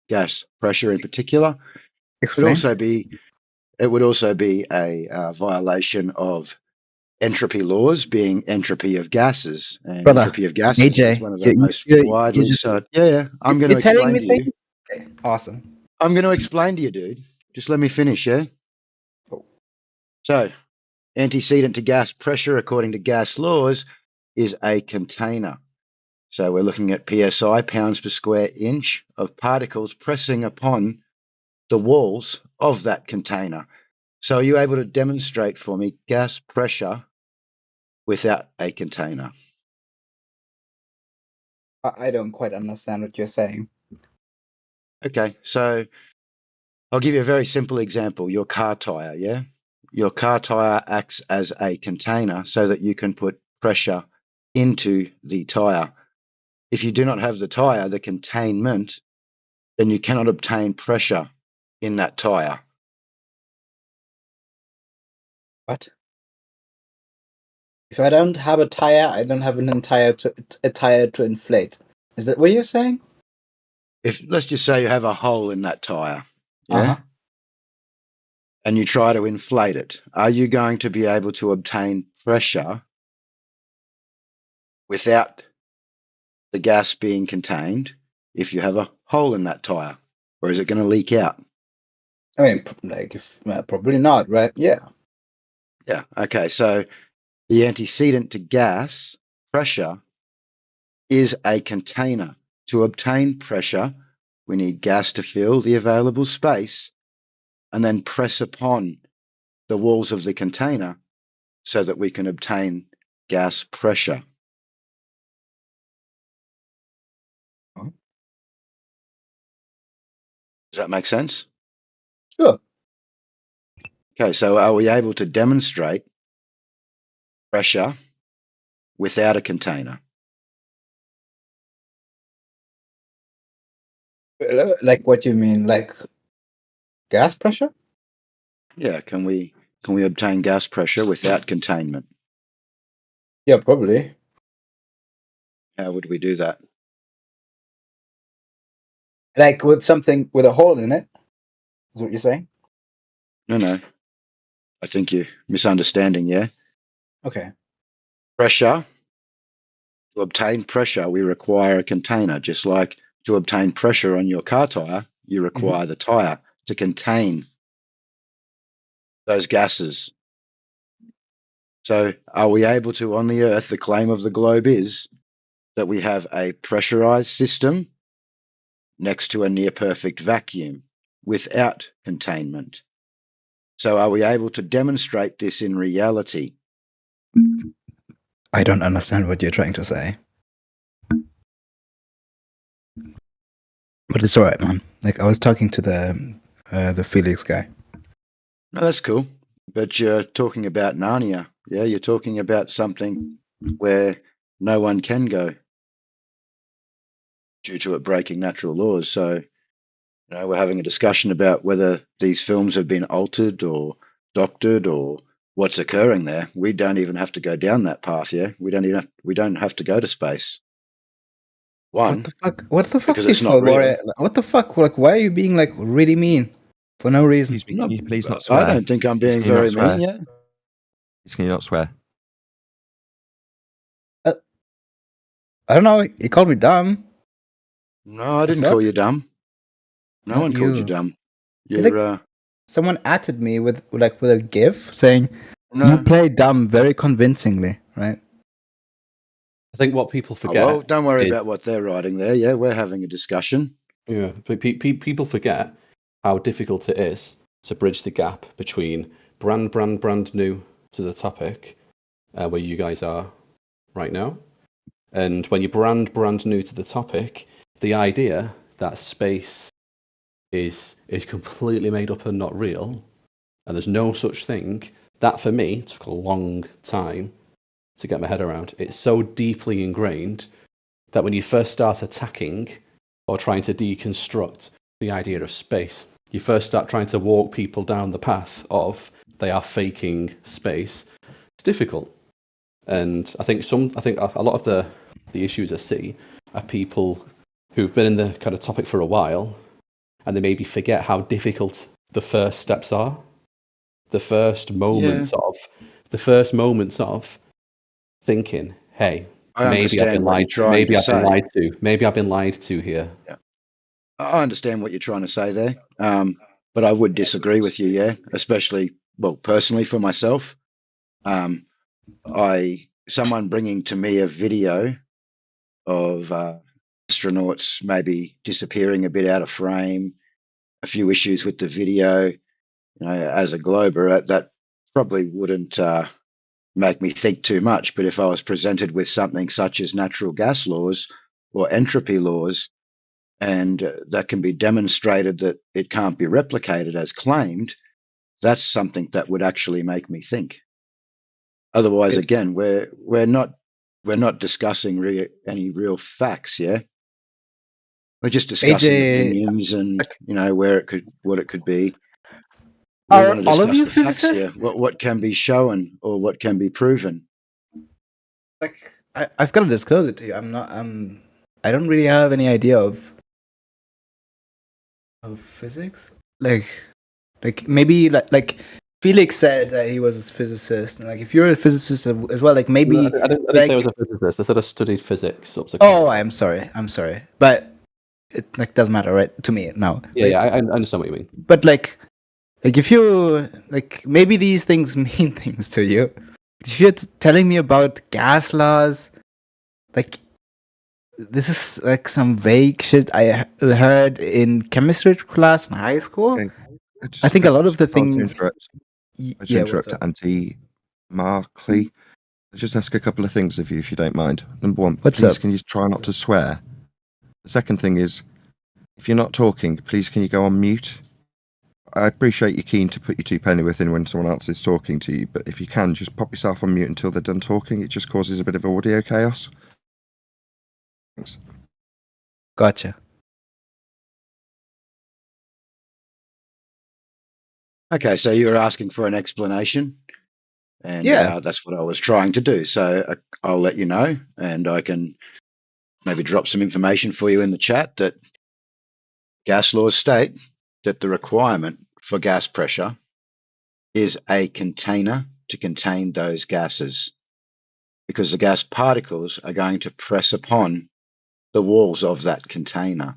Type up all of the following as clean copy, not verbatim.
gas pressure in particular. Explain. It would also be a violation of entropy laws, being entropy of gases, and Brother, entropy of gases AJ, is one of the most widely. So yeah, I'm going to telling explain me to you. things? Okay, awesome. I'm going to explain to you, dude. Just let me finish, yeah. So, antecedent to gas pressure, according to gas laws, is a container. So we're looking at psi, pounds per square inch, of particles pressing upon the walls of that container. So are you able to demonstrate for me gas pressure without a container? I don't quite understand what you're saying. Okay, so I'll give you a very simple example. Your car tire, yeah? Your car tire acts as a container so that you can put pressure into the tire. If you do not have the tire, the containment, then you cannot obtain pressure in that tire. What? If I don't have a tire, I don't have a tire to inflate. Is that what you're saying? If let's just say you have a hole in that tire, yeah? Uh-huh. And you try to inflate it, are you going to be able to obtain pressure without the gas being contained if you have a hole in that tire? Or is it going to leak out? I mean, probably not, right? Yeah. Yeah. Okay. So the antecedent to gas pressure is a container. To obtain pressure, we need gas to fill the available space and then press upon the walls of the container so that we can obtain gas pressure. Huh? Does that make sense? Sure. Okay, so are we able to demonstrate pressure without a container? Like what you mean? Like gas pressure? Yeah, can we obtain gas pressure without containment? Yeah, probably. How would we do that? Like with something with a hole in it? Is what you're saying? No. I think you're misunderstanding, yeah? Okay. Pressure. To obtain pressure, we require a container. Just like to obtain pressure on your car tire, you require the tire to contain those gases. So are we able to, on the Earth, the claim of the globe is that we have a pressurized system next to a near perfect vacuum without containment. So are we able to demonstrate this in reality? I don't understand what you're trying to say. But it's alright, man. Like I was talking to the Felix guy. No, that's cool. But you're talking about Narnia. Yeah, you're talking about something where no one can go due to it breaking natural laws. So, we're having a discussion about whether these films have been altered or doctored or what's occurring there. We don't even have to go down that path, yeah? We don't have to go to space. One, What the fuck? What the fuck, because it's not people? real. What the fuck? Like, why are you being like really mean for no reason? Excuse me, can you please not swear? I don't think I'm being Can you not very swear? mean, yeah? Can you not swear? I don't know. He called me dumb. No, I The didn't fuck? call you dumb. No Not one called you you. dumb. I think You're, someone added me with a GIF saying you no. play dumb very convincingly, right? I think what people Oh, forget. well, don't worry is- about what they're writing there. Yeah, we're having a discussion. Yeah, but people forget how difficult it is to bridge the gap between brand new to the topic where you guys are right now, and when you brand new to the topic, the idea that space is completely made up and not real, and there's no such thing. That for me took a long time to get my head around. It's so deeply ingrained that when you first start attacking or trying to deconstruct the idea of space, you first start trying to walk people down the path of they are faking space. It's difficult. And I think a lot of the issues I see are people who've been in the kind of topic for a while and they maybe forget how difficult the first steps are. The first moments of thinking, hey, I maybe I've been understand what you're lied to. trying Maybe to I've been say. lied to. Maybe I've been lied to here. Yeah. I understand what you're trying to say there, but I would disagree with you, yeah, especially, well, personally for myself. Someone bringing to me a video of astronauts maybe disappearing a bit out of frame, a few issues with the video, as a glober, that probably wouldn't make me think too much. But if I was presented with something such as natural gas laws or entropy laws, and that can be demonstrated that it can't be replicated as claimed, that's something that would actually make me think. Otherwise, again, we're not discussing any real facts, yeah. We're just discussing AJ, opinions and what it could be. We are want to all of discuss you the facts here. physicists? What can be shown or what can be proven. Like, I've got to disclose it to you. I don't really have any idea of physics. Like maybe like Felix said that he was a physicist, and like if you're a physicist as well, like maybe. I didn't say I was a physicist. I said I studied physics. Oh, I'm sorry, but it like doesn't matter, right? To me now. Yeah, I understand what you mean. But like if you like, maybe these things mean things to you. If you're telling me about gas laws, like this is like some vague shit I heard in chemistry class in high school. Okay. I think a lot of the things. I should interrupt Auntie Markley. I'll just ask a couple of things of you, if you don't mind. Number one, please can you try not to swear? The second thing is, if you're not talking, please can you go on mute? I appreciate you're keen to put your two penny worth in when someone else is talking to you, but if you can, just pop yourself on mute until they're done talking. It just causes a bit of audio chaos. Thanks. Gotcha. Okay, so you were asking for an explanation, and that's what I was trying to do. So I'll let you know, and I can maybe drop some information for you in the chat that gas laws state that the requirement for gas pressure is a container to contain those gases, because the gas particles are going to press upon the walls of that container.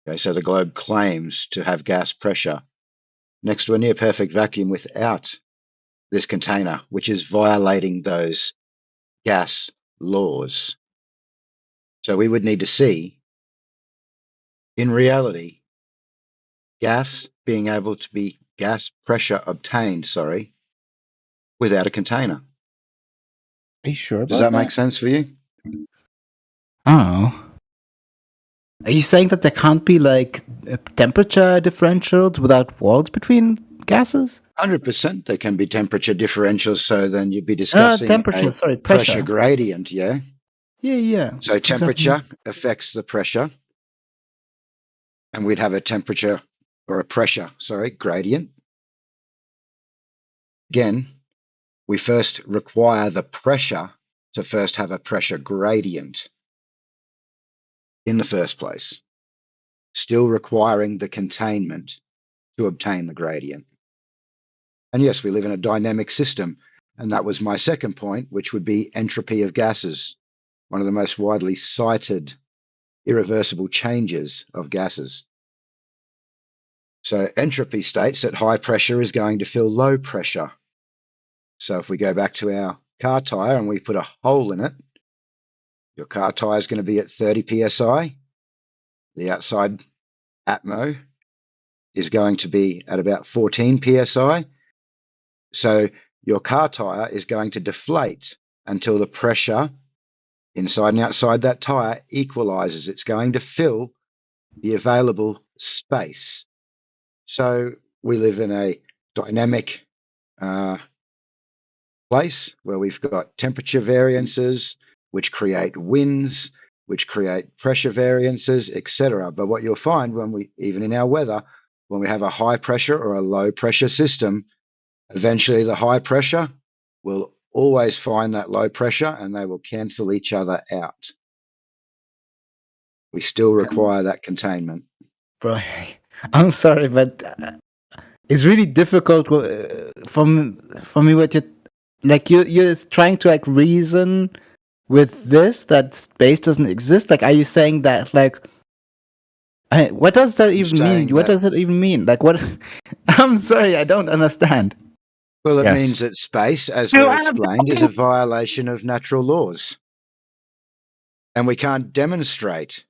Okay, so the globe claims to have gas pressure next to a near perfect vacuum without this container, which is violating those gas laws. So we would need to see, in reality, gas being able to be gas pressure obtained, without a container. Are you sure about Does that make sense for you? Oh. Are you saying that there can't be like temperature differentials without walls between gases? 100% there can be temperature differentials, so then you'd be discussing pressure gradient, yeah? Yeah. So temperature affects the pressure, and we'd have a temperature or a pressure, gradient. Again, we first require the pressure to first have a pressure gradient in the first place, still requiring the containment to obtain the gradient. And yes, we live in a dynamic system, and that was my second point, which would be entropy of gases, one of the most widely cited irreversible changes of gases. So entropy states that high pressure is going to fill low pressure. So if we go back to our car tire and we put a hole in it, your car tire is going to be at 30 psi. The outside atmo is going to be at about 14 psi. So your car tire is going to deflate until the pressure inside and outside that tire equalizes. It's going to fill the available space. So we live in a dynamic place where we've got temperature variances, which create winds, which create pressure variances, etc. But what you'll find even in our weather, when we have a high pressure or a low pressure system, eventually the high pressure will always find that low pressure and they will cancel each other out. We still require that containment. Bro, I'm sorry, but it's really difficult for me. What you're trying to like reason with this that space doesn't exist. Like, are you saying that like? What does that even mean? What does it even mean? Like, what? I'm sorry, I don't understand. Well, it means that space, as we explained, is a violation of natural laws. And we can't demonstrate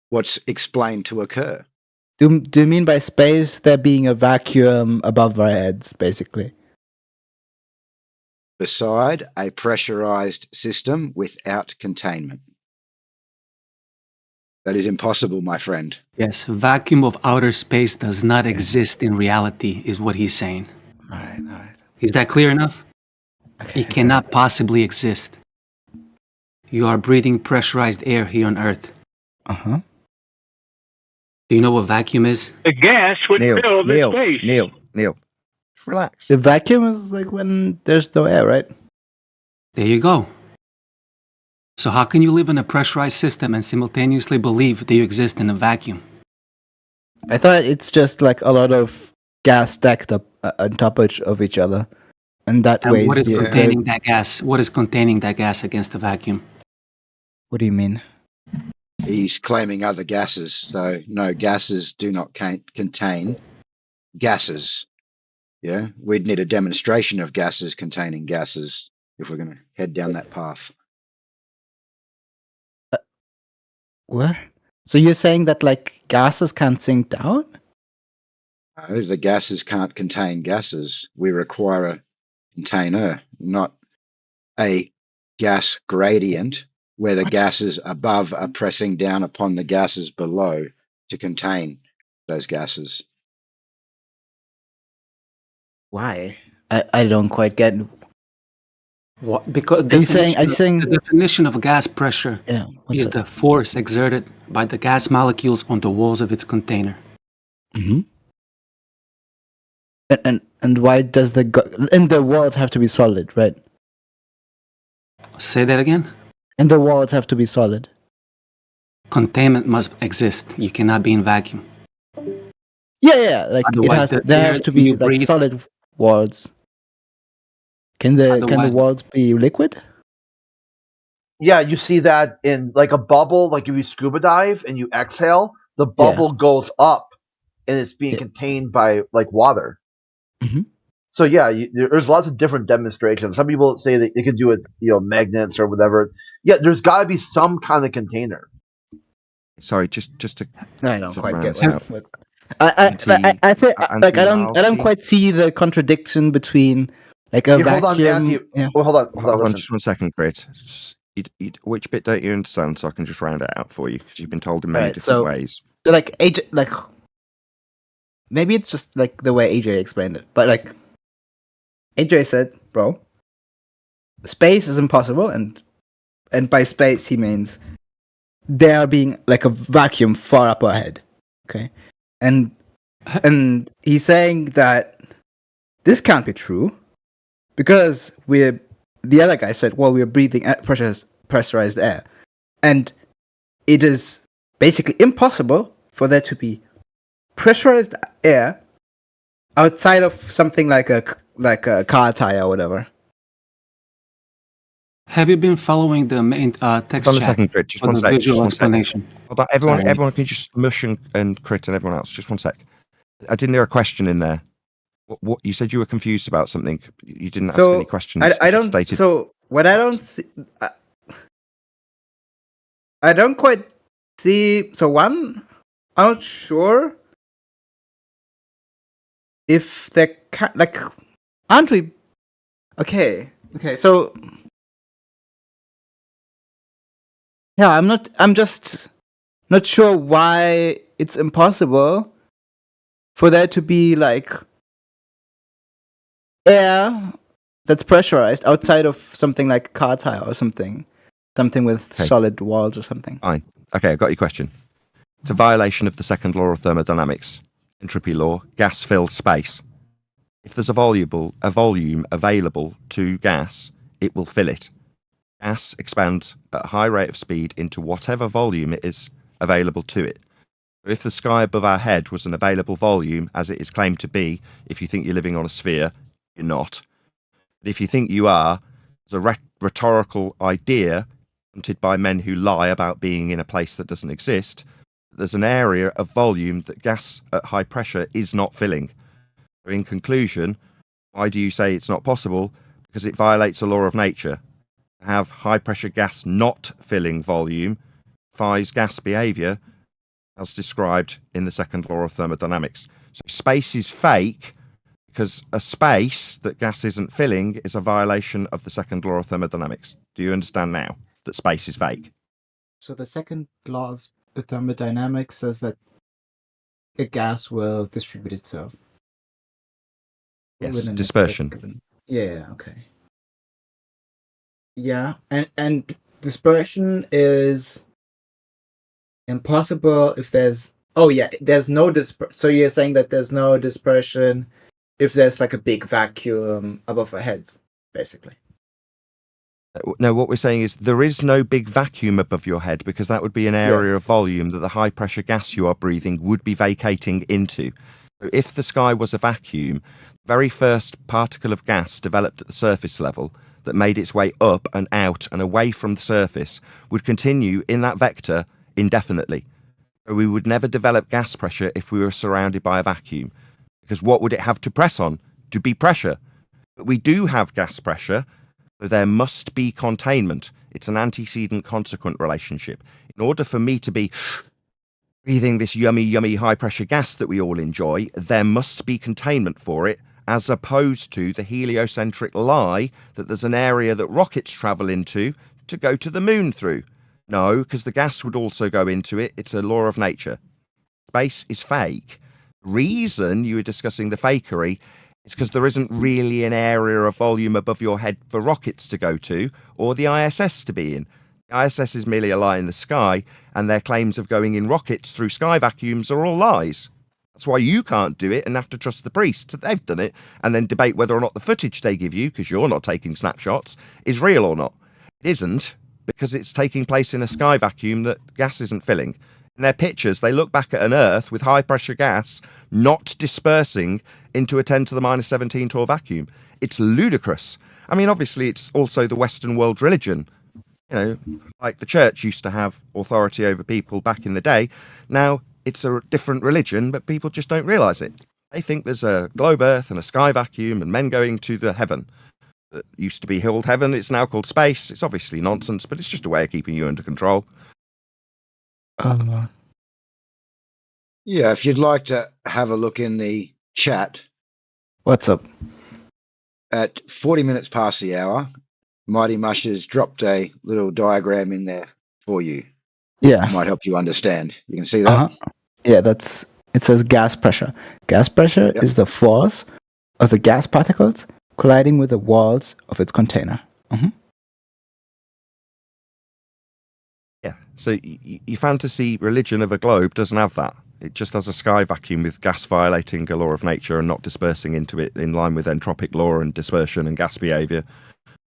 what's explained to occur. Do you mean by space there being a vacuum above our heads, basically? Beside a pressurized system without containment. That is impossible, my friend. Yes, vacuum of outer space does not exist in reality, is what he's saying. All right. Is that clear enough? Okay. It cannot possibly exist. You are breathing pressurized air here on Earth. Uh-huh. Do you know what vacuum is? The gas would fill the space. Neil, relax. The vacuum is like when there's no air, right? There you go. So how can you live in a pressurized system and simultaneously believe that you exist in a vacuum? I thought it's just like a lot of gas stacked up on top of each other, and that way. What is containing that gas? What is containing that gas against the vacuum? What do you mean? He's claiming other gases, so no, gases do not contain gases. Yeah, we'd need a demonstration of gases containing gases if we're going to head down that path. What? So you're saying that like gases can't sink down? No, the gases can't contain gases. We require a container, not a gas gradient where the gases above are pressing down upon the gases below to contain those gases. Why? I don't quite get. What? Because Are you saying the definition of gas pressure is it? the force exerted by the gas molecules on the walls of its container. Mm-hmm. And why does the walls have to be solid, right? Say that again? And the walls have to be solid. Containment must exist. You cannot be in vacuum. Yeah. Like otherwise, there have to be like solid walls. Can the walls be liquid? Yeah, you see that in like a bubble. Like if you scuba dive and you exhale, the bubble goes up, and it's being contained by like water. Mm-hmm. So yeah, there's lots of different demonstrations. Some people say that they can do it, magnets or whatever. Yeah, there's got to be some kind of container. Sorry, just to. I don't quite get that. I think like I don't quite see the contradiction between like a vacuum. Hold on, just 1 second, Grit. Which bit don't you understand, so I can just round it out for you, because you've been told in many different ways. So like AJ, like maybe it's just like the way AJ explained it, but like AJ said, bro, space is impossible, and by space he means there being like a vacuum far up our head, okay, and he's saying that this can't be true because the other guy said, well, we're breathing pressurized air, and it is basically impossible for there to be pressurized air outside of something like a car tire or whatever. Have you been following the main text Hold on a second, Crit. Just 1 sec. Visual explanation. Hold on, everyone can just mush and Crit and everyone else. Just 1 sec. I didn't hear a question in there. What you said you were confused about something. You didn't ask any questions. I don't. Stated. So what I don't see, I don't quite see. So one, I'm not sure if they like, aren't we? Okay. So yeah, I'm just not sure why it's impossible for there to be like air that's pressurized outside of something like a car tire or something with solid walls or something. Fine. Okay, I got your question. It's a violation of the second law of thermodynamics, entropy law. Gas fills space. If there's a volume available to gas, it will fill it. Gas expands at a high rate of speed into whatever volume it is available to it. If the sky above our head was an available volume, as it is claimed to be, if you think you're living on a sphere, you're not. But if you think you are, it's a rhetorical idea wanted by men who lie about being in a place that doesn't exist. There's an area of volume that gas at high pressure is not filling. So in conclusion, why do you say it's not possible? Because it violates a law of nature. To have high pressure gas not filling volume defies gas behaviour as described in the second law of thermodynamics. So space is fake because a space that gas isn't filling is a violation of the second law of thermodynamics. Do you understand now that space is fake? So the second law of the thermodynamics says that a gas will distribute itself. Yes, dispersion. Yeah, okay. Yeah, and dispersion is impossible if there's there's no dispersion. So you're saying that there's no dispersion if there's like a big vacuum above our heads, basically. No, what we're saying is there is no big vacuum above your head because that would be an area of volume that the high pressure gas you are breathing would be vacating into. So if the sky was a vacuum, the very first particle of gas developed at the surface level that made its way up and out and away from the surface would continue in that vector indefinitely. So we would never develop gas pressure if we were surrounded by a vacuum, because what would it have to press on? To be pressure. But we do have gas pressure, so there must be containment. It's an antecedent consequent relationship. In order for me to be breathing this yummy, yummy high pressure gas that we all enjoy, there must be containment for it, as opposed to the heliocentric lie that there's an area that rockets travel into to go to the moon through. No, because the gas would also go into it. It's a law of nature. Space is fake. The reason you were discussing the fakery is because there isn't really an area of volume above your head for rockets to go to or the ISS to be in. The ISS is merely a lie in the sky, and their claims of going in rockets through sky vacuums are all lies. That's why you can't do it and have to trust the priests that they've done it and then debate whether or not the footage they give you, because you're not taking snapshots, is real or not. It isn't, because it's taking place in a sky vacuum that gas isn't filling. In their pictures, they look back at an Earth with high pressure gas not dispersing into a 10 to the minus 17 torr vacuum. It's ludicrous. I mean, obviously, it's also the Western world religion. You know, like the church used to have authority over people back in the day. Now it's a different religion, but people just don't realise it. They think there's a globe Earth and a sky vacuum and men going to the heaven. It used to be called heaven, it's now called space. It's obviously nonsense, but it's just a way of keeping you under control. Yeah, if you'd like to have a look in the chat. What's up? At 40 minutes past the hour, Mighty Mush has dropped a little diagram in there for you. Yeah. Might help you understand. You can see that? Yeah, it says gas pressure. Gas pressure is the force of the gas particles colliding with the walls of its container. Yeah, so your fantasy religion of a globe doesn't have that. It just has a sky vacuum with gas violating a law of nature and not dispersing into it in line with entropic law and dispersion and gas behaviour,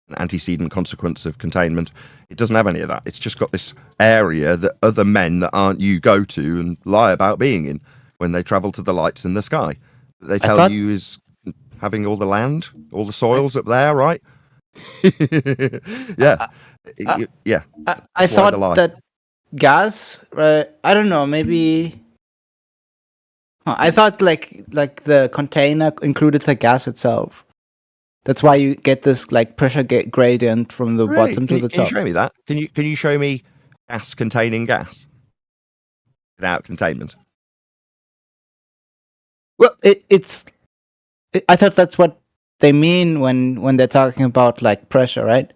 an antecedent consequence of containment. It doesn't have any of that. It's just got this area that other men that aren't you go to and lie about being in when they travel to the lights in the sky. They tell you is having all the land, all the soils up there, right? Yeah. I thought that gas, I don't know, maybe... I thought like the container included the gas itself. That's why you get this like pressure gradient from the bottom to the top. Can you show me that? Can you show me gas containing gas without containment? Well, I thought that's what they mean when they're talking about like pressure, right?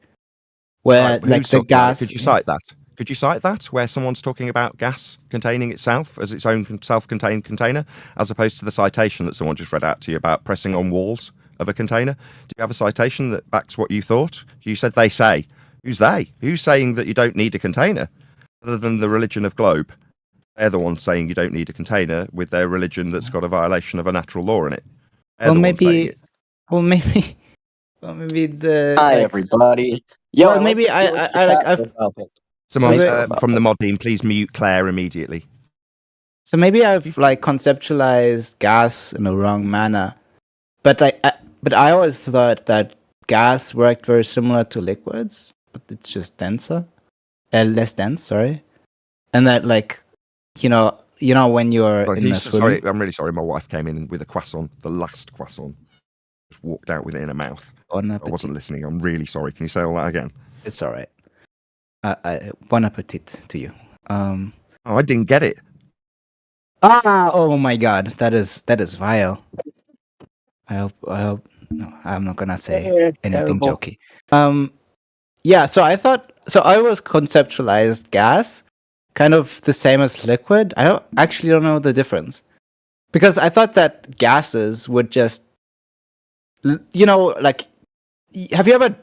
Where like the gas. Could you cite that? Could you cite that where someone's talking about gas containing itself as its own self-contained container, as opposed to the citation that someone just read out to you about pressing on walls of a container? Do you have a citation that backs what you thought? You said they say. Who's they? Who's saying that you don't need a container? Other than the religion of globe. They're the ones saying you don't need a container with their religion that's got a violation of a natural law in it. Well, maybe the... Hi, everybody. Yo, well, maybe I've... Someone from the mod team, please mute Claire immediately. So maybe I've like conceptualized gas in a wrong manner, but I always thought that gas worked very similar to liquids, but it's just denser, less dense. Sorry, and that like, when you're in a swimming. Sorry, I'm really sorry. My wife came in with a croissant, the last croissant. Just walked out with it in her mouth. I wasn't listening. I'm really sorry. Can you say all that again? It's all right. Bon appetit to you. Oh, I didn't get it. Oh my God, that is vile. I hope. No, I'm not gonna say anything jokey. Yeah. So I was conceptualized gas, kind of the same as liquid. I don't know the difference, because I thought that gases would just, like, have you ever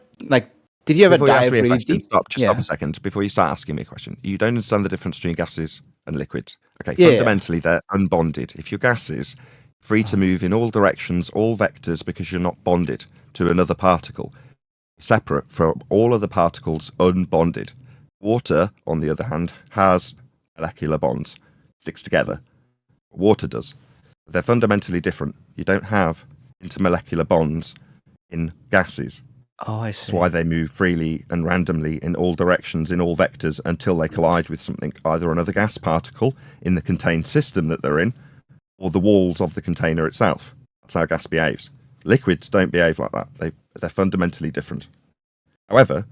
did you ever dive really deep? Stop a second before you start asking me a question. You don't understand the difference between gases and liquids. Okay, fundamentally they're unbonded. If your gas is free to move in all directions, all vectors, because you're not bonded to another particle, separate from all other particles, unbonded. Water, on the other hand, has molecular bonds, sticks together. Water does. They're fundamentally different. You don't have intermolecular bonds in gases. Oh, I see. That's why they move freely and randomly in all directions, in all vectors, until they collide with something, either another gas particle in the contained system that they're in, or the walls of the container itself. That's how gas behaves. Liquids don't behave like that. They're fundamentally different. However,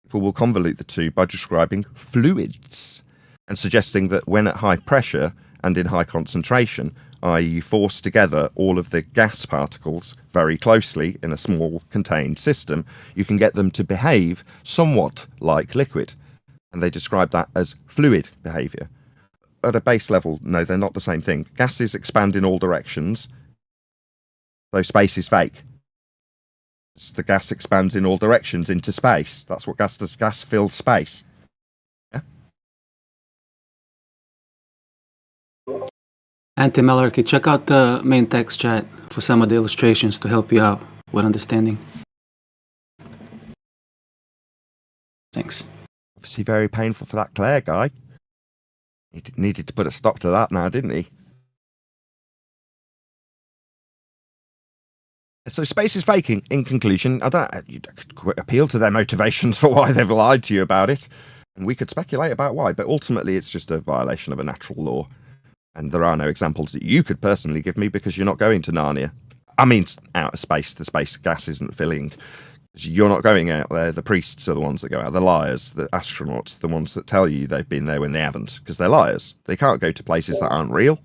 people will convolute the two by describing fluids and suggesting that when at high pressure and in high concentration, i.e. you force together all of the gas particles very closely in a small contained system, you can get them to behave somewhat like liquid. And they describe that as fluid behaviour. At a base level, no, they're not the same thing. Gases expand in all directions, so space is fake. The gas expands in all directions into space. That's what gas does. Gas fills space. Yeah? Anti-Malarkey, check out the main text chat for some of the illustrations to help you out with understanding. Thanks. Obviously very painful for that Claire guy. He needed to put a stop to that now, didn't he? So space is faking. In conclusion, I don't know, you could appeal to their motivations for why they've lied to you about it, and we could speculate about why, but ultimately it's just a violation of a natural law. And there are no examples that you could personally give me because you're not going to Narnia. I mean, outer space, the space gas isn't filling. You're not going out there. The priests are the ones that go out. The liars, the astronauts, the ones that tell you they've been there when they haven't, because they're liars. They can't go to places that aren't real.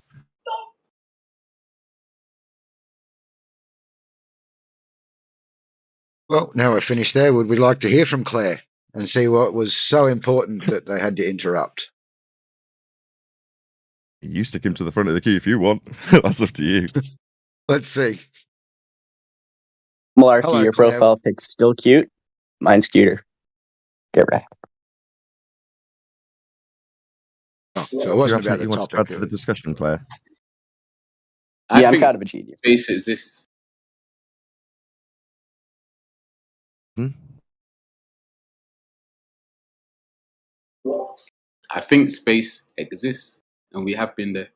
Well, now we're finished there. Would we like to hear from Claire and see what was so important that they had to interrupt? You stick him to the front of the queue if you want. That's up to you. Let's see. Malarkey, Hello, your Claire. profile pic's still cute. Mine's cuter. Get right. Oh, so it wasn't about the you want to add to the discussion, Claire? Yeah, I'm kind of a genius. Space exists. I think space exists, and we have been there.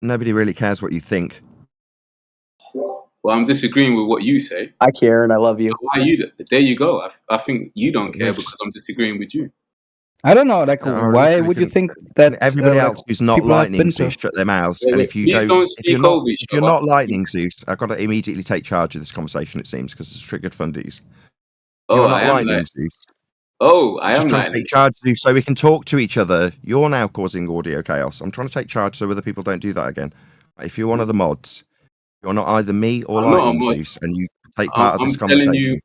Nobody really cares what you think. Well, I'm disagreeing with what you say. I care, and I love you. Why you? There you go. I think you don't care because I'm disagreeing with you. I don't know. Like, why would you think that everybody else who's not lightning Zeus shut their mouths? And if you don't, if you're not lightning Zeus, I've got to immediately take charge of this conversation. It seems because it's triggered fundies. Oh, you're not lightning Zeus. Oh, I am trying to take charge, Zeus, so we can talk to each other. You're now causing audio chaos. I'm trying to take charge so other people don't do that again. If you're one of the mods, you're not either me or lightning Zeus, and you take part of this conversation. I'm telling you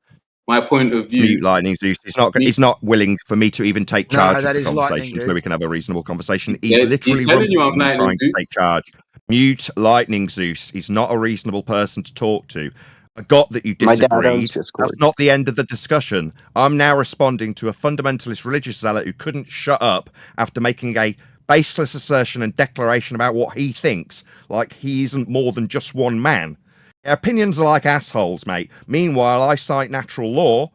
my point of view. Mute lightning Zeus. He's not willing for me to even take charge of the conversation so we can have a reasonable conversation. He's literally telling you I'm trying to take charge. Mute lightning Zeus. He's not a reasonable person to talk to. I got that you disagreed. That's not the end of the discussion. I'm now responding to a fundamentalist religious zealot who couldn't shut up after making a baseless assertion and declaration about what he thinks, like he isn't more than just one man. Opinions are like assholes, mate. Meanwhile, I cite natural law.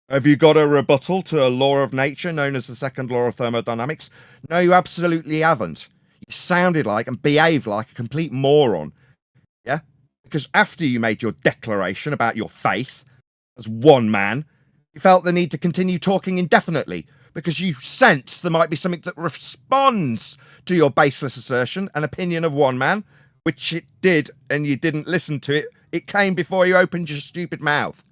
Have you got a rebuttal to a law of nature known as the second law of thermodynamics? No, you absolutely haven't. You sounded like and behaved like a complete moron. Yeah? Because after you made your declaration about your faith as one man, you felt the need to continue talking indefinitely because you sensed there might be something that responds to your baseless assertion and opinion of one man, which it did, and you didn't listen to it. It came before you opened your stupid mouth.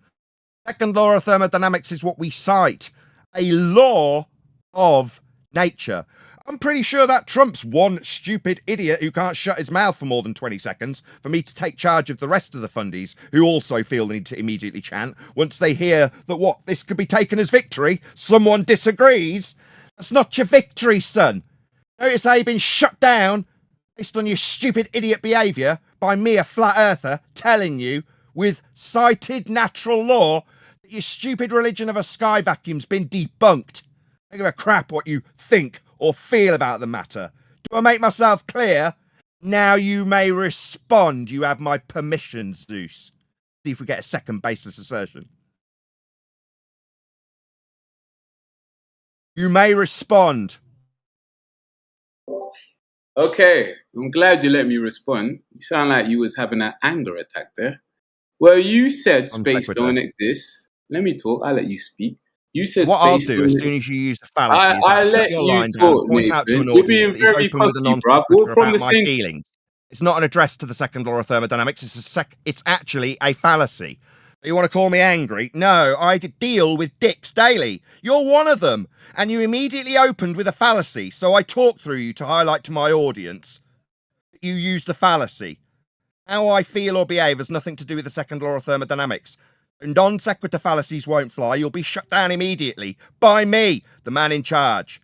Second law of thermodynamics is what we cite, a law of nature. I'm pretty sure that trumps one stupid idiot who can't shut his mouth for more than 20 seconds for me to take charge of the rest of the fundies who also feel the need to immediately chant once they hear that this could be taken as victory. Someone disagrees. That's not your victory, son. Notice how you've been shut down based on your stupid idiot behaviour by me, a flat earther, telling you with cited natural law that your stupid religion of a sky vacuum's been debunked. I don't give a crap what you think or feel about the matter. Do I make myself clear? Now you may respond. You have my permission, Zeus. See if we get a second baseless assertion. You may respond. Okay, I'm glad you let me respond. You sound like you was having an anger attack there. Well, you said space don't exist. Let me talk. I'll let you speak. You said what I'll space do don't as soon as you use the fallacy is I I'll shut let your you line talk, down, point out to an Nathan. You're audience being that is very open with a cocky, bruv. We're non-sequitur from about the my same. feelings. It's not an address to the second law of thermodynamics. It's actually a fallacy. You want to call me angry? No, I deal with dicks daily. You're one of them. And you immediately opened with a fallacy, so I talked through you to highlight to my audience that you used the fallacy. How I feel or behave has nothing to do with the second law of thermodynamics. Non sequitur fallacies won't fly. You'll be shut down immediately by me, the man in charge.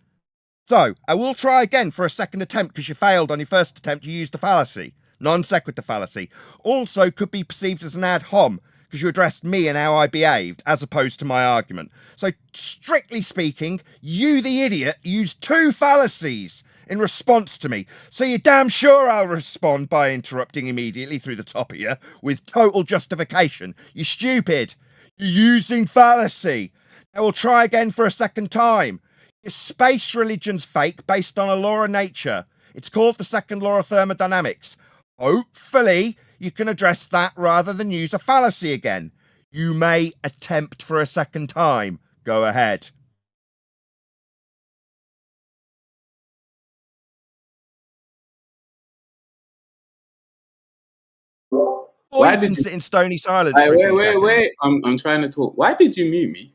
So, I will try again for a second attempt because you failed on your first attempt. You used the fallacy. Non sequitur fallacy. Also could be perceived as an ad hom because you addressed me and how I behaved as opposed to my argument. So, strictly speaking, you, the idiot, used two fallacies in response to me. So you're damn sure I'll respond by interrupting immediately through the top of you with total justification. You stupid. You're using fallacy. Now we'll try again for a second time. Your space religion's fake based on a law of nature. It's called the second law of thermodynamics. Hopefully you can address that rather than use a fallacy again. You may attempt for a second time. Go ahead. Why did you sit in stony silence for a few seconds? Wait. I'm trying to talk. Why did you mute me?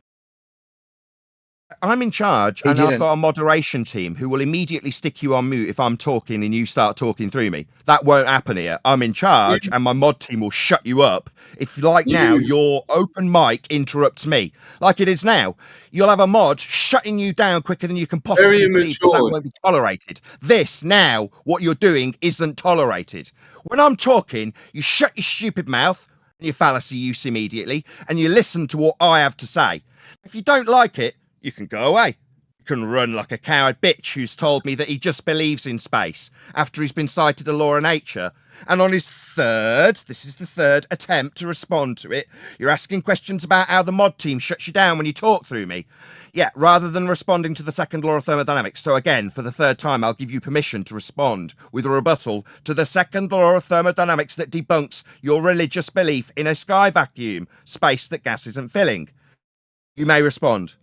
I'm in charge, and I've got a moderation team who will immediately stick you on mute if I'm talking and you start talking through me. That won't happen here. I'm in charge, and my mod team will shut you up if, like now, your open mic interrupts me, like it is now. You'll have a mod shutting you down quicker than you can possibly believe, because that won't be tolerated. This, now, what you're doing isn't tolerated. When I'm talking, you shut your stupid mouth and your fallacy use immediately, and you listen to what I have to say. If you don't like it, you can go away. You can run like a coward bitch who's told me that he just believes in space after he's been cited a law of nature. And on his this is the third attempt to respond to it, you're asking questions about how the mod team shuts you down when you talk through me. Yeah, rather than responding to the second law of thermodynamics. So again, for the third time, I'll give you permission to respond with a rebuttal to the second law of thermodynamics that debunks your religious belief in a sky vacuum, space that gas isn't filling. You may respond.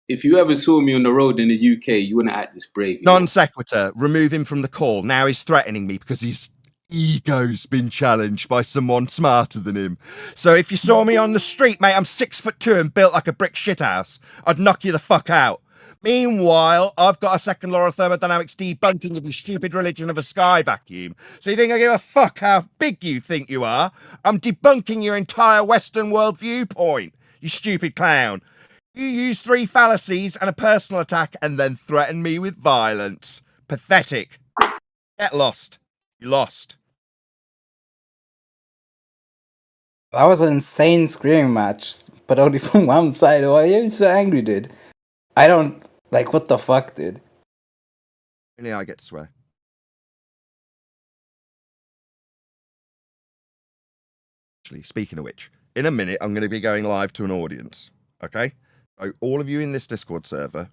If you ever saw me on the road in the UK, you wouldn't act this brave. Non sequitur, remove him from the call. Now he's threatening me because his ego's been challenged by someone smarter than him. So if you saw me on the street, mate, I'm 6'2" and built like a brick shithouse. I'd knock you the fuck out. Meanwhile, I've got a second law of thermodynamics debunking of your stupid religion of a sky vacuum. So you think I give a fuck how big you think you are? I'm debunking your entire Western world viewpoint, you stupid clown. You use 3 fallacies and a personal attack and then threaten me with violence. Pathetic. Get lost. You lost. That was an insane screaming match, but only from one side. Why are you so angry, dude? I don't... Like, what the fuck, dude? Only I get to swear. Actually, speaking of which, in a minute, I'm going to be going live to an audience. Okay? So all of you in this Discord server,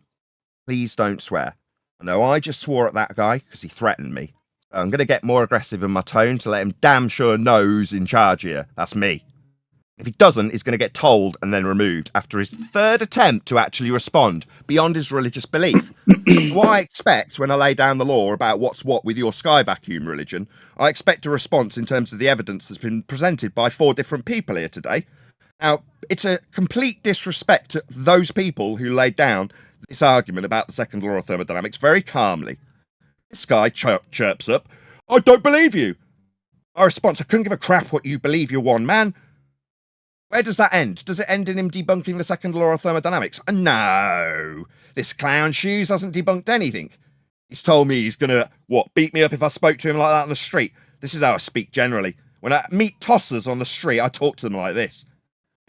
please don't swear. I know I just swore at that guy because he threatened me. So I'm going to get more aggressive in my tone to let him damn sure know who's in charge here. That's me. If he doesn't, he's going to get told and then removed after his third attempt to actually respond beyond his religious belief. What I expect when I lay down the law about what's what with your sky vacuum religion, I expect a response in terms of the evidence that's been presented by 4 different people here today. Now, it's a complete disrespect to those people who laid down this argument about the second law of thermodynamics very calmly. This guy chirps up, I don't believe you. My response, I couldn't give a crap what you believe, you're one man. Where does that end? Does it end in him debunking the second law of thermodynamics? No. This clown shoes hasn't debunked anything. He's told me he's going to, beat me up if I spoke to him like that on the street. This is how I speak generally. When I meet tossers on the street, I talk to them like this.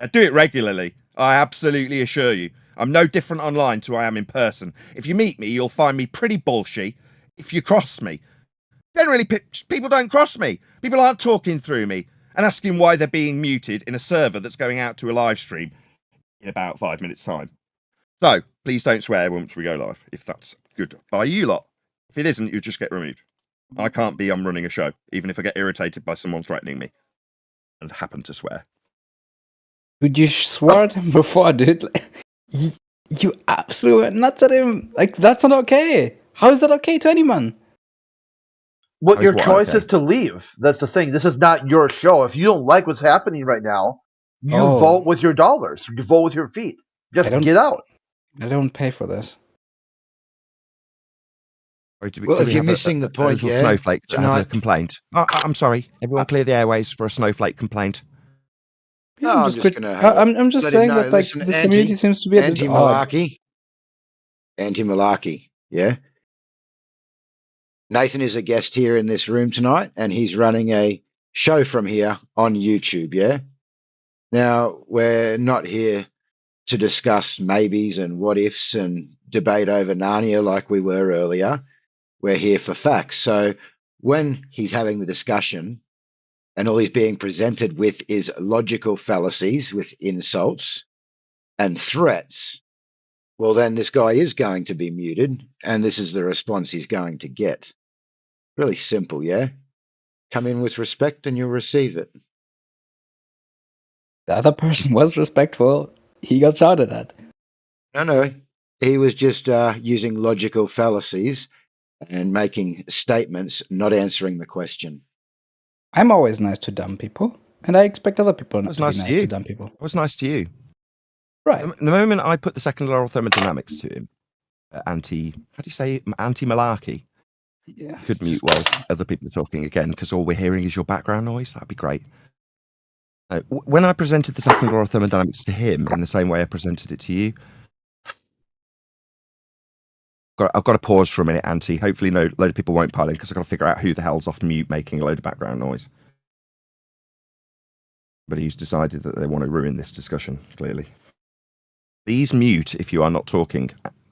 I do it regularly. I absolutely assure you. I'm no different online to I am in person. If you meet me, you'll find me pretty bullshit if you cross me. Generally, people don't cross me. People aren't talking through me and asking why they're being muted in a server that's going out to a live stream in about 5 minutes' time. So, please don't swear once we go live, if that's good by you lot. If it isn't, you'll just get removed. I can't be running a show, even if I get irritated by someone threatening me and happen to swear. Dude, you swore at him before, dude. You absolutely went nuts at him. Like, that's not okay. How is that okay to anyone? Well, your choice is to leave. That's the thing. This is not your show. If you don't like what's happening right now, you vote with your dollars. You vote with your feet. Just get out. I don't pay for this. Well, if you're missing the point, yeah. Snowflake that had a complaint. I'm sorry. Everyone clear the airways for a snowflake complaint. Yeah, I'm just saying that like this community seems to be a bit anti-malarkey. Anti-malarkey, yeah. Nathan is a guest here in this room tonight, and he's running a show from here on YouTube, yeah? Now, we're not here to discuss maybes and what-ifs and debate over Narnia like we were earlier. We're here for facts. So when he's having the discussion and all he's being presented with is logical fallacies with insults and threats, well, then this guy is going to be muted, and this is the response he's going to get. Really simple, yeah? Come in with respect and you'll receive it. The other person was respectful. He got shouted at. No. He was just using logical fallacies and making statements, not answering the question. I'm always nice to dumb people, and I expect other people to be nice to dumb people. I was nice to you. Right. The moment I put the second law of thermodynamics to him, anti-malarkey. Yeah. Could mute while other people are talking again, because all we're hearing is your background noise. That'd be great. When I presented the second law of thermodynamics to him in the same way I presented it to you, I've got to pause for a minute, Anti. Hopefully no load of people won't pile in, because I've got to figure out who the hell's off mute making a load of background noise. But he's decided that they want to ruin this discussion, clearly. Please mute if you are not talking.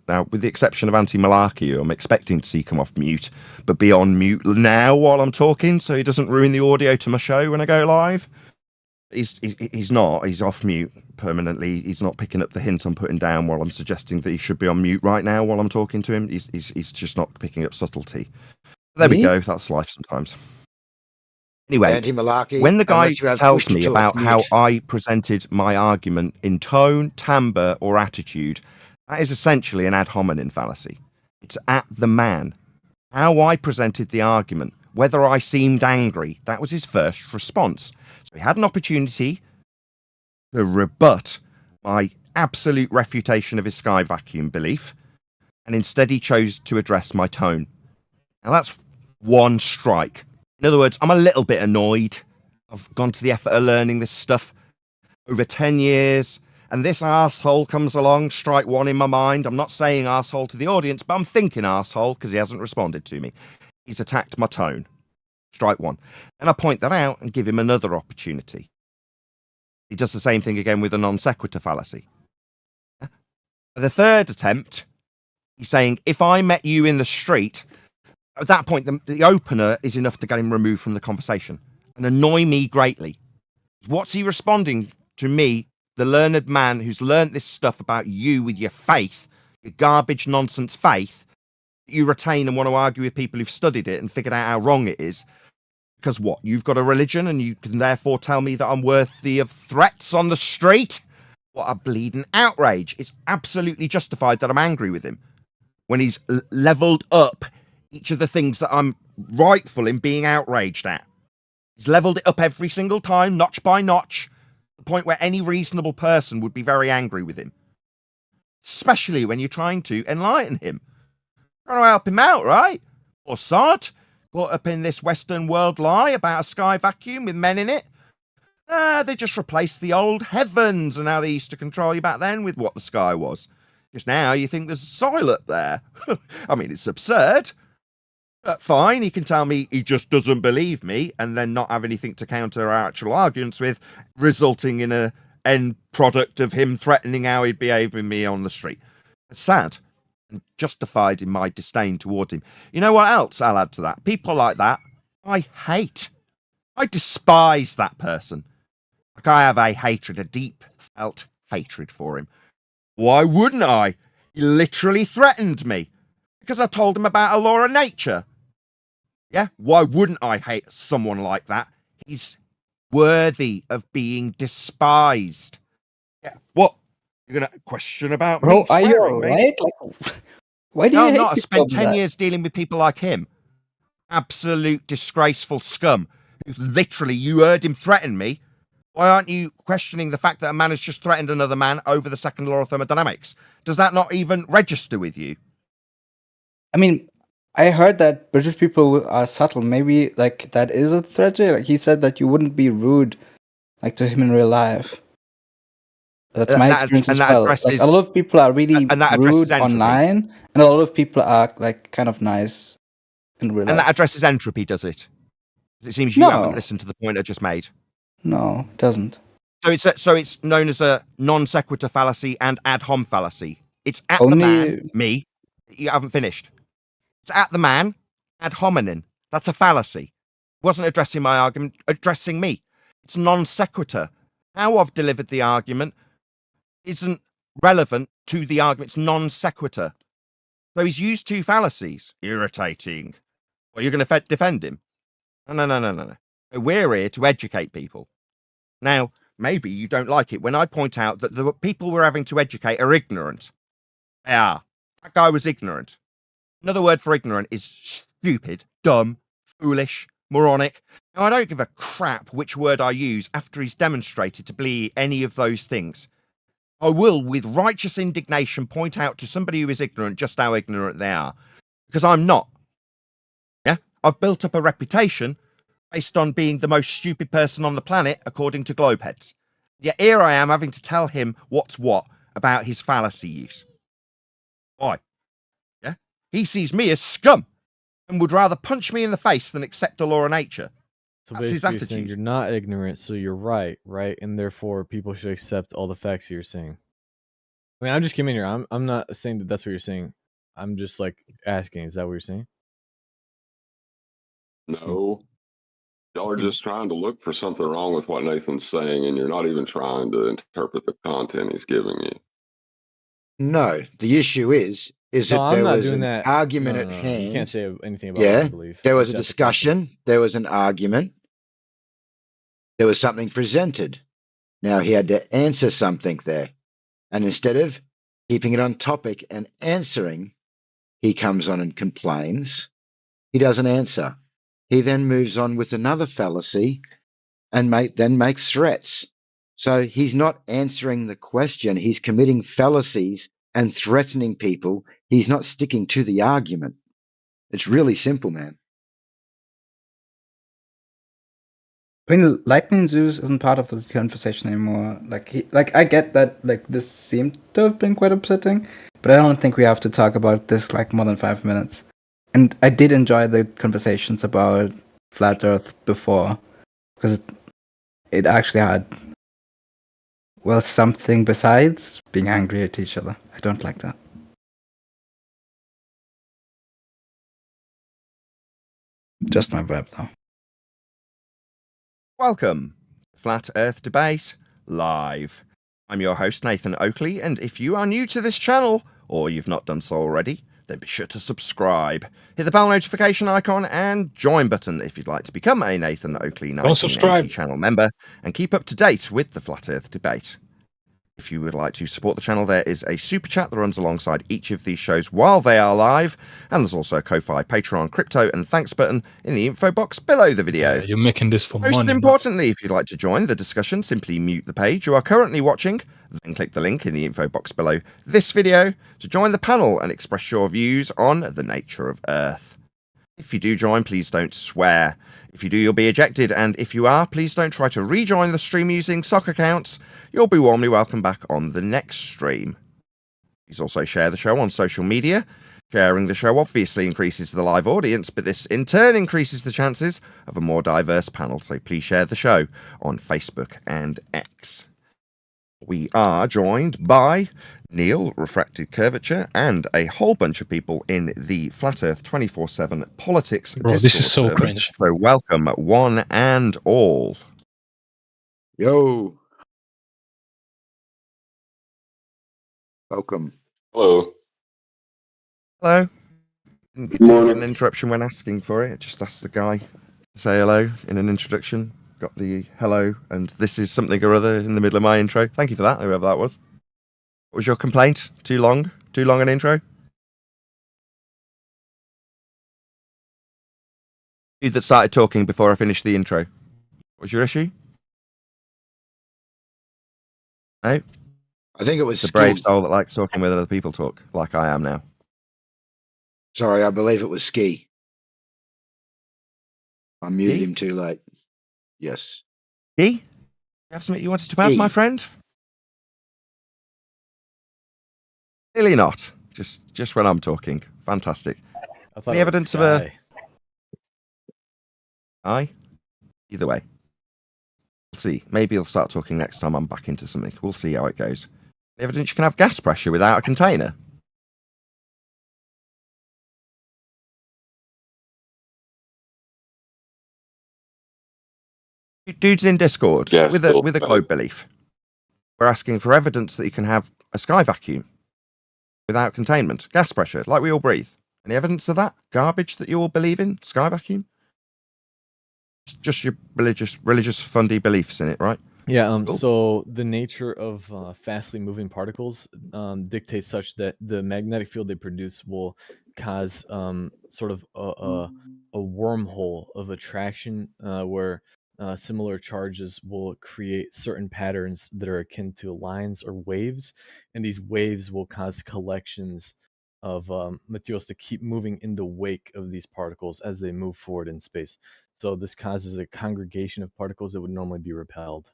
Now, with the exception of anti-malarkey, I'm expecting to see come off mute, but be on mute now while I'm talking, so he doesn't ruin the audio to my show when I go live. He's not. He's off mute permanently. He's not picking up the hint I'm putting down while I'm suggesting that he should be on mute right now while I'm talking to him. He's just not picking up subtlety. There we go. That's life sometimes. Anyway, when the guy tells me about how I presented my argument in tone, timbre, or attitude, that is essentially an ad hominem fallacy. It's at the man. How I presented the argument, whether I seemed angry, that was his first response. So he had an opportunity to rebut my absolute refutation of his sky vacuum belief, and instead he chose to address my tone. Now that's one strike. In other words, I'm a little bit annoyed. I've gone to the effort of learning this stuff over 10 years, and this arsehole comes along, strike one in my mind. I'm not saying arsehole to the audience, but I'm thinking arsehole because he hasn't responded to me. He's attacked my tone. Strike one. And I point that out and give him another opportunity. He does the same thing again with a non sequitur fallacy. The third attempt, he's saying, if I met you in the street, at that point, the opener is enough to get him removed from the conversation and annoy me greatly. What's he responding to me, the learned man who's learned this stuff about you with your faith, your garbage nonsense faith, you retain and want to argue with people who've studied it and figured out how wrong it is? Because what? You've got a religion and you can therefore tell me that I'm worthy of threats on the street? What a bleeding outrage. It's absolutely justified that I'm angry with him when he's leveled up each of the things that I'm rightful in being outraged at. He's leveled it up every single time, notch by notch, to the point where any reasonable person would be very angry with him. Especially when you're trying to enlighten him. Trying to help him out, right? Or sod, caught up in this Western world lie about a sky vacuum with men in it. They just replaced the old heavens and how they used to control you back then with what the sky was. Just now you think there's soil up there. I mean, it's absurd. But fine, he can tell me he just doesn't believe me and then not have anything to counter our actual arguments with, resulting in a end product of him threatening how he'd behave with me on the street. It's sad and justified in my disdain toward him. You know what else I'll add to that? People like that, I hate. I despise that person. Like, I have a hatred, a deep felt hatred for him. Why wouldn't I? He literally threatened me because I told him about a law of nature. Yeah, why wouldn't I hate someone like that? He's worthy of being despised. Yeah, what? You're going to question about me Bro, are you swearing, alright? Like, why do you I'm hate not. I spent people 10 that? years dealing with people like him. Absolute disgraceful scum. Literally, you heard him threaten me. Why aren't you questioning the fact that a man has just threatened another man over the second law of thermodynamics? Does that not even register with you? I mean, I heard that British people are subtle. Maybe like that is a threat. Like he said that you wouldn't be rude, like to him in real life. That's my experience as well. Like a lot of people are really rude online, and a lot of people are like kind of nice in real life. And that addresses entropy, does it? It seems you haven't listened to the point I just made. No, it doesn't. So it's known as a non sequitur fallacy and ad hom fallacy. It's at the man, me. You haven't finished. It's at the man, ad hominem. That's a fallacy. It wasn't addressing my argument, addressing me. It's non sequitur. How I've delivered the argument isn't relevant to the argument. It's non sequitur. So he's used two fallacies. Irritating. Well, you're going to defend him? No. We're here to educate people. Now, maybe you don't like it when I point out that the people we're having to educate are ignorant. They are. That guy was ignorant. Another word for ignorant is stupid, dumb, foolish, moronic. Now, I don't give a crap which word I use after he's demonstrated to be any of those things. I will, with righteous indignation, point out to somebody who is ignorant just how ignorant they are. Because I'm not. Yeah? I've built up a reputation based on being the most stupid person on the planet, according to Globeheads. Yet here I am having to tell him what's what about his fallacy use. Why? Yeah? He sees me as scum and would rather punch me in the face than accept a law of nature. So that's his attitude. Saying you're not ignorant, so you're right? And therefore people should accept all the facts you're saying. I mean, I'm just coming here. I'm not saying that that's what you're saying. I'm just like asking, is that what you're saying? No. Y'all are just trying to look for something wrong with what Nathan's saying, and you're not even trying to interpret the content he's giving you. No, the issue is that there was an argument at hand. You can't say anything about what I believe. There was a discussion. There was an argument. There was something presented. Now he had to answer something there. And instead of keeping it on topic and answering, he comes on and complains. He doesn't answer. He then moves on with another fallacy and then makes threats. So he's not answering the question. He's committing fallacies and threatening people. He's not sticking to the argument. It's really simple, man. I mean, Lightning Zeus isn't part of this conversation anymore. Like I get that. Like this seemed to have been quite upsetting, but I don't think we have to talk about this like more than 5 minutes. And I did enjoy the conversations about Flat Earth before, because it actually had, well, something besides being angry at each other. I don't like that. Just my vibe, though. Welcome. Flat Earth Debate live. I'm your host, Nathan Oakley, and if you are new to this channel, or you've not done so already, then be sure to subscribe. Hit the bell notification icon and join button if you'd like to become a Nathan Oakley 1980 channel member and keep up to date with the Flat Earth Debate. If you would like to support the channel, there is a super chat that runs alongside each of these shows while they are live, and there's also a Ko-Fi, Patreon, crypto, and thanks button in the info box below the video. Yeah, you're making this for Most money. importantly, if you'd like to join the discussion, simply mute the page you are currently watching, then click the link in the info box below this video to join the panel and express your views on the nature of Earth. If you do join, please don't swear. If you do, you'll be ejected, and if you are, please don't try to rejoin the stream using sock accounts. You'll be warmly welcome back on the next stream. Please also share the show on social media. Sharing the show obviously increases the live audience, but this in turn increases the chances of a more diverse panel, so please share the show on Facebook and X. We are joined by Neil, Refracted Curvature, and a whole bunch of people in the Flat Earth 24/7 Politics Bro, Discord this is so server. cringe. So welcome, one and all. Yo. Welcome. Hello. Hello. Didn't get an interruption when asking for it. Just asked the guy to say hello in an introduction. Got the hello, and this is something or other in the middle of my intro. Thank you for that, whoever that was. What was your complaint? Too long? Too long an intro? Dude that started talking before I finished the intro. What was your issue? No? I think it was the brave soul that likes talking with other people talk, like I am now. Sorry, I believe it was Ski. I muted Ski? him too late. Yes. Ski? You have something you wanted to add, my friend? Clearly not. Just when I'm talking. Fantastic. Any evidence of a... Aye? Either way. We'll see. Maybe he'll start talking next time I'm back into something. We'll see how it goes. Any evidence you can have gas pressure without a container? Dudes in Discord with a globe belief. We're asking for evidence that you can have a sky vacuum without containment, gas pressure, like we all breathe. Any evidence of that? Garbage that you all believe in? Sky vacuum? It's just your religious fundy beliefs in it, right? Yeah, Cool. So the nature of fastly moving particles dictates such that the magnetic field they produce will cause sort of a wormhole of attraction where similar charges will create certain patterns that are akin to lines or waves, and these waves will cause collections of materials to keep moving in the wake of these particles as they move forward in space. So this causes a congregation of particles that would normally be repelled.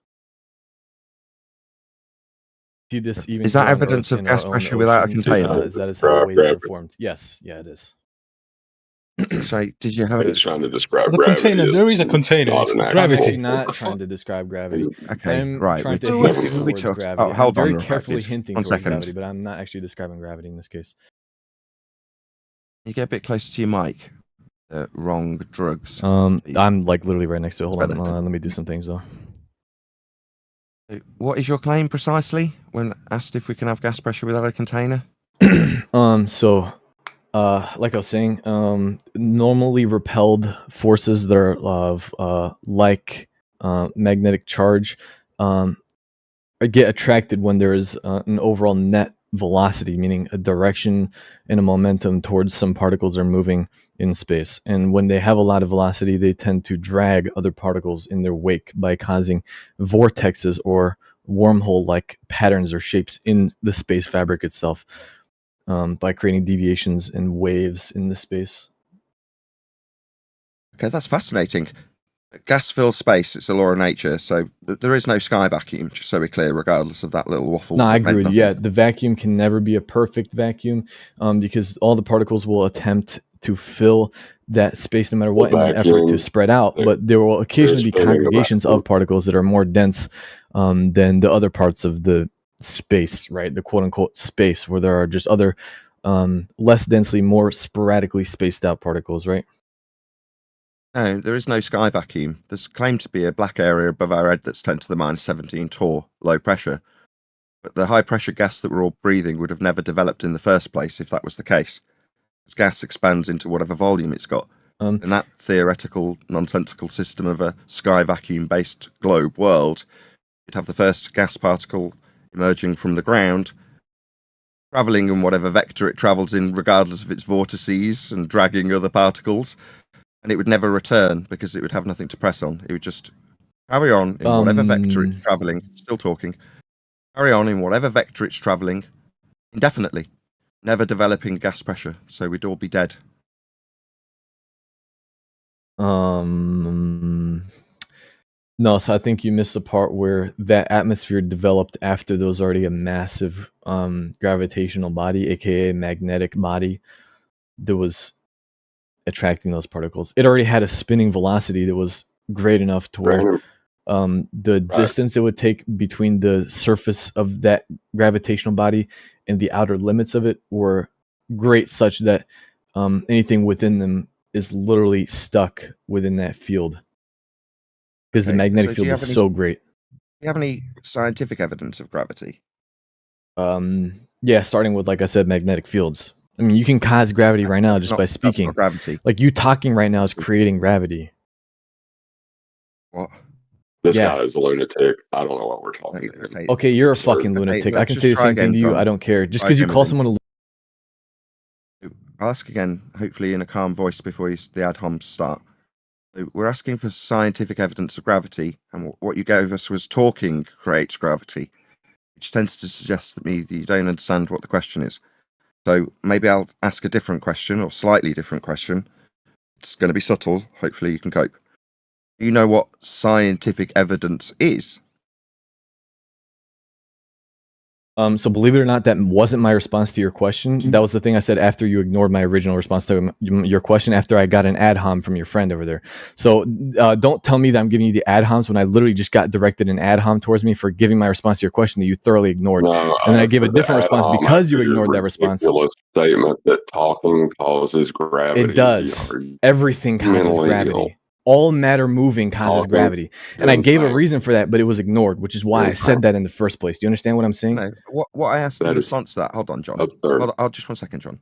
See this even is that evidence of gas pressure without a container? Is that how waves are formed? Yes, yeah, it is. Sorry, did you have it? It's trying to describe the container. There is a container. It's gravity. I'm not trying to describe gravity. Okay, I'm right. trying to hint towards gravity. Oh, hold I'm on, very carefully hinting one towards second. gravity, but I'm not actually describing gravity in this case. You get a bit closer to your mic. Wrong drugs. I'm like literally right next to it. Hold on, let me do some things though. What is your claim precisely when asked if we can have gas pressure without a container? Like I was saying, normally repelled forces that are of like magnetic charge get attracted when there is an overall net velocity, meaning a direction and a momentum towards some particles that are moving in space. And when they have a lot of velocity, they tend to drag other particles in their wake by causing vortexes or wormhole-like patterns or shapes in the space fabric itself, by creating deviations and waves in the space. Okay, that's fascinating. Gas-filled space, it's a law of nature, so there is no sky vacuum, just so we're clear, regardless of that little waffle. No, I agree with you. Yeah, the vacuum can never be a perfect vacuum, because all the particles will attempt to fill that space no matter what in an effort to spread out, but there will occasionally be congregations of particles that are more dense than the other parts of the space, right? The quote-unquote space, where there are just other less densely, more sporadically spaced out particles, right? No, there is no sky vacuum. There's claimed to be a black area above our head that's 10 to the minus 17 torr, low pressure. But the high pressure gas that we're all breathing would have never developed in the first place if that was the case. As gas expands into whatever volume it's got. In that theoretical, nonsensical system of a sky vacuum-based globe world, you'd have the first gas particle emerging from the ground, travelling in whatever vector it travels in, regardless of its vortices, and dragging other particles, and it would never return because it would have nothing to press on. It would just carry on in whatever vector it's travelling, still talking, carry on in whatever vector it's travelling, indefinitely, never developing gas pressure, so we'd all be dead. No, so I think you missed the part where that atmosphere developed after there was already a massive gravitational body, aka magnetic body, that was attracting those particles. It already had a spinning velocity that was great enough to where the distance it would take between the surface of that gravitational body and the outer limits of it were great, such that anything within them is literally stuck within that field. Because the magnetic field is so great. Do you have any scientific evidence of gravity? Yeah, starting with, like I said, magnetic fields. I mean, you can cause gravity right now just by speaking. That's not gravity. Like, you talking right now is creating gravity. What? This guy is a lunatic. I don't know what we're talking about. Okay, you're a fucking lunatic. I can say the same thing to you. I don't care. Just because you call someone a I'll ask again, hopefully in a calm voice before the ad homs start. We're asking for scientific evidence of gravity, and what you gave us was talking creates gravity, which tends to suggest to me that you don't understand what the question is. So maybe I'll ask a different question, or slightly different question. It's going to be subtle. Hopefully you can cope. Do you know what scientific evidence is? So believe it or not, that wasn't my response to your question. That was the thing I said after you ignored my original response to your question after I got an ad hom from your friend over there. So don't tell me that I'm giving you the ad homs when I literally just got directed an ad hom towards me for giving my response to your question that you thoroughly ignored. And then I gave a different response because you ignored that response. Statement that talking causes gravity. It does. Everything causes gravity. All matter moving causes gravity. And I gave a reason for that, but it was ignored, which is why I said that in the first place. Do you understand what I'm saying? No. What I asked in response to that, hold on, John. I'll just 1 second, John.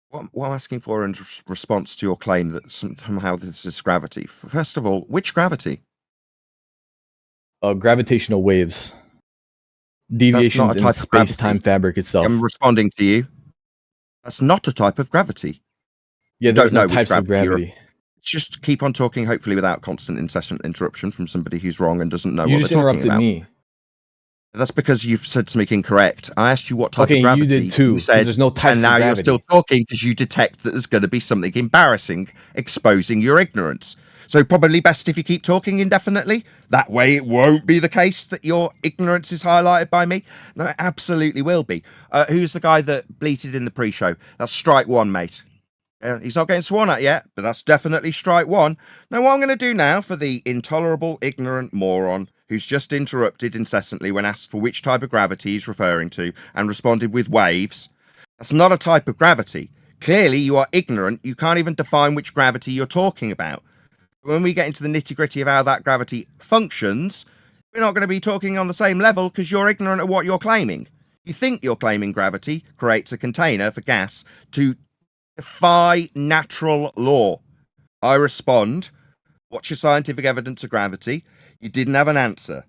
What I'm asking for in response to your claim that somehow this is gravity. First of all, which gravity? Gravitational waves. Deviations in space-time fabric itself. I'm responding to you. That's not a type of gravity. Yeah, there's no types of gravity. Just keep on talking, hopefully without constant incessant interruption from somebody who's wrong and doesn't know what they're talking about. You just interrupted me. That's because you've said something incorrect. I asked you what type of gravity. You did too. You said, there's no types and now of you're still talking because you detect that there's going to be something embarrassing, exposing your ignorance. So probably best if you keep talking indefinitely. That way it won't be the case that your ignorance is highlighted by me. No, it absolutely will be. Who's the guy that bleated in the pre-show? That's strike one, mate. He's not getting sworn at yet, but that's definitely strike one. Now, what I'm going to do now for the intolerable, ignorant moron who's just interrupted incessantly when asked for which type of gravity he's referring to and responded with waves, that's not a type of gravity. Clearly, you are ignorant. You can't even define which gravity you're talking about. When we get into the nitty-gritty of how that gravity functions, we're not going to be talking on the same level because you're ignorant of what you're claiming. You think you're claiming gravity creates a container for gas to defy natural law. I respond, what's your scientific evidence of gravity? You didn't have an answer.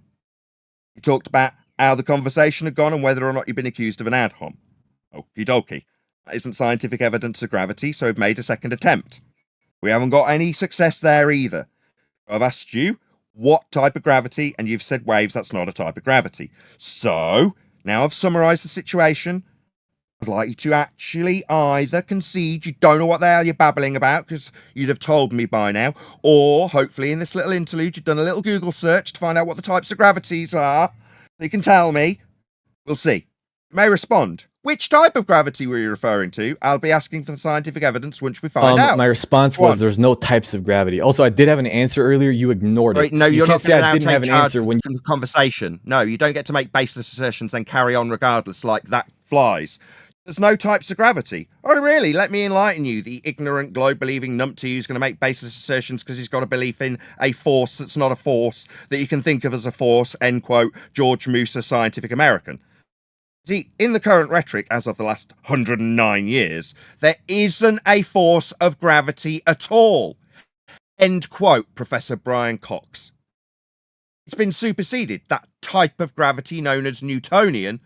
You talked about how the conversation had gone and whether or not you've been accused of an ad hom. Okie dokie. That isn't scientific evidence of gravity, so I've made a second attempt. We haven't got any success there either. I've asked you what type of gravity, and you've said waves. That's not a type of gravity. So, now I've summarised the situation. I'd like you to actually either concede you don't know what the hell you're babbling about, because you'd have told me by now, or hopefully in this little interlude you've done a little Google search to find out what the types of gravities are. You can tell me. We'll see. You may respond. Which type of gravity were you referring to? I'll be asking for the scientific evidence once we find out. My response was there's no types of gravity. Also, I did have an answer earlier. You ignored it. No, you're not going to I didn't have an answer when you conversation. No, you don't get to make baseless assertions and carry on regardless like that flies. There's no types of gravity. Oh, really? Let me enlighten you, the ignorant, globe-believing numpty who's going to make baseless assertions because he's got a belief in a force that's not a force, that you can think of as a force, end quote, George Musa, Scientific American. See, in the current rhetoric, as of the last 109 years, there isn't a force of gravity at all. End quote, Professor Brian Cox. It's been superseded, that type of gravity known as Newtonian,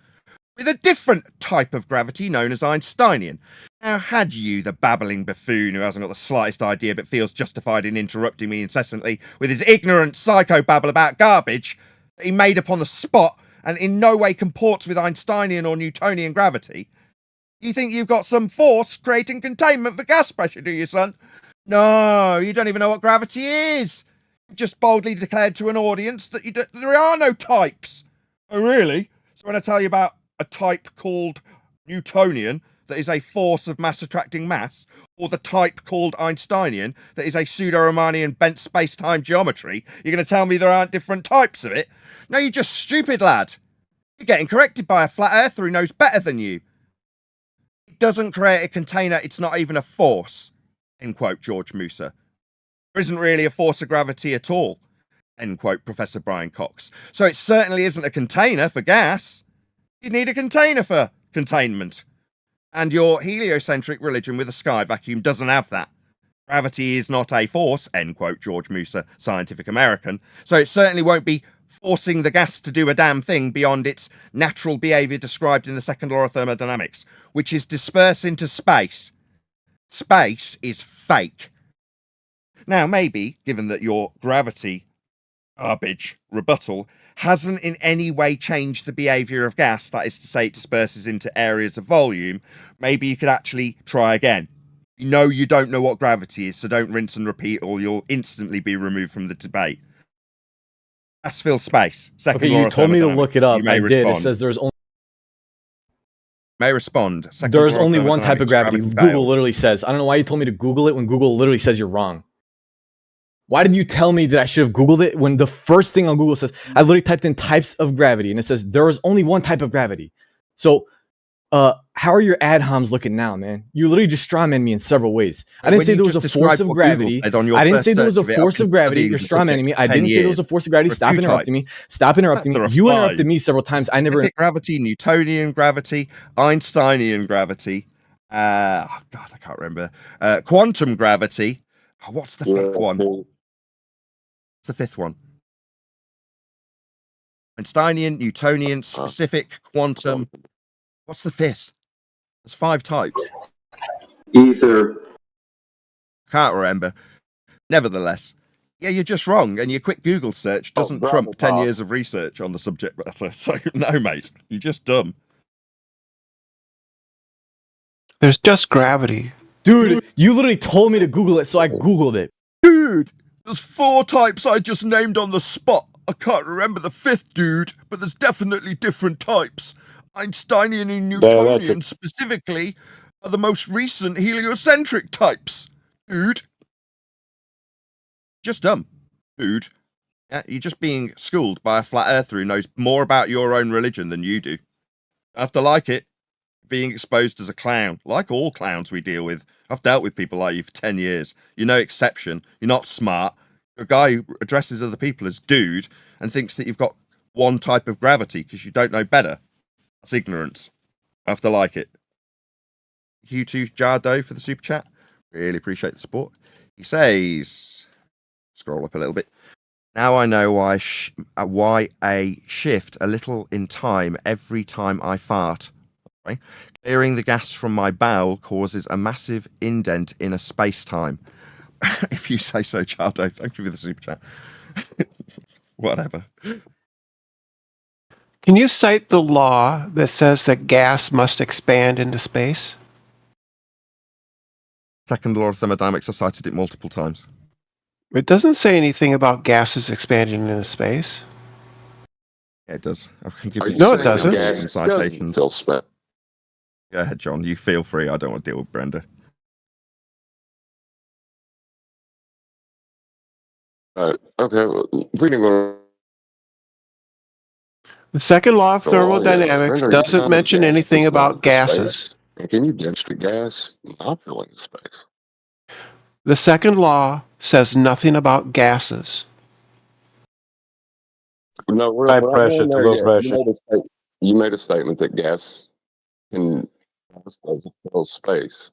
with a different type of gravity known as Einsteinian. Now, had you, the babbling buffoon who hasn't got the slightest idea but feels justified in interrupting me incessantly with his ignorant psychobabble about garbage that he made up on the spot and in no way comports with Einsteinian or Newtonian gravity, you think you've got some force creating containment for gas pressure, do you, son? No, you don't even know what gravity is. You've just boldly declared to an audience that there are no types. Oh, really? So when I tell you about a type called Newtonian that is a force of mass attracting mass, or the type called Einsteinian that is a pseudo-Riemannian bent space-time geometry, you're going to tell me there aren't different types of it? No, you're just stupid, lad. You're getting corrected by a flat earther who knows better than you. It doesn't create a container, it's not even a force, end quote, George Musa. There isn't really a force of gravity at all, end quote, Professor Brian Cox. So it certainly isn't a container for gas. You need a container for containment. And your heliocentric religion with a sky vacuum doesn't have that. Gravity is not a force, end quote, George Musa, Scientific American. So it certainly won't be forcing the gas to do a damn thing beyond its natural behaviour described in the second law of thermodynamics, which is disperse into space. Space is fake. Now, maybe, given that your gravity garbage rebuttal hasn't in any way changed the behaviour of gas, that is to say it disperses into areas of volume, maybe you could actually try again. You know you don't know what gravity is, so don't rinse and repeat or you'll instantly be removed from the debate. Gas fills space. Second law you of told me to thermodynamics. look it up. You may I respond. did. It says there's only... May respond. There's only one type of gravity. Google literally says. I don't know why you told me to Google it when Google literally says you're wrong. Why did you tell me that I should have Googled it when the first thing on Google says, I literally typed in types of gravity and it says there is only one type of gravity. So how are your ad homs looking now, man? You literally just strawman me in several ways. I didn't say there was a force of gravity. I didn't say there was a force of gravity. You're strawmanning me. I didn't say there was a force of gravity. Stop interrupting me. Stop interrupting me. You interrupted me several times. I never... Gravity, Newtonian gravity, Einsteinian gravity. God, I can't remember. Quantum gravity. Oh, what's the fifth one? What's the fifth one? Einsteinian, Newtonian, specific, quantum. What's the fifth? There's 5 types. Ether. Can't remember. Nevertheless, yeah, you're just wrong, and your quick Google search doesn't trump 10 years of research on the subject matter. So, no, mate, you're just dumb. There's just gravity. Dude, you literally told me to Google it, so I Googled it. Dude, there's 4 types I just named on the spot. I can't remember the 5th, dude, but there's definitely different types. Einsteinian and Newtonian specifically are the most recent heliocentric types. Dude. Just dumb. Dude. Yeah, you're just being schooled by a flat earther who knows more about your own religion than you do. I have to like it. Being exposed as a clown, like all clowns we deal with. I've dealt with people like you for 10 years. You're no exception. You're not smart. You're a guy who addresses other people as dude and thinks that you've got one type of gravity because you don't know better. That's ignorance. I have to like it. You too, Jardo, for the super chat. Really appreciate the support. He says, scroll up a little bit. Now I know why a shift a little in time every time I fart. Right? Clearing the gas from my bowel causes a massive indent in a space-time. If you say so, Jardo. Thank you for the super chat. Whatever. Can you cite the law that says that gas must expand into space? Second law of thermodynamics, I cited it multiple times. It doesn't say anything about gases expanding into space. Yeah, it does. I can give you no, it doesn't. Citations. Go ahead, John. You feel free. I don't want to deal with Brenda. Okay. Well, the second law of thermodynamics doesn't mention anything about gases. Can you dense the gas not filling the space? The second law says nothing about gases. No, high pressure to low pressure. You made a statement that gas doesn't fill space.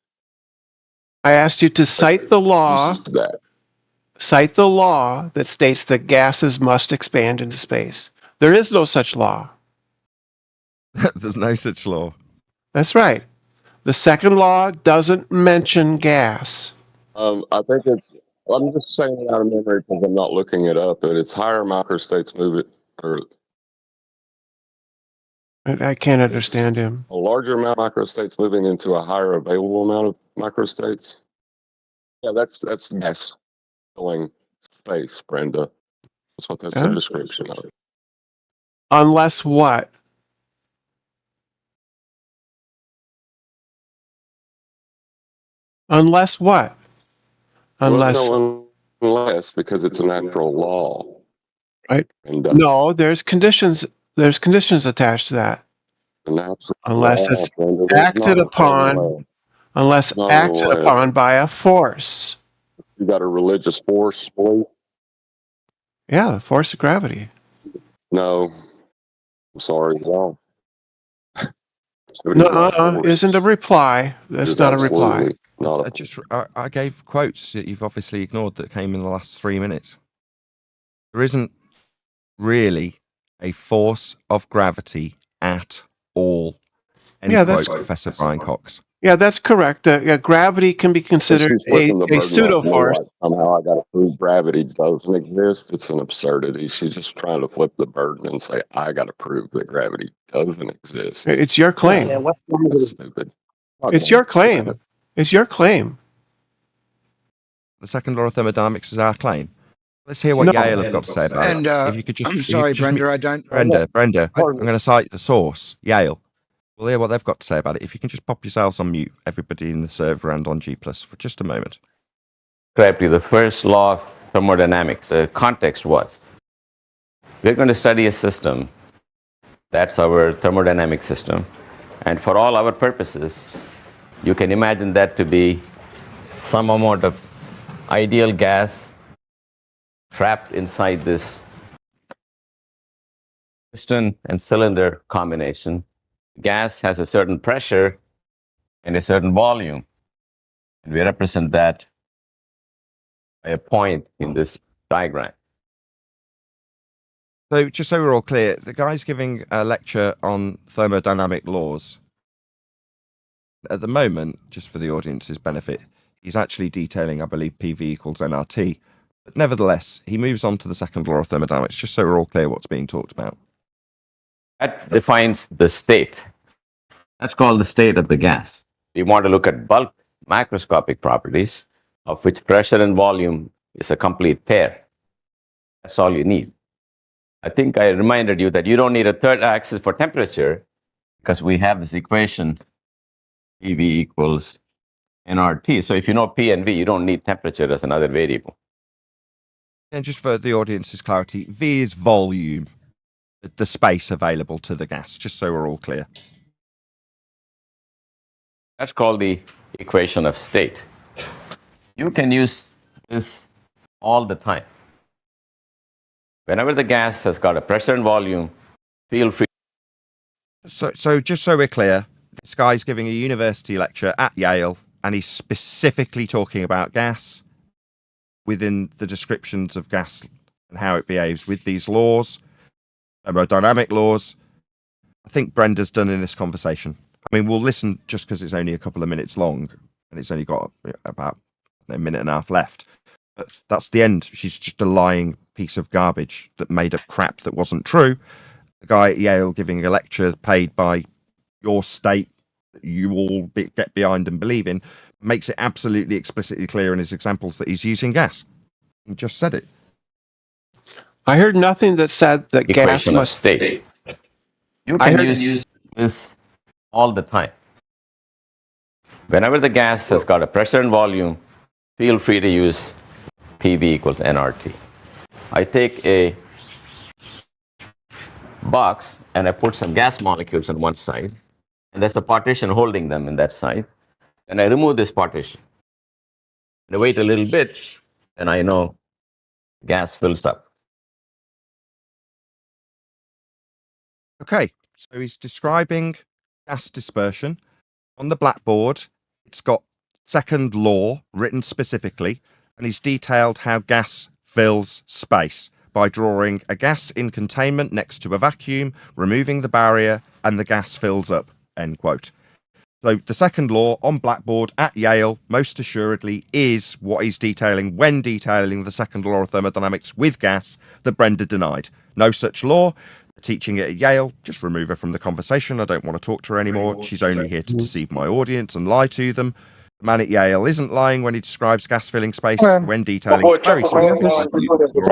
I asked you to cite the law. Cite the law that states that gases must expand into space. There is no such law. There's no such law. That's right. The second law doesn't mention gas. I think it's. I'm just saying it out of memory because I'm not looking it up. But it's higher microstates move it, or I can't understand him. a larger amount of microstates moving into a higher available amount of microstates. Yeah, that's gas filling space, Brenda. That's what that's a description of. Unless what? Unless what? Unless because it's a natural law. Right? And, no, there's conditions. There's conditions attached to that. Unless it's acted upon. Unless acted upon by a force. You got a religious force, belief? Yeah, the force of gravity. No, I'm sorry, no. No, isn't a reply. That's not a reply. I gave quotes that you've obviously ignored that came in the last 3 minutes. There isn't really a force of gravity at all. Quote, Professor Brian Cox. Yeah, that's correct. Gravity can be considered a pseudo force. Somehow I got to prove gravity doesn't exist. It's an absurdity. She's just trying to flip the burden and say, I got to prove that gravity doesn't exist. It's your claim. That's stupid. It's your claim. It's your claim. The second law of thermodynamics is our claim. Let's hear what Yale have got to say about it. If you could just, I'm sorry, Brenda, I don't. Brenda, I'm going to cite the source, Yale. We'll hear what they've got to say about it. If you can just pop yourselves on mute, everybody in the server and on G+, for just a moment. Correctly, the first law of thermodynamics, the context was, we're going to study a system, that's our thermodynamic system, and for all our purposes, you can imagine that to be some amount of ideal gas trapped inside this piston and cylinder combination. Gas has a certain pressure and a certain volume, and we represent that by a point in this diagram. So just so we're all clear, the guy's giving a lecture on thermodynamic laws. At the moment, just for the audience's benefit, he's actually detailing, I believe, PV equals nRT. But nevertheless, he moves on to the second law of thermodynamics, just so we're all clear what's being talked about. That defines the state. That's called the state of the gas. We want to look at bulk macroscopic properties, of which pressure and volume is a complete pair. That's all you need. I think I reminded you that you don't need a third axis for temperature because we have this equation, PV equals nRT. So if you know P and V, you don't need temperature as another variable. And just for the audience's clarity, V is volume, the space available to the gas, just so we're all clear. That's called the equation of state. You can use this all the time. Whenever the gas has got a pressure and volume, feel free. So just so we're clear, this guy's giving a university lecture at Yale, and he's specifically talking about gas within the descriptions of gas and how it behaves with these laws, thermodynamic laws. I think Brenda's done in this conversation. I mean, we'll listen just because it's only a couple of minutes long, and it's only got about a minute and a half left. But that's the end. She's just a lying piece of garbage that made up crap that wasn't true. The guy at Yale giving a lecture paid by your state that you all get behind and believe in makes it absolutely explicitly clear in his examples that he's using gas. He just said it. I heard nothing that said that gas must state. You can use this all the time. Whenever the gas has got a pressure and volume, feel free to use PV equals nRT. I take a box and I put some gas molecules on one side, and there's a partition holding them in that side. And I remove this partition. And I wait a little bit, and I know gas fills up. Okay, so he's describing gas dispersion. On the blackboard, it's got second law written specifically, and he's detailed how gas fills space by drawing a gas in containment next to a vacuum, removing the barrier, and the gas fills up, end quote. So the second law on blackboard at Yale, most assuredly, is what he's detailing when detailing the second law of thermodynamics with gas that Brenda denied. No such law. Teaching it at Yale, just remove her from the conversation. I don't want to talk to her anymore. She's only here to deceive my audience and lie to them. The man at Yale isn't lying when he describes gas filling space when detailing very specific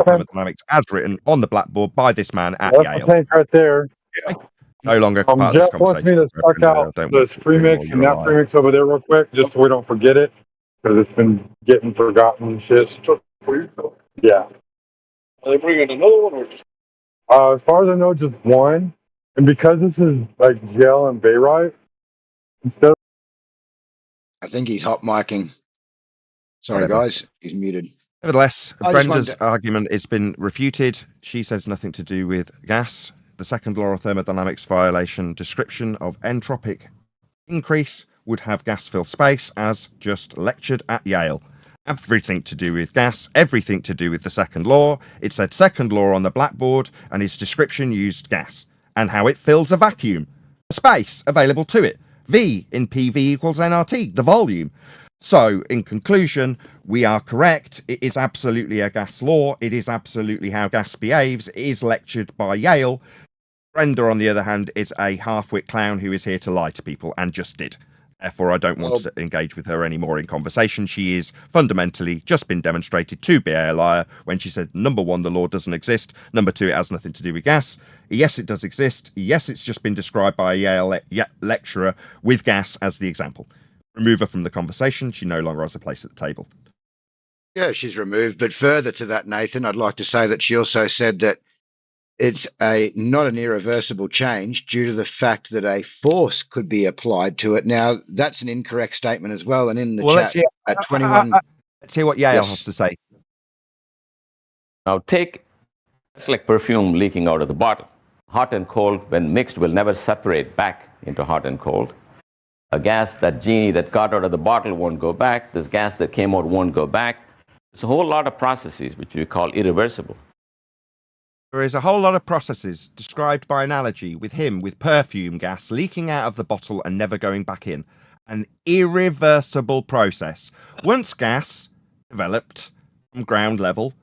thermodynamics as written on the blackboard by this man at Yale. Tank right there. No longer part of this Jeff wants me conversation. to suck out this premix and that premix over there real quick, just so we don't forget it, because it's been getting forgotten and shit. Yeah. Are they bringing another one or just? As far as I know, just one. And because this is like gel and bayrite, instead of... I think he's hot micing. Sorry, Whatever. guys. He's muted. Nevertheless, Brenda's argument has been refuted. She says nothing to do with gas. The second law of thermodynamics violation description of entropic increase would have gas fill space, as just lectured at Yale. Everything to do with gas, everything to do with the second law. It said second law on the blackboard, and its description used gas, and how it fills a vacuum, a space available to it. V in PV equals nRT, the volume. So, in conclusion, we are correct. It is absolutely a gas law. It is absolutely how gas behaves. It is lectured by Yale. Brenda, on the other hand, is a half-wit clown who is here to lie to people, and just did. Therefore, I don't want to engage with her anymore in conversation. She is fundamentally just been demonstrated to be a liar when she said, number one, the law doesn't exist. Number two, it has nothing to do with gas. Yes, it does exist. Yes, it's just been described by a Yale lecturer with gas as the example. Remove her from the conversation. She no longer has a place at the table. Yeah, she's removed. But further to that, Nathan, I'd like to say that she also said that it's not an irreversible change due to the fact that a force could be applied to it. Now, that's an incorrect statement as well. And in the chat at 21... let's hear what Yale has to say. Now it's like perfume leaking out of the bottle. Hot and cold, when mixed, will never separate back into hot and cold. A gas, that genie that got out of the bottle won't go back. This gas that came out won't go back. It's a whole lot of processes which we call irreversible. There is a whole lot of processes described by analogy with him with perfume gas leaking out of the bottle and never going back in. An irreversible process. Once gas developed from ground level,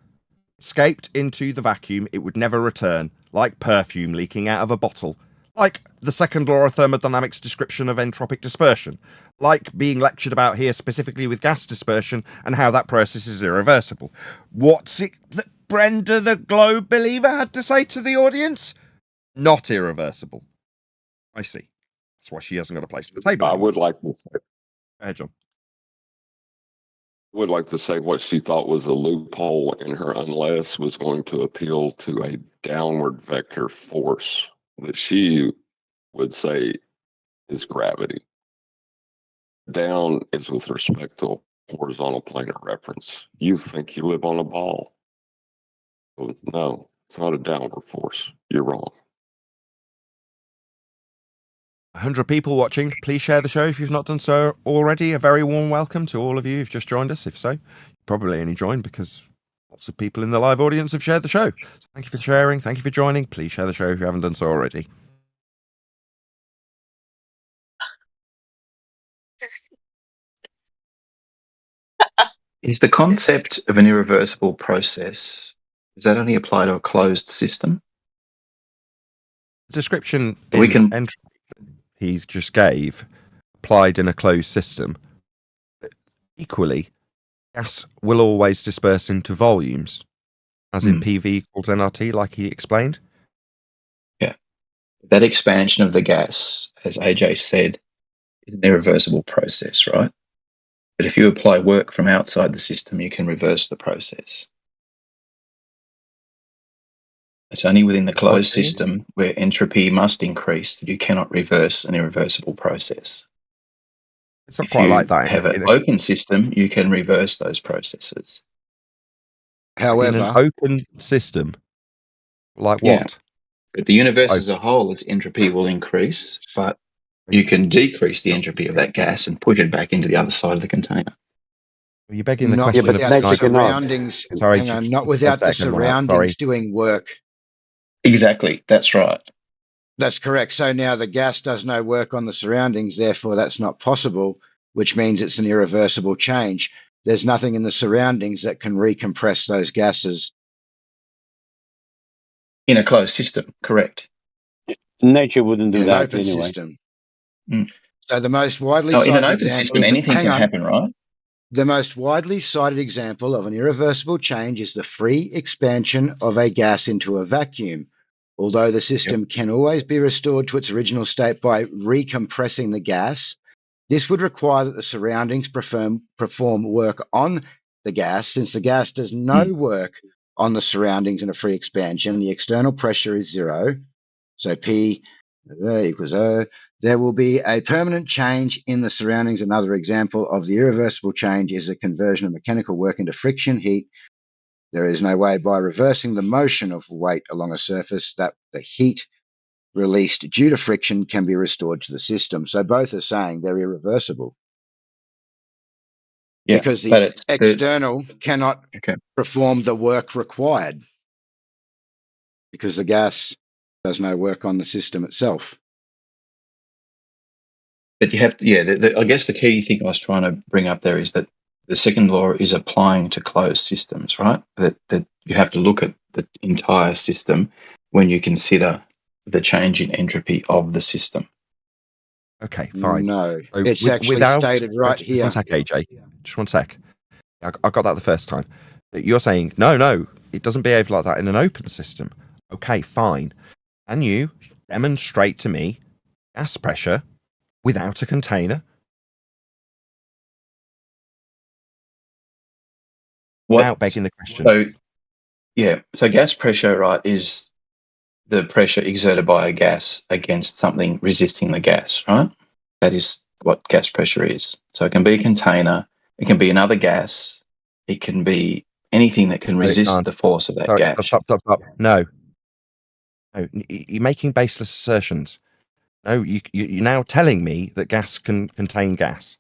escaped into the vacuum, it would never return, like perfume leaking out of a bottle. Like the second law of thermodynamics description of entropic dispersion. Like being lectured about here specifically with gas dispersion and how that process is irreversible. What's it that Brenda the Globe Believer had to say to the audience? Not irreversible. I see. That's why she hasn't got a place at the table. I would like to say. Go ahead, John. I would like to say what she thought was a loophole in her unless was going to appeal to a downward vector force that she would say is gravity. Down is with respect to horizontal plane of reference. You think you live on a ball. No, it's not a downward force. You're wrong. 100 people watching. Please share the show if you've not done so already. A very warm welcome to all of you who've just joined us. If so, you probably only joined because lots of people in the live audience have shared the show. So thank you for sharing. Thank you for joining. Please share the show if you haven't done so already. Is the concept of an irreversible process, does that only apply to a closed system? The description entropy he just gave applied in a closed system. But equally, gas will always disperse into volumes, as in PV equals nRT, like he explained. Yeah. That expansion of the gas, as AJ said, is an irreversible process, right? But if you apply work from outside the system, you can reverse the process. It's only within the closed system where entropy must increase that you cannot reverse an irreversible process. It's not quite like that. If you have an open system, you can reverse those processes. However, in an open system, like what? Yeah. But the universe as a whole, its entropy will increase, but you can decrease the entropy of that gas and push it back into the other side of the container. Are you begging the not question without of the surroundings. Sorry, hang on, not without the surroundings doing work. Exactly, that's right. That's correct. So now the gas does no work on the surroundings, therefore that's not possible, which means it's an irreversible change. There's nothing in the surroundings that can recompress those gases. In a closed system, correct. Nature wouldn't do that open anyway. System. So the most widely in cited an open example system, anything can happen, right? The most widely cited example of an irreversible change is the free expansion of a gas into a vacuum. Although the system can always be restored to its original state by recompressing the gas, this would require that the surroundings perform work on the gas. Since the gas does no work on the surroundings in a free expansion, the external pressure is zero. So P equals O. There will be a permanent change in the surroundings. Another example of the irreversible change is a conversion of mechanical work into friction heat. There is no way by reversing the motion of weight along a surface that the heat released due to friction can be restored to the system. So both are saying they're irreversible. Yeah, because the external cannot perform the work required because the gas does no work on the system itself. But you have to, I guess the key thing I was trying to bring up there is that the second law is applying to closed systems, right? That you have to look at the entire system when you consider the change in entropy of the system. Okay, fine. No, So it's actually stated right here. Just one sec, AJ. Just one sec. I got that the first time. You're saying, no, it doesn't behave like that in an open system. Okay, fine. Can you demonstrate to me gas pressure without a container? Without begging the question. So gas pressure, right, is the pressure exerted by a gas against something resisting the gas, right? That is what gas pressure is. So it can be a container, it can be another gas, it can be anything that can resist the force of that gas. Stop. No, you're making baseless assertions. No, you're now telling me that gas can contain gas.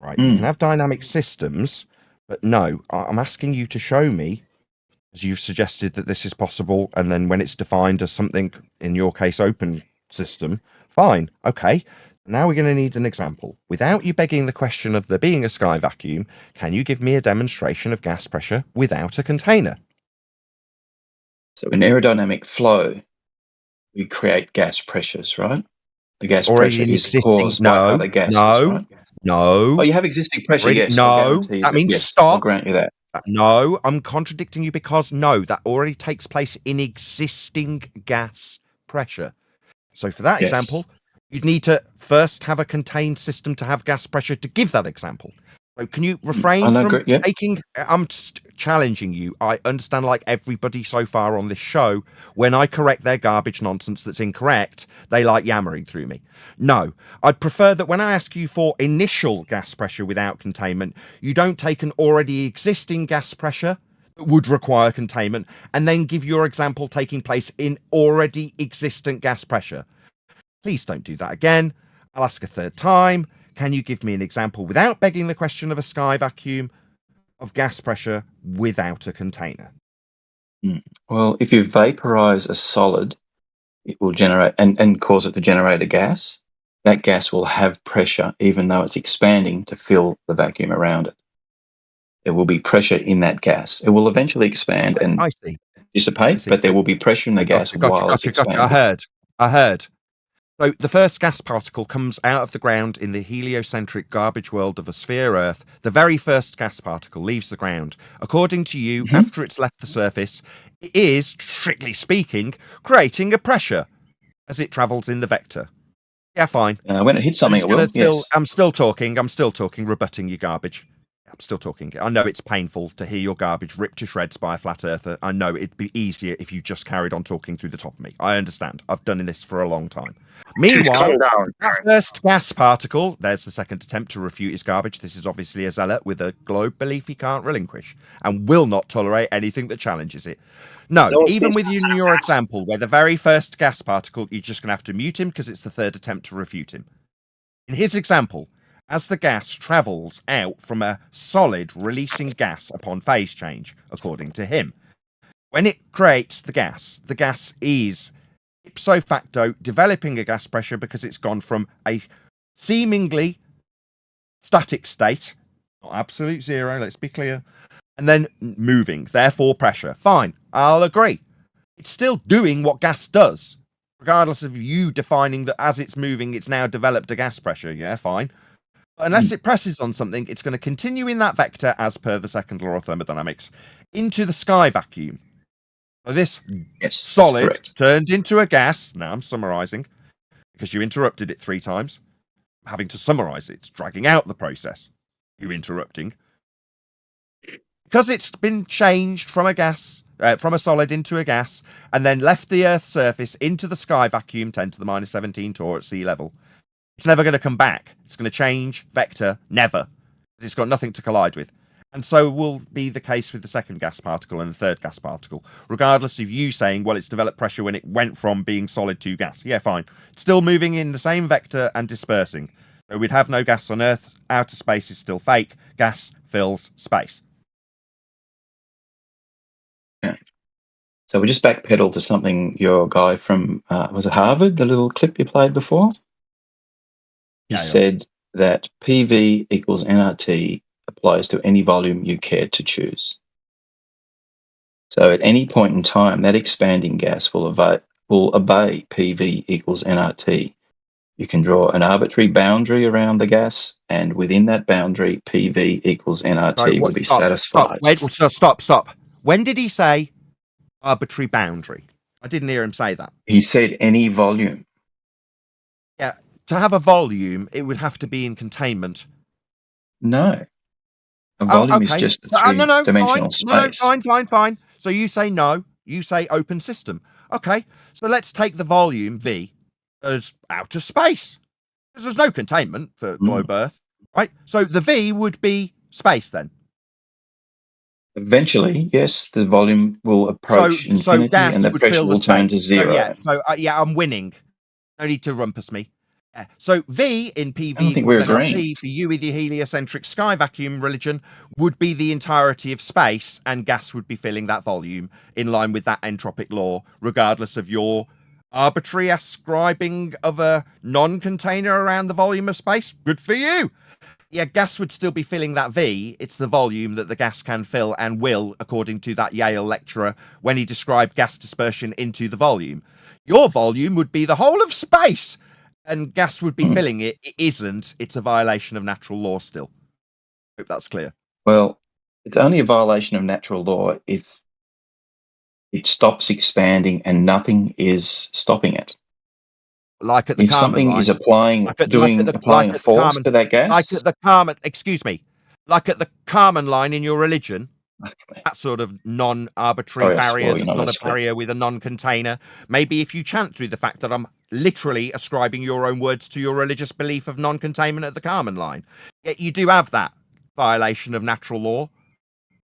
Right, you can have dynamic systems, but no, I'm asking you to show me, as you've suggested that this is possible, and then when it's defined as something, in your case, open system, fine, okay. Now we're going to need an example. Without you begging the question of there being a sky vacuum, can you give me a demonstration of gas pressure without a container? So in aerodynamic flow, we create gas pressures, right? The gas pressure is caused by other gases, right? No. Oh, you have existing pressure, yes. No, that means yes, stop. I'll grant you that. No, I'm contradicting you because no, that already takes place in existing gas pressure. So for that example, you'd need to first have a contained system to have gas pressure to give that example. So can you refrain from taking... I'm challenging you. I understand, like everybody so far on this show, when I correct their garbage nonsense that's incorrect, they like yammering through me. No, I'd prefer that when I ask you for initial gas pressure without containment, you don't take an already existing gas pressure that would require containment and then give your example taking place in already existent gas pressure. Please don't do that again. I'll ask a third time. Can you give me an example without begging the question of a sky vacuum of gas pressure without a container? Well, if you vaporize a solid, it will generate and cause it to generate a gas. That gas will have pressure even though it's expanding to fill the vacuum around it. There will be pressure in that gas. It will eventually expand and dissipate, but there will be pressure in the gas while it's expanding. I heard. So the first gas particle comes out of the ground in the heliocentric garbage world of a sphere Earth. The very first gas particle leaves the ground. According to you, after it's left the surface, it is, strictly speaking, creating a pressure as it travels in the vector. Yeah, fine. When it hits something, it will. I'm still talking, rebutting your garbage. I'm still talking. I know it's painful to hear your garbage ripped to shreds by a flat earther. I know it'd be easier if you just carried on talking through the top of me. I understand. I've done this for a long time. Meanwhile, that first gas particle, there's the second attempt to refute his garbage. This is obviously a zealot with a globe belief he can't relinquish and will not tolerate anything that challenges it. No, even with you in your example, where the very first gas particle, you're just going to have to mute him because it's the third attempt to refute him. In his example, as the gas travels out from a solid releasing gas upon phase change, according to him, when it creates the gas is ipso facto developing a gas pressure because it's gone from a seemingly static state, not absolute zero, let's be clear, and then moving, therefore pressure. Fine, I'll agree. It's still doing what gas does, regardless of you defining that as it's moving, it's now developed a gas pressure. Yeah, fine. But unless it presses on something, it's going to continue in that vector as per the second law of thermodynamics into the sky vacuum. So this solid turned into a gas. Now I'm summarizing because you interrupted it 3 times. I'm having to summarize it. It's dragging out the process. You interrupting. Because it's been changed from a gas, from a solid into a gas, and then left the Earth's surface into the sky vacuum, 10 to the minus 17 torr at sea level. It's never going to come back. It's going to change vector, never. It's got nothing to collide with. And so will be the case with the second gas particle and the third gas particle, regardless of you saying, well, it's developed pressure when it went from being solid to gas. Yeah, fine. It's still moving in the same vector and dispersing. So we'd have no gas on Earth. Outer space is still fake. Gas fills space. Yeah. So we just backpedal to something your guy from, was it Harvard, the little clip you played before? He said that PV equals nRT applies to any volume you care to choose. So at any point in time, that expanding gas will obey PV equals nRT. You can draw an arbitrary boundary around the gas, and within that boundary, PV equals nRT will be satisfied. Stop. When did he say arbitrary boundary? I didn't hear him say that. He said any volume. Yeah, to have a volume, it would have to be in containment. No. A volume is just a three-dimensional space. No, fine. So you say no, you say open system. Okay, so let's take the volume, V, as outer space. Because there's no containment for globe Earth, right? So the V would be space then. Eventually, yes, the volume will approach infinity and the pressure will turn to zero. I'm winning. No need to rumpus me. Yeah. So V in PV equals nRT for you with your heliocentric sky vacuum religion would be the entirety of space, and gas would be filling that volume in line with that entropic law, regardless of your arbitrary ascribing of a non-container around the volume of space. Good for you. Yeah, gas would still be filling that V. It's the volume that the gas can fill and will, according to that Yale lecturer when he described gas dispersion into the volume. Your volume would be the whole of space, and gas would be filling it. It isn't. It's a violation of natural law still. Hope that's clear. Well, it's only a violation of natural law if it stops expanding and nothing is stopping it. Like at the if something line. is applying a force to that gas, like at the Kármán, like at the Kármán line in your religion, that sort of non-arbitrary barrier that's not a barrier with a non-container. Maybe if you chant through the fact that I'm literally ascribing your own words to your religious belief of non-containment at the Kármán line, yet you do have that violation of natural law.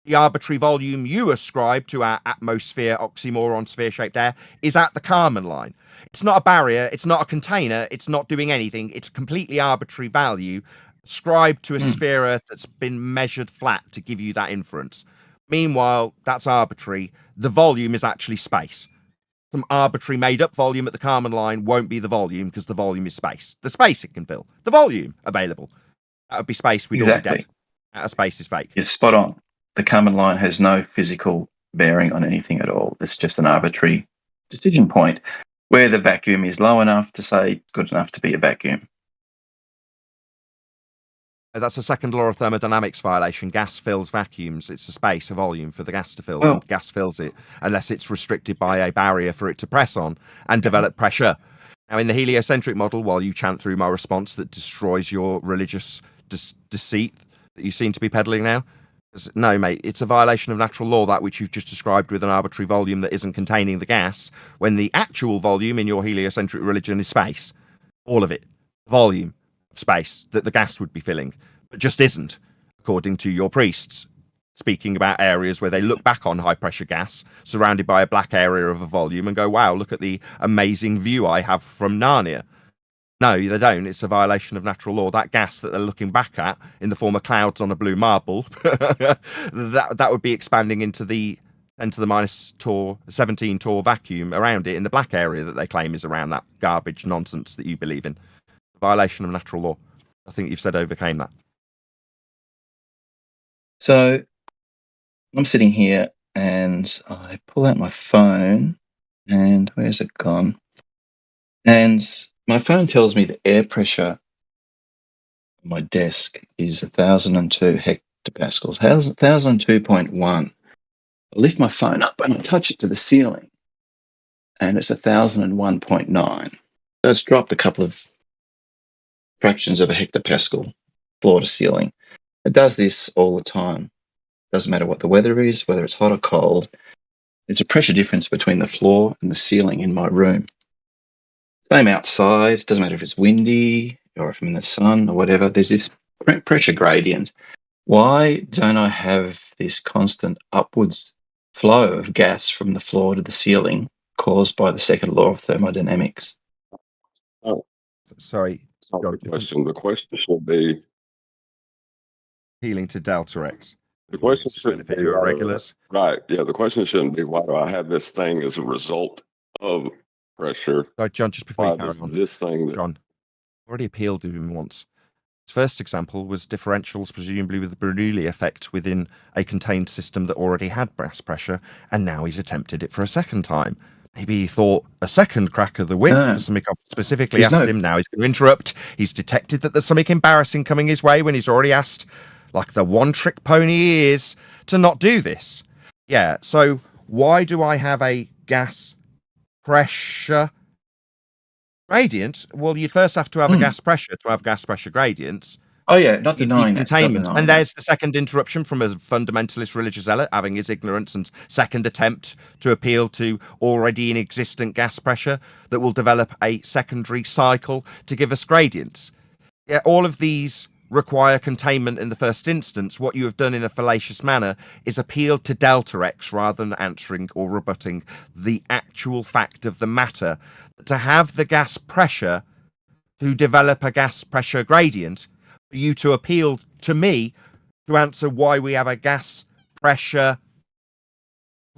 The arbitrary volume you ascribe to our atmosphere, oxymoron, sphere-shaped air, is at the Kármán line. It's not a barrier, it's not a container, it's not doing anything. It's a completely arbitrary value ascribed to a sphere Earth that's been measured flat to give you that inference. Meanwhile, that's arbitrary. The volume is actually space. Some arbitrary made-up volume at the Kármán line won't be the volume because the volume is space. The space it can fill. The volume available. That would be space, we'd all be dead. Outer space is fake. You're spot on. The Kármán line has no physical bearing on anything at all. It's just an arbitrary decision point where the vacuum is low enough to say it's good enough to be a vacuum. That's a second law of thermodynamics violation. Gas fills vacuums. It's a space, a volume for the gas to fill. And gas fills it unless it's restricted by a barrier for it to press on and develop pressure. Now, in the heliocentric model, while you chant through my response that destroys your religious deceit, that you seem to be peddling now? No, mate, it's a violation of natural law, that which you've just described with an arbitrary volume that isn't containing the gas, when the actual volume in your heliocentric religion is space. All of it. Volume of space that the gas would be filling, but just isn't, according to your priests, speaking about areas where they look back on high-pressure gas, surrounded by a black area of a volume, and go, wow, look at the amazing view I have from Narnia. No, they don't. It's a violation of natural law. That gas that they're looking back at in the form of clouds on a blue marble, that would be expanding into the minus 17 torr vacuum around it in the black area that they claim is around that garbage nonsense that you believe in. A violation of natural law. I think you've said overcame that. So I'm sitting here and I pull out my phone, and where's it gone? And my phone tells me the air pressure on my desk is 1,002 hectopascals, 1,002.1. I lift my phone up and I touch it to the ceiling, and it's 1,001.9. So it's dropped a couple of fractions of a hectopascal, floor to ceiling. It does this all the time. Doesn't matter what the weather is, whether it's hot or cold. There's a pressure difference between the floor and the ceiling in my room. Same outside, doesn't matter if it's windy or if I'm in the sun or whatever, there's this pressure gradient. Why don't I have this constant upwards flow of gas from the floor to the ceiling caused by the second law of thermodynamics? Oh, sorry. The question should be healing to delta X. The question shouldn't be irregulars. Right. Yeah. The question shouldn't be, why do I have this thing as a result of pressure? Sorry, John, just before you carry on. This thing that... John, already appealed to him once. His first example was differentials, presumably with the Bernoulli effect within a contained system that already had gas pressure, and now he's attempted it for a second time. Maybe he thought a second crack of the whip for something I've specifically asked him. Now he's going to interrupt. He's detected that there's something embarrassing coming his way when he's already asked, like the one-trick pony he is, to not do this. Yeah, so why do I have a gas pressure gradient? Well, you'd first have to have a gas pressure to have gas pressure gradients. Oh yeah, not denying that. Containment. And there's the second interruption from a fundamentalist religious zealot having his ignorance and second attempt to appeal to already in existent gas pressure that will develop a secondary cycle to give us gradients. Yeah, all of these require containment in the first instance. What you have done in a fallacious manner is appealed to delta X rather than answering or rebutting the actual fact of the matter. To have the gas pressure to develop a gas pressure gradient, for you to appeal to me to answer why we have a gas pressure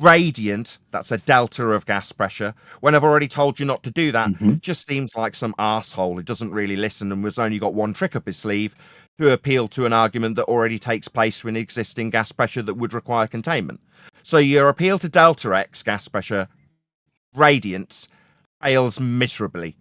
gradient, that's a delta of gas pressure, when I've already told you not to do that, just seems like some arsehole who doesn't really listen and has only got one trick up his sleeve to appeal to an argument that already takes place with an existing gas pressure that would require containment. So your appeal to delta X gas pressure gradients fails miserably.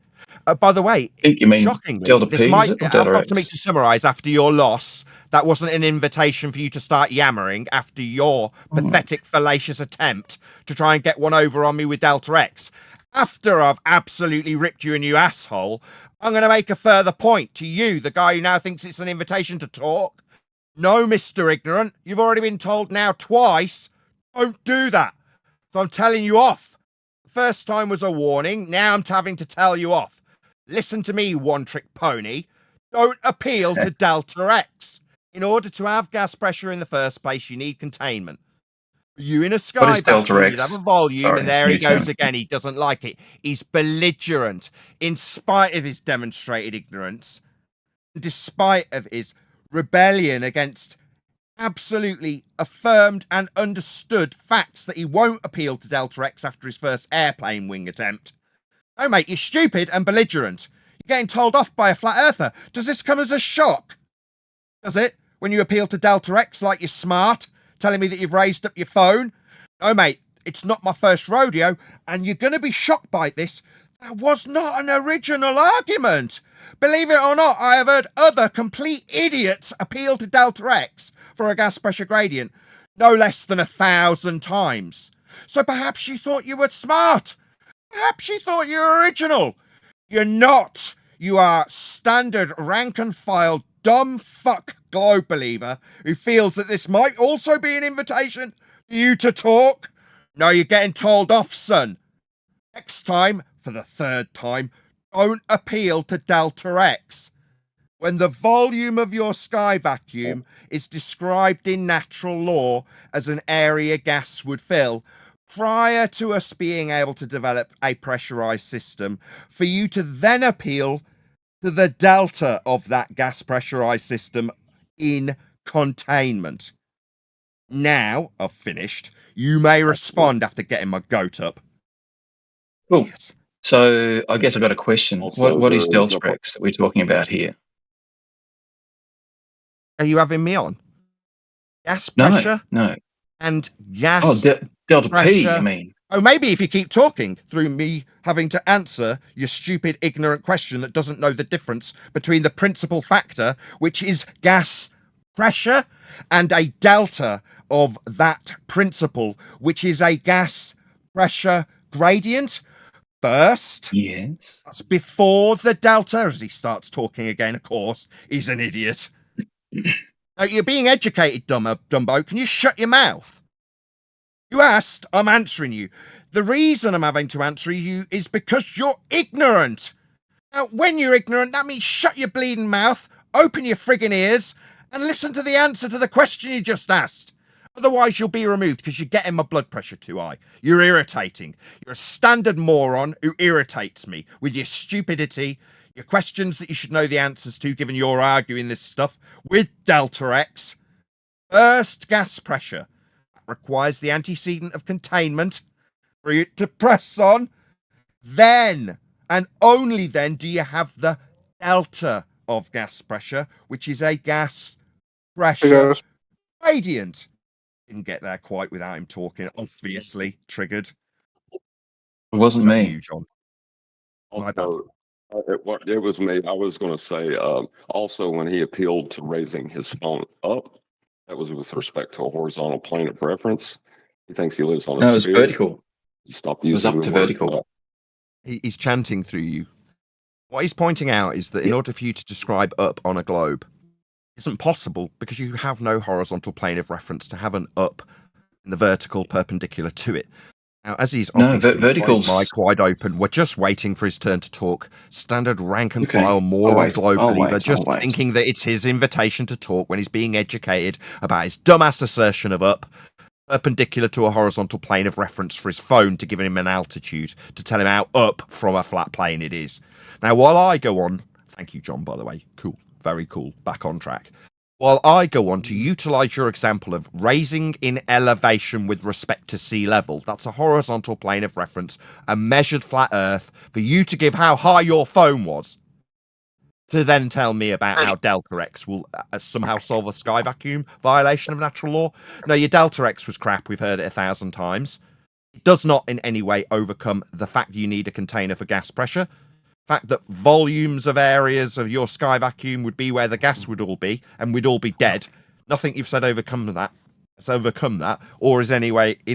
By the way, shockingly, this might, I've got something to summarise after your loss. That wasn't an invitation for you to start yammering after your pathetic, fallacious attempt to try and get one over on me with delta X. After I've absolutely ripped you a new asshole, I'm going to make a further point to you, the guy who now thinks it's an invitation to talk. No, Mr. Ignorant, you've already been told now twice, don't do that. So I'm telling you off. First time was a warning, now I'm having to tell you off. Listen to me, one-trick pony. Don't appeal to delta X. In order to have gas pressure in the first place, you need containment. You in a sky vacuum, you have a volume, and there he goes again. He doesn't like it. He's belligerent, in spite of his demonstrated ignorance, despite of his rebellion against absolutely affirmed and understood facts that he won't appeal to delta X after his first airplane wing attempt. Oh, mate, you're stupid and belligerent. You're getting told off by a flat earther. Does this come as a shock? Does it? When you appeal to delta X like you're smart, telling me that you've raised up your phone? No, mate, it's not my first rodeo, and you're going to be shocked by this. That was not an original argument. Believe it or not, I have heard other complete idiots appeal to delta X for a gas pressure gradient no less than 1,000 times. So perhaps you thought you were smart. Perhaps you thought you were original. You're not. You are standard rank and file dumb fuck globe believer who feels that this might also be an invitation for you to talk? No, you're getting told off, son. Next time, for the third time, don't appeal to Delta X. When the volume of your sky vacuum is described in natural law as an area gas would fill, prior to us being able to develop a pressurized system, for you to then appeal to the delta of that gas pressurized system in containment. Now I've finished. You may respond after getting my goat up. Cool. So I guess I've got a question. What is Delta X that we're talking about here? Are you having me on? Gas pressure? No. And gas Delta pressure. P, you mean? Oh, maybe if you keep talking through me having to answer your stupid, ignorant question that doesn't know the difference between the principal factor, which is gas pressure, and a delta of that principle, which is a gas pressure gradient. First, yes, that's before the delta, as he starts talking again, of course, he's an idiot. Now, you're being educated, Dumbo. Can you shut your mouth? You asked, I'm answering you. The reason I'm having to answer you is because you're ignorant. Now, when you're ignorant, that means shut your bleeding mouth, open your friggin' ears, and listen to the answer to the question you just asked. Otherwise, you'll be removed because you're getting my blood pressure too high. You're irritating. You're a standard moron who irritates me with your stupidity, your questions that you should know the answers to, given you're arguing this stuff with Delta X. First, gas pressure. Requires the antecedent of containment for you to press on. Then, and only then, do you have the delta of gas pressure, which is a gas pressure gradient. Didn't get there quite without him talking, obviously. Triggered. It wasn't me. You, John? My bad. It was me. I was going to say, also, when he appealed to raising his phone up, that was with respect to a horizontal plane of reference. He thinks he lives on a sphere. No, it's vertical. Stop using it was up the to word vertical. up. He's chanting through you. What he's pointing out is that in order for you to describe up on a globe, it isn't possible because you have no horizontal plane of reference to have an up in the vertical perpendicular to it. Now, as he's obviously verticals. His mic wide open, we're just waiting for his turn to talk. Standard rank and file moron globe believer, just thinking that it's his invitation to talk when he's being educated about his dumbass assertion of up, perpendicular to a horizontal plane of reference for his phone to give him an altitude to tell him how up from a flat plane it is. Now, while I go on, thank you, John, by the way, cool, very cool, back on track. While I go on to utilize your example of raising in elevation with respect to sea level, that's a horizontal plane of reference, a measured flat Earth, for you to give how high your phone was, to then tell me about how Delta X will somehow solve a sky vacuum violation of natural law. No, your Delta X was crap. We've heard it 1,000 times. It does not in any way overcome the fact you need a container for gas pressure. Fact that volumes of areas of your sky vacuum would be where the gas would all be, and we'd all be dead. Nothing you've said overcome that, or is in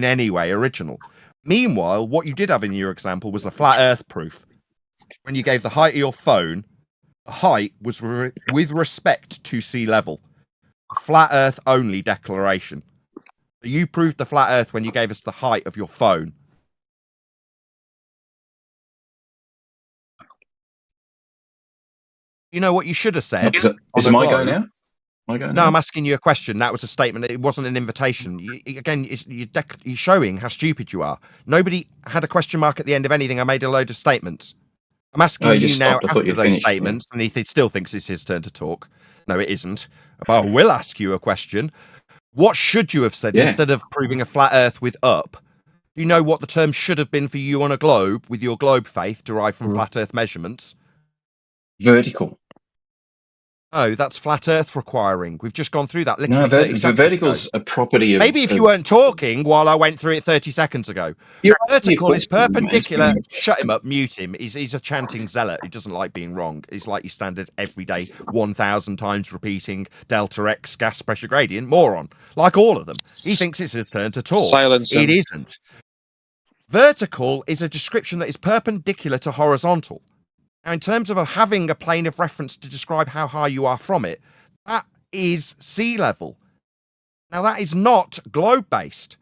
any way original. Meanwhile, what you did have in your example was a flat Earth proof. When you gave the height of your phone, the height was with respect to sea level. A flat Earth only declaration. You proved the flat Earth when you gave us the height of your phone. You know what you should have said? Is it my go now? No, I'm asking you a question. That was a statement. It wasn't an invitation. You're showing how stupid you are. Nobody had a question mark at the end of anything. I made a load of statements. I'm asking you now after those statements, and he still thinks it's his turn to talk. No, it isn't. But I will ask you a question. What should you have said instead of proving a flat Earth with up? Do you know what the term should have been for you on a globe with your globe faith derived from flat Earth measurements? Vertical. Oh, that's flat Earth requiring. We've just gone through that literally 30 seconds vertical's ago. A property of... Maybe if you weren't talking while I went through it 30 seconds ago. Vertical is perpendicular. Shut him up, mute him. He's a chanting zealot. He doesn't like being wrong. He's like your standard everyday 1,000 times repeating Delta X gas pressure gradient moron. Like all of them. He thinks it's his turn to talk. Silence him. It isn't. Vertical is a description that is perpendicular to horizontal. Now, in terms of having a plane of reference to describe how high you are from it, that is sea level. Now, that is not globe-based.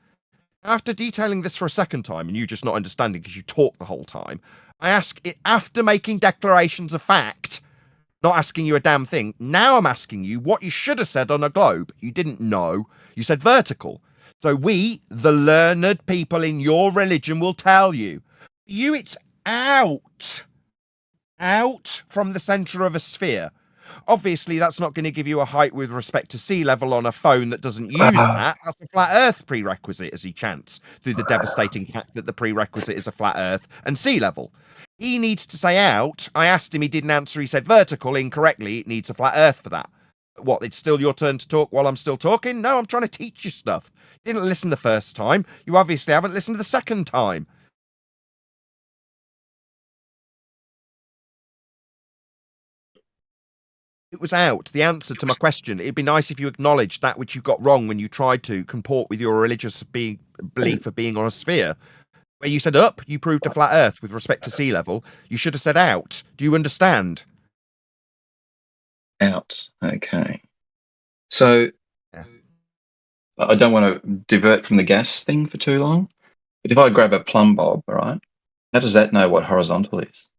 After detailing this for a second time, and you just not understanding because you talk the whole time, I ask it after making declarations of fact, not asking you a damn thing. Now I'm asking you what you should have said on a globe. You didn't know. You said vertical. So we, the learned people in your religion, will tell you. You, it's out from the center of a sphere. Obviously, that's not going to give you a height with respect to sea level on a phone that doesn't use that. That's a flat Earth prerequisite, as he chants, through the devastating fact that the prerequisite is a flat Earth and sea level. He needs to say out. I asked him, he didn't answer. He said vertical incorrectly. It needs a flat Earth for that. What, it's still your turn to talk while I'm still talking? No, I'm trying to teach you stuff. You didn't listen the first time. You obviously haven't listened the second time. It was out. The answer to my question. It'd be nice if you acknowledged that which you got wrong when you tried to comport with your religious belief of being on a sphere. Where you said up, you proved a flat Earth with respect to sea level. You should have said out. Do you understand? Out. Okay. So I don't want to divert from the gas thing for too long, but if I grab a plumb bob, right, how does that know what horizontal is?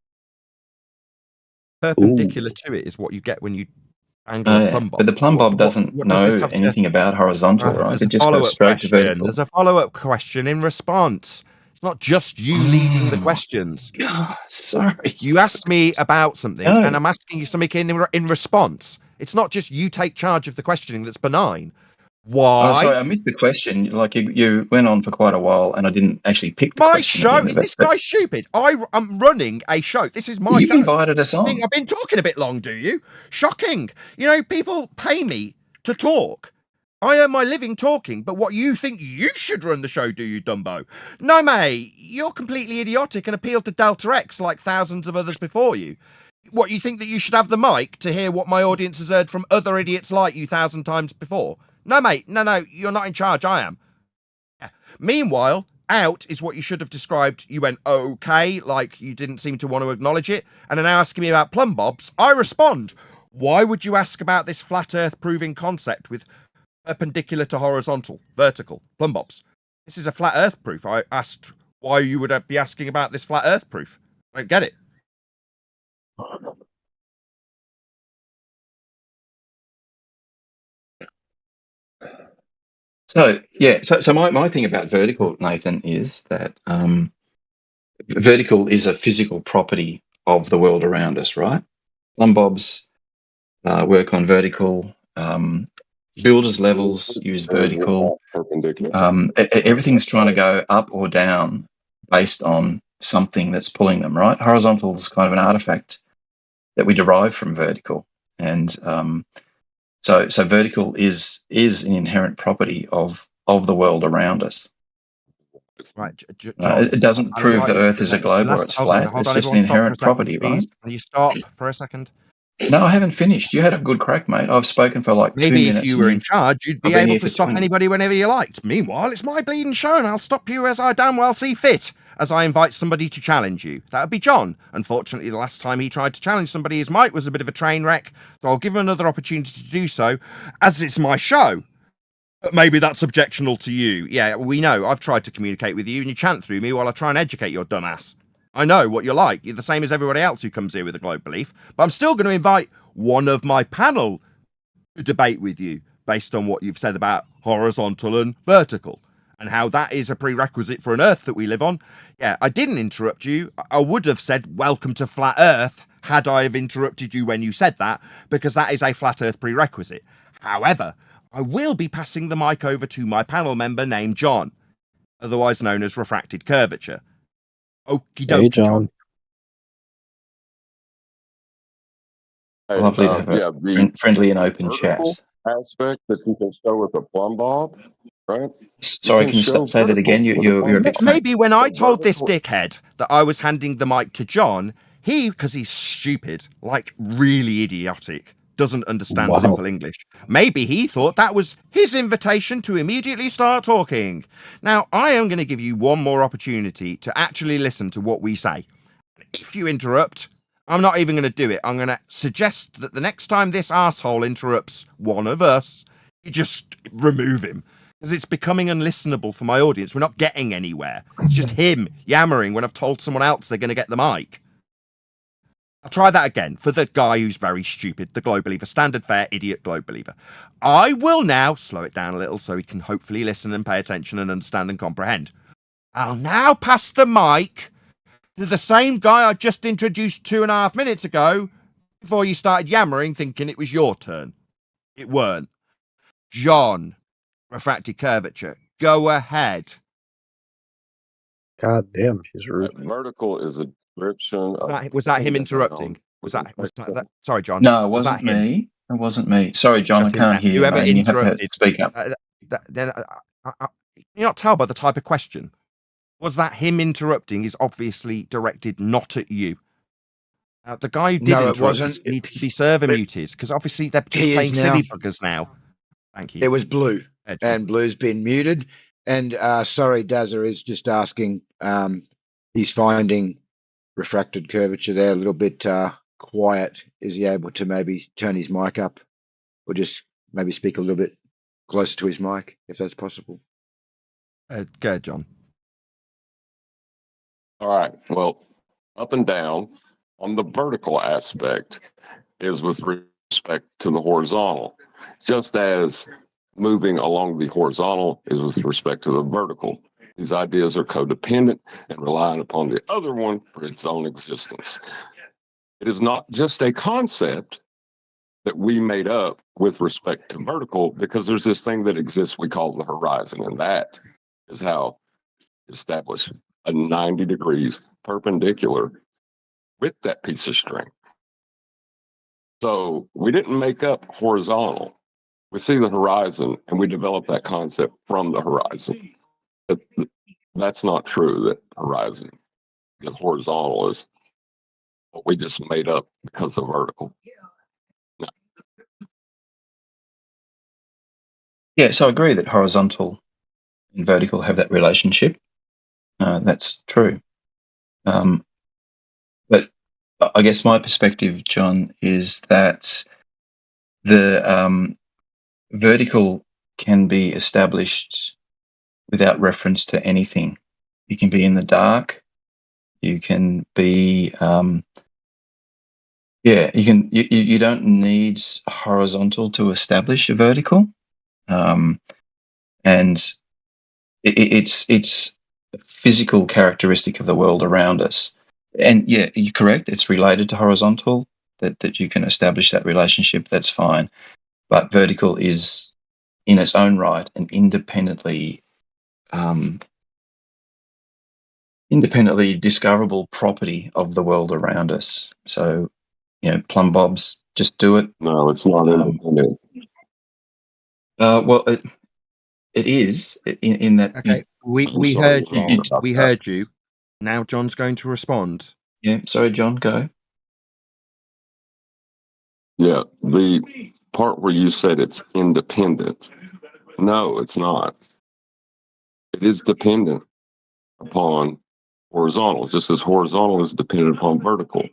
Perpendicular to it is what you get when you angle a plumb bob. But the plumb bob doesn't know anything about horizontal, right? It just goes straight to vertical. There's a follow-up question in response. It's not just you leading the questions. Sorry. You asked me about something, and I'm asking you something in response. It's not just you take charge of the questioning that's benign. Why? Oh, sorry, I missed the question. Like you went on for quite a while, and I didn't actually pick the my question. show. Is this guy stupid? I'm running a show. This is my. You've invited us on. I've been talking a bit long. Do you? Shocking. You know, people pay me to talk. I earn my living talking, but what you think you should run the show, do you, Dumbo? No, mate, you're completely idiotic and appeal to Delta X like thousands of others before you. What, you think that you should have the mic to hear what my audience has heard from other idiots like you 1,000 times before? No, mate, no, you're not in charge, I am. Yeah. Meanwhile, out is what you should have described. You went, okay, like you didn't seem to want to acknowledge it, and are now asking me about plumb bobs. I respond, why would you ask about this flat earth proving concept with perpendicular to horizontal, vertical, plumb bobs? This is a flat earth proof. I asked why you would be asking about this flat earth proof. I don't get it. So, yeah, so my thing about vertical, Nathan, is that vertical is a physical property of the world around us, right? Plumb bobs work on vertical. Builders levels use vertical. Everything's trying to go up or down based on something that's pulling them, right? Horizontal is kind of an artifact that we derive from vertical, and so vertical is an inherent property of the world around us. Right, it doesn't prove the Earth is a globe or it's flat. It's just an inherent property, right? Can you stop for a second? No, I haven't finished. You had a good crack, mate. I've spoken for like 2 minutes. Maybe if you were in charge, you'd be able to stop anybody whenever you liked. Meanwhile, it's my bleeding show, and I'll stop you as I damn well see fit, as I invite somebody to challenge you. That would be John. Unfortunately, the last time he tried to challenge somebody, his mic was a bit of a train wreck, so I'll give him another opportunity to do so, as it's my show. But maybe that's objectionable to you. Yeah, we know. I've tried to communicate with you, and you chant through me while I try and educate your dumbass. I know what you're like. You're the same as everybody else who comes here with a globe belief, but I'm still going to invite one of my panel to debate with you based on what you've said about horizontal and vertical and how that is a prerequisite for an Earth that we live on. Yeah, I didn't interrupt you. I would have said welcome to flat Earth had I have interrupted you when you said that, because that is a flat Earth prerequisite. However, I will be passing the mic over to my panel member named John, otherwise known as Refracted Curvature. Okie dokie, hey, John. Lovely to have a friendly and open chat. Aspect that you can show with a plumb bob, right? Sorry, can you say that again? You're a bit faint. Maybe when I told this dickhead that I was handing the mic to John, he, because he's stupid, like really idiotic, doesn't understand simple English. Maybe he thought that was his invitation to immediately start talking. Now, I am going to give you one more opportunity to actually listen to what we say. If you interrupt, I'm not even going to do it. I'm going to suggest that the next time this asshole interrupts one of us, you just remove him. Because it's becoming unlistenable for my audience. We're not getting anywhere. It's just him yammering when I've told someone else they're going to get the mic. I'll try that again for the guy who's very stupid, the globe believer, standard fare, idiot globe believer. I will now slow it down a little so he can hopefully listen and pay attention and understand and comprehend. I'll now pass the mic to the same guy I just introduced 2.5 minutes ago before you started yammering thinking it was your turn. It weren't. John, refracted curvature, go ahead. God damn, she's rude. Vertical is a description of... Was that him interrupting? Was that sorry, John. No, it wasn't me. It wasn't me. Sorry, John, I can't hear you, Whoever mate. You have interrupted. to speak up. Can you not tell by the type of question? Was that him interrupting is obviously directed not at you. The guy who did interrupt needs to be server muted, because obviously they're just playing silly buggers now. Thank you. It was Blue, and Blue's been muted. And sorry, Dazza is just asking, he's finding refracted curvature there a little bit quiet. Is he able to maybe turn his mic up or just maybe speak a little bit closer to his mic, if that's possible? Go ahead, John. All right. Well, up and down on the vertical aspect is with respect to the horizontal, just as moving along the horizontal is with respect to the vertical. These ideas are codependent and relying upon the other one for its own existence. It is not just a concept that we made up with respect to vertical, because there's this thing that exists we call the horizon, and that is how to establish a 90 degrees perpendicular with that piece of string. So we didn't make up horizontal. We see the horizon and we develop that concept from the horizon. That's not true, that horizon. The horizontal is what we just made up because of vertical. No. Yeah, so I agree that horizontal and vertical have that relationship. That's true. But I guess my perspective, John, is that the vertical can be established without reference to anything. You can be in the dark. You can be, you don't need horizontal to establish a vertical, and it's a physical characteristic of the world around us. And yeah, you're correct. It's related to horizontal, that you can establish that relationship. That's fine. But vertical is in its own right an independently discoverable property of the world around us. So, plumb bobs, just do it. No, it's not independent. Well, it is in that. Okay, we heard you. We heard you. Now John's going to respond. Yeah, sorry, John, go. Yeah, the part where you said it's independent. No, it's not. It is dependent upon horizontal, just as horizontal is dependent upon vertical.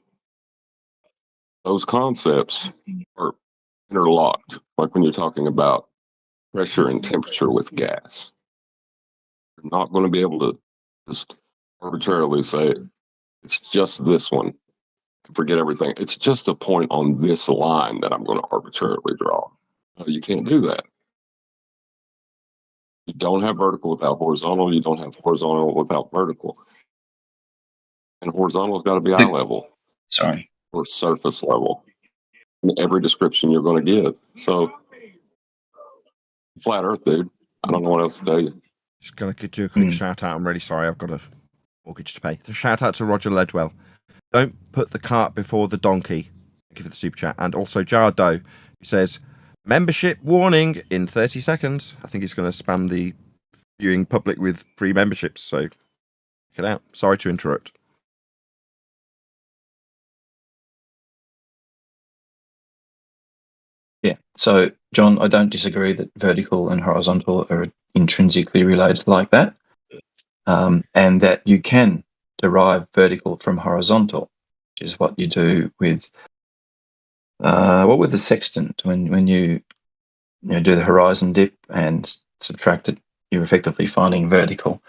Those concepts are interlocked, like when you're talking about pressure and temperature with gas. You're not going to be able to just arbitrarily say, it's just this one, and forget everything. It's just a point on this line that I'm going to arbitrarily draw. No, you can't do that. You don't have vertical without horizontal. You don't have horizontal without vertical. And horizontal's got to be eye level. Sorry. Or surface level. In every description you're going to give. So, flat Earth, dude. I don't know what else to tell you. Just going to do a quick shout out. I'm really sorry. I've got a mortgage to pay. So shout out to Roger Ledwell. Don't put the cart before the donkey. Thank you for the super chat. And also Jardo, who says, membership warning in 30 seconds. I think he's going to spam the viewing public with free memberships. So check it out. Sorry to interrupt. Yeah. So, John, I don't disagree that vertical and horizontal are intrinsically related like that, and that you can derive vertical from horizontal. which is what you do with the sextant when you do the horizon dip and subtract it, you're effectively finding vertical.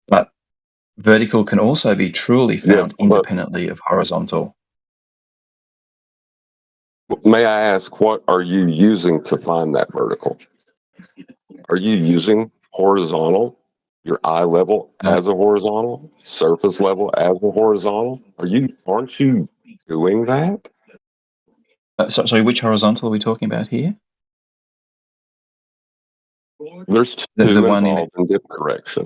But vertical can also be truly found independently of horizontal. May I ask, what are you using to find that vertical? Are you using horizontal, your eye level as a horizontal, surface level as a horizontal? Aren't you doing that? Sorry, which horizontal are we talking about here? There's two the one involved in dip correction.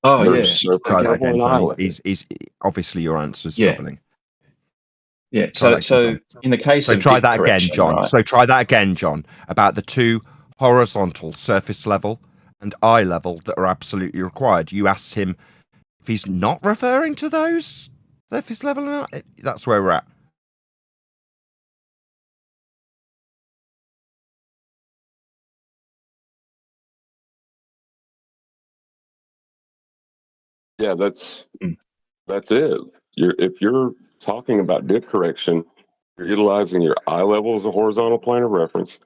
Oh, There's yeah. surface level and eye level. Is obviously your answer's Yeah. troubling. Yeah. So in the case of try dip that again, correction, John. right? So try that again, John, about the two horizontal surface level and eye level that are absolutely required. You asked him if he's not referring to those surface level and eye. That's where we're at. Yeah, that's it. If you're talking about dip correction, you're utilizing your eye level as a horizontal plane of reference,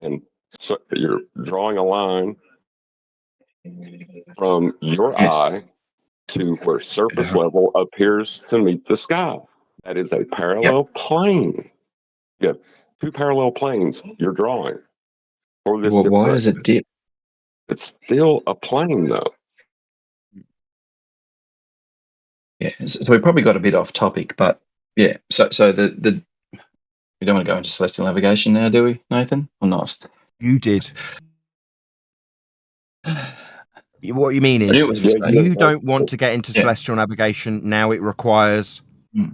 and so you're drawing a line from your eye to where surface level appears to meet the sky. That is a parallel plane. You have two parallel planes you're drawing for this. Well, dip why correction. does it dip? It's still a plane, though. Yeah, so we probably got a bit off topic, but yeah. So the we don't want to go into celestial navigation now, do we, Nathan, or not? You did. What you mean is you don't want to get into celestial navigation. Now it requires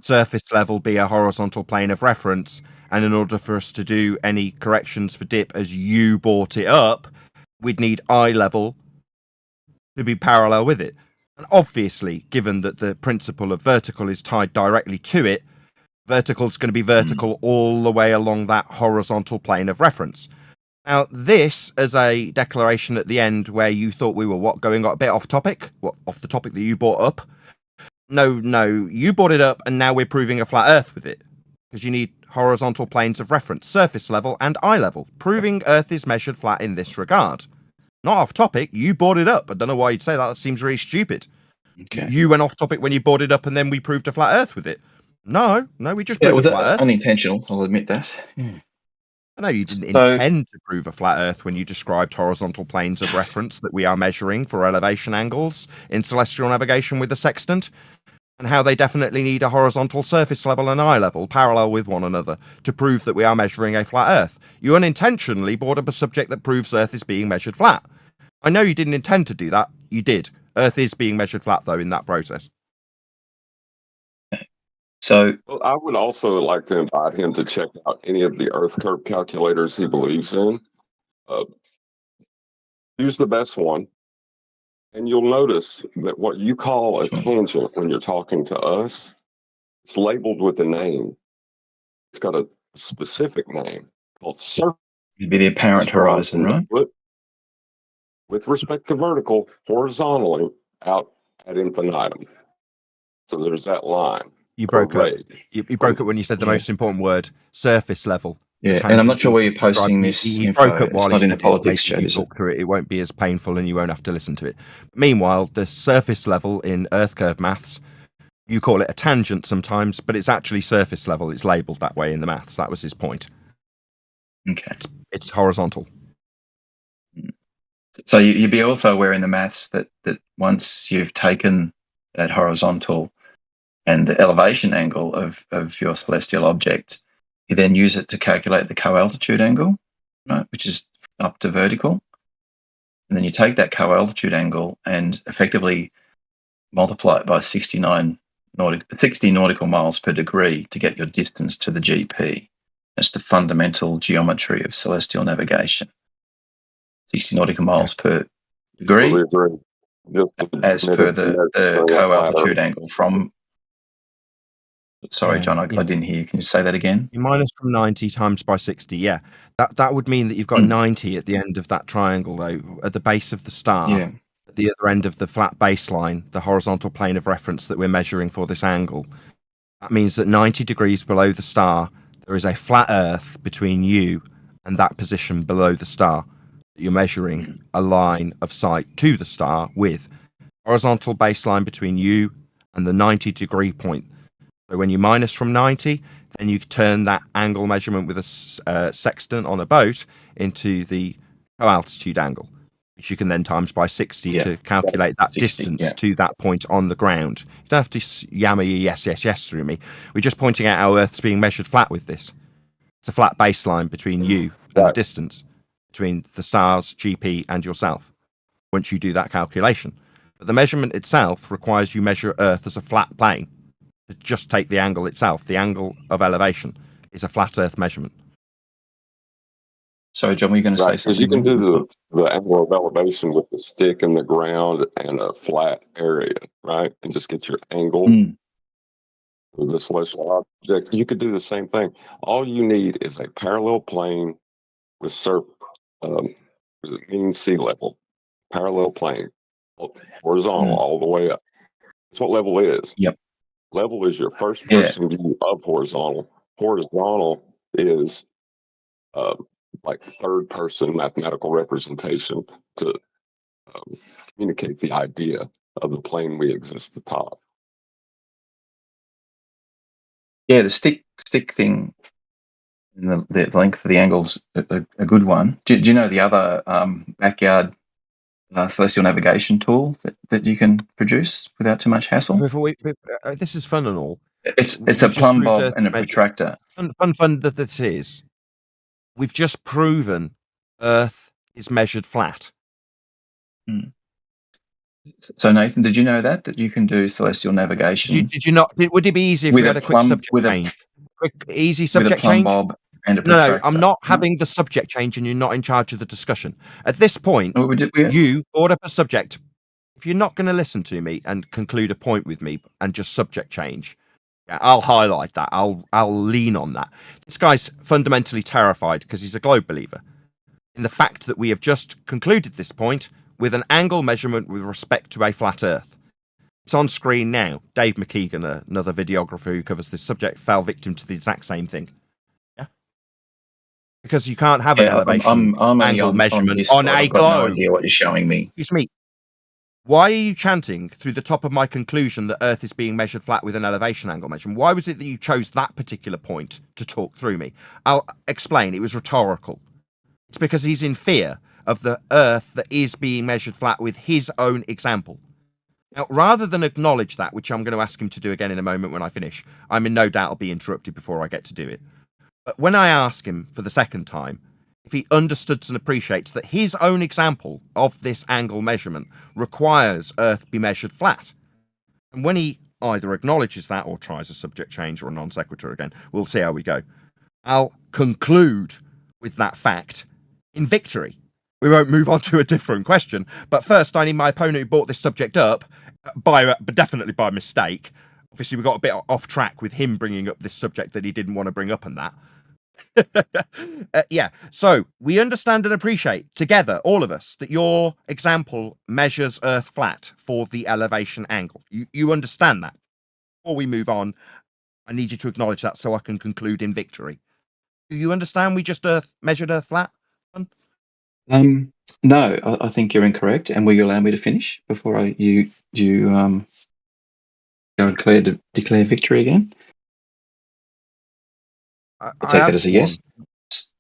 surface level be a horizontal plane of reference. And in order for us to do any corrections for dip as you brought it up, we'd need eye level to be parallel with it. And obviously, given that the principle of vertical is tied directly to it, vertical is going to be vertical all the way along that horizontal plane of reference. Now, this as a declaration at the end where you thought we were going a bit off topic, off the topic that you brought up. No, you brought it up and now we're proving a flat earth with it. Because you need horizontal planes of reference, surface level and eye level. Proving earth is measured flat in this regard. Not off topic, you brought it up. I don't know why you'd say that seems really stupid. Okay. You went off topic when you brought it up and then we proved a flat earth with it. No, we just proved a flat earth. Unintentional, I'll admit that. I know you didn't intend to prove a flat earth when you described horizontal planes of reference that we are measuring for elevation angles in celestial navigation with the sextant, and how they definitely need a horizontal surface level and eye level parallel with one another to prove that we are measuring a flat earth. You unintentionally brought up a subject that proves earth is being measured flat. I know you didn't intend to do that. You did. Earth is being measured flat, though, in that process. So, well, I would also like to invite him to check out any of the Earth curve calculators he believes in. Use the best one, and you'll notice that what you call a tangent when you're talking to us, it's labeled with a name. It's got a specific name called surface. It'd be the apparent horizon, right? With respect to vertical, horizontally out at infinitum. So there's that line. You broke up. You broke up when you said the most important word, surface level. Yeah, and I'm not sure where you're posting this info. Broke up while it's not in the politics chat. Talk through it. It won't be as painful and you won't have to listen to it. Meanwhile, the surface level in earth curve maths, you call it a tangent sometimes, but it's actually surface level. It's labelled that way in the maths. That was his point. Okay. It's horizontal. So you'd be also aware in the maths that once you've taken that horizontal and the elevation angle of your celestial object, you then use it to calculate the co-altitude angle, right, which is up to vertical. And then you take that co-altitude angle and effectively multiply it by 60 nautical miles per degree to get your distance to the GP. That's the fundamental geometry of celestial navigation. 60 nautical miles per degree as per the co-altitude angle from... Sorry, John, I didn't hear you. Can you say that again? You minus from 90 times by 60, yeah. That would mean that you've got 90 at the end of that triangle, though, at the base of the star. Yeah. At the other end of the flat baseline, the horizontal plane of reference that we're measuring for this angle. That means that 90 degrees below the star, there is a flat Earth between you and that position below the star. You're measuring a line of sight to the star with horizontal baseline between you and the 90 degree point. So when you minus from 90, then you turn that angle measurement with a sextant on a boat into the co-altitude angle, which you can then times by 60 to calculate that 60, distance to that point on the ground. You don't have to yammer your yes through me. We're just pointing out how Earth's being measured flat with this. It's a flat baseline between you and the distance between the star's GP and yourself once you do that calculation. But the measurement itself requires you measure Earth as a flat plane. To just take the angle itself, the angle of elevation is a flat Earth measurement. Sorry, John, were you going to say something? You can do the angle of elevation with the stick in the ground and a flat area, right? And just get your angle with the celestial object. You could do the same thing. All you need is a parallel plane with mean sea level. Parallel plane, horizontal all the way up. That's what level is. Yep. Level is your first person view of horizontal. Horizontal is like third person mathematical representation to communicate the idea of the plane we exist at the top. Yeah, the stick thing, and the length of the angle's a good one. Do you know the other backyard celestial navigation tool that you can produce without too much hassle? This is fun and all. It's a plumb bob and a protractor. Fun that this is. We've just proven Earth is measured flat. So Nathan, did you know that you can do celestial navigation? Did you not? Would it be easy if we had a quick subject change? Easy subject change? With a plumb bob and a No, protractor. I'm not having the subject change, and you're not in charge of the discussion. At this point, you brought up a subject. If you're not going to listen to me and conclude a point with me and just subject change, I'll highlight that. I'll lean on that. This guy's fundamentally terrified because he's a globe believer in the fact that we have just concluded this point with an angle measurement with respect to a flat Earth. It's on screen now. Dave McKeegan, another videographer who covers this subject, fell victim to the exact same thing. Yeah, because you can't have an elevation angle measurement on a globe. I've got no idea what you're showing me. Excuse me. Why are you chanting through the top of my conclusion that Earth is being measured flat with an elevation angle measurement? Why was it that you chose that particular point to talk through me? I'll explain. It was rhetorical. It's because he's in fear of the Earth that is being measured flat with his own example. Now, rather than acknowledge that, which I'm going to ask him to do again in a moment when I finish, I'm in no doubt I'll be interrupted before I get to do it. But when I ask him for the second time, if he understands and appreciates that his own example of this angle measurement requires Earth be measured flat, and when he either acknowledges that or tries a subject change or a non sequitur again, we'll see how we go. I'll conclude with that fact in victory. We won't move on to a different question, but first I need my opponent who brought this subject up, definitely by mistake. Obviously we got a bit off track with him bringing up this subject that he didn't want to bring up and that. So we understand and appreciate together, all of us, that your example measures Earth flat for the elevation angle. You understand that. Before we move on, I need you to acknowledge that so I can conclude in victory. Do you understand we just measured Earth flat? No, I think you're incorrect. And will you allow me to finish before you declare victory again? I take that as a yes.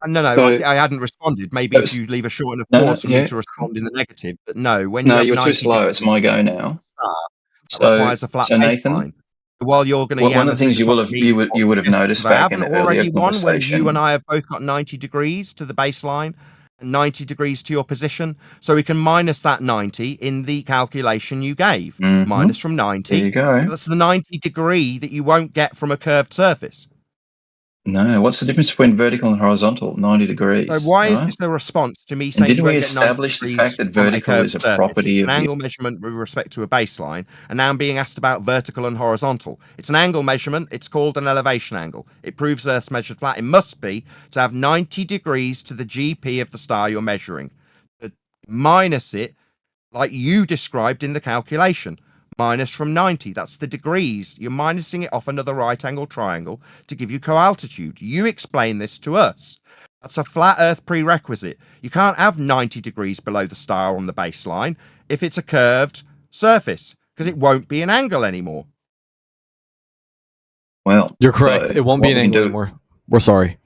No, I hadn't responded. Maybe if you leave a short enough pause for me to respond in the negative. But no, when you're too slow. It's my go now. Requires a flat Nathan, while you're going to one of the things you would have noticed back in the earlier conversation, when you and I have both got 90 degrees to the baseline and 90 degrees to your position, so we can minus that 90 in the calculation you gave. Minus from 90. There you go. That's the 90 degree that you won't get from a curved surface. No, what's the difference between vertical and horizontal? 90 degrees. So why is this a response to me saying? Didn't we establish the fact that vertical is a property of an angle measurement with respect to a baseline? And now I'm being asked about vertical and horizontal. It's an angle measurement. It's called an elevation angle. It proves Earth's measured flat. It must be to have 90 degrees to the GP of the star you're measuring. Minus it, like you described in the calculation. minus from 90. That's the degrees. You're minusing it off another right angle triangle to give you coaltitude. You explain this to us. That's a flat Earth prerequisite. You can't have 90 degrees below the star on the baseline if it's a curved surface, because it won't be an angle anymore. Well, you're correct. So it won't be an angle anymore. We're sorry.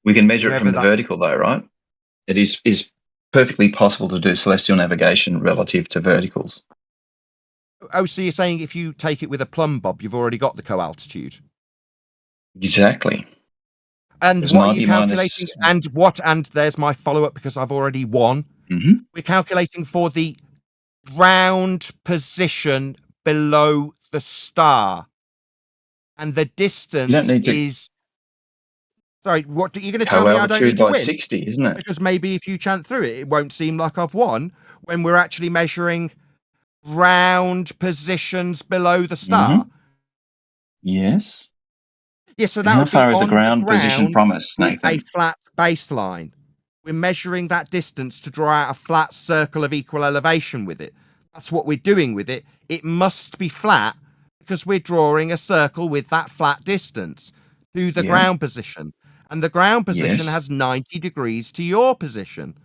We can measure it from the vertical, though, right? It is perfectly possible to do celestial navigation relative to verticals. Oh, so you're saying if you take it with a Plumb bob, you've already got the coaltitude? Exactly. And There's what are you calculating? And there's my follow-up, because I've already won. Mm-hmm. We're calculating for the ground position below the star. And the distance is... Sorry, what are you going to tell me I don't need to win? 60, isn't it? Because maybe if you chant through it, it won't seem like I've won when we're actually measuring ground positions below the star. Mm-hmm. Yes. Yeah, so and that how would far be is on the ground position from us, Nathan? A flat baseline. We're measuring that distance to draw out a flat circle of equal elevation with it. That's what we're doing with it. It must be flat because we're drawing a circle with that flat distance to the ground position. And the ground position has 90 degrees to your position.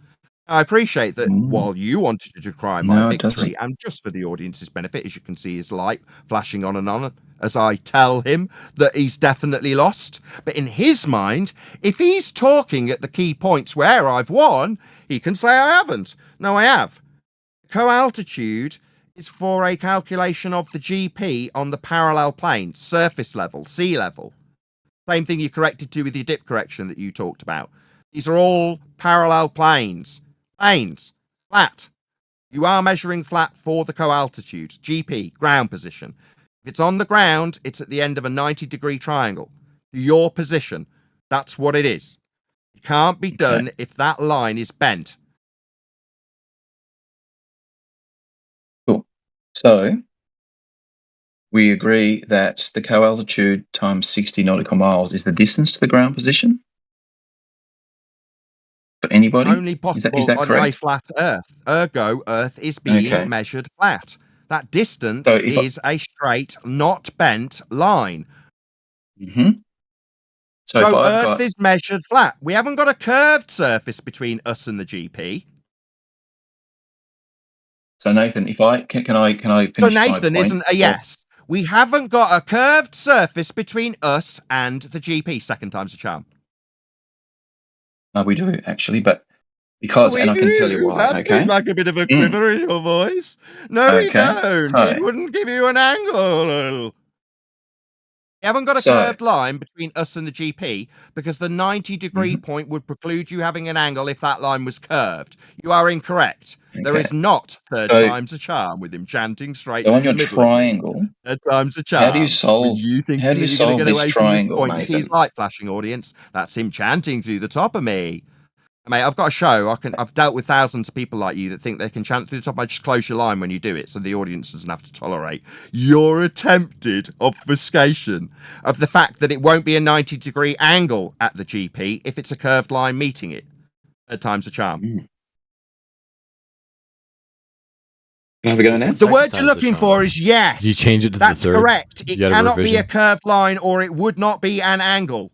I appreciate that while you wanted to decry my victory, and just for the audience's benefit, as you can see his light flashing on and on as I tell him that he's definitely lost. But in his mind, if he's talking at the key points where I've won, he can say I haven't. No, I have. Coaltitude is for a calculation of the GP on the parallel plane, surface level, sea level. Same thing you corrected to with your dip correction that you talked about. These are all parallel planes. Planes, flat. You are measuring flat for the coaltitude, GP, ground position. If it's on the ground, it's at the end of a 90-degree triangle. Your position, that's what it is. It can't be done if that line is bent. Cool. So we agree that the coaltitude times 60 nautical miles is the distance to the ground position? For anybody? Only possible is that on correct? a flat Earth. Ergo, Earth is being measured flat. That distance is a straight, not bent line. Mm-hmm. So Earth is measured flat. We haven't got a curved surface between us and the GP. So Nathan, if I can I finish my point? So Nathan isn't a yes. We haven't got a curved surface between us and the GP. Second time's a charm. No, we do actually, but because and I can tell you why. That seems like a bit of a quiver in your voice. No, we don't. So, it wouldn't give you an angle. You haven't got a curved line between us and the GP because the 90-degree point would preclude you having an angle if that line was curved. You are incorrect. There is not third time's a charm with him chanting straight so through on your the middle. triangle. Third time's a charm. How do you solve? How do you solve this triangle, Nathan? You see his light flashing, audience. That's him chanting through the top of me. Mate, I've got a show. I've dealt with thousands of people like you that think they can chant through the top. I just close your line when you do it, so the audience doesn't have to tolerate your attempted obfuscation of the fact that it won't be a 90-degree angle at the GP if it's a curved line meeting it. Third time's a charm. Can I have a go now? The word you're looking for is yes. You change it to That's the third. correct. It cannot be a curved line, or it would not be an angle.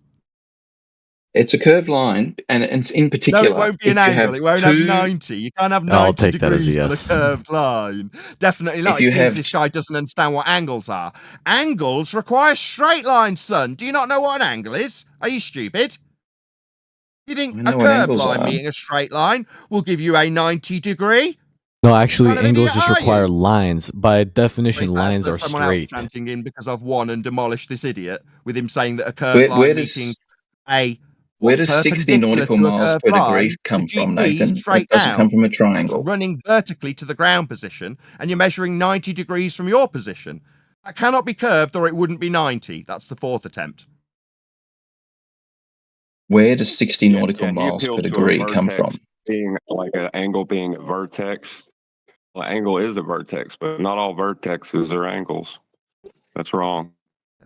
It's a curved line, and in particular, no, it won't be an angle. It won't have 90. You can't have 90 I'll take that as a degrees yes. on a curved line. Definitely not. It seems this guy doesn't understand what angles are. Angles require straight lines, son. Do you not know what an angle is? Are you stupid? You think a curved line meeting a straight line will give you a 90 degree? No, actually, angles just require lines. By definition, lines are straight. Else chanting in because I've won and demolished this idiot with him saying that a curved line meeting a where does 60 nautical miles per degree come from, Nathan? It doesn't come from a triangle. It's running vertically to the ground position, and you're measuring 90 degrees from your position. That cannot be curved, or it wouldn't be 90. That's the fourth attempt. Where does 60 nautical miles per degree come from? Being like an angle being a vertex. Well, angle is a vertex, but not all vertexes are angles. That's wrong.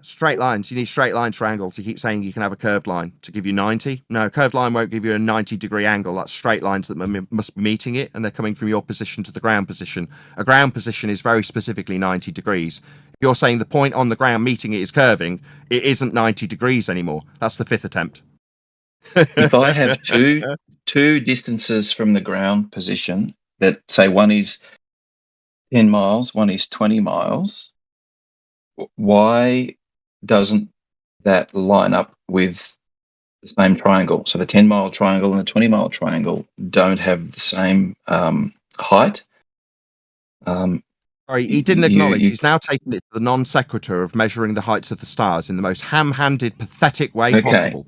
Straight lines. You need straight line triangles. You keep saying you can have a curved line to give you 90. No, a curved line won't give you a 90-degree angle. That's straight lines that must be meeting it, and they're coming from your position to the ground position. A ground position is very specifically 90 degrees. If you're saying the point on the ground meeting it is curving, it isn't 90 degrees anymore. That's the fifth attempt. If I have two distances from the ground position that say one is 10 miles, one is 20 miles, why doesn't that line up with the same triangle? So the 10-mile triangle and the 20-mile triangle don't have the same height. Sorry, he didn't acknowledge. He's now taken it to the non sequitur of measuring the heights of the stars in the most ham-handed, pathetic way possible.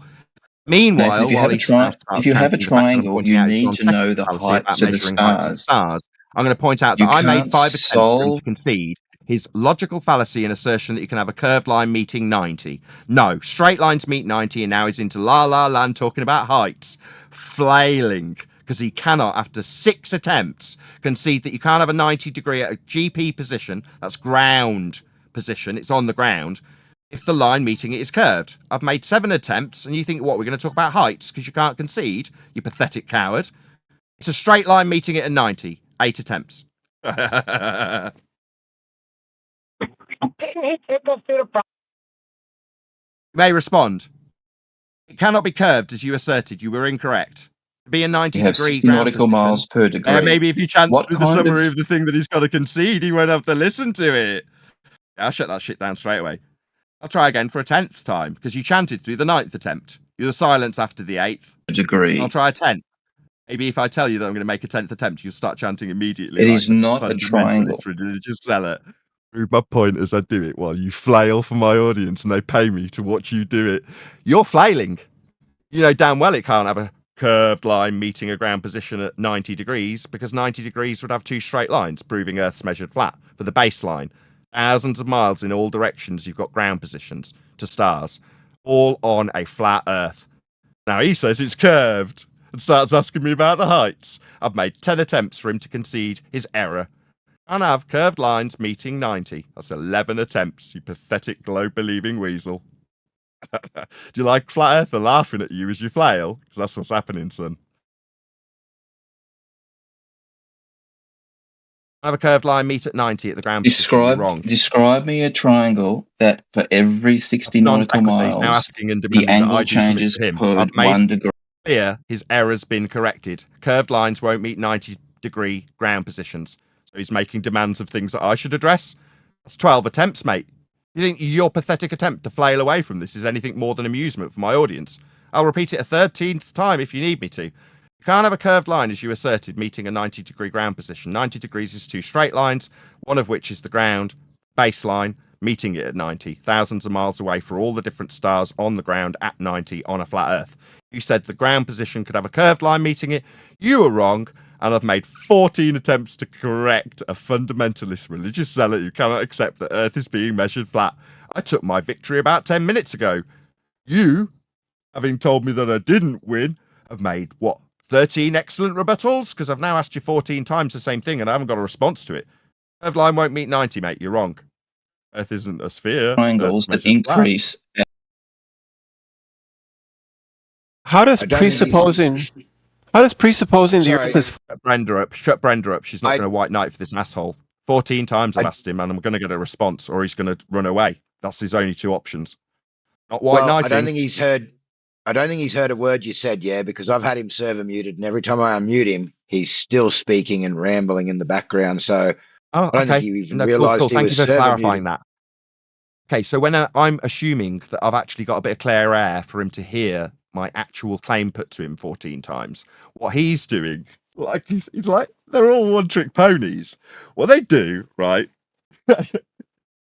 Meanwhile, if you have a triangle, you need to know the heights of the stars. I'm going to point out that I made 5 attempts for him to concede his logical fallacy and assertion that you can have a curved line meeting 90. No, straight lines meet 90, and now he's into la la land talking about heights. Flailing, because he cannot, after 6 attempts, concede that you can't have a 90 degree at a GP position, that's ground position, it's on the ground, if the line meeting it is curved. I've made 7 attempts, and you think, what, we're going to talk about heights because you can't concede, you pathetic coward. It's a straight line meeting it at 90. 8 attempts. You may respond. It cannot be curved, as you asserted. You were incorrect. Be a 90-degree 60 nautical miles per degree. Maybe if you chance through the summary of the thing that he's got to concede, he won't have to listen to it. Yeah, I'll shut that shit down straight away. I'll try again for a 10th time, because you chanted through the 9th attempt. You're the silence after the 8th. Degree. I'll try a 10th. Maybe if I tell you that I'm going to make a 10th attempt, you'll start chanting immediately. It is not a triangle. Religious zealot. Prove my point as I do it while you flail for my audience and they pay me to watch you do it. You're flailing. You know damn well it can't have a curved line meeting a ground position at 90 degrees because 90 degrees would have 2 straight lines, proving Earth's measured flat. For the baseline, thousands of miles in all directions, you've got ground positions to stars, all on a flat Earth. Now he says it's curved and starts asking me about the heights. I've made 10 attempts for him to concede his error. And have curved lines meeting 90. That's 11 attempts, you pathetic globe-believing weasel. Do you like Flat Earther laughing at you as you flail? Because that's what's happening, son. Have a curved line meet at 90 at the ground. Describe me a triangle that for every 60 nautical miles, now asking and the angle changes per 1 degree. Here, his error's been corrected. Curved lines won't meet 90-degree ground positions. So he's making demands of things that I should address. That's 12 attempts, mate. You think your pathetic attempt to flail away from this is anything more than amusement for my audience? I'll repeat it a 13th time if you need me to. You can't have a curved line, as you asserted, meeting a 90-degree ground position. 90 degrees is 2 straight lines, one of which is the ground baseline, meeting it at 90, thousands of miles away for all the different stars on the ground at 90 on a flat Earth. You said the ground position could have a curved line meeting it. You were wrong, and I've made 14 attempts to correct a fundamentalist religious zealot who cannot accept that Earth is being measured flat. I took my victory about 10 minutes ago. You, having told me that I didn't win, have made, 13 excellent rebuttals? Because I've now asked you 14 times the same thing and I haven't got a response to it. Curved line won't meet 90, mate. You're wrong. Earth isn't a sphere. Triangles that increase. How does presupposing the Earth is... Shut Brenda up. She's not going to white knight for this asshole. 14 times I've asked him and I'm going to get a response or he's going to run away. That's his only 2 options. Not white knighting. I don't think he's heard a word you said, because I've had him server muted and every time I unmute him, he's still speaking and rambling in the background. So I don't think he even realised he Thank was you for clarifying muted. that. Okay, so when I'm assuming that I've actually got a bit of clear air for him to hear my actual claim put to him 14 times, what he's doing, he's like, they're all one-trick ponies. What they do, right?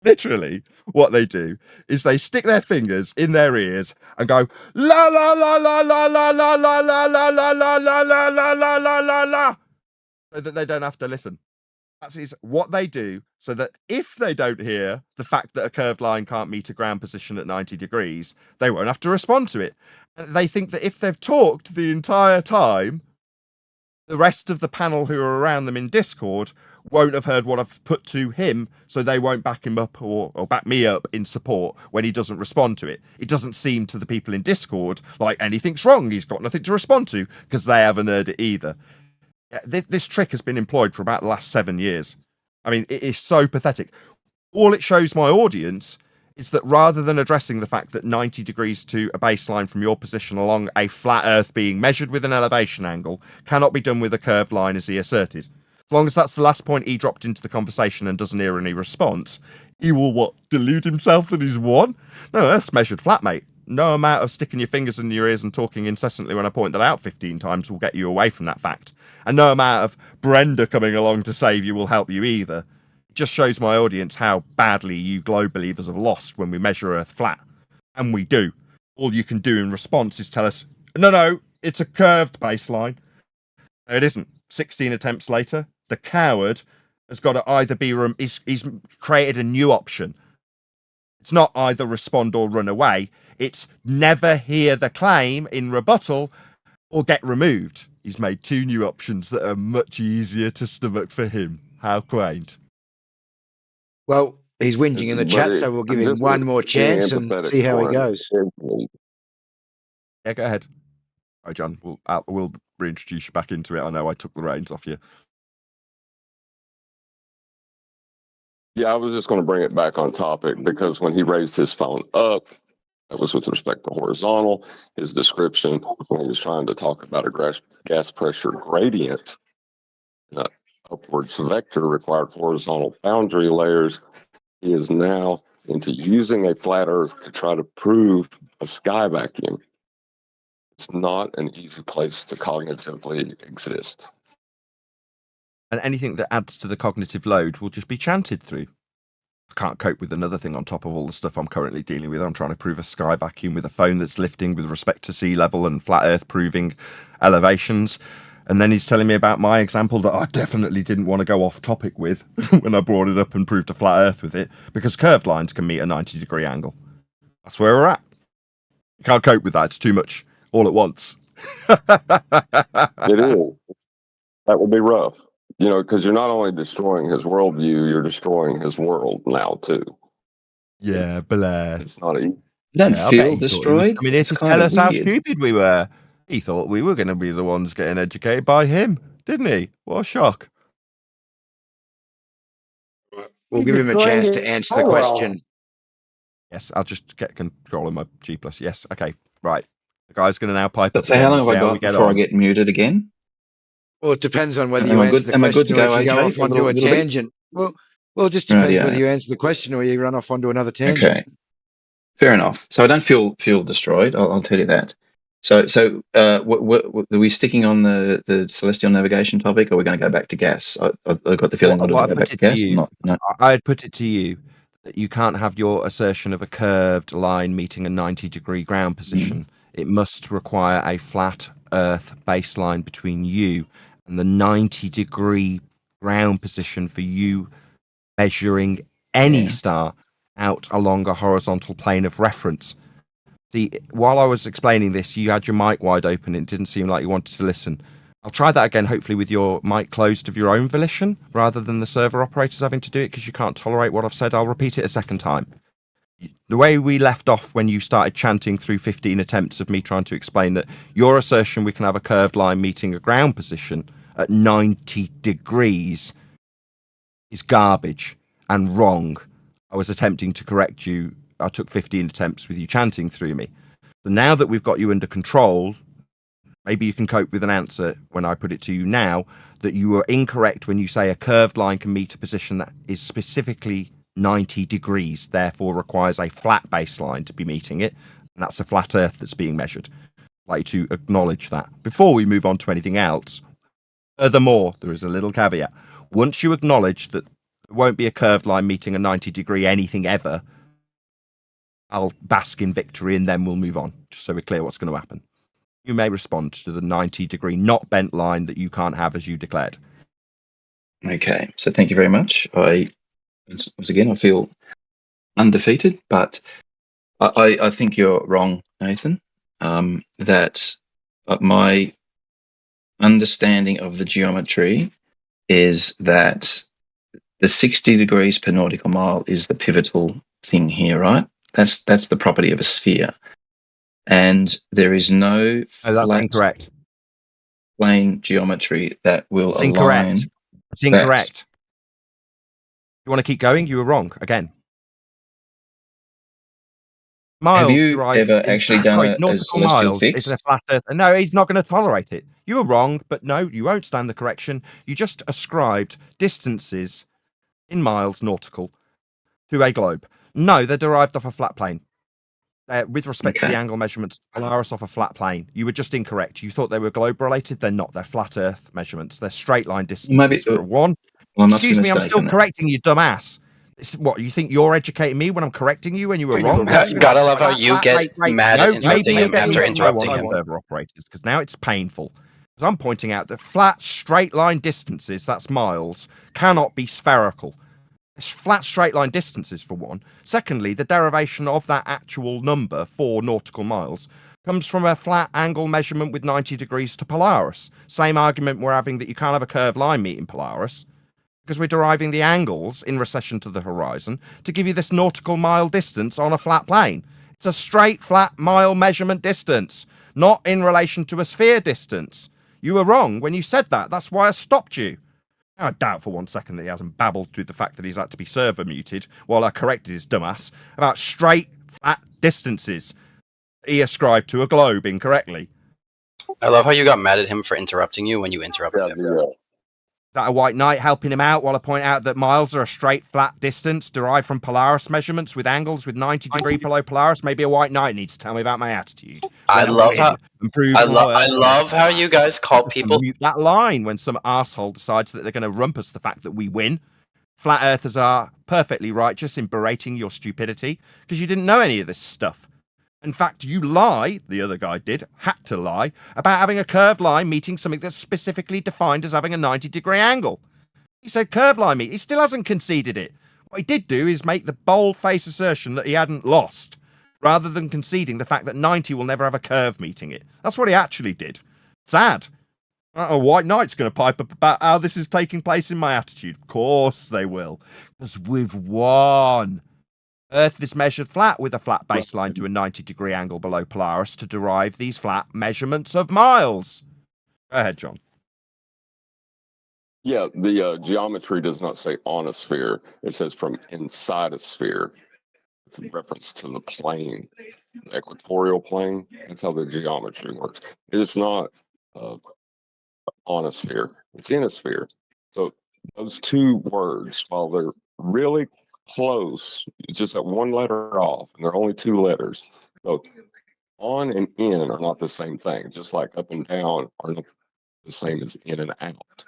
Literally, what they do is they stick their fingers in their ears and go la la la la la la la la la la la la la la la la la la la, so that they don't have to listen. That is what they do, so that if they don't hear the fact that a curved line can't meet a ground position at 90 degrees, they won't have to respond to it. And they think that if they've talked the entire time, The rest of the panel who are around them in Discord won't have heard what I've put to him, so they won't back him up or back me up in support when he doesn't respond to it. It doesn't seem to the people in Discord like anything's wrong. He's got nothing to respond to because they haven't heard it either. This trick has been employed for about the last 7 years. I mean, it is so pathetic. All it shows my audience is that rather than addressing the fact that 90 degrees to a baseline from your position along a flat Earth being measured with an elevation angle cannot be done with a curved line, as he asserted. As long as that's the last point he dropped into the conversation and doesn't hear any response, he will, delude himself that he's won? No, Earth's measured flat, mate. No amount of sticking your fingers in your ears and talking incessantly when I point that out 15 times will get you away from that fact. And no amount of Brenda coming along to save you will help you either. Just shows my audience how badly you globe believers have lost when we measure Earth flat. And we do. All you can do in response is tell us, no, it's a curved baseline. No, it isn't. 16 attempts later, the coward has got to either be... he's created a new option. It's not either respond or run away. It's never hear the claim in rebuttal or get removed. He's made 2 new options that are much easier to stomach for him. How quaint. Well, he's whinging in the chat, so we'll give him one more chance and see how he goes. Yeah, go ahead. All right, John, we'll reintroduce you back into it. I know I took the reins off you. Yeah, I was just going to bring it back on topic because when he raised his phone up, that was with respect to horizontal. His description, when he was trying to talk about a gas pressure gradient, upwards vector required horizontal boundary layers. He is now into using a flat Earth to try to prove a sky vacuum. It's not an easy place to cognitively exist. And anything that adds to the cognitive load will just be chanted through. I can't cope with another thing on top of all the stuff I'm currently dealing with. I'm trying to prove a sky vacuum with a phone that's lifting with respect to sea level and flat Earth proving elevations. And then he's telling me about my example that I definitely didn't want to go off topic with when I brought it up and proved a flat Earth with it, because curved lines can meet a 90-degree angle. That's where we're at. Can't cope with that. It's too much all at once. It is. That would be rough. Because you're not only destroying his worldview, you're destroying his world now, too. Yeah, blah. It's not easy. You don't feel destroyed. I mean, it's tell us how stupid we were. He thought we were going to be the ones getting educated by him, didn't he? What a shock. We'll give him a chance to answer the question. Yes, I'll just get control of my G+. Yes, okay, right. The guy's going to now pipe up. So how long have I got before I get muted again? Well, it depends on whether you answer the question or if you go off onto a tangent. Well, it just depends whether you answer the question or you run off onto another tangent. Okay, fair enough. So I don't feel destroyed. I'll tell you that. So are we sticking on the celestial navigation topic, or are we going to go back to gas? I've got the feeling we'll go back to gas. No. I'd put it to you that you can't have your assertion of a curved line meeting a 90-degree ground position. It must require a flat Earth baseline between you and the 90-degree ground position for you measuring any star out along a horizontal plane of reference. While I was explaining this, you had your mic wide open. It didn't seem like you wanted to listen. I'll try that again, hopefully with your mic closed of your own volition, rather than the server operators having to do it because you can't tolerate what I've said. I'll repeat it a second time. The way we left off when you started chanting through 15 attempts of me trying to explain that your assertion we can have a curved line meeting a ground position at 90 degrees is garbage and wrong. I was attempting to correct you. I took 15 attempts with you chanting through me. So now that we've got you under control, maybe you can cope with an answer when I put it to you now, that you were incorrect when you say a curved line can meet a position that is specifically 90 degrees, therefore requires a flat baseline to be meeting it, and that's a flat Earth that's being measured. I'd like to acknowledge that. Before we move on to anything else, furthermore, there is a little caveat. Once you acknowledge that there won't be a curved line meeting a 90-degree anything ever, I'll bask in victory and then we'll move on, just so we're clear what's going to happen. You may respond to the 90-degree not bent line that you can't have as you declared. Okay, so thank you very much. Once again, I feel undefeated, but I think you're wrong, Nathan, that my understanding of the geometry is that the 60 degrees per nautical mile is the pivotal thing here, right? That's the property of a sphere. And there is no that's incorrect. Plane geometry that will It's align. Incorrect. It's incorrect. You want to keep going? You were wrong again. Miles have you ever actually done a celestial miles fix? is a flat Earth. No, he's not going to tolerate it. You were wrong, but no, you won't stand the correction. You just ascribed distances in miles nautical to a globe. No, they're derived off a flat plane. With respect to the angle measurements, Polaris off a flat plane. You were just incorrect. You thought they were globe related. They're not. They're flat Earth measurements. They're straight line distances for one. Well, Excuse me, I'm still correcting you, dumbass. What, you think you're educating me when I'm correcting you when you were wrong? Gotta love how you get mad at interrupting him after interrupting him. Operators, because now it's painful. Because I'm pointing out that flat straight line distances, that's miles, cannot be spherical. It's flat straight line distances for one. Secondly, the derivation of that actual number, 4 nautical miles, comes from a flat angle measurement with 90 degrees to Polaris. Same argument we're having that you can't have a curved line meeting Polaris, because we're deriving the angles in recession to the horizon to give you this nautical mile distance on a flat plane. It's a straight flat mile measurement distance, not in relation to a sphere distance. You were wrong when you said that. That's why I stopped you. I doubt for 1 second that he hasn't babbled through the fact that he's had to be server muted while I corrected his dumbass about straight flat distances he ascribed to a globe incorrectly. I love how you got mad at him for interrupting you when you interrupted him. That a white knight helping him out while I point out that miles are a straight flat distance derived from Polaris measurements with angles with 90 degrees below Polaris. Maybe a white knight needs to tell me about my attitude. I love how you guys call people mute that line when some asshole decides that they're going to rumpus the fact that we win. Flat earthers are perfectly righteous in berating your stupidity because you didn't know any of this stuff. In fact, you lie, the other guy did, had to lie, about having a curved line meeting something that's specifically defined as having a 90-degree angle. He said curved line meet. He still hasn't conceded it. What he did do is make the bold-faced assertion that he hadn't lost, rather than conceding the fact that 90 will never have a curve meeting it. That's what he actually did. Sad. A white knight's going to pipe up about how this is taking place in my attitude. Of course they will. Because we've won. Earth is measured flat with a flat baseline to a 90-degree angle below Polaris to derive these flat measurements of miles. Go ahead, John. Yeah, the geometry does not say on a sphere. It says from inside a sphere. It's a reference to the plane, the equatorial plane. That's how the geometry works. It is not on a sphere. It's in a sphere. So those two words, while they're really close, it's just that one letter off, and they're only 2 letters. So on and in are not the same thing, just like up and down are not the same as in and out.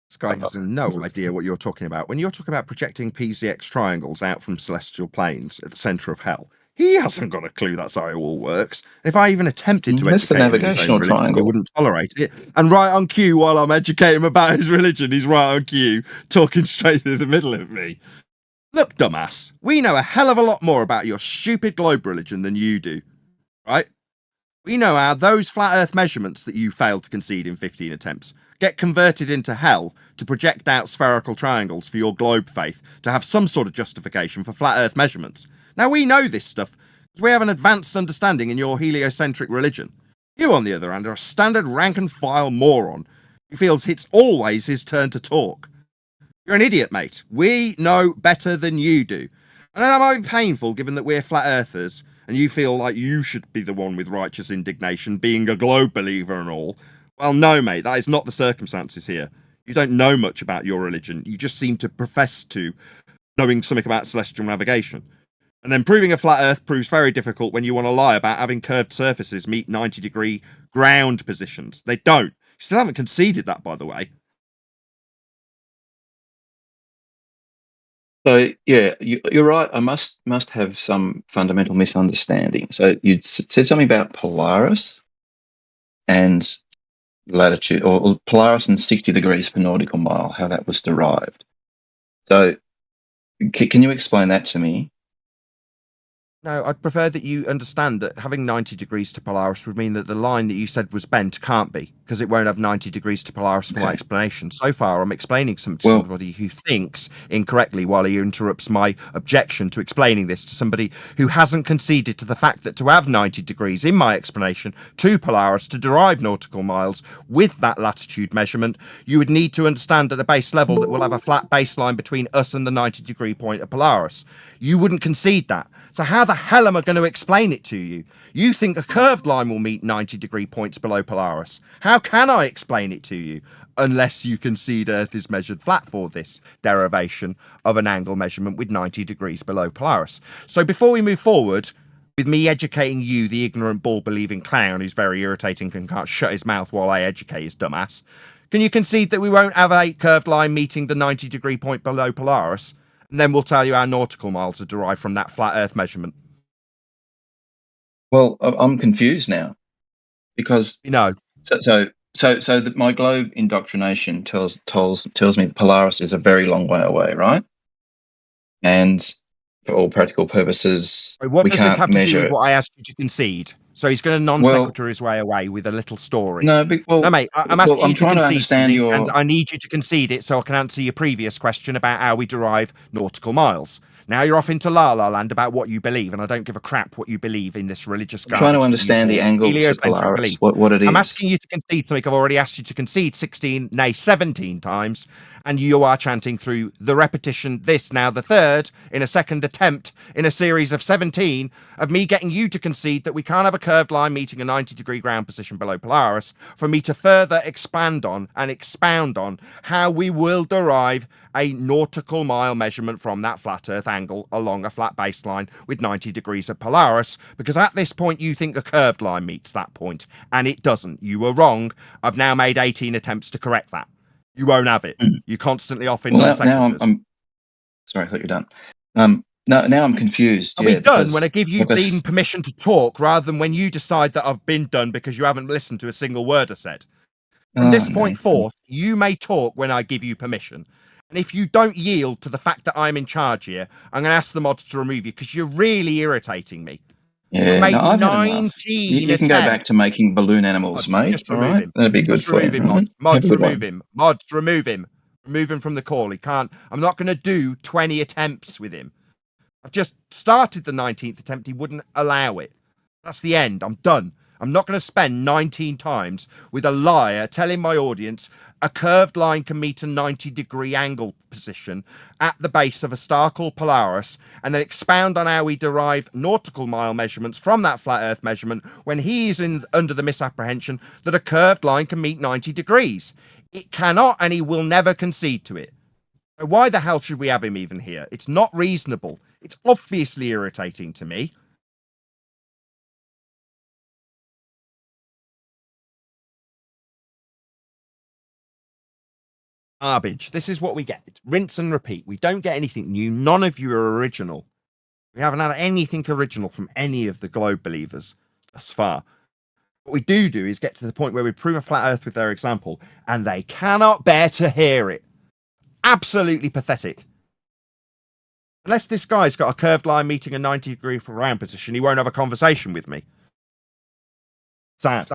This guy has no idea what you're talking about. When you're talking about projecting PZX triangles out from celestial planes at the centre of hell, he hasn't got a clue that's how it all works. If I even attempted to educate him in his own religion, he wouldn't tolerate it. And right on cue, while I'm educating him about his religion, he's right on cue, talking straight through the middle of me. Look, dumbass, we know a hell of a lot more about your stupid globe religion than you do, right? We know how those flat earth measurements that you failed to concede in 15 attempts get converted into hell to project out spherical triangles for your globe faith to have some sort of justification for flat earth measurements. Now, we know this stuff because we have an advanced understanding in your heliocentric religion. You, on the other hand, are a standard rank-and-file moron who feels it's always his turn to talk. You're an idiot, mate. We know better than you do. I know that might be painful given that we're flat earthers and you feel like you should be the one with righteous indignation, being a globe believer and all. Well, no, mate, that is not the circumstances here. You don't know much about your religion. You just seem to profess to knowing something about celestial navigation. And then proving a flat earth proves very difficult when you want to lie about having curved surfaces meet 90-degree ground positions. They don't. You still haven't conceded that, by the way. So, yeah, you're right. I must have some fundamental misunderstanding. So you said something about Polaris and latitude, or Polaris and 60 degrees per nautical mile, how that was derived. So can you explain that to me? No, I'd prefer that you understand that having 90 degrees to Polaris would mean that the line that you said was bent can't be, because it won't have 90 degrees to Polaris for my explanation. So far, I'm explaining something to somebody who thinks incorrectly while he interrupts my objection to explaining this to somebody who hasn't conceded to the fact that to have 90 degrees in my explanation to Polaris to derive nautical miles with that latitude measurement, you would need to understand at a base level that we'll have a flat baseline between us and the 90-degree point of Polaris. You wouldn't concede that. So how the hell am I going to explain it to you? You think a curved line will meet 90-degree points below Polaris. How can I explain it to you? Unless you concede Earth is measured flat for this derivation of an angle measurement with 90 degrees below Polaris. So before we move forward with me educating you, the ignorant ball-believing clown who's very irritating and can't shut his mouth while I educate his dumbass, can you concede that we won't have a curved line meeting the 90-degree point below Polaris? And then we'll tell you our nautical miles are derived from that flat Earth measurement. Well, I'm confused now, because so my globe indoctrination tells me that Polaris is a very long way away, right? And for all practical purposes, what we does can't this have to measure do with it. what I asked you to concede? So he's going to non sequitur his way away with a little story. No, mate, I'm asking you to concede something, and I need you to concede it so I can answer your previous question about how we derive nautical miles. Now you're off into La La Land about what you believe, and I don't give a crap what you believe in this religious garbage. I'm trying to understand the angle to Polaris, what it is. I'm asking you to concede something I've already asked you to concede 17 times, and you are chanting through the repetition, this now the third, in a second attempt in a series of 17, of me getting you to concede that we can't have a curved line meeting a 90-degree ground position below Polaris, for me to further expand on and expound on how we will derive a nautical mile measurement from that flat Earth angle along a flat baseline with 90 degrees of Polaris, because at this point you think a curved line meets that point, and it doesn't. You were wrong. I've now made 18 attempts to correct that. You won't have it. You're constantly off in non-sequiturs. I'm sorry, I thought you were done. Now I'm confused. I'll be done when I give you bleeding permission to talk, rather than when you decide that I've been done because you haven't listened to a single word I said. From this point forth, you may talk when I give you permission. And if you don't yield to the fact that I'm in charge here, I'm going to ask the mods to remove you because you're really irritating me. Yeah, made I've 19 you can go back to making balloon animals, mate. Just remove him. That'd be good just for remove you. him, mods. Mods, remove one. him. Mods, remove him. Remove him from the call. He can't. I'm not going to do 20 attempts with him. I've just started the 19th attempt. He wouldn't allow it. That's the end. I'm done. I'm not going to spend 19 times with a liar telling my audience a curved line can meet a 90-degree angle position at the base of a star called Polaris, and then expound on how we derive nautical mile measurements from that flat Earth measurement when he is under the misapprehension that a curved line can meet 90 degrees. It cannot, and he will never concede to it. So why the hell should we have him even here? It's not reasonable. It's obviously irritating to me. Garbage. This is what we get. It's rinse and repeat. We don't get anything new. None of you are original. We haven't had anything original from any of the globe believers thus far. What we do is get to the point where we prove a flat Earth with their example, and they cannot bear to hear it. Absolutely pathetic. Unless this guy's got a curved line meeting a 90-degree round position, he won't have a conversation with me. Sad.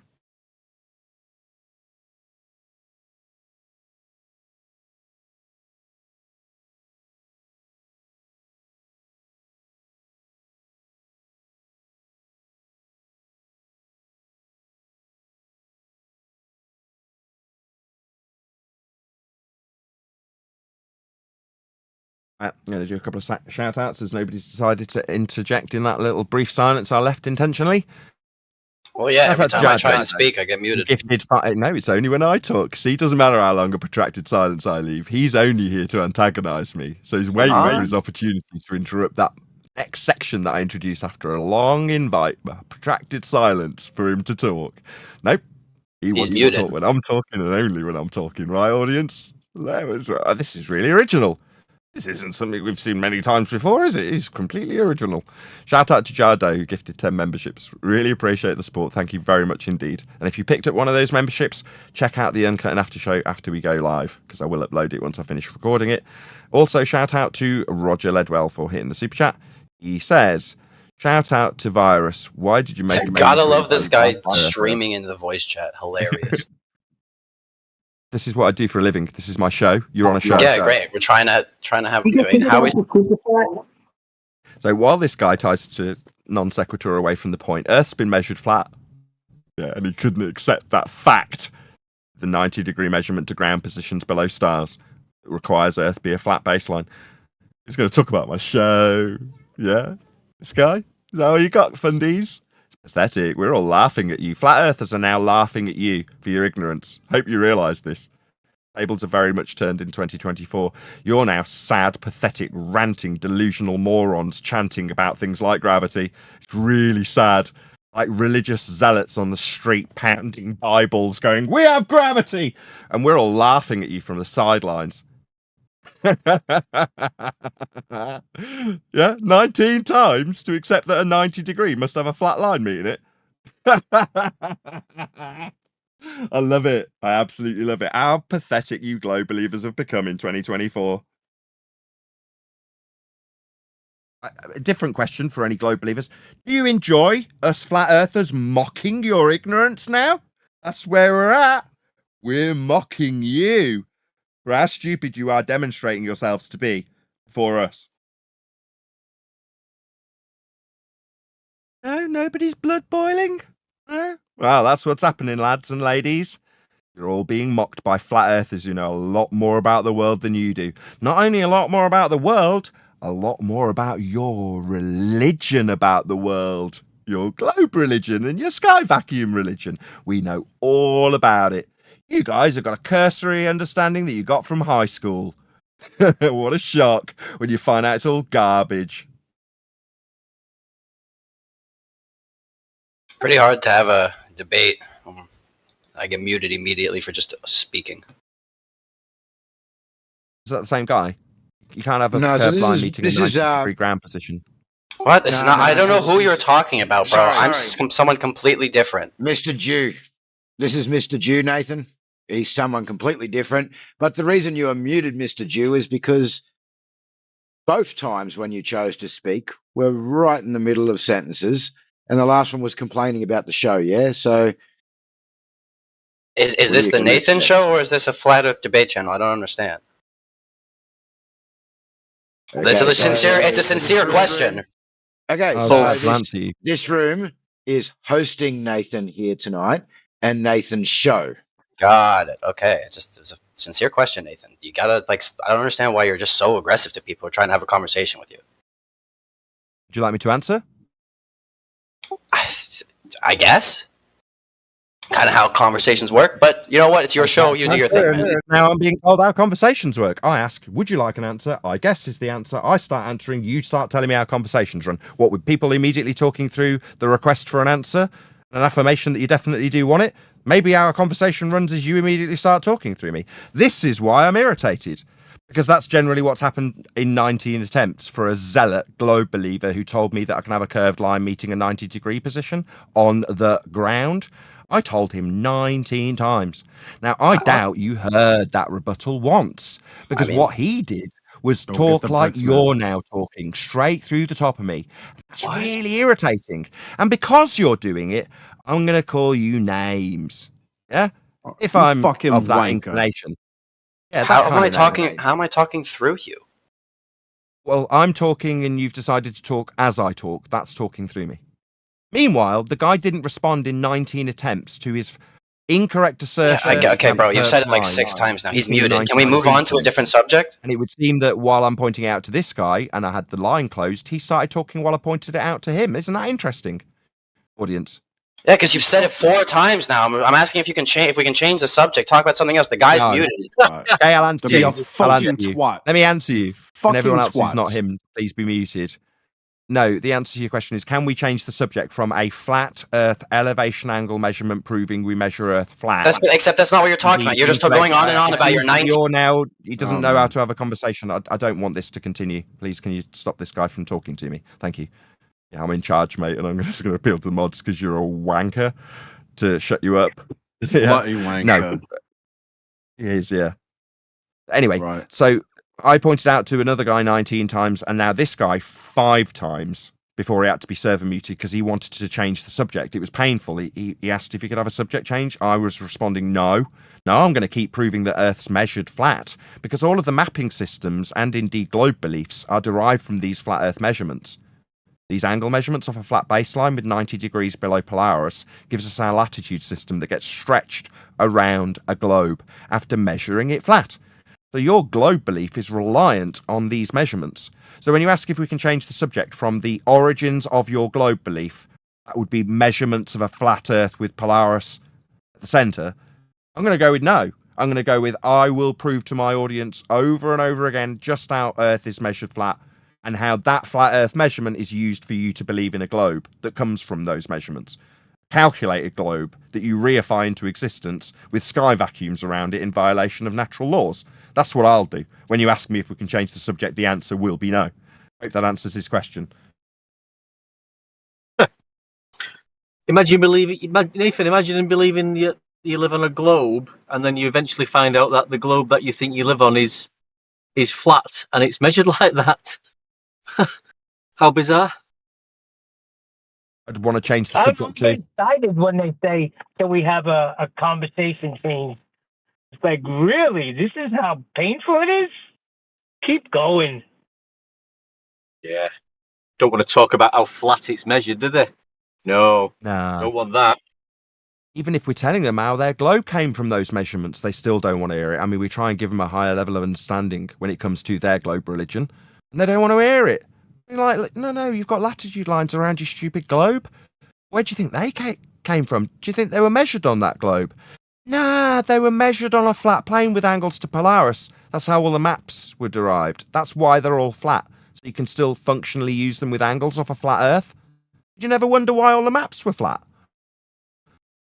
There's a couple of shout outs as nobody's decided to interject in that little brief silence I left intentionally. Well, yeah, every time I try and speak, I get muted. No, it's only when I talk. See, it doesn't matter how long a protracted silence I leave. He's only here to antagonize me. So he's waiting for his opportunity to interrupt that next section that I introduced after a long invite, a protracted silence for him to talk. Nope. He wants to talk when I'm talking and only when I'm talking, right, audience? This is really original. This isn't something we've seen many times before, is it? It's completely original. Shout out to Jardo, who gifted 10 memberships. Really appreciate the support. Thank you very much indeed. And if you picked up one of those memberships, check out the Uncut and After show after we go live, because I will upload it once I finish recording it. Also, shout out to Roger Ledwell for hitting the super chat. He says, Shout out to Virus. Why did you make a Gotta love this guy streaming into the voice chat. Hilarious. This is what I do for a living. This is my show. You're on a show. Yeah, great. We're trying to have. I mean, how is? So while this guy tries to non sequitur away from the point, Earth's been measured flat. Yeah, and he couldn't accept that fact. The 90-degree measurement to ground positions below stars. It requires Earth be a flat baseline. He's going to talk about my show. Yeah, this guy. Is that all you got, fundies? It's pathetic. We're all laughing at you. Flat Earthers are now laughing at you for your ignorance. Hope you realise this. Tables are very much turned in 2024. You're now sad, pathetic, ranting, delusional morons chanting about things like gravity. It's really sad. Like religious zealots on the street pounding Bibles going, "We have gravity!" And we're all laughing at you from the sidelines. Yeah, 19 times to accept that a 90-degree must have a flat line meeting it. I love it. I absolutely love it. How pathetic you globe believers have become in 2024. A different question for any globe believers. Do you enjoy us flat earthers mocking your ignorance now? That's where we're at. We're mocking you for how stupid you are demonstrating yourselves to be for us. No, nobody's blood boiling? No? Well, that's what's happening, lads and ladies. You're all being mocked by flat earthers who know a lot more about the world than you do. Not only a lot more about the world, a lot more about your religion about the world. Your globe religion and your sky vacuum religion. We know all about it. You guys have got a cursory understanding that you got from high school. What a shock when you find out it's all garbage. Pretty hard to have a debate. I get muted immediately for just speaking. Is that the same guy? You can't have a curved line meeting a 90-degree ground position. What? This is not. I don't know who you're talking about, bro. I'm someone completely different. Mr. Jew. This is Mr. Jew, Nathan. He's someone completely different. But the reason you are muted, Mr. Jew, is because both times when you chose to speak were right in the middle of sentences, and the last one was complaining about the show. Yeah, so is this the Nathan show or is this a flat Earth debate channel? I don't understand. Okay, it's a sincere question. Okay, so this room is hosting Nathan here tonight and Nathan's show. Got it. Okay, it's a sincere question, Nathan. You gotta I don't understand why you're just so aggressive to people who are trying to have a conversation with you. Would you like me to answer? I guess. Kind of how conversations work, but you know what? It's your show. You do your thing. Man. Now I'm being told how conversations work. I ask, would you like an answer? I guess is the answer. I start answering. You start telling me how conversations run. What, with people immediately talking through the request for an answer, an affirmation that you definitely do want it? Maybe our conversation runs as you immediately start talking through me. This is why I'm irritated. Because that's generally what's happened in 19 attempts for a zealot globe believer who told me that I can have a curved line meeting a 90-degree position on the ground. I told him 19 times. Now, I doubt you heard that rebuttal once, because what he did was talk like you're now talking, straight through the top of me. That's really irritating. And because you're doing it, I'm going to call you names. Yeah? If I'm of that inclination. Yeah, how am I talking through you? Well, I'm talking and you've decided to talk as I talk. That's talking through me. Meanwhile, the guy didn't respond in 19 attempts to his incorrect assertion. Yeah, okay, bro, you've said it like 6 times now. He's muted. Can we move on to a different subject? And it would seem that while I'm pointing out to this guy, and I had the line closed, he started talking while I pointed it out to him. Isn't that interesting, audience? Yeah, because you've said it 4 times now. I'm asking if we can change the subject, talk about something else. The guy's muted. Okay, I'll answer you. Let me answer you. And everyone else who's not him, please be muted. No, the answer to your question is, can we change the subject from a flat Earth elevation angle measurement proving we measure Earth flat? Except that's not what you're talking about. You're just going on and on about your 90. He doesn't know how to have a conversation. I don't want this to continue. Please, can you stop this guy from talking to me? Thank you. Yeah, I'm in charge, mate, and I'm just going to appeal to the mods because you're a wanker to shut you up. Bloody wanker. No, he is, yeah. Anyway, so I pointed out to another guy 19 times, and now this guy 5 times before he had to be server muted because he wanted to change the subject. It was painful. He asked if he could have a subject change. I was responding, no, I'm going to keep proving that Earth's measured flat, because all of the mapping systems and indeed globe beliefs are derived from these flat Earth measurements. These angle measurements of a flat baseline with 90 degrees below Polaris gives us our latitude system that gets stretched around a globe after measuring it flat. So your globe belief is reliant on these measurements. So when you ask if we can change the subject from the origins of your globe belief, that would be measurements of a flat Earth with Polaris at the centre, I'm going to go with no. I'm going to go with I will prove to my audience over and over again just how Earth is measured flat and how that flat Earth measurement is used for you to believe in a globe that comes from those measurements. Calculated globe that you reify into existence with sky vacuums around it in violation of natural laws. That's what I'll do. When you ask me if we can change the subject, the answer will be no. Hope that answers his question. Nathan, imagine believing you live on a globe, and then you eventually find out that the globe that you think you live on is flat, and it's measured like that. How bizarre. I'd want to change the subject too. I'm excited when they say, can we have a conversation change? It's like, really? This is how painful it is? Keep going. Yeah. Don't want to talk about how flat it's measured, do they? No. Don't want that. Even if we're telling them how their globe came from those measurements, they still don't want to hear it. I mean, we try and give them a higher level of understanding when it comes to their globe religion, and they don't want to hear it. You're like, no, you've got latitude lines around your stupid globe. Where do you think they came from? Do you think they were measured on that globe? Nah, they were measured on a flat plane with angles to Polaris. That's how all the maps were derived. That's why they're all flat. So you can still functionally use them with angles off a flat Earth. Did you never wonder why all the maps were flat?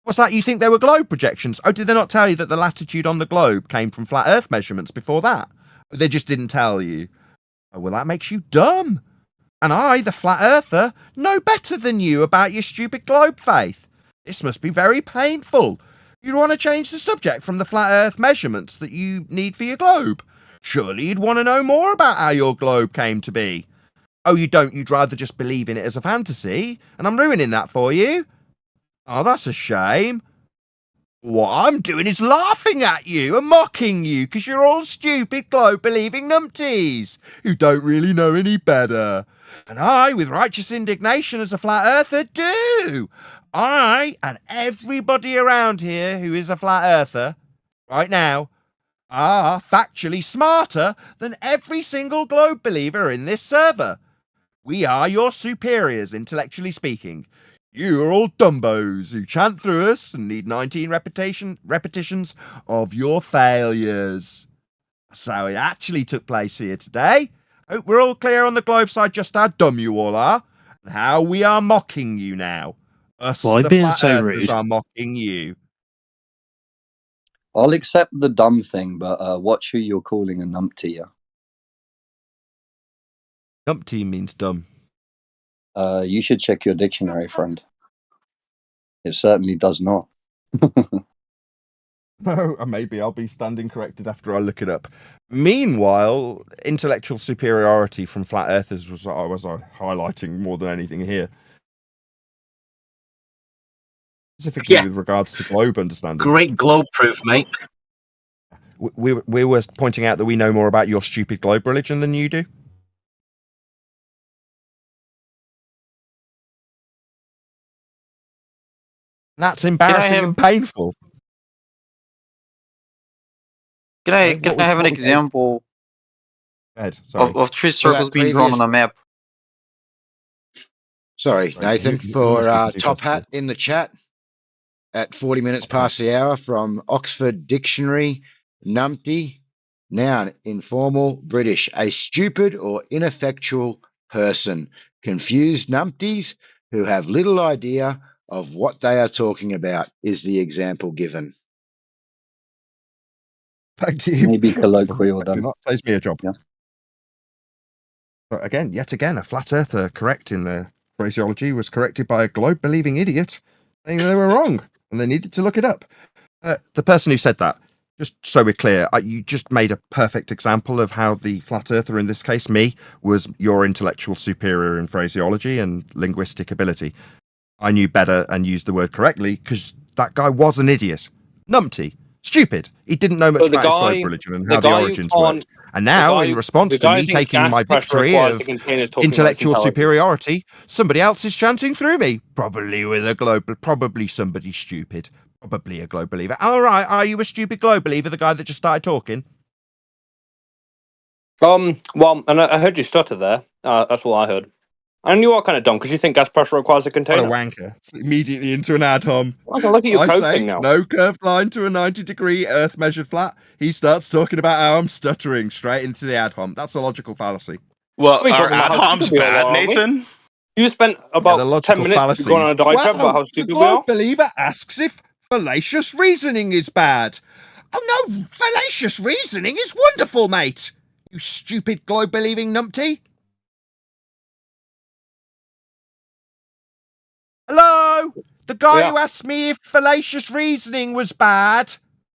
What's that? You think they were globe projections? Oh, did they not tell you that the latitude on the globe came from flat Earth measurements before that? They just didn't tell you. Oh, well, that makes you dumb. And I, the flat earther, know better than you about your stupid globe faith. This must be very painful. You'd want to change the subject from the flat earth measurements that you need for your globe. Surely you'd want to know more about how your globe came to be. Oh, you don't? You'd rather just believe in it as a fantasy? And I'm ruining that for you? Oh, that's a shame. What I'm doing is laughing at you and mocking you because you're all stupid globe-believing numpties who don't really know any better. And I, with righteous indignation as a flat earther, do. I and everybody around here who is a flat earther right now are factually smarter than every single globe believer in this server. We are your superiors, intellectually speaking. You are all dumbos who chant through us and need 19 repetitions of your failures. That's how it actually took place here today. Hope we're all clear on the globe side just how dumb you all are and how we are mocking you now. Us, Why the being flat so earthers, rude? are mocking you. I'll accept the dumb thing, but watch who you're calling a numpty. Yeah? Numpty means dumb. You should check your dictionary, friend. It certainly does not. No, maybe I'll be standing corrected after I look it up. Meanwhile, intellectual superiority from flat earthers was I was highlighting more than anything here. Specifically with regards to globe understanding. Great globe proof, mate. We were pointing out that we know more about your stupid globe religion than you do. That's embarrassing and painful. Can I have an example of three circles being drawn on a map? Sorry, Nathan, for Top Hat in the chat at 40 minutes past the hour from Oxford Dictionary, numpty, noun, informal, British, a stupid or ineffectual person. Confused numpties who have little idea of what they are talking about is the example given. Thank you. Maybe colloquial then. That saves me a job. Yeah. But yet again, a flat earther correcting their phraseology was corrected by a globe-believing idiot saying they were wrong and they needed to look it up. The person who said that, Just so we're clear, you just made a perfect example of how the flat earther, in this case me, was your intellectual superior in phraseology and linguistic ability. I knew better and used the word correctly because that guy was an idiot. Numpty. Stupid. He didn't know much about his globe religion and how the origins worked. And now, in response to me taking my victory of intellectual superiority, somebody else is chanting through me. Probably somebody stupid. Probably a globe believer. All right, are you a stupid globe believer, the guy that just started talking? Well, and I heard you stutter there. That's what I heard. And you are kind of dumb because you think gas pressure requires a container. What a wanker. Immediately into an ad hom. I can look at your code thing now. No curved line to a 90-degree Earth measured flat. He starts talking about how I'm stuttering straight into the ad hom. That's a logical fallacy. Well, are ad homs bad, Nathan? You spent about 10 minutes going on a diatribe about how stupid we are. The globe believer asks if fallacious reasoning is bad. Oh no, fallacious reasoning is wonderful, mate. You stupid globe believing numpty. Hello? The guy who asked me if fallacious reasoning was bad.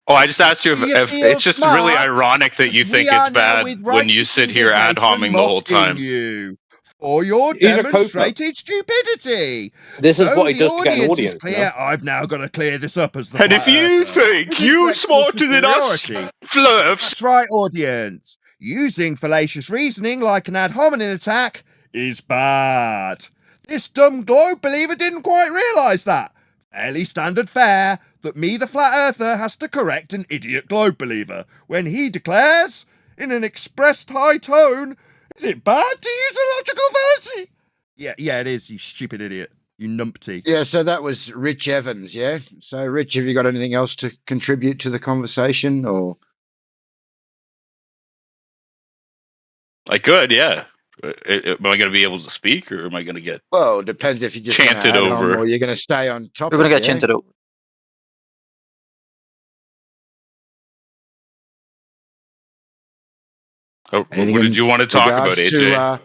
Oh, I just asked you if it's just really ironic that you think it's bad when you sit here ad homming the whole time. You for your demonstrated stupidity. This is what he does to get an audience. Is clear. I've now got to clear this up as the And if you think you're smarter than us, flurfs. That's right, audience. Using fallacious reasoning like an ad hominem attack is bad. This dumb globe believer didn't quite realise that. Fairly standard fare that me, the flat earther, has to correct an idiot globe believer when he declares, in an expressed high tone, is it bad to use a logical fallacy? Yeah, it is, you stupid idiot. You numpty. Yeah, so that was Rich Evans, yeah? So, Rich, have you got anything else to contribute to the conversation, or...? I could, yeah. Am I going to be able to speak, or am I going to get? Well, it depends if you just chanted over, or you're going to stay on topic. We're going to get chanted over. What did you want to talk about, AJ?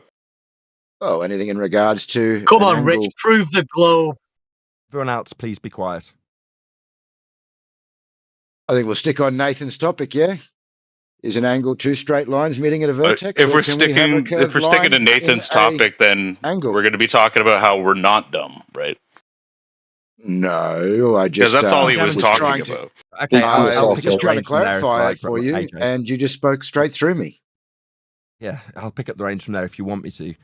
Anything in regards to? Come on, Rich, prove the globe. Everyone else, please be quiet. I think we'll stick on Nathan's topic. Yeah. Is an angle two straight lines meeting at a vertex? If we're sticking to Nathan's topic, then we're going to be talking about how we're not dumb, right? No, I just because that's all he was talking about. Okay, I'm just trying to clarify it for you, AJ. And you just spoke straight through me. Yeah, I'll pick up the range from there if you want me to.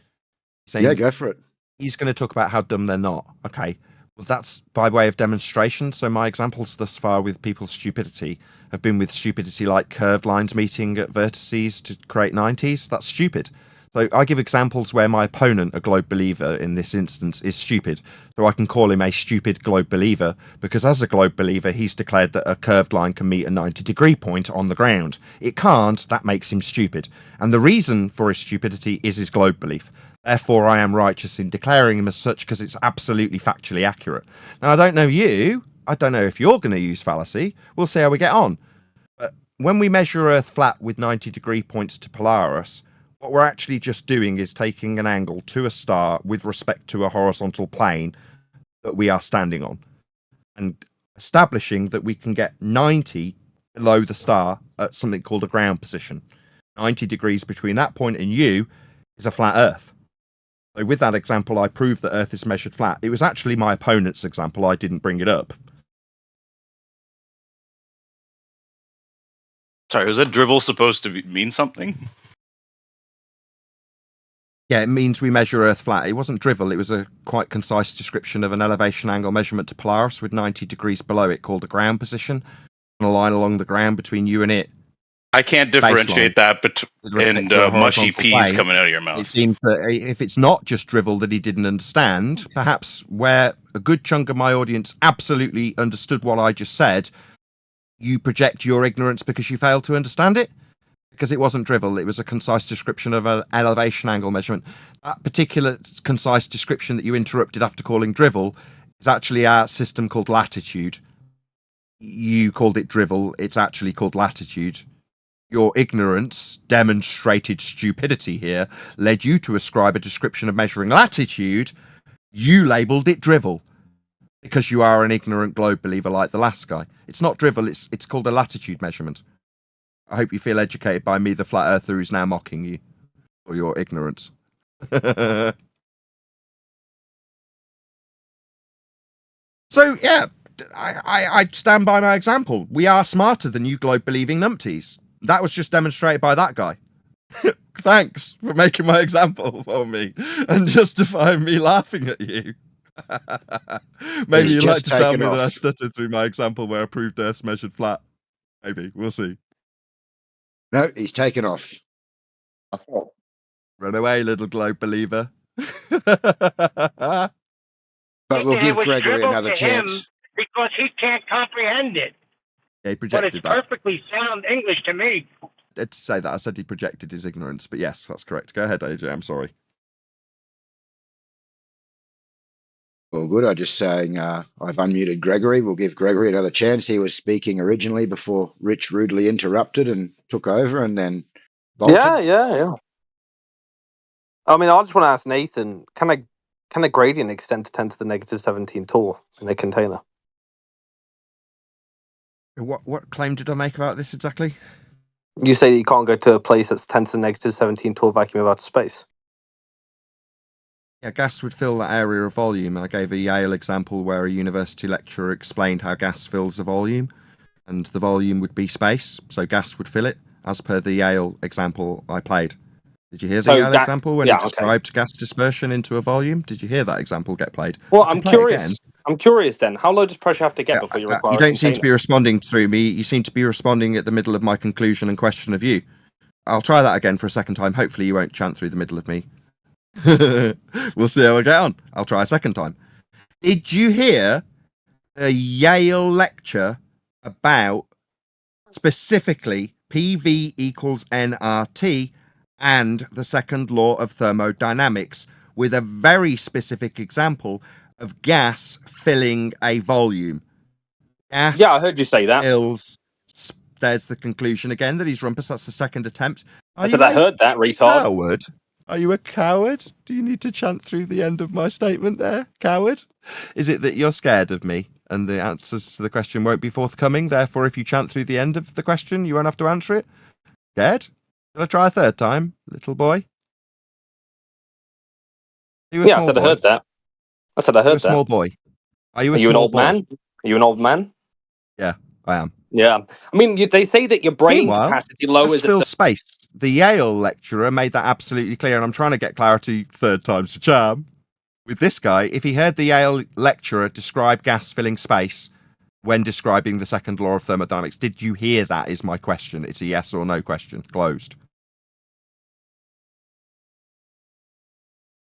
Yeah, go for it. He's going to talk about how dumb they're not. Okay. Well, that's by way of demonstration. So my examples thus far with people's stupidity have been with stupidity like curved lines meeting at vertices to create 90s. That's stupid. So I give examples where my opponent, a globe believer in this instance, is stupid. So I can call him a stupid globe believer because as a globe believer, he's declared that a curved line can meet a 90-degree point on the ground. It can't. That makes him stupid. And the reason for his stupidity is his globe belief. Therefore, I am righteous in declaring him as such because it's absolutely factually accurate. Now, I don't know you. I don't know if you're going to use fallacy. We'll see how we get on. But when we measure Earth flat with 90-degree points to Polaris, what we're actually just doing is taking an angle to a star with respect to a horizontal plane that we are standing on and establishing that we can get 90 below the star at something called a ground position. 90 degrees between that point and you is a flat Earth. So with that example, I proved that Earth is measured flat. It was actually my opponent's example. I didn't bring it up. Sorry, was that dribble supposed to mean something? Yeah, it means we measure Earth flat. It wasn't drivel. It was a quite concise description of an elevation angle measurement to Polaris with 90 degrees below it called the ground position and a line along the ground between you and it. I can't differentiate that and mushy peas coming out of your mouth. It seems that if it's not just drivel that he didn't understand, perhaps where a good chunk of my audience absolutely understood what I just said, you project your ignorance because you failed to understand it. Because it wasn't drivel, it was a concise description of an elevation angle measurement. That particular concise description that you interrupted after calling drivel is actually our system called latitude. You called it drivel, it's actually called latitude. Your ignorance, demonstrated stupidity here, led you to ascribe a description of measuring latitude. You labelled it drivel. because you are an ignorant globe believer like the last guy. It's not drivel, it's called a latitude measurement. I hope you feel educated by me, the flat earther who's now mocking you for your ignorance. So, yeah, I stand by my example. We are smarter than you globe-believing numpties. That was just demonstrated by that guy. Thanks for making my example for me and justifying me laughing at you. Maybe you'd like to tell me that I stuttered through my example where I proved Earth's measured flat. Maybe. We'll see. No, he's taken off. Run away, little globe believer. But we'll give Gregory another to chance. him because he can't comprehend it. Yeah, he But projected it's that. perfectly sound English to me. I did say that. I said he projected his ignorance, but yes, that's correct. Go ahead, AJ. I'm sorry. Well, good. I'm just saying I've unmuted Gregory. We'll give Gregory another chance. He was speaking originally before Rich rudely interrupted and took over and then bolted. Yeah. I mean, I just want to ask Nathan, can a gradient extend to 10 to the negative 17 tall in a container? What claim did I make about this exactly? You say that you can't go to a place that's 10 to the negative 17 tall vacuum of outer space. Yeah, gas would fill that area of volume. I gave a Yale example where a university lecturer explained how gas fills a volume, and the volume would be space, so gas would fill it, as per the Yale example I played. Did you hear the Yale example when he described gas dispersion into a volume? Did you hear that example get played? Well, I'm curious. I'm curious then. How low does pressure have to get before you require You don't seem to be responding through me. You seem to be responding at the middle of my conclusion and question of you. I'll try that again for a second time. Hopefully you won't chant through the middle of me. We'll see how I get on. I'll try a second time. Did you hear a Yale lecture about specifically PV equals nRT and the second law of thermodynamics with a very specific example of gas filling a volume? Gas I heard you say that. Fills. There's the conclusion again that he's rumpus. That's the second attempt. I heard that, retard. Coward? Are you a coward? Do you need to chant through the end of my statement there, coward? Is it that you're scared of me and the answers to the question won't be forthcoming? Therefore, if you chant through the end of the question, you won't have to answer it? Scared? Shall I try a third time, little boy? Yeah, I said I heard that. I said I heard that. Small boy. Are you an old man? Are you an old man? Yeah, I am. Yeah. I mean, they say that your brain capacity lowers... Gas fills space. The Yale lecturer made that absolutely clear, and I'm trying to get clarity third time's the charm. With this guy, if he heard the Yale lecturer describe gas filling space when describing the second law of thermodynamics, did you hear that is my question. It's a yes or no question. Closed.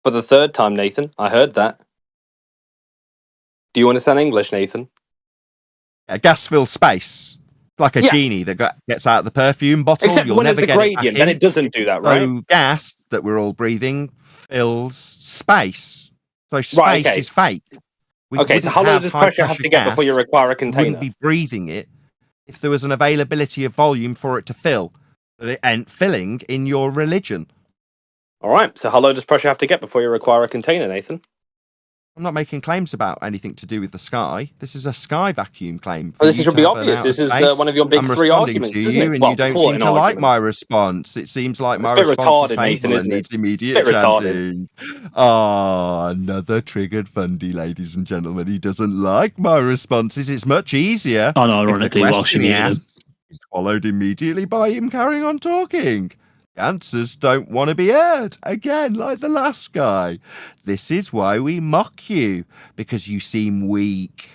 For the third time, Nathan, I heard that. Do you understand English, Nathan? Gas fills space. Like a genie that gets out of the perfume bottle. Except when there's a gradient, then it doesn't do that, right? So gas that we're all breathing fills space. So space is fake. So how low does pressure have to get before you require a container? We wouldn't be breathing it if there was an availability of volume for it to fill. That it ain't filling in your religion. All right. So how low does pressure have to get before you require a container, Nathan? I'm not making claims about anything to do with the sky. This is a sky vacuum claim. Well, this should be obvious. This is one of your big three arguments, to you, and you don't seem to like my response. It seems like my response is painful and needs immediate chanting. Another triggered fundy, ladies and gentlemen. He doesn't like my responses. It's much easier. Unironically, whilst you is followed immediately by him carrying on talking. Answers don't want to be heard, again, like the last guy. This is why we mock you, because you seem weak.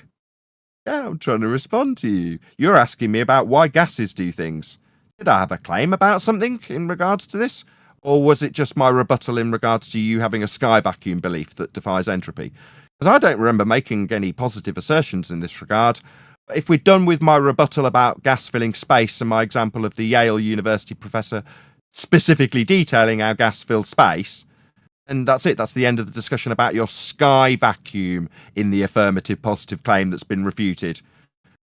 Yeah, I'm trying to respond to you. You're asking me about why gases do things. Did I have a claim about something in regards to this? Or was it just my rebuttal in regards to you having a sky vacuum belief that defies entropy? Because I don't remember making any positive assertions in this regard. If we're done with my rebuttal about gas filling space and my example of the Yale University professor specifically detailing how gas fills space, and that's it. That's the end of the discussion about your sky vacuum in the affirmative positive claim that's been refuted.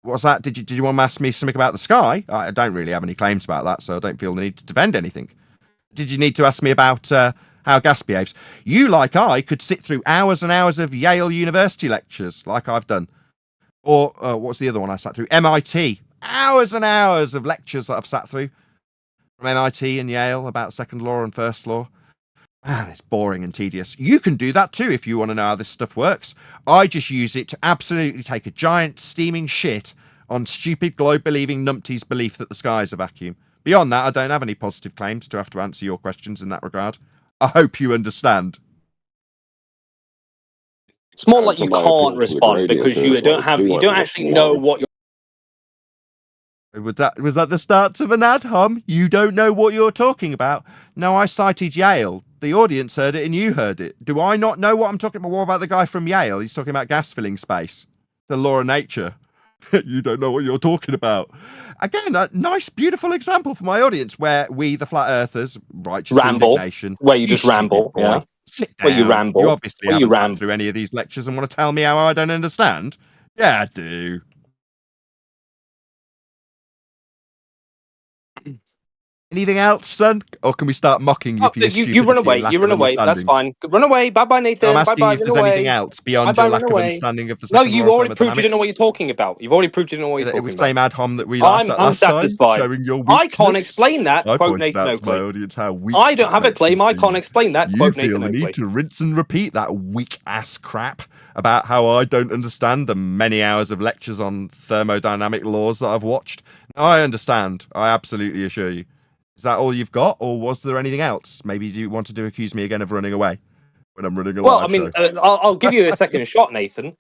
What's that? Did you want to ask me something about the sky? I don't really have any claims about that, so I don't feel the need to defend anything. Did you need to ask me about how gas behaves. You, like I, could sit through hours and hours of Yale University lectures, like I've done. Or what's the other one I sat through? MIT. Hours and hours of lectures that I've sat through from MIT and Yale about second law and first law. Man, it's boring and tedious. You can do that too if you want to know how this stuff works. I just use it to absolutely take a giant steaming shit on stupid globe-believing numpties' belief that the sky is a vacuum. Beyond that, I don't have any positive claims to have to answer your questions in that regard. I hope you understand. It's more like you can't respond because you don't actually know what you're. Was that the start of an ad hom? You don't know what you're talking about. No, I cited Yale. The audience heard it and you heard it. Do I not know what I'm talking about? What about the guy from Yale? He's talking about gas filling space. The law of nature. You don't know what you're talking about. Again, a nice, beautiful example for my audience where we, the flat earthers, righteous indignation. Where you just ramble, yeah. Sit down. Where you ramble. You obviously haven't sat through any of these lectures and want to tell me how I don't understand. Yeah, I do. Anything else, son? Or can we start mocking you for your stupidity? You run away. You run away. That's fine. Run away. Bye-bye, Nathan. I'm asking bye-bye, you if there's anything else beyond your lack of understanding of the second law of you already proved you thermodynamics. didn't know what you're talking about. You've already proved you didn't know what you're talking about. It was same ad hom that we laughed at last time, showing your weakness. I can't explain that, I quote pointed Nathan out to my Oakley. audience how weak I don't have a claim. I can't explain that, quote Nathan Oakley. You feel the need to rinse and repeat that weak-ass crap about how I don't understand the many hours of lectures on thermodynamic laws that I've watched. No, I understand. I absolutely assure you. Is that all you've got, or was there anything else? Maybe you wanted to accuse me again of running away when I'm running a live show. I'll give you a second shot, Nathan.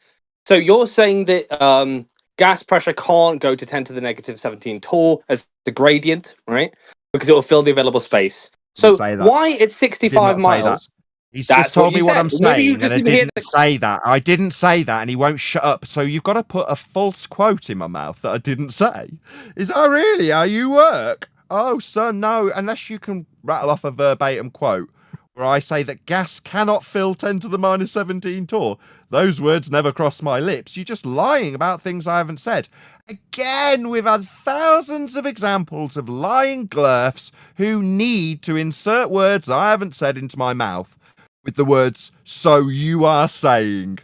So you're saying that gas pressure can't go to 10 to the negative 17 torr as the gradient, right? Because it will fill the available space. So why at 65 miles? He's just told me what I'm saying, and I didn't say that. I didn't say that, and he won't shut up. So you've got to put a false quote in my mouth that I didn't say. Is that really how you work? Oh, son, no, unless you can rattle off a verbatim quote where I say that gas cannot fill 10 to the minus 17 torr. Those words never cross my lips. You're just lying about things I haven't said. Again, we've had thousands of examples of lying glurfs who need to insert words I haven't said into my mouth with the words, so you are saying,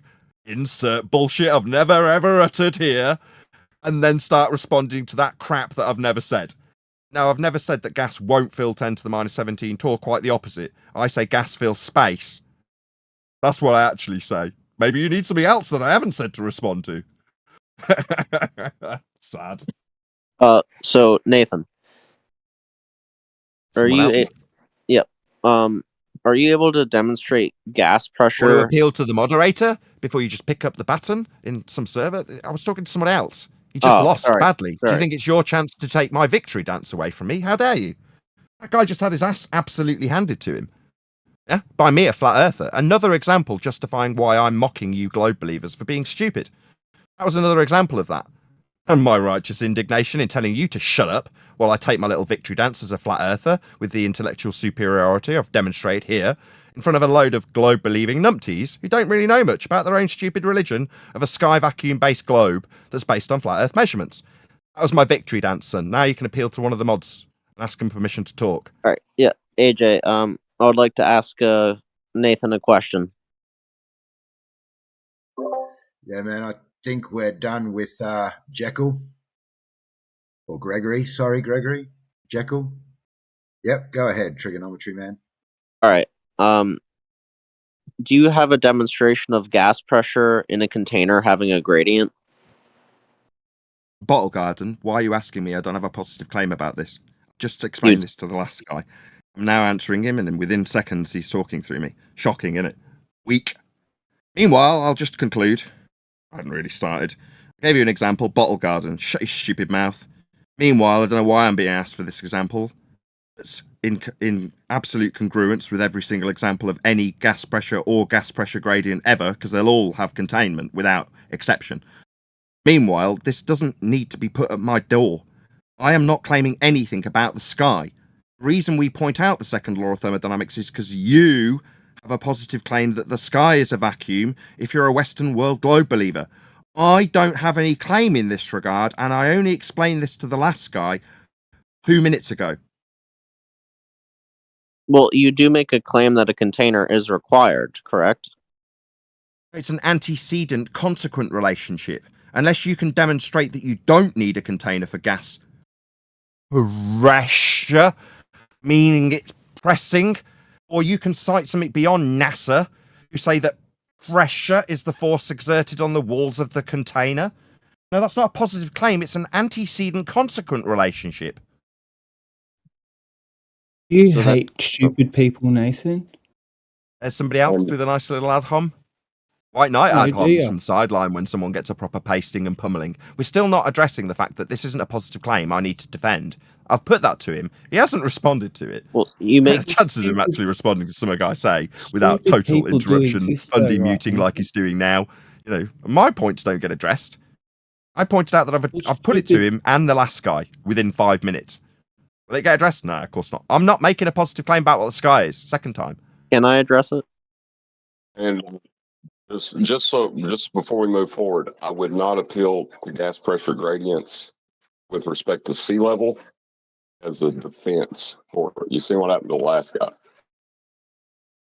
insert bullshit I've never ever uttered here, and then start responding to that crap that I've never said. Now, I've never said that gas won't fill 10 to the minus 17 torr, quite the opposite. I say gas fills space. That's what I actually say. Maybe you need something else that I haven't said to respond to. Sad. So Nathan, are you able to demonstrate gas pressure? Want to appeal to the moderator before you just pick up the baton in some server? I was talking to someone else. You just lost badly. Do you think it's your chance to take my victory dance away from me? How dare you? That guy just had his ass absolutely handed to him. Yeah, by me, a flat earther. Another example justifying why I'm mocking you globe believers for being stupid. That was another example of that. And my righteous indignation in telling you to shut up while I take my little victory dance as a flat earther with the intellectual superiority I've demonstrated here in front of a load of globe-believing numpties who don't really know much about their own stupid religion of a sky vacuum-based globe that's based on flat earth measurements. That was my victory dance, son. Now you can appeal to one of the mods and ask him permission to talk. All right, yeah. AJ, I would like to ask Nathan a question. Yeah, man, I think we're done with Jekyll. Or Gregory. Sorry, Gregory. Jekyll. Yep, go ahead, trigonometry man. All right. Do you have a demonstration of gas pressure in a container having a gradient? Bottle Garden, why are you asking me? I don't have a positive claim about this. Just explain this to the last guy. I'm now answering him, and then within seconds he's talking through me. Shocking, isn't it? Weak. Meanwhile, I'll just conclude. I hadn't really started. I gave you an example. Bottle Garden. Shut your stupid mouth. Meanwhile, I don't know why I'm being asked for this example. It's in absolute congruence with every single example of any gas pressure or gas pressure gradient ever, because they'll all have containment without exception. Meanwhile, this doesn't need to be put at my door. I am not claiming anything about the sky. The reason we point out the second law of thermodynamics is because you have a positive claim that the sky is a vacuum if you're a Western world globe believer. I don't have any claim in this regard, and I only explained this to the last guy 2 minutes ago. Well, you do make a claim that a container is required, correct? It's an antecedent consequent relationship. Unless you can demonstrate that you don't need a container for gas pressure, meaning it's pressing, or you can cite something beyond NASA who say that pressure is the force exerted on the walls of the container. No, that's not a positive claim. It's an antecedent consequent relationship. You hate stupid people, Nathan. There's somebody else with a nice little ad hom. White Knight ad homs from the sideline when someone gets a proper pasting and pummeling. We're still not addressing the fact that this isn't a positive claim I need to defend. I've put that to him. He hasn't responded to it. Well, you make chances of him actually responding to something I say without total interruption, Fundy muting like he's doing now. You know, my points don't get addressed. I pointed out that I've put it to him and the last guy within 5 minutes. Will they get addressed? No, of course not. I'm not making a positive claim about what the sky is. Second time. Can I address it? And just before we move forward, I would not appeal to gas pressure gradients with respect to sea level as a defense for it. You see what happened to the last guy.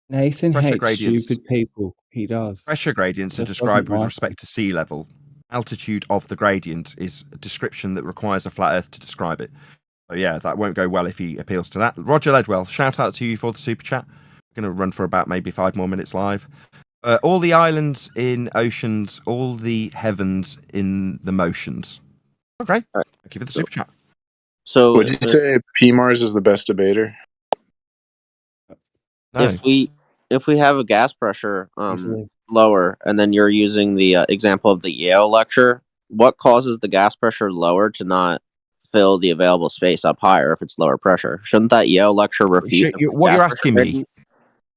Nathan hates stupid people. He does. Pressure gradients are described with respect to sea level. Altitude of the gradient is a description that requires a flat earth to describe it. So yeah, that won't go well if he appeals to that. Roger Ledwell, shout out to you for the super chat. We're going to run for about maybe 5 more minutes live. All the islands in oceans, all the heavens in the motions. Okay, thank you for the super chat. So, would you say PMARS is the best debater? No. If we have a gas pressure lower, and then you're using the example of the Yale lecture, what causes the gas pressure lower to not fill the available space up higher if it's lower pressure? Shouldn't that Yale lecture refute what you're asking me?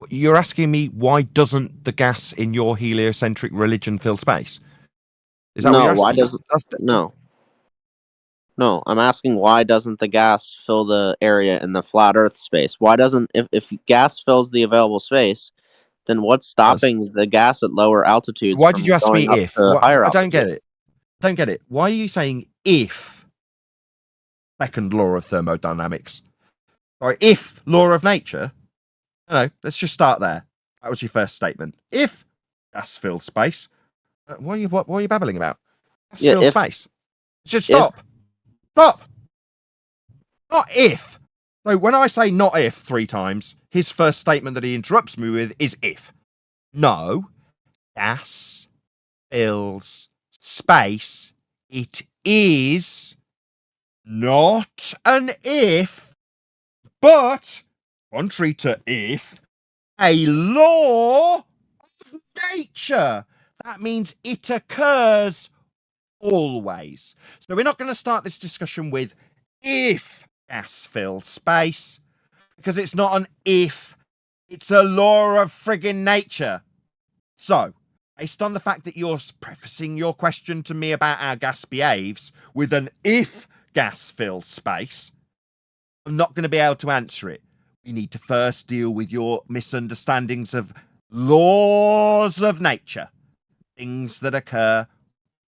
You're asking me why doesn't the gas in your heliocentric religion fill space? Is that what you're asking? Why doesn't? No, I'm asking why doesn't the gas fill the area in the flat Earth space? Why doesn't if gas fills the available space, then what's stopping the gas at lower altitudes? Why did you ask me if? I don't get it. Don't get it. Why are you saying if? Second law of thermodynamics. Sorry, if law of nature. No, let's just start there. That was your first statement. If gas fills space, what are you babbling about? Gas fills space. Just stop. Stop. Not if. So when I say not if 3 times, his first statement that he interrupts me with is if. No, gas fills space. It is not an if, but contrary to if, a law of nature. That means it occurs always. So we're not going to start this discussion with if gas fills space, because it's not an if, it's a law of friggin' nature. So, based on the fact that you're prefacing your question to me about how gas behaves with an if gas fills space, I'm not going to be able to answer it. We need to first deal with your misunderstandings of laws of nature, things that occur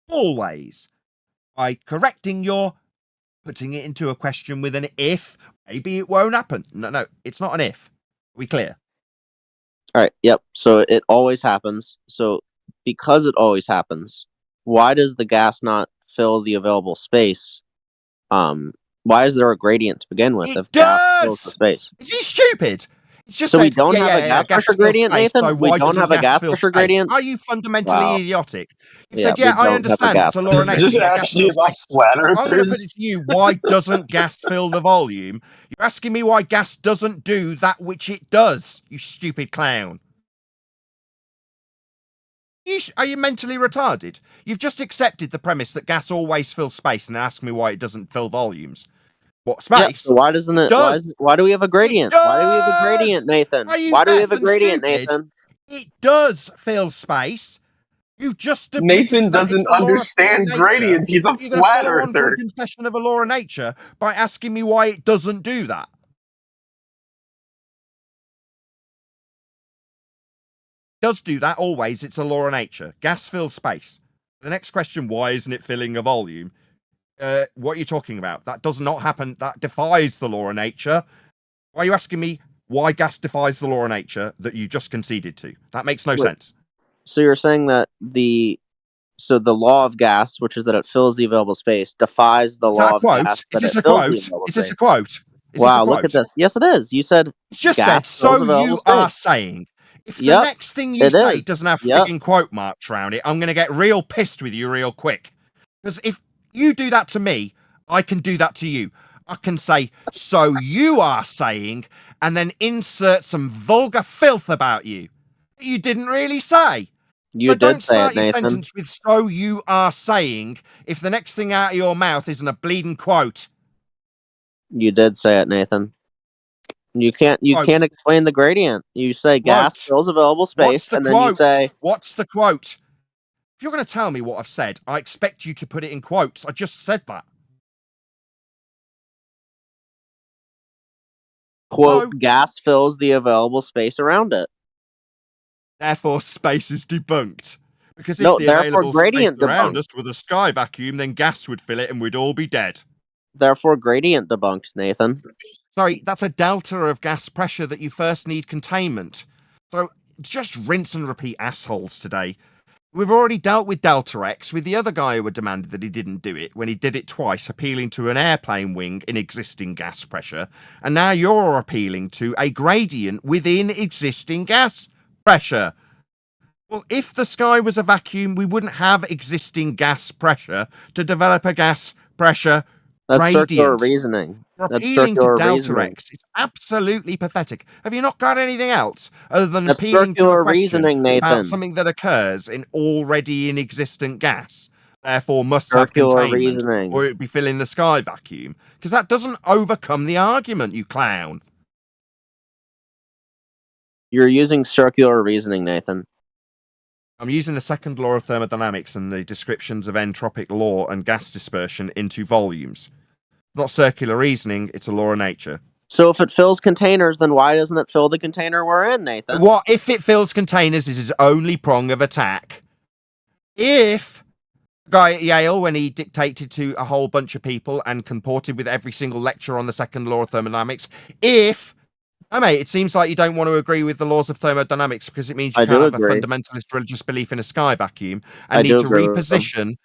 always. By correcting your putting it into a question with an if, maybe it won't happen. No, it's not an if. Are we clear? All right, yep. So it always happens. So because it always happens, why does the gas not fill the available space? Why is there a gradient to begin with if gas fills the space? Is he stupid? It's just so we don't have a gas pressure gradient, space, Nathan? So we don't have a gas pressure gradient? Are you fundamentally idiotic? You've said, we I understand. It's a law of nature. Just actually about flat earthers. I'm going to put it to you. Why doesn't gas fill the volume? You're asking me why gas doesn't do that which it does, you stupid clown. Are you mentally retarded? You've just accepted the premise that gas always fills space and then ask me why it doesn't fill volumes. What space? Yeah, so why doesn't it? Why do we have a gradient? Why do we have a gradient, Nathan? Why do we have a gradient, Nathan? It does fill space. You just Nathan doesn't understand gradients. He's a flat earther. A concession of a law of nature by asking me why it doesn't do that. It does do that always. It's a law of nature. Gas fills space. The next question: why isn't it filling a volume? What are you talking about? That does not happen. That defies the law of nature. Why are you asking me why gas defies the law of nature that you just conceded to. That makes no Wait. sense. So you're saying that the law of gas, which is that it fills the available space, defies the Is that law a of quote? gas Is that this it a fills the quote? available Is this space. a quote? Is this a Wow, quote? look at this. Yes, it is. You said it's just gas said, fills so available you space. are saying. If the Yep, next thing you it say is. doesn't have Yep. frigging quote marks around it, I'm going to get real pissed with you real quick. Because if you do that to me, I can do that to you. I can say, so you are saying, and then insert some vulgar filth about you that you didn't really say. You So did don't say start it, your Nathan. sentence with so you are saying if the next thing out of your mouth isn't a bleeding quote. You did say it, Nathan. You can't explain the gradient. You say gas fills available space, and then you say, what's the quote? If you're going to tell me what I've said, I expect you to put it in quotes. I just said that. quote, gas fills the available space around it. Therefore, space is debunked. Because if No, the therefore available space gradient around debunked. us were the sky vacuum, then gas would fill it and we'd all be dead. Therefore gradient debunked, Nathan. Sorry, that's a delta of gas pressure that you first need containment. So just rinse and repeat assholes today. We've already dealt with Delta X with the other guy who had demanded that he didn't do it when he did it twice, appealing to an airplane wing in existing gas pressure. And now you're appealing to a gradient within existing gas pressure. Well, if the sky was a vacuum, we wouldn't have existing gas pressure to develop a gas pressure That's circular gradient. reasoning. We're That's appealing to circular Delta reasoning. X. It's absolutely pathetic. Have you not got anything else other than That's appealing to a circular question reasoning, Nathan. about something that occurs in already in existent gas, therefore must have Circular containment, reasoning. or it'd be filling the sky vacuum? Because that doesn't overcome the argument, you clown. You're using circular reasoning, Nathan. I'm using the second law of thermodynamics and the descriptions of entropic law and gas dispersion into volumes. Not circular reasoning, it's a law of nature. So if it fills containers, then why doesn't it fill the container we're in, Nathan? What if it fills containers is his only prong of attack? If the guy at Yale, when he dictated to a whole bunch of people and comported with every single lecture on the second law of thermodynamics, mate, it seems like you don't want to agree with the laws of thermodynamics because it means you can't have a fundamentalist religious belief in a sky vacuum and need to reposition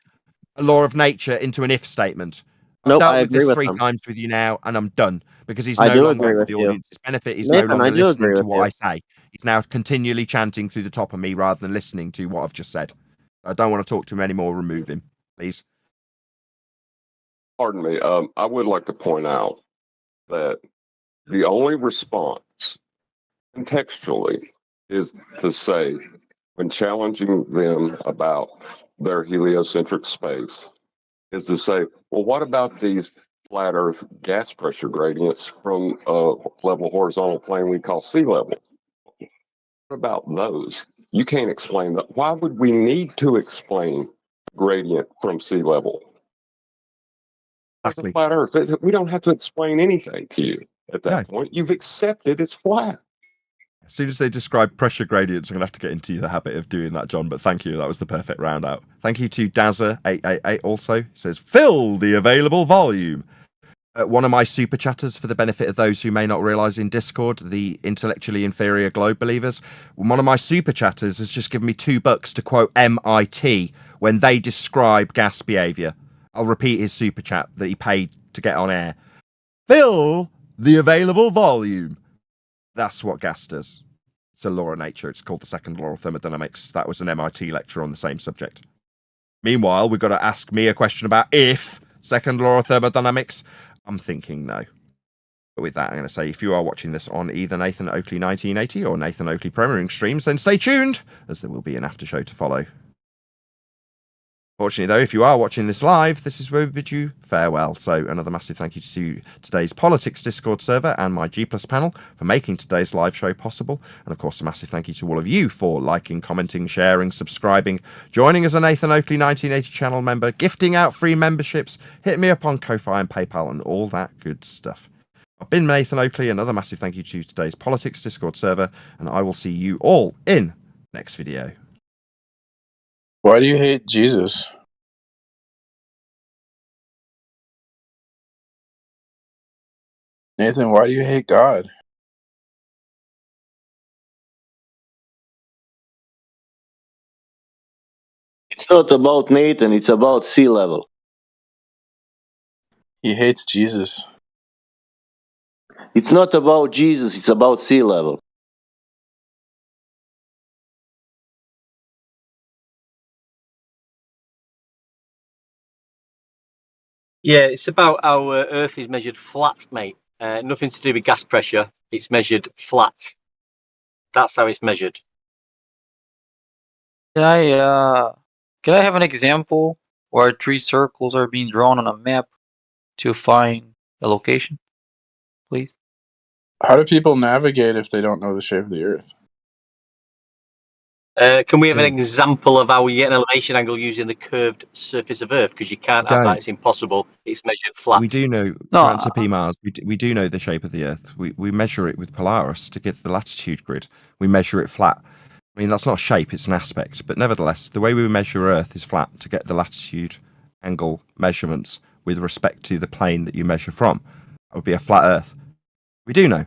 a law of nature into an if statement. I've dealt with this 3 times with you now, and I'm done because he's no longer for the audience's benefit. He's no longer listening to what I say. He's now continually chanting through the top of me rather than listening to what I've just said. I don't want to talk to him anymore. Remove him, please. Pardon me. I would like to point out that the only response contextually is to say, when challenging them about their heliocentric space, is to say, well, what about these flat Earth gas pressure gradients from a level horizontal plane we call sea level? What about those? You can't explain that. Why would we need to explain gradient from sea level? Exactly. Flat Earth. We don't have to explain anything to you at that point. You've accepted it's flat. As soon as they describe pressure gradients, I'm going to have to get into the habit of doing that, John. But thank you. That was the perfect round out. Thank you to Dazza888 also. Says, fill the available volume. One of my super chatters, for the benefit of those who may not realise in Discord, the intellectually inferior globe believers, one of my super chatters has just given me $2 to quote MIT when they describe gas behaviour. I'll repeat his super chat that he paid to get on air. Fill the available volume. That's what gas does. It's a law of nature. It's called the second law of thermodynamics. That was an MIT lecture on the same subject. Meanwhile, we've got to ask me a question about if second law of thermodynamics. I'm thinking no. But with that, I'm going to say if you are watching this on either Nathan Oakley 1980 or Nathan Oakley premiering streams, then stay tuned, as there will be an after show to follow. Fortunately, though, if you are watching this live, this is where we bid you farewell. So another massive thank you to today's Politics Discord server and my G+ panel for making today's live show possible. And of course, a massive thank you to all of you for liking, commenting, sharing, subscribing, joining as a Nathan Oakley 1980 channel member, gifting out free memberships, hit me up on Ko-Fi and PayPal and all that good stuff. I've been Nathan Oakley. Another massive thank you to today's Politics Discord server, and I will see you all in next video. Why do you hate Jesus? Nathan, why do you hate God? not about Nathan, it's about sea level. He hates Jesus. It's not about Jesus, it's about sea level. Yeah, it's about how Earth is measured flat, mate. Nothing to do with gas pressure. It's measured flat. That's how it's measured. Can I have an example where 3 circles are being drawn on a map to find the location, please? How do people navigate if they don't know the shape of the Earth? Can we have an example of how we get an elevation angle using the curved surface of Earth? Because you can't have that; it's impossible. It's measured flat. We do know, to answer P. Mars, we do know the shape of the Earth. We measure it with Polaris to get the latitude grid. We measure it flat. I mean, that's not a shape, it's an aspect. But nevertheless, the way we measure Earth is flat to get the latitude angle measurements with respect to the plane that you measure from. That would be a flat Earth. We do know.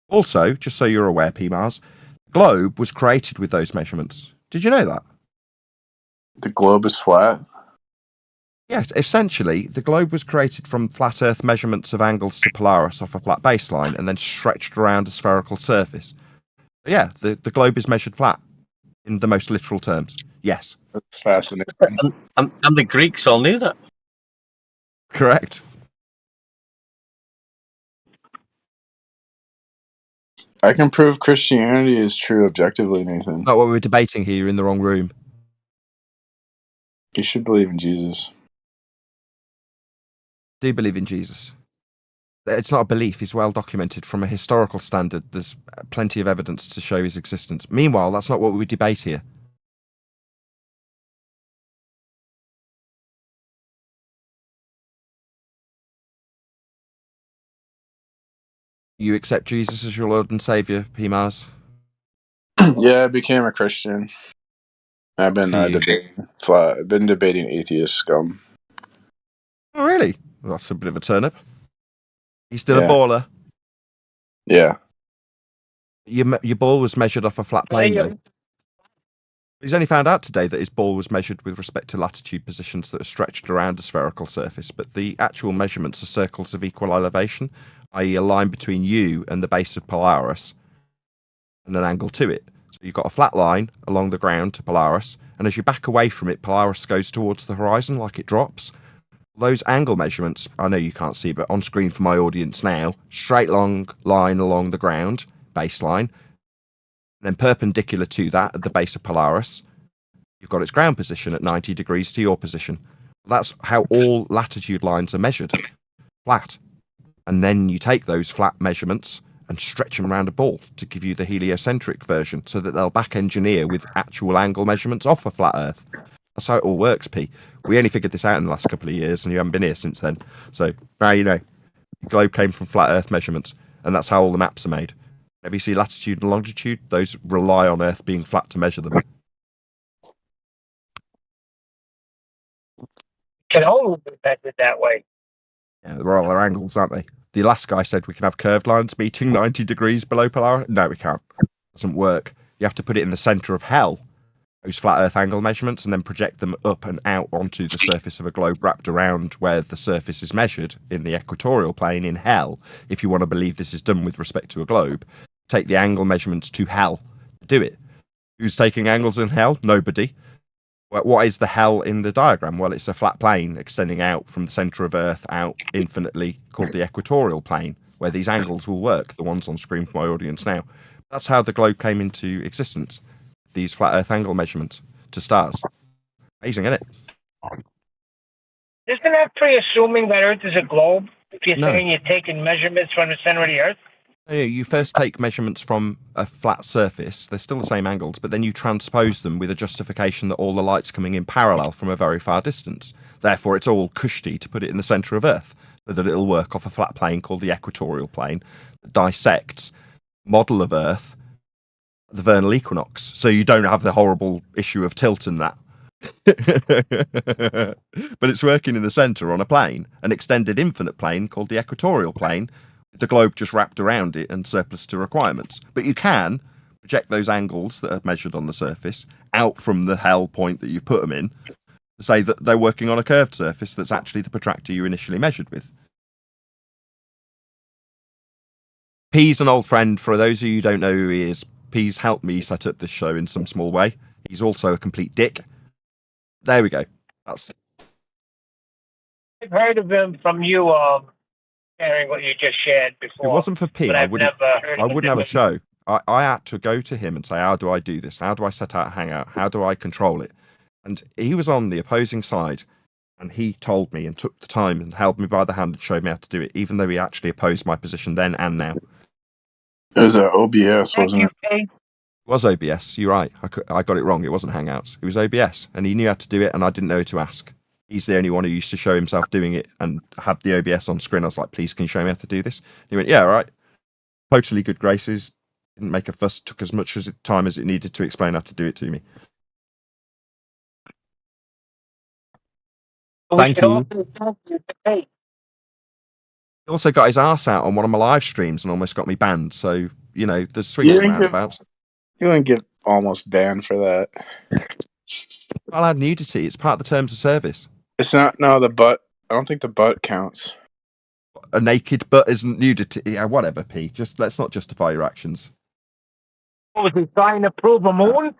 Also, just so you're aware, P. Mars, the globe was created with those measurements. Did you know that? The globe is flat? Yeah, essentially, the globe was created from flat Earth measurements of angles to Polaris off a flat baseline and then stretched around a spherical surface. Yeah, the globe is measured flat in the most literal terms. Yes. That's fascinating. And the Greeks all knew that. Correct. I can prove Christianity is true objectively, Nathan. Not what we're debating here. You're in the wrong room. You should believe in Jesus. I do believe in Jesus. It's not a belief. He's well documented from a historical standard. There's plenty of evidence to show his existence. Meanwhile, that's not what we debate here. You accept Jesus as your Lord and Savior, P. Mars? Yeah, I became a Christian. I've been debating atheist scum. Oh, really? Well, that's a bit of a turnip. You still a baller? Yeah. Your ball was measured off a flat plane, though. He's only found out today that his ball was measured with respect to latitude positions that are stretched around a spherical surface, but the actual measurements are circles of equal elevation, i.e. a line between you and the base of Polaris and an angle to it. So you've got a flat line along the ground to Polaris, and as you back away from it, Polaris goes towards the horizon like it drops. Those angle measurements, I know you can't see, but on screen for my audience now, straight long line along the ground, baseline, then perpendicular to that at the base of Polaris, you've got its ground position at 90 degrees to your position. That's how all latitude lines are measured, flat. And then you take those flat measurements and stretch them around a ball to give you the heliocentric version so that they'll back engineer with actual angle measurements off a flat Earth. That's how it all works, P. We only figured this out in the last couple of years and you haven't been here since then. So now you know. The globe came from flat Earth measurements and that's how all the maps are made. If you see latitude and longitude, those rely on Earth being flat to measure them. Can only be measured that way. Yeah, they're all their angles, aren't they? The last guy said we can have curved lines meeting 90 degrees below Polaris. No, we can't. It doesn't work. You have to put it in the centre of hell, those flat Earth angle measurements, and then project them up and out onto the surface of a globe wrapped around where the surface is measured in the equatorial plane in hell. If you want to believe this is done with respect to a globe, take the angle measurements to hell to do it. Who's taking angles in hell? Nobody. What is the hell in the diagram? Well, it's a flat plane extending out from the centre of Earth out infinitely called the equatorial plane, where these angles will work, the ones on screen for my audience now. That's how the globe came into existence, these flat Earth angle measurements to stars. Amazing, isn't it? Isn't that pre-assuming that Earth is a globe? If you're No. saying you're taking measurements from the center of the Earth? You first take measurements from a flat surface. They're still the same angles, but then you transpose them with a justification that all the light's coming in parallel from a very far distance. Therefore, it's all cushy to put it in the centre of Earth, so that it'll work off a flat plane called the equatorial plane that dissects model of Earth, the vernal equinox, so you don't have the horrible issue of tilt and that. But it's working in the centre on a plane, an extended infinite plane called the equatorial plane, the globe just wrapped around it and surplus to requirements. But you can project those angles that are measured on the surface out from the hell point that you put them in to say that they're working on a curved surface that's actually the protractor you initially measured with. P's an old friend. For those of you who don't know who he is, P's helped me set up this show in some small way. He's also a complete dick. There we go. That's. I've heard of him from you sharing what you just shared before. It wasn't for P. But I wouldn't have a show. I had to go to him and say, how do I do this? How do I set out a hangout? How do I control it? And he was on the opposing side, and he told me and took the time and held me by the hand and showed me how to do it, even though he actually opposed my position then and now. It was OBS, wasn't it? It was OBS. You're right. I got it wrong. It wasn't Hangouts. It was OBS, and he knew how to do it, and I didn't know who to ask. He's the only one who used to show himself doing it and had the OBS on screen. I was like, please, can you show me how to do this? He went, yeah, all right. Totally good graces. Didn't make a fuss. Took as much time as it needed to explain how to do it to me. Thank you. He also got his arse out on one of my live streams and almost got me banned. So, you know, there's swings and roundabouts. You wouldn't get almost banned for that. Not allowed nudity. It's part of the terms of service. It's not. No, the butt. I don't think the butt counts. A naked butt isn't nudity. Yeah, whatever, P. Just let's not justify your actions. Was he trying to prove a moon?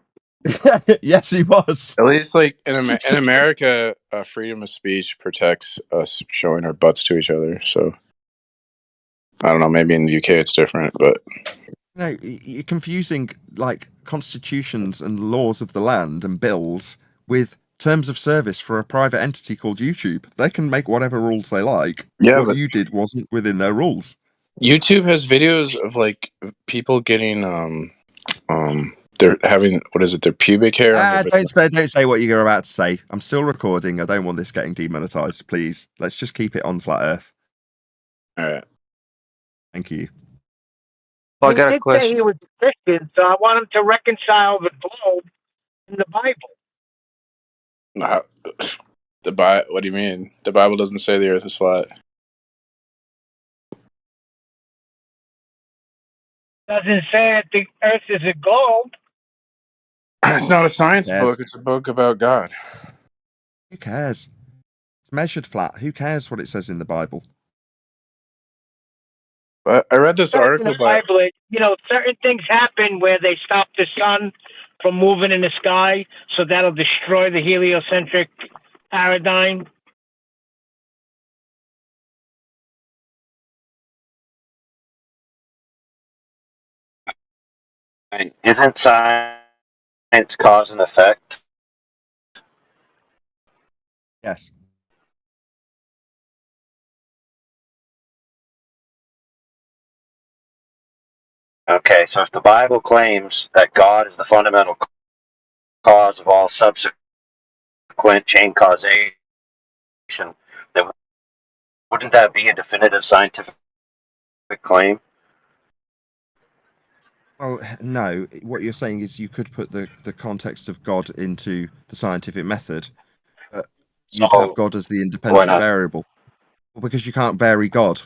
Yes, he was. At least, like in America, freedom of speech protects us showing our butts to each other. So I don't know. Maybe in the UK it's different, but no, you're confusing like constitutions and laws of the land and bills with terms of service for a private entity called YouTube. They can make whatever rules they like. Yeah, what you did wasn't within their rules. YouTube has videos of like people getting they're having, what is it, their pubic hair on their don't say what you're about to say. I'm still recording. I don't want this getting demonetized, please. Let's just keep it on flat earth. All right. Thank you. Well, I got He a did question. say he was a Christian, so I want him to reconcile the globe in the Bible. The Bible? What do you mean? The Bible doesn't say the earth is flat. Doesn't say that the earth is a globe. It's not a science book. It's a book about God. Who cares? It's measured flat. Who cares what it says in the Bible? But I read this article by Bible, certain things happen where they stop the sun from moving in the sky, so that'll destroy the heliocentric paradigm. And isn't science cause and effect? Yes. Okay, so if the Bible claims that God is the fundamental cause of all subsequent chain causation, then wouldn't that be a definitive scientific claim? Well, no. What you're saying is you could put the context of God into the scientific method. You'd have God as the independent variable. Well, because you can't vary God.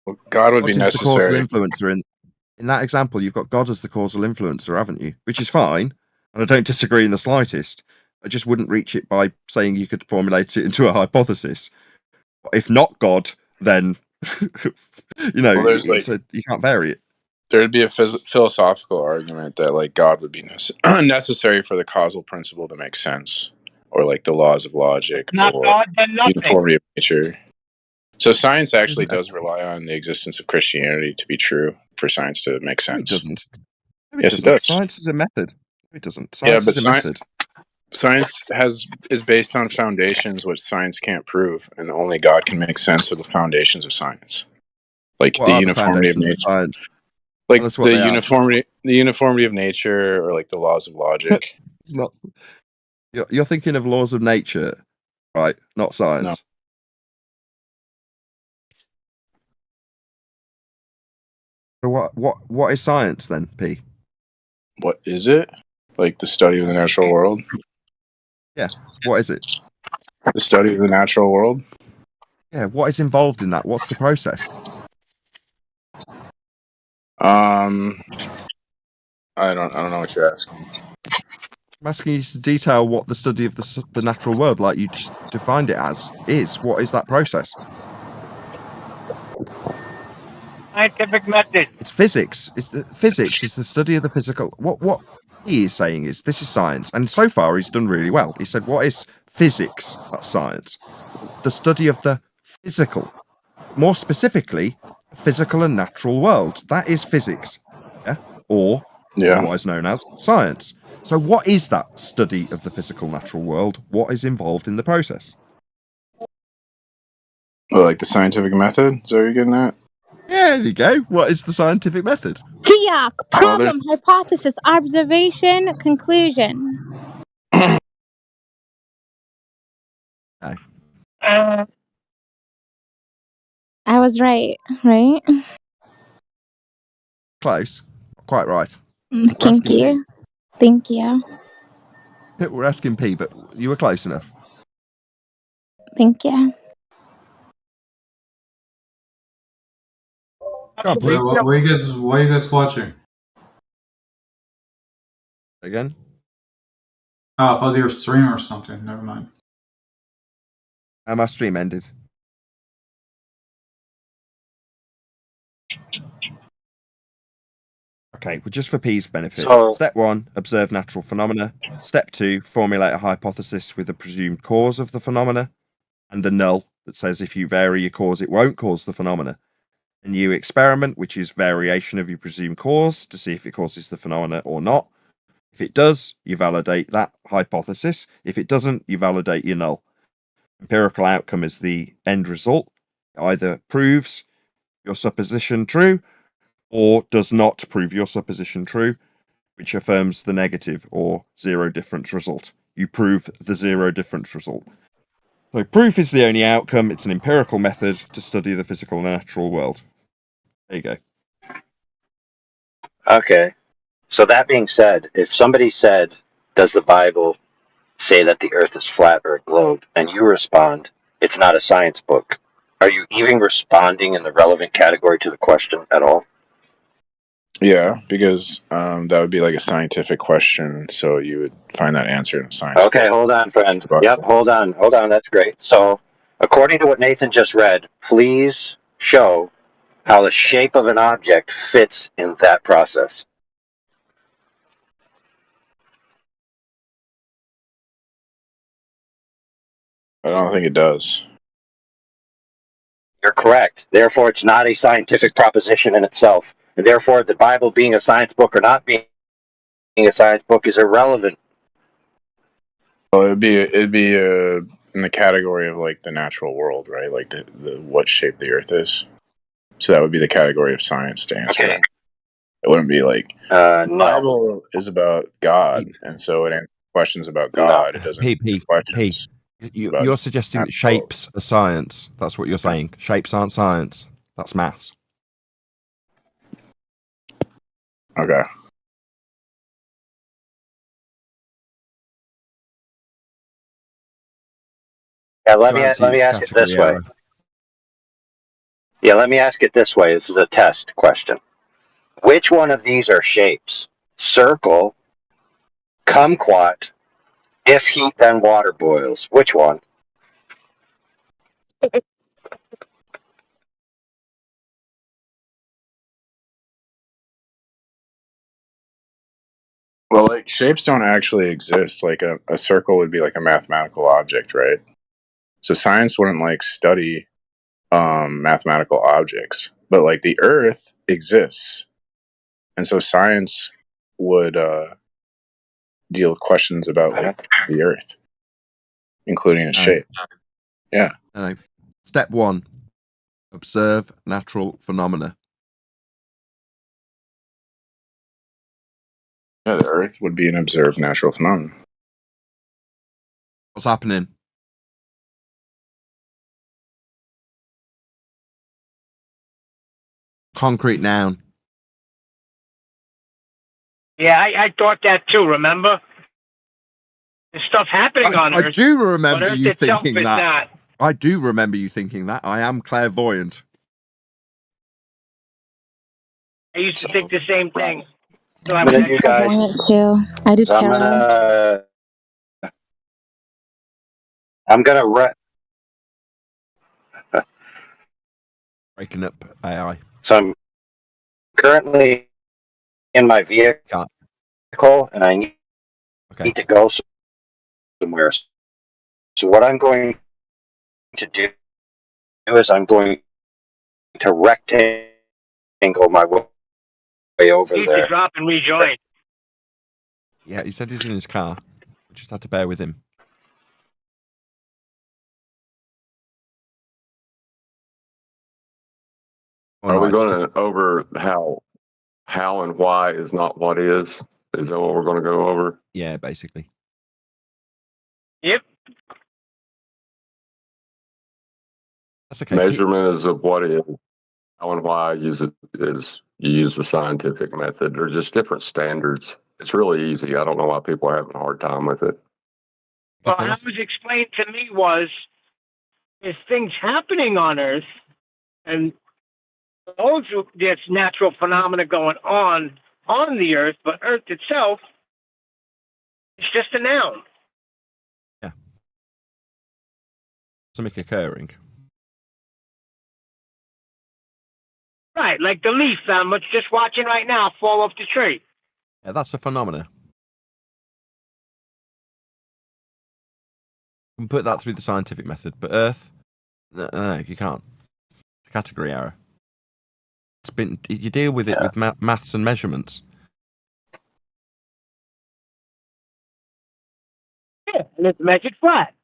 Well, God would be necessary. The causal influencer in that example, you've got God as the causal influencer, haven't you? Which is fine, and I don't disagree in the slightest. I just wouldn't reach it by saying you could formulate it into a hypothesis. If not God, then you can't vary it. There'd be a philosophical argument that like God would be necessary for the causal principle to make sense, or like the laws of logic, or uniformity of nature. So science actually does rely on the existence of Christianity to be true for science to make sense. No, it doesn't. No, Yes, it does. Science is a method. It doesn't. Science is a method. Science is based on foundations which science can't prove, and only God can make sense of the foundations of science, like the uniformity of nature, like the uniformity of nature, or like the laws of logic. It's not. You're thinking of laws of nature, right? Not science. No. So what is science then, P? What is it? Like the study of the natural world? Yeah. What is it? The study of the natural world? Yeah. What is involved in that? What's the process? I don't know what you're asking. I'm asking you to detail what the study of the natural world, like you just defined it as, is. What is that process? Scientific method. It's physics. Physics is the study of the physical. What he is saying is this is science, and so far he's done really well. He said, "What is physics? That's science. The study of the physical, more specifically, physical and natural world. That is physics, yeah, or otherwise known as science. So, what is that study of the physical natural world? What is involved in the process? Well, like the scientific method? Is that what you're getting at? Yeah, there you go. What is the scientific method? TIAC, problem, hypothesis, observation, conclusion. Okay. I was right? Close. Quite right. Thank you. Thank you. We're asking P, but you were close enough. Thank you. On, Wait, what are you guys watching? Again? Oh, I thought you were streaming or something. Never mind. My stream ended. Okay, well, just for P's benefit. So- Step 1, observe natural phenomena. Step 2, formulate a hypothesis with a presumed cause of the phenomena and a null that says if you vary your cause, it won't cause the phenomena. A new experiment, which is variation of your presumed cause to see if it causes the phenomena or not. If it does, you validate that hypothesis. If it doesn't, you validate your null. Empirical outcome is the end result. It either proves your supposition true or does not prove your supposition true, which affirms the negative or zero difference result. You prove the zero difference result. So proof is the only outcome. It's an empirical method to study the physical and natural world. There you go. Okay. So that being said, if somebody said, does the Bible say that the earth is flat or a globe, and you respond, it's not a science book, are you even responding in the relevant category to the question at all? Yeah, because that would be like a scientific question, so you would find that answer in a science book. Okay, hold on, friend. Yep, hold on. That's great. So, according to what Nathan just read, please show how the shape of an object fits in that process. I don't think it does. You're correct. Therefore, it's not a scientific proposition in itself. And therefore, the Bible being a science book or not being a science book is irrelevant. Well, it'd be in the category of like the natural world, right? Like the what shape the Earth is. So that would be the category of science to answer that. It wouldn't be like the Bible is about God, and so it answers questions about God. It doesn't answer questions. You're suggesting that shapes are science. That's what you're saying. Shapes aren't science. That's maths. Okay. Yeah, let me ask it this way. Yeah, let me ask it this way. This is a test question. Which one of these are shapes? Circle, kumquat, if heat then water boils. Which one? Well, like shapes don't actually exist. Like a circle would be like a mathematical object, right? So science wouldn't like study mathematical objects, but like the Earth exists, and so science would deal with questions about like the Earth, including its shape. Yeah. Step 1, observe natural phenomena. Yeah, the Earth would be an observed natural phenomenon. What's happening? Concrete noun. Yeah, I thought that too, remember? There's stuff happening on Earth. I do remember Earth you itself thinking is that. not. I do remember you thinking that. I am clairvoyant. I used to think the same thing. So I'm gonna do, guys. I do So I'm gonna breaking up AI. So I'm currently in my vehicle, and I need to go somewhere. So what I'm going to do is I'm going to rectangle my way over Need there. to drop and rejoin. Yeah, he said he's in his car. We just had to bear with him. Are we going to over how and why is not what is? Is that what we're going to go over? Yeah, basically. Yep. That's okay. Measurement is of what is. How and why use it is you use the scientific method. They're just different standards. It's really easy. I don't know why people are having a hard time with it. Well, how it was explained to me was there's things happening on Earth, and there's natural phenomena going on the Earth, but Earth itself is just a noun. Yeah. Something occurring. Right, like the leaf I'm just watching right now fall off the tree. Yeah, that's a phenomena. You can put that through the scientific method, but Earth, no, you can't. Category error. You deal with it with maths and measurements. Yeah, and it's measured flat.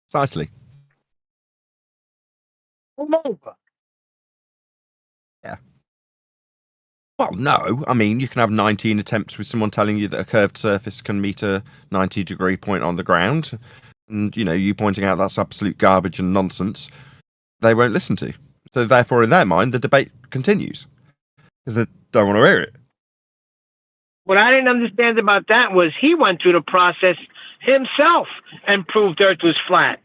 Precisely. Yeah. Well, no. I mean, you can have 19 attempts with someone telling you that a curved surface can meet a 90-degree point on the ground, and you pointing out that's absolute garbage and nonsense. They won't listen to. So therefore, in their mind, the debate continues because they don't want to hear it. What I didn't understand about that was he went through the process himself and proved Earth was flat.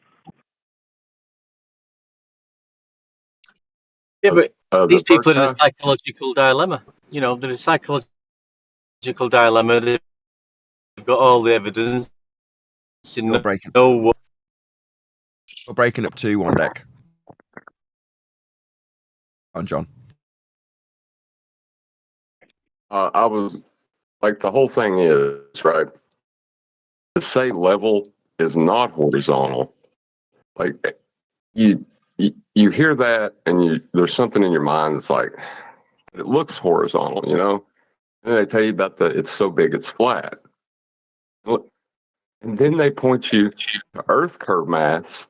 Yeah, but these people are in a psychological dilemma. They're in a psychological dilemma. They've got all the evidence. You're breaking up 2 on deck. On John. I was like, the whole thing is, right, to say level is not horizontal. Like, you hear that and there's something in your mind that's like, it looks horizontal, and they tell you about it's so big it's flat. And then they point you to Earth curve mass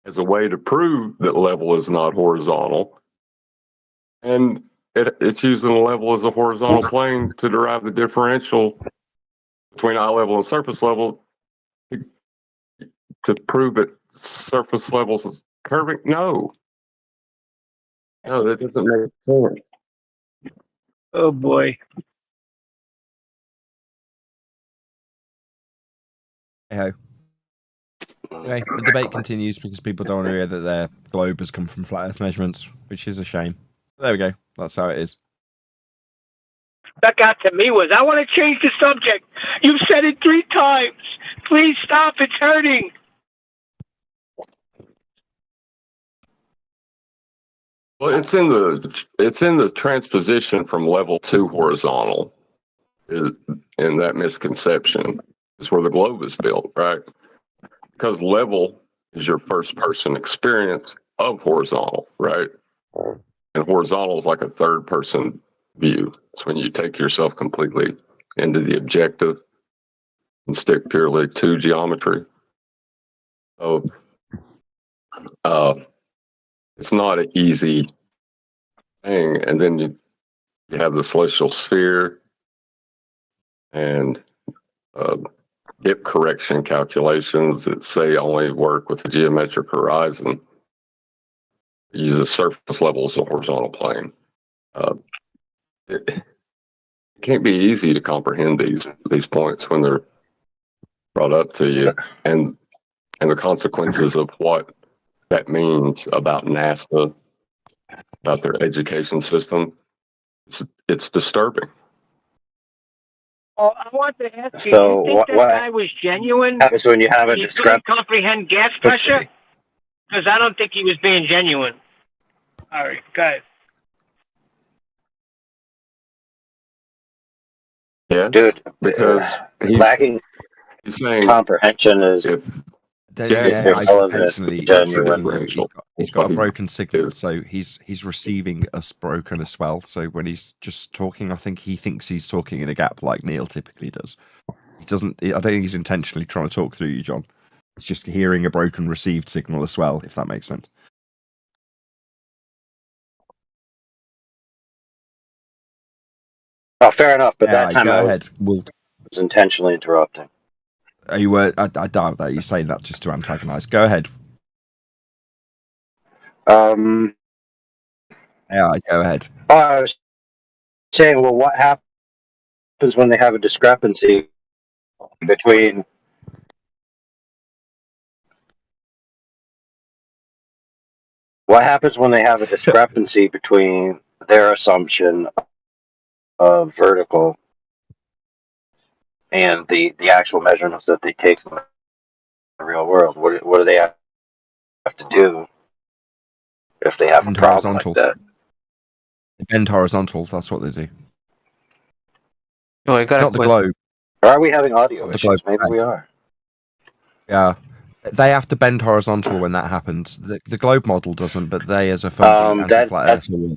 as a way to prove that level is not horizontal. And it's using the level as a horizontal plane to derive the differential between eye level and surface level to prove that surface levels is curving. No, that doesn't make sense. Oh boy. Hey-ho. Anyway, the debate continues because people don't want to hear that their globe has come from flat Earth measurements, which is a shame. There we go. That's how it is. That got to me was, I want to change the subject. You've said it 3 times. Please stop. It's hurting. Well, it's in the transposition from level to horizontal, in that misconception is where the globe is built, right? Because level is your first person experience of horizontal, right? And horizontal is like a third person view. It's when you take yourself completely into the objective and stick purely to geometry. So it's not an easy thing. And then you have the celestial sphere and dip correction calculations that say only work with the geometric horizon. Use the surface level as a horizontal plane. It can't be easy to comprehend these points when they're brought up to you, and the consequences of what that means about NASA, about their education system. It's disturbing. Well, I want to ask you, So do you think that guy was genuine? happens when you have a He couldn't comprehend gas pressure? Because I don't think he was being genuine. All right, go ahead. Yeah, dude, because lacking he's saying comprehension is irrelevant to genuine. He's got a broken signal, so he's receiving us broken as well. So when he's just talking, I think he thinks he's talking in a gap like Neil typically does. He doesn't. I don't think he's intentionally trying to talk through you, John. It's just hearing a broken received signal as well, if that makes sense. Oh, fair enough. But that time go I ahead. was intentionally interrupting. You were. I doubt that you're saying that just to antagonize. Go ahead. Yeah, go ahead. Oh, I was saying, well, what happens when they have a discrepancy between between their assumption of vertical and the actual measurements that they take from the real world? What do they have to do if they have a problem like that? They bend horizontal. That's what they do. Oh, I got not the globe. Or are we having audio issues? Maybe we are. Yeah. They have to bend horizontal when that happens. The globe model doesn't, but they, as a funky anti-flat Earth, will.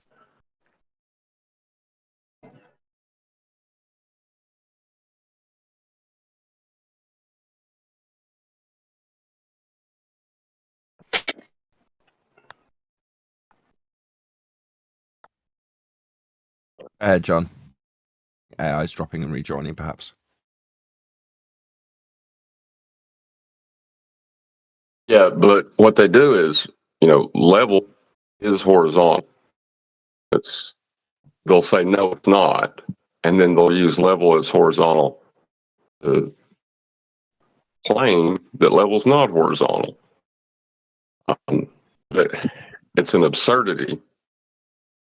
John. AI is dropping and rejoining, perhaps. Yeah, but what they do is, level is horizontal. They'll say no, it's not, and then they'll use level as horizontal to claim that level's not horizontal. It's an absurdity.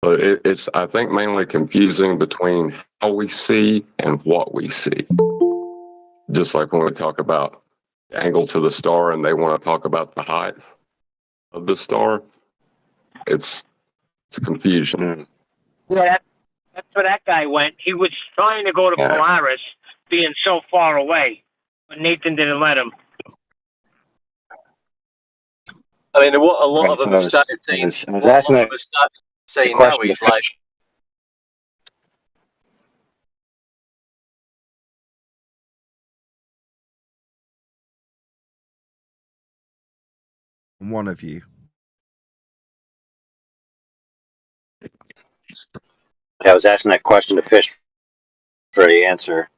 But it's, I think, mainly confusing between how we see and what we see. Just like when we talk about the angle to the star and they want to talk about the height of the star, it's confusion. Yeah, that's where that guy went. He was trying to go to Polaris, being so far away, but Nathan didn't let him. I mean, what a lot of them have started saying. Now is like. One of you. I was asking that question to Fish for the answer.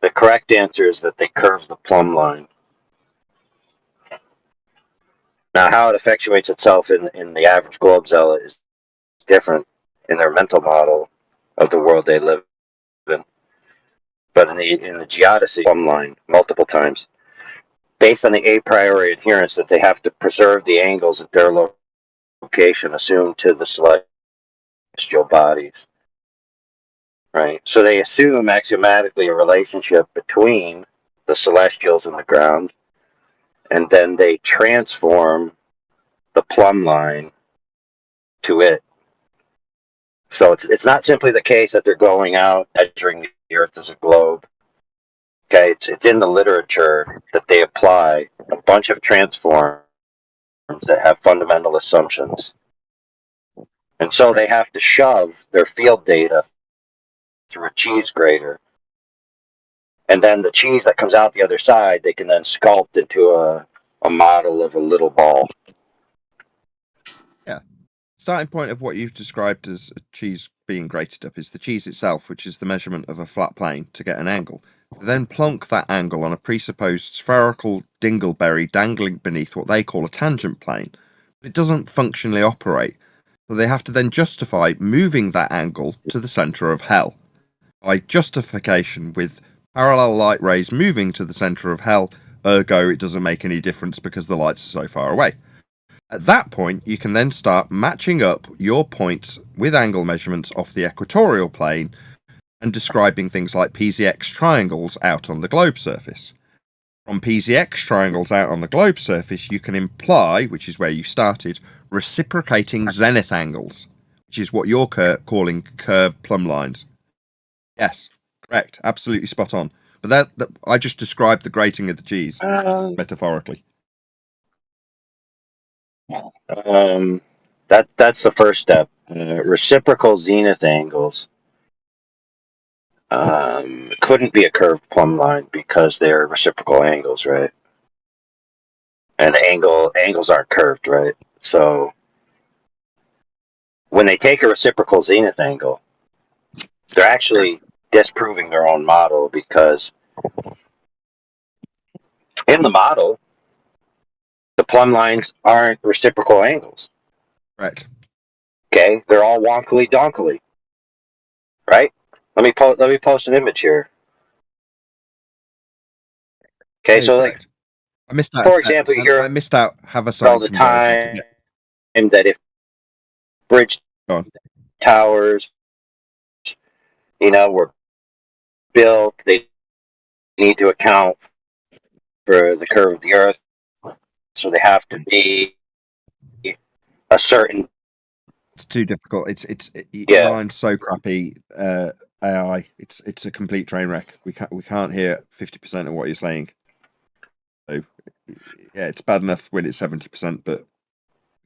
The correct answer is that they curve the plumb line. Now, how it effectuates itself in the average globe zealot is different in their mental model of the world they live in. But in the geodesy plumb line multiple times, based on the a priori adherence that they have to preserve the angles at their location assumed to the celestial bodies. Right? So they assume axiomatically a relationship between the celestials and the ground, and then they transform the plumb line to it. So it's not simply the case that they're going out measuring the Earth as a globe. Okay, it's in the literature that they apply a bunch of transforms that have fundamental assumptions. And so they have to shove their field data through a cheese grater. And then the cheese that comes out the other side, they can then sculpt into a model of a little ball. Yeah. Starting point of what you've described as a cheese being grated up is the cheese itself, which is the measurement of a flat plane to get an angle. They then plonk that angle on a presupposed spherical dingleberry dangling beneath what they call a tangent plane. But it doesn't functionally operate. So they have to then justify moving that angle to the centre of hell. By justification with parallel light rays moving to the centre of hell, ergo it doesn't make any difference because the lights are so far away. At that point, you can then start matching up your points with angle measurements off the equatorial plane and describing things like PZX triangles out on the globe surface. From PZX triangles out on the globe surface, you can imply, which is where you started, reciprocating zenith angles, which is what you're calling curved plumb lines. Yes, correct, absolutely spot on. But that I just described the grating of the G's metaphorically. That's the first step. Reciprocal zenith angles couldn't be a curved plumb line because they're reciprocal angles, right? And angles aren't curved, right? So when they take a reciprocal zenith angle, they're actually disproving their own model, because in the model, the plumb lines aren't reciprocal angles. Right. Okay, they're all wonkily donkily. Right? Let me post an image here. Okay, so like, I missed out. For example, you hear I missed out. Have a all the time that if bridge towers, were built, they need to account for the curve of the Earth, so they have to be a certain. It's too difficult. Your Yeah. line's so crappy. AI, it's a complete train wreck. We can't hear 50% of what you're saying. So yeah, it's bad enough when it's 70%, but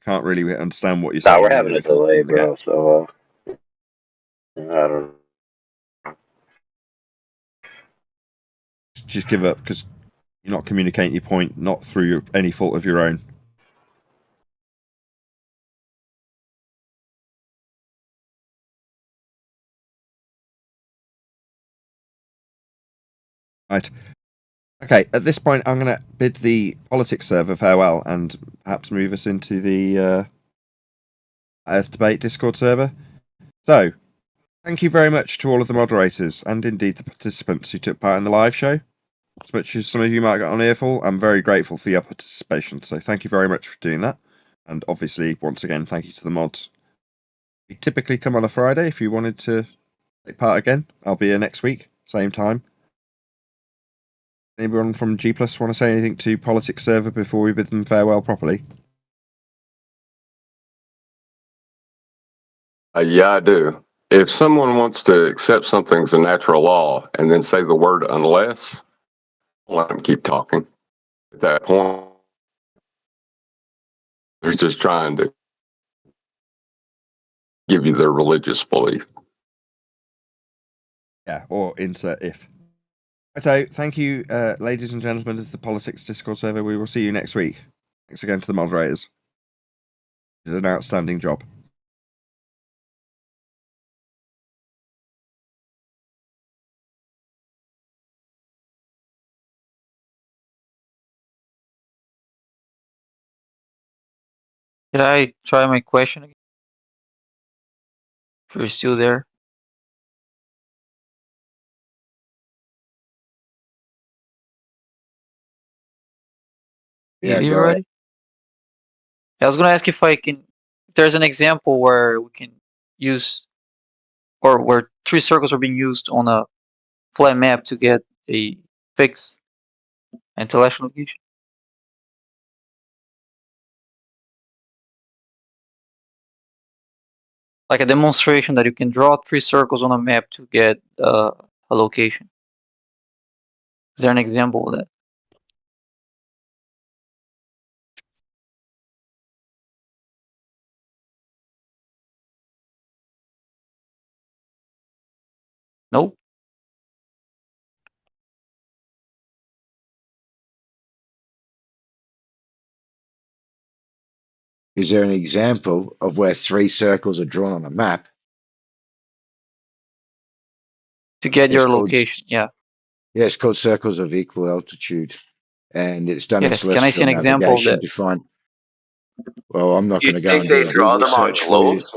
can't really understand what you're saying. We're having a delay, bro. So I don't. Just give up, because you're not communicating your point, not through any fault of your own. Right. Okay, at this point, I'm going to bid the politics server farewell and perhaps move us into the Earth Debate Discord server. So, thank you very much to all of the moderators and indeed the participants who took part in the live show. As much as some of you might get on earful, I'm very grateful for your participation. So, thank you very much for doing that. And obviously, once again, thank you to the mods. We typically come on a Friday. If you wanted to take part again, I'll be here next week, same time. Anyone from G Plus want to say anything to Politics Server before we bid them farewell properly? Yeah, I do. If someone wants to accept something as a natural law and then say the word unless, let them keep talking. At that point, they're just trying to give you their religious belief. Yeah, or insert if. So, thank you, ladies and gentlemen of the Politics Discord server. We will see you next week. Thanks again to the moderators. You did an outstanding job. Can I try my question again? If you're still there. Yeah, You go already? I was gonna ask if there's an example where we can use, or where three circles are being used on a flat map to get a fixed intellectual location. Like a demonstration that you can draw three circles on a map to get a location. Is there an example of that? Nope. Is there an example of where three circles are drawn on a map to get your location? Yeah. Yeah, it's called circles of equal altitude, and it's done in Yes. Can I see celestial an example of navigation that? to find. Well, I'm not You going to go think and they do a draw Google them on search for you. globes?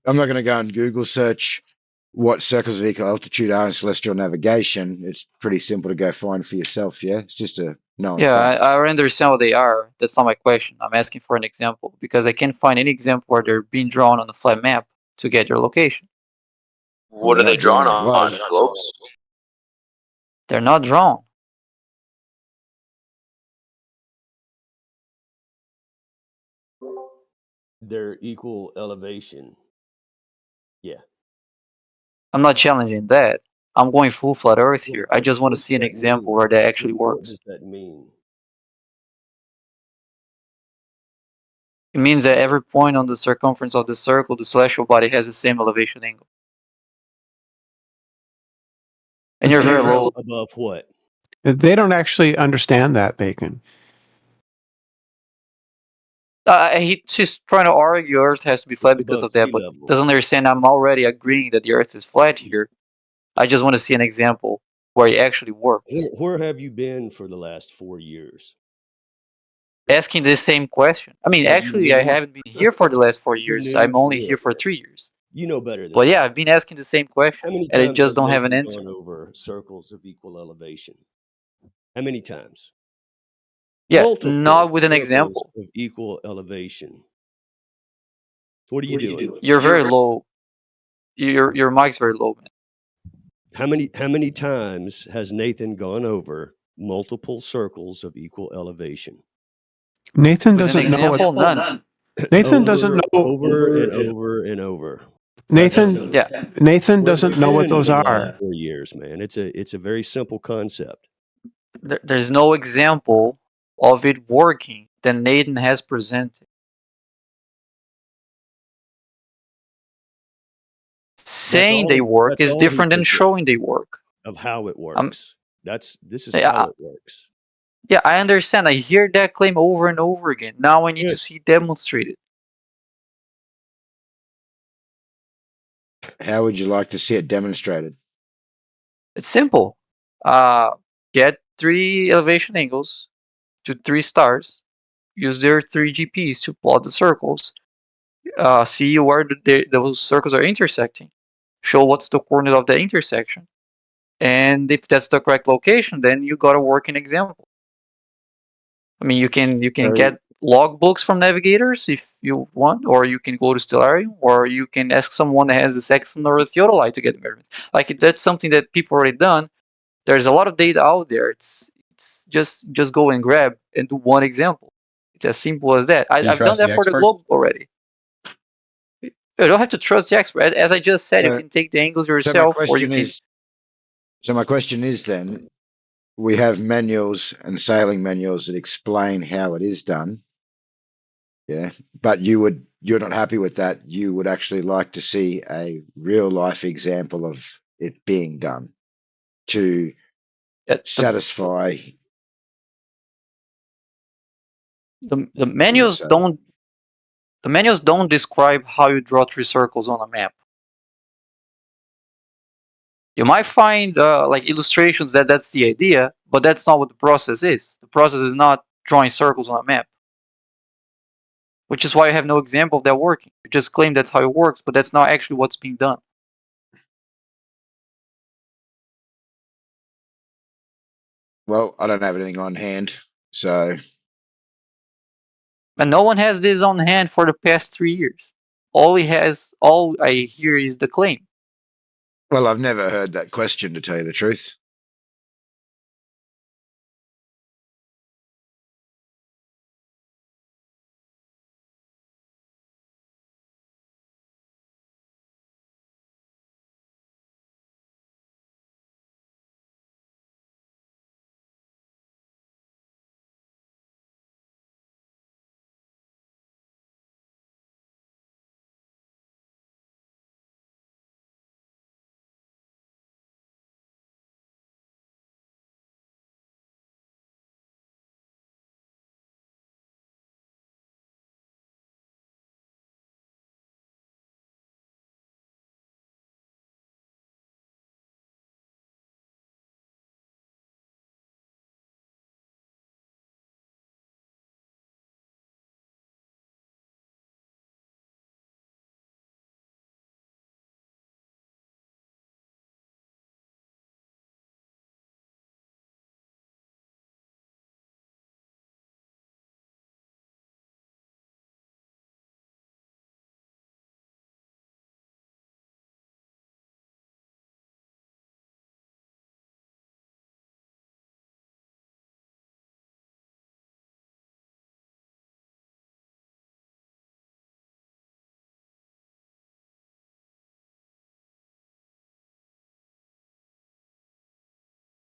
I'm not going to go and Google search what circles of equal altitude are in celestial navigation. It's pretty simple to go find for yourself. Yeah, it's just a No. Yeah, I already understand what they are. That's not my question. I'm asking for an example because I can't find any example where they're being drawn on a flat map to get your location. What are they drawn on? Globes? They're not drawn. They're equal elevation. Yeah. I'm not challenging that. I'm going full flat Earth here. I just want to see an example where that actually What works. does that mean? It means that every point on the circumference of the circle, the celestial body has the same elevation angle. And you're very low. Above what? They don't actually understand that, Bacon. He's just trying to argue Earth has to be flat because of that, but doesn't understand I'm already agreeing that the Earth is flat here. I just want to see an example where it actually works. Where have you been for the last 4 years? Asking the same question. I mean, actually, I haven't been here for the last 4 years. I'm only here for 3 years. You know better than But that. yeah, I've been asking the same question, How many and I times just don't have an Nathan answer. gone over circles of equal elevation? How many times? Yeah, Multiple not with an circles example. of equal elevation. What are you doing? You're very low. Your mic's very low, man. How many times has Nathan gone over multiple circles of equal elevation? Nathan With an doesn't know example, what. none. Nathan doesn't know. Over and over and over. Nathan, Yeah. Nathan doesn't know what those For the are. last 4 years, man. It's a very simple concept. There's no example of it working that Nathan has presented. Saying they work is different than showing they work. Of how it works. This is Yeah, how it works. Yeah, I understand. I hear that claim over and over again. Now I need to see it demonstrated. How would you like to see it demonstrated? It's simple. Get 3 elevation angles to 3 stars. Use their 3 GPs to plot the circles. See where those circles are intersecting. Show what's the coordinate of the intersection. And if that's the correct location, then you got a working example. I mean, you can get logbooks from navigators if you want, or you can go to Stellarium, or you can ask someone that has the Sextant or the theodolite to get measurements. Like that's something that people already done. There's a lot of data out there. It's just go and grab and do one example. It's as simple as that. I've done that for the globe already. You don't have to trust the expert. As I just said, you can take the angles yourself, or you can. So my question is then, we have manuals and sailing manuals that explain how it is done. Yeah, but you're not happy with that. You would actually like to see a real life example of it being done to satisfy. The manuals don't. The manuals don't describe how you draw 3 circles on a map. You might find like illustrations that's the idea, but that's not what the process is. The process is not drawing circles on a map. Which is why I have no example of that working. You just claim that's how it works, but that's not actually what's being done. Well, I don't have anything on hand, so. And no one has this on hand for the past 3 years. All I hear is the claim. Well, I've never heard that question, to tell you the truth.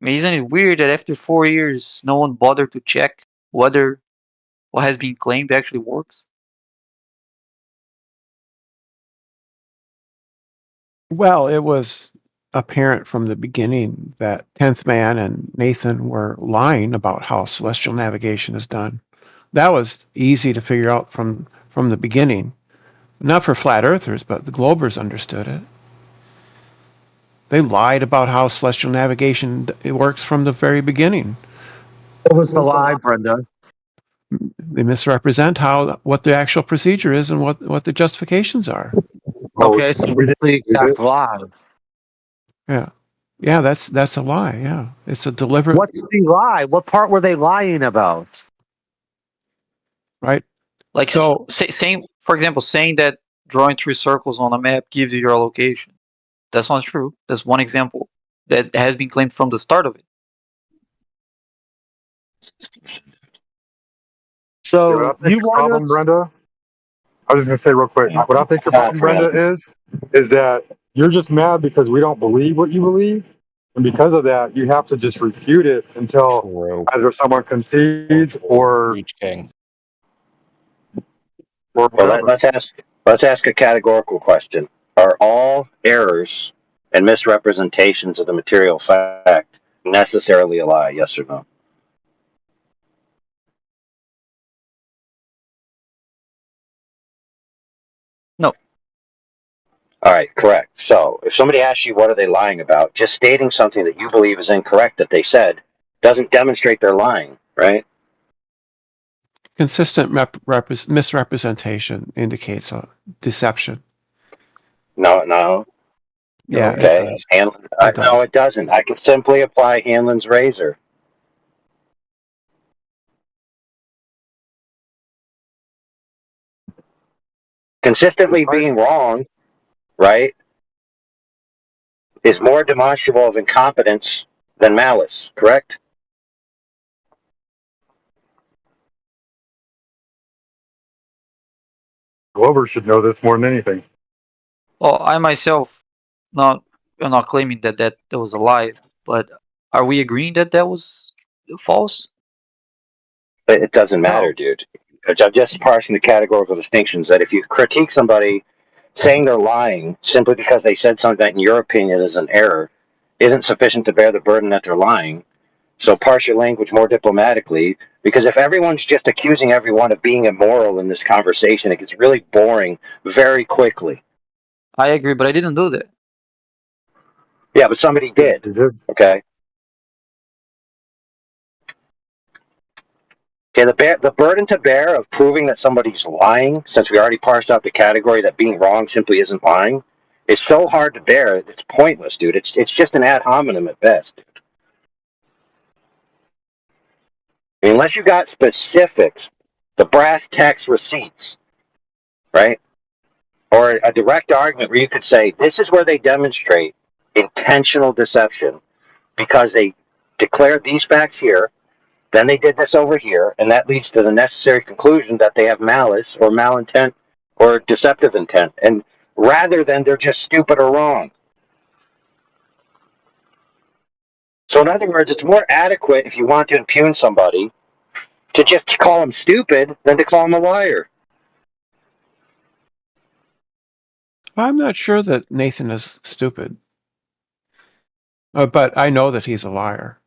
mean, isn't it weird that after 4 years, no one bothered to check whether what has been claimed actually works? Well, it was apparent from the beginning that 10th Man and Nathan were lying about how celestial navigation is done. That was easy to figure out from the beginning. Not for flat earthers, but the Globers understood it. They lied about how celestial navigation it works from the very beginning. What was the lie, Brenda? They misrepresent what the actual procedure is and what the justifications are. Okay, so what's the exact lie? Yeah, that's a lie. Yeah, it's a deliberate. What's the lie? What part were they lying about? Right. Like, so saying, for example, saying that drawing 3 circles on a map gives you your location. That's not true. That's one example that has been claimed from the start of it. So you want problem, Brenda? I was just gonna say real quick. What I think the problem, Brenda, is that you're just mad because we don't believe what you believe, and because of that, you have to just refute it until either someone concedes or. Well, let's ask a categorical question. Are all errors and misrepresentations of the material fact necessarily a lie? Yes or no? No. All right, correct. So if somebody asks you what are they lying about, just stating something that you believe is incorrect that they said doesn't demonstrate they're lying, right? Consistent misrepresentation indicates a deception. No. Yeah. Okay. No, it doesn't. I can simply apply Hanlon's razor. Consistently being wrong, right, is more demonstrable of incompetence than malice, correct? Glover should know this more than anything. Well, I myself, I'm not claiming that was a lie, but are we agreeing that was false? It doesn't matter, dude. I'm just parsing the categorical distinctions that if you critique somebody saying they're lying simply because they said something that in your opinion is an error isn't sufficient to bear the burden that they're lying. So parse your language more diplomatically, because if everyone's just accusing everyone of being immoral in this conversation, it gets really boring very quickly. I agree, but I didn't do that. Yeah, but somebody did. Okay. Okay, the burden to bear of proving that somebody's lying, since we already parsed out the category that being wrong simply isn't lying, is so hard to bear, it's pointless, dude. It's just an ad hominem at best, dude. Unless you got specifics, the brass tacks receipts, right? Or a direct argument where you could say, this is where they demonstrate intentional deception because they declared these facts here, then they did this over here, and that leads to the necessary conclusion that they have malice or malintent or deceptive intent, and rather than they're just stupid or wrong. So in other words, it's more adequate if you want to impugn somebody to just call them stupid than to call them a liar. I'm not sure that Nathan is stupid, but I know that he's a liar.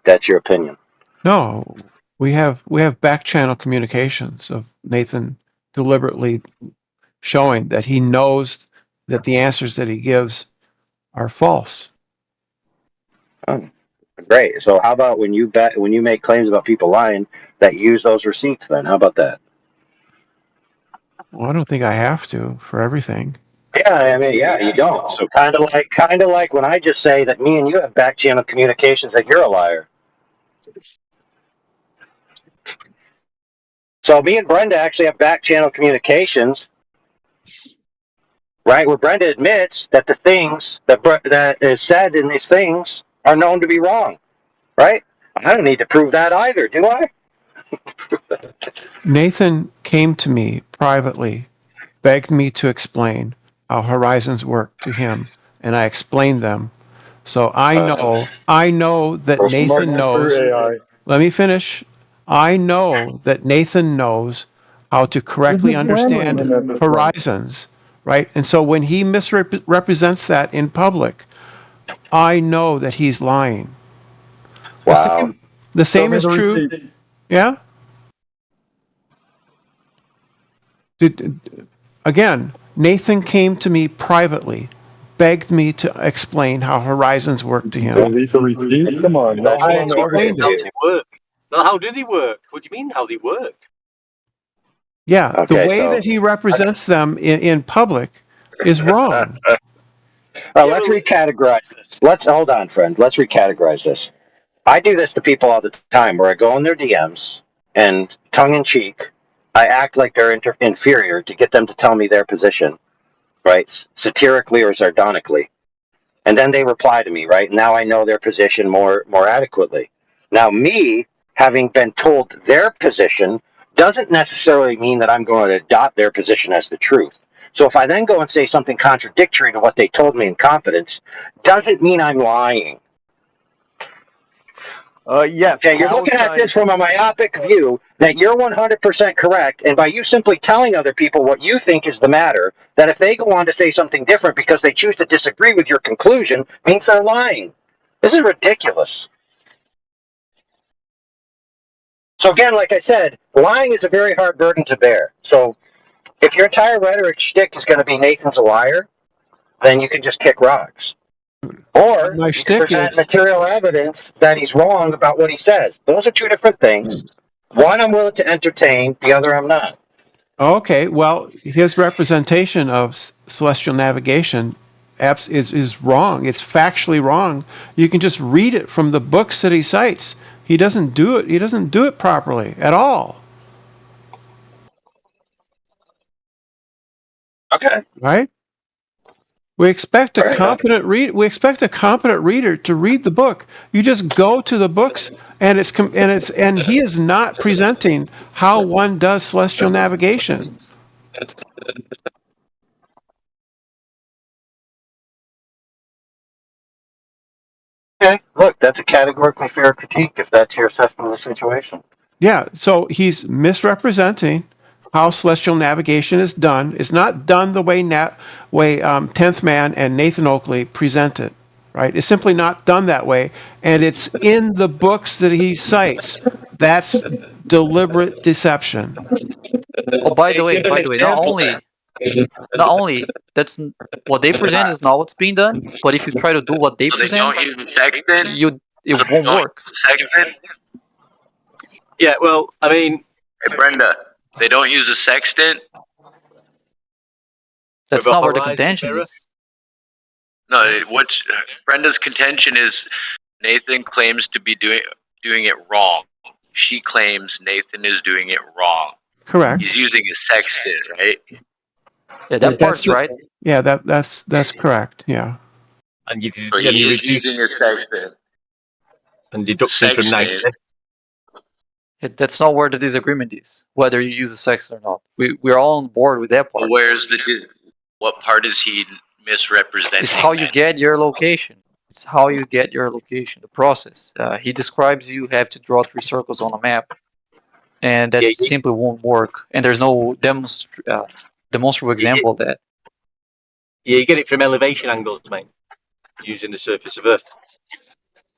That's your opinion. No, we have back channel communications of Nathan deliberately showing that he knows that the answers that he gives are false. Oh, great. So how about when you make claims about people lying that use those receipts then? How about that? Well, I don't think I have to for everything. Yeah, I mean, yeah, you don't. So kind of like when I just say that me and you have back channel communications that you're a liar. So me and Brenda actually have back channel communications, right? Where Brenda admits that the things that is said in these things are known to be wrong, right? I don't need to prove that either, do I? Nathan came to me privately, begged me to explain how horizons work to him, and I explained them. So I know that Nathan knows. Let me finish. I know that Nathan knows how to correctly understand horizons, right? And so when he misrepresents that in public, I know that he's lying. Wow. The same is true. Yeah? Again, Nathan came to me privately, begged me to explain how horizons work to him. Come on. I explained How it. do they work? No, how do they work? What do you mean, how they work? Yeah, the Okay, way so that he represents them in public is wrong. let's recategorize this. Let's hold on, friend. Let's recategorize this. I do this to people all the time, where I go in their DMs and, tongue in cheek, I act like they're inferior to get them to tell me their position, right? Satirically or sardonically, and then they reply to me, right? Now I know their position more adequately. Now, me having been told their position doesn't necessarily mean that I'm going to adopt their position as the truth. So if I then go and say something contradictory to what they told me in confidence, doesn't mean I'm lying. Yes. Okay, you're looking at this from a myopic view that you're 100% correct, and by you simply telling other people what you think is the matter, that if they go on to say something different because they choose to disagree with your conclusion, means they're lying. This is ridiculous. So again, like I said, lying is a very hard burden to bear. So if your entire rhetoric shtick is going to be Nathan's a liar, then you can just kick rocks. Or My you can shtick present is material evidence that he's wrong about what he says. Those are two different things. One I'm willing to entertain, the other I'm not. okay. Well, his representation of celestial navigation is wrong. It's factually wrong. You can just read it from the books that he cites. He doesn't do it. He doesn't do it properly at all. Okay. Right? We expect a competent reader to read the book. You just go to the books, and he is not presenting how one does celestial navigation. Okay, look, that's a categorically fair critique if that's your assessment of the situation. Yeah, so he's misrepresenting how celestial navigation is done. It's not done the way 10th Man and Nathan Oakley present it, right? It's simply not done that way, and it's in the books that he cites. That's deliberate deception. Oh, by the way, not only that's what they present is not what's being done, but if you try to do what they present, it won't work. Yeah, well, I mean, hey Brenda, they don't use a sextant. That's not where the contention is. No, what's Brenda's contention is Nathan claims to be doing it wrong. She claims Nathan is doing it wrong. Correct. He's using a sextant, right? Yeah, that part's right. Yeah, that's correct. Yeah. And you so he's using a sextant. And deduction from 90. That's not where the disagreement is, whether you use a sextant or not. We're all on board with that part. Where's what part is he misrepresenting? It's how you get your location. It's how you get your location, the process. He describes you have to draw 3 circles on a map, and that simply won't work. And there's no demonstrable example of that. Yeah, you get it from elevation angles, mate, using the surface of Earth.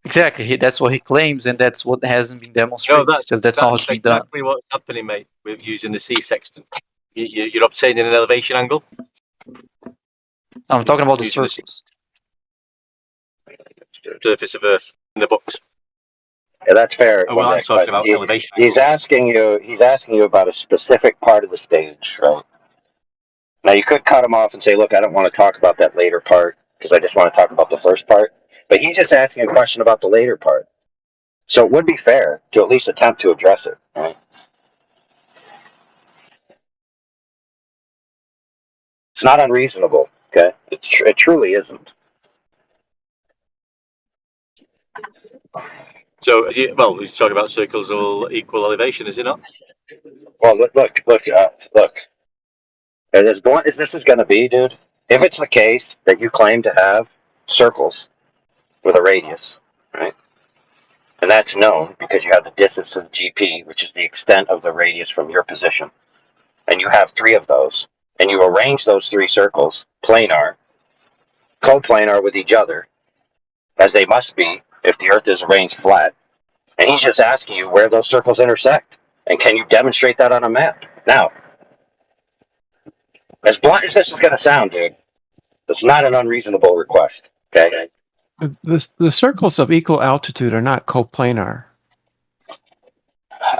Exactly, that's what he claims, and that's what hasn't been demonstrated. Because that's not what's been done. Exactly what's happening, mate, with using the C sextant. You're obtaining an elevation angle. I'm talking about the circles. Surface of Earth in the books. Yeah, that's fair. Oh, well, I'm talking about elevation. He's asking you about a specific part of the stage, right? Now you could cut him off and say, "Look, I don't want to talk about that later part because I just want to talk about the first part." But he's just asking a question about the later part, so it would be fair to at least attempt to address it, right? It's not unreasonable, okay? It truly isn't. So, he's talking about circles all equal elevation, is it not? Well, look. As blunt as this is going to be, dude, If it's the case that you claim to have circles with a radius, right? And that's known because you have the distance to the GP, which is the extent of the radius from your position. And you have 3 of those. And you arrange those 3 circles, planar, coplanar with each other, as they must be if the Earth is arranged flat. And he's just asking you where those circles intersect. And can you demonstrate that on a map? Now, as blunt as this is going to sound, dude, it's not an unreasonable request. Okay? The circles of equal altitude are not coplanar.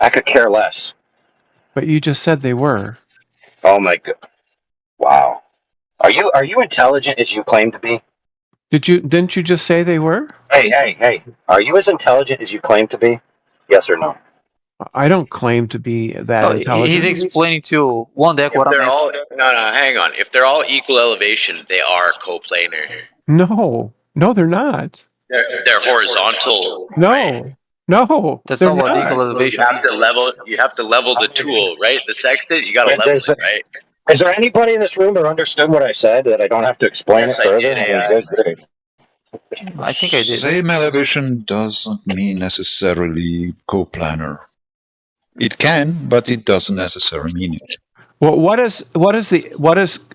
I could care less. But you just said they were. Oh my god! Wow. Are you intelligent as you claim to be? Didn't you just say they were? Hey! Are you as intelligent as you claim to be? Yes or no? I don't claim to be that intelligent. He's explaining to one deck what I'm asking. No, hang on. If they're all equal elevation, they are coplanar. No, they're not. They're horizontal. No, right? no. That's not what equal elevation You have to level the tool, right? The sextant, you got to level it, right? Is there anybody in this room that understood what I said that I don't have to explain it further? I think I did. Same elevation doesn't mean necessarily coplanar. It can, but it doesn't necessarily mean it. Well, what is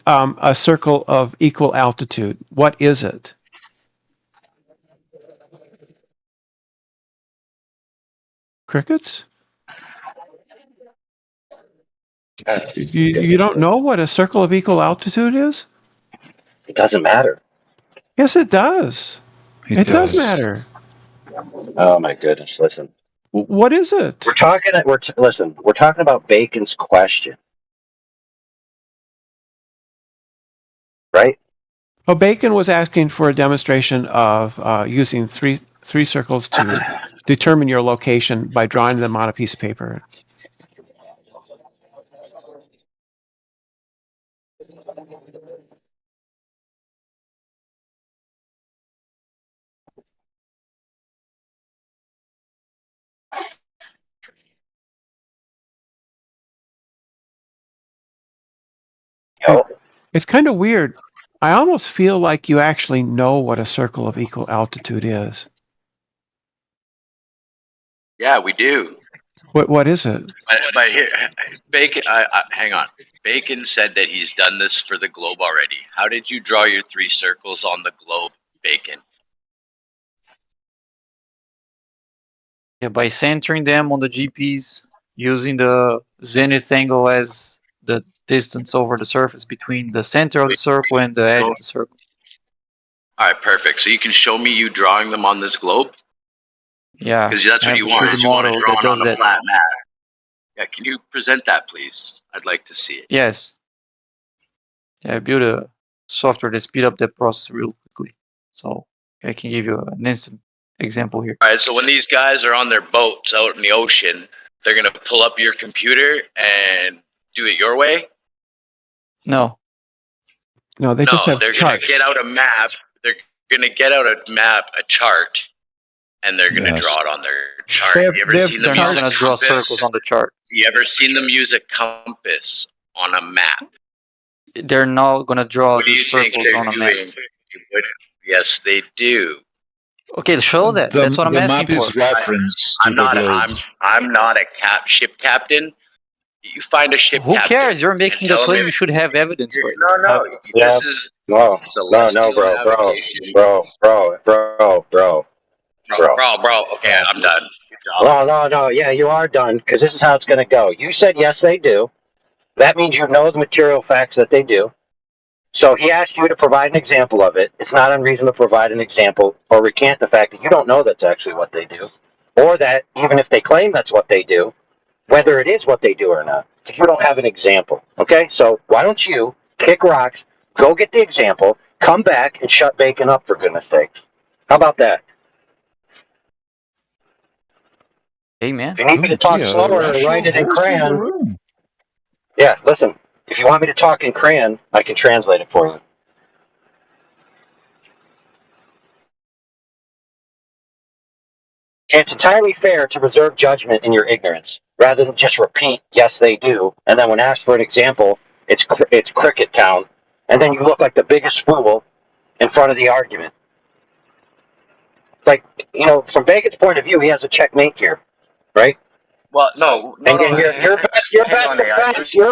a circle of equal altitude? What is it? Crickets? You don't know what a circle of equal altitude is? It doesn't matter. Yes, it does. It does matter. Oh my goodness! Listen. What is it? We're talking about Bacon's question, right? Oh, Bacon was asking for a demonstration of using three circles to determine your location by drawing them on a piece of paper. It's kind of weird. I almost feel like you actually know what a circle of equal altitude is. Yeah, we do. What is it? But here, Bacon. Hang on. Bacon said that he's done this for the globe already. How did you draw your 3 circles on the globe, Bacon? Yeah, by centering them on the GPs, using the zenith angle as the distance over the surface between the center of the circle and the edge of the circle. All right, perfect. So you can show me you drawing them on this globe? Yeah, because that's what you want. The model that does that. Flat map. Yeah, can you present that, please? I'd like to see it. Yes. Yeah, I built a software to speed up that process real quickly. So I can give you an instant example here. All right, so when these guys are on their boats out in the ocean, they're going to pull up your computer and do it your way? No. No, they just have they're charts. Going to get out a map. They're going to get out a map, a chart, and they're going to draw it on their chart. They're not going to draw circles on the chart. You ever seen them use a compass on a map? They're not going to draw these circles on a map. Yes, they do. Okay, show that. That's what I'm asking for. I'm not a ship captain. You find a ship captain. Who cares? You're making the claim. You should have evidence for it. No. Yeah. Bro. Okay, I'm done. No. Yeah, you are done because this is how it's going to go. You said yes, they do. That means you know the material facts that they do. So he asked you to provide an example of it. It's not unreasonable to provide an example or recant the fact that you don't know that's actually what they do, or that even if they claim that's what they do, whether it is what they do or not, because you don't have an example. Okay, so why don't you kick rocks, go get the example, come back and shut Bacon up for goodness sakes? How about that? Hey, man. If you need me to talk slower or write it in crayon. Yeah, listen. If you want me to talk in crayon, I can translate it for you. It's entirely fair to reserve judgment in your ignorance, rather than just repeat, yes, they do, and then when asked for an example, it's Cricket Town, and then you look like the biggest fool in front of the argument. Like, from Bacon's point of view, he has a checkmate here, right? Well, no. And your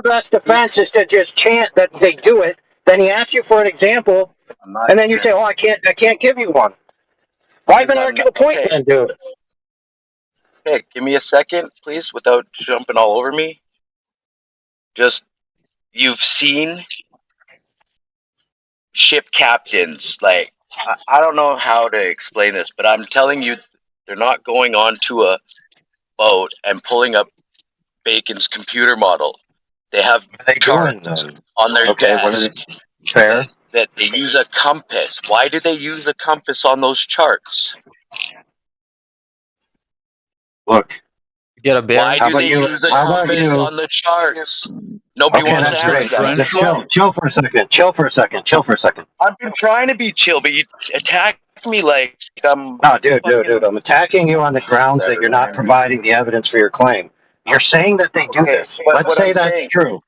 best defense is to just chant that they do it. Then he asks you for an example, and then you say, "Oh, I can't give you one." Why even argue the point then, dude? Hey, give me a second, please, without jumping all over me. Just, you've seen ship captains, like, I don't know how to explain this, but I'm telling you, they're not going onto a boat and pulling up Bacon's computer model. They have charts on their desk. Fair. That they use a compass. Why do they use a compass on those charts? Look. Get a bearing. Why do they use a compass on the charts? Nobody wants to answer that. Just chill for a second. I've been trying to be chill, but you attack me like I'm... No, dude. I'm attacking you on the grounds that you're not providing the evidence for your claim. You're saying that they do this. Let's say that's true.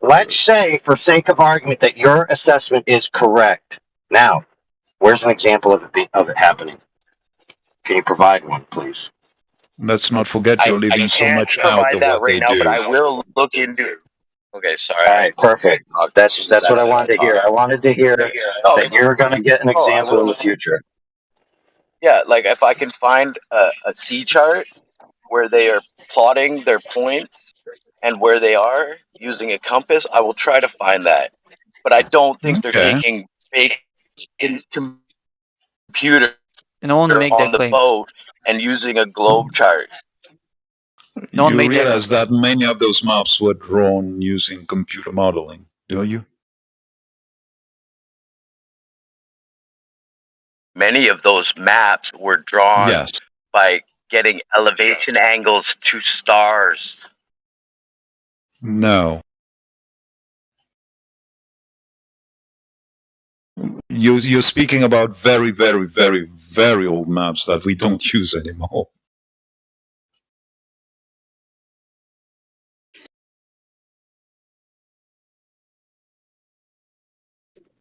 Let's say, for sake of argument, that your assessment is correct. Now, where's an example of it happening? Can you provide one, please? Let's not forget you're leaving so much out of what they do. But I will look into it. Okay, sorry. All right, perfect. That's what I wanted to hear. I wanted to hear that you're going to get an example in the future. Yeah, like if I can find a C chart where they are plotting their points and where they are using a compass, I will try to find that. But I don't think they're taking Bacon's computer on the boat and using a globe chart. You realize that many of those maps were drawn using computer modeling, don't you? Many of those maps were drawn by getting elevation angles to stars. No. You're speaking about very, very, very, very old maps that we don't use anymore.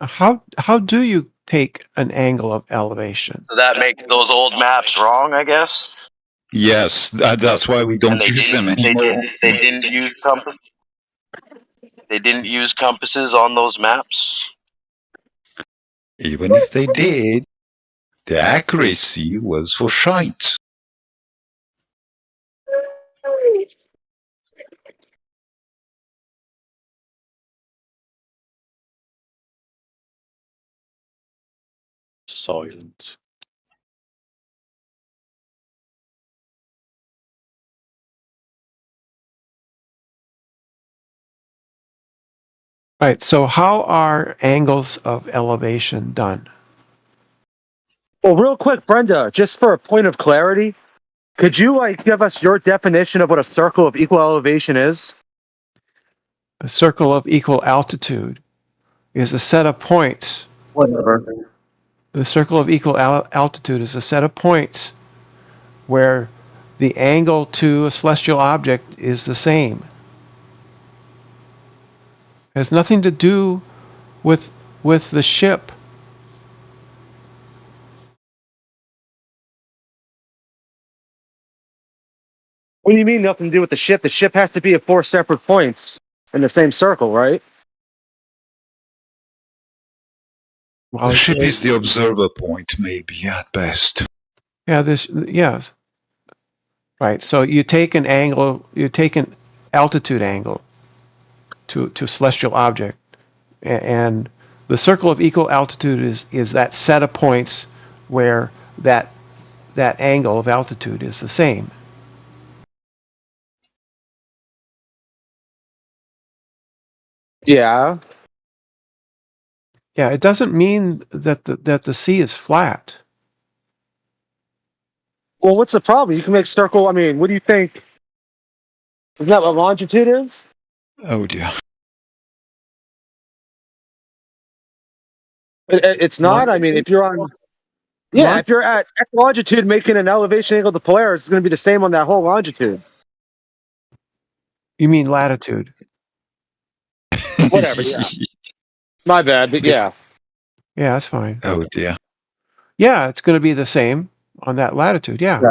How do you take an angle of elevation? So that makes those old maps wrong, I guess? Yes, that's why we don't use them anymore. They didn't use compass. They didn't use compasses on those maps. Even if they did, the accuracy was for shite. Silence. Right. So how are angles of elevation done? Well, real quick, Brenda, just for a point of clarity, could you give us your definition of what a circle of equal elevation is? A circle of equal altitude is a set of points. Whatever. The circle of equal altitude is a set of points where the angle to a celestial object is the same. It has nothing to do with the ship. What do you mean nothing to do with the ship? The ship has to be at 4 separate points in the same circle, right? The ship is the observer point, maybe, at best. Yeah, yes. Right. So you take an angle, you take an altitude angle to a celestial object, and the circle of equal altitude is that set of points where that angle of altitude is the same. Yeah. Yeah, it doesn't mean that the sea is flat. Well, what's the problem? You can make circle. I mean, what do you think? Isn't that what longitude is? Oh dear. It's not. I mean, if you're on, if you're at X longitude making an elevation angle to Polaris, it's going to be the same on that whole longitude. You mean latitude? Whatever. My bad, but yeah. Yeah, that's fine. Oh dear. Yeah, it's going to be the same on that latitude. Yeah.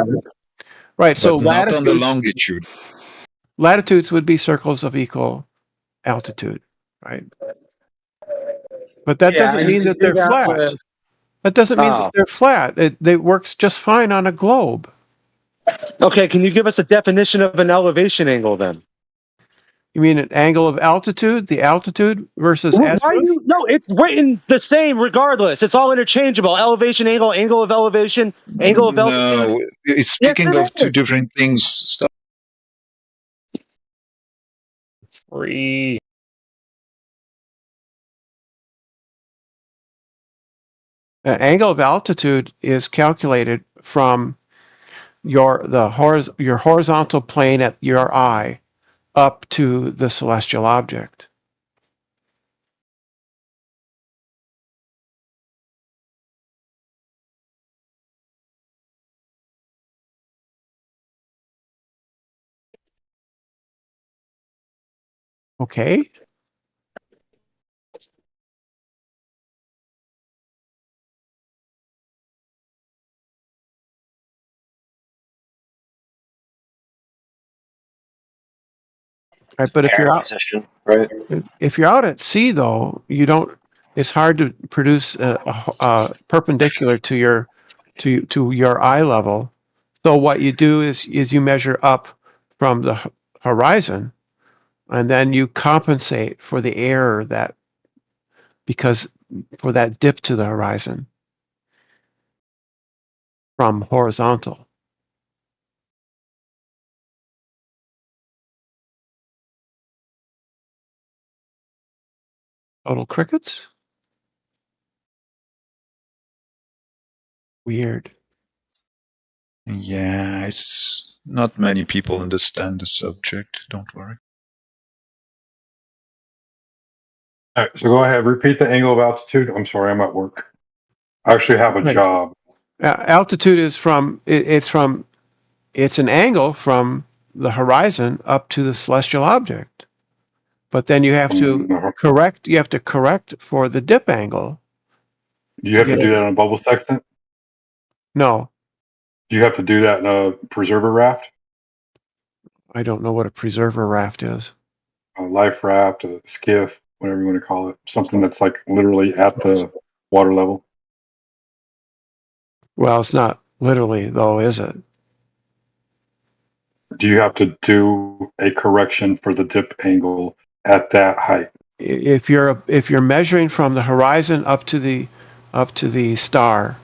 Right. But So not on the longitude. Latitudes would be circles of equal altitude, right? But that doesn't mean that they're flat. That doesn't mean that they're flat. It works just fine on a globe. Okay, can you give us a definition of an elevation angle then? You mean an angle of altitude? The altitude versus azimuth? Why you? No, it's written the same regardless. It's all interchangeable. Elevation angle, angle of elevation, angle of altitude. No, it's speaking of two different things. Stop. Free. Angle of altitude is calculated from your horizontal plane at your eye up to the celestial object. Okay. Right, but if you're out, position, right? if you're out at sea, though, you don't. It's hard to produce a perpendicular to your eye level. So what you do is you measure up from the horizon, and then you compensate for the error for that dip to the horizon from horizontal. Total crickets? Weird. Yeah, it's not many people understand the subject. Don't worry. All right, so go ahead. Repeat the angle of altitude. I'm sorry, I'm at work. I actually have a job. Altitude is it's an angle from the horizon up to the celestial object. But then you have to correct for the dip angle. Do you have to do that on a bubble sextant? No. Do you have to do that in a preserver raft? I don't know what a preserver raft is. A life raft, a skiff, whatever you want to call it. Something that's like literally at the water level. Well, it's not literally, though, is it? Do you have to do a correction for the dip angle at that height? If you're measuring from the horizon up to the star,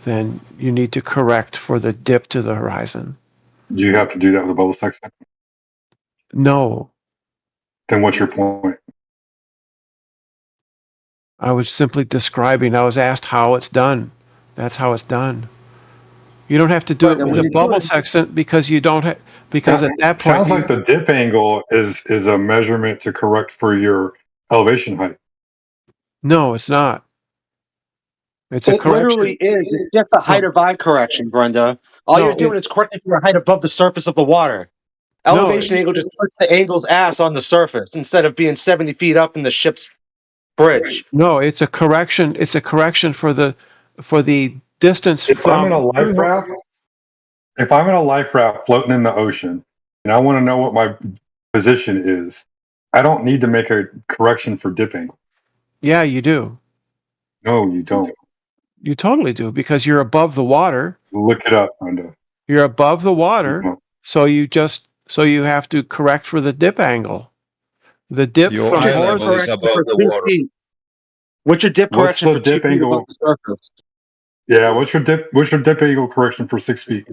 then you need to correct for the dip to the horizon. Do you have to do that with a bubble sextant? No. Then what's your point? I was simply describing. I was asked how it's done. That's how it's done. You don't have to do it with a bubble sextant because you don't have, because at that point sounds like the dip angle is a measurement to correct for your elevation height. No, it's not. It's It literally is. It's just a height of eye correction, Brenda. All you're doing is correcting for a height above the surface of the water. Elevation angle just puts the angle's ass on the surface instead of being 70 feet up in the ship's bridge. No, it's a correction. It's a correction for the distance if from. I'm in a life raft, if I'm in a life raft floating in the ocean, and I want to know what my position is, I don't need to make a correction for dip angle. Yeah, you do. No, you don't. You totally do because you're above the water. Look it up, Brenda. You're above the water, so you have to correct for the dip angle. The dip Your from eye level is above the water. What's your dip correction for 2 feet above the surface? Yeah, what's your dip angle correction for 6 feet?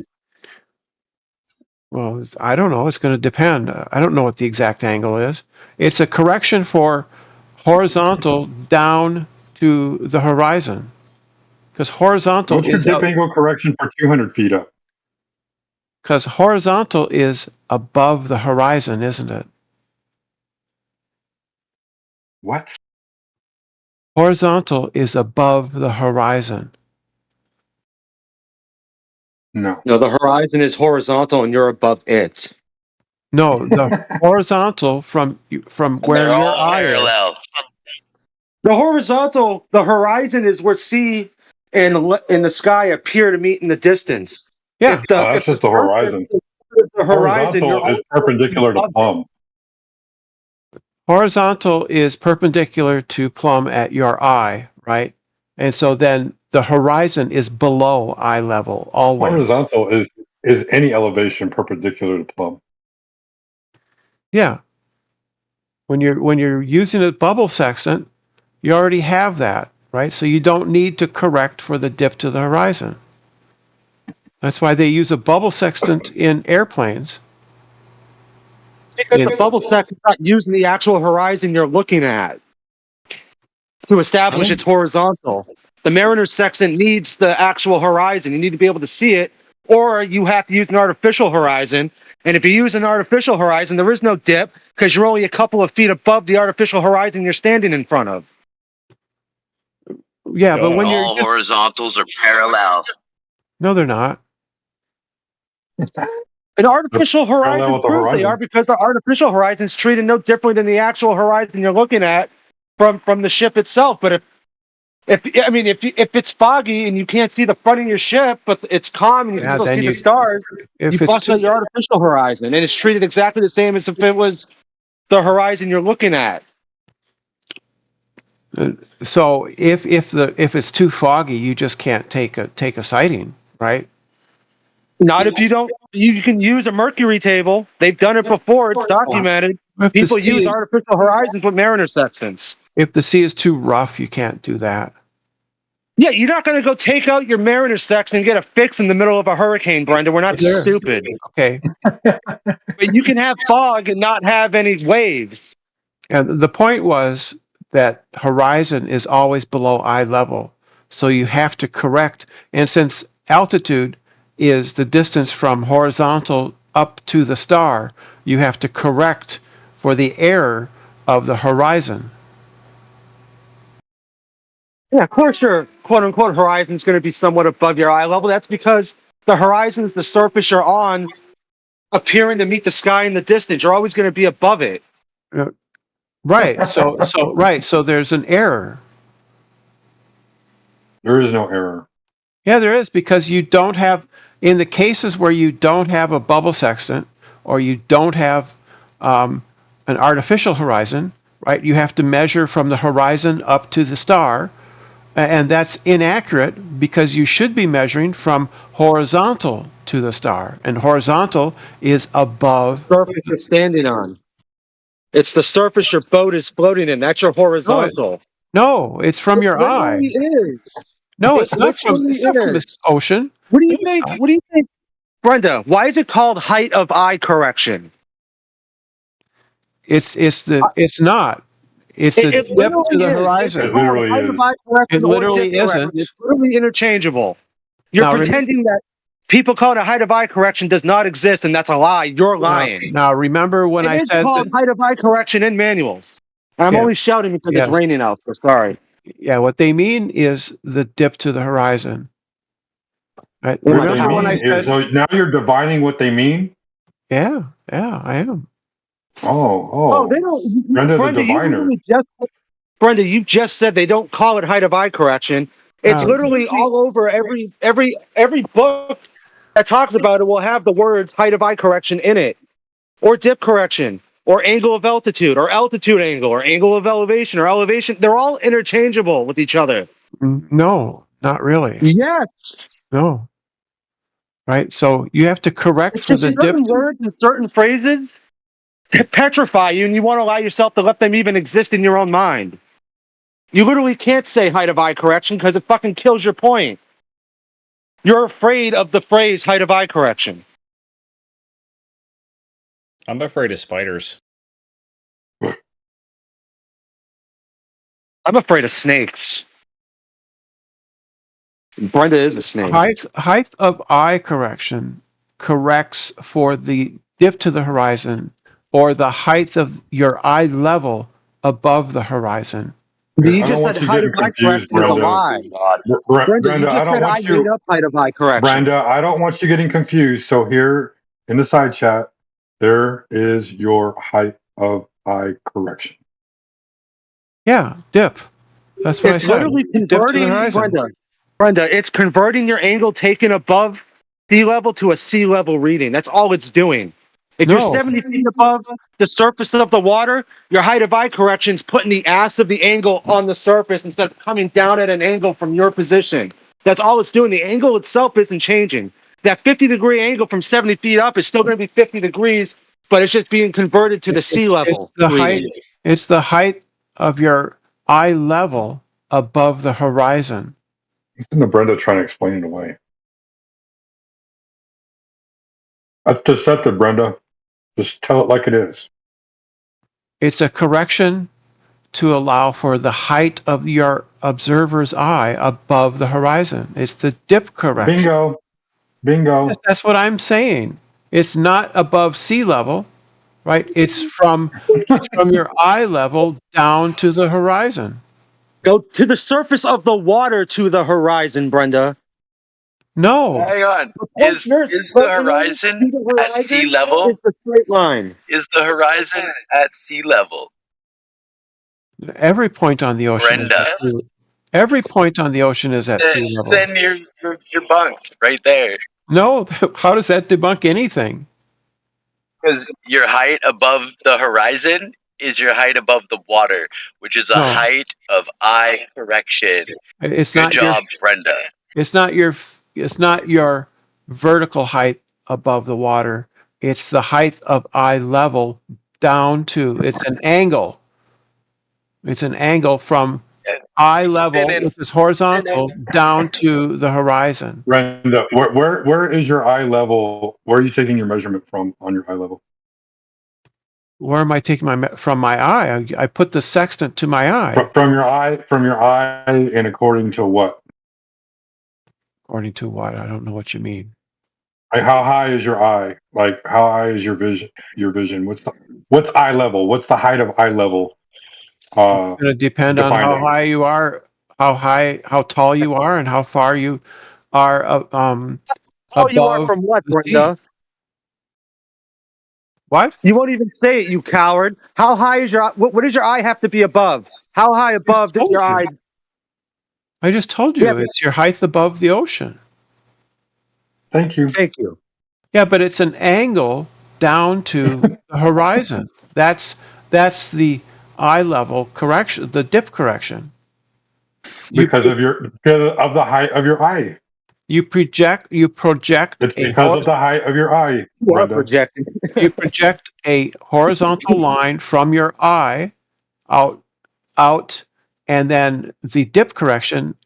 Well, I don't know. It's going to depend. I don't know what the exact angle is. It's a correction for horizontal down to the horizon. Because horizontal What's your dip angle correction for 200 feet up? Because horizontal is above the horizon, isn't it? What? Horizontal is above the horizon. No. No, the horizon is horizontal and you're above it. No, the horizontal from where your eye is. The horizontal, the horizon is where sea and the sky appear to meet in the distance. Yeah, that's just the horizon. The horizon, Horizontal is perpendicular to Plumb. Horizontal is perpendicular to Plumb at your eye, right? And so then the horizon is below eye level always. Horizontal is any elevation perpendicular to Plumb. Yeah. When you're using a bubble sextant, you already have that, right? So you don't need to correct for the dip to the horizon. That's why they use a bubble sextant in airplanes. Because the bubble sextant is not using the actual horizon you're looking at to establish it's horizontal. The Mariner's sextant needs the actual horizon. You need to be able to see it, or you have to use an artificial horizon. And if you use an artificial horizon, there is no dip because you're only a couple of feet above the artificial horizon you're standing in front of. Yeah, but when you're all horizontals are parallel. No, they're not. An artificial horizon proves they are because the artificial horizon is treated no differently than the actual horizon you're looking at from the ship itself. But if it's foggy and you can't see the front of your ship, but it's calm and you can still see the stars, you bust out your artificial horizon, and it's treated exactly the same as if it was the horizon you're looking at. So if it's too foggy, you just can't take a sighting, right? Not if you don't. You can use a mercury table. They've done it before. It's documented. People use artificial horizons with Mariner sextants. If the sea is too rough, you can't do that. Yeah, you're not going to go take out your Mariner sextant and get a fix in the middle of a hurricane, Brenda. We're not stupid. Okay. But you can have fog and not have any waves. And the point was that horizon is always below eye level. So you have to correct. And since altitude is the distance from horizontal up to the star, you have to correct for the error of the horizon. Yeah, of course your quote-unquote horizon is going to be somewhat above your eye level. That's because the horizon's the surface you're on appearing to meet the sky in the distance. You're always going to be above it. Right. So there's an error. There is no error. Yeah, there is, because you don't have, in the cases where you don't have a bubble sextant or you don't have an artificial horizon, right? You have to measure from the horizon up to the star, and that's inaccurate because you should be measuring from horizontal to the star, and horizontal is above the surface you're standing on. It's the surface your boat is floating in. That's your horizontal. No, it's from your eye. It is. No, it's not from the ocean. What do you think? What do you think, Brenda? Why is it called height of eye correction? It's not. It's the dip to the horizon. It literally is. It literally isn't. It's literally interchangeable. You're pretending that people call it a height of eye correction does not exist, and that's a lie. You're lying. Now remember when I said it's called height of eye correction in manuals. And I'm only shouting because it's raining out. So sorry. Yeah, what they mean is the dip to the horizon. Right? Remember when I said? So now you're divining what they mean? Yeah, I am. Oh, they don't. Brenda the diviner. Brenda, you just said they don't call it height of eye correction. It's literally all over every book that talks about it will have the words height of eye correction in it, or dip correction, or angle of altitude, or altitude angle, or angle of elevation, or elevation. They're all interchangeable with each other. No, not really. Yes. No. Right? So you have to correct for the dip. Certain words and certain phrases petrify you, and you won't allow yourself to let them even exist in your own mind. You literally can't say height of eye correction because it fucking kills your point. You're afraid of the phrase height of eye correction. I'm afraid of spiders. I'm afraid of snakes. Brenda is a snake. Height of eye correction corrects for the dip to the horizon or the height of your eye level above the horizon. You just said height of eye correction is a lie. Brenda, you just said I made up height of eye correction. Brenda, I don't want you getting confused. So here in the side chat, there is your height of eye correction. Yeah, dip. That's what I said. Literally Dip to the converting, horizon. Brenda, it's converting your angle taken above sea level to a sea level reading. That's all it's doing. If you're 70 feet above the surface of the water, your height of eye correction is putting the ass of the angle on the surface instead of coming down at an angle from your position. That's all it's doing. The angle itself isn't changing. That 50-degree angle from 70 feet up is still going to be 50 degrees, but it's just being converted to the sea level. It's the height. It's the height of your eye level above the horizon. Listen to Brenda trying to explain it away. That's deceptive, Brenda. Just tell it like it is. It's a correction to allow for the height of your observer's eye above the horizon. It's the dip correction. Bingo. That's what I'm saying. It's not above sea level, right? It's from your eye level down to the horizon. Go to the surface of the water to the horizon, Brenda. No. Hang on. Is the horizon at sea level? It's a straight line. Is the horizon at sea level? Every point on the ocean. Brenda. Every point on the ocean is at sea level. Then you're bunked right there. No, how does that debunk anything? Because your height above the horizon is your height above the water, which is a height of eye correction. Good job, Brenda. It's not your vertical height above the water. It's the height of eye level down to. It's an angle. It's an angle from eye level, which is horizontal, down to the horizon. Brenda, where is your eye level? Where are you taking your measurement from on your eye level? Where am I taking from my eye? I put the sextant to my eye. From your eye, and according to what? According to what? I don't know what you mean. Like how high is your eye? Like how high is your vision? What's eye level? What's the height of eye level? It's going to depend on how high you are, how tall you are, and how far you are. How you are from what, Brenda? What? You won't even say it, you coward. How high is your? What does your eye have to be above? How high above did your eye? I just told you it's your height above the ocean. Thank you. Thank you. Yeah, but it's an angle down to the horizon. That's the eye level correction, the dip correction. Because of the height of your eye. You project. It's because of the height of your eye. You are projecting. You project a horizontal line from your eye out, and then the dip correction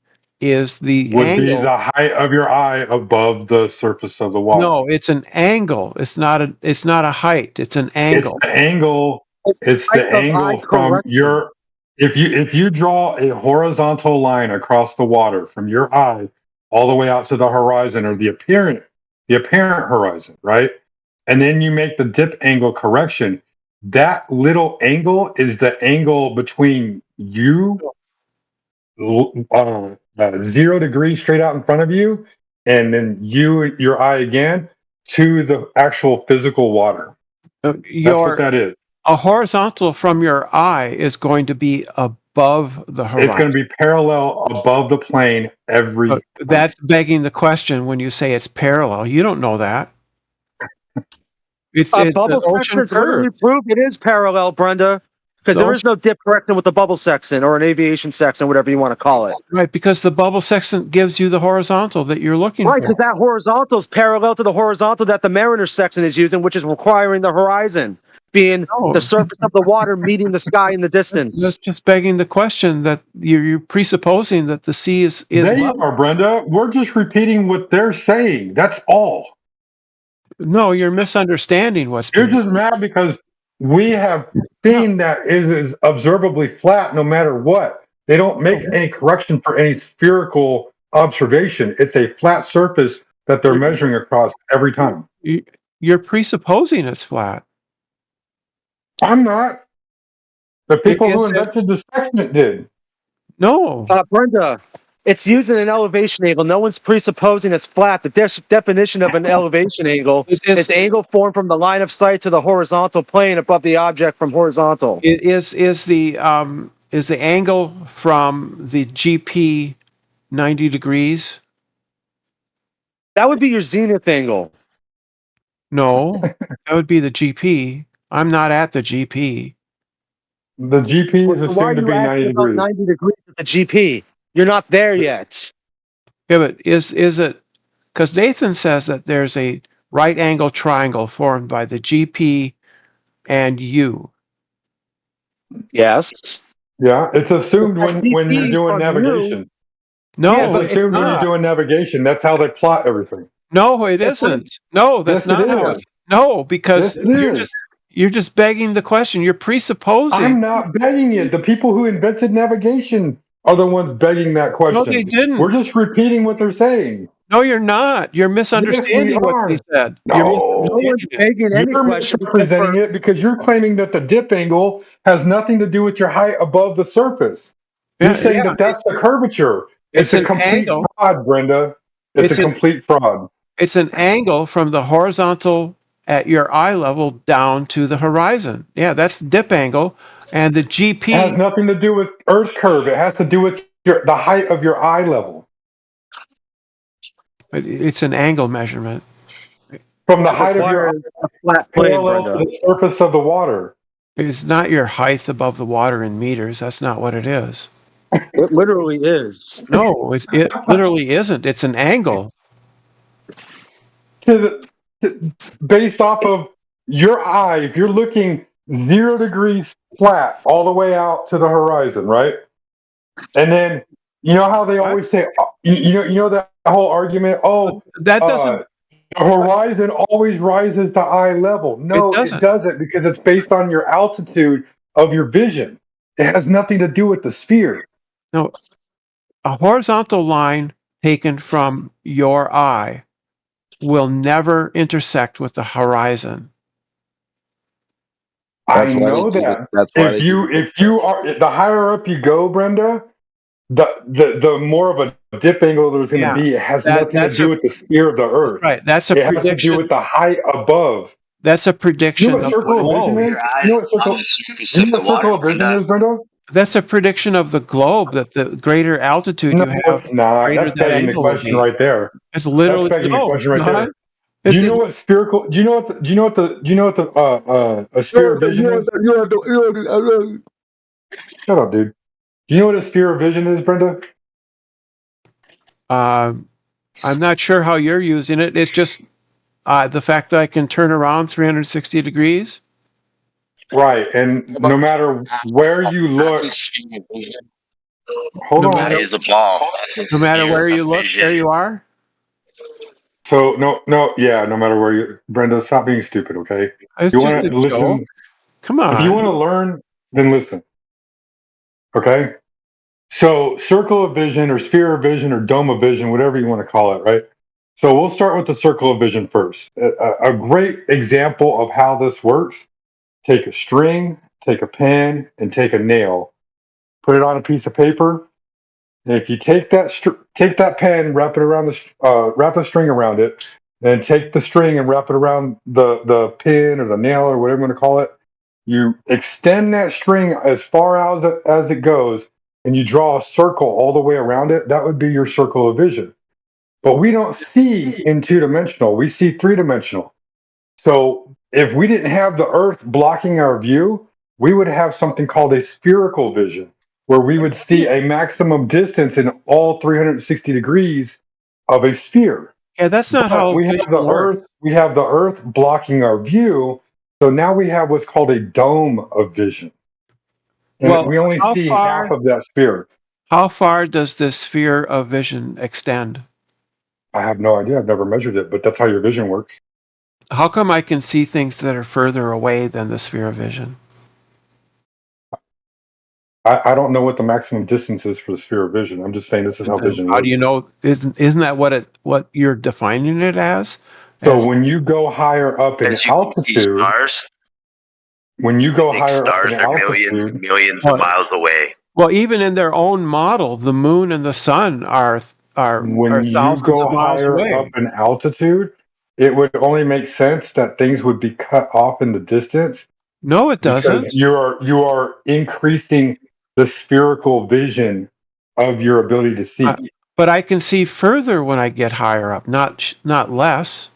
is the would angle. Be the height of your eye above the surface of the water. No, it's an angle. It's not a height. It's an angle. It's the angle. It's the angle from your. If you draw a horizontal line across the water from your eye all the way out to the horizon, or the apparent horizon, right? And then you make the dip angle correction. That little angle is the angle between you, 0 degrees straight out in front of you, and then your eye again to the actual physical water. That's what that is. A horizontal from your eye is going to be above the horizon. It's going to be parallel above the plane every time. That's begging the question when you say it's parallel. You don't know that. It's bubble section is literally proved it is parallel, Brenda, because there is no dip correction with the bubble sextant or an aviation sextant, whatever you want to call it. Right, because the bubble sextant gives you the horizontal that you're looking for. Right, because that horizontal is parallel to the horizontal that the mariner sextant is using, which is requiring the horizon being the surface of the water meeting the sky in the distance. That's just begging the question that you're presupposing that the sea is They are, Brenda. We're just repeating what they're saying. That's all. No, you're misunderstanding what's. You're just mad because we have seen that it is observably flat no matter what. They don't make any correction for any spherical observation. It's a flat surface that they're measuring across every time. You're presupposing it's flat. I'm not. The people who invented the sextant did. No. Brenda, it's using an elevation angle. No one's presupposing it's flat. The definition of an elevation angle is the angle formed from the line of sight to the horizontal plane above the object from horizontal. Is the the angle from the GP 90 degrees? That would be your zenith angle. No, that would be the GP. I'm not at the GP. The GP is So why are assumed to you be 90 asking about degrees. 90 degrees at the GP? You're not there yet. Yeah, but is it, because Nathan says that there's a right angle triangle formed by the GP and U. Yes. Yeah, it's assumed when you're GP doing from you. navigation. No, Yeah, It's but assumed when you're doing navigation. That's how they plot everything. No, it isn't. No, that's Yes, it not how is. it's. No, because Yes, it is. you're just begging the question. You're presupposing. I'm not begging it. The people who invented navigation are the ones begging that question. No, they didn't. We're just repeating what they're saying. No, you're not. You're Yes, we misunderstanding what they are. said. No, No one's begging any you're question. misrepresenting it because you're claiming that the dip angle has nothing to do with your height above the surface. You're saying that that's the curvature. It's a an complete angle. fraud, Brenda. It's a complete fraud. It's an angle from the horizontal at your eye level down to the horizon. Yeah, that's the dip angle. And the GP It has nothing to do with Earth curve. It has to do with the height of your eye level. It's an angle measurement. From the height of your eye parallel to the surface of the water. It's not your height above the water in meters. That's not what it is. It literally is. No, it literally isn't. It's an angle. Based off of your eye, if you're looking 0 degrees flat all the way out to the horizon, right? And then you know how they always say, you know that whole argument. Oh, that doesn't. The horizon always rises to eye level. No, it doesn't because it's based on your altitude of your vision. It has nothing to do with the sphere. No, a horizontal line taken from your eye will never intersect with the horizon. I know that. If you are the higher up you go, Brenda, the more of a dip angle there's going to be. It has nothing to do with the sphere of the Earth. Right. That's a prediction. prediction. It has to do with the height above. That's a prediction. You know what circle of vision is? You know what circle of vision is, Brenda? That's a prediction of the globe, that the greater altitude you have, it's not. greater That's that begging the angle will question be. right there. It's literally That's begging the question right there. Do you know what spherical? Do you know what a sphere of vision is? Shut up, dude. Do you know what a sphere of vision is, Brenda? I'm not sure how you're using it. It's just the fact that I can turn around 360 degrees. Right, and no matter where you look, hold on. No matter where you look, there you are. So no matter where you, Brenda, stop being stupid, okay? It's you just want a to listen? joke. Come on. If you want to learn, then listen. Okay. So circle of vision, or sphere of vision, or dome of vision, whatever you want to call it, right? So we'll start with the circle of vision first. A great example of how this works: take a string, take a pen, and take a nail. Put it on a piece of paper. And if you take that pen, wrap the string around it, then take the string and wrap it around the pin or the nail or whatever you want to call it. You extend that string as far out as it goes, and you draw a circle all the way around it. That would be your circle of vision. But we don't see in 2-dimensional. We see 3-dimensional. So if we didn't have the Earth blocking our view, we would have something called a spherical vision, where we would see a maximum distance in all 360 degrees of a sphere. Yeah, that's not how we have the Earth. We have the Earth blocking our view, so now we have what's called a dome of vision, and we only see half of that sphere. How far does this sphere of vision extend? I have no idea. I've never measured it, but that's how your vision works. How come I can see things that are further away than the sphere of vision? I don't know what the maximum distance is for the sphere of vision. I'm just saying this is how vision works. How do you know? Isn't that what you're defining it as? So when you go higher up in altitude, when you go higher up in altitude, millions of miles away. Well, even in their own model, the moon and the sun are when you thousands go of miles higher away. up in altitude, it would only make sense that things would be cut off in the distance. No, it doesn't. Because you are increasing the spherical vision of your ability to see. But I can see further when I get higher up, not less.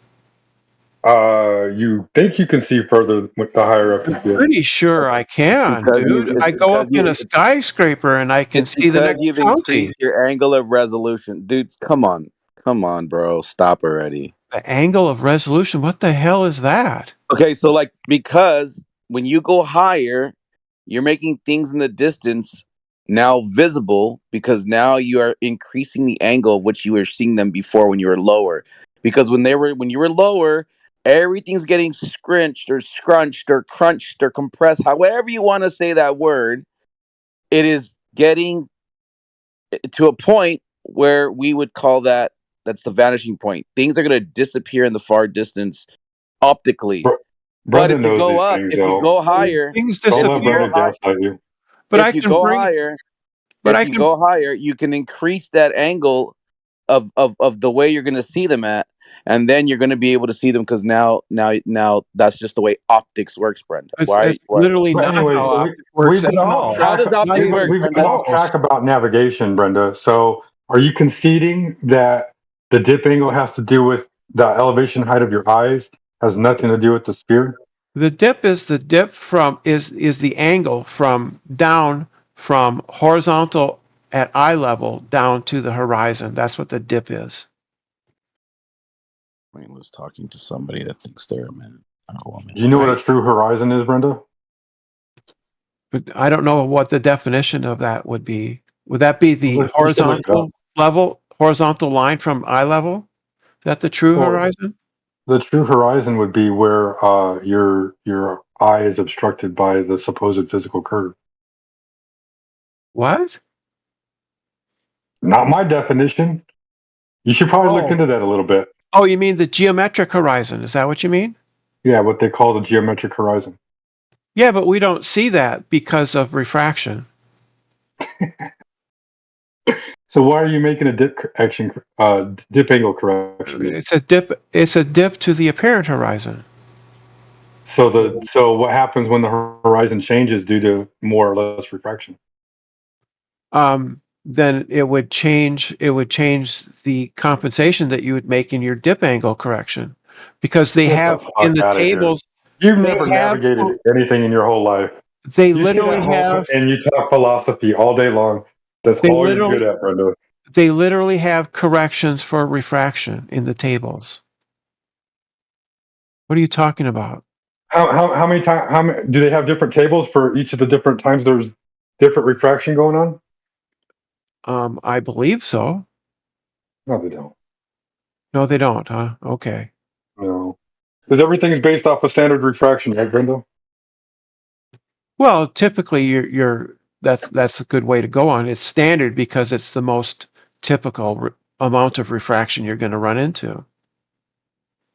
You think you can see further with the higher up you get. Pretty sure I can, dude. I go up in a skyscraper and I can see the next you've county. increased your angle of resolution. Dudes, come on, bro. Stop already. The angle of resolution? What the hell is that? Okay, so like, because when you go higher, you're making things in the distance now visible, because now you are increasing the angle of which you were seeing them before when you were lower. Because when you were lower, everything's getting scrunched or crunched or compressed, however you want to say that word. It is getting to a point where we would call that's the vanishing point. Things are going to disappear in the far distance optically. But if you go up, if you go higher, things disappear. But if you go higher, you can increase that angle of the way you're going to see them at, and then you're going to be able to see them, because now that's just the way optics works, Brenda. It's literally not how optics works at all. How does optics work? We've come off track about navigation, Brenda. So are you conceding that the dip angle has to do with the elevation height of your eyes, has nothing to do with the sphere? The dip is the dip from is the angle from down from horizontal at eye level down to the horizon. That's what the dip is. I was talking to somebody that thinks they're a man. Do you know what a true horizon is, Brenda? But I don't know what the definition of that would be. Would that be the horizontal level, horizontal line from eye level? Is that the true horizon? The true horizon would be where your eye is obstructed by the supposed physical curve. What? Not my definition. You should probably look into that a little bit. Oh, you mean the geometric horizon? Is that what you mean? Yeah, what they call the geometric horizon. Yeah, but we don't see that because of refraction. So why are you making a dip angle correction? It's a dip to the apparent horizon. So what happens when the horizon changes due to more or less refraction? Then it would change the compensation that you would make in your dip angle correction, because they have in the tables. You've never navigated anything in your whole life. They literally have, and you talk philosophy all day long. That's all you're good at, Brenda. They literally have corrections for refraction in the tables. What are you talking about? How many times? Do they have different tables for each of the different times there's different refraction going on? I believe so. No, they don't. No, they don't, huh? Okay. No, because everything's based off of standard refraction, right, Brenda? Well, typically, that's a good way to go on. It's standard because it's the most typical amount of refraction you're going to run into.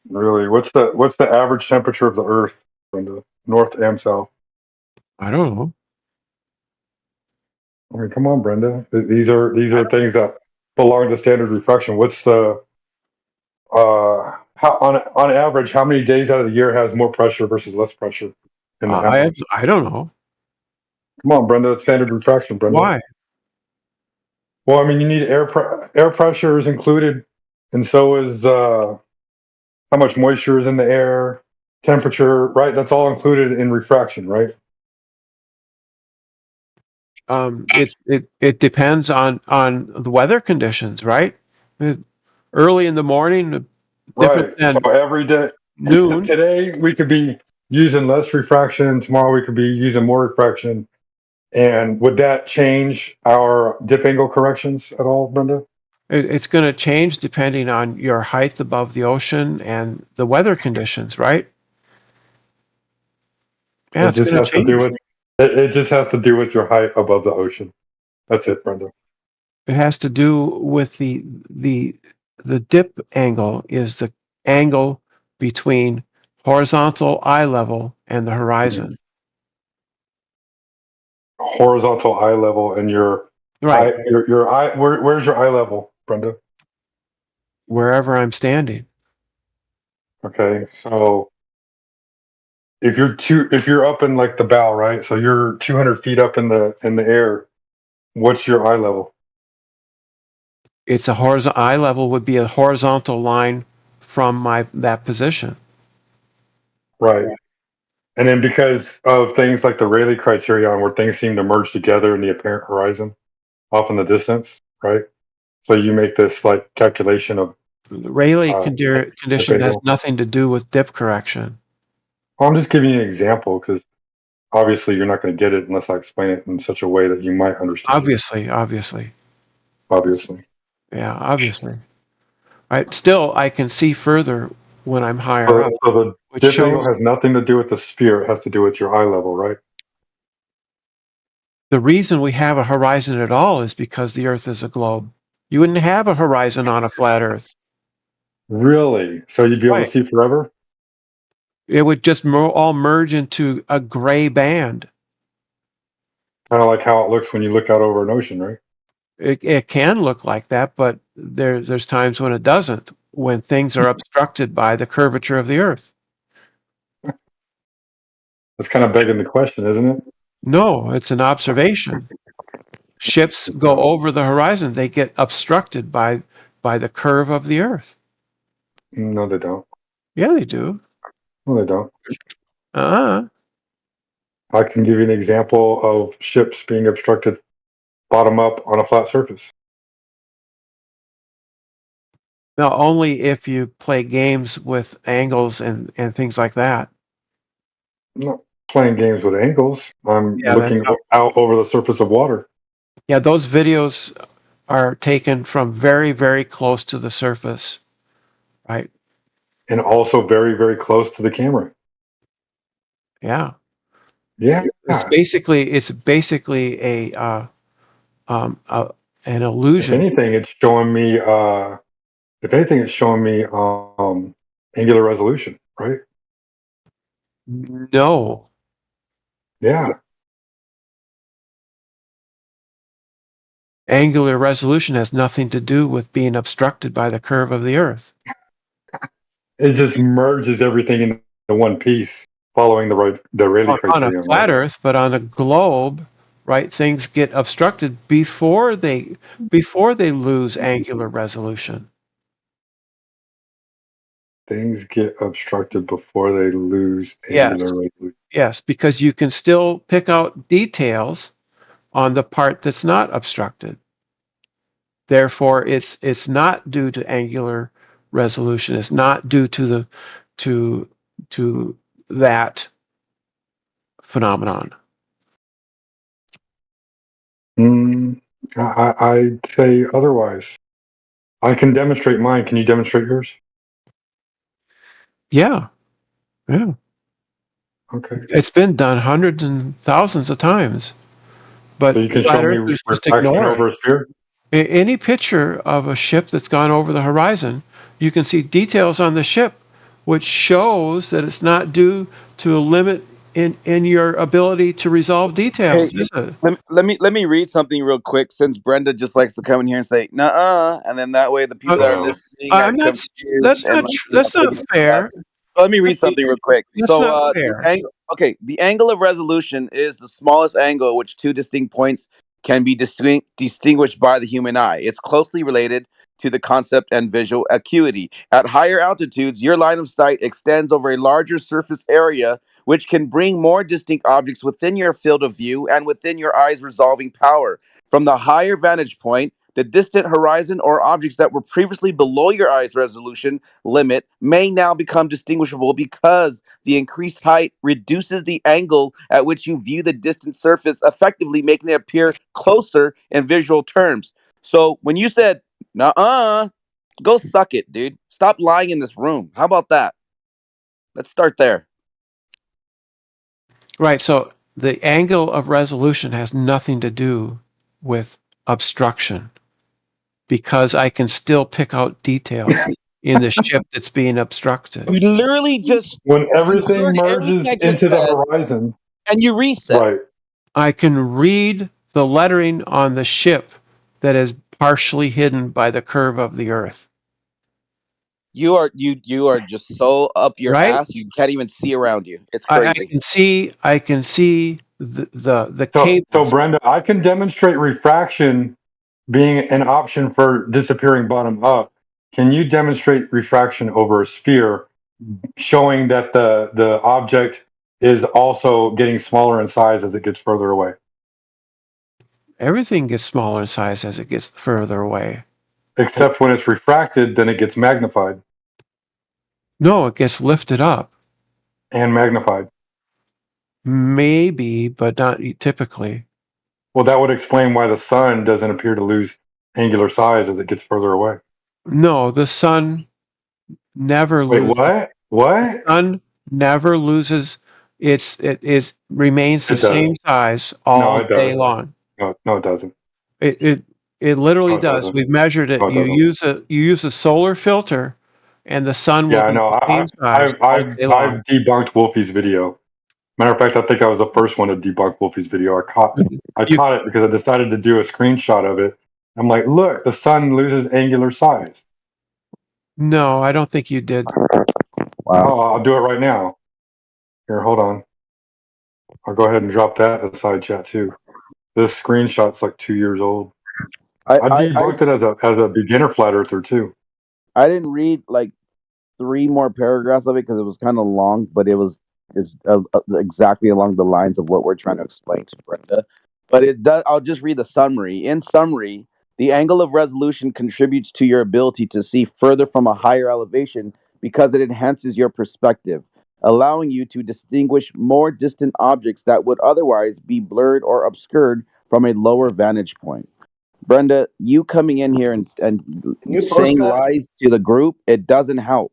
Really, what's the average temperature of the Earth, Brenda? North and south? I don't know. I mean, come on, Brenda. These are things that belong to standard refraction. What's the how on average, how many days out of the year has more pressure versus less pressure in the atmosphere? I don't know. Come on, Brenda. It's standard refraction, Brenda. Why? Well, I mean, you need air pressure is included, and so is how much moisture is in the air, temperature, right? That's all included in refraction, right? It depends on the weather conditions, right? Early in the morning, Right. So every day, noon. Today we could be using less refraction. Tomorrow we could be using more refraction. And would that change our dip angle corrections at all, Brenda? It's going to change depending on your height above the ocean and the weather conditions, right? Yeah, it's going to change. It just has to do with your height above the ocean. That's it, Brenda. It has to do with the dip angle is the angle between horizontal eye level and the horizon. Horizontal eye level and your right. Your eye. Where's your eye level, Brenda? Wherever I'm standing. Okay, so if you're up in like the bow, right? So you're 200 feet up in the air. What's your eye level? It's a horizontal. Eye level would be a horizontal line from that position. Right. And then because of things like the Rayleigh criterion, where things seem to merge together in the apparent horizon, off in the distance, right? So you make this like calculation of The Rayleigh dip condition has angle. nothing to do with dip correction. I'm just giving you an example because obviously you're not going to get it unless I explain it in such a way that you might understand. Obviously. Yeah, obviously. Right. Still, I can see further when I'm higher up. So the Which dip shows angle has nothing to do with the sphere. It has to do with your eye level, right? the reason we have a horizon at all is because the Earth is a globe. You wouldn't have a horizon on a flat Earth. Really? So you'd be able to Right. see forever? It would just all merge into a gray band. Kind of like how it looks when you look out over an ocean, right? It can look like that, but there's times when it doesn't, when things are obstructed by the curvature of the Earth. That's kind of begging the question, isn't it? No, it's an observation. Ships go over the horizon, they get obstructed by the curve of the Earth. No, they don't. Yeah, they do. No, they don't. Uh-huh. I can give you an example of ships being obstructed bottom up on a flat surface. Now, only if you play games with angles and things like that. I'm not playing games with angles. I'm Yeah, looking out over the surface of water. Yeah, those videos are taken from very, very close to the surface, right? And also very, very close to the camera. Yeah. Yeah. It's basically an illusion. If anything, it's showing me angular resolution, right? No. Yeah. Angular resolution has nothing to do with being obstructed by the curve of the Earth. It just merges everything into one piece, following the Rayleigh On a criterion. flat Right? Earth, but on a globe, right, things get obstructed before they lose angular resolution. Things get obstructed before they lose Yes. angular resolution. Yes, because you can still pick out details on the part that's not obstructed. Therefore, it's not due to angular resolution. It's not due to that phenomenon. I'd say otherwise. I can demonstrate mine. Can you demonstrate yours? Yeah. Yeah. Okay. It's been done hundreds and thousands of times. But So you can flat show me earthers just refraction ignore over it. a sphere? Any picture of a ship that's gone over the horizon, you can see details on the ship which shows that it's not due to a limit in your ability to resolve details, Hey, is it? let me read something real quick, since Brenda just likes to come in here and say "nuh-uh," and then that way the people that are listening are I'm not. confused and like, That's not fair. So let me read something real quick. That's So not the fair. angle, the angle of resolution is the smallest angle at which two distinct points can be distinguished by the human eye. It's closely related to the concept and visual acuity. At higher altitudes, your line of sight extends over a larger surface area, which can bring more distinct objects within your field of view and within your eye's resolving power. From the higher vantage point, the distant horizon or objects that were previously below your eye's resolution limit may now become distinguishable because the increased height reduces the angle at which you view the distant surface, effectively making it appear closer in visual terms. So when you said, "nuh-uh," go suck it, dude. Stop lying in this room. How about that? Let's start there. Right. So the angle of resolution has nothing to do with obstruction, because I can still pick out details in the ship that's being obstructed. You literally just when everything heard merges everything I just into the said, horizon, and you reset. Right. I can read the lettering on the ship that is partially hidden by the curve of the Earth. You are just so up your Right? ass you can't even see around you. It's I crazy. can see the So, cables. Brenda, I can demonstrate refraction being an option for disappearing bottom up. Can you demonstrate refraction over a sphere, showing that the object is also getting smaller in size as it gets further away? Everything gets smaller in size as it gets further away. Except when it's refracted, then it gets magnified. No, it gets lifted up. And magnified. Maybe, but not typically. Well, that would explain why the sun doesn't appear to lose angular size as it gets further away. No, the sun never loses. Wait, what? What? The sun never loses. It remains the same size all day long. No, it doesn't. It literally does. We've measured it. You use a solar filter, and the sun will be the same size all day long. I've debunked Wolfie's video. Matter of fact, I think I was the first one to debunk Wolfie's video. I caught it because I decided to do a screenshot of it. I'm like, look, the sun loses angular size. No, I don't think you did. Wow. Oh, I'll do it right now. Here, hold on. I'll go ahead and drop that in the side chat too. This screenshot's like 2 years old. I debunked it as a beginner flat earther too. I didn't read like 3 more paragraphs of it because it was kind of long, but it's exactly along the lines of what we're trying to explain to Brenda. But it does. I'll just read the summary. In summary, the angle of resolution contributes to your ability to see further from a higher elevation because it enhances your perspective, allowing you to distinguish more distant objects that would otherwise be blurred or obscured from a lower vantage point. Brenda, you coming in here and saying lies to the group, it doesn't help.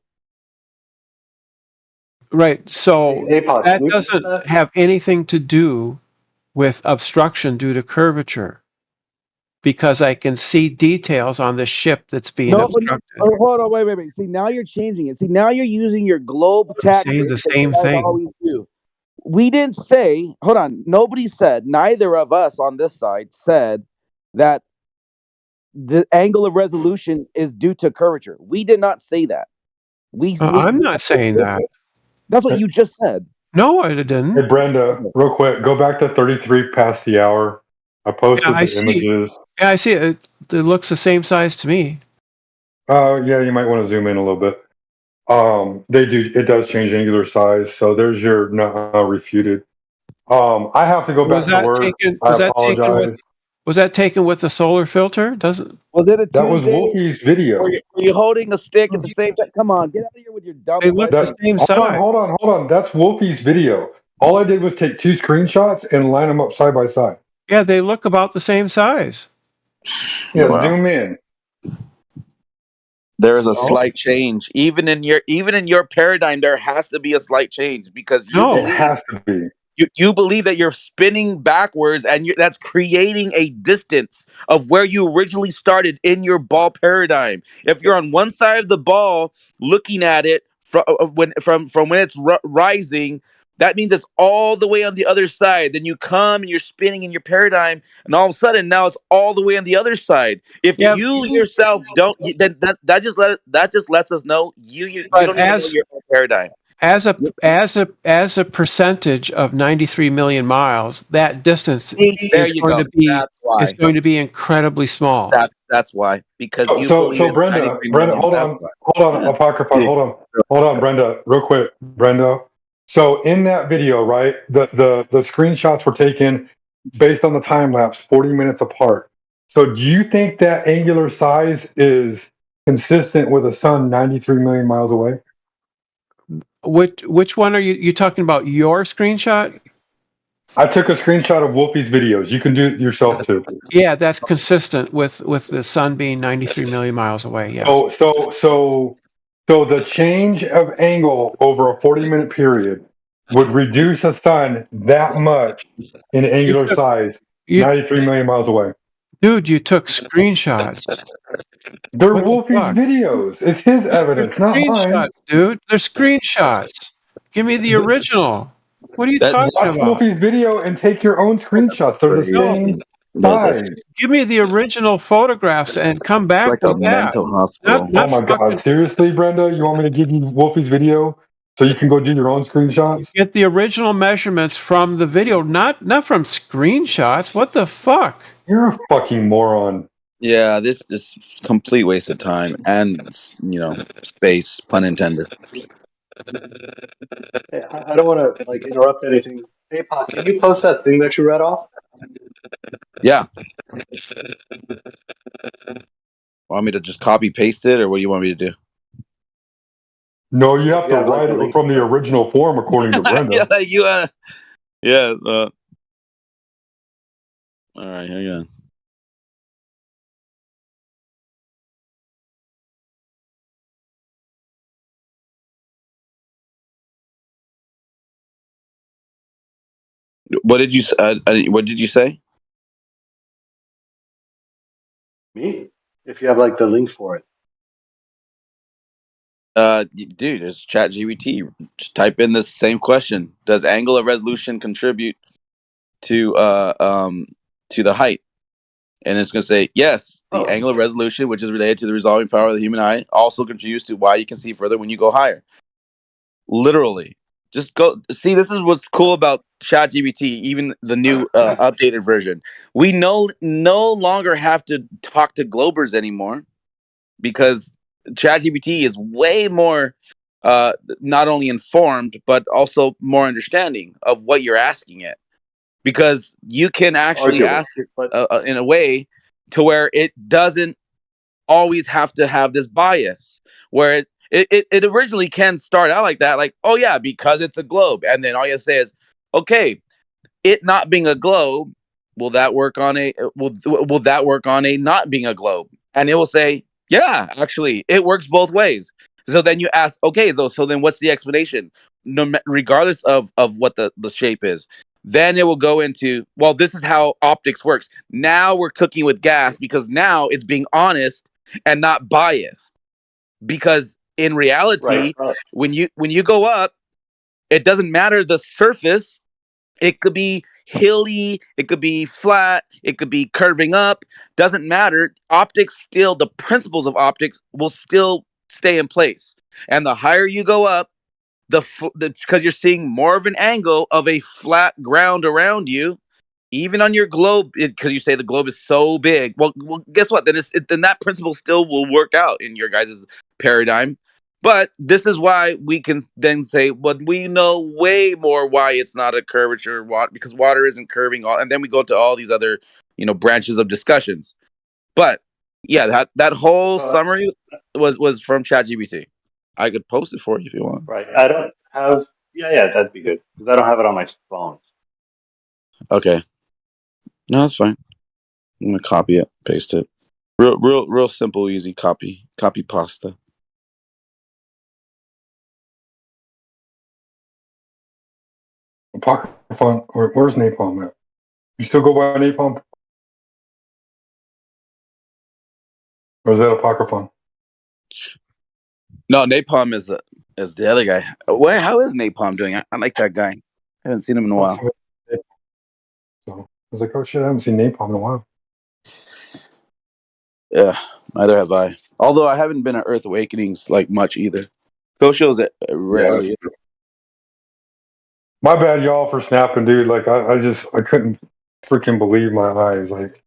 Right. So that doesn't have anything to do with obstruction due to curvature, because I can see details on the ship that's being obstructed. Oh, hold on, wait. See, now you're changing it. See, now you're using your globe tactic. Saying the same thing. Always do. We didn't say, hold on, nobody said, neither of us on this side said that the angle of resolution is due to curvature. We did not say that. I'm not saying that. That's what you just said. No, I didn't. Hey, Brenda, real quick, go back to 33 past the hour. I posted the images. Yeah, I see it. It looks the same size to me. Yeah, you might want to zoom in a little bit. It does change angular size. So there's your refuted. I have to go back to work. I apologize. Was that taken with the solar filter? Was it a Tuesday? That was Wolfie's video. Were you holding a stick at the same time? Come on, get out of here with your dumb. They look the same size. Hold on. That's Wolfie's video. All I did was take 2 screenshots and line them up side by side. Yeah, they look about the same size. Yeah, zoom in. There is a slight change, even in your paradigm. There has to be a slight change because it has to be. You believe that you're spinning backwards, and that's creating a distance of where you originally started in your ball paradigm. If you're on one side of the ball, looking at it from when it's rising, that means it's all the way on the other side. Then you come and you're spinning in your paradigm, and all of a sudden now it's all the way on the other side. If you yourself don't, then that just lets us know you don't even know your own paradigm. As a percentage of 93 million miles, that distance is going to be incredibly small. That's why, because so Brenda, hold on, Apocryphon, hold on, Brenda, real quick, Brenda. So in that video, right, the screenshots were taken based on the time lapse, 40 minutes apart. So do you think that angular size is consistent with the sun 93 million miles away? Which one are you talking about? Your screenshot? I took a screenshot of Wolfie's videos. You can do it yourself too. Yeah, that's consistent with the sun being 93 million miles away. Yes. So the change of angle over a 40-minute period would reduce the sun that much in angular size, 93 million miles away. Dude, you took screenshots. They're Wolfie's videos. It's his evidence, not mine. Dude, they're screenshots. Give me the original. What are you talking about? Watch Wolfie's video and take your own screenshots. They're the same size. Give me the original photographs and come back with that. Mental hospital. Oh my God! Seriously, Brenda, you want me to give you Wolfie's video? So you can go do your own screenshots? Get the original measurements from the video, not from screenshots. What the fuck? You're a fucking moron. Yeah, this is complete waste of time and space, pun intended. Hey, I don't want to like interrupt anything. Hey, Pop, can you post that thing that you read off? Yeah. Want me to just copy paste it, or what do you want me to do? No, you have to like, write it from the original form, according to Brenda. Yeah, like you. Yeah. All right. Hang on. What did you? What did you say? Me? If you have like the link for it. Dude, it's ChatGPT. Just type in the same question. Does angle of resolution contribute to the height? And it's going to say yes. The angle of resolution, which is related to the resolving power of the human eye, also contributes to why you can see further when you go higher. Literally, just go see. This is what's cool about ChatGPT, even the new updated version. We no longer have to talk to Globers anymore, because ChatGPT is way more not only informed but also more understanding of what you're asking it, because you can actually ask it in a way to where it doesn't always have to have this bias, where it originally can start out like that, like, oh yeah, because it's a globe, and then all you have to say is, okay, it not being a globe, will that work on a not being a globe? And it will say, yeah, actually it works both ways. So then you ask, okay, though, so then what's the explanation? Regardless of what the shape is, then it will go into, well, this is how optics works. Now we're cooking with gas, because now it's being honest and not biased. Because in reality, when you go up, it doesn't matter the surface. It could be hilly, it could be flat, it could be curving up. Doesn't matter. Optics still, the principles of optics will still stay in place. And the higher you go up, because you're seeing more of an angle of a flat ground around you, even on your globe, because you say the globe is so big. Well, guess what? Then that principle still will work out in your guys' paradigm. But this is why we can then say, well, we know way more why it's not a curvature of water, because water isn't curving. And then we go into all these other, branches of discussions. But yeah, that whole summary was from ChatGPT. I could post it for you if you want. Right. I don't have. Yeah, that'd be good, because I don't have it on my phone. Okay. No, that's fine. I'm gonna copy it, paste it. Real simple, easy copy pasta. Apocryphon, where's Napalm at? You still go by Napalm? Or is that Apocryphon? No, Napalm is the other guy. How is Napalm doing? I like that guy. I haven't seen him in a while. So I was like, oh shit, I haven't seen Napalm in a while. Yeah, neither have I. Although I haven't been at Earth Awakenings like much either. Kosho's rarely. Yeah, my bad, y'all, for snapping, dude. Like I couldn't freaking believe my eyes. Like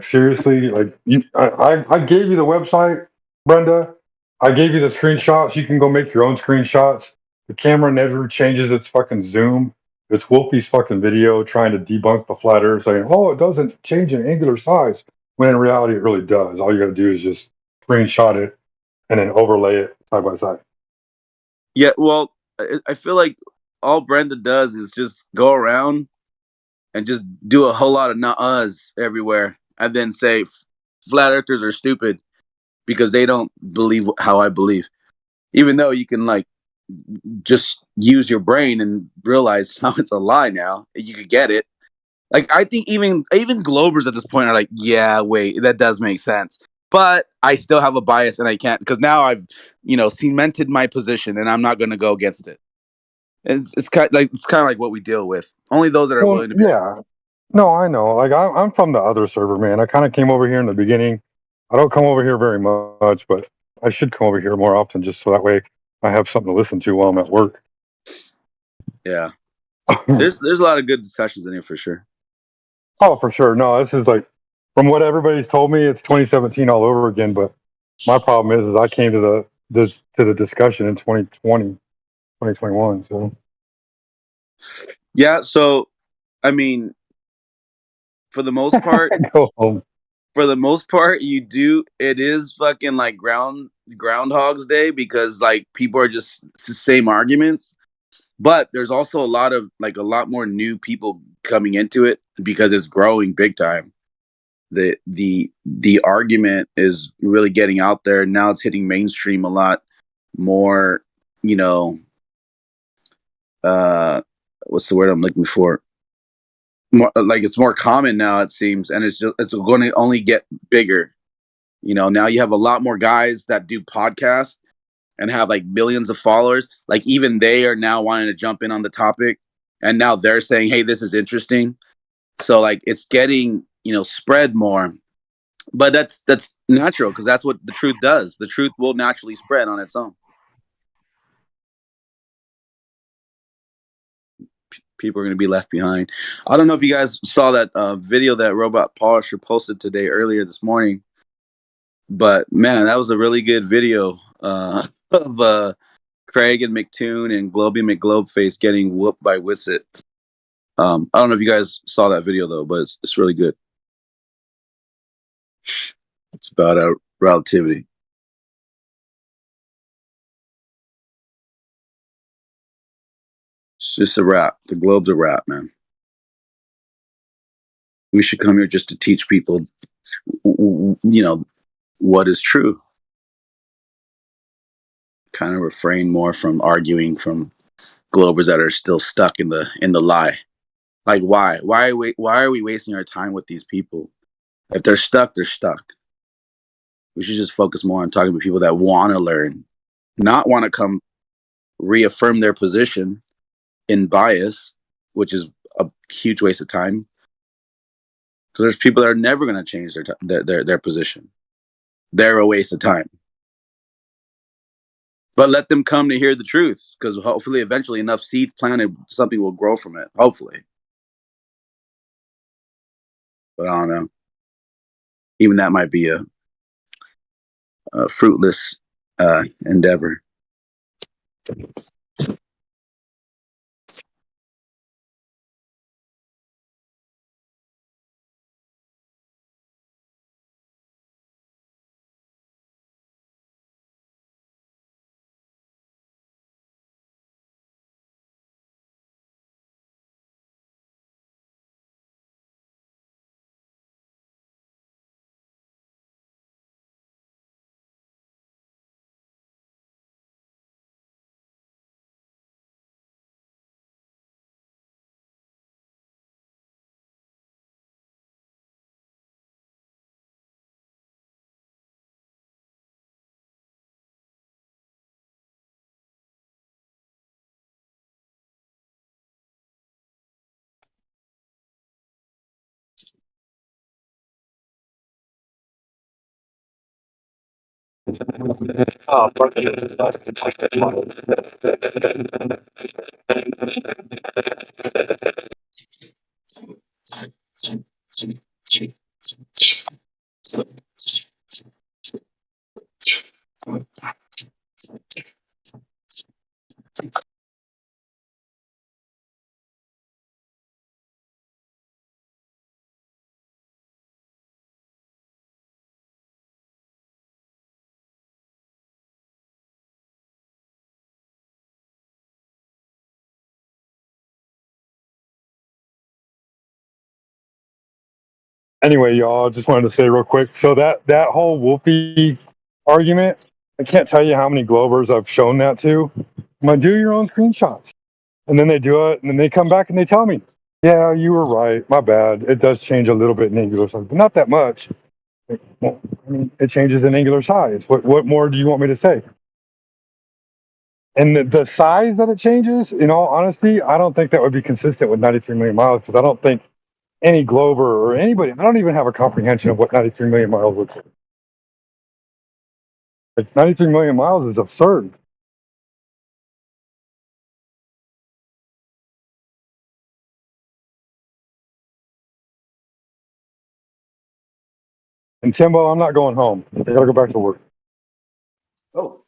seriously, like I gave you the website, Brenda. I gave you the screenshots. You can go make your own screenshots. The camera never changes its fucking zoom. It's Wolfie's fucking video trying to debunk the flat earth, saying, oh, it doesn't change in angular size, when in reality it really does. All you gotta do is just screenshot it and then overlay it side by side. Yeah, well, I feel like all Brenda does is just go around and just do a whole lot of not-us everywhere, and then say flat earthers are stupid because they don't believe how I believe. Even though you can just use your brain and realize how it's a lie now. You could get it. Like, I think even Globers at this point are like, yeah, wait, that does make sense. But I still have a bias and I can't, because now I've, cemented my position and I'm not going to go against it. It's kind of like what we deal with. Only those that are willing to be. Yeah. No, I know. Like I'm from the other server, man. I kind of came over here in the beginning. I don't come over here very much, but I should come over here more often, just so that way I have something to listen to while I'm at work. Yeah. There's a lot of good discussions in here for sure. Oh, for sure. No, this is like, from what everybody's told me, it's 2017 all over again. But my problem is I came to the discussion in 2020, 2021. So Yeah. So, I mean, for the most part, go home. For the most part, it is fucking like Groundhog's Day, because like people are just it's the same arguments. But there's also a lot more new people coming into it because it's growing big time. The argument is really getting out there. Now it's hitting mainstream a lot more, you know, what's the word I'm looking for? More, like it's more common now, it seems, and it's going to only get bigger. Now you have a lot more guys that do podcasts and have like millions of followers. Like even they are now wanting to jump in on the topic, and now they're saying, "Hey, this is interesting." So like it's getting spread more, but that's natural because that's what the truth does. The truth will naturally spread on its own. People are going to be left behind. I don't know if you guys saw that video that Robot Polisher posted today earlier this morning, but man, that was a really good video of Craig and McToon and Globy McGlobeface getting whooped by Wisset. I don't know if you guys saw that video though, but it's really good. It's about relativity. It's just a wrap. The globe's a wrap, man. We should come here just to teach people, what is true. Kind of refrain more from arguing from globers that are still stuck in the lie. Like why? Why are we wasting our time with these people? If they're stuck, they're stuck. We should just focus more on talking to people that want to learn, not want to come reaffirm their position in bias, which is a huge waste of time. Because there's people that are never going to change their position. They're a waste of time. But let them come to hear the truth, because hopefully eventually enough seed planted, something will grow from it. Hopefully. But I don't know. Even that might be a fruitless endeavor. Oh, fuck Anyway, y'all, just wanted to say real quick. So that whole Wolfie argument, I can't tell you how many Globers I've shown that to. I'm like, do your own screenshots, and then they do it, and then they come back and they tell me, yeah, you were right. My bad. It does change a little bit in angular size, but not that much. Well, I mean, it changes in angular size. What more do you want me to say? And the size that it changes, in all honesty, I don't think that would be consistent with 93 million miles, because I don't think any Glober or anybody, I don't even have a comprehension of what 93 million miles looks like. Like 93 million miles is absurd. And Timbo, I'm not going home. I gotta go back to work. Oh.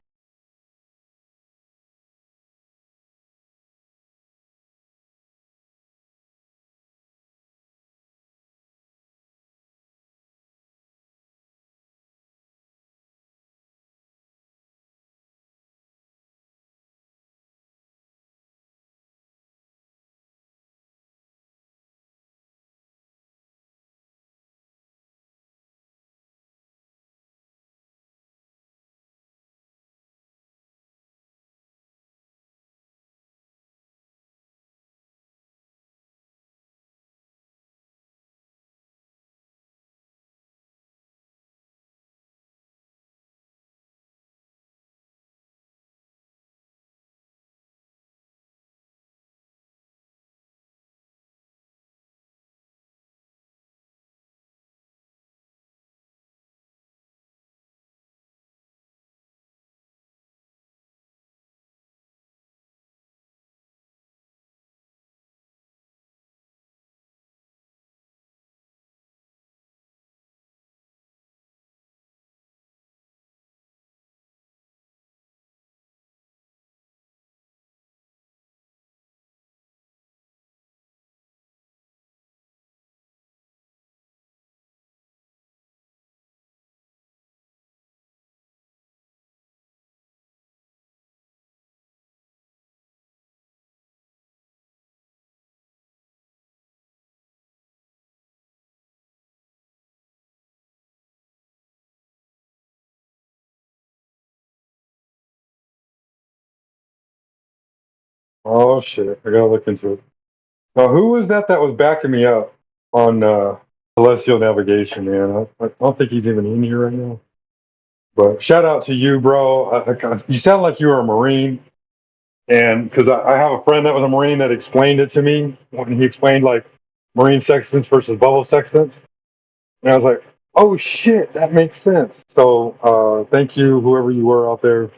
Oh shit, I gotta look into it. Now, who was that was backing me up on celestial navigation, man? I don't think he's even in here right now. But shout out to you, bro. You sound like you were a Marine, and because I have a friend that was a Marine that explained it to me when he explained like marine sextants versus bubble sextants, and I was like, oh shit, that makes sense. So thank you, whoever you were out there,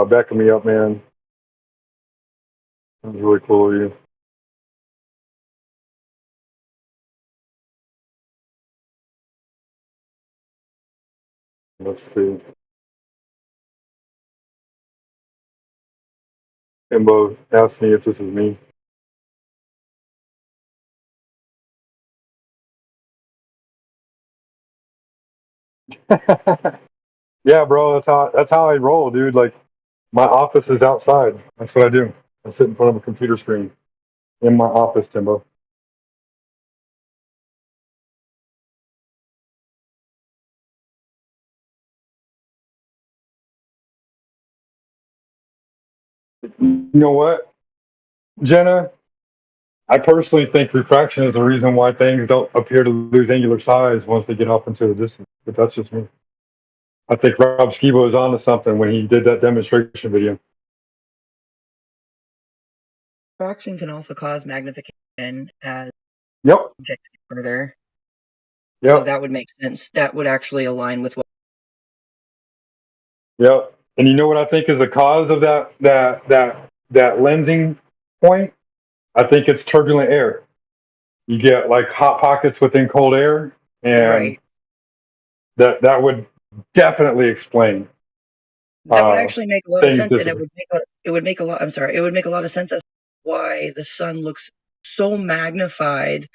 backing me up, man. That was really cool of you. Let's see. Kimbo asked me if this is me. Yeah, bro, that's how I roll, dude. Like my office is outside. That's what I do. I sit in front of a computer screen in my office, Timbo. You know what, Jenna? I personally think refraction is the reason why things don't appear to lose angular size once they get off into the distance. But that's just me. I think Rob Skibo is onto something when he did that demonstration video. Refraction can also cause magnification as Yep. object further. Yep. So that would make sense. That would actually align with what. Yep. And you know what I think is the cause of that lensing point? I think it's turbulent air. You get like hot pockets within cold air, and Right. that would definitely explain. That would actually make a lot of sense, and it Disappear. would make a lot. I'm sorry, it would make a lot of sense as to why the sun looks so magnified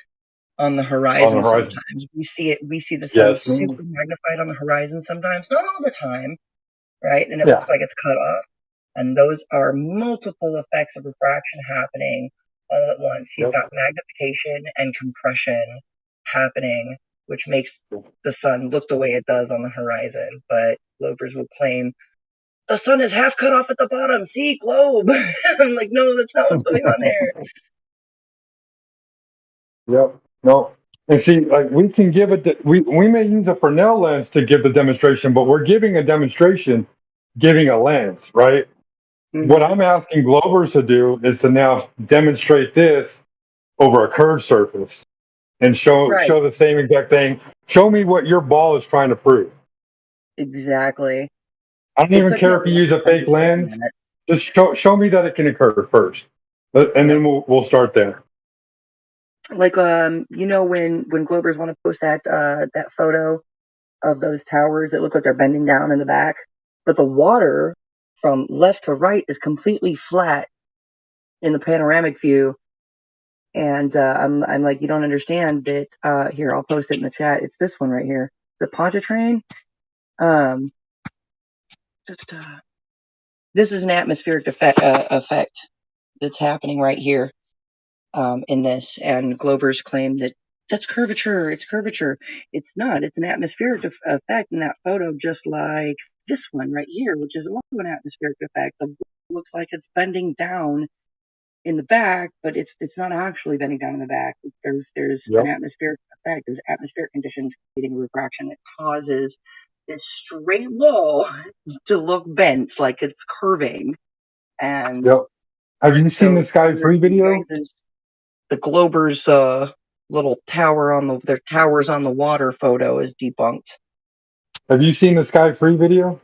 on the horizon. Sometimes we see the sun Yes. super magnified on the horizon. Sometimes, not all the time, right? And it Yeah. looks like it's cut off. And those are multiple effects of refraction happening all at once. You've got magnification and compression happening, which makes the sun look the way it does on the horizon. But globers will claim the sun is half cut off at the bottom. See, globe. I'm like, no, that's not what's going on there. Yep. No. And see, like we can give it. We may use a Fresnel lens to give the demonstration, but we're giving a demonstration, giving a lens, right? Mm-hmm. What I'm asking Globers to do is to now demonstrate this over a curved surface and show the same exact thing. Show me what your ball is trying to prove. Exactly. I don't even care if you use a fake lens. Just show me that it can occur first, and then we'll start there. Like when globers want to post that photo of those towers that look like they're bending down in the back, but the water from left to right is completely flat in the panoramic view. And I'm like, you don't understand that. Here, I'll post it in the chat. It's this one right here, the Pontchartrain. This is an atmospheric effect that's happening right here in this, and Globers claim that that's curvature. It's curvature. It's not. It's an atmospheric effect in that photo, just like this one right here, which is also an atmospheric effect. The looks like it's bending down in the back, but it's not actually bending down in the back. There's an atmospheric effect. There's atmospheric conditions creating refraction that causes this straight wall to look bent, like it's curving. And Yep. Have you seen so the Sky Free video? the Globers little tower on their towers on the water photo is debunked. Have you seen the Sky Free video?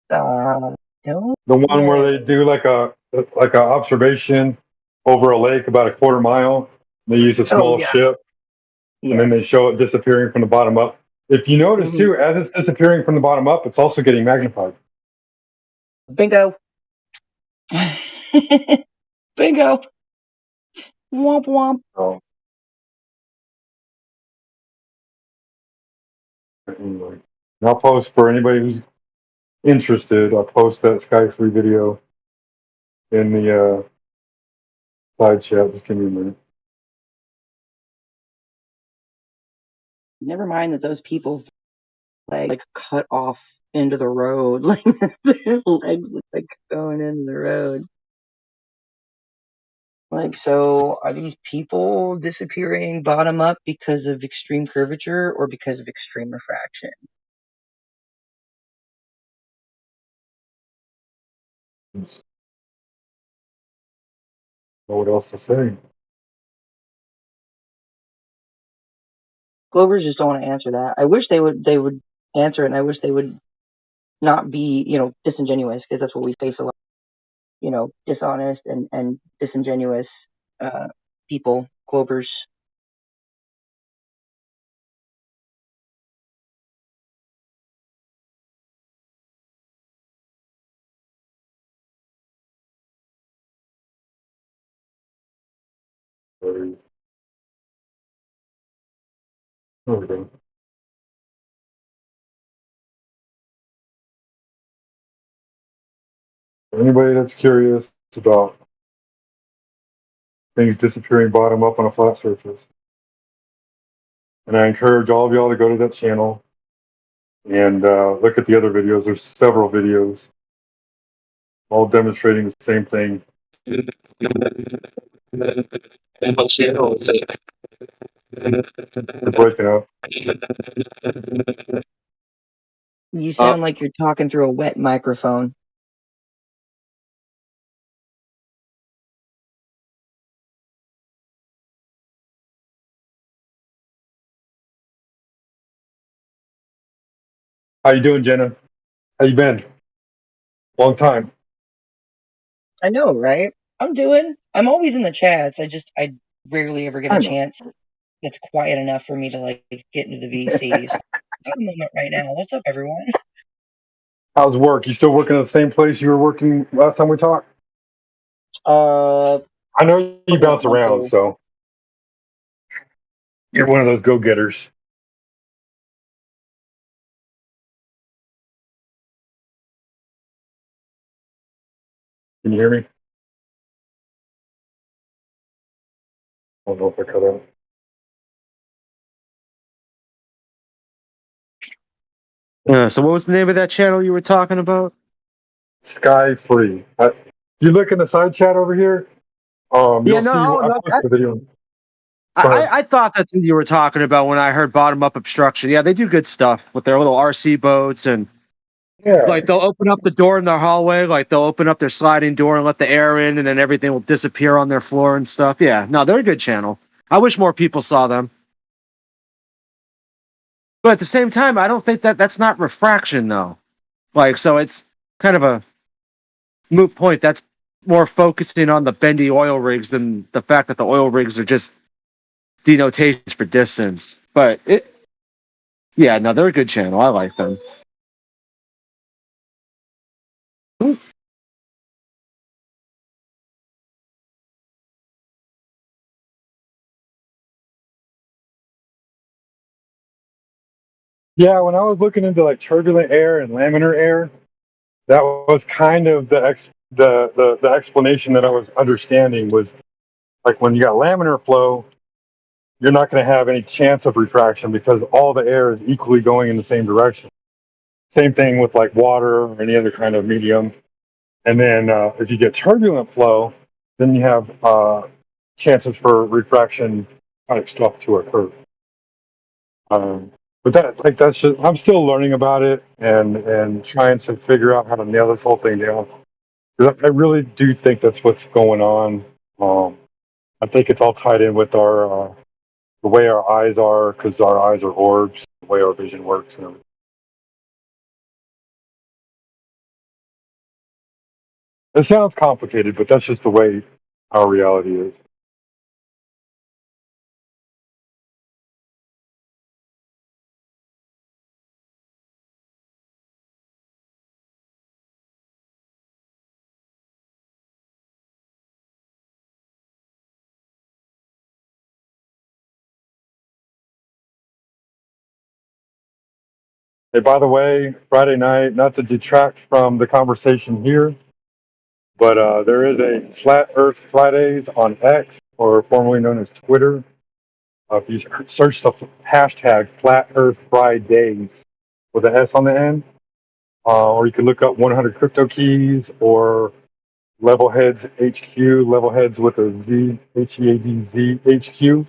No. The one where they do like a observation over a lake about a quarter mile. They use a small ship, and then they show it disappearing from the bottom up. If you notice too, as it's disappearing from the bottom up, it's also getting magnified. Bingo. Bingo. Womp womp. Oh. Anyway, and I'll post for anybody who's interested. I'll post that Sky Free video in the side chat. Just give me a minute. Never mind that those people's legs like cut off into the road, like their legs look like going into the road. Like, so are these people disappearing bottom up because of extreme curvature or because of extreme refraction? Know what else to say? Glovers just don't want to answer that. I wish they would answer it, and I wish they would not be, disingenuous, because that's what we face a lot, dishonest and disingenuous people, Glovers. There we go. Anybody that's curious about things disappearing bottom up on a flat surface. And I encourage all of y'all to go to that channel and look at the other videos. There's several videos all demonstrating the same thing. You're breaking up. You sound like you're talking through a wet microphone. How you doing, Jenna? How you been? Long time. I know, right? I'm always in the chats. I rarely ever get a chance that's quiet enough for me to like get into the VCs. Got a moment right now. What's up, everyone? How's work? You still working at the same place you were working last time we talked? I know you bounce around, so you're one of those go-getters. Can you hear me? I don't know if I cut out. So what was the name of that channel you were talking about? Sky Free. You look in the side chat over here. You'll see. I posted the video. I thought that's what you were talking about when I heard bottom up obstruction. Yeah, they do good stuff with their little RC boats and like they'll open up the door in their hallway, like they'll open up their sliding door and let the air in, and then everything will disappear on their floor and stuff. Yeah, no, they're a good channel. I wish more people saw them. But at the same time, I don't think that's not refraction though. Like, so it's kind of a moot point. That's more focusing on the bendy oil rigs than the fact that the oil rigs are just denotations for distance. But Yeah, no, they're a good channel. I like them. Yeah, when I was looking into like turbulent air and laminar air, that was kind of the explanation that I was understanding was like when you got laminar flow, you're not going to have any chance of refraction because all the air is equally going in the same direction. Same thing with like water or any other kind of medium. And then if you get turbulent flow, then you have chances for refraction type stuff to occur. But that's just, I'm still learning about it and trying to figure out how to nail this whole thing down. I really do think that's what's going on. I think it's all tied in with our the way our eyes are, because our eyes are orbs, the way our vision works, and everything. It sounds complicated, but that's just the way our reality is. Hey, by the way, Friday night, not to detract from the conversation here, but there is a Flat Earth Fridays on X, or formerly known as Twitter. If you search the hashtag Flat Earth Fridays with an S on the end, or you can look up 100 Crypto Keys or Levelheads HQ, Levelheads with a Z, HEADZ HQ.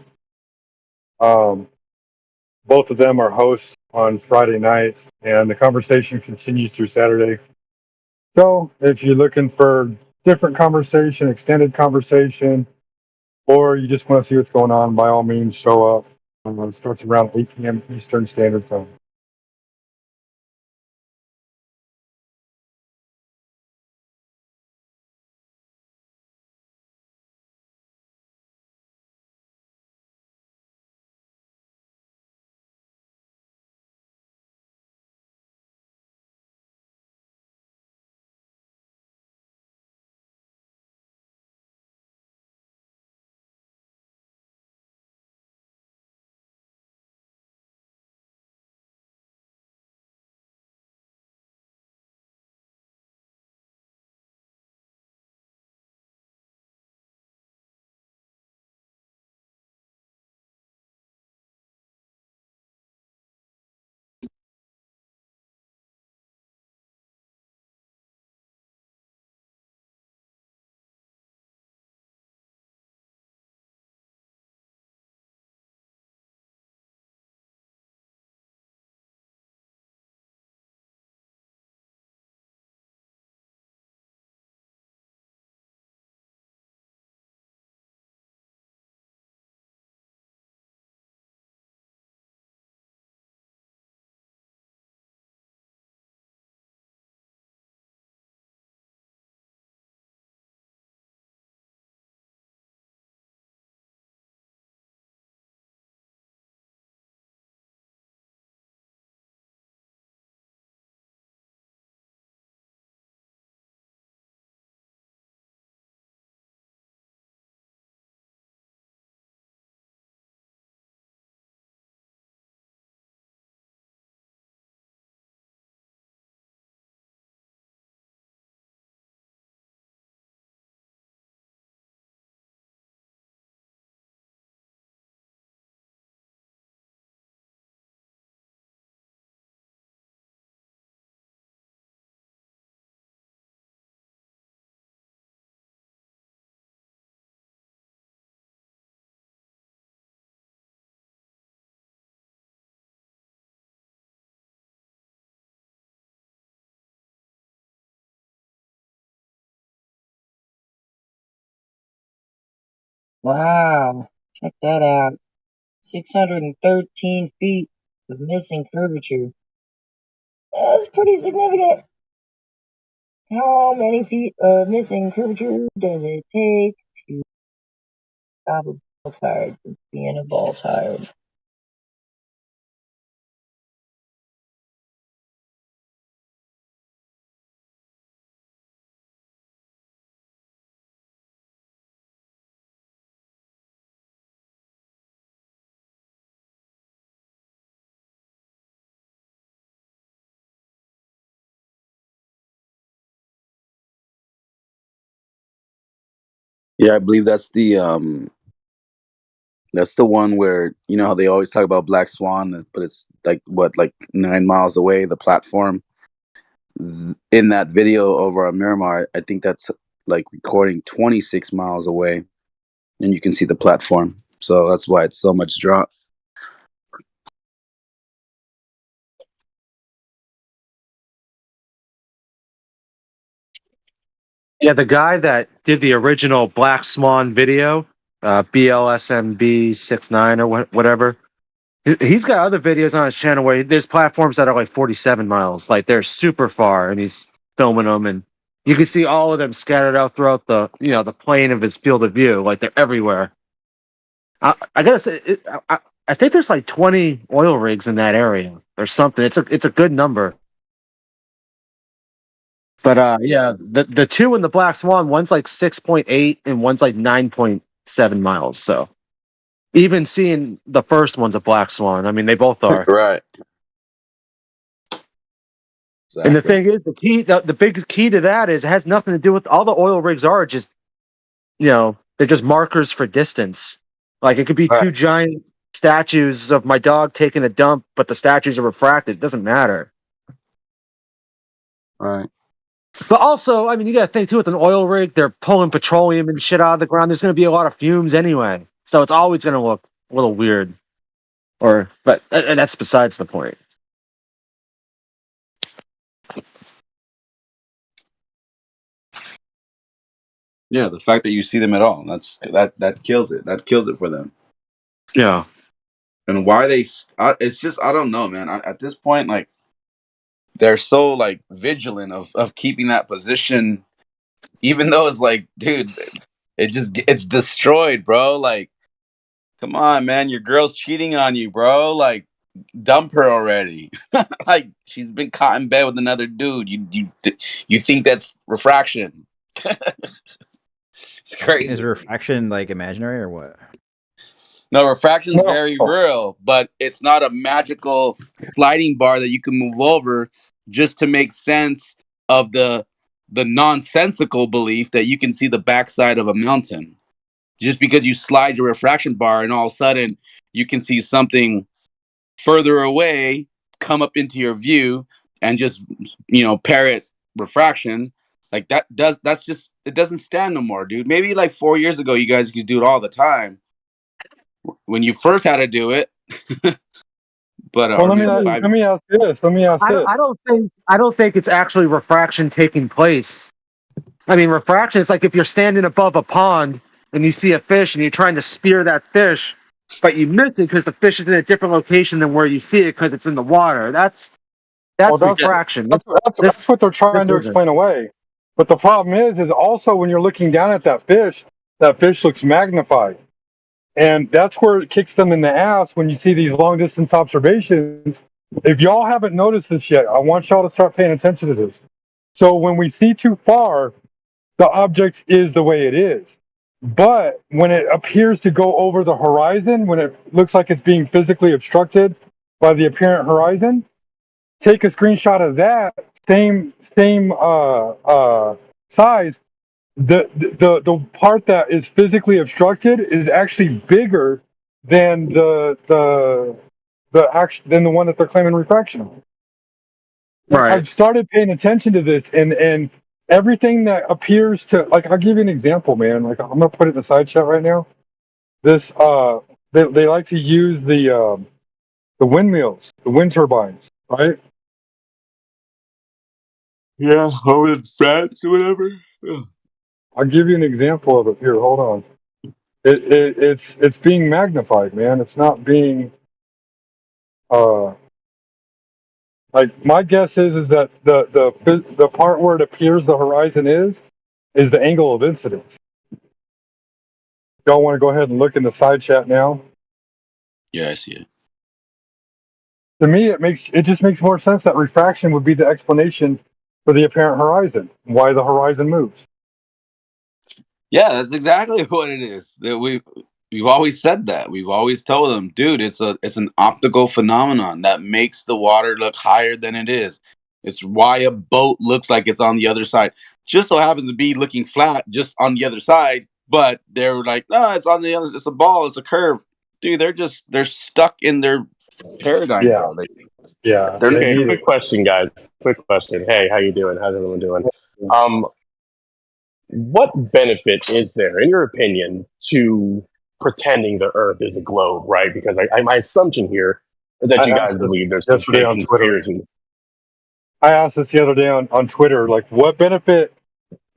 Both of them are hosts on Friday nights, and the conversation continues through Saturday. So if you're looking for different conversation, extended conversation, or you just want to see what's going on, by all means, show up. It starts around 8 p.m. Eastern Standard Time. Wow, check that out. 613 feet of missing curvature. That's pretty significant. How many feet of missing curvature does it take to stop a ball tire from being a ball tire? Yeah, I believe that's the one where, you know how they always talk about Black Swan, but it's like 9 miles away, the platform. In that video over on Miramar, I think that's like recording 26 miles away, and you can see the platform. So that's why it's so much drop. Yeah, the guy that did the original Black Swan video, BLSMB69 or whatever, he's got other videos on his channel where there's platforms that are like 47 miles, like they're super far, and he's filming them, and you can see all of them scattered out throughout the the plane of his field of view, like they're everywhere. I gotta say, I think there's like 20 oil rigs in that area or something. It's a good number. But yeah, the two in the Black Swan, one's like 6.8 and one's like 9.7 miles. So even seeing the first one's a Black Swan. I mean, they both are. Right. Exactly. And the thing is, the big key to that is it has nothing to do with all the oil rigs are just, they're just markers for distance. Like it could be two giant statues of my dog taking a dump, but the statues are refracted. It doesn't matter. Right. But also, I mean, you got to think too, with an oil rig, they're pulling petroleum and shit out of the ground. There's going to be a lot of fumes anyway. So it's always going to look a little weird. But that's besides the point. Yeah, the fact that you see them at all, that kills it. That kills it for them. Yeah. And why it's just, I don't know, man. At this point, like, they're so like vigilant of keeping that position, even though it's like, dude, it's destroyed, bro. Like, come on, man, your girl's cheating on you, bro. Like, dump her already. Like, she's been caught in bed with another dude. You think that's refraction? It's crazy. Is refraction like imaginary or what? No, refraction's very real, but it's not a magical sliding bar that you can move over just to make sense of the nonsensical belief that you can see the backside of a mountain. Just because you slide your refraction bar and all of a sudden you can see something further away come up into your view and just, parrot refraction, like that's just, it doesn't stand no more, dude. Maybe like 4 years ago you guys could do it all the time when you first had to do it. But well, let me ask this. I don't think it's actually refraction taking place. I mean, refraction is like if you're standing above a pond and you see a fish and you're trying to spear that fish, but you miss it because the fish is in a different location than where you see it because it's in the water. That's refraction. That's what they're trying to explain away. But the problem is also when you're looking down at that fish looks magnified. And that's where it kicks them in the ass when you see these long distance observations. If y'all haven't noticed this yet, I want y'all to start paying attention to this. So when we see too far, the object is the way it is. But when it appears to go over the horizon, when it looks like it's being physically obstructed by the apparent horizon, take a screenshot of that same size. The part that is physically obstructed is actually bigger than than the one that they're claiming refraction on. Right. I've started paying attention to this, and everything that appears to, like, I'll give you an example, man. Like, I'm gonna put it in the side chat right now. This they like to use the windmills, the wind turbines, right? Yeah, over in France or whatever. Yeah. I'll give you an example of it here. Hold on. It's being magnified, man. It's not being like, my guess is that the part where it appears the horizon is the angle of incidence. Y'all want to go ahead and look in the side chat now? Yeah, I see it. To me, it just makes more sense that refraction would be the explanation for the apparent horizon, why the horizon moves. Yeah, that's exactly what it is. That we've always said that. We've always told them, dude, it's an optical phenomenon that makes the water look higher than it is. It's why a boat looks like it's on the other side. Just so happens to be looking flat just on the other side but they're like, no, it's on the other. It's a ball. It's a curve, dude. They're stuck in their paradigm, Yeah, bro. yeah. They're They Okay, need quick it. question, guys. Quick question. Hey, how you doing? How's everyone doing? Um, what benefit is there, in your opinion, to pretending the Earth is a globe? Right? Because my assumption here is that I you guys asked this believe there's some yesterday big on Twitter. conspiracy. I asked this the other day on Twitter. Like, what benefit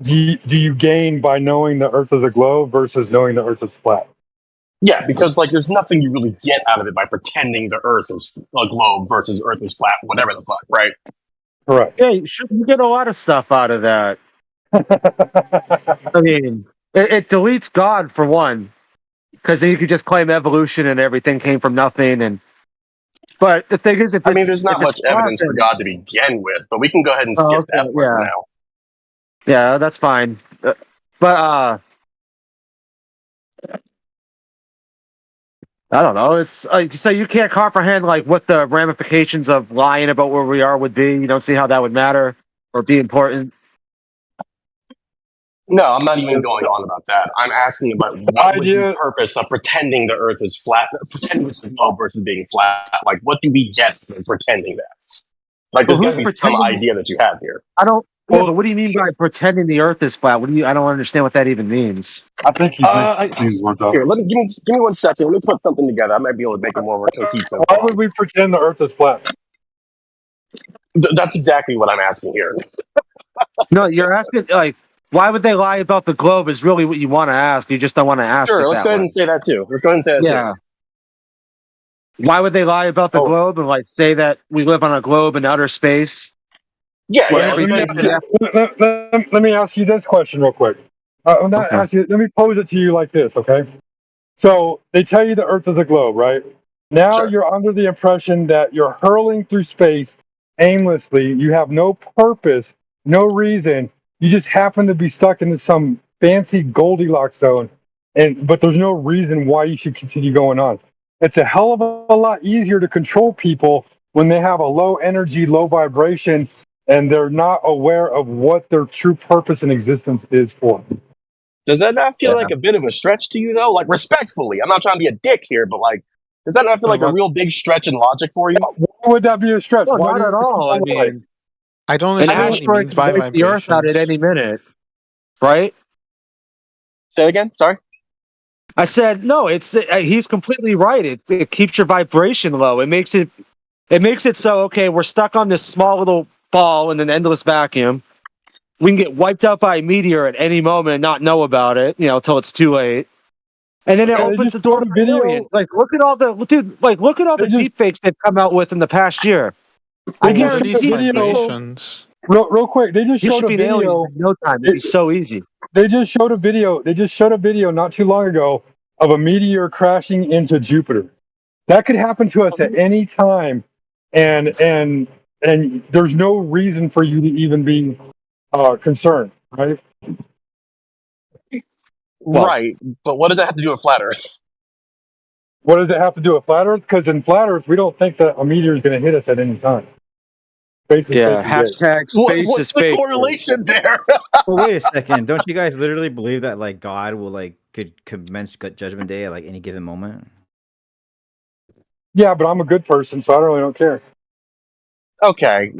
do you gain by knowing the Earth is a globe versus knowing the Earth is flat? Yeah, because like there's nothing you really get out of it by pretending the Earth is a globe versus Earth is flat, whatever the fuck, right? Correct. Yeah, you get a lot of stuff out of that. I mean, it deletes God for one, because then you could just claim evolution and everything came from nothing. But the thing is, if There's not much flat, evidence for God to begin with, but we can go ahead and skip that part for yeah, now. yeah, that's fine. But I don't know. It's so you can't comprehend like what the ramifications of lying about where we are would be. You don't see how that would matter or be important. No, I'm not even going on about that. I'm asking about what would the purpose of pretending the Earth is flat, pretending it's a globe versus being flat. Like, what do we get from pretending that? Like, there's got to be some idea that you have here. I don't. Well, what do you mean by pretending the Earth is flat? What do you? I don't understand what that even means. I think Here, give me 1 second. Let me put something together. I might be able to make it more cohesive. Why would we pretend the Earth is flat? That's exactly what I'm asking here. No, you're asking like, why would they lie about the globe? Is really what you want to ask. You just don't want to ask Sure, it let's that go ahead way. and say that too. Yeah. Why would they lie about the globe and like say that we live on a globe in outer space? Yeah, Let me ask you this question real quick. Let me pose it to you like this, okay? So they tell you the Earth is a globe, right? Now you're under the impression that you're hurling through space aimlessly. You have no purpose, no reason. You just happen to be stuck in some fancy Goldilocks zone, but there's no reason why you should continue going on. It's a hell of a lot easier to control people when they have a low energy, low vibration, and they're not aware of what their true purpose and existence is for. Does that not feel like a bit of a stretch to you, though? Like, respectfully, I'm not trying to be a dick here, but like, does that not feel like a real big stretch in logic for you? Why would that be a stretch? No, Why not at all. I mean, I don't an understand what he asteroid means can by wipe the Earth out at vibrations. any minute, right? Say again. Sorry. I said no. It's he's completely right. It keeps your vibration low. It makes it so okay. We're stuck on this small little ball in an endless vacuum. We can get wiped out by a meteor at any moment and not know about it. Until it's too late. And then it opens the door for aliens. Like look at all the deep fakes they've come out with in the past year. I guarantee vibrations. Real quick, they just showed a be an alien video. in no time. It'd be so easy. They just showed a video not too long ago of a meteor crashing into Jupiter. That could happen to us at any time, and there's no reason for you to even be concerned, right? Right, but what does that have to do with flat Earth? What does it have to do with flat Earth? Because in flat Earth, we don't think that a meteor is going to hit us at any time. Yeah, hashtag space is fake. What's the correlation there? Well, wait a second. Don't you guys literally believe that like God will like could commence Judgment Day at like any given moment? Yeah, but I'm a good person, so I really don't care. Okay,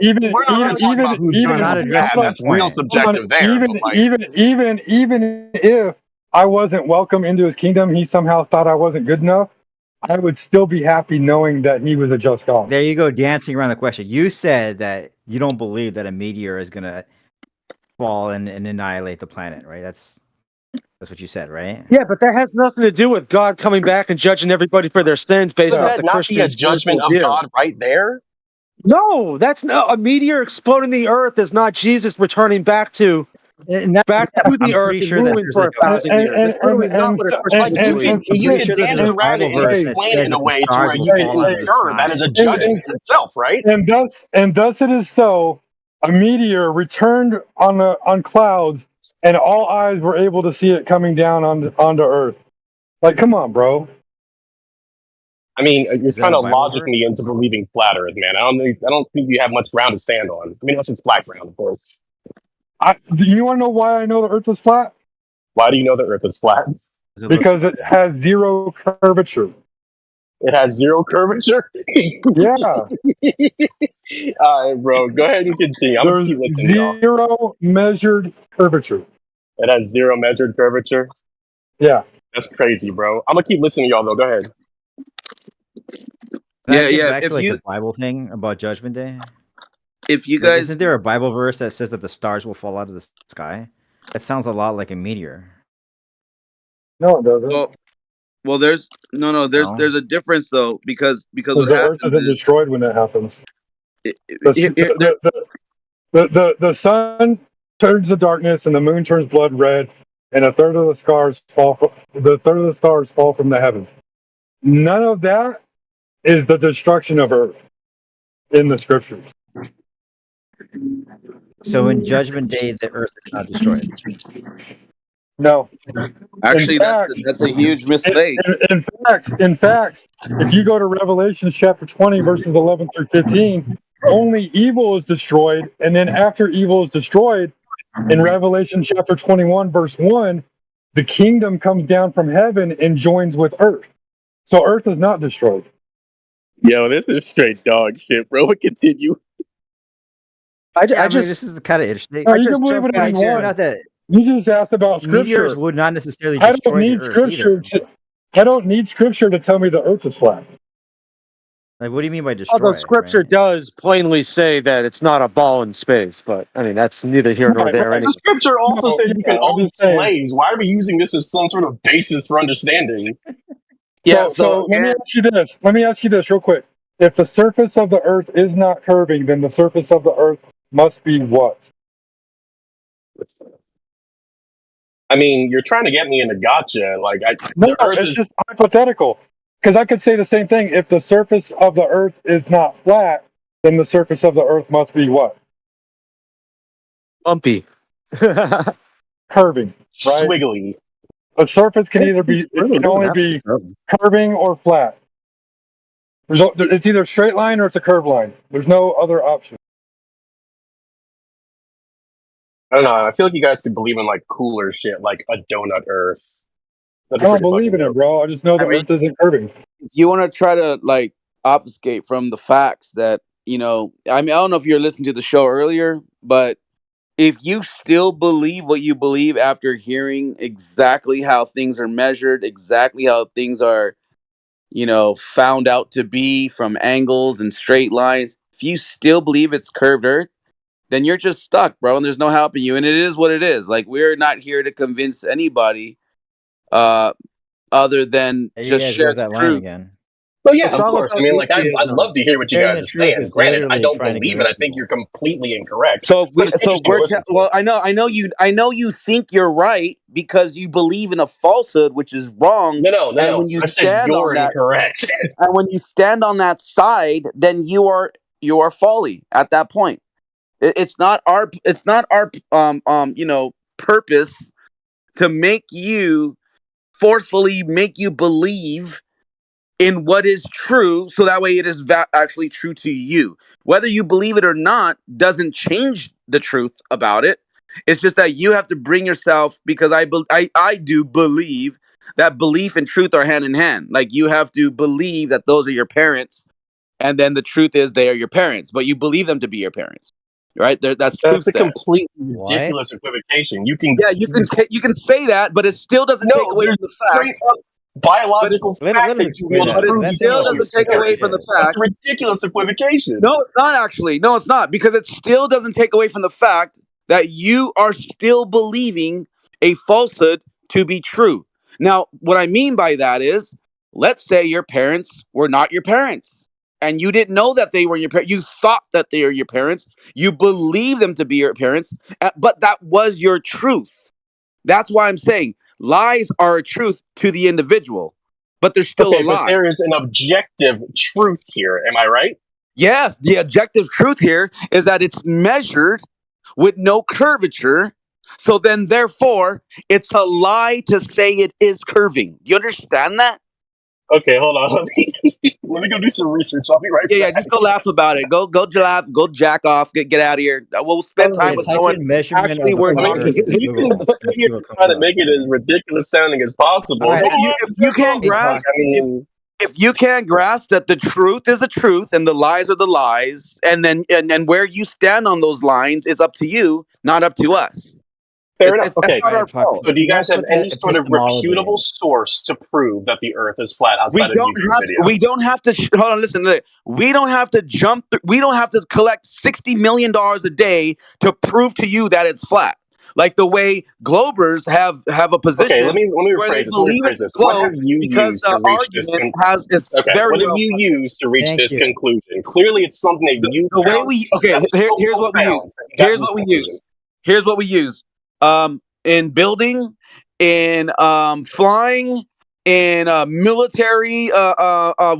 Even we're not going to talk about who's good and who's bad. That's real subjective there. Even if I wasn't welcome into his kingdom, he somehow thought I wasn't good enough, I would still be happy knowing that he was a just God. There you go, dancing around the question. You said that you don't believe that a meteor is gonna fall and annihilate the planet, right? That's what you said, right? Yeah, but that has nothing to do with God coming back and judging everybody for their sins based Would off that the not Christian be a judgment of God right there? No, that's not a meteor exploding the Earth is not Jesus returning back to the Earth and ruling for 1,000 years. That's literally not what a Christian believes. You can dance around it and explain it in a way to where you can infer that is a judgment in itself, right? And thus it is so. A meteor returned on clouds, and all eyes were able to see it coming down onto Earth. Like, come on, bro. I mean, you're trying to logic me into believing flat Earth, man. I don't think you have much ground to stand on. I mean, unless it's flat ground, of course. Do you want to know why I know the Earth is flat? Why do you know the Earth is flat? Because it has zero curvature. It has zero curvature? Yeah. All right, bro. Go ahead and continue. I'm going to There's keep listening to y'all. zero measured curvature. It has zero measured curvature? Yeah. That's crazy, bro. I'm going to keep listening to y'all, though. Go ahead. Can I get back to like the Bible thing about Judgment Day? If you Like, guys, isn't there a Bible verse that says that the stars will fall out of the sky? That sounds a lot like a meteor. No, it doesn't. well, there's a difference though, because Because what the Earth happens isn't is destroyed when that happens. there- The sun turns to darkness and the moon turns blood red, and a third of the stars fall from the heavens. None of that is the destruction of Earth in the scriptures. So in Judgment Day, the Earth is not destroyed. No. actually In fact, that's a huge mistake. in fact, if you go to Revelation chapter 20, verses 11 through 15, only evil is destroyed, and then after evil is destroyed, in Revelation chapter 21, verse 1, the kingdom comes down from heaven and joins with Earth. So Earth is not destroyed. Yo, this is straight dog shit, bro. Continue. I mean, this is kind of interesting. You can believe whatever you want. Not that You just asked about meteors scripture. would not necessarily I don't destroy the need Earth scripture either. I don't need scripture to tell me the Earth is flat. Like, what do you mean by destroy? Although scripture does plainly say that it's not a ball in space, but I mean that's neither here nor there. The Anyway. scripture also says you can I'm own just saying. slaves. Why are we using this as some sort of basis for understanding? So let me ask you this. Let me ask you this real quick. If the surface of the Earth is not curving, then the surface of the Earth must be what? I mean, you're trying to get me into gotcha. Like, No, the Earth it's is just hypothetical. Because I could say the same thing. If the surface of the Earth is not flat, then the surface of the Earth must be what? Bumpy. Curving, right? swiggly. A surface can either be, it can only be curving or flat. It's either a straight line or it's a curved line. There's no other option. I don't know. I feel like you guys could believe in like cooler shit, like a donut Earth. I don't believe in it, bro. I just know the Earth isn't curving. If you want to try to like obfuscate from the facts that, I mean, I don't know if you're listening to the show earlier, but if you still believe what you believe after hearing exactly how things are measured, exactly how things are, found out to be from angles and straight lines, if you still believe it's curved Earth, then you're just stuck, bro, and there's no helping you. And it is what it is. Like, we're not here to convince anybody other than just share the truth. Again. Well, yeah, of course. I mean, like, I'd love to hear what you guys are saying. Granted, I don't believe it. I think you're completely incorrect. So, But it's interesting to listen to. well, I know you think you're right because you believe in a falsehood, which is wrong. No. When you I said you're incorrect. And when you stand on that side, then you are folly at that point. It's not our purpose to forcefully make you believe in what is true, so that way it is actually true to you. Whether you believe it or not doesn't change the truth about it. It's just that you have to bring yourself, because I do believe that belief and truth are hand in hand. Like, you have to believe that those are your parents, and then the truth is they are your parents, but you believe them to be your parents, right? That's truth. That's a completely ridiculous equivocation. You can you can say that, but it still doesn't take away from the fact. Straight up biological fact that you will prove it still doesn't take away from the fact. That's a ridiculous equivocation. No, it's not actually. No, it's not, because it still doesn't take away from the fact that you are still believing a falsehood to be true. Now, what I mean by that is, let's say your parents were not your parents, and you didn't know that they were your parents. You thought that they were your parents. You believe them to be your parents, but that was your truth. That's why I'm saying lies are a truth to the individual, but they're still a lie. But there is an objective truth here. Am I right? Yes, the objective truth here is that it's measured with no curvature. So then, therefore, it's a lie to say it is curving. You understand that? Okay, hold on. Let me go do some research. I'll be right back. Yeah, just go laugh about it. Go jack off. Get out of here. We'll spend time with Type someone in measurement actually of the worth flat talking Earth to. into You can Google. sit And here see what and comes try to up. make it as ridiculous sounding as possible. All right. If you can't grasp, I mean, if you can't grasp that the truth is the truth and the lies are the lies, and then and where you stand on those lines is up to you, not up to us. fair enough. That's Okay. not our fault. So do you guys Enough have with any the sort of epistemology. reputable source to prove that the Earth is flat We outside of YouTube video? don't have to. Hold on, listen. We don't have to jump. We don't have to collect $60 million a day to prove to you that it's flat. Like the way Globers have a position Okay, let me where they rephrase this. Let me believe rephrase it's this. What have globe you because used the to reach this argument is Okay, very what have well. you used to reach Thank this you. conclusion? Clearly, it's something that you The way found we that was here's so what we use. profound that you got to Here's this what we use. conclusion. Here's what we use. In building, in flying, in military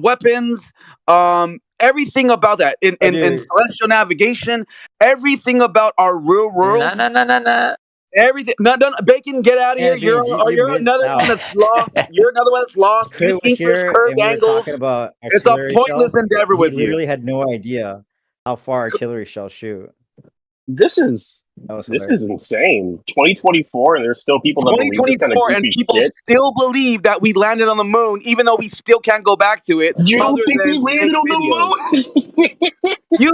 weapons, everything about that. In celestial navigation, everything about our real world. Nah. Everything. No, Bacon, get out of here. Yeah, dude, you You're missed another out. one that's lost. You're another one that's lost. You Kurt was think there's here, curved and we were angles. talking about It's a artillery pointless shells. endeavor He with you. literally had no idea how far artillery shells shoot. This is insane. 2024, and there's still people that believe this kind of 2024, and goofy people shit. still believe that we landed on the moon, even though we still can't go back to it. You don't other think than we landed fake on videos. the moon? You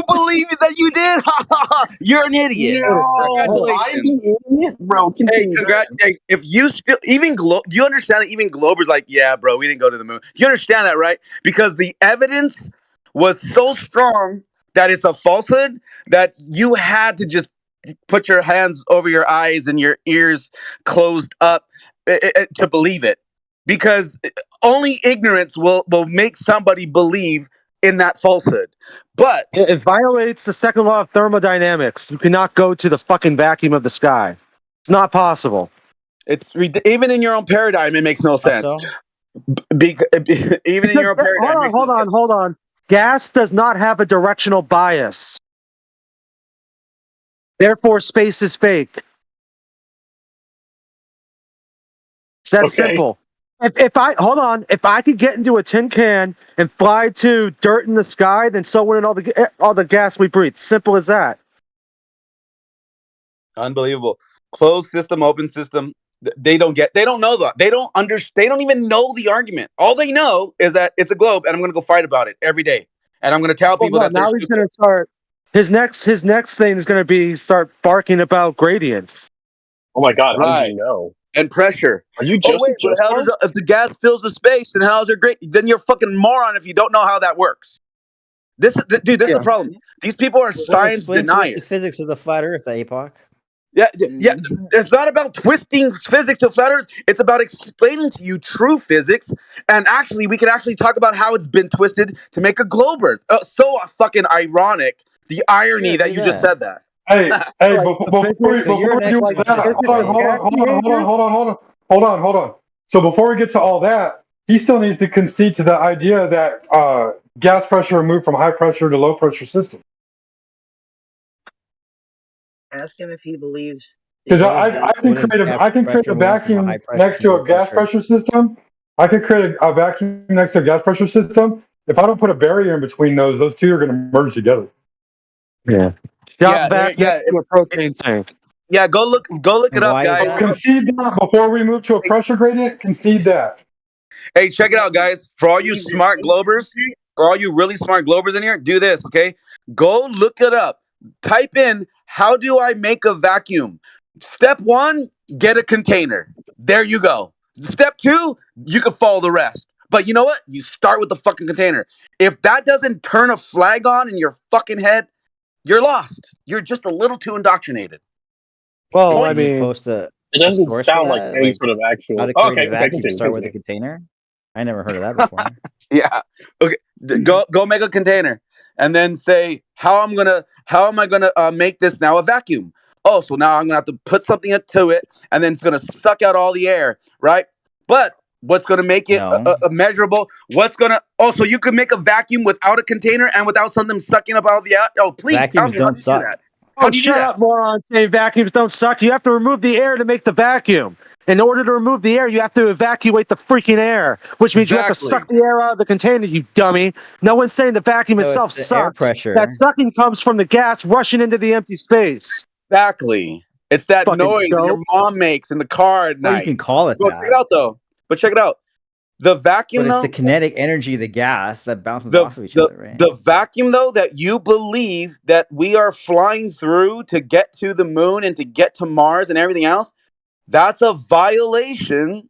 believe that you did? You're an idiot. Yo, I'm Congratulations. the idiot, bro. Continue. Hey, if you still even do you understand that even Glober's like, yeah, bro, we didn't go to the moon. You understand that, right? Because the evidence was so strong that it's a falsehood that you had to just put your hands over your eyes and your ears closed up to believe it, because only ignorance will make somebody believe in that falsehood. But it violates the second law of thermodynamics. You cannot go to the fucking vacuum of the sky. It's not possible. It's even in your own paradigm, it makes no sense. Even in your own paradigm, Hold on. Gas does not have a directional bias. Therefore, space is fake. It's that simple. If I could get into a tin can and fly to dirt in the sky, then so would all the gas we breathe. Simple as that. Unbelievable. Closed system, open system. They don't know that. They don't understand. They don't even know the argument. All they know is that it's a globe, and I'm going to go fight about it every day. And I'm going to tell people that now he's going to start. His next thing is going to start barking about gradients. Oh my God! How did you know? And pressure. Are you Joseph Joestar? If the gas fills the space, then how is it great? Then you're a fucking moron if you don't know how that works. This is the problem. These people are science deniers. The physics of the flat Earth, APOC. Yeah. It's not about twisting physics to flat Earth. It's about explaining to you true physics. And actually, we can actually talk about how it's been twisted to make a globe Earth. So fucking ironic. The irony that you just said that. Hey, before we do that, hold on. So before we get to all that, he still needs to concede to the idea that gas pressure moved from high pressure to low pressure system. Ask him if he believes. Because I can create a vacuum next to a gas pressure system. I could create a vacuum next to a gas pressure system. If I don't put a barrier in between those two are going to merge together. Yeah. To a protein tank. Yeah, go look it up, guys. Concede that before we move to a pressure gradient. Concede that. Hey, check it out, guys. For all you smart globers, for all you really smart globers in here, do this, okay? Go look it up. Type in, how do I make a vacuum? Step 1, get a container. There you go. Step 2, you can follow the rest. But you know what? You start with the fucking container. If that doesn't turn a flag on in your fucking head, you're lost. You're just a little too indoctrinated. Well, I mean, it doesn't sound like any sort of actual. How to create a vacuum, start with a container. I never heard of that before. Yeah. Okay. Go make a container, and then say how am I gonna make this now a vacuum? Oh, so now I'm gonna have to put something into it, and then it's gonna suck out all the air, right? But what's gonna make it measurable? So you could make a vacuum without a container and without something sucking up all the air? Oh, please tell me how to do that. Oh, shut up, moron, saying vacuums don't suck. You have to remove the air to make the vacuum. In order to remove the air, you have to evacuate the freaking air, which means you have to suck the air out of the container, you dummy. No one's saying the vacuum No, itself it's the air sucks. pressure. That sucking comes from the gas rushing into the empty space. Exactly. It's that Fucking noise that your dope. mom makes in the car at Or you night. can call it Well, check it that. out though. But check it out. The vacuum But it's though. the kinetic energy of the gas that bounces off of each other, right? The vacuum though that you believe that we are flying through to get to the moon and to get to Mars and everything else, that's a violation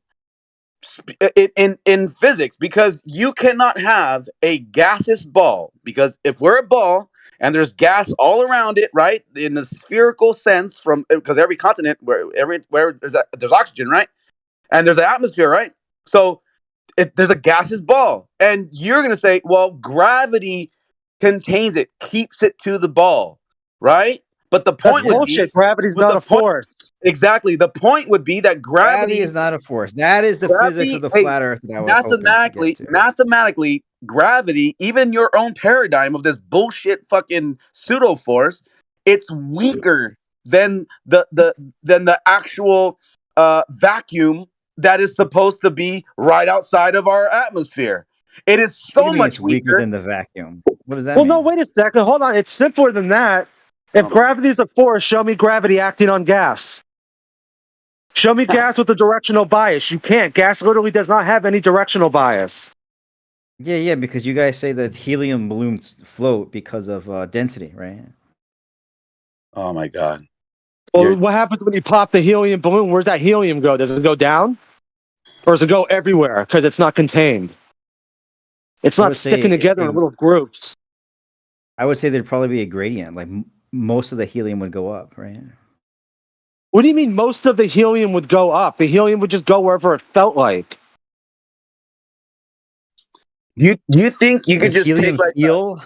in physics, because you cannot have a gaseous ball, because if we're a ball and there's gas all around it, right, in the spherical sense, from because every continent where there's oxygen, right, and there's an atmosphere, right, so there's a gaseous ball, and you're going to say, well, gravity contains it, keeps it to the ball, right? But the point That's bullshit. Gravity's not a force. Exactly. The point would be that Gravity is not a force. That is the physics of the flat Earth that I was hoping to get to. Mathematically, gravity, even your own paradigm of this bullshit fucking pseudo force, it's weaker than the actual vacuum that is supposed to be right outside of our atmosphere. It is What do so you mean much it's weaker weaker than the vacuum? What does that Well, mean? no, wait a second. Hold on. It's simpler than that. If gravity is a force, show me gravity acting on gas. Show me gas with a directional bias. You can't. Gas literally does not have any directional bias. Yeah, because you guys say that helium balloons float because of density, right? Oh my god. Well, what happens when you pop the helium balloon? Where's that helium go? Does it go down? Or does it go everywhere because it's not contained? It's not sticking together in little groups. I would say there'd probably be a gradient. Like most of the helium would go up, right? What do you mean most of the helium would go up? The helium would just go wherever it felt like. Do you think you could Does just helium take like feel?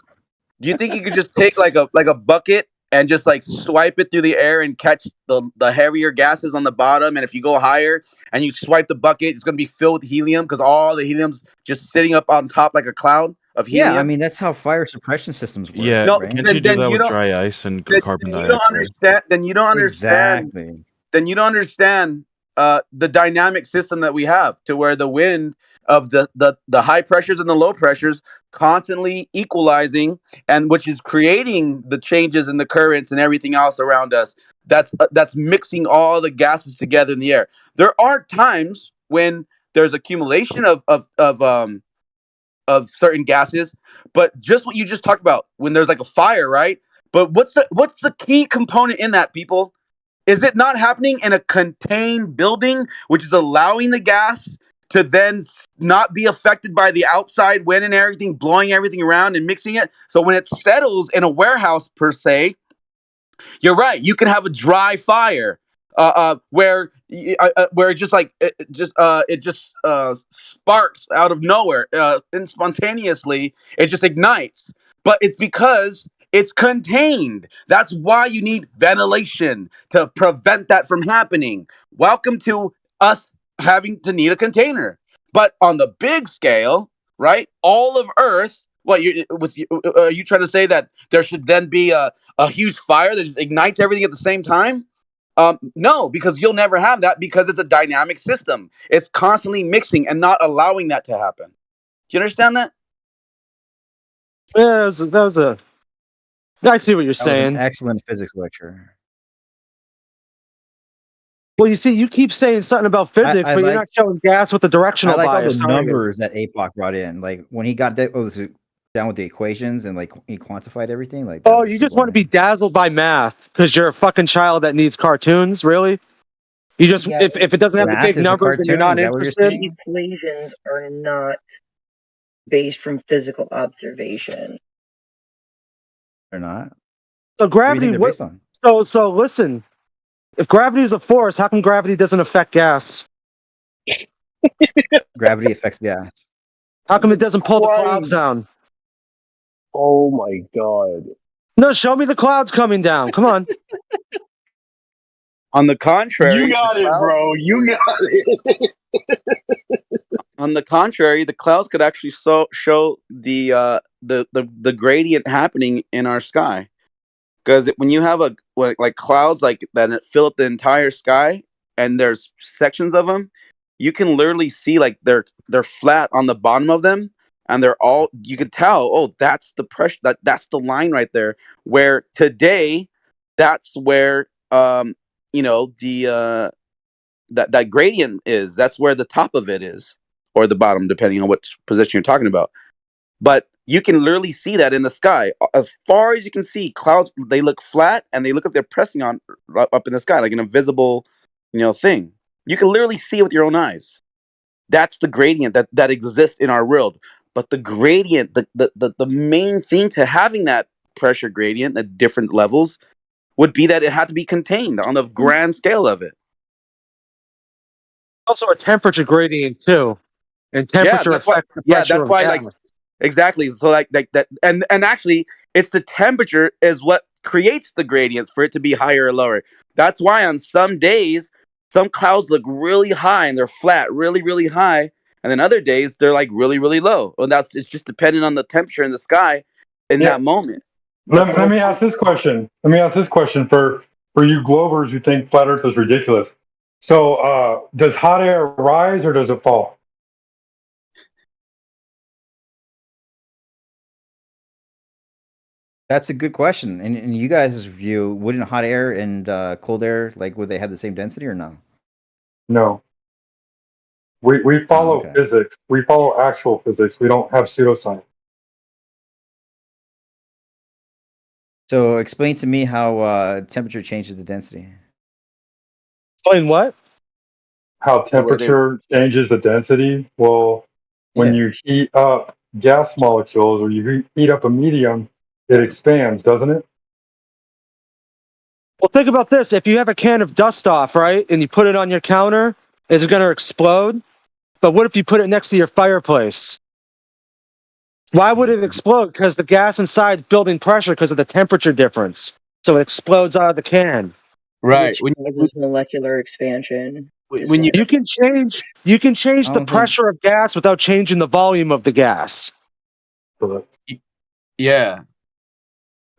do you think you could just take like a bucket and just like swipe it through the air and catch the heavier gases on the bottom? And if you go higher and you swipe the bucket, it's gonna be filled with helium because all the helium's just sitting up on top like a cloud of helium. Yeah, I mean that's how fire suppression systems work. Yeah, No, right? can't you do then that you with don't. dry ice and Then carbon you don't dioxide? understand. Then you don't understand. Exactly. Then you don't understand the dynamic system that we have, to where the wind of the high pressures and the low pressures constantly equalizing, and which is creating the changes in the currents and everything else around us. That's mixing all the gases together in the air. There are times when there's accumulation of certain gases, but just what you just talked about, when there's like a fire, right? But what's the key component in that, people? Is it not happening in a contained building, which is allowing the gas to then not be affected by the outside wind and everything, blowing everything around and mixing it? So when it settles in a warehouse per se, you're right. You can have a dry fire, where it just like it just sparks out of nowhere, and spontaneously it just ignites. But it's because it's contained. That's why you need ventilation to prevent that from happening. Welcome to us having to need a container. But on the big scale, right? All of Earth. What are you trying to say that there should then be a huge fire that just ignites everything at the same time? No, because you'll never have that, because it's a dynamic system. It's constantly mixing and not allowing that to happen. Do you understand that? Yeah, that was a. I see what you're That was saying. an excellent physics lecture. Well, you see, you keep saying something about physics, I but you're like- not showing gas with the I directional like all the bias. are you? numbers that APOC brought in. Like when he got down with the equations and like he quantified everything. Like that Oh, was you just want to be sublime. dazzled by math because you're a fucking child that needs cartoons, really? You just Yeah, if it doesn't have the Math big is a numbers, then you're cartoon. not Is that what you're interested. saying? equations are not based from physical observation. Or not? So What do you gravity. think they're based on? So listen. If gravity is a force, how come gravity doesn't affect gas? Gravity affects gas. How come it Jesus doesn't pull the clouds Christ. down? Oh my god. No, show me the clouds coming down. Come on. On the contrary, You got it, bro. You got it. on the contrary, the clouds could actually show the gradient happening in our sky. Because when you have like clouds like that fill up the entire sky, and there's sections of them, you can literally see like they're flat on the bottom of them, and they're all, you could tell, oh, that's the pressure, that's the line right there. Where today, that's where the that gradient is. That's where the top of it is, or the bottom, depending on what position you're talking about. But you can literally see that in the sky. As far as you can see, clouds, they look flat and they look like they're pressing on up in the sky, like an invisible, thing. You can literally see it with your own eyes. That's the gradient that exists in our world. But the gradient, the main thing to having that pressure gradient at different levels would be that it had to be contained on the grand scale of it. Also, a temperature gradient too, and temperature affects the pressure that's of why, gas. like, exactly. So like that, and actually, it's the temperature is what creates the gradients for it to be higher or lower. That's why on some days, some clouds look really high and they're flat, really, really high, and then other days they're like really, really low. And it's just depending on the temperature in the sky in that moment. Let me ask this question. Let me ask this question for you Globers who think flat Earth is ridiculous. So, does hot air rise or does it fall? That's a good question. In you guys' view, wouldn't hot air and cold air, like, would they have the same density or no? No. We follow physics. We follow actual physics. We don't have pseudoscience. So explain to me how temperature changes the density. Explain what? How temperature changes the density? Well, when you heat up gas molecules or you heat up a medium, it expands, doesn't it? Well, think about this. If you have a can of dust off, right, and you put it on your counter, is it going to explode? But what if you put it next to your fireplace? Why would it explode? Because the gas inside is building pressure because of the temperature difference. So it explodes out of the can. Right. Which causes molecular expansion. When you can change the pressure of gas without changing the volume of the gas. Correct. Yeah.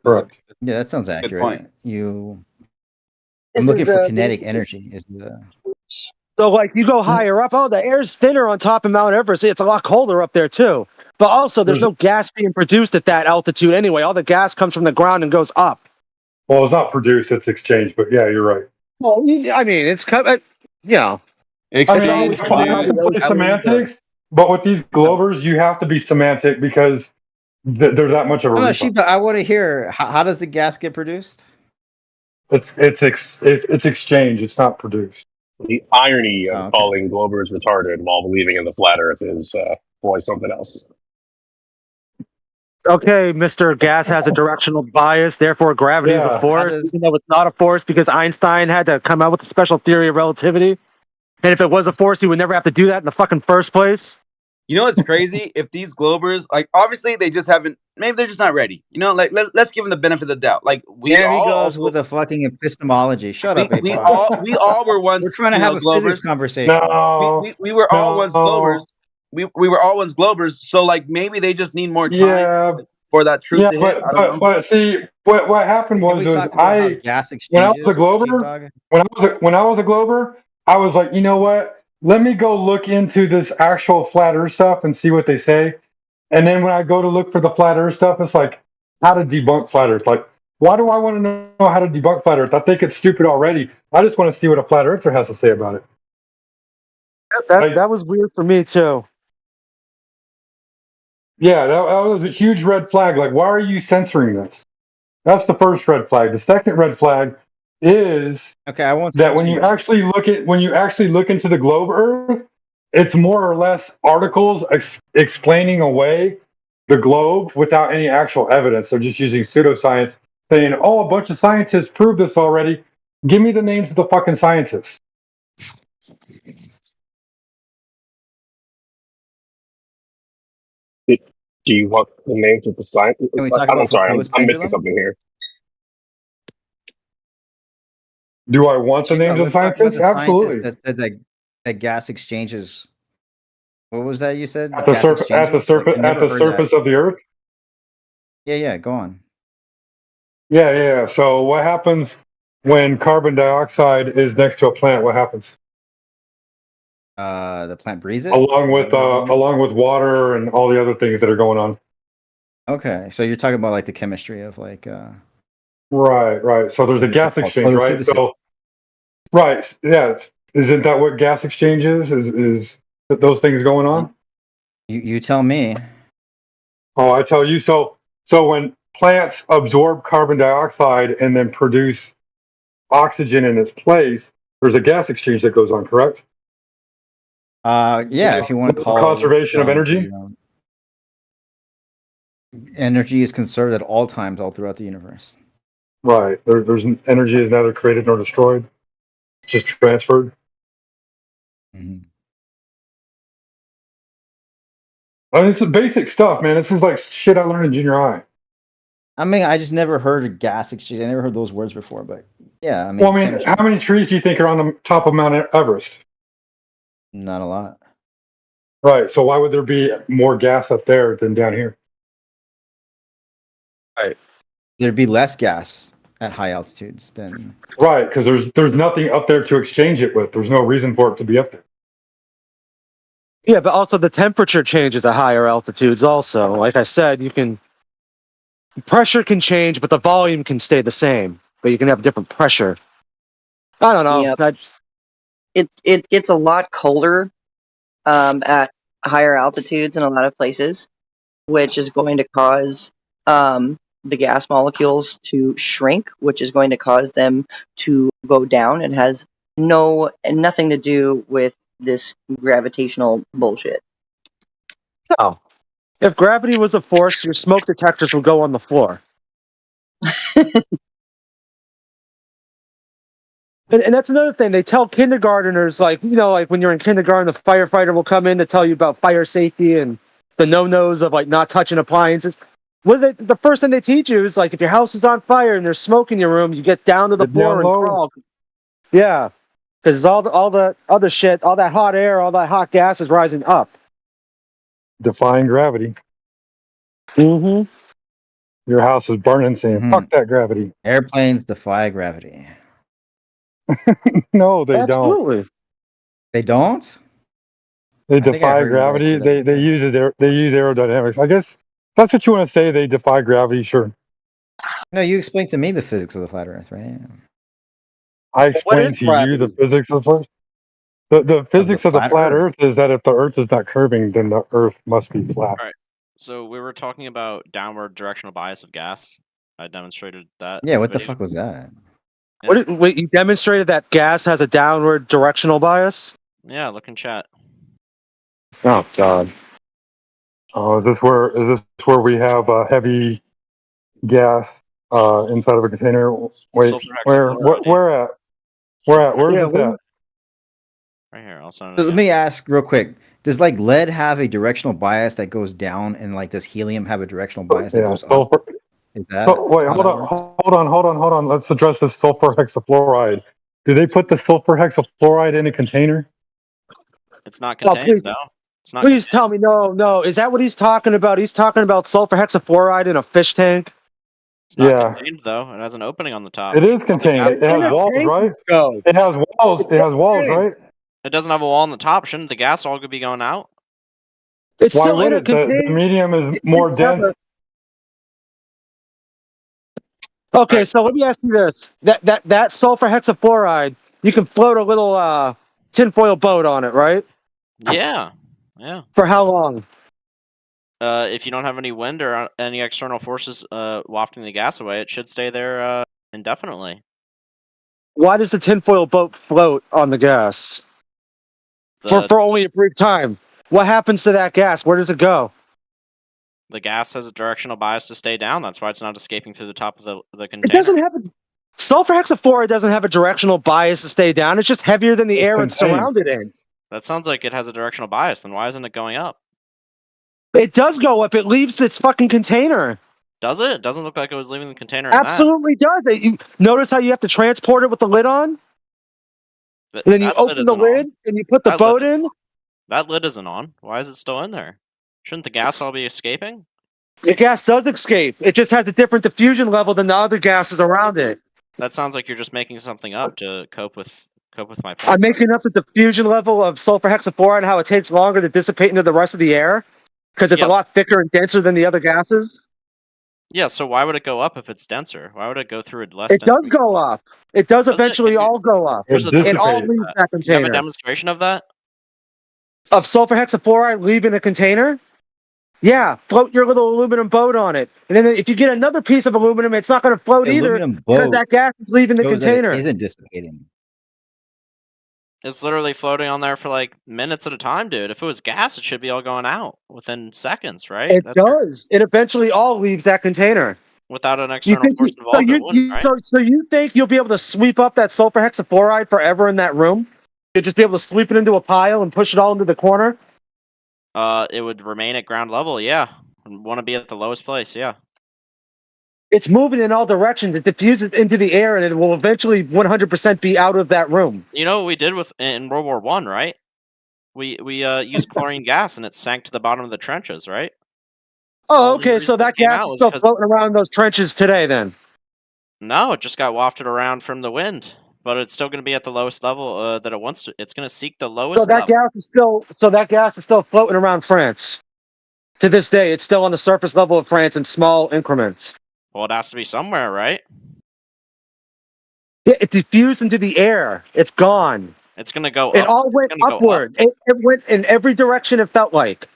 Correct. Yeah, that sounds accurate. point. I'm looking for kinetic energy. So, like, you go higher up, the air's thinner on top of Mount Everest. It's a lot colder up there, too. But also, there's no gas being produced at that altitude anyway. All the gas comes from the ground and goes up. Well, it's not produced, it's exchanged, but yeah, you're right. Well, I mean, it's, It's play semantics, but with these Globers, you have to be semantic because they're that much of a No, refund. Shiba, I want to hear, how does the gas get produced? It's exchange. It's not produced. The irony of calling Globers retarded while believing in the flat Earth is boy something else. Okay, Mr. Gas has a directional bias, therefore gravity is a force, even though it's not a force because Einstein had to come out with a special theory of relativity. And if it was a force, he would never have to do that in the fucking first place. You know what's crazy? If these Globers, like, obviously they just haven't, maybe they're just not ready. Like, let's give them the benefit of the doubt. Like, There he goes with the fucking epistemology. Shut up, we all were once. We're trying to have a physics conversation. No, we were all once Globers. We were all once Globers. So, like, maybe they just need more time for that truth to hit. But see, what happened was when I was a Glober, when I was a Glober, I was like, you know what? Let me go look into this actual flat Earth stuff and see what they say. And then when I go to look for the flat Earth stuff, it's like how to debunk flat Earth. Like, why do I want to know how to debunk flat Earth? I think it's stupid already. I just want to see what a flat Earther has to say about it. That was weird for me too. Yeah, that was a huge red flag. Like, why are you censoring this? That's the first red flag. The second red flag is that when you actually look into the globe Earth, it's more or less articles explaining away the globe without any actual evidence. They're just using pseudoscience, saying, "Oh, a bunch of scientists proved this already." Give me the names of the fucking scientists. Do you want the names of the science? I'm sorry, I'm missing something here. Do I want the names of scientists? Absolutely. That said that gas exchanges. What was that you said? At the surface of the Earth. Yeah, go on. Yeah. So what happens when carbon dioxide is next to a plant? What happens? The plant breathes it? Along with water and all the other things that are going on. Okay, so you're talking about like the chemistry of like Right. So there's a what's it gas called? exchange, right? Photosynthesis. So yeah. Isn't that what gas exchange is those things going on? You tell me. Oh, I tell you. So when plants absorb carbon dioxide and then produce oxygen in its place, there's a gas exchange that goes on, correct? Yeah, if you want to call conservation it, of energy. Energy is conserved at all times, all throughout the universe. Right. There's energy is neither created nor destroyed, it's just transferred. Mm-hmm. I mean, it's the basic stuff, man. This is like shit I learned in junior high. I mean, I just never heard of gas exchange. I never heard those words before, but yeah, I mean, Well, I mean, how many trees do you think are on the top of Mount Everest? Not a lot. Right. So why would there be more gas up there than down here? Right. There'd be less gas at high altitudes than. Right, because there's nothing up there to exchange it with. There's no reason for it to be up there. Yeah, but also the temperature changes at higher altitudes. Also, like I said, pressure can change, but the volume can stay the same. But you can have different pressure. I don't know. Yep. It gets a lot colder at higher altitudes in a lot of places, which is going to cause the gas molecules to shrink, which is going to cause them to go down. It has nothing to do with this gravitational bullshit. No. If gravity was a force, your smoke detectors would go on the floor. And that's another thing. They tell kindergarteners, like when you're in kindergarten, the firefighter will come in to tell you about fire safety and the no-nos of like not touching appliances. The first thing they teach you is like if your house is on fire and there's smoke in your room, you get down to the floor and crawl. Yeah, because all the other shit, all that hot air, all that hot gas is rising up. Defying gravity. Mm-hmm. Your house is burning, saying "fuck that gravity." Airplanes defy gravity. No, they Absolutely. don't. They don't. They defy gravity. They use aerodynamics. I guess that's what you want to say. They defy gravity. Sure. No, you explained to me the physics of the flat Earth, right? I explained to you the physics of the physics of the flat Earth is that if the Earth is not curving, then the Earth must be flat. All right. So we were talking about downward directional bias of gas. I demonstrated that. Yeah, what the fuck was that? Yeah. Wait, you demonstrated that gas has a downward directional bias? Yeah, look in chat. Oh God. Oh, is this where we have heavy gas inside of a container? Wait, where at? Where is this at? Right here. I'll send it So let again. me ask real quick. Does like lead have a directional bias that goes down, and like does helium have a directional bias that goes up? Is that? Wait, hold on. Let's address this sulfur hexafluoride. Do they put the sulfur hexafluoride in a container? It's not contained, though. It's not. Please tell me, no. Is that what he's talking about? He's talking about sulfur hexafluoride in a fish tank? It's not contained, though. It has an opening on the top. It is contained. It has walls, right? It has walls. It has walls, right? It doesn't have a wall on the top. Shouldn't the gas all be going out? It's Why still would in a it? container. The medium is more dense. Okay, so let me ask you this: that sulfur hexafluoride, you can float a little tinfoil boat on it, right? Yeah. For how long? If you don't have any wind or any external forces wafting the gas away, it should stay there indefinitely. Why does the tinfoil boat float on the gas? For only a brief time. What happens to that gas? Where does it go? The gas has a directional bias to stay down. That's why it's not escaping through the top of the container. It doesn't have sulfur hexafluoride doesn't have a directional bias to stay down. It's just heavier than the air it's surrounded in. That sounds like it has a directional bias. Then why isn't it going up? It does go up. It leaves its fucking container. Does it? It doesn't look like it was leaving the container. Absolutely does. You notice how you have to transport it with the lid on? And then you open the lid and you put the boat in? That lid isn't on. Why is it still in there? Shouldn't the gas all be escaping? The gas does escape. It just has a different diffusion level than the other gases around it. That sounds like you're just making something up to cope with my point. I'm making up the diffusion level of sulfur hexafluoride and how it takes longer to dissipate into the rest of the air because it's a lot thicker and denser than the other gases. Yeah, so why would it go up if it's denser? Why would it go through a less It dense? does go up. It does eventually all go up. It all leaves that Do you have a container. demonstration of that? Of sulfur hexafluoride leaving a container? Yeah, float your little aluminum boat on it. And then if you get another piece of aluminum, it's not going to float either Aluminum because boat that gas is leaving the shows that it container. isn't dissipating. It's literally floating on there for like minutes at a time, dude. If it was gas, it should be all going out within seconds, right? It does. It eventually all leaves that container. Without an You external think force involved, it wouldn't, right? so you think you'll be able to sweep up that sulfur hexafluoride forever in that room? You'll just be able to sweep it into a pile and push it all into the corner? It would remain at ground level, yeah. Want to be at the lowest place, yeah. It's moving in all directions. It diffuses into the air, and it will eventually 100% be out of that room. You know what we did in World War I, right? We used chlorine gas, and it sank to the bottom of the trenches, right? Oh, okay. So that gas is still floating around those trenches today, then? No, it just got wafted around from the wind, but it's still going to be at the lowest level that it wants to. It's going to seek the lowest So that level. gas is still floating around France. To this day, it's still on the surface level of France in small increments. Well, it has to be somewhere, right? Yeah, it diffused into the air. It's gone. It's going to go It up. all went upward. It went in every direction it felt like.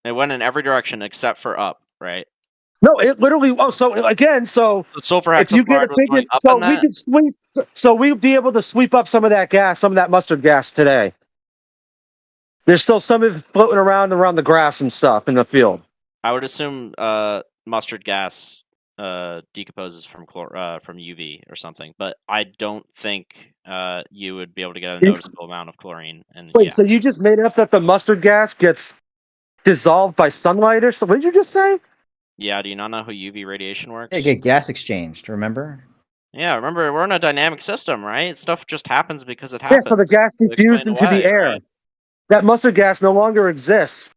It went in every direction except for up, right? No, it literally. Oh, so again, so The sulfur if you get a hexafluoride was big, going up so in we that. could sweep. So we'd be able to sweep up some of that gas, some of that mustard gas today. There's still some of it floating around the grass and stuff in the field. I would assume mustard gas decomposes from UV or something, but I don't think you would be able to get a noticeable amount of chlorine. And Wait, so you just made up that the mustard gas gets dissolved by sunlight or something? What did you just say? Yeah, do you not know how UV radiation works? Yeah, get gas exchanged, remember? Yeah, remember, we're in a dynamic system, right? Stuff just happens because it happens. Yeah, so the gas diffused into the air. Right? That mustard gas no longer exists.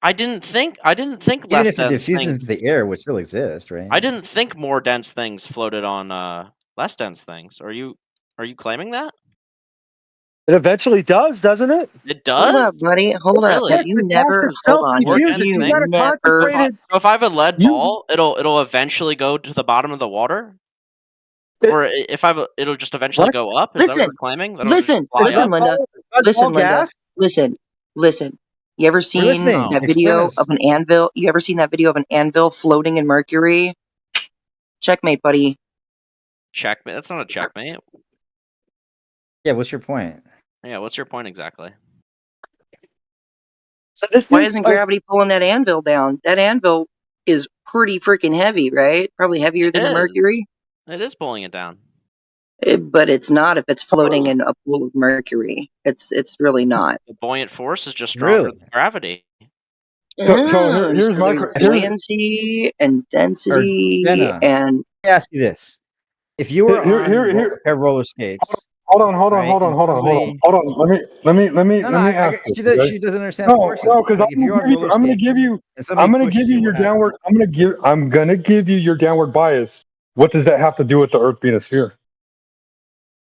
I didn't think Even less if it dense diffuses things. into the air, it would still exist, right? I didn't think more dense things floated on less dense things. Are you claiming that? It eventually does, doesn't it? It does? Hold up, buddy. Hold up. Really? Have you never? Hold on. Have you never? So if I have a lead ball, it'll eventually go to the bottom of the water. Or if it'll just eventually go up. Is that what you're claiming? Listen, Linda. Listen. You ever seen that video of an anvil? You ever seen that video of an anvil floating in mercury? Checkmate, buddy. Checkmate? That's not a checkmate. Yeah, what's your point? Yeah, what's your point exactly? So why isn't gravity pulling that anvil down? That anvil is pretty freaking heavy, right? Probably heavier than the mercury. It is pulling it down. But it's not if it's floating in a pool of mercury. It's really not. The buoyant force is just stronger than gravity. So here's my there's buoyancy and density Jenna, and. Let me ask you this: if you were on a pair of roller skates, hold on. Let me ask you. She doesn't understand forces. No, because Like, if you're on roller I'm going to skates give you. and somebody I'm going to pushes give you you, your what happens? downward. I'm going to give you your downward bias. What does that have to do with the Earth being a sphere?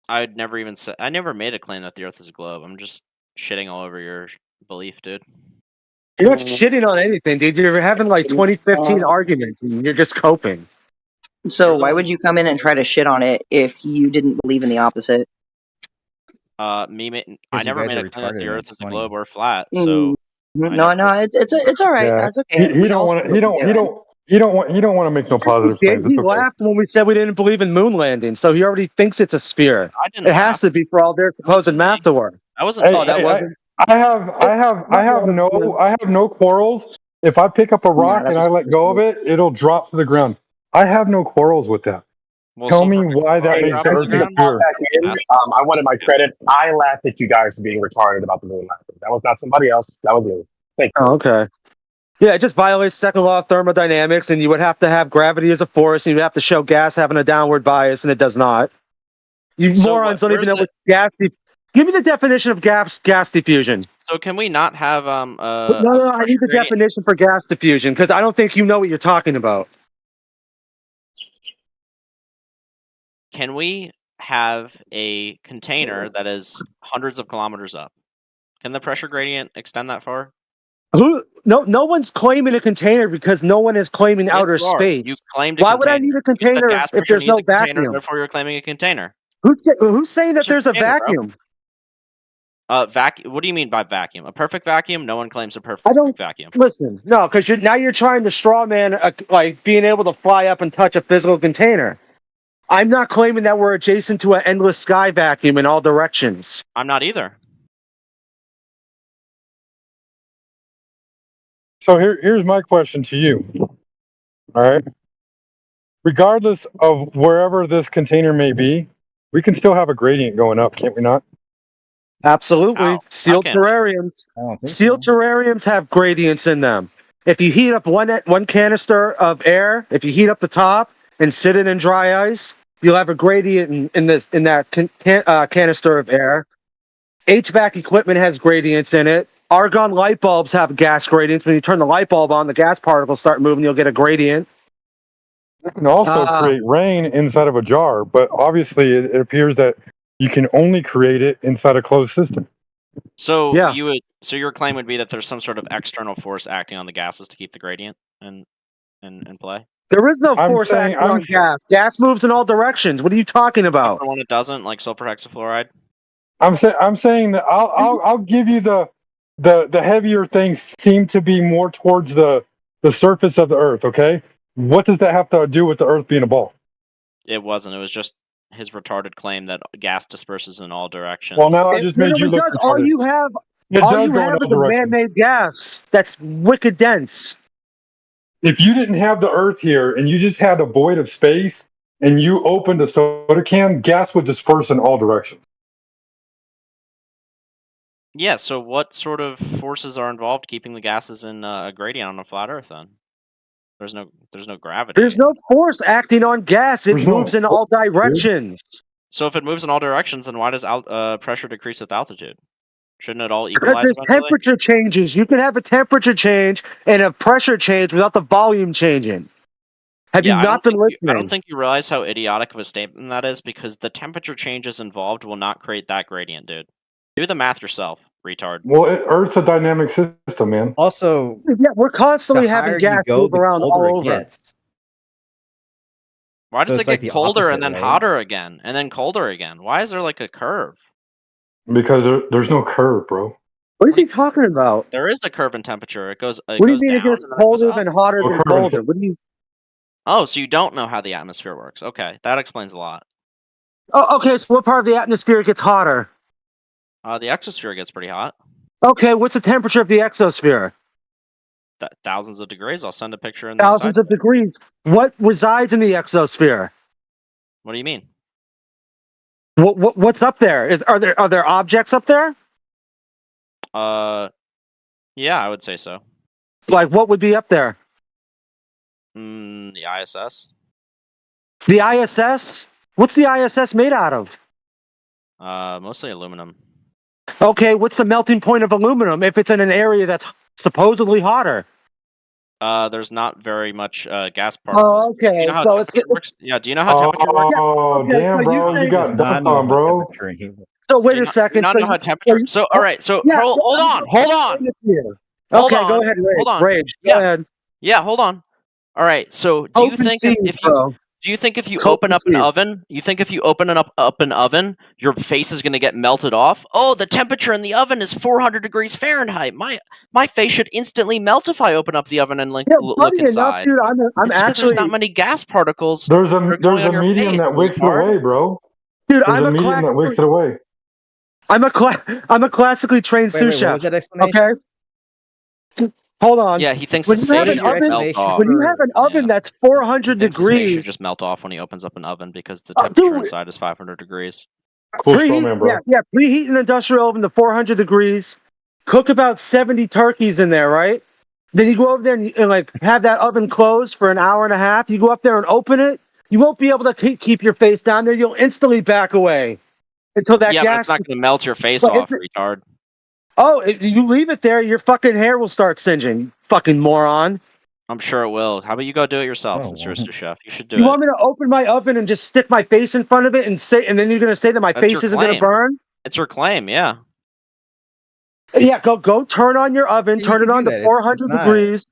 I'd never even said. I never made a claim that the Earth is a globe. I'm just shitting all over your belief, dude. You're not shitting on anything, dude. You're having like 2015 arguments, and you're just coping. So why would you come in and try to shit on it if you didn't believe in the opposite? I never made a claim that the Earth is a globe or flat. Mm. So No, it's all right. Yeah. That's okay. He don't want to make no positive claims. He It's okay. laughed when we said we didn't believe in moon landing, so he already thinks it's a sphere. I didn't. It has to be for all their supposed math to work. I wasn't. I have no quarrels. If I pick up a rock and I let go of it, it'll drop to the ground. I have no quarrels with that. Tell me why that makes the Earth a sphere. I wanted my credit. I laughed at you guys for being retarded about the moon landing. That was not somebody else. That was me. Thank you. Oh, okay. Yeah, it just violates second law of thermodynamics, and you would have to have gravity as a force, and you'd have to show gas having a downward bias, and it does not. You morons don't even know what Give me the definition of gas diffusion. So can we not have No, I need the gradient? definition for gas diffusion because I don't think you know what you're talking about. Can we have a container that is hundreds of kilometers up? Can the pressure gradient extend that far? No one's claiming a container because no one is claiming Yes, outer you are. space. You claimed a Why container. would I need a You said container gas if pressure there's needs no a container, vacuum? therefore you're claiming a container. Who's saying that there's a container, bro. vacuum? Vacuum. What do you mean by vacuum? A perfect vacuum? No one claims a perfect vacuum. Listen, no, because now you're trying to straw man like being able to fly up and touch a physical container. I'm not claiming that we're adjacent to an endless sky vacuum in all directions. I'm not either. So here's my question to you. All right. Regardless of wherever this container may be, we can still have a gradient going up, can't we not? Absolutely. Sealed terrariums. Sealed terrariums have gradients in them. If you heat up one canister of air, if you heat up the top and sit it in dry ice, you'll have a gradient in that canister of air. HVAC equipment has gradients in it. Argon light bulbs have gas gradients. When you turn the light bulb on, the gas particles start moving. You'll get a gradient. You can also create rain inside of a jar, but obviously it appears that you can only create it inside a closed system. So your claim would be that there's some sort of external force acting on the gases to keep the gradient in play? There is no force acting on gas. Gas moves in all directions. What are you talking about? For one it doesn't, like sulfur hexafluoride? I'm saying that I'll give you the heavier things seem to be more towards the surface of the Earth. Okay, what does that have to do with the Earth being a ball? It wasn't. It was just his retarded claim that gas disperses in all directions. Well, now I just made you look retarded. All you have is a man-made gas that's wicked dense. If you didn't have the Earth here and you just had a void of space and you opened a soda can, gas would disperse in all directions. Yeah, so what sort of forces are involved keeping the gases in a gradient on a flat Earth then? There's no gravity. There's no force acting on gas. It moves in all directions. So if it moves in all directions, then why does pressure decrease with altitude? Shouldn't it all Because equalize there's eventually? temperature changes. You can have a temperature change and a pressure change without the volume changing. Have you not been listening? I don't think you realize how idiotic of a statement that is, because the temperature changes involved will not create that gradient, dude. Do the math yourself, retard. Well, Earth's a dynamic system, man. Also, yeah, we're constantly having gas move around all over. Why does it get colder and then hotter again, and then colder again? Why is there like a curve? Because there's no curve, bro. What is he talking about? There is a curve in temperature. It goes. What do you mean it gets colder than hotter than colder? What do you? Oh, so you don't know how the atmosphere works? Okay, that explains a lot. Oh, okay. So what part of the atmosphere gets hotter? The exosphere gets pretty hot. Okay, what's the temperature of the exosphere? Thousands of degrees. I'll send a picture in. Thousands of degrees. What resides in the exosphere? What do you mean? What's up there? Are there objects up there? Yeah, I would say so. Like what would be up there? The ISS. The ISS? What's the ISS made out of? Mostly aluminum. Okay, what's the melting point of aluminum if it's in an area that's supposedly hotter? There's not very much gas particles. Oh, okay. So it's works? Yeah. Do you know how temperature works? Oh, okay, damn, so bro, you got dumped on, bro. So wait a second. Do you not know how temperature? So all right. So yeah, hold on. Okay, go ahead. Rage. Hold on. Rage. Go ahead. Yeah, hold on. All right. So do you think if you open up an oven, an oven, your face is going to get melted off? Oh, the temperature in the oven is 400 degrees Fahrenheit. My face should instantly melt if I open up the oven and look inside. Enough, dude, I'm actually, there's not many gas particles. There's a medium that wicks it away, bro. Dude, there's a medium that wicks it away. I'm a classically trained sous chef. What was that explanation? Okay. Hold on. Yeah, he thinks his face should melt off. When you have an oven that's 400 His face degrees, should just melt off when he opens up an oven because the temperature inside is 500 degrees. preheat an industrial oven to 400 degrees. Cook about 70 turkeys in there, right? Then you go over there and like have that oven closed for an hour and a half. You go up there and open it. You won't be able to keep your face down there. You'll instantly back away. until that Yeah, but it's gas. not going to melt your face But off, retard. Oh, if you leave it there, your fucking hair will start singeing. You fucking moron. I'm sure it will. How about you go do it yourself Oh, since you're a wow. sous chef? You should do You it. want me to open my oven and just stick my face in front of it and say, and then you're gonna say that my That's your face isn't gonna claim. burn? It's your claim, yeah. Yeah, go turn on your oven, You turn can it do on to that. It's 400 not. degrees,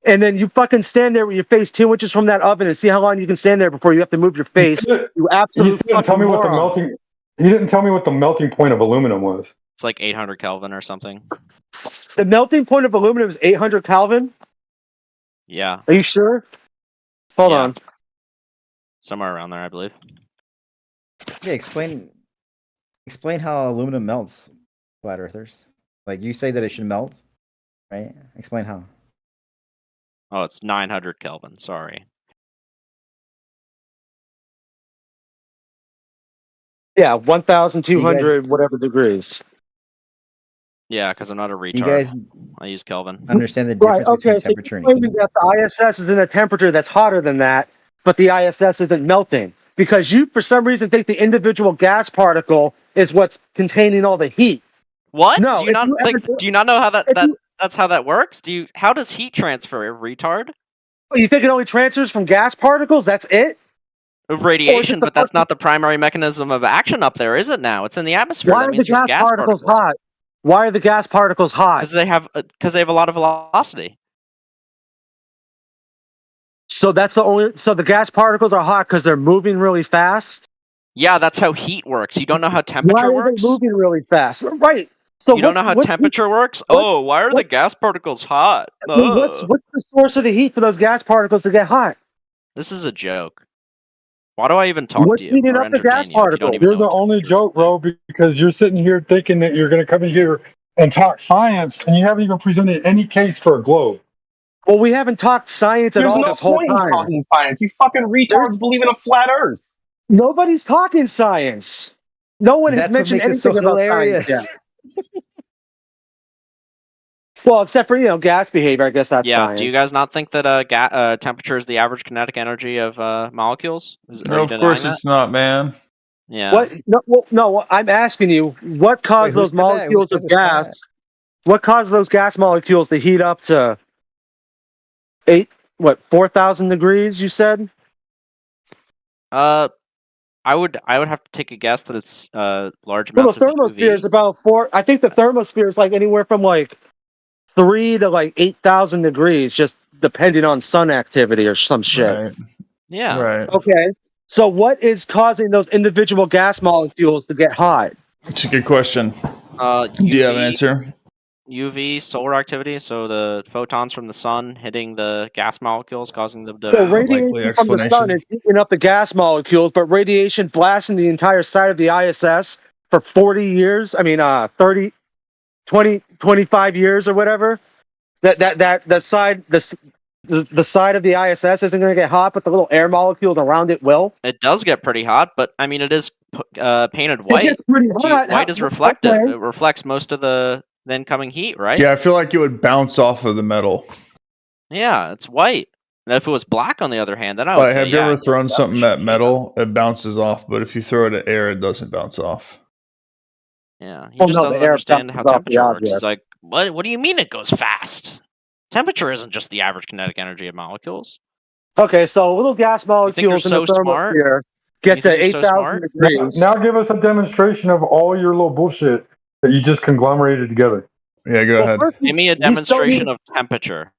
and then you fucking stand there with your face 2 inches from that oven and see how long you can stand there before you have to move your face. You absolute He didn't tell fucking me what the moron. melting. He didn't tell me what the melting point of aluminum was. It's like 800 Kelvin or something. The melting point of aluminum is 800 Kelvin. Yeah. Are you sure? Hold on. Somewhere around there, I believe. Yeah, explain how aluminum melts, flat earthers. Like you say that it should melt, right? Explain how. Oh, it's 900 Kelvin. Sorry. Yeah, 1,200 whatever degrees. Yeah, because I'm not a retard. You guys I use Kelvin. understand the Right. difference Okay. between So temperature you're and claiming heat? that the ISS is in a temperature that's hotter than that, but the ISS isn't melting because you, for some reason, think the individual gas particle is what's containing all the heat. What? No. Do you not do you not know how that's how that works? How does heat transfer, retard? You think it only transfers from gas particles? That's it? Radiation, but that's not the primary mechanism of action up there, is it now? It's in the atmosphere. Why That are the means there's gas gas particles hot? Why are the gas particles hot? Because they have a lot of velocity. So that's the only. So the gas particles are hot because they're moving really fast. Yeah, that's how heat works. You don't know how temperature Why are works? they moving really fast? Right. So you don't know how temperature works? Oh, why are the gas particles hot? What's the source of the heat for those gas particles to get hot? This is a joke. Why do I even talk What's to you heating or up the gas entertain you if you don't even You're know? the only joke, bro, because you're sitting here thinking that you're going to come in here and talk science, and you haven't even presented any case for a globe. Well, we haven't talked science at There's all no this whole point in time. talking science. You fucking retards believe in a flat Earth. Nobody's talking science. No one has That's what mentioned makes it so anything about science hilarious. yet. Well, except for gas behavior, I guess that's science. Do you guys not think that temperature is the average kinetic energy of molecules? No, of course it's not, man. Yeah. What? No. I'm asking you, what caused those molecules of gas? What caused those gas molecules to heat up to 4,000 degrees? You said. I would have to take a guess that it's large Well, amounts the of thermosphere UV. is about 4. I think the thermosphere is like anywhere from like 3 to like 8,000 degrees, just depending on sun activity or some shit. Right. Yeah. Right. Okay. So what is causing those individual gas molecules to get hot? It's a good question. Do you have an answer? UV, solar activity, so the photons from the sun hitting the gas molecules, causing them to. So radiation from the sun is heating up the gas molecules, but radiation blasting the entire side of the ISS for 40 years. I mean, 30, 20, 25 years or whatever. The side of the ISS isn't going to get hot, but the little air molecules around it will. It does get pretty hot, but I mean, it is painted white. It gets pretty hot. White is reflective. Okay. It reflects most of the incoming heat, right? Yeah, I feel like it would bounce off of the metal. Yeah, it's white. And if it was black, on the other hand, then I would But say, have you ever thrown something at metal? It bounces off, but if you throw it at air, it doesn't bounce off. Yeah, he just doesn't understand how bounces off the temperature works. object. He's like, what do you mean it goes fast? Temperature isn't just the average kinetic energy of molecules. Okay, so little gas molecules in so the smart? thermosphere get You to think you're so 8,000 smart? degrees. Now give us a demonstration of all your little bullshit that you just conglomerated together. Yeah, go ahead. Give me a demonstration of temperature.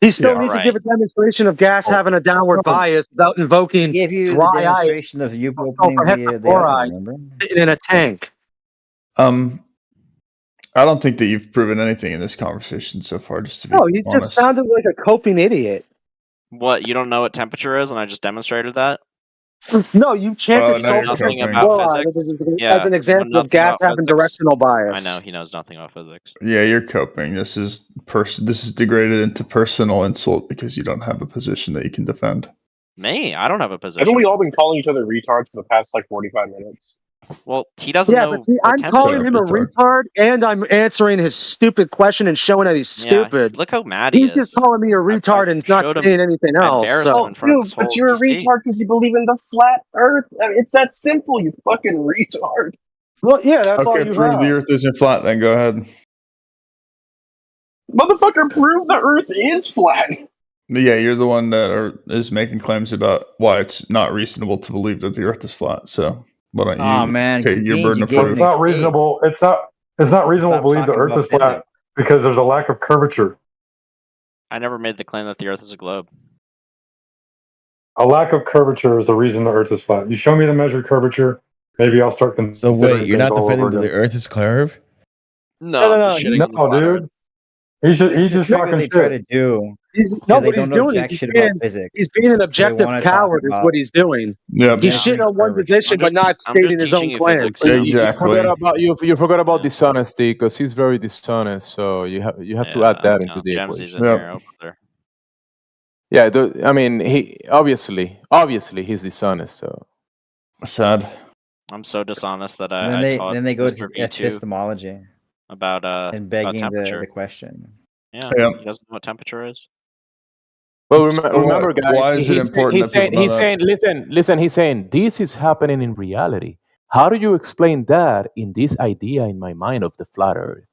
He still Yeah, needs to alright. give a demonstration of gas having a downward bias without invoking Gave you the dry ice demonstration of you opening the oven, hexachloride remember? sitting in a tank. I don't think that you've proven anything in this conversation so far, just to be No, you just honest. sounded like a coping idiot. What, you don't know what temperature is, and I just demonstrated that? No, you chanted now you're nothing coping. about physics. as an example of gas having directional bias. I know he knows nothing about physics. Yeah, you're coping. This is degraded into personal insult because you don't have a position that you can defend. Me? I don't have a position. Haven't we all been calling each other retards for the past like 45 minutes? Well, he doesn't know. But see, I'm calling him a retard, and I'm answering his stupid question and showing that he's stupid. Look how mad he He's is. just calling me a retard and not showed him- saying anything I else. embarrassed him in front of his whole But you're a VC. retard because you believe in the flat Earth. I mean, it's that simple. You fucking retard. Well, yeah, that's all Okay, you prove have. the Earth isn't flat. Then go ahead. Motherfucker, prove the Earth is flat. Yeah, you're the one that is making claims about why it's not reasonable to believe that the Earth is flat. So why don't Oh you man, take your Beans, burden you of gave Well, an it's proof? not escape. reasonable. It's not reasonable to Stop believe the talking Earth about is flat physics. because there's a lack of curvature. I never made the claim that the Earth is a globe. A lack of curvature is the reason the Earth is flat. You show me the measured curvature, maybe I'll start So considering wait, you're things not all over defending that the again. Earth is curved? No, I'm just shitting on the No, flat Earth. dude. He's It's the just trick that talking they try shit. to do No, because they what he's don't know doing is jack shit about physics. he's being an So they objective want to talk coward. Is about what he's doing. Yep. He's measuring shitting on one curvature. position, but not I'm just stating his own teaching you claims. physics. You Exactly. forgot about you forgot about dishonesty because he's very dishonest. So you have to add that into the Jamsy's equation. in here. Over there. Yeah, I mean, he obviously he's dishonest. So sad. I'm so dishonest that And I taught then they go Mr. to V2 epistemology about and begging temperature. the question. Yeah, Yeah. he doesn't know what temperature is. Well, So remember, guys. why is it important that people know he's saying, listen. He's saying this is happening in reality. How do you explain that in this idea in my mind of the flat Earth?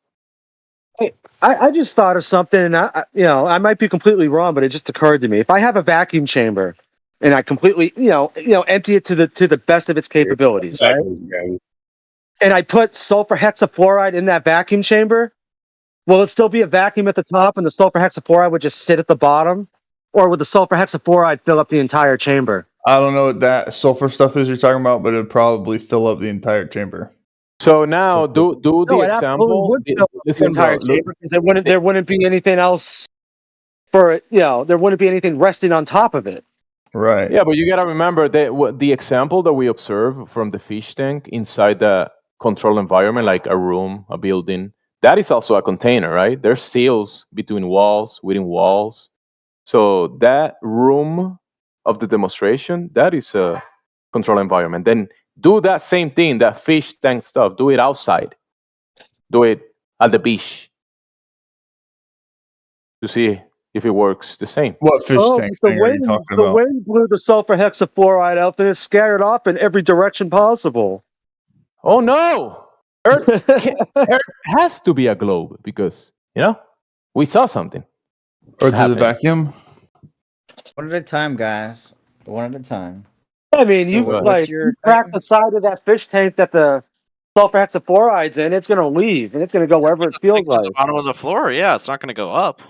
I just thought of something, and I might be completely wrong, but it just occurred to me. If I have a vacuum chamber and I completely empty it to the best of its capabilities, right? And I put sulfur hexafluoride in that vacuum chamber, will it still be a vacuum at the top and the sulfur hexafluoride would just sit at the bottom? Or would the sulfur hexafluoride fill up the entire chamber? I don't know what that sulfur stuff is you're talking about, but it'd probably fill up the entire chamber. So now do the No, it absolutely example. would fill up the Listen, entire bro. chamber because there wouldn't be anything else for it. There wouldn't be anything resting on top of it. Right. Yeah, but you gotta remember that the example that we observe from the fish tank inside the controlled environment, like a room, a building, that is also a container, right? There's seals between walls, within walls. So that room of the demonstration, that is a controlled environment. Then do that same thing, that fish tank stuff. Do it outside. Do it at the beach to see if it works the same. What fish tank thing are you talking The about? wind blew the sulfur hexafluoride up and it scattered off in every direction possible. Oh no! Earth has to be a globe because we saw something. Earth is a vacuum. One at a time, guys. One at a time. I mean, So what's your you crack the side of that fish tank that the sulfur hexafluoride's in, it's going to leave and it's going to go wherever it feels To like. the bottom of the floor, yeah, it's not going to go up.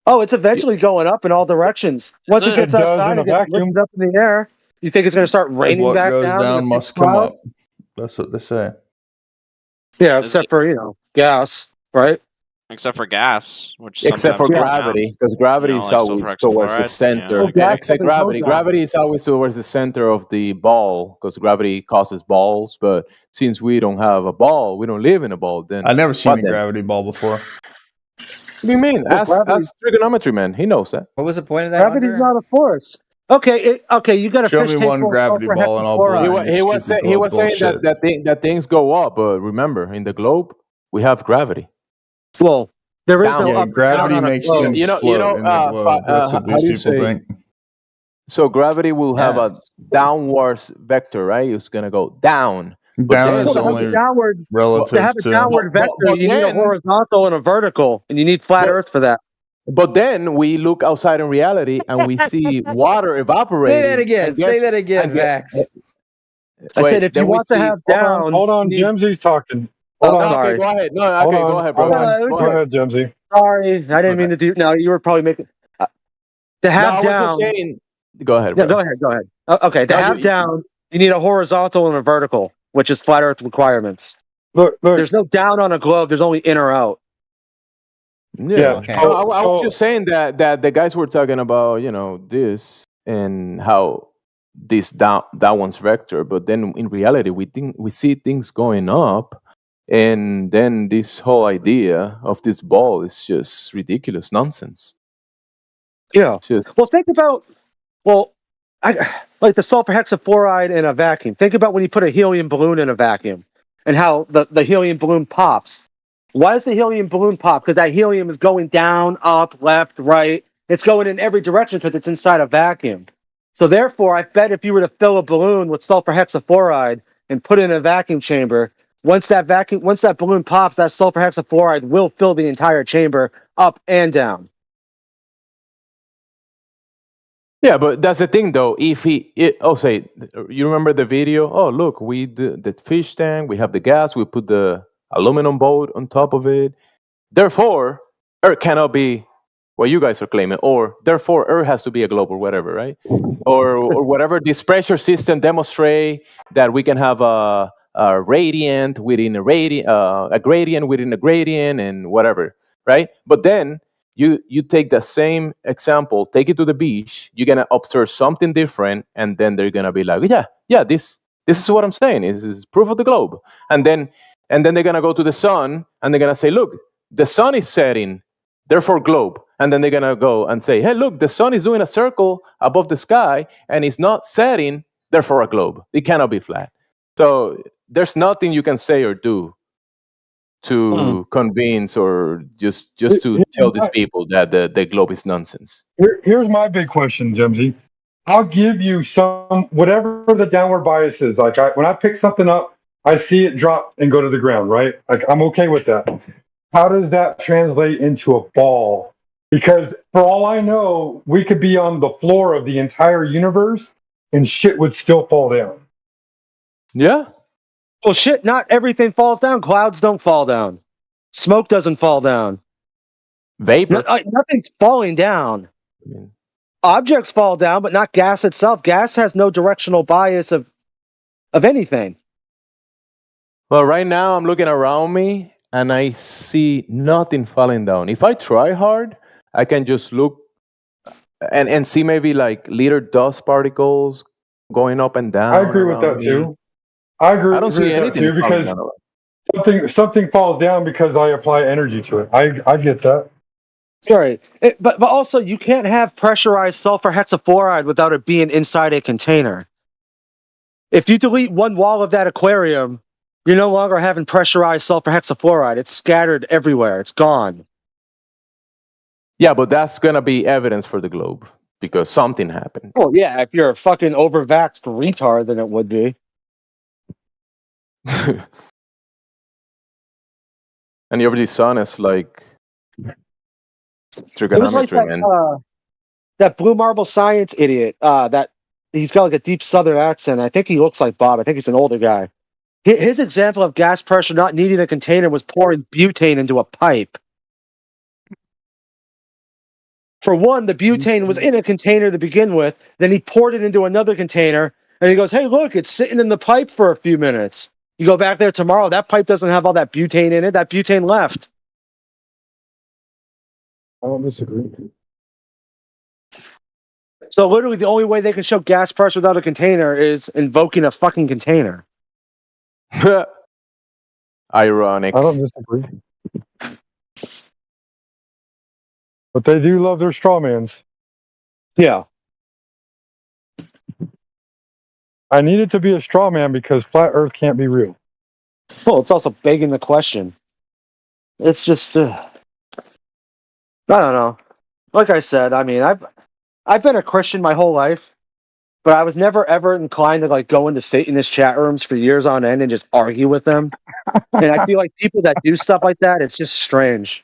Oh, it's eventually going up in all directions. Once it gets outside, it gets lifted up in the air. You think it's going to start raining What back goes down? down must come up. That's what they say. Yeah, except for gas, right? Except for gas, which Except for sometimes goes gravity, down. because gravity is like always sulfur towards the hexafluoride, center. Well, gas Except doesn't go gravity. down. Gravity is always towards the center of the ball, because gravity causes balls. But since we don't have a ball, we don't live in a ball. Then I've never seen what a then? gravity ball before. What do you mean? Well, Ask trigonometry, man. He knows that. What was the point of that? Gravity's not a force. Okay, you got a Show fish me tank one full of gravity sulfur ball and I'll believe hexafluoride. He was saying that things go up, but remember, in the globe we have gravity. Well, there is no Yeah, up or gravity down on a makes globe. things float in the globe. That's what these people think. So gravity will have a downwards vector, right? It's gonna go down. But Down then, is only relative to have a downward vector, you need a horizontal and a vertical, and you need flat Earth for that. But then we look outside in reality and we see water evaporating. Say that again. Say that again, Max. I said if you want to have down. Hold on, Jimsy's talking. Hold on. Okay, go ahead. No, Hold okay, on, go ahead, bro. Go ahead, Jimsy. Sorry, I didn't mean to do. No, you were probably making. To have I was down. just saying. Go ahead. Yeah, Bro. go ahead. Okay, to have down, you need a horizontal and a vertical, which is flat Earth requirements. Look. There's no down on a globe. There's only in or out. Yeah. Okay. No, I was just saying that the guys were talking about this and how this that one's vector, but then in reality we see things going up, and then this whole idea of this ball is just ridiculous nonsense. Yeah. Well, think about like the sulfur hexafluoride in a vacuum. Think about when you put a helium balloon in a vacuum and how the helium balloon pops. Why does the helium balloon pop? Because that helium is going down, up, left, right. It's going in every direction because it's inside a vacuum. So therefore, I bet if you were to fill a balloon with sulfur hexafluoride and put it in a vacuum chamber, Once that balloon pops, that sulfur hexafluoride will fill the entire chamber up and down. Yeah, but that's the thing, though. If say, you remember the video? Oh, look, we did the fish tank, we have the gas, we put the aluminum boat on top of it. Therefore, Earth cannot be what you guys are claiming, or therefore Earth has to be a globe or whatever, right? or whatever this pressure system demonstrate that we can have a gradient within a gradient within a gradient, and whatever, right? But then you take the same example, take it to the beach, you're gonna observe something different, and then they're gonna be like, yeah, this is what I'm saying. This is proof of the globe, and then they're gonna go to the sun and they're gonna say, look, the sun is setting, therefore globe. And then they're gonna go and say, hey, look, the sun is doing a circle above the sky and it's not setting, therefore a globe. It cannot be flat. So there's nothing you can say or do to convince or just to tell these people that the globe is nonsense. Here's my big question, Jimsy. I'll give you some, whatever the downward bias is. Like when I pick something up, I see it drop and go to the ground, right? Like I'm okay with that. How does that translate into a ball? Because for all I know, we could be on the floor of the entire universe and shit would still fall down. Yeah. Well, shit, not everything falls down. Clouds don't fall down. Smoke doesn't fall down. Vapor. Nothing's falling down. Objects fall down, but not gas itself. Gas has no directional bias of anything. Well, right now I'm looking around me and I see nothing falling down. If I try hard, I can just look and see maybe like little dust particles going up and down. I agree with that too. I don't see anything too, because something falls down because I apply energy to it. I get that. Right. But also, you can't have pressurized sulfur hexafluoride without it being inside a container. If you delete one wall of that aquarium, you're no longer having pressurized sulfur hexafluoride. It's scattered everywhere. It's gone. Yeah, but that's going to be evidence for the globe because something happened. Well, yeah, if you're a fucking overvaxxed retard, then it would be. And the over the sun is like trigonometry, like man. That blue marble science idiot, that he's got like a deep southern accent. I think he looks like Bob. I think he's an older guy. His example of gas pressure not needing a container was pouring butane into a pipe. For one, the butane was in a container to begin with. Then he poured it into another container, and he goes, hey, look, it's sitting in the pipe for a few minutes. You go back there tomorrow, that pipe doesn't have all that butane in it. That butane left. I don't disagree. So literally the only way they can show gas pressure without a container is invoking a fucking container. Ironic. I don't disagree. But they do love their strawmans. Yeah. I need it to be a straw man because flat Earth can't be real. Well, it's also begging the question. It's just, I don't know. Like I said, I mean, I've been a Christian my whole life, but I was never ever inclined to like go into Satanist chat rooms for years on end and just argue with them. And I feel like people that do stuff like that, it's just strange.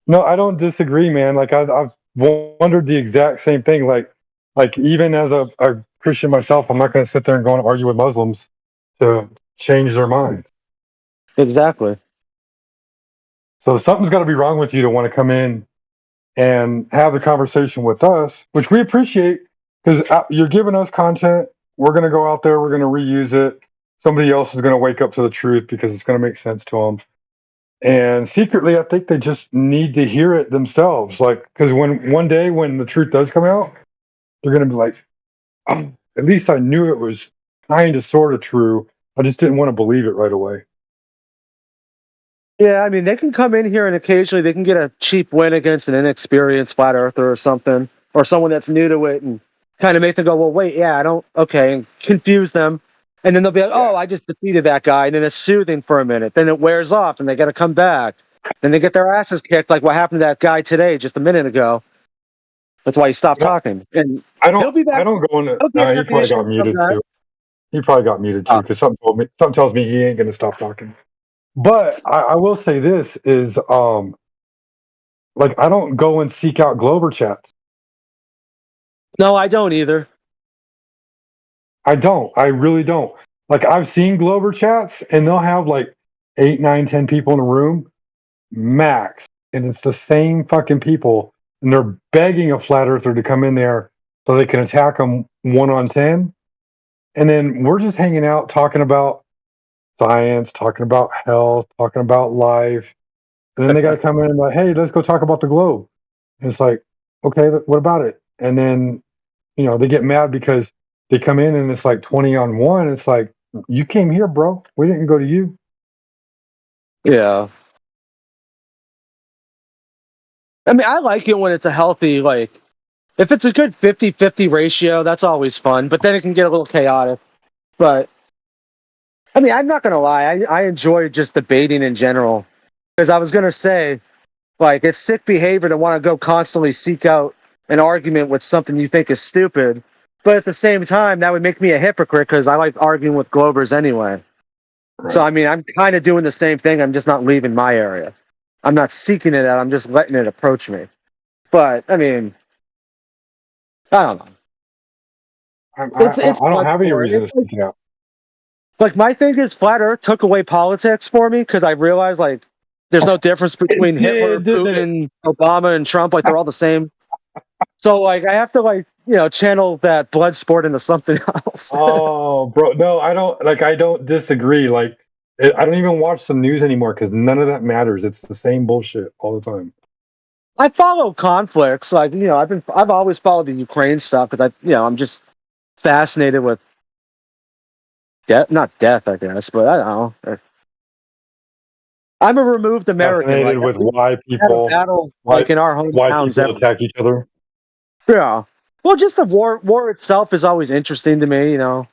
No, I don't disagree, man. Like I've wondered the exact same thing. Like even as a Christian myself, I'm not going to sit there and go and argue with Muslims to change their minds. Exactly. So something's got to be wrong with you to want to come in and have the conversation with us, which we appreciate because you're giving us content. We're going to go out there. We're going to reuse it. Somebody else is going to wake up to the truth because it's going to make sense to them. And secretly, I think they just need to hear it themselves. Like, because one day when the truth does come out, they're going to be like, oh, at least I knew it was kind of sort of true. I just didn't want to believe it right away. Yeah, I mean, they can come in here and occasionally they can get a cheap win against an inexperienced flat earther or something, or someone that's new to it and kind of make them go, well, wait, yeah, and confuse them. And then they'll be like, oh, I just defeated that guy. And then it's soothing for a minute. Then it wears off and they got to come back. Then they get their asses kicked like what happened to that guy today, just a minute ago. That's why he stopped talking. And I don't go into. He probably got muted too. He probably got muted too because something tells me he ain't gonna stop talking. But I will say this is like I don't go and seek out Glover chats. No, I don't either. I don't. I really don't. Like I've seen Glover chats and they'll have like 8, 9, 10 people in a room max, and it's the same fucking people, and they're begging a flat earther to come in there so they can attack them 1 on 10, and then we're just hanging out talking about science, talking about health, talking about life, and then they got to come in and like, hey, let's go talk about the globe. And it's like, okay, what about it? And then they get mad because they come in and it's like 20 on 1. It's like, you came here, bro. We didn't go to you. Yeah. I mean, I like it when it's a healthy, like, if it's a good 50-50 ratio, that's always fun, but then it can get a little chaotic. But, I mean, I'm not going to lie. I enjoy just debating in general. Because I was going to say, like, it's sick behavior to want to go constantly seek out an argument with something you think is stupid. But at the same time, that would make me a hypocrite because I like arguing with Globers anyway. Right. So, I mean, I'm kind of doing the same thing. I'm just not leaving my area. I'm not seeking it out. I'm just letting it approach me. But, I mean, I don't know. I don't have any reason to seek it out. Like, my thing is Flat Earth took away politics for me because I realized, like, there's no difference between Hitler, Putin, Obama, and Trump. Like, they're all the same. So, like, I have to, like, channel that blood sport into something else. Oh, bro. No, I don't disagree. Like, I don't even watch some news anymore because none of that matters. It's the same bullshit all the time. I follow conflicts. Like, I've always followed the Ukraine stuff because I'm just fascinated with not death, I guess, but I don't know. I'm a removed American. Fascinated with why people battle, like in our hometowns, attack each other. Yeah. Well, just the war itself is always interesting to me, Well,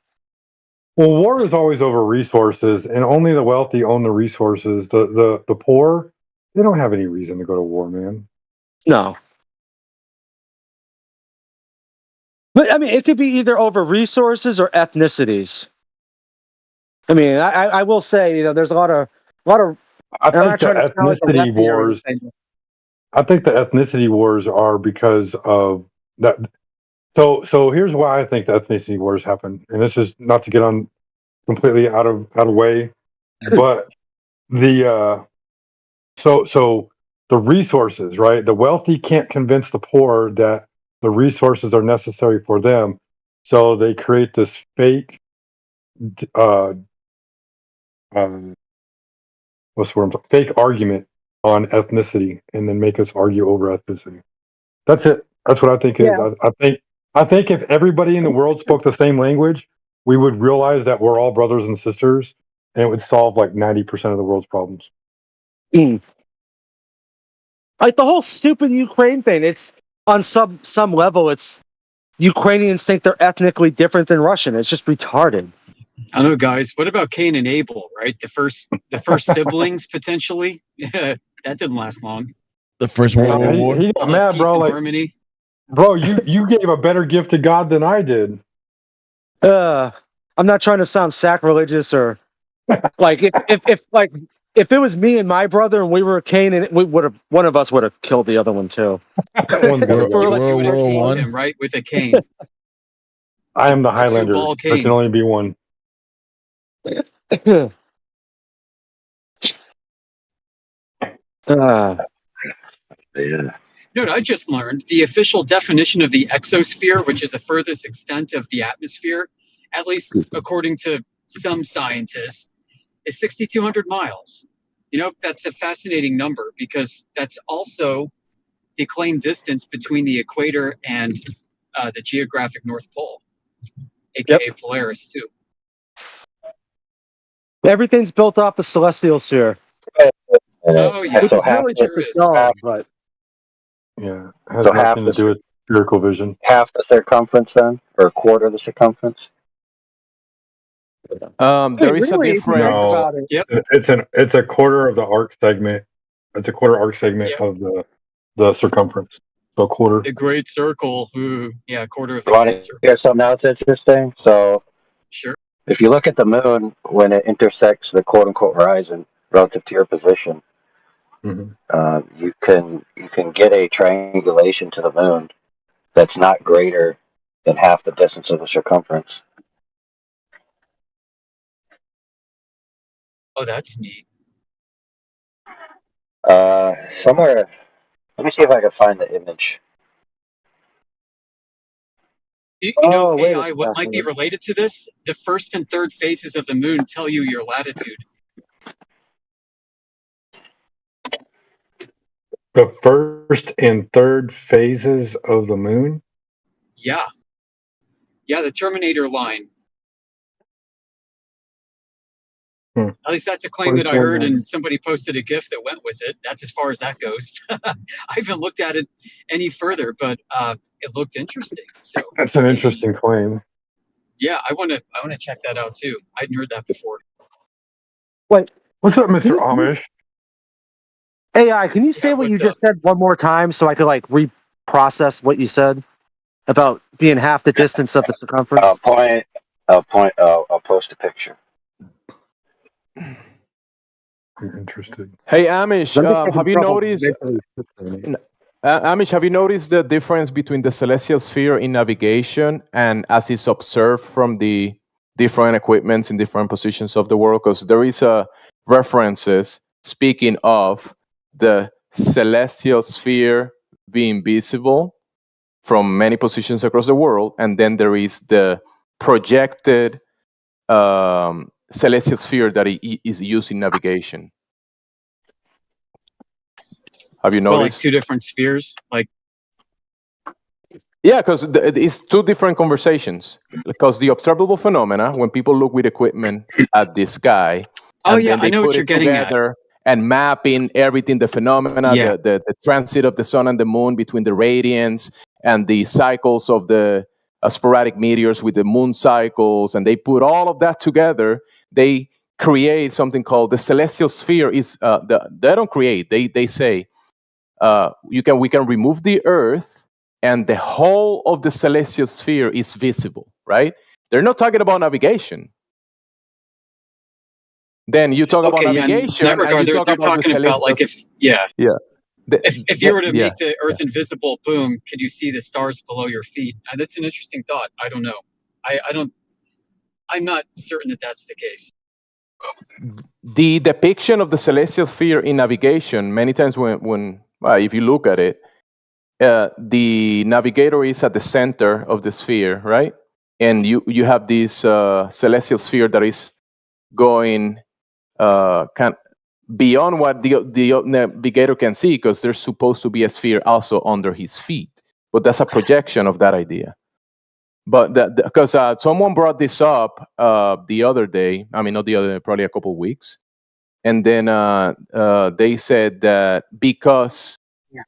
war is always over resources, and only the wealthy own the resources. The poor, they don't have any reason to go to war, man. No. But I mean, it could be either over resources or ethnicities. I mean, I will say, there's a lot of. I think the ethnicity wars. I think the ethnicity wars are because of that. So here's why I think the ethnicity wars happen, and this is not to get on completely out of way, but the so the resources, right? The wealthy can't convince the poor that the resources are necessary for them, so they create this fake what's the word? Fake argument on ethnicity, and then make us argue over ethnicity. That's it. That's what I think it is. I think if everybody in the world spoke the same language, we would realize that we're all brothers and sisters, and it would solve like 90% of the world's problems. Like the whole stupid Ukraine thing. It's on some level. It's Ukrainians think they're ethnically different than Russian. It's just retarded. I don't know, guys. What about Cain and Abel? Right, the first siblings potentially. That didn't last long. The first World War. He got mad, bro. Like, harmony. Bro, you gave a better gift to God than I did. I'm not trying to sound sacrilegious or like if it was me and my brother and we were Cain, and one of us would have killed the other one too. World War I, right, with a cane. I am the Highlander. There can only be one. Yeah. You know what I just learned? The official definition of the exosphere, which is the furthest extent of the atmosphere, at least according to some scientists, is 6,200 miles. That's a fascinating number because that's also the claimed distance between the equator and the geographic North Pole, aka Polaris, too. Everything's built off the celestial sphere. Oh, yeah. Which is really just a dog, but. Yeah, it has nothing to do with spherical vision. Half the circumference then, or a quarter of the circumference? There is a difference. No, it's a quarter of the arc segment. It's a quarter arc segment of the circumference. So a quarter. The great circle. Ooh, yeah, a quarter of the You want great to circle. hear something else interesting? So, sure. If you look at the moon when it intersects the quote unquote horizon relative to your position, you can get a triangulation to the moon that's not greater than half the distance of the circumference. Oh, that's neat. Somewhere, let me see if I can find the image. You know, AI, what might be related to this? The first and third phases of the moon tell you your latitude. The first and third phases of the moon? Yeah. Yeah, the Terminator line. At least that's a claim that I heard, and somebody posted a GIF that went with it. That's as far as that goes. I haven't looked at it any further, but it looked interesting. So That's an interesting claim. yeah, I want to check that out too. I hadn't heard that before. Wait, what's up, Mr. Amish? AI, can you say what you just said one more time so I could like reprocess what you said about being half the distance of the circumference? I'll post a picture. I'm interested. Hey Amish, have you noticed? Amish, have you noticed the difference between the celestial sphere in navigation and as it's observed from the different equipments in different positions of the world? Because there is references speaking of the celestial sphere being visible from many positions across the world, and then there is the projected celestial sphere that is used in navigation. Have you noticed? Well, like two different spheres, like. Yeah, because it's two different conversations. Because the observable phenomena, when people look with equipment at the sky, and then they put it together and mapping everything, the phenomena, the transit of the sun and the moon between the radiance and the cycles of the sporadic meteors with the moon cycles, and they put all of that together, they create something called the celestial sphere. They don't create, they say, we can remove the Earth and the whole of the celestial sphere is visible, right? They're not talking about navigation. Then you talk about navigation, in that regard, and you they're talk about talking about like if you were to make the Earth invisible, boom, could you see the stars below your feet? That's an interesting thought. I don't know. I'm not certain that that's the case. The depiction of the celestial sphere in navigation, many times when if you look at it, the navigator is at the center of the sphere, right? And you have this celestial sphere that is going beyond what the navigator can see, because there's supposed to be a sphere also under his feet. But that's a projection of that idea. But because someone brought this up the other day, I mean, not the other day, probably a couple of weeks. And then they said that because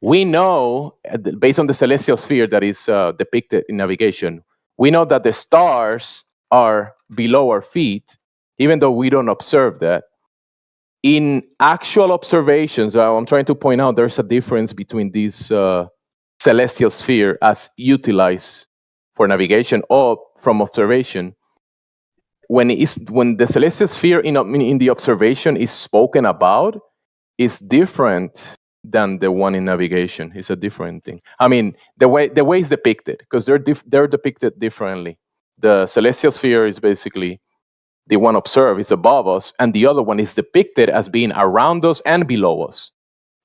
we know, based on the celestial sphere that is depicted in navigation, we know that the stars are below our feet, even though we don't observe that. In actual observations, I'm trying to point out there's a difference between this celestial sphere as utilized for navigation or from observation. When the celestial sphere in the observation is spoken about, is different than the one in navigation. It's a different thing. I mean, the way it's depicted, because they're depicted differently. The celestial sphere is basically the one observed is above us, and the other one is depicted as being around us and below us.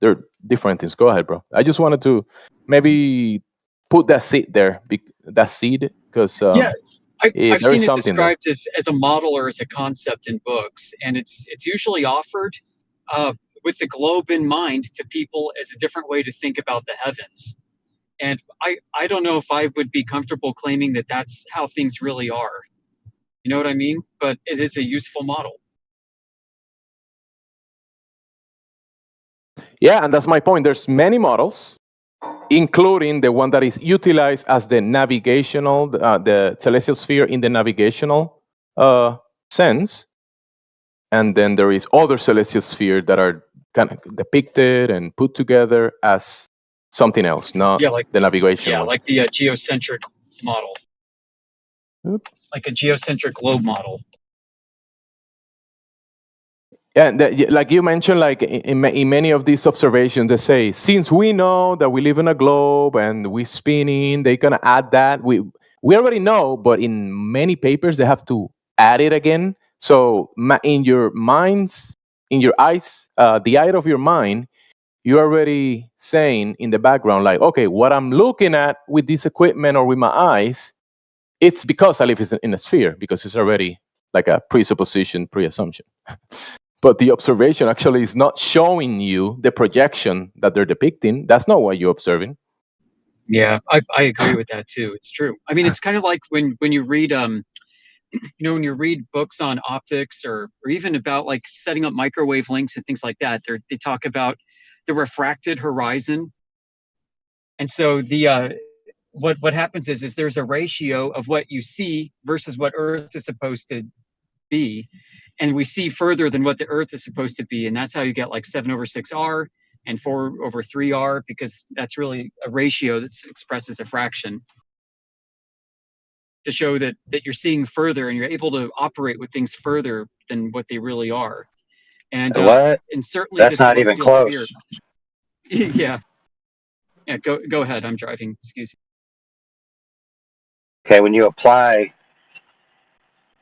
They're different things. Go ahead, bro. I just wanted to maybe put that seed there, because I've seen it described as a model or as a concept in books, and it's usually offered with the globe in mind to people as a different way to think about the heavens. And I don't know if I would be comfortable claiming that that's how things really are. You know what I mean? But it is a useful model. Yeah, and that's my point. There's many models, including the one that is utilized as the navigational, the celestial sphere in the navigational sense. And then there is other celestial sphere that are kind of depicted and put together as something else, not the navigation one. Like the geocentric model. Like a geocentric globe model. like you mentioned, like in many of these observations, they say, since we know that we live in a globe and we're spinning, they're gonna add that. We already know, but in many papers they have to add it again. So in your minds, in your eyes, the eye of your mind, you're already saying in the background, like, okay, what I'm looking at with this equipment or with my eyes, it's because I live in a sphere, because it's already like a presupposition, pre-assumption. But the observation actually is not showing you the projection that they're depicting. That's not what you're observing. Yeah, I agree with that too. It's true. I mean, it's kind of like when you read when you read books on optics or even about like setting up microwave links and things like that. They talk about the refracted horizon, and so the what happens is there's a ratio of what you see versus what Earth is supposed to be, and we see further than what the Earth is supposed to be, and that's how you get like 7/6R and 4/3R, because that's really a ratio that expresses a fraction to show that you're seeing further and you're able to operate with things further than what they really are. And what? And certainly That's the not even celestial close. sphere. Yeah. Go ahead. I'm driving. Excuse me. Okay, when you apply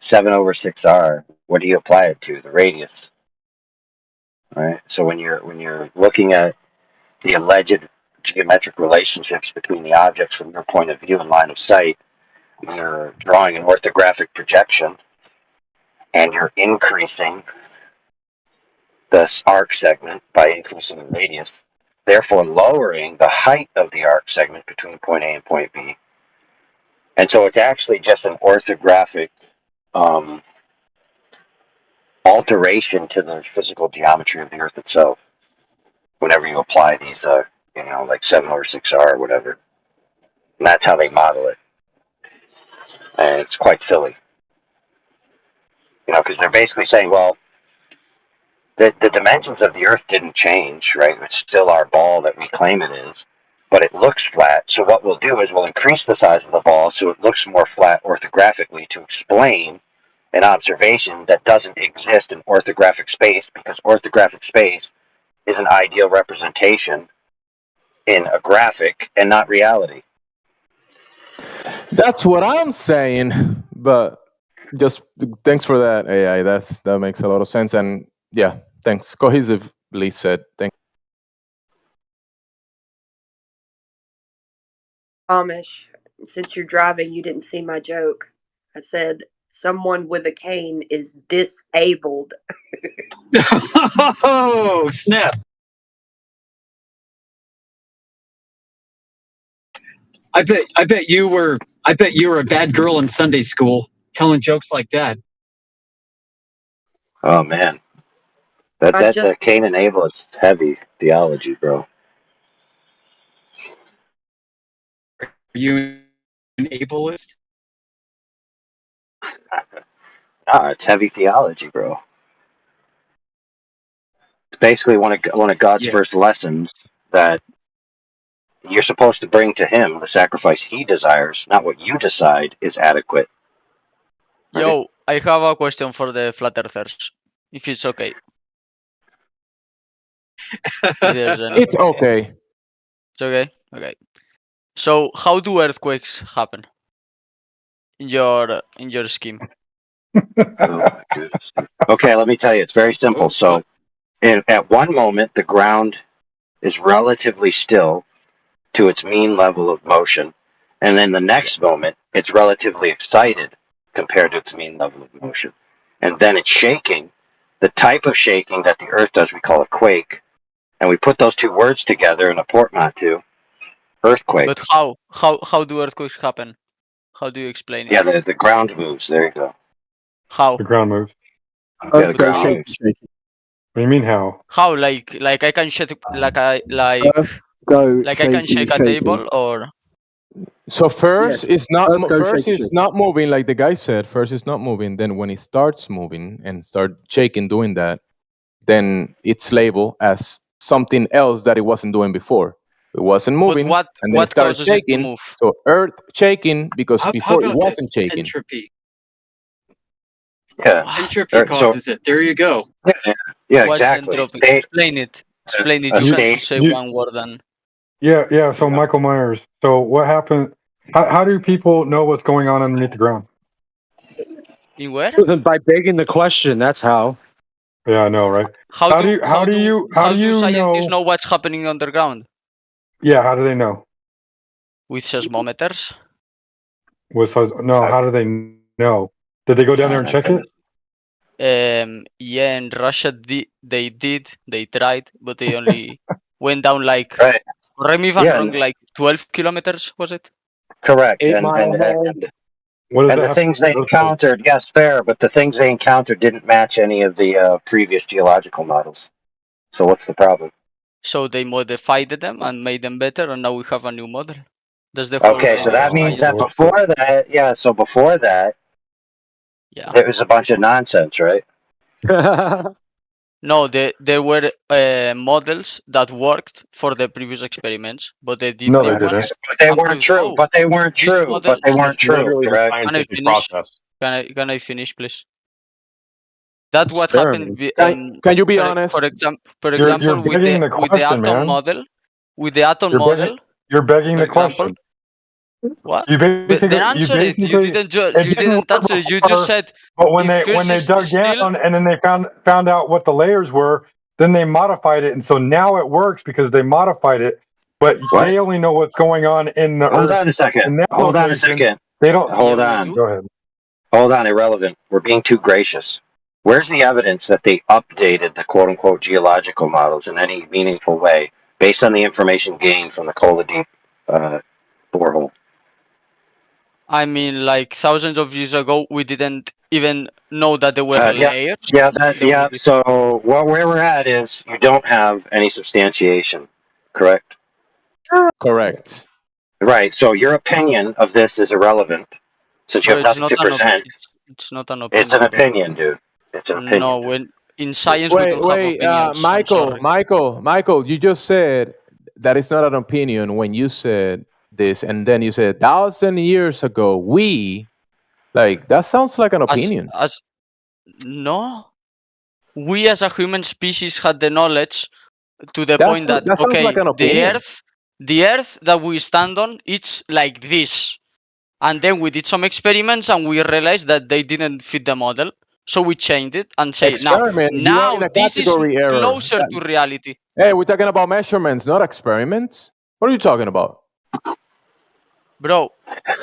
7/6R, what do you apply it to? The radius, right? So when you're looking at the alleged geometric relationships between the objects from your point of view and line of sight, you're drawing an orthographic projection, and you're increasing this arc segment by increasing the radius, therefore lowering the height of the arc segment between point A and point B. And so it's actually just an orthographic alteration to the physical geometry of the Earth itself whenever you apply these, like 7/6R or whatever. And that's how they model it. And it's quite silly. Because they're basically saying, well, the dimensions of the Earth didn't change, right? It's still our ball that we claim it is, but it looks flat. So what we'll do is we'll increase the size of the ball so it looks more flat orthographically to explain an observation that doesn't exist in orthographic space, because orthographic space is an ideal representation in a graphic and not reality. That's what I'm saying. But just thanks for that, AI. That makes a lot of sense. And yeah, thanks. Cohesively said. Thanks. Amish, since you're driving, you didn't see my joke. I said someone with a cane is disabled. Oh, snap. I bet you were a bad girl in Sunday school telling jokes like that. Oh man. That's a Cain and Abel is heavy theology, bro. Are you an ableist? It's heavy theology, bro. It's basically one of God's first lessons, that you're supposed to bring to him the sacrifice he desires, not what you decide is adequate. Right? Yo, I have a question for the flat earthers, if it's okay. It's okay. It's okay? Okay. So how do earthquakes happen in your scheme? Oh my goodness. Okay, let me tell you, it's very simple. So at one moment the ground is relatively still to its mean level of motion, and then the next moment it's relatively excited compared to its mean level of motion, and then it's shaking. The type of shaking that the Earth does we call a quake, and we put those two words together in a portmanteau: earthquake. But how do earthquakes happen? How do you explain it? Yeah, the ground moves. There you go. How? The ground moves. Yeah, the ground moves. What do you mean how? How, like I can shake I can shake a table, or So first it's not moving like the guy said. First it's not moving. Then when it starts moving and start shaking, doing that, then it's labeled as something else that it wasn't doing before. It wasn't moving, what and then it started causes it to shaking. move? So Earth shaking because How before it about wasn't this? shaking. Entropy. Yeah. Entropy causes it. There you go. Yeah. Yeah, What's exactly. entropy? Explain it. Explain it. You can say one word and. Yeah. So Michael Myers. So what happened? How do people know what's going on underneath the ground? In where? By begging the question. That's how. Yeah, I know, right? How do know? scientists know what's happening underground? Yeah, how do they know? With seismometers. How do they know? Did they go down there and check it? Yeah, in Russia they tried, but they only went down like. Right. Correct me if I'm wrong. Like 12 kilometers, was it? Correct. 8 And the things they to encountered, yes, fair, but the things they encountered didn't match any of the previous geological models. So what's the problem? So they modified them and made them better, and now we have a new model. That's the whole. Okay, so that means that before that, so before that, yeah, it was a bunch of nonsense, right? No, there were models that worked for the previous experiments, but they did No, new they didn't. ones. But they and weren't proved, true. oh, But they weren't this true. model- But they weren't It's true. literally the Correct? Can I scientific finish? process. Can I finish, please? That's what happened. Can you be honest? For You're example, with begging the with the question, atom man. model, with the atom You're model, begging, you're begging for the example. question. What? You But then basically, answer it. You didn't. it You didn't didn't work answer it. You before, just said. but when First they is dug still. down and then they found out what the layers were, then they modified it, and so now it works because they modified it. But What? they only know what's going on in the Hold earth. on a second. In that Hold on a location, second. they don't. Hold on. Go ahead. Hold on. Irrelevant. We're being too gracious. Where's the evidence that they updated the quote unquote geological models in any meaningful way based on the information gained from the Cola Deep borehole? I mean, like thousands of years ago, we didn't even know that there were layers. So where we're at is you don't have any substantiation, correct? Correct. Right. So your opinion of this is irrelevant since you But have nothing to present. it's not an opinion. It's an opinion, dude. It's an opinion. No, when in science we don't have opinions. Michael, you just said that it's not an opinion when you said this, and then you said 1,000 years ago that sounds like an opinion. No, we as a human species had the knowledge to the That's- point that that sounds okay, like an opinion. the earth that we stand on, it's like this, and then we did some experiments and we realized that they didn't fit the model, so we changed it and say Experiment. You are now in a this is category error. closer to reality. Hey, we're talking about measurements, not experiments. What are you talking about? Bro,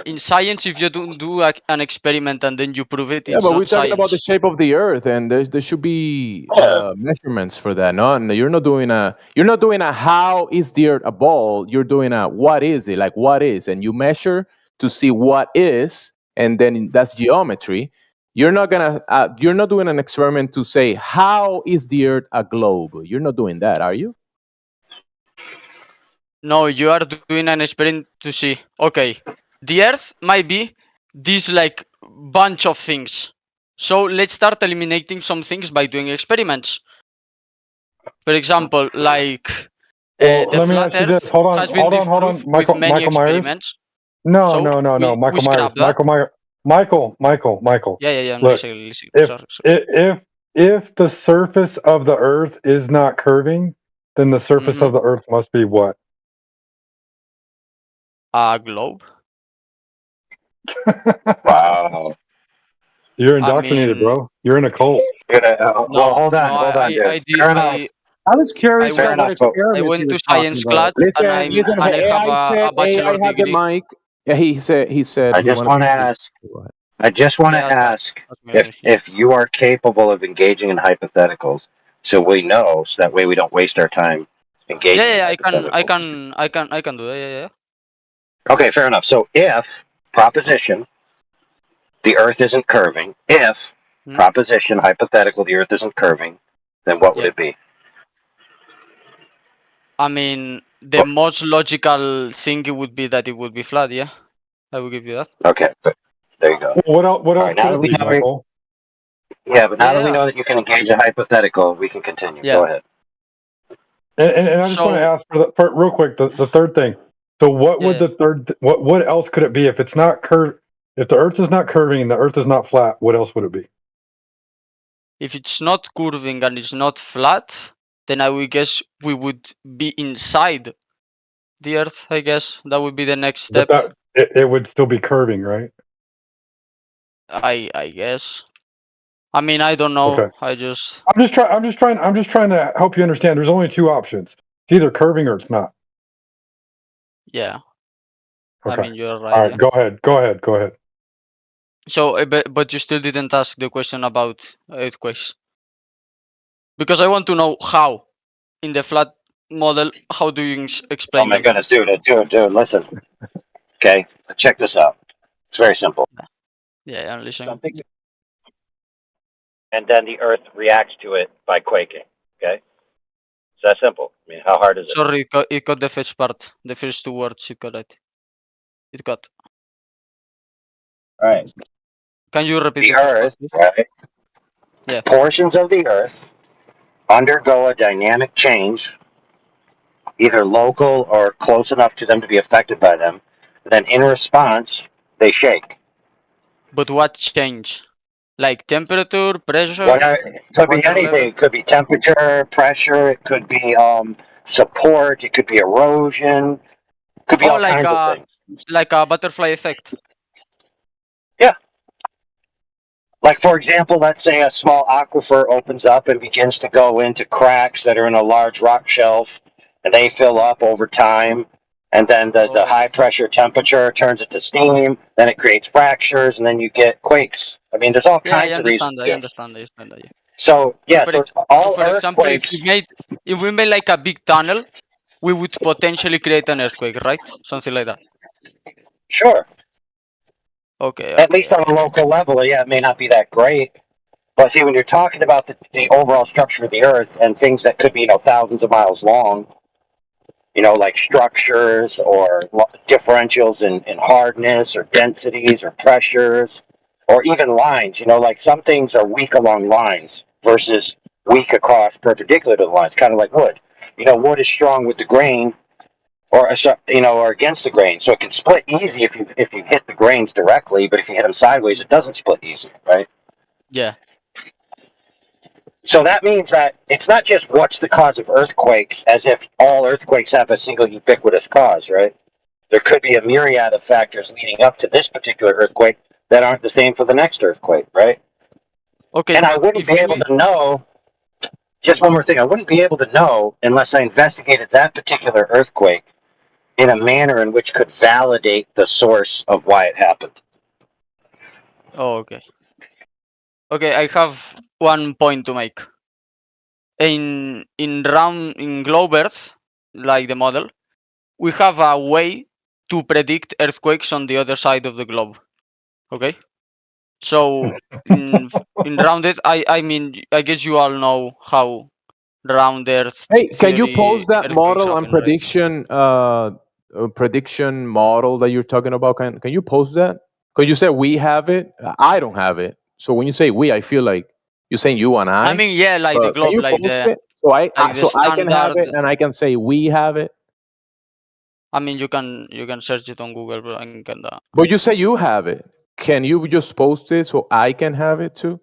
in science, if you don't do an experiment and then you prove it, Yeah, it's but we're not talking about science. the shape of the Earth, and there should be measurements for that. No, you're not doing a how is the Earth a ball. You're doing a what is it, like what is, and you measure to see what is, and then that's geometry. You're not doing an experiment to say how is the Earth a globe. You're not doing that, are you? No, you are doing an experiment to see, okay, the Earth might be this like bunch of things. So let's start eliminating some things by doing experiments. For example, like the let me flat ask you Earth this. Hold on. has been disproved with many Michael Myers. experiments. No. So Michael we Myers. scrap that. Michael. Yeah. I'm Look, listening. if the surface of the Earth is not curving, then the surface of the Earth must be what? A globe. Wow. You're indoctrinated, bro. You're in a cult. Hold on, dude. Fair enough. I was curious Fair about what enough, but- experiments I went he to was talking science about. class and I AI have a bachelor had the degree. mic. Yeah, he said. I just want to ask. I just want to ask if you are capable of engaging in hypotheticals, so we know, so that way we don't waste our time engaging. Yeah, in I can do that. Yeah. Okay, fair enough. So if proposition, the Earth isn't curving, if proposition, hypothetical, the Earth isn't curving, then what would it be? I mean, the most logical thing it would be that it would be flat. Yeah, I will give you that. Okay, there you go. What else now could it be, Michael? Yeah, but now that we know that you can engage a hypothetical, we can continue. Yeah. Go ahead. And I just want to ask for real quick the third thing. So what would the third? What else could it be if it's not curved? If the Earth is not curving and the Earth is not flat, what else would it be? If it's not curving and it's not flat, then I would guess we would be inside the Earth. I guess that would be the next step. But it would still be curving, right? I guess. I mean, I don't know. Okay. I just. I'm just trying to help you understand. There's only two options. It's either curving or it's not. Yeah. Okay. I mean, you're right. All right. Yeah. Go ahead. So, but you still didn't ask the question about earthquakes, because I want to know how, in the flat model, how do you explain Oh my them? goodness, dude, listen. Okay, check this out. It's very simple. Yeah, I'm listening. Something, and then the Earth reacts to it by quaking. Okay, it's that simple. I mean, how hard is it? Sorry, it got the first part, the first two words. It got it. It got. All right. Can you repeat The the first part, Earth, please? right? Yeah. Portions of the Earth undergo a dynamic change, either local or close enough to them to be affected by them. Then, in response, they shake. But what change? Like temperature, pressure, It could be water anything. level? It could be temperature, pressure. It could be support. It could be erosion. It could be all kinds of things. Like a butterfly effect. Yeah. Like, for example, let's say a small aquifer opens up and begins to go into cracks that are in a large rock shelf, and they fill up over time. And then the high pressure temperature turns it to steam. Then it creates fractures, and then you get quakes. I mean, there's all kinds of reasons. I understand. Yeah. So yeah, So for example, if we made like a big tunnel, we would potentially create an earthquake, right? Something like that. Sure. Okay. At least on a local level, yeah, it may not be that great. But see, when you're talking about the overall structure of the Earth and things that could be, thousands of miles long, like structures or differentials in hardness or densities or pressures, or even lines, like some things are weak along lines versus weak across perpendicular to the lines, kind of like wood. Wood is strong with the grain, or against the grain, so it can split easy if you hit the grains directly. But if you hit them sideways, it doesn't split easy, right? Yeah. So that means that it's not just what's the cause of earthquakes, as if all earthquakes have a single ubiquitous cause, right? There could be a myriad of factors leading up to this particular earthquake that aren't the same for the next earthquake, right? Okay. And I wouldn't be able to know, just one more thing, I wouldn't be able to know unless I investigated that particular earthquake in a manner in which could validate the source of why it happened. Oh, okay. Okay, I have one point to make. In globe Earth, like the model, we have a way to predict earthquakes on the other side of the globe. Okay, so in rounded, I mean, I guess you all know how round Earth. Hey, can you Theory post that earthquakes model and happen, right? prediction model that you're talking about? Can you post that? Because you said we have it, I don't have it. So when you say we, I feel like you're saying you and I. I mean, yeah, like the But can globe, you like post the it so I the can have standard. it and I can say we have it? I mean, you can search it on Google, but I can. But you say you have it. Can you just post it so I can have it too?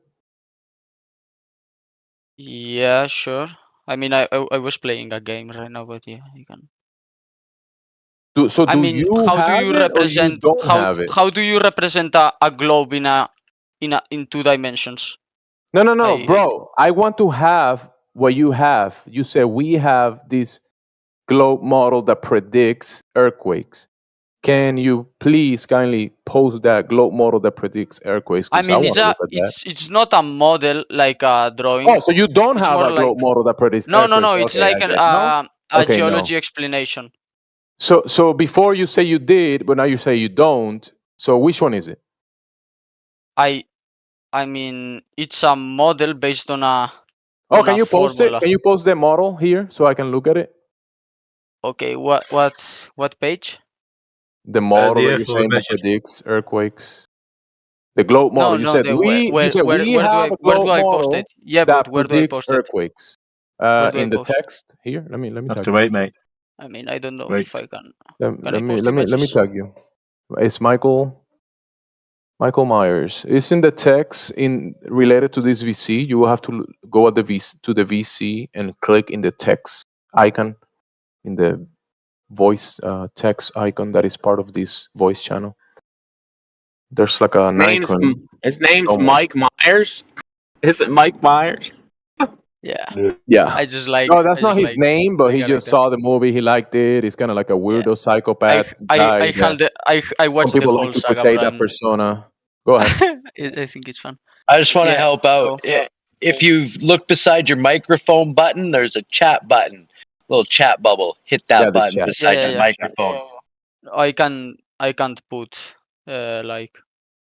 Yeah, sure. I mean, I was playing a game right now, but yeah, you can. So do you how do have you it or you represent don't have it? how do you represent a globe in 2 dimensions? No, bro. I want to have what you have. You said we have this globe model that predicts earthquakes. Can you please kindly post that globe model that predicts earthquakes? I mean, it's not a model like a drawing. Oh, so you don't it's have more a globe model that predicts no, earthquakes? No. It's Okay, like a geology explanation. So before you say you did, but now you say you don't. So which one is it? I mean, it's a model based on a. Oh, can you post it? Can you post the model here so I can look at it? Okay, what page? The model that you're saying that predicts earthquakes. The globe model. You said we have a globe model that predicts earthquakes. In the text here. Let me have to wait, mate. I mean, I don't know if I can. Let me tag you. It's Michael. Michael Myers. It's in the text in related to this VC. You will have to go at the VC and click in the text icon in the voice text icon that is part of this voice channel. There's like an icon. His name's Mike Myers. Is it Mike Myers? Yeah. I just like. No, that's I not just his like name, but the he just characters. saw the movie. He liked it. He's kind of like a weirdo psychopath guy. I watched Some the people whole like to saga, portray but that persona. Go ahead. I think it's fun. I just want to Yeah, help out. so- If you look beside your microphone button, there's a chat button, little chat bubble. Hit that button chat. beside your microphone. I can't put like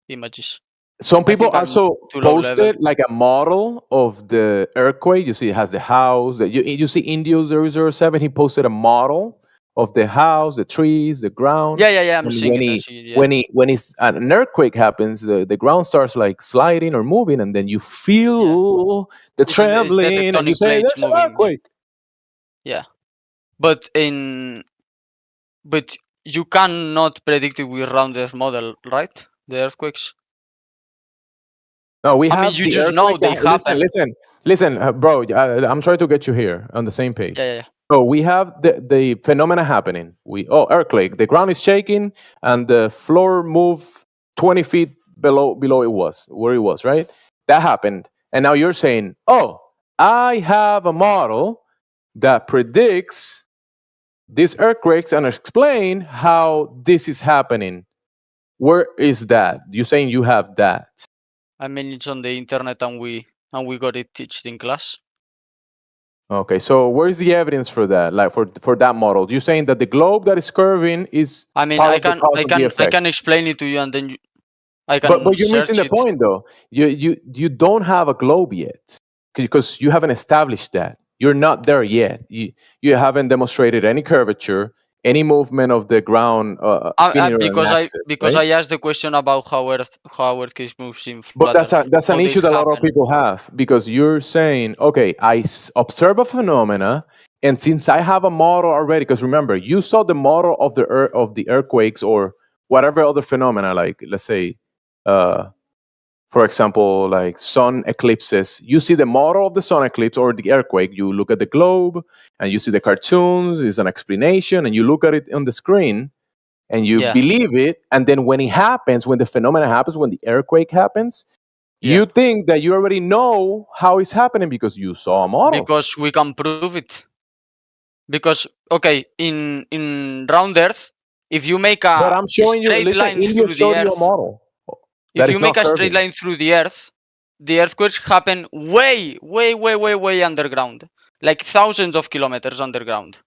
images. Some I people think I'm also too low level. posted like a model of the earthquake. You see, it has the house. You see Indio 007. He posted a model of the house, the trees, the ground. Yeah. I'm And seeing when it. he, when an earthquake happens, the ground starts like sliding or moving, and then you feel the It's the trembling, and you tectonic say, plates "There's an moving. earthquake." Yeah, but you cannot predict it with rounded model, right? The earthquakes. No, we I have mean, you the just know earthquake. they happen. Listen, bro. I'm trying to get you here on the same page. Yeah. So we have the phenomena happening. Earthquake. The ground is shaking, and the floor moved 20 feet below where it was, right? That happened, and now you're saying, "Oh, I have a model that predicts these earthquakes and explain how this is happening." Where is that? You're saying you have that? I mean, it's on the internet, and we got it taught in class. Okay, so where's the evidence for that? Like for that model, you're saying that the globe that is curving is I mean, part of the cause of the I effect. can explain it to you, and then I can. But you're missing the it. point, though. You don't have a globe yet because you haven't established that. You're not there yet. You haven't demonstrated any curvature, any movement of the ground spinning around an axis. Because right? I asked the question about how Earth moves in But flat that's an how they issue that a lot of happen. people have because you're saying, okay, I observe a phenomena, and since I have a model already, because remember, you saw the model of the earthquakes or whatever other phenomena, like let's say, for example, like sun eclipses. You see the model of the sun eclipse or the earthquake. You look at the globe and you see the cartoons. Is an explanation, and you look at it on the screen. And you believe it, and then when it happens, when the phenomena happens, when the earthquake happens, you think that you already know how it's happening because you saw a model. Because we can prove it. Because in round Earth, if you make But I'm showing you. straight Listen, line India through the showed you a Earth, model. if you make a straight line through the Earth, the earthquakes happen way underground, like thousands of kilometers underground.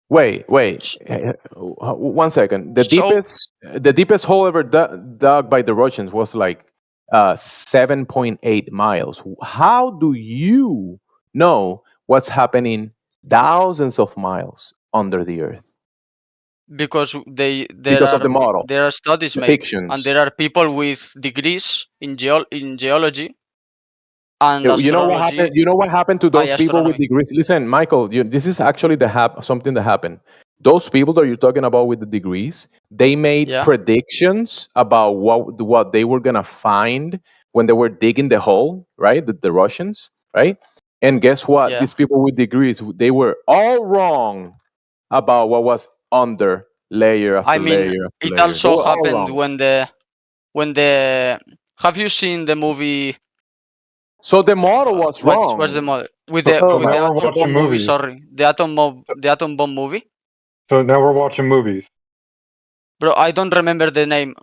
Wait. 1 second. The deepest hole ever dug by the Russians was like 7.8 miles. How do you know what's happening thousands of miles under the earth? Because Because of the model. there are studies made, and there are people with degrees in geology and astrology. You know what happened to those people with degrees? Listen, Michael, this is actually something that happened. Those people that you're talking about with the degrees, they made predictions about what they were gonna find when they were digging the hole, right? The Russians, right? And guess what? These people with degrees, they were all wrong about what was under layer after layer after it layer. also happened when the have you seen the movie? So the model was wrong. What's the model? With the atom bomb movie, sorry. The atom bomb movie? So now we're watching movies. Bro, I don't remember the name.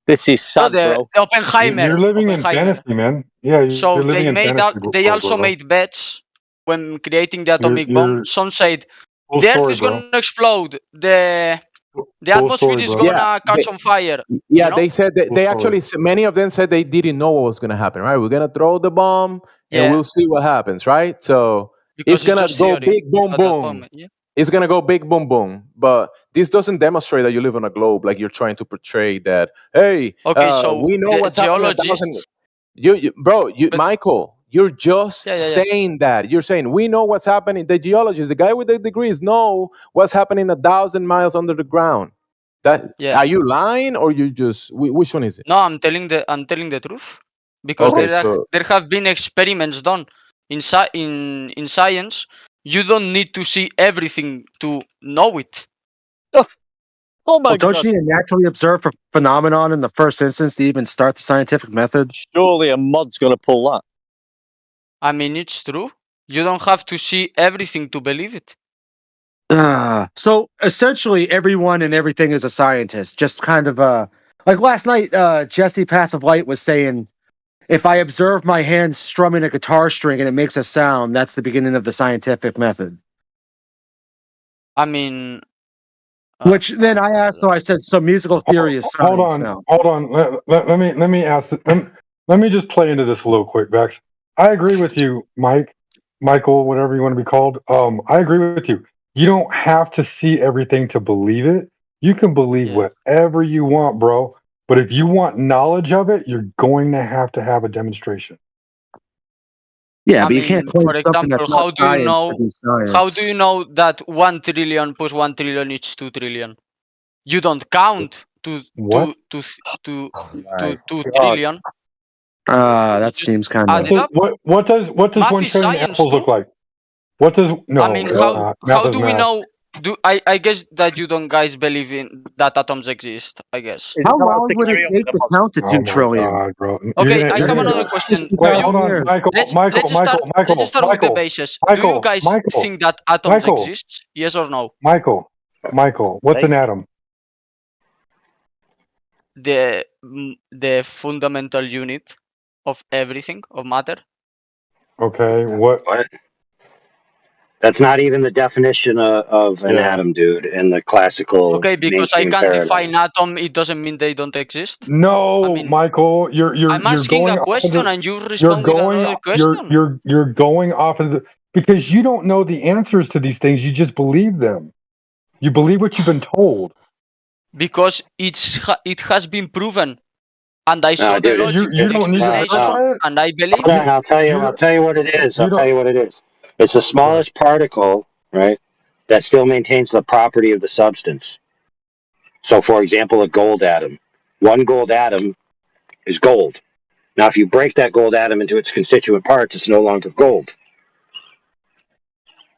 This is sad, bro. Oppenheimer. You're living in fantasy, man. Yeah, you're living in fantasy. They also made bets when creating the atomic bomb. Some said the Earth is gonna explode. The atmosphere is gonna catch on fire. Yeah, they said that they actually, many of them said they didn't know what was going to happen, right? We're going to throw the bomb and we'll see what happens, right? So it's going to go big boom boom. It's going to go big boom boom. But this doesn't demonstrate that you live on a globe like you're trying to portray that, hey, we know what's happening. Michael, you're just saying that. You're saying we know what's happening. The geologists, the guy with the degrees, know what's happening 1,000 miles under the ground. Are you lying or you just which one is it? No, I'm telling the truth because Okay, there have been experiments done in science. You don't need to see everything to know it. Oh my Don't god! you need a naturally observed phenomenon in the first instance to even start the scientific method? Surely a mod's going to pull that. I mean, it's true. You don't have to see everything to believe it. So essentially, everyone and everything is a scientist. Just kind of like last night, Jesse Path of Light was saying, if I observe my hand strumming a guitar string and it makes a sound, that's the beginning of the scientific method. I mean, which then I asked, so I said, so musical theory is science now. Hold on. Let me ask. Let me just play into this a little quick, Bex. I agree with you, Michael, whatever you want to be called. I agree with you. You don't have to see everything to believe it. You can believe whatever you want, bro. But if you want knowledge of it, you're going to have a demonstration. Yeah, I but you mean, can't claim for something example, that's not science to be science. how do you know that 1 trillion plus 1 trillion is 2 trillion? You don't count to 2 trillion. That seems kind of. What does Math 1 is trillion science apples too. look like? What does no? I mean, it's how not. Math is do we math. know? I guess that you don't guys believe in that atoms exist. I guess. How long would it take to count to 2 trillion? God, bro. Okay, I have another question. Wait, hold on, Michael. Let's start with the basis. Do you guys think that atoms exist? Yes or no? Michael, what's an atom? The fundamental unit of everything, of matter. Okay, what? That's not even the definition of an atom, dude, in the classical. Okay, because I can't define atom, it doesn't mean they don't exist. No, I mean, Michael, I'm asking going a question and you respond with another question. You're going off of because you don't know the answers to these things. You just believe them. You believe what you've been told. Because it has been proven, and I saw the logic, you the don't need to explanation, verify it? and I believe. Hold on, I'll tell you what it is. I'll tell you what it is. It's the smallest particle, right, that still maintains the property of the substance. So, for example, a gold atom. One gold atom is gold. Now, if you break that gold atom into its constituent parts, it's no longer gold.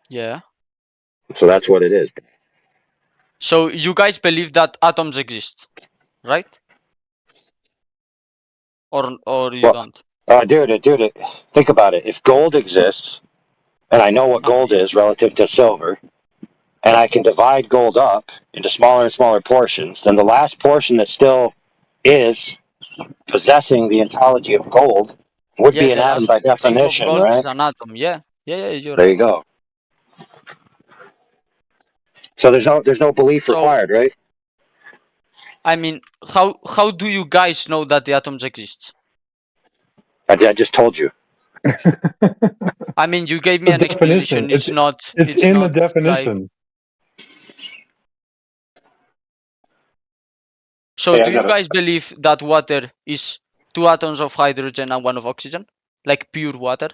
Yeah. So that's what it is. So you guys believe that atoms exist, right? Or you don't? Dude, think about it. If gold exists, and I know what gold is relative to silver, and I can divide gold up into smaller and smaller portions, then the last portion that still is possessing the ontology of gold would be an the atom last by thing of definition, gold right? is an atom. Yeah, you're There right. you go. So there's no belief required, right? I mean, how do you guys know that the atoms exist? I just told you. I mean, you gave me an explanation. It's not the definition. So do you guys believe that water is 2 atoms of hydrogen and 1 of oxygen? Like pure water?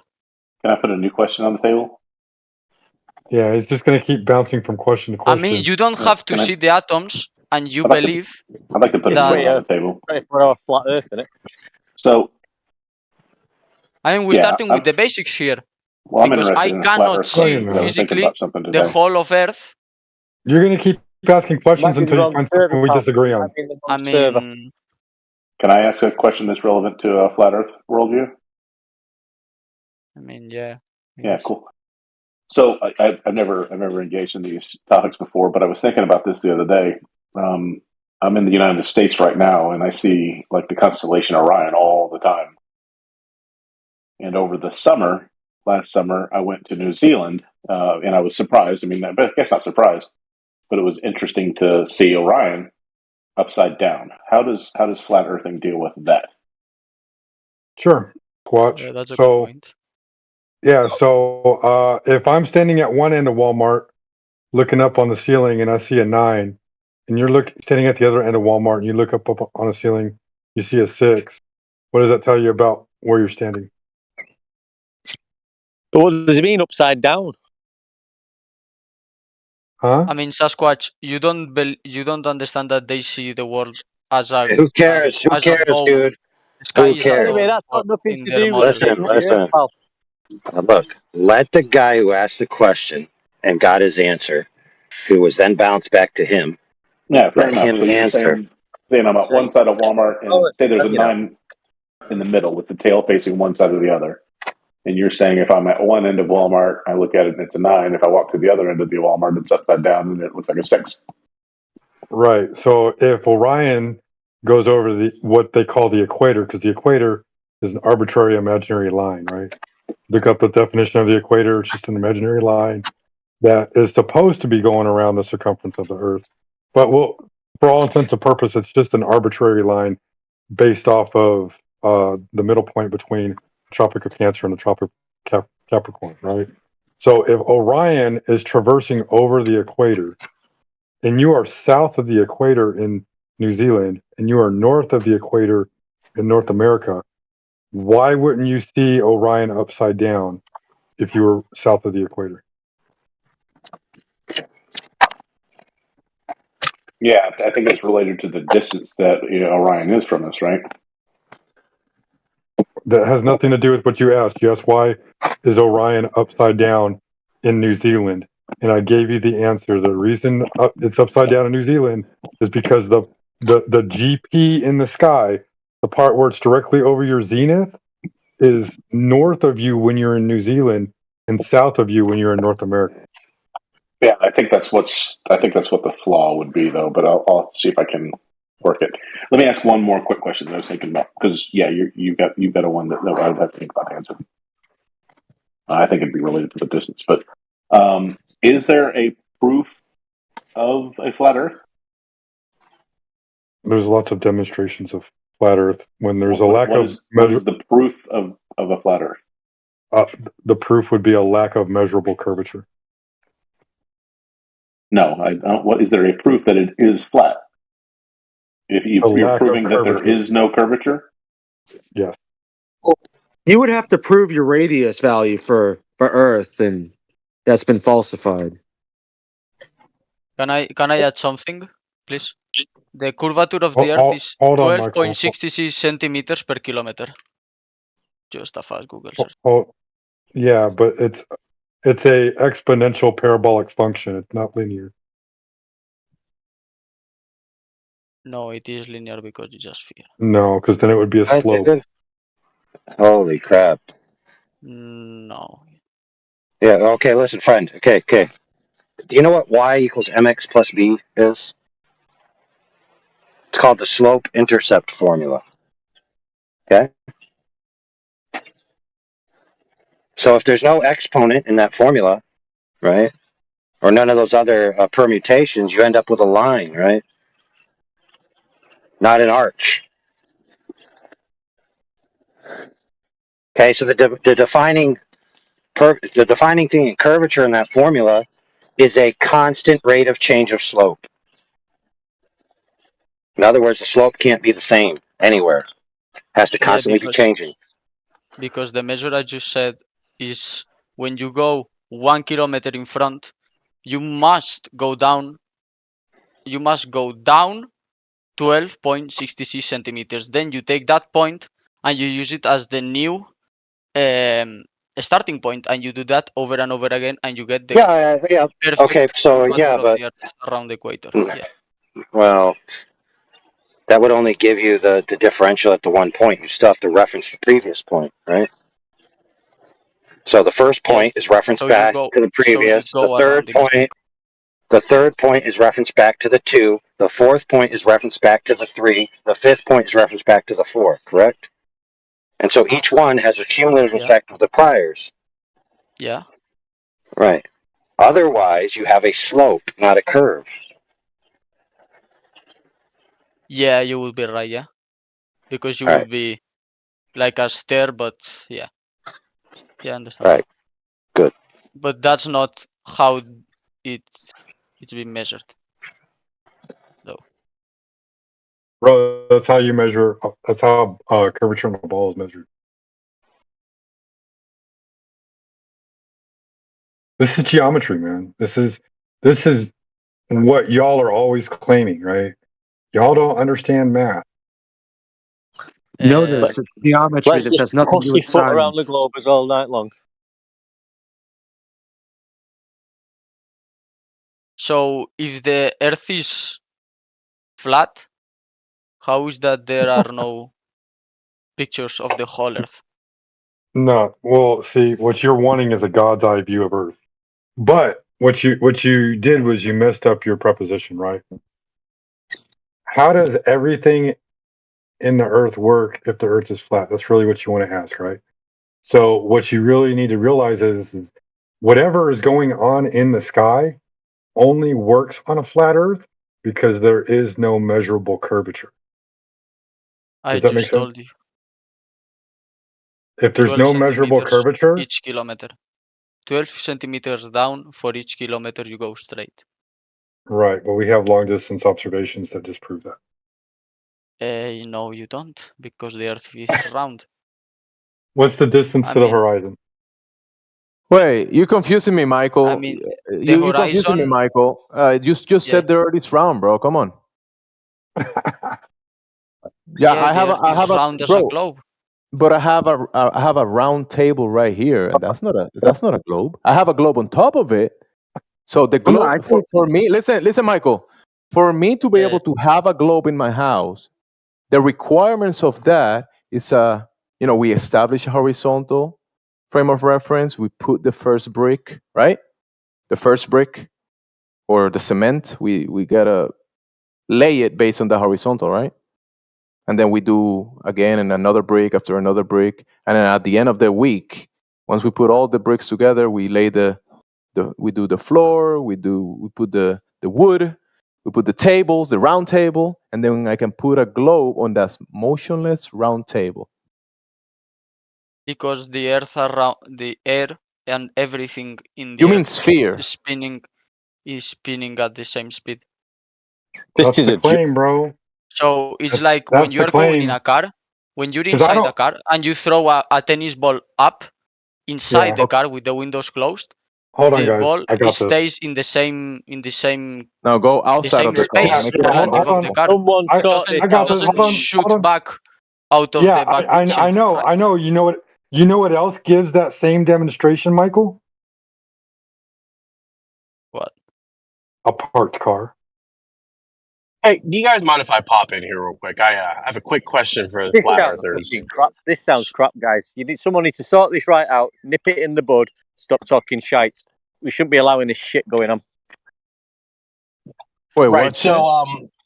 Can I put a new question on the table? Yeah, it's just going to keep bouncing from question to question. I mean, you don't have to see the atoms, and you believe. I'd like to put a new question on the table. For our flat Earth, isn't it? So, I mean, we're starting with the basics here. Well, I'm because I interested in a flat cannot Earth see question. I was thinking physically about something the today. whole of Earth. You're going to keep asking questions Might be the until you wrong find server, something we pal. disagree on. Might be the I wrong server. mean, Can I ask a question that's relevant to a flat Earth worldview? yeah. Yeah, cool. So I've never engaged in these topics before, but I was thinking about this the other day. I'm in the United States right now, and I see like the constellation Orion all the time. And over the summer, last summer, I went to New Zealand, and I was surprised. I mean, I guess not surprised, but it was interesting to see Orion upside down. How does flat earthing deal with that? Sure. Watch. Yeah, that's a good point. Yeah, so if I'm standing at one end of Walmart looking up on the ceiling and I see a 9, and you're standing at the other end of Walmart and you look up on the ceiling, you see a 6, what does that tell you about where you're standing? But what does it mean upside down? Huh? I mean, Sasquatch, you don't understand that they see the world as a Who cares? Who as a cares, dome. dude? The sky Who is a cares? dome That's got nothing in to their do with model. Listen, listen. Look, let the guy who asked the question and got his answer, who was then bounced back to him, Yeah, fair let enough. him So you're answer. saying I'm at one side of Walmart, and say there's a you know. 9 in the middle with the tail facing one side or the other. And you're saying if I'm at one end of Walmart, I look at it and it's a 9. If I walk to the other end of the Walmart, it's upside down and it looks like a 6. Right. So if Orion goes over what they call the equator, because the equator is an arbitrary imaginary line, right? Look up the definition of the equator. It's just an imaginary line that is supposed to be going around the circumference of the Earth. But for all intents and purposes, it's just an arbitrary line based off of the middle point between the Tropic of Cancer and the Tropic of Capricorn, right? So if Orion is traversing over the equator, and you are south of the equator in New Zealand, and you are north of the equator in North America, why wouldn't you see Orion upside down if you were south of the equator? Yeah, I think it's related to the distance that Orion is from us, right? That has nothing to do with what you asked. You asked why is Orion upside down in New Zealand, and I gave you the answer. The reason it's upside down in New Zealand is because the GP in the sky, the part where it's directly over your zenith, is north of you when you're in New Zealand and south of you when you're in North America. Yeah, I think that's what the flaw would be, though. But I'll see if I can work it. Let me ask one more quick question that I was thinking about, because you've got a one that I would have to think about answering. I think it'd be related to the distance, but is there a proof of a flat Earth? There's lots of demonstrations of flat Earth when there's a What lack of is the proof of a flat Earth? The proof would be a lack of measurable curvature. No, I don't. What is there a proof that it is flat? If you're proving that there is no curvature, yes. You would have to prove your radius value for Earth, and that's been falsified. Can I add something, please? The curvature of the Earth is Hold on, Michael. 12.66 centimeters per kilometer. Just a fast Google search. Yeah, but it's a exponential parabolic function. It's not linear. No, it is linear because it's a sphere. No, because then it would be a slope. Holy crap. No. Yeah, okay, listen, friend. Okay. Do you know what y equals mx plus b is? It's called the slope-intercept formula. Okay? So if there's no exponent in that formula, right, or none of those other permutations, you end up with a line, right? Not an arch. Okay, so the defining thing in curvature in that formula is a constant rate of change of slope. In other words, the slope can't be the same anywhere. It has to constantly be changing. Because the measure I just said is when you go 1 kilometer in front, you must go down 12.66 centimeters. Then you take that point and you use it as the new starting point, and you do that over and over again, and you get the perfect Okay, so curvature of but the Earth around the equator. Yeah. Well, that would only give you the differential at the one point. You still have to reference the previous point, right? So the first point is referenced back to the previous. The third point is referenced back to the 2. The fourth point is referenced back to the 3. The fifth point is referenced back to the 4, correct? And so each one has a cumulative effect of the priors. Yeah. Right. Otherwise, you have a slope, not a curve. Yeah, you will be right, yeah. Because you will be like a stair, but yeah. Yeah, I understand. Right. Good. But that's not how it's been measured. Though. Bro, that's how you measure. That's how curvature on a ball is measured. This is geometry, man. This is This is what y'all are always claiming, right? Y'all don't understand math. Notice it's geometry. Let's This just has nothing to do with pussyfoot around the science. globus all night long. So if the Earth is flat, how is that there are no pictures of the whole Earth? No, well, see, what you're wanting is a God's eye view of Earth. But what you did was you messed up your preposition, right? How does everything in the Earth work if the Earth is flat? That's really what you want to ask, right? So what you really need to realize is whatever is going on in the sky only works on a flat Earth because there is no measurable curvature. I Does that make just sense? told you. If there's 12 no measurable centimeters curvature, each kilometer. 12 centimeters down for each kilometer you go straight. right? But we have long distance observations that disprove that. No, you don't, because the Earth is round. What's the distance I to the mean, horizon? Wait, you're confusing me, Michael. I mean, the You're confusing me, horizon. Michael. You just Yeah, said the Earth is round, bro. Come on. yeah, the Earth is round as a bro. globe. But I have a round table right here, and that's not a globe. I have a globe on top of it. So the No, globe for me, listen, Michael. For me to be able to have a globe in my house, the requirements of that is we establish a horizontal frame of reference. We put the first brick, right? The first brick or the cement. We gotta lay it based on the horizontal, right? And then we do again and another brick after another brick, and then at the end of the week, once we put all the bricks together, we lay we do the floor, we put the wood, we put the tables, the round table, and then I can put a globe on that motionless round table. Because the Earth around the air and everything in the You Earth mean sphere? is spinning at the same speed. That's the claim, bro. So it's like when you are going in a car, when you're inside a car and you throw a tennis ball up inside the car with the windows closed, Hold on, the guys. ball I got this. stays in the same Now go outside of the car. space Make it relative possible. of the car. I got this. Doesn't shoot back out of Yeah, the back I windshield. know. Right? I know. You know what else gives that same demonstration, Michael? What? A parked car. Hey, do you guys mind if I pop in here real quick? I have a quick question for the This flat sounds earthers. fucking crap. This sounds crap, guys. Someone needs to sort this right out, nip it in the bud, stop talking shite. We shouldn't be allowing this shit going on. Wait, right. what? So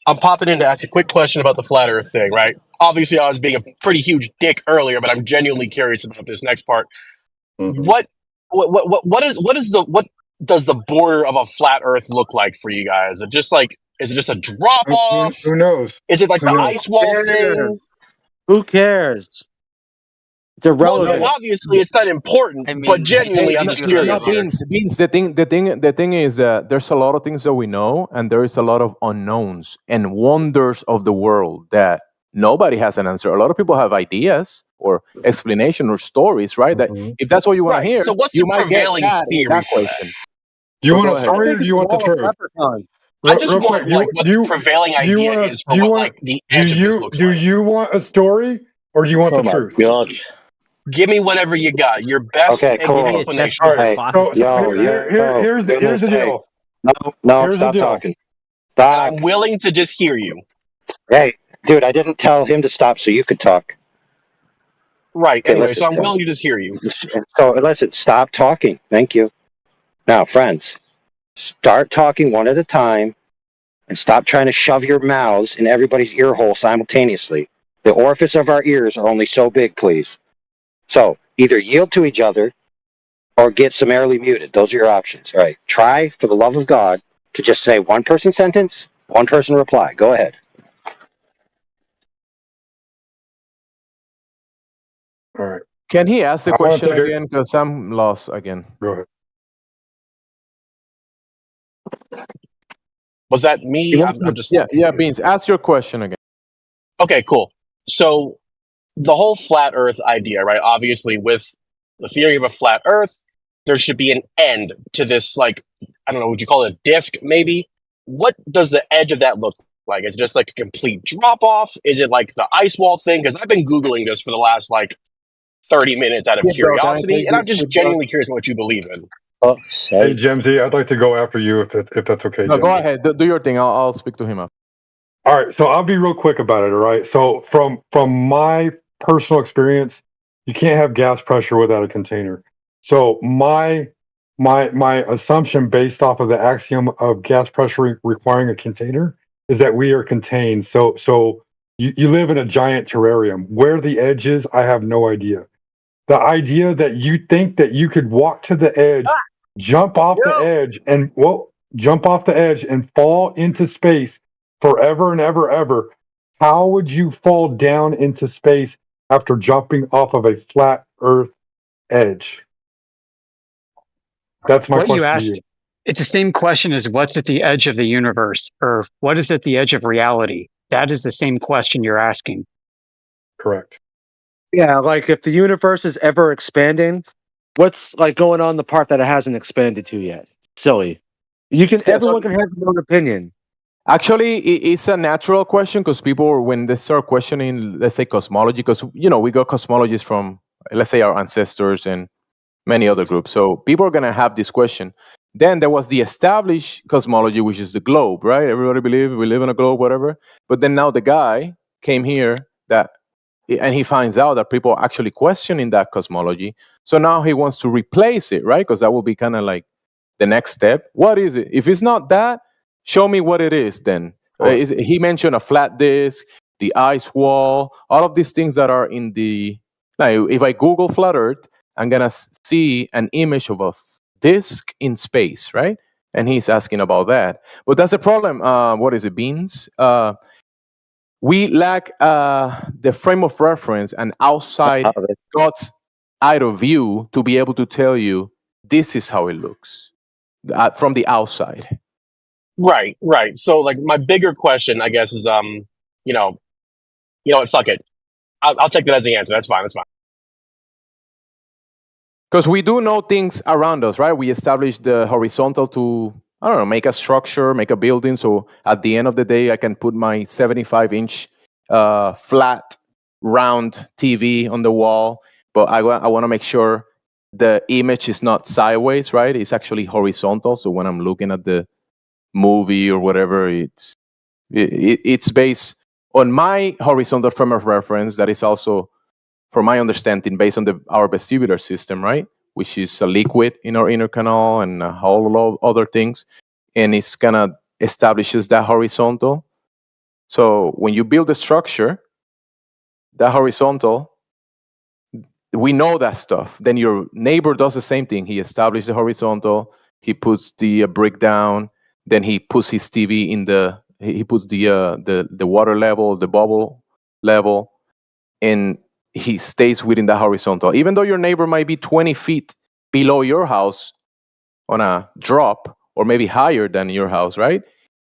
I'm popping in to ask a quick question about the flat earth thing, right? Obviously I was being a pretty huge dick earlier, but I'm genuinely curious about this next part. Mm-hmm. What does the border of a flat earth look like for you guys? Is it just a drop off? Who knows? Is it like Who the knows? ice wall thing? Who cares? It's irrelevant. Well, obviously it's not important, but genuinely I'm just curious here. Beans. The thing is that there's a lot of things that we know, and there is a lot of unknowns and wonders of the world that nobody has an answer. A lot of people have ideas or explanation or stories, right? That if that's what you want to hear, So what's you the might get prevailing that theory for question. Do you But want go a ahead. story or do you want the truth? I just Real want quick, like what the prevailing idea is for what like the edge of this looks do like. you want a story or do you want the truth? God. Give me whatever you got. Your best Okay, cool. explanation. All right. So here's the deal. No, Here's the stop deal. talking. And Stop. I'm willing to just hear you. Hey, dude, I didn't tell him to stop so you could talk. Right. Okay, Anyway, listen, so I'm willing to just hear you. So listen, stop talking. Thank you. Now, friends, start talking one at a time and stop trying to shove your mouths in everybody's ear hole simultaneously. The orifice of our ears are only so big, please. So either yield to each other or get summarily muted. Those are your options. All right. Try, for the love of God, to just say one person sentence, one person reply. Go ahead. All right. Can he ask the I wanna question take a- again? Because I'm lost again. Go ahead. Was that me? I'm just yeah, Beans. Ask your question again. Okay, cool. So the whole flat Earth idea, right? Obviously, with the theory of a flat Earth, there should be an end to this, like, I don't know, would you call it a disc maybe? What does the edge of that look like? Is it just like a complete drop off? Is it like the ice wall thing? Because I've been Googling this for the last like 30 minutes out of Bro, can I curiosity, take and I'm this? just genuinely curious what you believe in. Oh, Hey, Jemsy, I'd like to go after you if that's okay, No, go Jemsy. ahead. Do your thing. I'll speak to him up. All right, so I'll be real quick about it. All right, so from my personal experience, you can't have gas pressure without a container. So my assumption based off of the axiom of gas pressure requiring a container is that we are contained. So you live in a giant terrarium. Where the edge is, I have no idea. The idea that you think that you could walk to the edge, jump off the edge, and fall into space forever and ever. How would you fall down into space after jumping off of a flat Earth edge? That's my What you question to asked, you. it's the same question as what's at the edge of the universe, or what is at the edge of reality? That is the same question you're asking. Correct. Yeah, like if the universe is ever expanding, what's like going on the part that it hasn't expanded to yet? Silly. Everyone can have their own opinion. Actually, it's a natural question because people, when they start questioning, let's say, cosmology, because, we got cosmologists from, let's say, our ancestors and many other groups. So people are going to have this question. Then there was the established cosmology, which is the globe, right? Everybody believes we live in a globe, whatever. But then now the guy came here and he finds out that people are actually questioning that cosmology. So now he wants to replace it, right? Because that will be kind of like the next step. What is it? If it's not that, show me what it is then. He mentioned a flat disk, the ice wall, all of these things that are in the... Now, if I Google flat Earth, I'm going to see an image of a disk in space, right? And he's asking about that. But that's the problem. What is it, Beans? We lack the frame of reference and outside God's eye of view to be able to tell you this is how it looks from the outside. Right. So, like, my bigger question, I guess, is, you know what? Fuck it. I'll take that as the answer. That's fine. Because we do know things around us, right? We established the horizontal to, I don't know, make a structure, make a building. So at the end of the day, I can put my 75-inch flat, round TV on the wall. But I want to make sure the image is not sideways, right? It's actually horizontal. So when I'm looking at the movie or whatever, it's based on my horizontal frame of reference. That is also, from my understanding, based on our vestibular system, right? Which is a liquid in our inner canal and a whole lot of other things. And it's kind of establishes that horizontal. So when you build a structure, that horizontal, we know that stuff. Then your neighbor does the same thing. He establishes the horizontal. He puts the brick down. Then he puts his TV he puts the water level, the bubble level, and he stays within the horizontal. Even though your neighbor might be 20 feet below your house on a drop, or maybe higher than your house, right?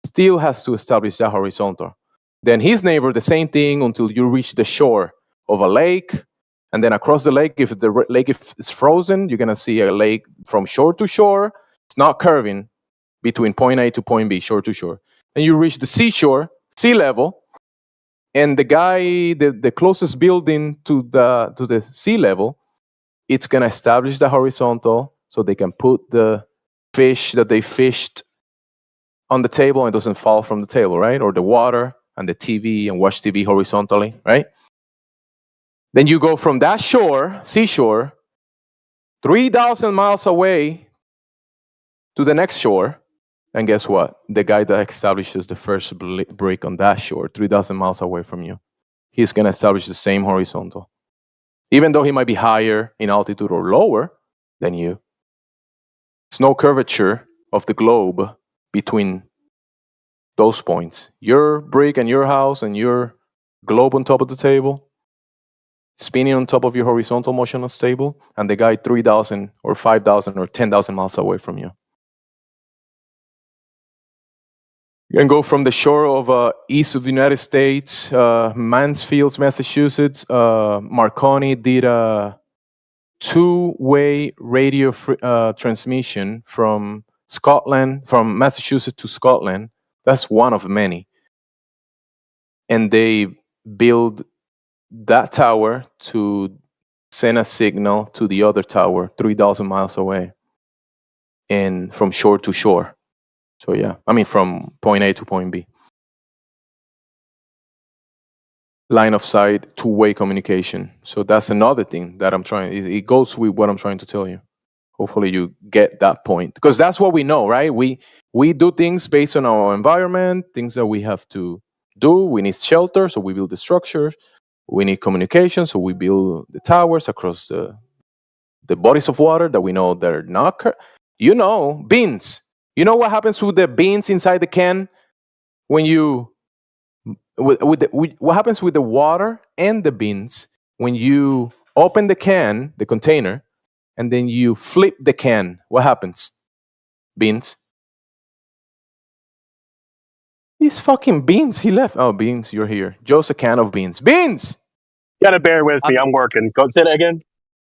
Still has to establish that horizontal. Then his neighbor, the same thing until you reach the shore of a lake. And then across the lake, if the lake is frozen, you're going to see a lake from shore to shore. It's not curving between point A to point B, shore to shore. And you reach the seashore, sea level, and the guy, the closest building to the sea level, it's going to establish the horizontal so they can put the fish that they fished on the table and it doesn't fall from the table, right? Or the water and the TV and watch TV horizontally, right? Then you go from that shore, seashore, 3,000 miles away to the next shore. And guess what? The guy that establishes the first brick on that shore, 3,000 miles away from you, he's going to establish the same horizontal. Even though he might be higher in altitude or lower than you, there's no curvature of the globe between those points. Your brick and your house and your globe on top of the table, spinning on top of your horizontal motionless table, and the guy 3,000 or 5,000 or 10,000 miles away from you. You can go from the shore of east of the United States, Mansfield, Massachusetts. Marconi did two-way radio transmission from Scotland, from Massachusetts to Scotland. That's one of many. And they build that tower to send a signal to the other tower 3,000 miles away and from shore to shore. So yeah, I mean from point A to point B. Line of sight, two-way communication. So that's another thing that I'm trying. It goes with what I'm trying to tell you. Hopefully you get that point, because that's what we know, right? We do things based on our environment, things that we have to do. We need shelter, so we build the structures. We need communication, so we build the towers across the bodies of water that we know they're not. Beans. You know what happens with the beans inside the can when you what happens with the water and the beans when you open the can, the container, and then you flip the can? What happens? Beans. These fucking beans. He left. Oh, Beans, you're here. Joe's a can of beans. Beans! Gotta bear with me. I'm working. Go say that again.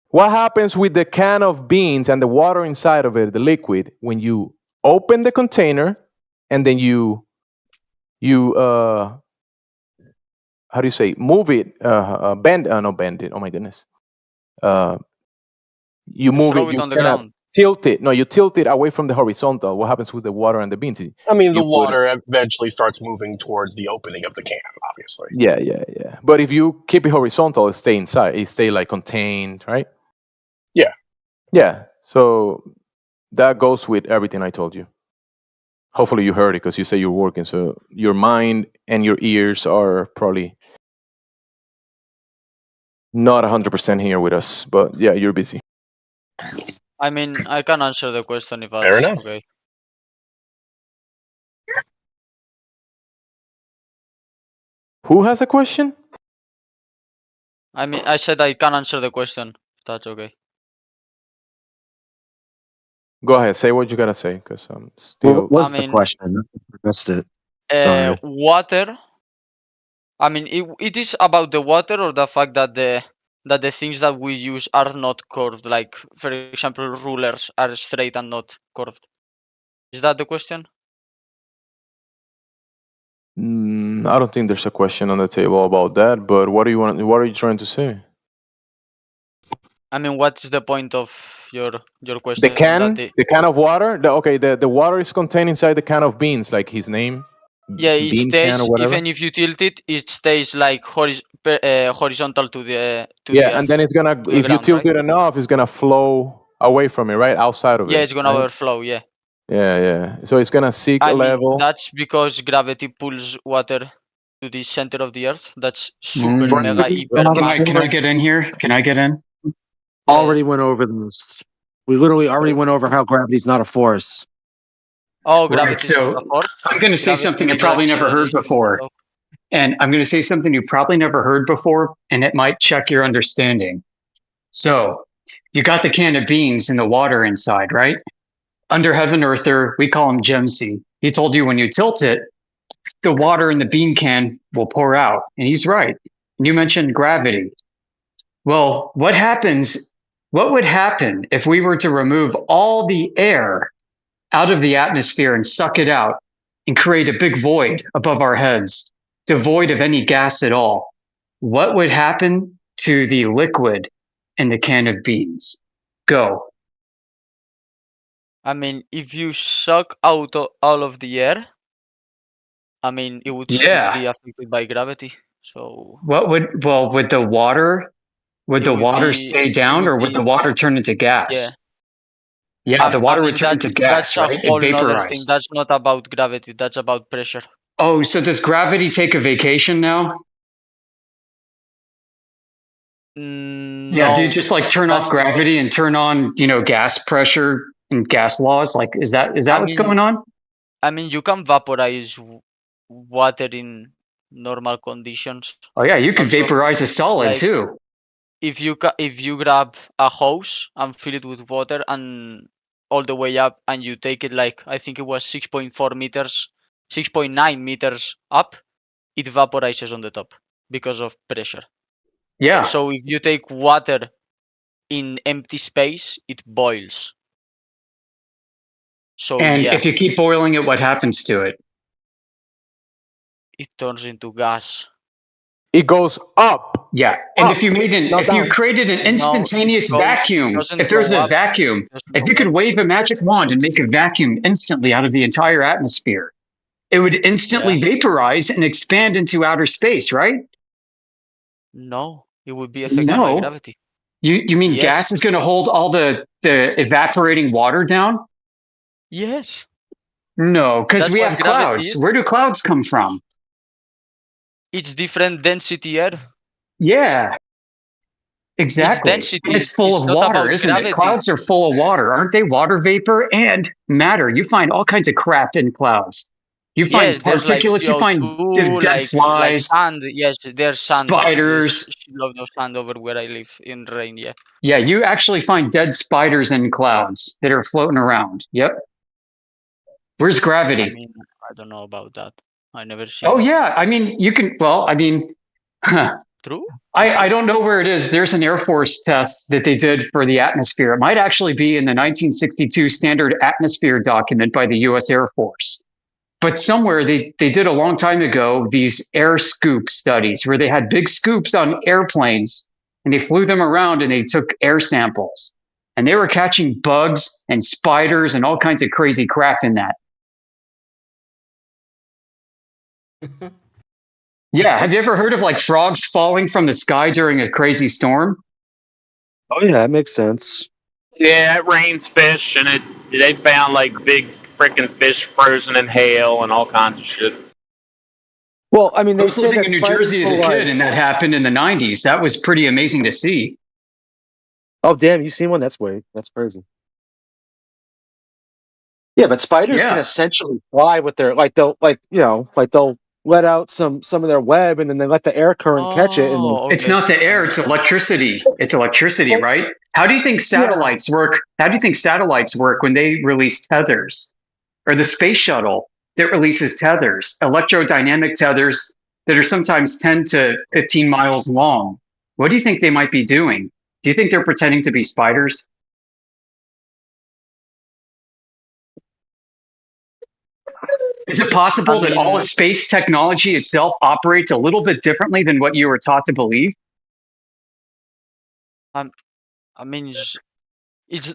What happens with the can of beans and the water inside of it, the liquid, when you open the container and then you how do you say, move it, bend it, oh my goodness, you move throw it, it you on the kinda ground. tilt it. No, you tilt it away from the horizontal. What happens with the water and the beans? I mean, the You put it- water eventually starts moving towards the opening of the can, obviously. Yeah. But if you keep it horizontal, it stay inside. It stay like contained, right? Yeah. So that goes with everything I told you. Hopefully you heard it, because you say you're working. So your mind and your ears are probably not 100% here with us. But yeah, you're busy. I mean, I can answer the question if Fair that's enough. okay. Who has a question? I mean, I said I can answer the question if that's okay. Go ahead. Say what you gotta say, because I'm still. What was I the mean, question? I missed it. Sorry. Water. I mean, it is about the water, or the fact that the things that we use are not curved. Like, for example, rulers are straight and not curved. Is that the question? I don't think there's a question on the table about that. But what do you want? What are you trying to say? I mean, what's the point of your The question? can, the can of water. The water is contained inside the can of beans, like his name. Yeah, it Bean can or stays, whatever. even if you tilt it, it stays like horizontal to the Yeah, and then it's gonna, to the if you ground, tilt right? it enough, it's gonna flow away from it, right? Outside of Yeah, it. it's gonna Right? overflow. Yeah. Yeah. So it's gonna seek I a mean, level. that's because gravity pulls water to the center of the earth. That's super mega hyper massive. Can I get in here? Can I get in? Already went over this. We literally already went over how gravity's not a force. Oh, Right. gravity is not a So force. I'm going to say Gravity something is you probably never heard actually. before. And I'm going to say something you probably never heard before, and it might check your understanding. So you got the can of beans and the water inside, right? Under Heaven Earther, we call him Gemsey. He told you when you tilt it, the water in the bean can will pour out. And he's right. And you mentioned gravity. Well, what would happen if we were to remove all the air out of the atmosphere and suck it out and create a big void above our heads, devoid of any gas at all? What would happen to the liquid in the can of beans? Go. I mean, if you suck out all of the air, I mean, it would still be affected by gravity. So Would the water, stay down, or would the water turn into gas? Yeah, the water would turn into gas, that's a right? It'd whole nother thing. vaporize. That's not about gravity. That's about pressure. Oh, so does gravity take a vacation now? Yeah, do you just like turn off gravity and turn on, gas pressure and gas laws? Like, is that what's going on? I mean, you can vaporize water in normal conditions. Oh yeah, you can Also, vaporize a solid like, too. If you grab a hose and fill it with water and all the way up, and you take it, like, I think it was 6.4 meters, 6.9 meters up, it vaporizes on the top because of pressure. Yeah. So if you take water in empty space, it boils. So And yeah, if you keep boiling it, what happens to it? it turns into gas. It goes up. Yeah, and Up, if you created an instantaneous vacuum, if there's a vacuum, if you could wave a magic wand and make a vacuum instantly out of the entire atmosphere, it would instantly vaporize and expand into outer space, right? No, it would be affected by gravity. You mean gas is going to hold all the evaporating water down? Yes. No, because That's we what have gravity clouds. is. Where do clouds come from? It's different density air. Yeah, exactly. density. And it's full It's of not water, about isn't gravity. it? Clouds are full of water. Aren't they water vapor and matter? You find all kinds of crap in clouds. You find There's like particulates, you find CO2, dead like flies, sand. Yes, there's sand. spiders. There's a lot of sand over where I live in rain. Yeah. Yeah, you actually find dead spiders in clouds that are floating around. Yep. Where's gravity? I mean, I don't know about that. I never seen. Oh that. yeah, I mean, you can. Well, I mean, True. I don't know where it is. There's an Air Force test that they did for the atmosphere. It might actually be in the 1962 standard atmosphere document by the U.S. Air Force. But somewhere they did a long time ago these air scoop studies where they had big scoops on airplanes and they flew them around and they took air samples. And they were catching bugs and spiders and all kinds of crazy crap in that. Yeah, have you ever heard of like frogs falling from the sky during a crazy storm? Oh yeah, that makes sense. Yeah, it rains fish, and they found like big freaking fish frozen in hail and all kinds of shit. Well, I mean, I they was say living that in New spiders Jersey as a will, kid, and that happened in the 90s. That was pretty amazing to see. Oh damn, you seen one? That's weird. That's crazy. Yeah, but spiders can essentially fly with their they'll let out some of their web and then they let the air current catch it. And It's not the air, it's electricity. It's electricity, right? How do you think satellites work? How do you think satellites work when they release tethers? Or the space shuttle that releases tethers, electrodynamic tethers that are sometimes 10 to 15 miles long. What do you think they might be doing? Do you think they're pretending to be spiders? Is it possible that all of space technology itself operates a little bit differently than what you were taught to believe? I mean,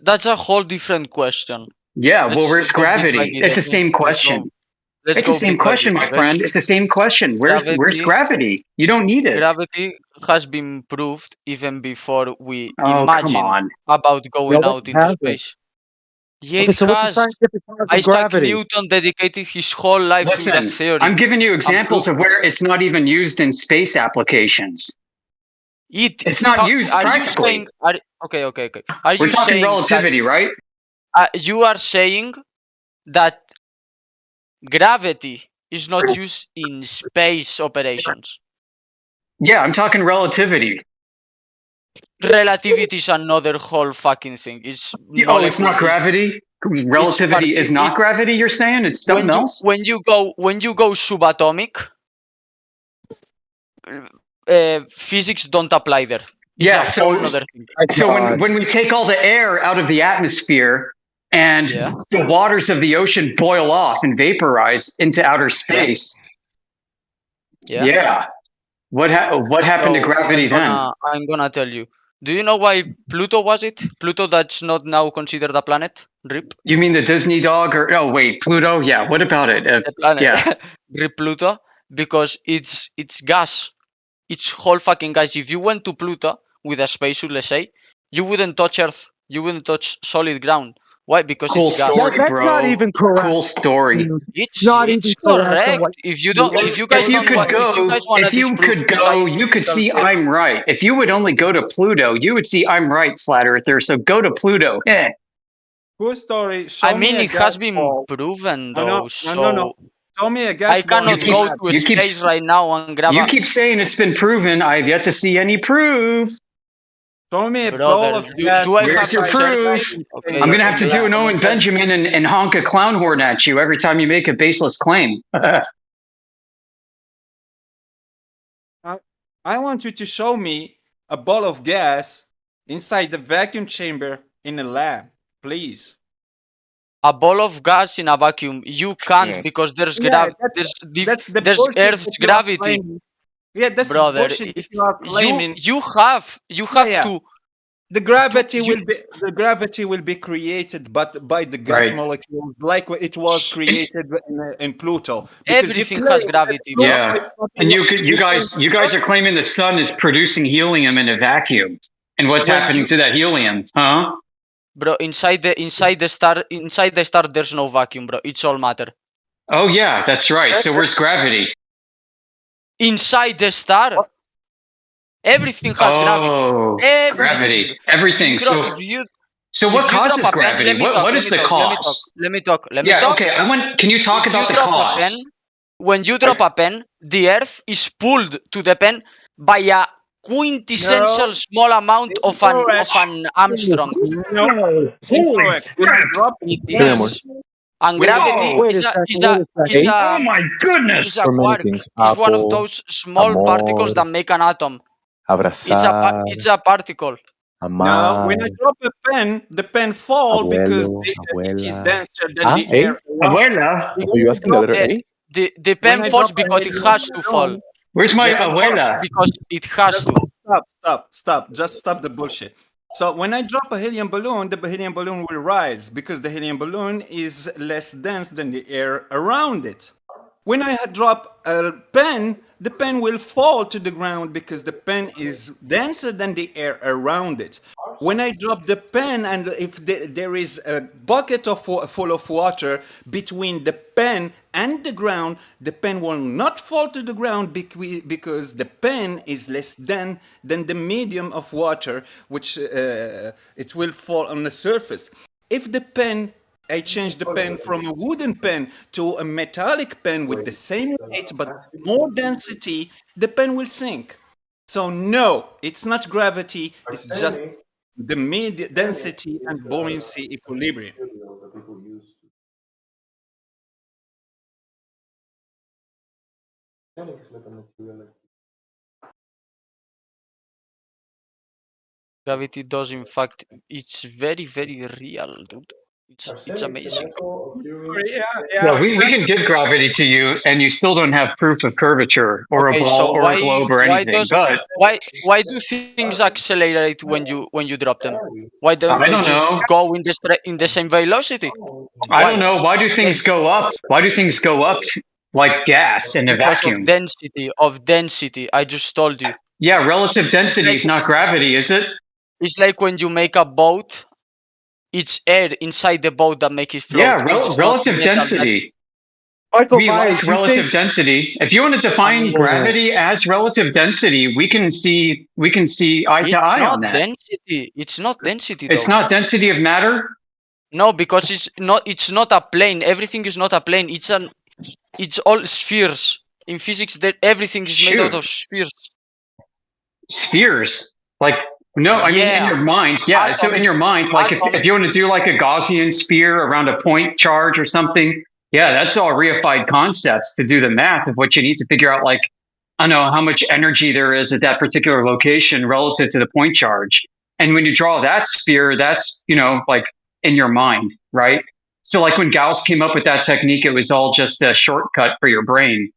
that's a whole different question. Yeah, well, where's gravity? It's the same question. It's the same question, my friend. It's the same question. Where's gravity? You don't need it. Gravity has been proved even before we Oh, imagine about going out into space. Yeah, okay, so what's the scientific cause of Isaac gravity? Newton dedicated his whole life to that theory. I'm giving you examples of where it's not even used in space applications. It's not used practically. Okay. Are We're you talking saying relativity, right? You are saying that gravity is not used in space operations? Yeah, I'm talking relativity. Relativity is another whole fucking thing. It's it's not gravity? Relativity is not gravity, you're saying? It's something else? When you go subatomic, physics don't apply there. It's a whole other thing. So when we take all the air out of the atmosphere and the waters of the ocean boil off and vaporize into outer space, what happened to gravity then? I'm gonna tell you. Do you know why Pluto was it? Pluto that's not now considered a planet? RIP. You mean the Disney dog? Or oh wait, Pluto? Yeah. What about it? The planet. Yeah. RIP Pluto, because it's gas. It's whole fucking gas. If you went to Pluto with a spacesuit, let's say, you wouldn't touch Earth. You wouldn't touch solid ground. Why? Because Cool it's gas. story, That's bro. not even correct. Cool story. It's not it's even correct. If you don't, if you guys If you don't, could go, you could see I'm right. If you would only go to Pluto, you would see I'm right, flat earther. So go to Pluto. Cool story. I mean, it has been proven though. No. Show me a gas I cannot go to space right now and grab. You keep saying it's been proven. I've yet to see any proof. Show me a bowl of gas. Where's your proof? Okay, I'm going to have to do an Owen Benjamin and honk a clown horn at you every time you make a baseless claim. I want you to show me a ball of gas inside the vacuum chamber in a lab, please. A ball of gas in a vacuum. You can't because there's Yeah, there's that's the there's bullshit that Earth's you are gravity, claiming. Yeah, that's the brother. bullshit that you are claiming. You have Yeah. to. The gravity will be created, but by the gas Right. molecules, like it was created in Pluto. Because Everything has gravity, bro. Yeah, and you guys are claiming the sun is producing helium in a vacuum, and what's When happening to that helium, huh? Bro, inside the star, there's no vacuum, bro. It's all matter. Oh yeah, that's right. So where's gravity? Inside the star, everything has gravity. Gravity, everything. So what causes gravity? What is the cause? Let me talk. Okay. Can you talk about the cause? When you drop a pen, the Earth is pulled to the pen by a quintessential small amount of an Armstrong. No. It is. And gravity is a oh my goodness! Is a quark. It's one of those small particles that make an atom. It's a particle. No, when I drop a pen, the pen falls because it is denser than the air. Abuela. So you asking the letter A? The pen falls because it has to fall. Where's my abuela? Because it has to. Stop. Just stop the bullshit. So when I drop a helium balloon, the helium balloon will rise because the helium balloon is less dense than the air around it. When I drop a pen, the pen will fall to the ground because the pen is denser than the air around it. When I drop the pen and if there is a bucket full of water between the pen and the ground, the pen will not fall to the ground because the pen is less dense than the medium of water, which it will fall on the surface. If the pen I changed the pen from a wooden pen to a metallic pen with the same weight but more density, the pen will sink. So no, it's not gravity, it's just the density and buoyancy equilibrium. Gravity does, in fact, it's very, very real, dude. It's amazing. Yeah, we can give gravity to you, and you still don't have proof of curvature or a ball or a globe or anything. Why do things accelerate when you drop them? Why don't they just go in the same velocity? I don't know. Why do things go up? Why do things go up like gas in a vacuum? Because of density. I just told you. Yeah, relative density is not gravity, is it? It's like when you make a boat. It's air inside the boat that makes it float. Yeah, relative density. We like relative density. If you want to define gravity as relative density, we can see eye to eye on that. It's not density. Though. It's not density of matter. No, because it's not a plane. Everything is not a plane. It's all spheres. In physics, that everything is made out of spheres. Spheres, like. No, I mean in your mind, yeah. So in your mind, like if you want to do like a Gaussian sphere around a point charge or something, yeah, that's all reified concepts to do the math of what you need to figure out, like, I don't know how much energy there is at that particular location relative to the point charge. And when you draw that sphere, that's, like in your mind, right? So like when Gauss came up with that technique, it was all just a shortcut for your brain.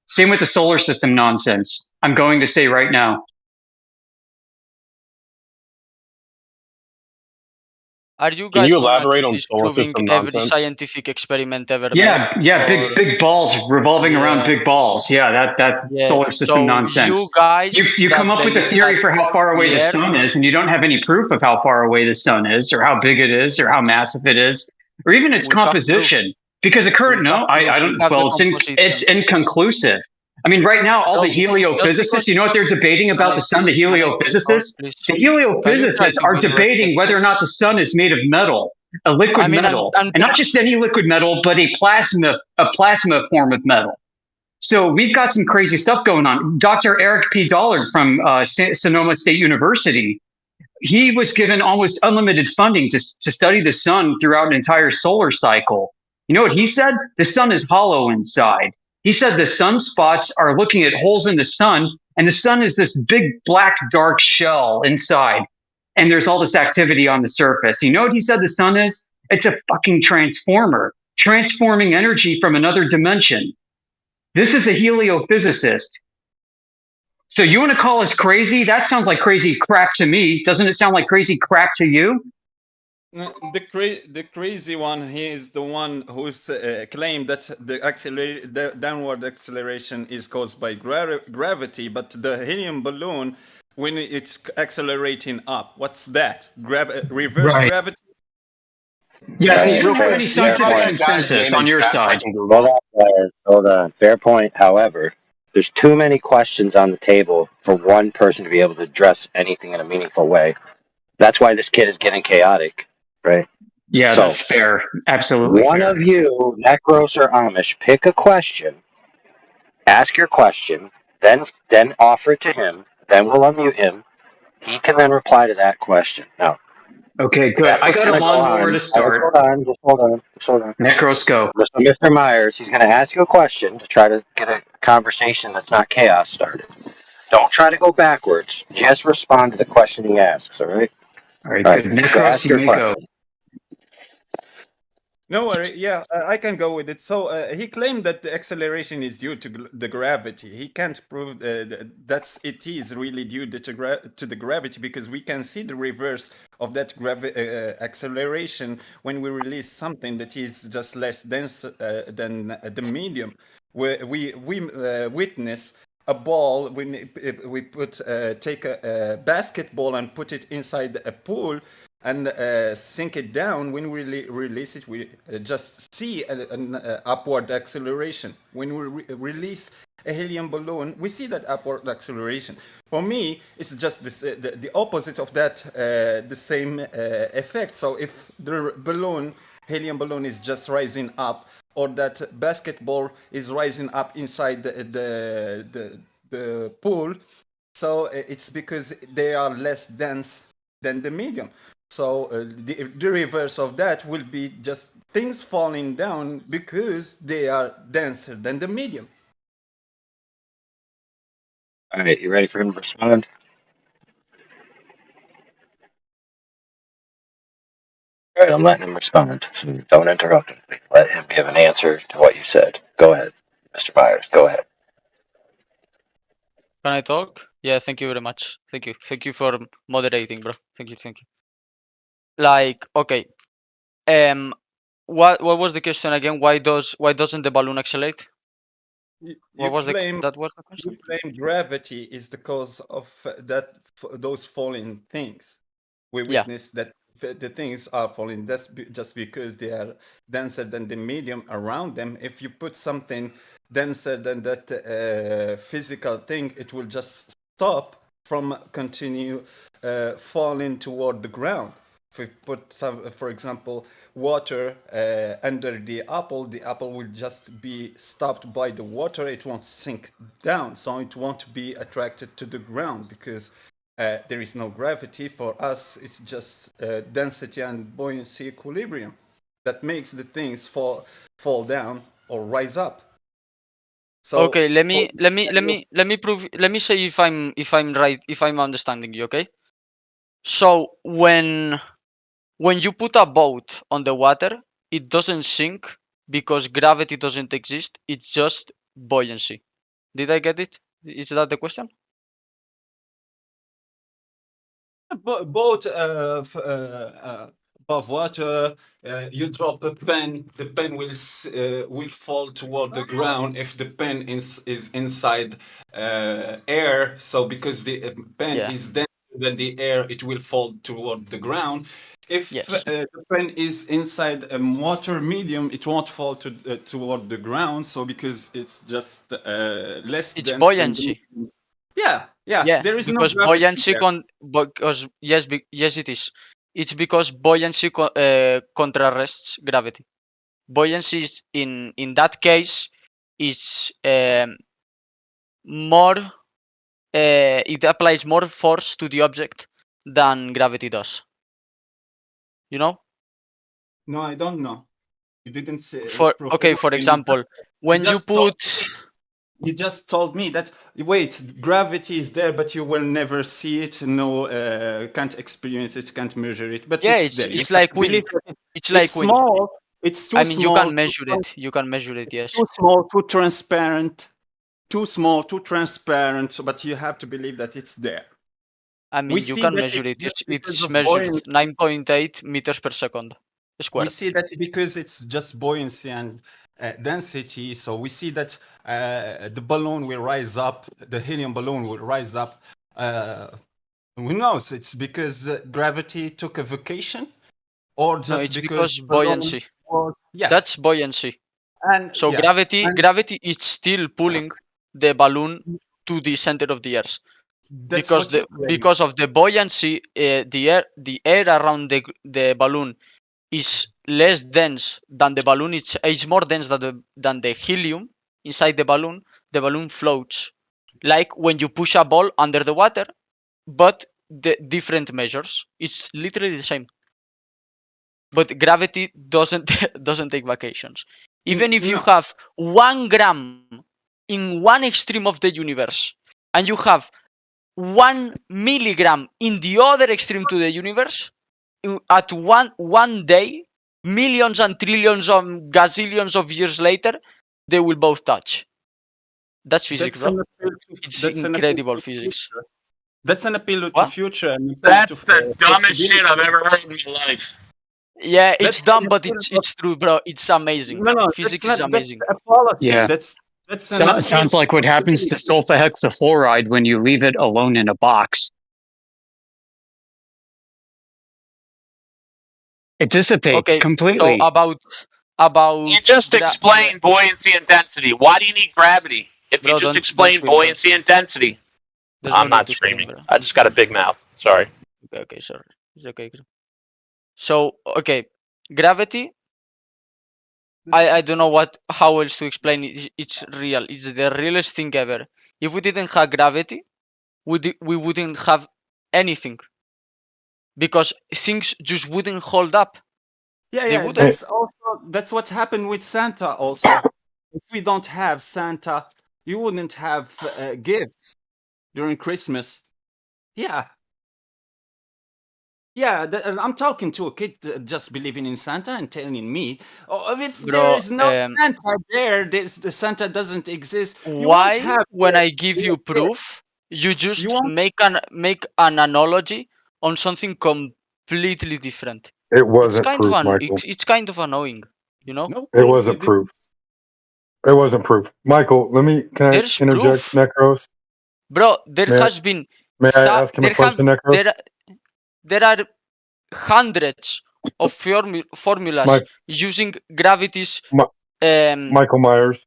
Same with the solar system nonsense. I'm going to say right now. Are you guys Can you elaborate on solar system every nonsense? scientific experiment ever made? Big balls revolving around big balls. Yeah, that solar system nonsense. You guys, you come up with a theory for how far away the sun is, and you don't have any proof of how far away the sun is, or how big it is, or how massive it is, or even its composition. Because the current, I don't. Well, it's inconclusive. I mean, right now, all the heliophysicists, you know what they're debating about the sun? The heliophysicists? The heliophysicists are debating whether or not the sun is made of metal, a liquid metal, and not just any liquid metal, but a plasma form of metal. So we've got some crazy stuff going on. Dr. Eric P. Dollard from Sonoma State University, he was given almost unlimited funding to study the sun throughout an entire solar cycle. You know what he said? The sun is hollow inside. He said the sunspots are looking at holes in the sun, and the sun is this big, black, dark shell inside. and there's all this activity on the surface. You know what he said the sun is? It's a fucking transformer, transforming energy from another dimension. This is a heliophysicist. So you want to call us crazy? That sounds like crazy crack to me. Doesn't it sound like crazy crack to you? No, the crazy one, he is the one who's claimed that the downward acceleration is caused by gravity, but the helium balloon, when it's accelerating up, what's that? Reverse Right. gravity? Yeah, so you Right. don't have any scientific consensus on your side. Hold on. Fair point. However, there's too many questions on the table for one person to be able to address anything in a meaningful way. That's why this kid is getting chaotic, right? Yeah, So, that's fair. Absolutely one fair. of you, Necros or Amish, pick a question, ask your question, then offer it to him, then we'll unmute him. He can then reply to that question. Now, Okay, good. that's I what's got a going to go lawnmower on. to Just start. hold on. Necros go. So Mr. Myers, he's going to ask you a question to try to get a conversation that's not chaos started. Don't try to go backwards. Just respond to the question he asks, all right? All right, All good. right, Necros, ask you your may question. go. No worry, yeah, I can go with it. So he claimed that the acceleration is due to the gravity. He can't prove that it is really due to the gravity, because we can see the reverse of that acceleration when we release something that is just less dense than the medium. We witness a ball when we take a basketball and put it inside a pool and sink it down. When we release it, we just see an upward acceleration. When we release a helium balloon, we see that upward acceleration. For me, it's just this, the opposite of that, the same effect. So if the helium balloon is just rising up, or that basketball is rising up inside the pool, so it's because they are less dense than the medium. So the reverse of that will be just things falling down because they are denser than the medium. All right, you ready for him to respond? All right, I'm letting him respond. So don't interrupt him. Let him give an answer to what you said. Go ahead, Mr. Myers. Go ahead. Can I talk? Yeah, thank you very much. Thank you. Thank you for moderating, bro. Thank you. Like, okay. What was the question again? Why doesn't the balloon accelerate? What was that was the question? You claim gravity is the cause of those falling things. We witness that the things are falling just because they are denser than the medium around them. If you put something denser than that physical thing, it will just stop from continue falling toward the ground. If we put some, for example, water under the apple will just be stopped by the water. It won't sink down, so it won't be attracted to the ground because there is no gravity. For us, it's just density and buoyancy equilibrium that makes the things fall down or rise up. So okay, let me prove. Let me say if I'm right, if I'm understanding you. Okay. So when you put a boat on the water, it doesn't sink because gravity doesn't exist. It's just buoyancy. Did I get it? Is that the question? Boat above water, you drop a pen, the pen will fall toward the ground if the pen is inside air. So because the pen is denser than the air, it will fall toward the ground. If the pen is inside a water medium, it won't fall toward the ground. So because it's just less It's dense buoyancy. Yeah. There is because no buoyancy there. because yes it is. It's because buoyancy contrarrests gravity. Buoyancy is in that case is more it applies more force to the object than gravity does. You know? No, I don't know. You didn't say. For example, when you put You just told me that, wait, gravity is there, but you will never see it. No, can't experience it, can't measure it, but Yeah, it's there. You it's have like to believe wind. that It's it's like wind. small. It's too I mean, you small. can measure it. You can measure it. Yes. Too small, too transparent, too small, too transparent. But you have to believe that it's there. I mean, We you see can that measure it. just because It's of measured buoyancy. 9.8 meters per second We squared. see that because it's just buoyancy and density. So we see that the balloon will rise up, the helium balloon will rise up. Who knows? It's because gravity took a vacation, or No, just it's because because the balloon buoyancy. was, yeah. That's buoyancy. And So yeah, and gravity is still pulling the balloon to the center of the Earth. that's what you claim. Because of the buoyancy, the air around the balloon is less dense than the balloon. It's more dense than the helium inside the balloon. The balloon floats like when you push a ball under the water, but the different measures. It's literally the same. But gravity doesn't doesn't take vacations. Even if you No, have 1 gram in one extreme of the universe, and you have 1 milligram in the other extreme to the universe, at one day, millions and trillions of gazillions of years later, they will both touch. That's physics, that's bro. an appeal It's that's an appeal incredible to physics. future. That's an appeal to What? future and appeal to That's the dumbest shit possibility. I've ever heard in my life. Yeah, it's That's dumb, an but appeal of, it's true, bro. It's amazing. no, that's Physics is not, that's amazing. a fallacy. Yeah. That's an appeal Sounds to like what happens to possibility. sulfahexafluoride when you leave it alone in a box. It dissipates Okay, so completely. about You just explain buoyancy and density. Why do you need gravity? If you bro, just don't explain scream, don't buoyancy scream. and density. There's no I'm need not to scream, screaming. bro. I just got a big mouth. Sorry. Okay, sorry. It's okay. So okay, gravity. I don't know how else to explain it. It's real. It's the realest thing ever. If we didn't have gravity, we wouldn't have anything because things just wouldn't hold up. Yeah, They yeah, wouldn't. that's what happened with Santa also. If we don't have Santa, you wouldn't have gifts during Christmas. Yeah, yeah, and I'm talking to a kid just believing in Santa and telling me, oh, if there Bro, is no Santa there, the Santa doesn't exist. You won't why have when I give you proof, you you just won't. make an analogy on something completely different? It wasn't proof, Michael. It's kind of annoying, you know? No It proof. You wasn't didn't. proof. It wasn't proof. Michael, can I There's interject, proof, Necros? bro. There May I, has been may I ask him a question, Necros? there are hundreds of formulas Mike, using gravity's Mi- um, Michael Myers.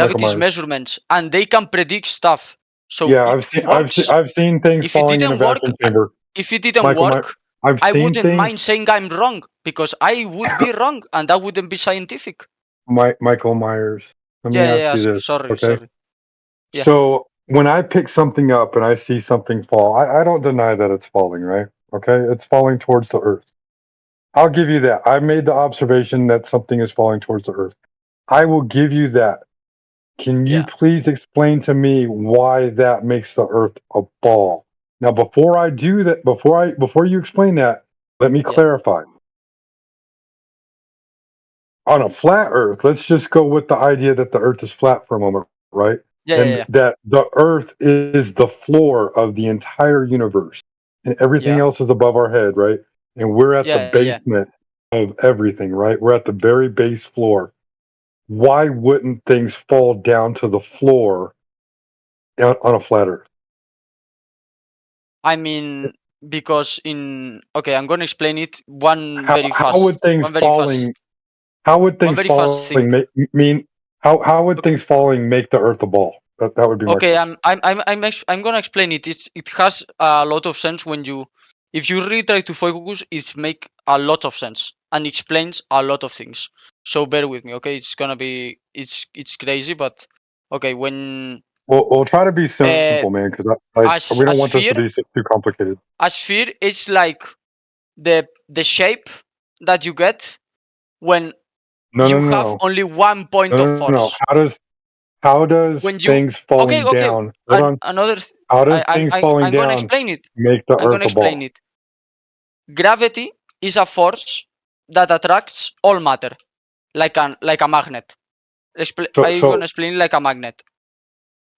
Michael gravity's Myers. measurements, and they can predict stuff. So Yeah, it works. I've seen things If it falling in a didn't work, vacuum chamber. if it didn't Michael Myers. work, I've I seen wouldn't things. mind saying I'm wrong because I would be wrong, and that wouldn't be scientific. Michael Myers. Let me Yeah, ask yeah. you this, Sorry, okay? sorry. Yeah, So when I pick something up and I see something fall, I don't deny that it's falling, right? Okay, it's falling towards the earth. I'll give you that. I made the observation that something is falling towards the earth. I will give you that. Can you yeah. please explain to me why that makes the earth a ball? Now, before I do that, before you explain that, let me Yeah. clarify. On a flat earth, let's just go with the idea that the earth is flat for a moment, right? Yeah, yeah, And yeah. that the earth is the floor of the entire universe and everything Yeah, else is above our head, right? And we're at the yeah, yeah. basement of everything, right? We're at the very base floor. Why wouldn't things fall down to the floor on a flat earth? I mean, because okay, I'm gonna explain it one How, very how would fast, things falling how would one things very fast thing. falling mean how would Okay, things falling make the earth a ball? That would be my okay, question. I'm gonna explain it. It has a lot of sense when if you really try to focus, it make a lot of sense and explains a lot of things. So bear with me, okay? It's gonna be it's crazy, but okay. When We'll try to be uh, simple, man, because we a don't want this to sphere, be too complicated. a sphere is like the shape that you get when No, no, you no, have no, only one point no, of no, no. force. How does things falling down? Hold on. How does things falling I'm gonna down explain it. make the I'm Earth gonna a explain ball? it. Gravity is a force that attracts all matter, like a magnet. I'm gonna explain it like a magnet.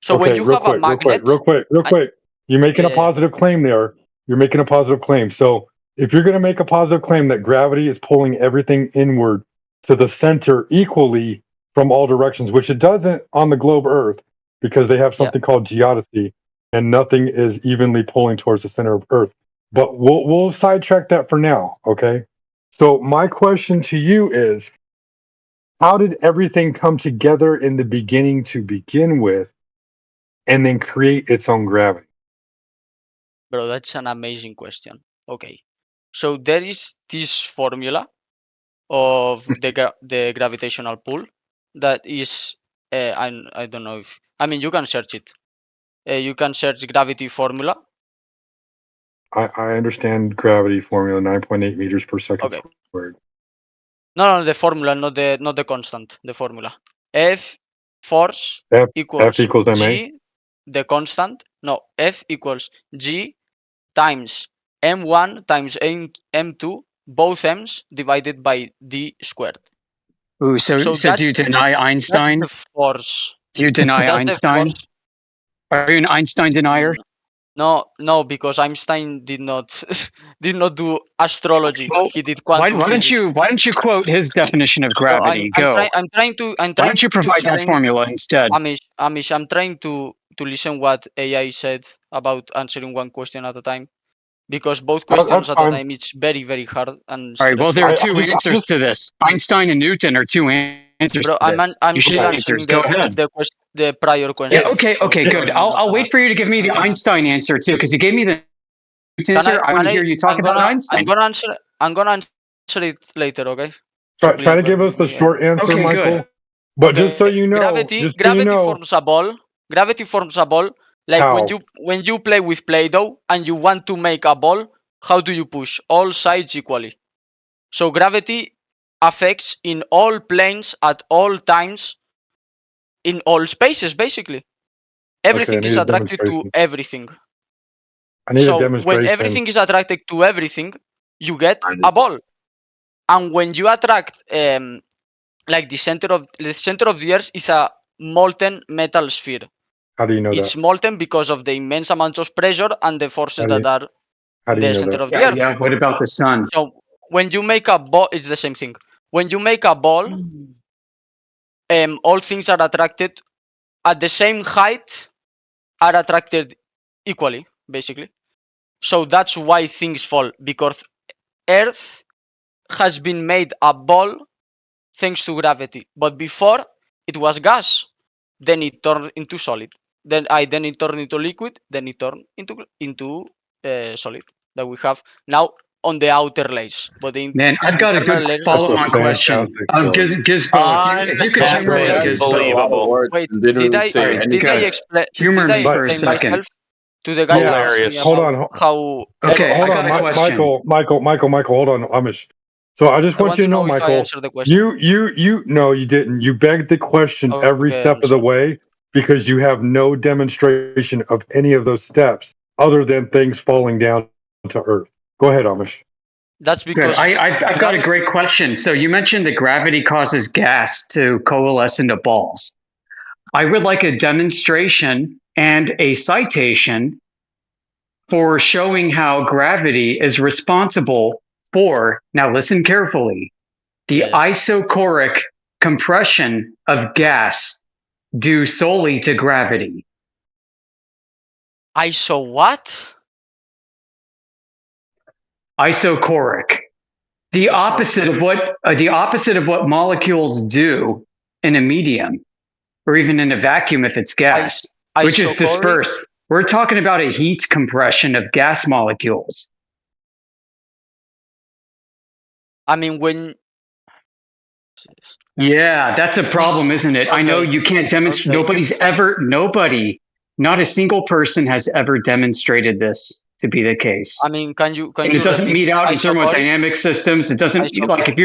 So when Okay, you real have a quick, real quick, magnet, real quick, real quick. You're making a yeah. positive claim there. You're making a positive claim. So if you're going to make a positive claim that gravity is pulling everything inward to the center equally from all directions, which it doesn't on the globe Earth because they have something called geodesy and nothing is evenly pulling towards the center of Earth. But we'll sidetrack that for now, okay? So my question to you is, how did everything come together in the beginning to begin with and then create its own gravity? Bro, that's an amazing question. Okay, so there is this formula of the gravitational pull that is I don't know if you can search it. You can search gravity formula. I understand gravity formula, 9.8 meters per second Okay. squared. No, the formula, not the constant. The formula. F force F equals equals ma. G, the constant. No, F equals G times m1 times m2, both m's divided by d squared. Ooh, so do you deny Einstein? That's the force. Do you deny That's Einstein? The force. Are you an Einstein denier? No, because Einstein did not do astrology. Well, he did quantum physics. Why don't you quote his definition of gravity? Go. I'm trying to Why don't you provide that formula instead? Amish, I'm trying to listen what AI said about answering one question at a time, because both questions at a time it's very, very hard and all right. Well, there are two stressful. answers to this. Einstein and Newton are two answers Bro, to this. I'm You should still answers. answering Go ahead. the prior question. Yeah. Okay. so Okay. Good. I'll wait for you to give me the Einstein answer too, because you gave me the Newton answer. I want to hear you talk about Einstein. I'm gonna answer it later. Okay. Try to give us the short answer, Michael. Good. But just so you know, Gravity forms a ball. Gravity forms a ball. Like How? when you play with Play-Doh and you want to make a ball, how do you push? All sides equally. So gravity affects in all planes at all times, in all spaces, basically. Everything is attracted to everything. So when everything is attracted to everything, you get a ball. And when you attract like the center of the Earth is a molten metal sphere. How do you know it's that? molten because of the immense amounts of pressure and the forces that are in the center of the Earth. Yeah. What about the sun? So when you make a ball, it's the same thing. When you make a ball, all things are attracted at the same height, are attracted equally, basically. So that's why things fall, because Earth has been made a ball thanks to gravity. But before it was gas, then it turned into solid. Then it turned into liquid. Then it turned into solid that we have now on the outer layers. But Man, I've got a good follow-on question. Gizbo, if you could humor me, Gizbo. Wait, did I explain? Humor me for a second. Myself to the guy that asked me about how? Okay, hold on, Michael, hold on, Amish. So I just want you to know, Michael, you didn't. You begged the question every step of the way because you have no demonstration of any of those steps other than things falling down to Earth. Go ahead, Amish. That's because I've got a great question. So you mentioned that gravity causes gas to coalesce into balls. I would like a demonstration and a citation for showing how gravity is responsible for, now listen carefully, the isochoric compression of gas due solely to gravity. Iso what? Isochoric. The opposite of what molecules do in a medium, or even in a vacuum if it's gas, which is dispersed. We're talking about a heat compression of gas molecules. I mean, when... Yeah, that's a problem, isn't it? Okay. I know you can't demonstrate. Nobody, not a single person has ever demonstrated this. to be the case. I mean, can you and it doesn't meet out in thermodynamic systems. It doesn't like if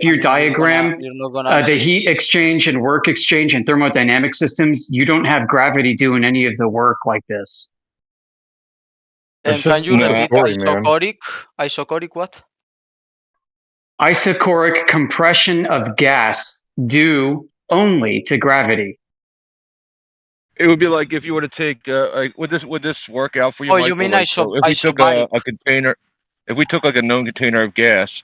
you diagram the heat exchange and work exchange in thermodynamic systems, you don't have gravity doing any of the work like this. Can you repeat isocoric? Isocoric what? Isocoric compression of gas due only to gravity. It would be like if you were to take, like, would this work out for you? Oh, Michael? you mean like, so if we took a container, if we took like a known container of gas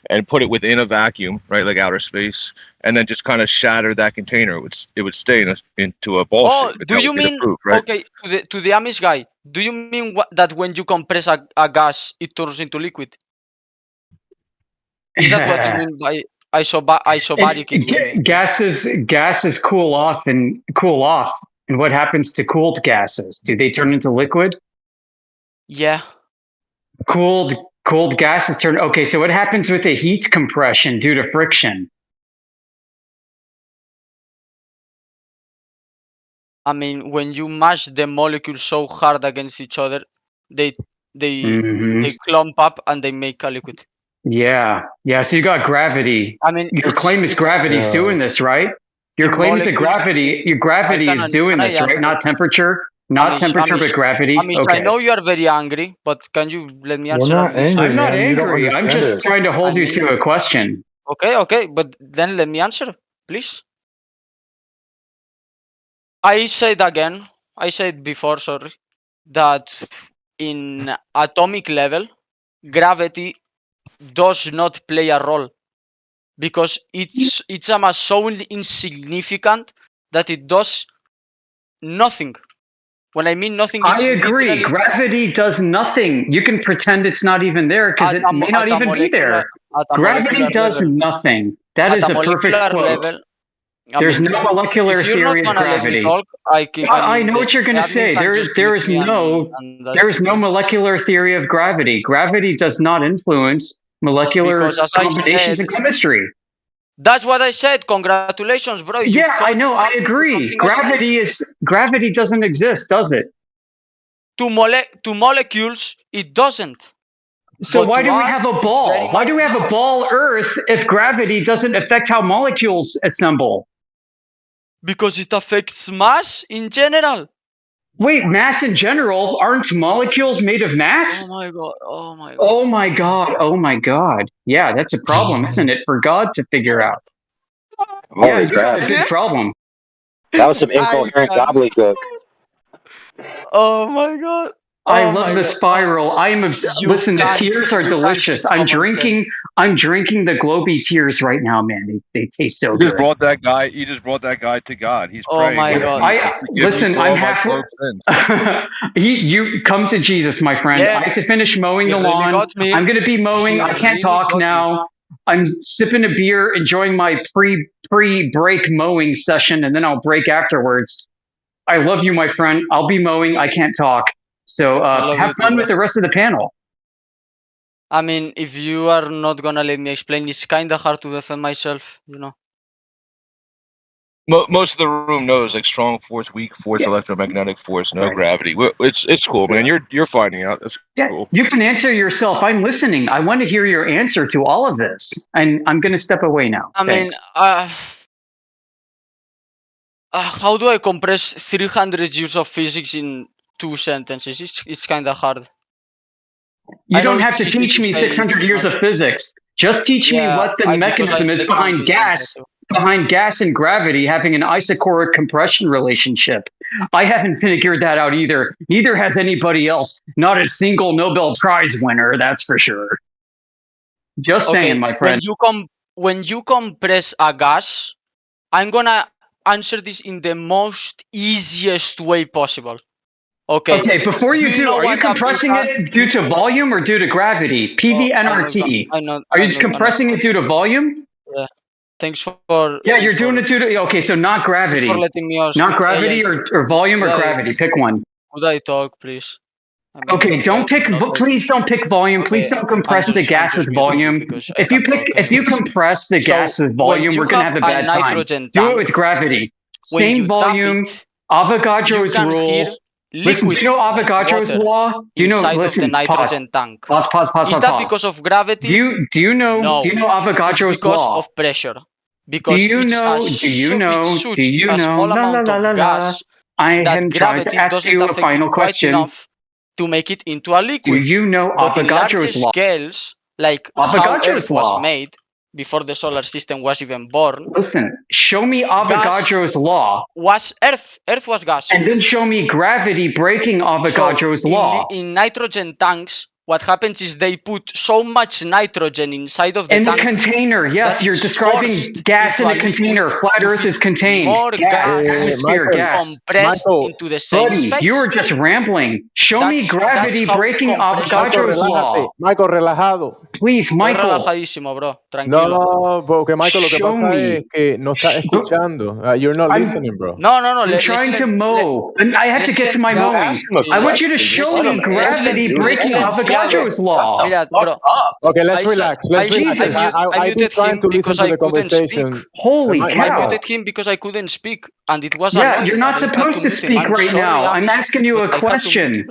and put it within a vacuum, right, like outer space, and then just kind of shatter that container, it would stay into a ball shape. Oh, do you mean proof, right? okay to the Amish guy? Do you mean that when you compress a gas, it turns into liquid? Is that what you mean by isobaric? Gases cool off, and what happens to cooled gases? Do they turn into liquid? Yeah. Cooled gases turn. Okay, so what happens with the heat compression due to friction? I mean, when you mash the molecules so hard against each other, they clump up and they make a liquid. Yeah. So you got gravity. I mean, your claim is gravity's doing this, right? Your claim is that gravity is doing this, right? Not temperature. Not temperature, but gravity. Amish, okay. I know you are very angry, but can you let me answer? We're not angry, I'm not man. angry. I'm just trying to hold you to a question. Okay, but then let me answer, please. I said again, I said before, sorry, that in atomic level, gravity does not play a role because it's a mass so insignificant that it does nothing. When I mean nothing, I agree. Gravity does nothing. You can pretend it's not even there because it may not even be there. Gravity does nothing. That is a perfect quote. There's no molecular theory of gravity. I know what you're going to say. There is no molecular theory of gravity. Gravity does not influence molecular combinations in chemistry. That's what I said. Congratulations, bro. Yeah, I know. I agree. Gravity doesn't exist, does it? To molecules, it doesn't. So why do we have a ball? Why do we have a ball Earth if gravity doesn't affect how molecules assemble? Because it affects mass in general. Wait, mass in general? Aren't molecules made of mass? Oh my god. Oh my god. Oh my god. Yeah, that's a problem, isn't it? For God to figure out. Yeah, you got a big problem. That was some incoherent gobbledygook. Oh my god. I love the spiral. I am listen, the tears are delicious. I'm drinking the Globy tears right now, man. They taste so good. You just brought that guy to God. He's praying. Oh my god. Listen, I'm halfway. You come to Jesus, my friend. Yeah. I have to finish mowing the lawn. I'm going to be mowing. I can't talk now. I'm sipping a beer, enjoying my pre-break mowing session, and then I'll break afterwards. I love you, my friend. I'll be mowing. I can't talk. So have fun with the rest of the panel. I mean, if you are not gonna let me explain, it's kind of hard to defend myself, you know. Most of the room knows like strong force, weak force, electromagnetic force, no gravity. It's cool, man. You're finding out. That's cool. You can answer yourself. I'm listening. I want to hear your answer to all of this, and I'm going to step away now. I mean, how do I compress 300 years of physics in 2 sentences? It's kind of hard. You don't have to teach me 600 years of physics. Just teach me what the mechanism is behind gas and gravity having an isocoric compression relationship. I haven't figured that out either. Neither has anybody else. Not a single Nobel Prize winner, that's for sure. Just saying, my friend. When you compress a gas, I'm gonna answer this in the most easiest way possible. Okay, before you do, are you compressing it due to volume or due to gravity? PV, NRT. Are you compressing it due to volume? Yeah. Thanks for... Yeah, you're doing it due to... Okay, so not gravity. Thanks for letting me ask. Not gravity or volume or gravity. Pick one. Could I talk, please? Okay, don't pick... Please don't pick volume. Please don't compress the gas with volume. If you compress the gas with volume, we're going to have a bad time. Do it with gravity. Same volume, Avogadro's rule. Listen, do you know Avogadro's law? Do you know? Listen, of the nitrogen tank. Pause. Is that because of gravity? Do you know? No. Do you know Avogadro's it's because law? of pressure. Because do you know? Such a small amount of gas I that am trying to gravity ask doesn't you a affect final it quite question. enough to make it into a liquid. Do you know But in larger Avogadro's law? scales, like how Avogadro's Earth was law. made before the solar system was even born. Listen, show me Avogadro's law. Was Earth? Earth was gas. And then show me gravity breaking Avogadro's law. In nitrogen tanks, what happens is they put so much nitrogen inside of the in tank. the container, yes, you're describing gas in a container. Flat Earth is contained. More gas, atmosphere, gas. compressed into the same Buddy, space. you were just rambling. Show me gravity breaking Avogadro's law. Michael, relajado. Please, Michael. Relajadísimo, bro. Tranquilo. No, porque Michael, lo que pasa es que no está escuchando. You're not listening, bro. No. I'm trying to mow. And I have to get to my mowing. I want you to show me gravity breaking Avogadro's law. Okay, let's relax. Let's relax. I muted him because I couldn't speak. Holy cow. I muted him because I couldn't speak. And it was annoying. You're not supposed to speak right now. I'm asking you a question.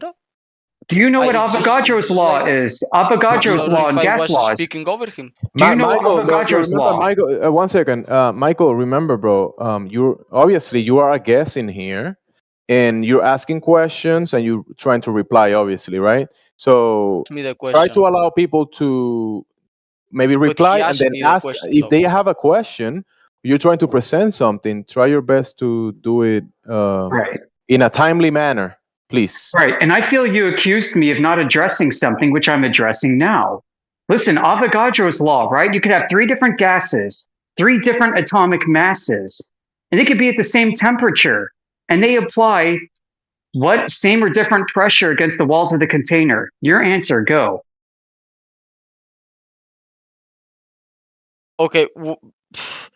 Do you know what Avogadro's law is? Avogadro's law and gas laws. Speaking over him. Do you know Avogadro's law? Michael, 1 second. Michael, remember, bro, you are a guest in here, and you're asking questions, and you're trying to reply, obviously, right? So try to allow people to maybe reply, and then ask if they have a question. You're trying to present something. Try your best to do it in a timely manner. Please. Right. And I feel you accused me of not addressing something which I'm addressing now. Listen, Avogadro's law, right? You could have 3 different gases, 3 different atomic masses, and they could be at the same temperature. And they apply what same or different pressure against the walls of the container? Your answer, go. Okay. If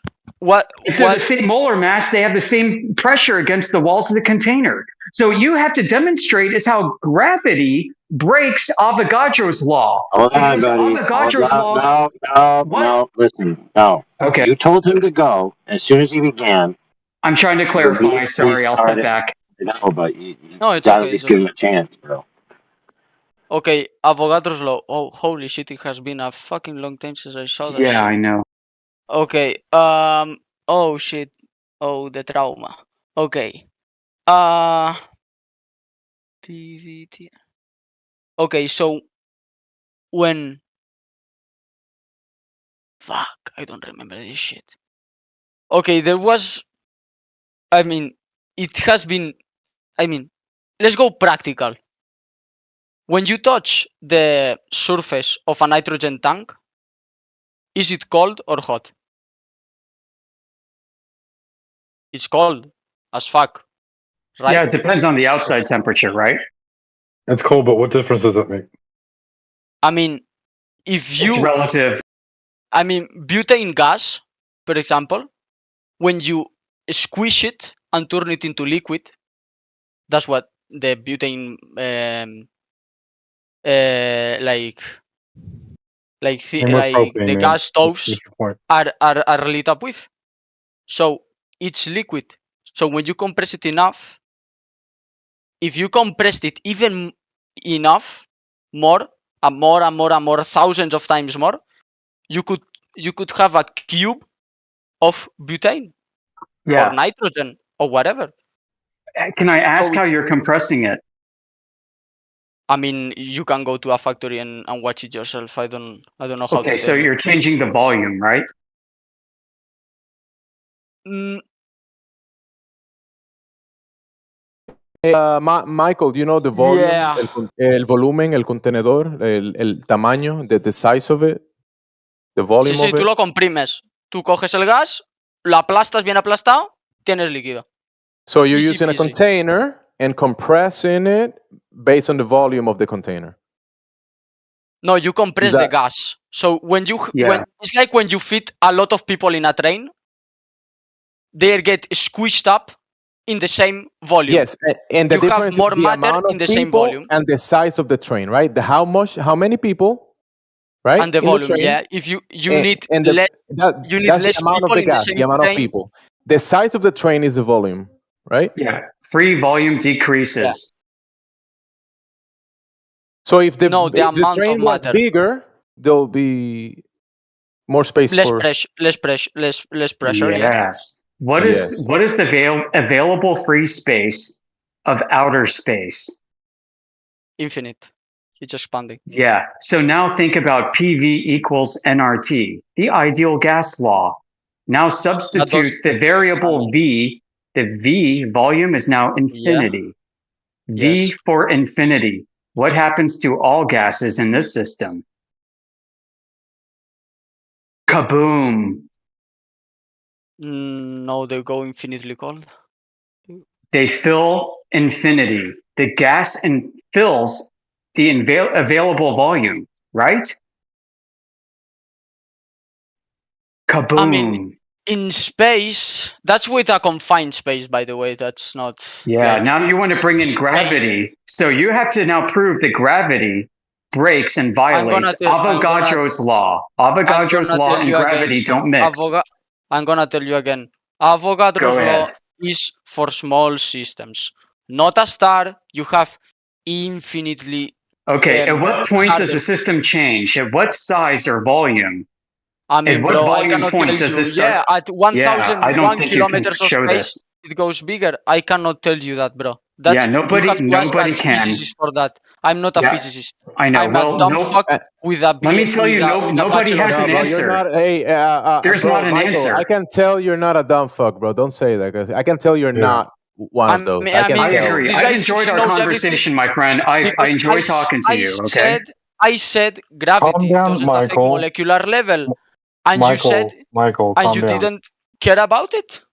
they're the same molar mass, they have the same pressure against the walls of the container. So you have to demonstrate is how gravity breaks Avogadro's law. Hold on, buddy. Avogadro's law. No, listen, no. Okay. You told him to go as soon as he began. I'm trying to clarify. Sorry, I'll step back. No, but you it's gotta okay. give him a chance, bro. Okay, Avogadro's law. Oh, holy shit! It has been a fucking long time since I saw that. Yeah, shit. I know. Okay. Oh shit. Oh, the trauma. Okay. PVT. Okay, so when. Fuck, I don't remember this shit. Okay, there was. It has been. Let's go practical. When you touch the surface of a nitrogen tank, is it cold or hot? It's cold as fuck, right? Yeah, it depends on the outside temperature, right? It's cold, but what difference does it make? If you... It's relative. Butane gas, for example, when you squish it and turn it into liquid, that's what the butane, the gas stoves are lit up with. So it's liquid. So when you compress it enough, if you compressed it even enough, more, thousands of times more, you could have a cube of butane or nitrogen or whatever. Can I ask how you're compressing it? You can go to a factory and watch it yourself. I don't know how. Okay, so you're changing the volume, right? Michael, do you know the volume? Yeah. El volumen, el contenedor, el tamaño, the size of it, the volume Sí, of it. tú lo comprimes. Tú coges el gas, lo aplastas bien aplastado, tienes líquido. So you're Easy using a peasy. container and compressing it based on the volume of the container. No, you compress the gas. So when it's like when you fit a lot of people in a train, they get squished up in the same volume. Yes, and the you difference have more is the matter amount of in the same people volume and the size of the train, right? How many people, right? and the in volume. train. Yeah, if you And- need and the- less, that- you need that's less the amount of people the in the gas, same the amount train. of people. The size of the train is the volume, right? Yeah. Free volume decreases. So if the amount train of was matter. bigger, there'll be more space less for less pressure. Yes. Yeah. What is the available free space of outer space? Infinite. It's expanding. Yeah. So now think about PV equals nRT, the ideal gas law. Now substitute the variable V. The V volume is now infinity. V Yes. for infinity. What happens to all gases in this system? Kaboom. No, they go infinitely cold. They fill infinity. The gas fills the available volume, right? Kaboom. I mean, in space, that's with a confined space, by the way. That's not. Yeah, like, now you want to bring in space. gravity. So you have to now prove that gravity breaks and violates Avogadro's law. Avogadro's law and gravity don't mix. I'm gonna tell you again. Avogadro's law is for small systems. Not a star. You have infinitely. Okay, at what point does the system change? At what size or volume? I mean, at what bro, volume I cannot point tell does you. this start? Yeah, at 1,001 kilometers of show space, this. it goes bigger. I cannot tell you that, bro. That's, nobody you have to ask a can. physicist for that. I'm not a physicist. I know. I'm a dumb fuck with a. Let me tell you, nobody has an answer. There's not an Michael, answer. I can tell you're not a dumb fuck, bro. Don't say that, 'cause I can tell you're not one of those. I agree. I've enjoyed our conversation, my friend. I enjoy talking to you. Okay. I said gravity doesn't affect molecular level, and you said, and you didn't care about it,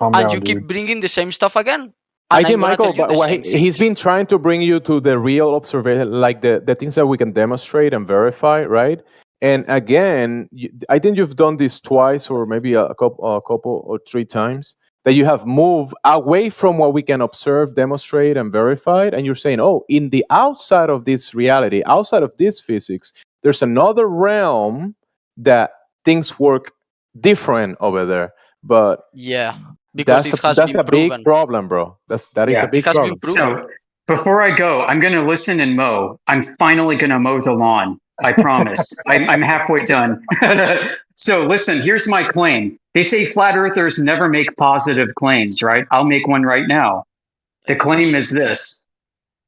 and you keep bringing the same stuff again. I think Michael, but he's been trying to bring you to the real observation, like the things that we can demonstrate and verify, right? And again, I think you've done this twice, or maybe a couple or three times, that you have moved away from what we can observe, demonstrate, and verify, and you're saying, oh, in the outside of this reality, outside of this physics, there's another realm that things work different over there. But yeah, because that's a big problem, bro. That is a big problem. So before I go, I'm going to listen and mow. I'm finally going to mow the lawn. I promise. I'm halfway done. So listen, here's my claim. They say flat earthers never make positive claims, right? I'll make one right now. The claim is this: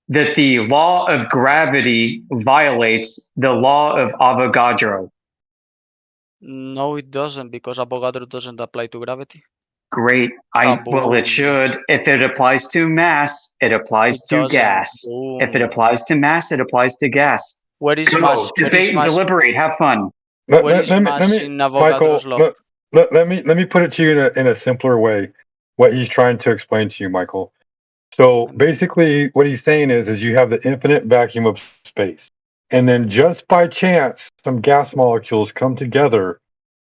that the law of gravity violates the law of Avogadro. No, it doesn't, because Avogadro doesn't apply to gravity. Great. Well, it should. If it applies to mass, it applies to gas. If it applies to mass, it applies to gas. Where is mass? Debate and deliberate. Have fun. Let me put it to you in a simpler way. What he's trying to explain to you, Michael. So basically, what he's saying is you have the infinite vacuum of space, and then just by chance, some gas molecules come together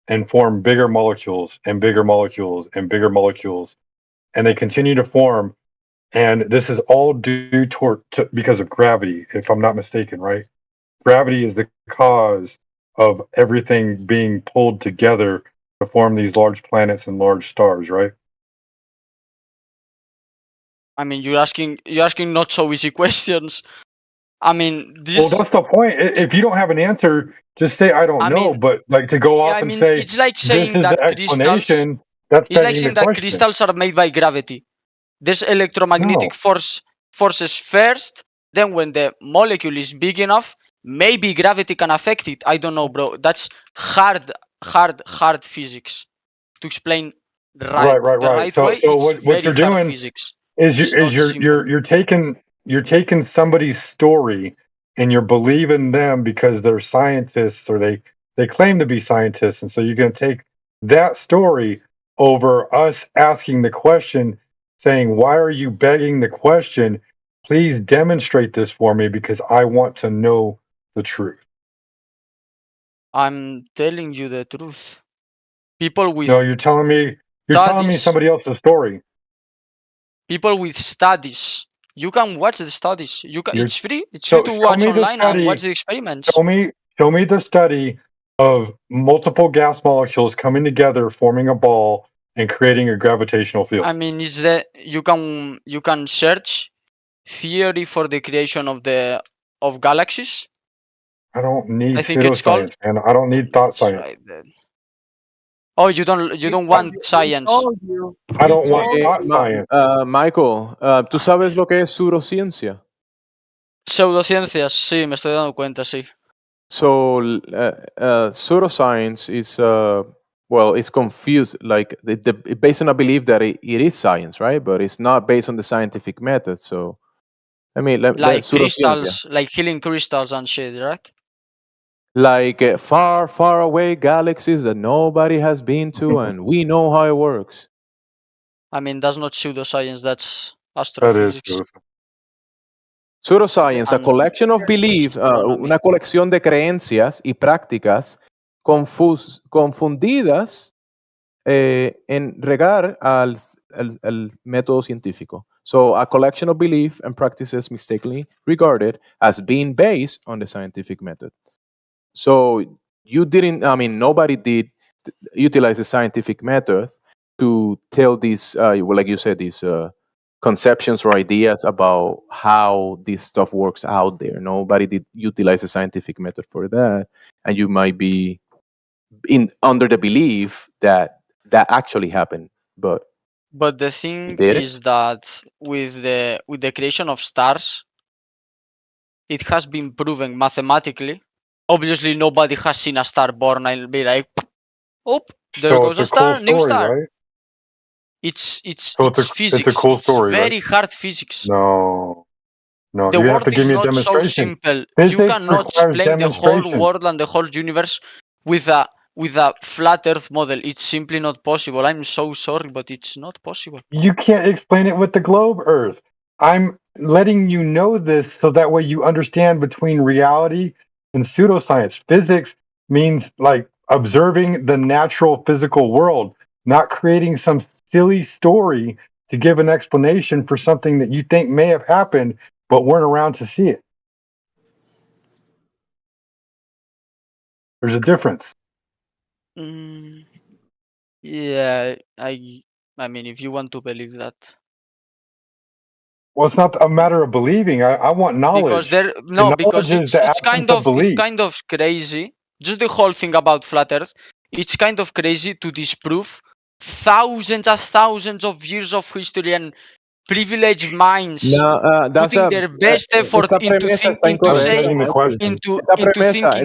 and form bigger molecules and bigger molecules and bigger molecules, and they continue to form. And this is all due because of gravity, if I'm not mistaken, right? Gravity is the cause of everything being pulled together to form these large planets and large stars, right? I mean, you're asking not so easy questions. I mean, well, that's the point. If you don't have an answer, just say I don't know. But like to go off and say it's like saying this is that the explanation. That's it's like saying that crystals are made by gravity. There's electromagnetic forces first. Then, when the molecule is big enough, maybe gravity can affect it. I don't know, bro. That's hard physics to explain right. way. So what you're doing physics. is you're taking somebody's story and you're believing them because they're scientists, or they claim to be scientists, and so you're going to take that story over us asking the question, saying, why are you begging the question? Please demonstrate this for me because I want to know the truth. I'm telling you the truth. People with you're telling me somebody else's story. People with studies. You can watch the studies. It's free. It's free to watch online and watch the experiments. Show me the study of multiple gas molecules coming together, forming a ball, and creating a gravitational field. I mean, you can search theory for the creation of the of galaxies. I don't need I think it's called. pseudoscience, man. I don't need thought science. Right then. Oh, you don't want science. I don't want thought science. Michael, ¿tú sabes lo que es pseudociencia? Pseudociencias, sí, me estoy dando cuenta, sí. So pseudoscience is well, it's confused. Like it's based on a belief that it is science, right? But it's not based on the scientific method. So, I mean, like crystals, like healing crystals and shit, right? Like far, far away galaxies that nobody has been to, and we know how it works. I mean, that's not pseudoscience. That's astrophysics. Pseudoscience, a collection of beliefs, una colección de creencias y prácticas confundidas en regar al método científico. So, a collection of beliefs and practices mistakenly regarded as being based on the scientific method. So, nobody did utilize the scientific method to tell these, like you said, these conceptions or ideas about how this stuff works out there. Nobody did utilize the scientific method for that, and you might be under the belief that actually happened. But the thing is that with the creation of stars, it has been proven mathematically. Obviously, nobody has seen a star born and be like, "Oh, there goes a star, new star." Right? It's physics. It's a cool story, very right? hard physics. No, the you world have to give is me a not so demonstration. simple. Physics You cannot requires explain the whole demonstration. world and the whole universe with a flat Earth model. It's simply not possible. I'm so sorry, but it's not possible. You can't explain it with the globe Earth. I'm letting you know this so that way you understand between reality and pseudoscience. Physics means like observing the natural physical world, not creating some silly story to give an explanation for something that you think may have happened but weren't around to see it. There's a difference. Yeah, I mean, if you want to believe that. Well, it's not a matter of believing. I want knowledge. Because it's kind of crazy. Just the whole thing about flat Earth. It's kind of crazy to disprove thousands of years of history and privileged minds putting their best effort into thinking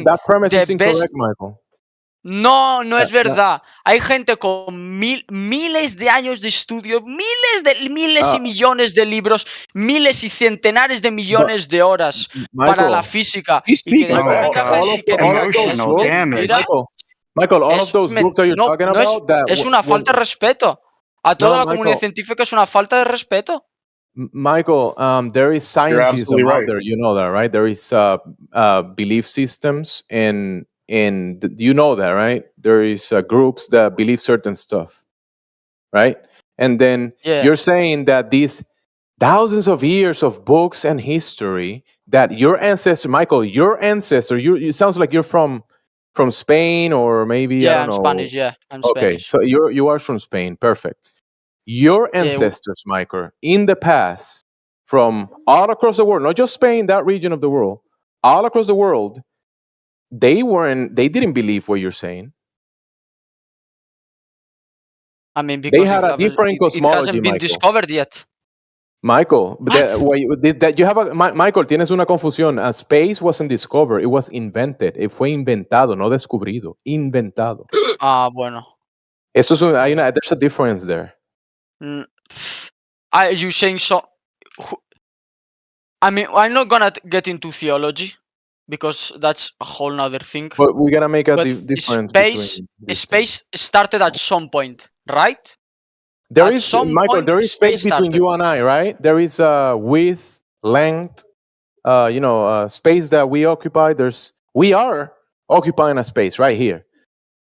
that premise is the incorrect, best. Michael. No es verdad. Hay gente con miles de años de estudio, miles y millones de libros, miles y centenares de millones de horas para la física. Y que después venga gente que diga Michael, all of those books that you're talking about, es una falta de respeto. A toda la comunidad científica es una falta de respeto. Michael, there is scientism out right. there. You know that, right? There is belief systems, and you know that, right? There is groups that believe certain stuff, right? And then you're saying that these thousands of years of books and history that your ancestor, Michael, it sounds like you're from Spain or maybe I don't know. Spanish. Yeah, I'm okay, Spanish. so you are from Spain. Perfect. Your ancestors, Michael, in the past, from all across the world, not just Spain, that region of the world, all across the world, they didn't believe what you're saying. I mean, because they had a different cosmology, it hasn't been discovered yet. Michael, Michael, tienes una confusión. Space wasn't discovered, it was invented. Fue inventado, no descubrido. Inventado. Bueno. Eso es there's a difference there. Are you saying so? I mean, I'm not gonna get into theology because that's a whole nother thing. But we gotta make a difference. Space started at some point, right? There is space between you and I, right? There is width, length, space that we occupy. We are occupying a space right here.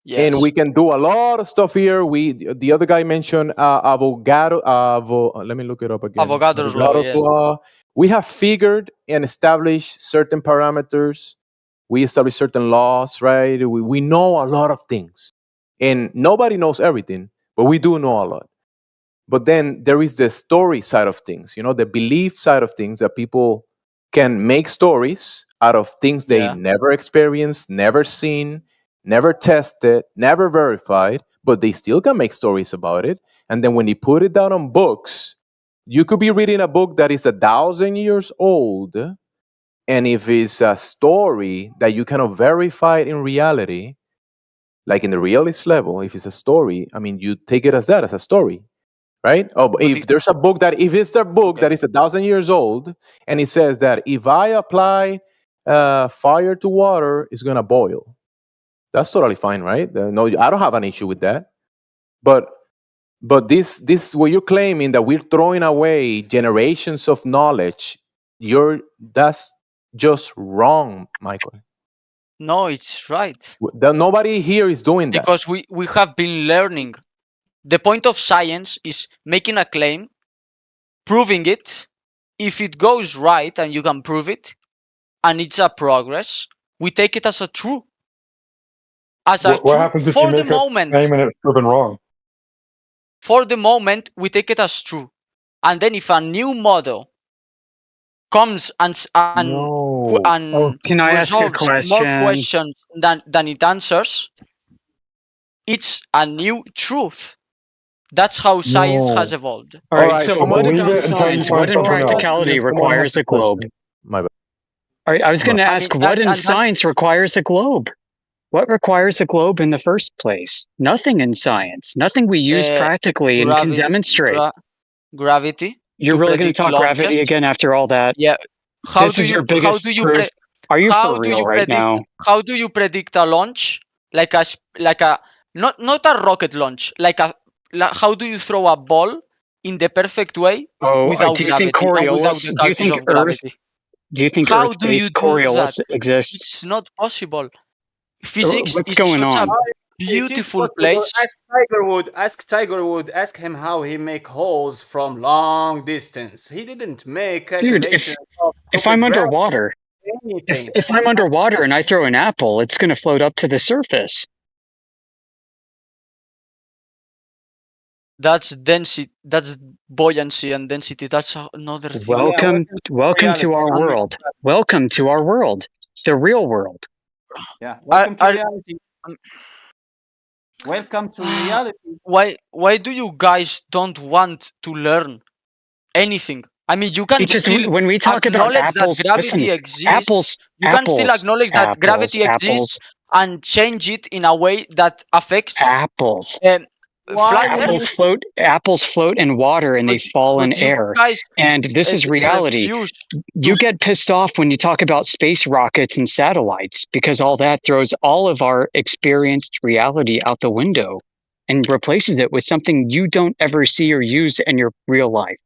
Yes. And we can do a lot of stuff here. The other guy mentioned Avogadro. Let me look it up again. Avogadro's law. We have figured and established certain parameters. We establish certain laws, right? We know a lot of things. And nobody knows everything, but we do know a lot. But then there is the story side of things, the belief side of things that people can make stories out of things they Yeah. never experienced, never seen, never tested, never verified, but they still can make stories about it. And then when you put it down on books, you could be reading a book that is 1,000 years old, and if it's a story that you cannot verify it in reality, like in the realist level, if it's a story, I mean, you take it as that, as a story, right? Oh, but if there's a book that, if it's a book that is 1,000 years old, and it says that if I apply fire to water, it's gonna boil. That's totally fine, right? No, I don't have an issue with that. But this what you're claiming that we're throwing away generations of knowledge, that's just wrong, Michael. No, it's right. Nobody here is doing that. Because we have been learning. The point of science is making a claim, proving it. If it goes right and you can prove it, and it's a progress, we take it as a true. As a What true happens if you for the make a moment. claim and it's proven wrong? For the moment, we take it as true. And then if a new model comes and can I ask a resolves more question? questions than it answers, it's a new truth. That's how science has evolved. All right, so what about science? What in practicality requires a globe? My bad. All right, I was going to ask, what in science requires a globe? What requires a globe in the first place? Nothing in science. Nothing we use practically and can demonstrate. Gravity. You're really going to talk gravity again after all that? Yeah. This is your biggest proof. Are you for real right now? How do you predict a launch? Like a not a rocket launch. How do you throw a ball in the perfect way without do you gravity? think Coriolis? Do you think Earth? Do you think Earth-based Coriolis exists? It's not possible. Physics What's is going such on? a beautiful place. Ask Tiger Wood. Ask him how he make holes from long distance. He didn't make calculations. Dude, if I'm underwater, if I'm underwater and I throw an apple, it's going to float up to the surface. That's density. That's buoyancy and density. That's another thing. Welcome to our world. Welcome to our world. The real world. Yeah. Welcome to reality. Welcome to reality. Why do you guys don't want to learn anything? I mean, you can because still when we talk about acknowledge apples, that gravity listen, exists. You can still acknowledge that gravity exists and change it in a way that affects apples. Flat Apples float in water and they fall in air. And this is reality. You get pissed off when you talk about space rockets and satellites because all that throws all of our experienced reality out the window and replaces it with something you don't ever see or use in your real life.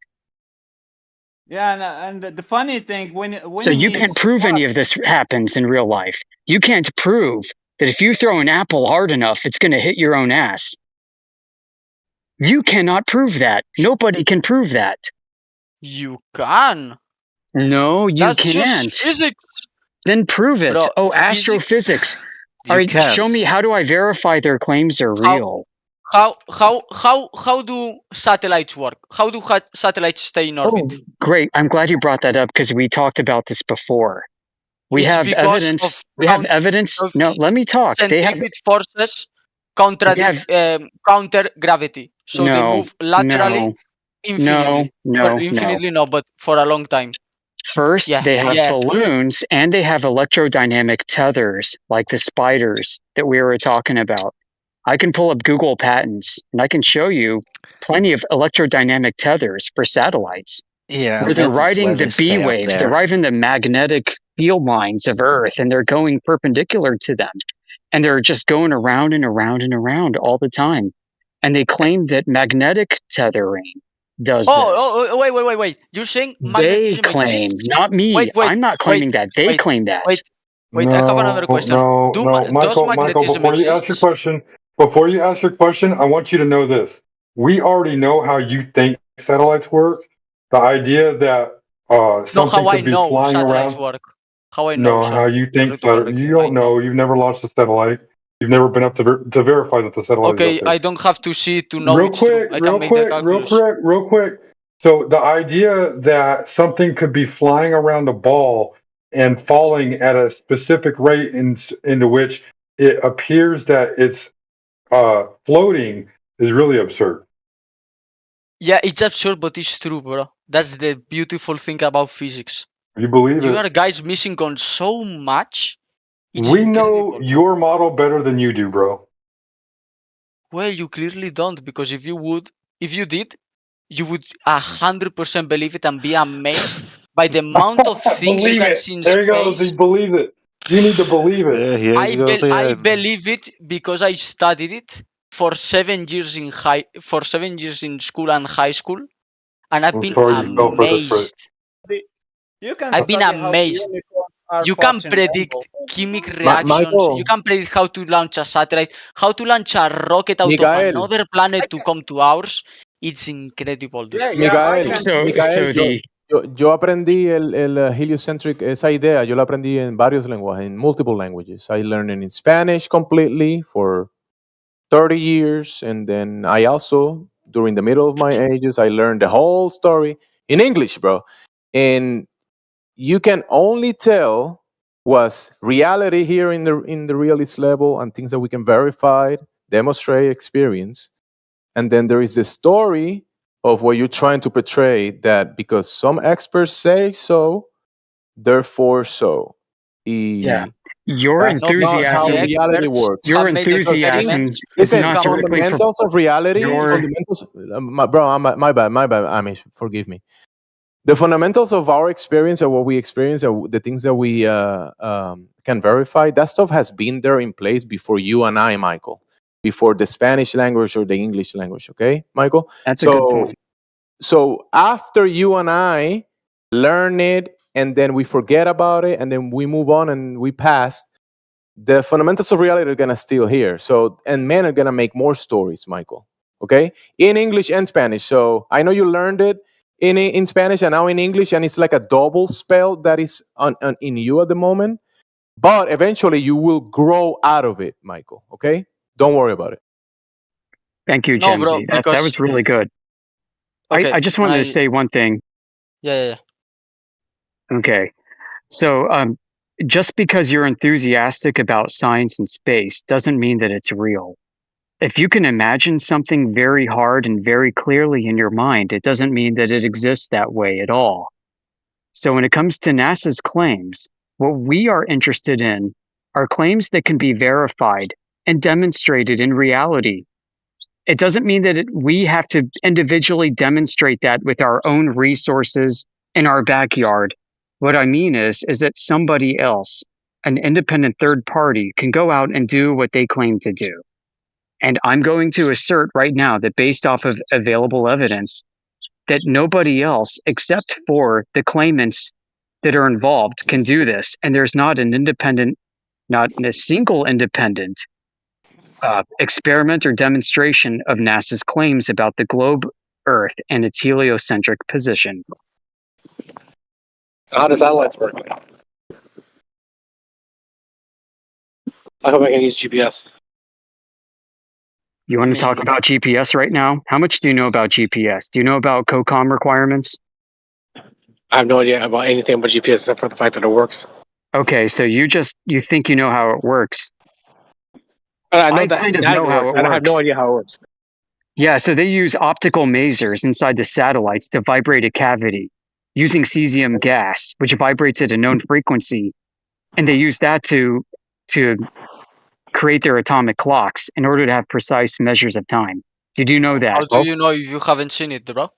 Yeah, and the funny thing when so you can't prove any of this happens in real life. You can't prove that if you throw an apple hard enough, it's going to hit your own ass. You cannot prove that. Nobody can prove that. You can. No, you That's can't. Just physics. Then prove it. Bro, astrophysics. All right, show me, how do I verify their claims are real? How do satellites work? How do satellites stay in orbit? Oh, great. I'm glad you brought that up because we talked about this before. We have evidence. No, let me talk. Centripetal forces counter gravity. So they move laterally infinitely. Infinitely no, but for a long time. First, they have balloons and they have electrodynamic tethers like the spiders that we were talking about. I can pull up Google patents and I can show you plenty of electrodynamic tethers for satellites. Yeah, where they're riding the B waves, they're riding the magnetic field lines of Earth and they're going perpendicular to them. And they're just going around and around and around all the time. And they claim that magnetic tethering does this. Oh, wait. You're saying magnetism exists? Not me. Wait, I'm not claiming that. They claim that. Wait, I have another question. Michael, before you ask your question, I want you to know this. We already know how you think satellites work. The idea that something could be flying around. Work. How I know? How you think? You don't know. You've never launched a satellite. You've never been up to verify that the satellite is up there. I don't have to see to know. Real quick. So the idea that something could be flying around a ball and falling at a specific rate into which it appears that it's floating is really absurd. Yeah, it's absurd, but it's true, bro. That's the beautiful thing about physics. You believe You it? are guys missing on so much. It's We incredible. know your model better than you do, bro. Well, you clearly don't, because if you did, you would 100% believe it and be amazed by the amount of things you Believe can it. see in There he goes. He space. believes it. You need to believe it. Yeah, here he goes I again. believe it because I studied it for 7 years in school and high school, and I've I'm been sorry you fell for the trick. amazed. You can I've been study how amazed. unicorns are You can fucking predict humble. chemic reactions. You can predict how to launch a satellite, how to launch a rocket out of Mikael, another planet to come to ours. It's incredible, dude. Mikael, Yo aprendí el heliocentric, esa idea, yo la aprendí en varios lenguajes, in multiple languages. I learned it in Spanish completely for 30 years, and then I also, during the middle of my ages, I learned the whole story in English, bro. And you can only tell was reality here in the realist level and things that we can verify, demonstrate, experience. And then there is the story of what you're trying to portray, that because some experts say so, therefore so. Yeah. Your That's not how enthusiasm, reality works. your enthusiasm is Listen, not directly from fundamentals of reality, your. fundamentals, my bad, Amish, forgive me. The fundamentals of our experience and what we experience, the things that we can verify, that stuff has been there in place before you and I, Michael, before the Spanish language or the English language. Okay, Michael? That's a good point. So after you and I learn it and then we forget about it and then we move on and we pass, the fundamentals of reality are going to still here. So, and men are going to make more stories, Michael. Okay? In English and Spanish. So I know you learned it in Spanish and now in English, and it's like a double spell that is in you at the moment. But eventually you will grow out of it, Michael. Okay? Don't worry about it. Thank you, No, bro, Jamesy. That was really good. Okay, I just wanted to say one thing. Yeah. Okay. So just because you're enthusiastic about science and space doesn't mean that it's real. If you can imagine something very hard and very clearly in your mind, it doesn't mean that it exists that way at all. So when it comes to NASA's claims, what we are interested in are claims that can be verified and demonstrated in reality. It doesn't mean that we have to individually demonstrate that with our own resources in our backyard. What I mean is that somebody else, an independent third party, can go out and do what they claim to do. And I'm going to assert right now that based off of available evidence, that nobody else except for the claimants that are involved can do this. And there's not a single independent experiment or demonstration of NASA's claims about the globe Earth and its heliocentric position. How do satellites work? I hope I can use GPS. You want to talk about GPS right now? How much do you know about GPS? Do you know about COCOM requirements? I have no idea about anything about GPS except for the fact that it works. Okay, so you think you know how it works. I know that kind of know how it works. I have no idea how it works. Yeah, so they use optical masers inside the satellites to vibrate a cavity using cesium gas, which vibrates at a known frequency, and they use that to create their atomic clocks in order to have precise measures of time. Did you know that? How do you know if you haven't seen it, bro?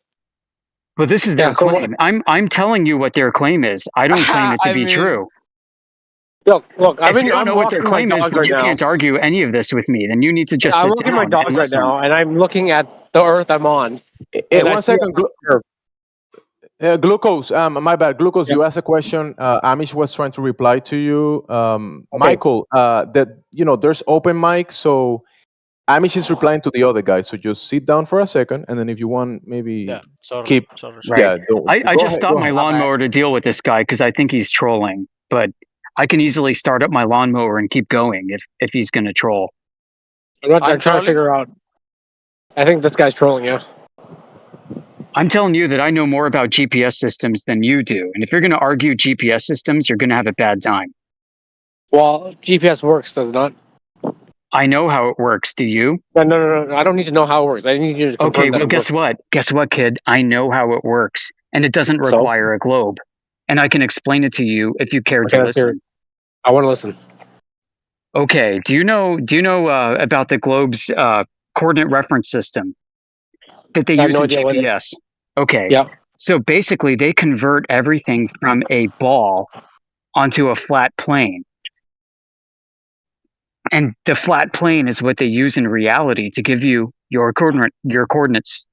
Well, this is their claim. I'm telling you what their claim is. I don't claim it to be true. Look, if you don't know what their claim is, then you can't argue any of this with me. Then you need to just sit looking down at my dogs and right listen. now, and I'm looking at the Earth I'm on. One second. Glucose, my bad. Glucose, you asked a question. Amish was trying to reply to you. Michael, there's open mic, so Amish is replying to the other guy. So just sit down for a second, and then if you want, maybe keep. Right. Yeah, I just stopped my lawnmower to deal with this guy because I think he's trolling. But I can easily start up my lawnmower and keep going if he's going to troll. I'm trying to figure out. I think this guy's trolling you. I'm telling you that I know more about GPS systems than you do. And if you're going to argue GPS systems, you're going to have a bad time. Well, GPS works, does it not? I know how it works. Do you? No. I don't need to know how it works. I need you to confirm Okay, that well, it guess works. what? Guess what, kid? I know how it works. And it doesn't require a globe. And I can explain it to you if you care to listen. I want to listen. Okay. Do you know about the globe's coordinate reference system that they use in GPS? Okay. Yep. So basically, they convert everything from a ball onto a flat plane. And the flat plane is what they use in reality to give you your coordinates.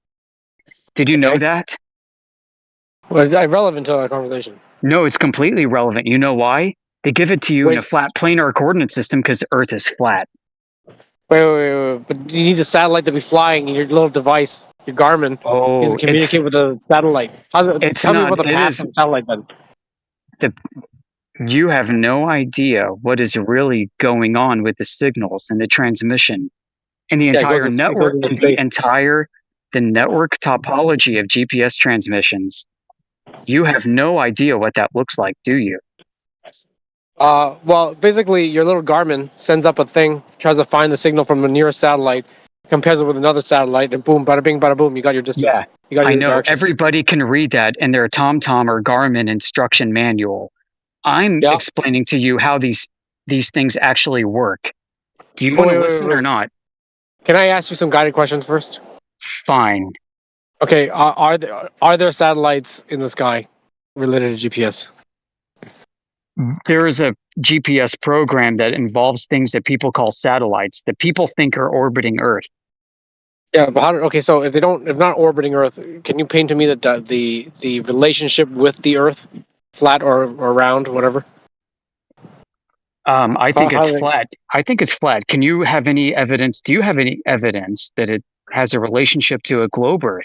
Did you know that? Well, it's irrelevant to our conversation. No, it's completely relevant. You know why? They give it to you in a flat planar coordinate system because Earth is flat. Wait. But you need a satellite to be flying in your little device, your Garmin. Oh, to communicate with a satellite. Tell me about the path of the satellite then. You have no idea what is really going on with the signals and the transmission and the entire network and the network topology of GPS transmissions. You have no idea what that looks like, do you? Well, basically, your little Garmin sends up a thing, tries to find the signal from the nearest satellite, compares it with another satellite, and boom, bada bing, bada boom, you got your distance. Yeah, you got your I know. direction. Everybody can read that in their TomTom or Garmin instruction manual. I'm explaining to you how these things actually work. Do you want to listen or not? Can I ask you some guided questions first? Fine. Okay, are there satellites in the sky related to GPS? There is a GPS program that involves things that people call satellites that people think are orbiting Earth. Yeah, but so if not orbiting Earth, can you paint to me the relationship with the Earth, flat or round, whatever? I think it's flat. I think it's flat. Can you have any evidence? Do you have any evidence that it has a relationship to a globe Earth?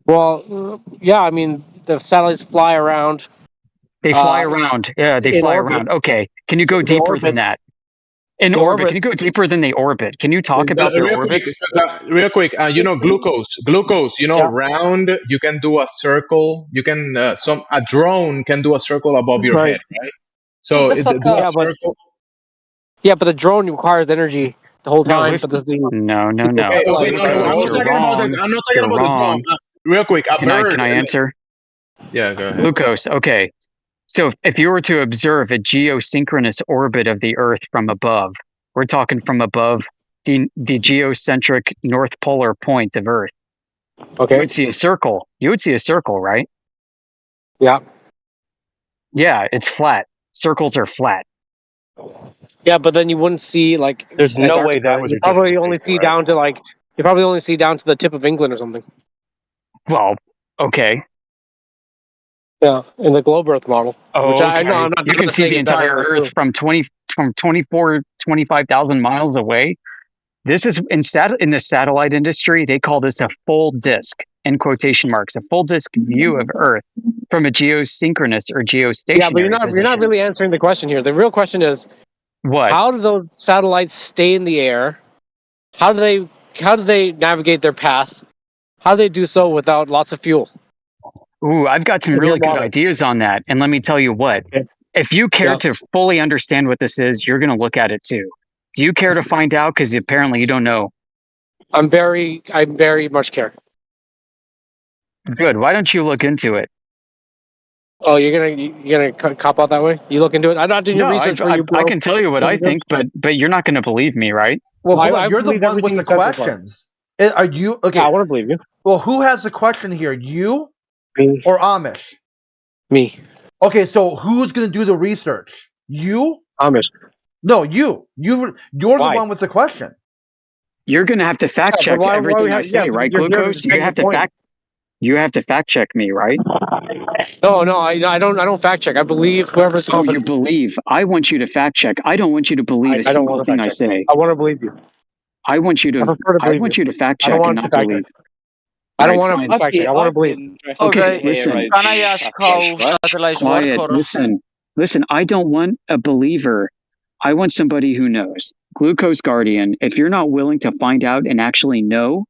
Well, yeah. I mean, the satellites fly around. They fly around. Yeah, they fly around. Okay. Can you go deeper than that? In orbit. Can you go deeper than they orbit? Can you talk about their orbits? Real quick, glucose. Round. You can do a circle. You can a drone can do a circle above your head, right? So but the drone requires energy the whole time. No. I'm not talking about the drone. Real quick, a bird. Can I answer? Yeah, go ahead. Glucose. Okay. So if you were to observe a geosynchronous orbit of the Earth from above, we're talking from above the geocentric north polar point of Earth. Okay. You would see a circle. Right? Yeah. Yeah, it's flat. Circles are flat. Yeah, but then you wouldn't see There's no way that was. You probably only see down to the tip of England or something. Well, okay. Yeah, in the globe Earth model. Which I know. You can see the entire Earth from 25,000 miles away. This is in the satellite industry. They call this a full disk, in quotation marks, a full disk view of Earth from a geosynchronous or geostationary. Yeah, but you're not really answering the question here. The real question is, what? How do those satellites stay in the air? How do they navigate their path? How do they do so without lots of fuel? Ooh, I've got some really good ideas on that. And let me tell you what, if you care to fully understand what this is, you're going to look at it too. Do you care to find out? Because apparently you don't know. I very much care. Good. Why don't you look into it? Oh, you're gonna cop out that way? You look into it? I'm not doing your research for you, bro. I can tell you what I think, but you're not going to believe me, right? Well, hold on. You're the one with the questions. Are you okay? Yeah, I want to believe you. Well, who has the question here? You Me. Or Amish? Me. Okay, so who's going to do the research? You? Amish. No, you. You're the one with the question. You're going to have to fact check everything I say, right, Glucose? You have to fact check me, right? No, I don't fact check. I believe whoever's competent. You believe. I want you to fact check. I don't want you to believe a single thing I say. I want to believe you. I want you to fact check and not believe. I don't want to fact check. I want to believe. Okay, listen. Can I ask how satellites work? Or... Listen. I don't want a believer. I want somebody who knows. Glucose Guardian, if you're not willing to find out and actually know,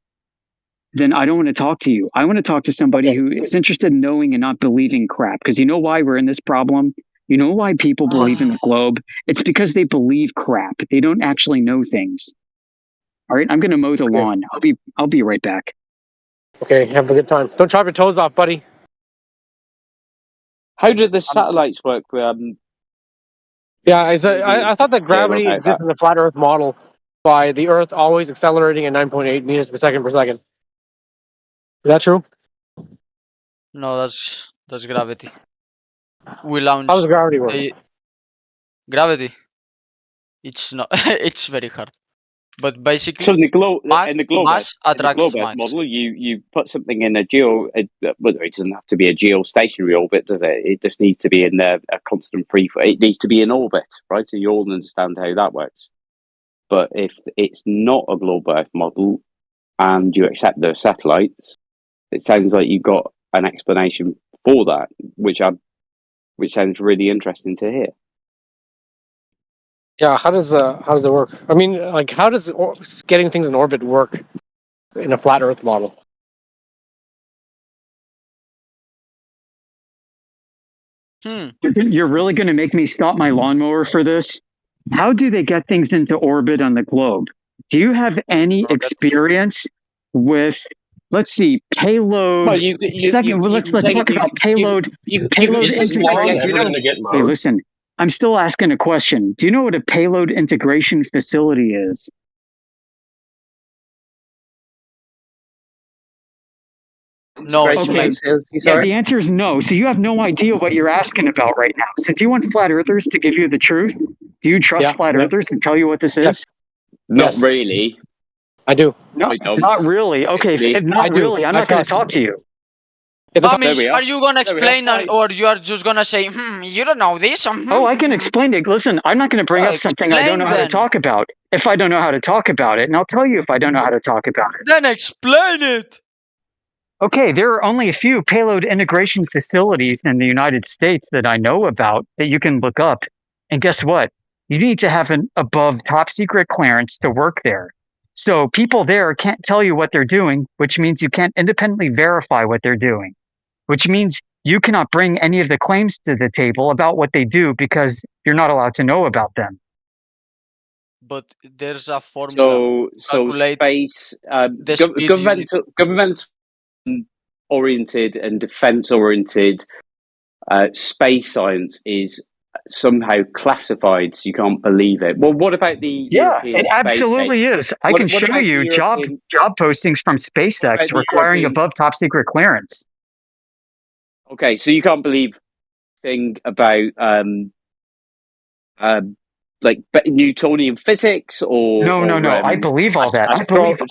then I don't want to talk to you. I want to talk to somebody who is interested in knowing and not believing crap. Because you know why we're in this problem? You know why people believe in the globe? It's because they believe crap. They don't actually know things. All right, I'm going to mow the lawn. I'll be right back. Okay, have a good time. Don't chop your toes off, buddy. How do the satellites work? Yeah, I thought that gravity exists in the flat Earth model by the Earth always accelerating at 9.8 meters per second. Is that true? No, that's gravity. We launch. How does gravity work? Gravity. It's not. It's very hard. But basically, so in the globe mass attracts mass. model, you put something in a well, it doesn't have to be a geostationary orbit, does it? It just needs to be in a constant free. It needs to be in orbit, right? So you all understand how that works. But if it's not a globe Earth model and you accept the satellites, it sounds like you've got an explanation for that, which sounds really interesting to hear. Yeah, how does it work? I mean, like, how does getting things in orbit work in a flat Earth model? You're really going to make me stop my lawnmower for this? How do they get things into orbit on the globe? Do you have any experience with, let's see, payload? Well, let's talk about payload. Payload integration. Hey, listen, I'm still asking a question. Do you know what a payload integration facility is? No. Okay. Yeah, the answer is no. So you have no idea what you're asking about right now. So do you want flat earthers to give you the truth? Do you trust flat earthers to tell you what this is? Not really. I do. No, not really. Okay, not really. I'm not going to talk to you. That means, are you going to explain or you are just going to say, you don't know this? Oh, I can explain it. Listen, I'm not going to bring up something I don't know how to talk about. If I don't know how to talk about it, and I'll tell you if I don't know how to talk about it. Then explain it. Okay, there are only a few payload integration facilities in the United States that I know about that you can look up. And guess what? You need to have an above top secret clearance to work there. So people there can't tell you what they're doing, which means you can't independently verify what they're doing, which means you cannot bring any of the claims to the table about what they do because you're not allowed to know about them. But there's a formula. So space, government oriented and defense oriented space science is somehow classified, so you can't believe it. Well, what about the European it absolutely is. I can show you job postings from SpaceX requiring above top secret clearance. Okay, so you can't believe thing about like Newtonian physics or no. I believe all that.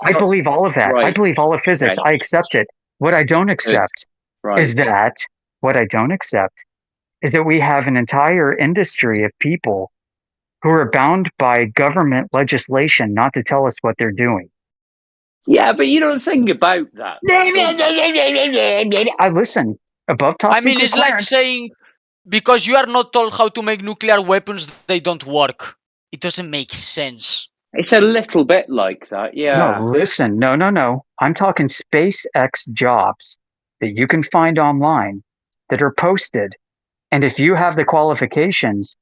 I believe all of that. Right. I believe all of physics. Right. I accept it. What I don't accept is that we have an entire industry of people who are bound by government legislation not to tell us what they're doing. Yeah, but you don't think about that. I listen. Above top secret it's like saying because you are not told how to make nuclear weapons, they don't work. It doesn't make sense. It's a little bit like that, yeah. No, listen. No. I'm talking SpaceX jobs that you can find online that are posted. And if you have the qualifications,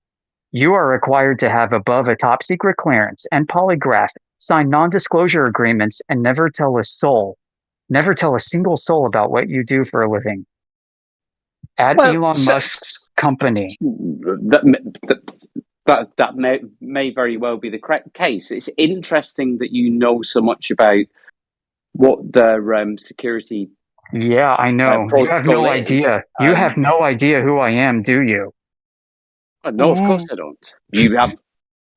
you are required to have above a top secret clearance and polygraph, sign non-disclosure agreements, and never tell a single soul about what you do for a living. Elon Musk's company. That may very well be the correct case. It's interesting that you know so much about what the security. Yeah, I know. You have no idea. You have no idea who I am, do you? No, of course I don't. You have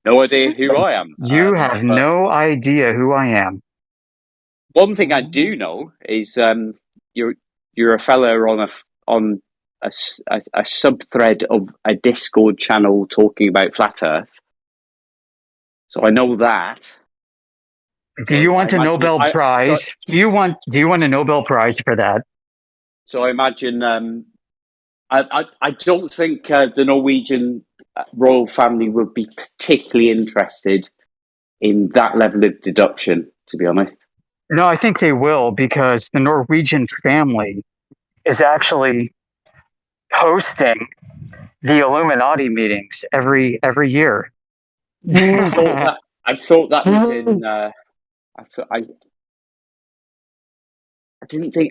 no idea who I am. You have no idea who I am. One thing I do know is you're a fella on a sub-thread of a Discord channel talking about flat Earth. So I know that. Do you want a Nobel Prize? Do you want a Nobel Prize for that? So I imagine I don't think the Norwegian royal family would be particularly interested in that level of deduction, to be honest. No, I think they will because the Norwegian family is actually hosting the Illuminati meetings every year. I thought that was in.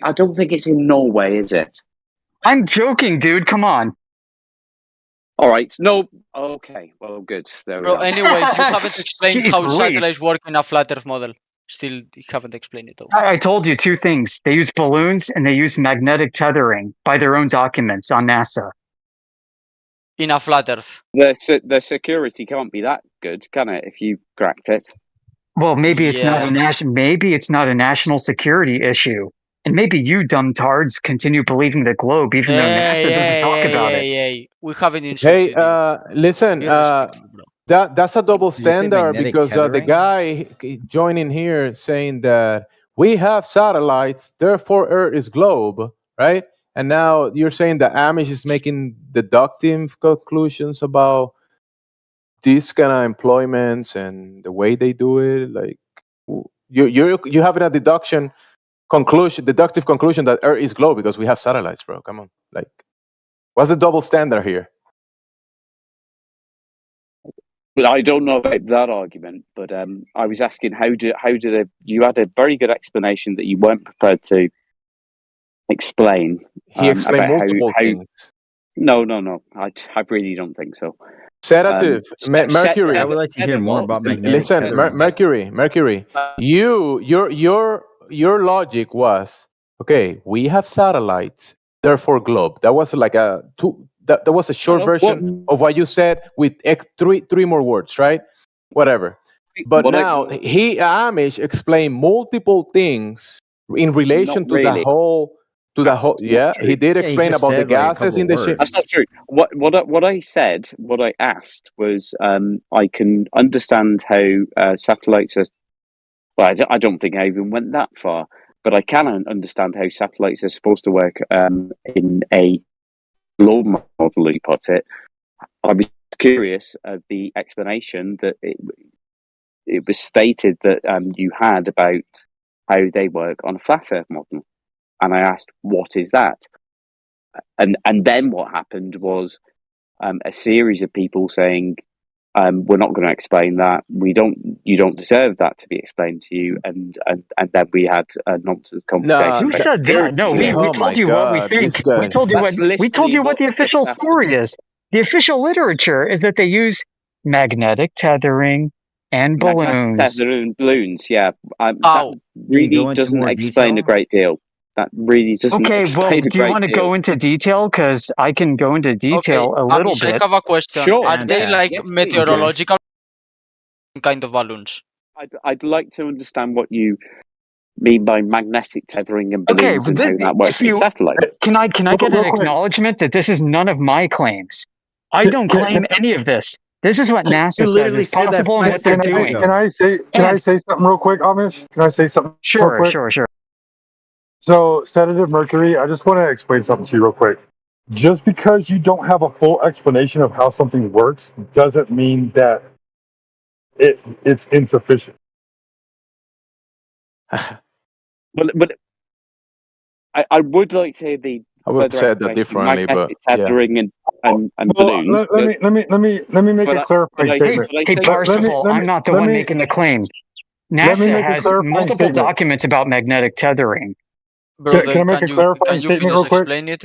I don't think it's in Norway, is it? I'm joking, dude. Come on. All right. No. Okay. Well, good. There we Bro, are. anyways, you haven't explained Jeez how Louise. satellites work in a flat Earth model. Still, you haven't explained it though. I told you two things. They use balloons and they use magnetic tethering by their own documents on NASA. In a flat Earth. The security can't be that good, can it? If you cracked it. Well, maybe it's not Yeah. a national security issue. And maybe you dumb tards continue believing the globe even though NASA doesn't talk about it. Hey, we haven't insulted Hey, listen, you. Be respectful, bro. that's a double Did you say standard magnetic because the tethering? guy joining here saying that we have satellites, therefore Earth is globe, right? And now you're saying the Amish is making deductive conclusions about these kind of employments and the way they do it. Like you having a deductive conclusion that Earth is globe because we have satellites, bro. Come on, like what's the double standard here? But I don't know about that argument. But I was asking you had a very good explanation that you weren't prepared to explain. He explained about multiple how things. No. I really don't think so. Sedative, Mercury. I would like to hear more about magnetic Listen, tethering. Mercury. Your logic was okay. We have satellites, therefore globe. That was like that was a short version of what you said with three more words, right? Whatever. But now Amish explained multiple things in relation to the whole. He did explain about the gases in the ship. That's not true. What I said, what I asked was, I can understand how satellites are. Well, I don't think I even went that far, but I can understand how satellites are supposed to work in a globe model. You put it. I was curious of the explanation that it was stated that you had about how they work on a flat Earth model. And I asked, what is that? And then what happened was a series of people saying, we're not going to explain that. You don't deserve that to be explained to you. And then we had a nonsense conversation. Who said that? No, we told you what we think. We told you what the official story is. The official literature is that they use magnetic tethering and balloons. Tethering balloons, yeah. That really doesn't explain a great deal. That really doesn't Okay, well, explain a do you great want to deal. go into detail? Because I can go into detail a little Amish, bit. I have a question. Sure. Are they like Yes, please. meteorological kind of balloons? I'd like to understand what you mean by magnetic tethering and balloons and how that works with satellites. Can I get an acknowledgement that this is none of my claims? I don't claim any of this. This is what NASA says is possible and what they're doing. Can I say something real quick, Amish? Can I say something real quick? Sure. So, Sedative Mercury, I just want to explain something to you real quick. Just because you don't have a full explanation of how something works doesn't mean that it's insufficient. But I would like to hear the. I would say that differently, but tethering and balloons. Let me make a clarifying statement. Hey, Parsifal, I'm not the one making the claim. NASA has multiple documents about magnetic tethering. Bro, Can I make a clarifying statement real quick? Explain it?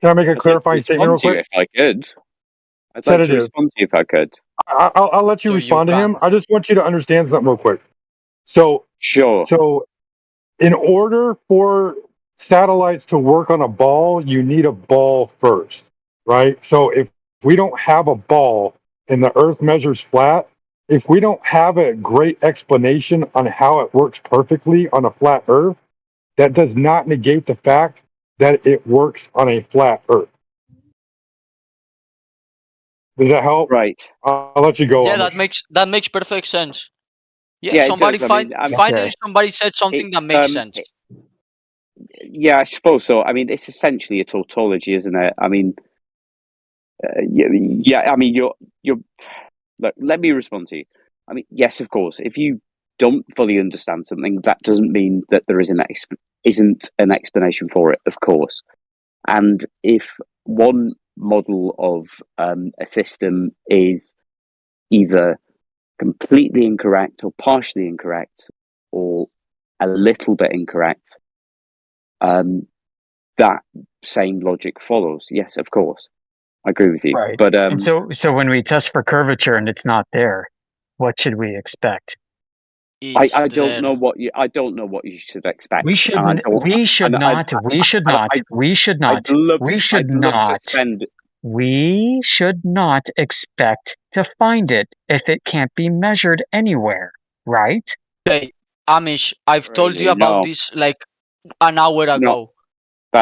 Can I make a clarifying statement real quick? If I could. I'd like to respond to you if I could. I'll let you respond to him. I just want you to understand something real quick. So, in order for satellites to work on a ball, you need a ball first, right? So if we don't have a ball and the Earth measures flat, if we don't have a great explanation on how it works perfectly on a flat Earth, that does not negate the fact that it works on a flat Earth. Does that help? Right. I'll let you go. Yeah, on that makes perfect sense. Yeah, Yeah, somebody it does. finally somebody said something that makes sense. Yeah, I suppose so. I mean, it's essentially a tautology, isn't it? I mean, yeah. I mean, you're. Look, let me respond to you. I mean, yes, of course. If you don't fully understand something, that doesn't mean that there isn't an explanation for it, of course. And if one model of a system is either completely incorrect or partially incorrect or a little bit incorrect, that same logic follows. Yes, of course. I agree with you. Right. But and so when we test for curvature and it's not there, what should we expect? I don't know what you should expect. We should not. We should not. We should not. We should not expect to find it if it can't be measured anywhere, right? Okay, Amish, I've told you about this like an hour ago.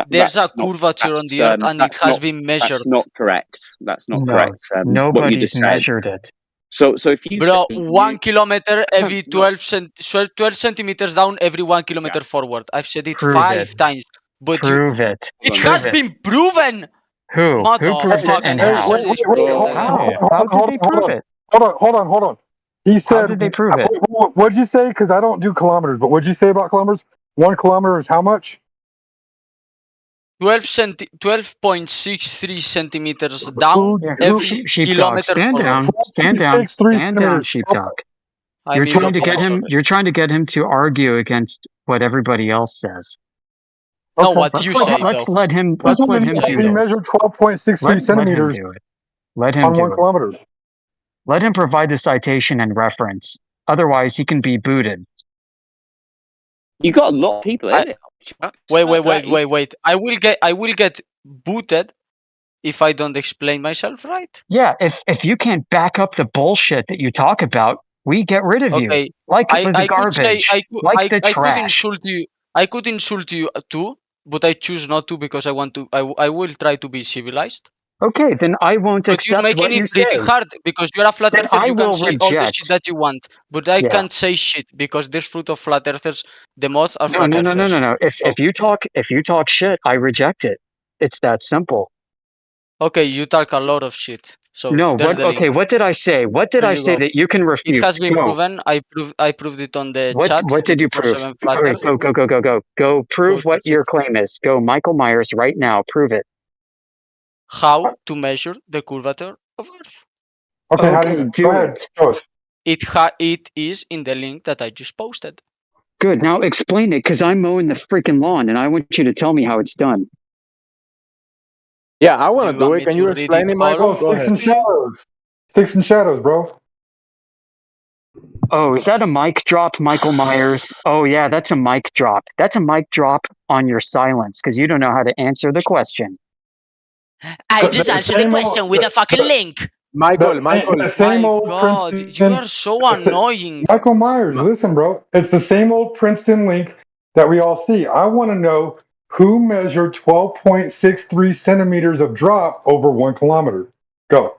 There's a curvature on the Earth and it has been measured. That's not correct. That's not No, correct. nobody's measured it. So if you Bro, 1 kilometer every 12 centimeters down, every 1 kilometer forward. I've said it Prove 5 times. But Prove it. It has been proven. Who proved it and how? How did they prove it? Hold on. He said, how did they prove it? What'd you say? Because I don't do kilometers, but what'd you say about kilometers? 1 kilometer is how much? 12.63 centimeters down every kilometer forward. Stand down, sheepdog. You're trying to get him to argue against what everybody else says. No, what you say. Let's let him do this. He measured 12.63 centimeters Let him on do 1 kilometer. Let him provide the citation and reference. Otherwise, he can be booted. You got a lot of people in it. Wait. I will get booted if I don't explain myself right. Yeah, if you can't back up the bullshit that you talk about, we get rid of you. Like the garbage, like the trash. I could insult you too, but I choose not to because I want to. I will try to be civilized. Okay, then I won't accept what you say. You're making it pretty hard because you're a flat earther. You can say all the shit that you want, but I can't say shit because there's fruit of flat earthers. The most are flat earthers. No. If you talk shit, I reject it. It's that simple. Okay, you talk a lot of shit. So no, what did I say? What did I say that you can refute? It has been proven. I proved it on the chat. What did you prove? Go prove what your claim is. Go, Michael Myers, right now. Prove it. How to measure the curvature of Earth? Okay, how do you do it? It is in the link that I just posted. Good. Now explain it, because I'm mowing the freaking lawn, and I want you to tell me how it's done. Yeah, I want to do it. Can you explain it, Michael? Sticks and shadows, bro. Oh, is that a mic drop, Michael Myers? Oh, yeah, that's a mic drop. That's a mic drop on your silence, because you don't know how to answer the question. I just answered the question with a fucking link. Michael. The same old God, Princeton, you are so annoying. Michael Myers, listen, bro. It's the same old Princeton link that we all see. I want to know who measured 12.63 centimeters of drop over 1 kilometer. Go.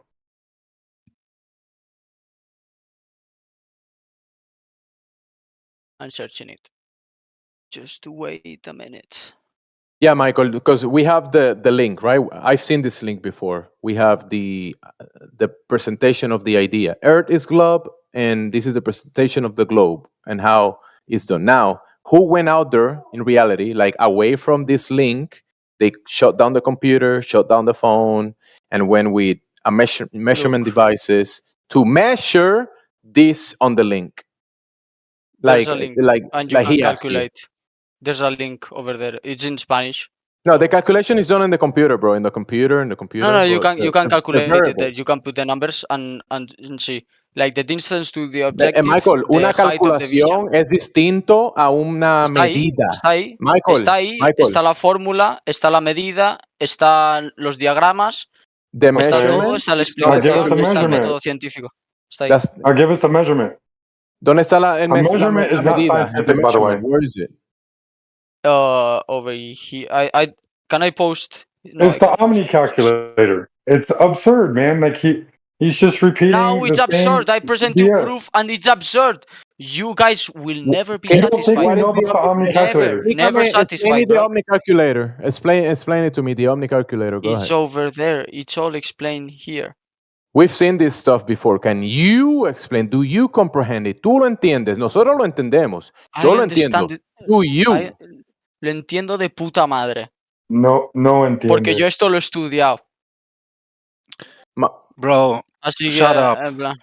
I'm searching it. Just wait a minute. Yeah, Michael, because we have the link, right? I've seen this link before. We have the presentation of the idea. Earth is globe, and this is a presentation of the globe and how it's done. Now, who went out there in reality, like away from this link? They shut down the computer, shut down the phone, and went with a measurement devices to measure this on the link. There's a link, and you can calculate. There's a link over there. It's in Spanish. No, the calculation is done in the computer, bro. In the computer. No, you can calculate it there. You can put the numbers and see, like the distance to the objective. Michael, una calculación es distinto a una medida. Está ahí. Michael, está la fórmula, está la medida, están los diagramas. Está todo, está la explicación, está el método científico. Está ahí. I'll give us a measurement. ¿Dónde está la measurement is not scientific, by the way. Where is it? Over here. I can I post? No, it's the Omni calculator. It's absurd, man. Like he's just repeating. No, it's absurd. I present you proof, and it's absurd. You guys will never be satisfied. Never satisfied. Explain the Omni calculator. Explain it to me. The Omni calculator. Go ahead. It's over there. It's all explained here. We've seen this stuff before. Can you explain? Do you comprehend it? ¿Tú lo entiendes? Nosotros lo entendemos. Yo lo entiendo. Do you? Lo entiendo de puta madre. No entiendo. Porque yo esto lo he estudiado. Bro, Así shut que, up. en plan.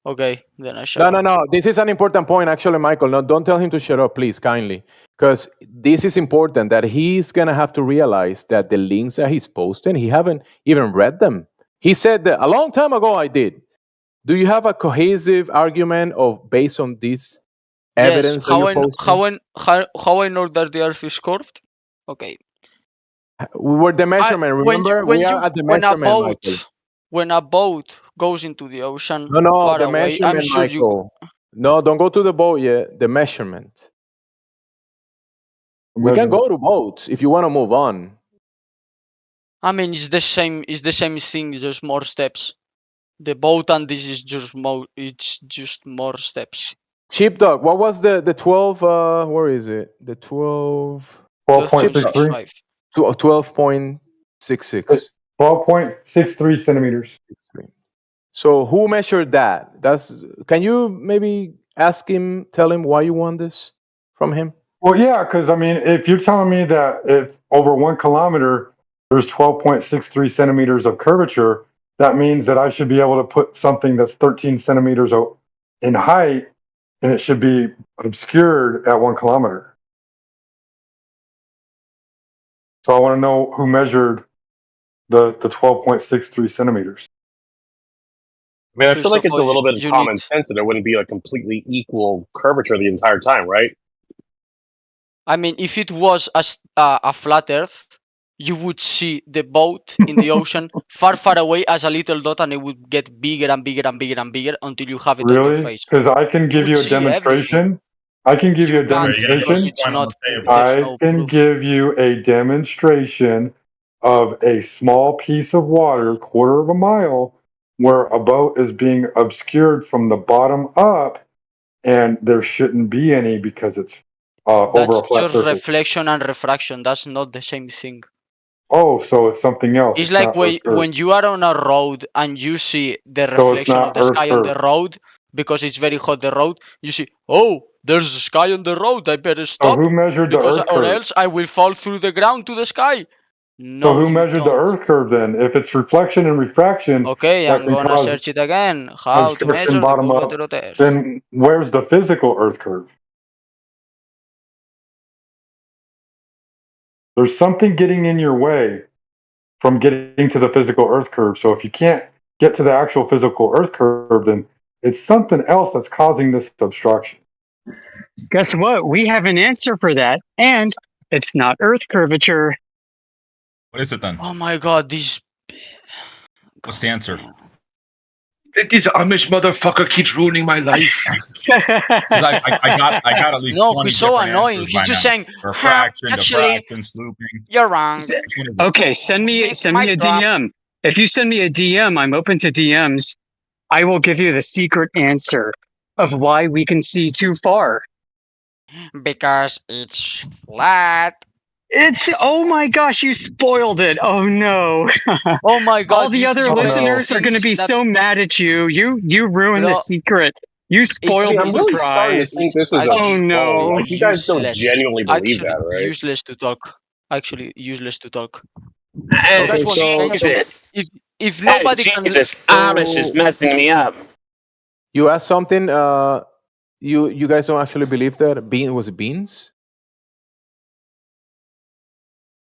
Okay, then I shut up. No. This is an important point, actually, Michael. No, don't tell him to shut up, please, kindly. Because this is important that he's going to have to realize that the links that he's posting, he haven't even read them. He said that a long time ago I did. Do you have a cohesive argument based on this evidence that you're posting? How I know that the Earth is curved? Okay. We were the measurement, remember? We are at the measurement, Michael. When a boat goes into the ocean No, far the away, measurement, I'm sure Michael. No, don't go to the boat yet. The measurement. We can go to boats if you want to move on. I mean, it's the same thing, just more steps. The boat and this is just more steps. Cheap Dog, what was the 12, where is it? The 12.63. 12.66. 12.63 centimeters. So who measured that? Can you maybe tell him why you want this from him? Well, yeah, because I mean, if you're telling me that if over 1 kilometer there's 12.63 centimeters of curvature, that means that I should be able to put something that's 13 centimeters in height, and it should be obscured at 1 kilometer. So I want to know who measured the 12.63 centimeters. I mean, I feel like it's a little bit of common sense that there wouldn't be a completely equal curvature the entire time, right? I mean, if it was a flat Earth, you would see the boat in the ocean far, far away as a little dot, and it would get bigger and bigger and bigger and bigger until you have it on your face. Because I can give you a demonstration. I can give you a demonstration. I can give you a demonstration of a small piece of water, 1/4 of a mile, where a boat is being obscured from the bottom up, and there shouldn't be any because it's over a flat just surface. Reflection and refraction. That's not the same thing. Oh, so it's something else. It's like when you are on a road and you see the reflection of the sky on the road because it's very hot. The road, you see, oh, there's a sky on the road. I better stop. So who measured the Earth or curve? else I will fall through the ground to the sky. No, so who measured the Earth curve then? If it's reflection and refraction, okay, I'm gonna search it again. How to measure the curvature of the Earth? Then where's the physical Earth curve? There's something getting in your way from getting to the physical Earth curve. So if you can't get to the actual physical Earth curve, then it's something else that's causing this obstruction. Guess what? We have an answer for that, and it's not Earth curvature. What is it then? Oh my God! What's the answer? This Amish motherfucker keeps ruining my life. I got at least. No, he's so annoying. He's just saying refraction, actually, diffraction, slooping. You're wrong. Okay, send me a DM. If you send me a DM, I'm open to DMs. I will give you the secret answer of why we can see too far. Because it's flat. Oh my gosh, you spoiled it. Oh no. Oh my God. All the other listeners are going to be so mad at you. You ruined the secret. You spoiled the I'm really starting to surprise. think this is oh no. Like, you guys don't genuinely believe that, right? Useless to talk. Actually, useless to talk. Hey, Jesus. If nobody Jesus, Amish is messing me up. You asked something. You guys don't actually believe that was it beans?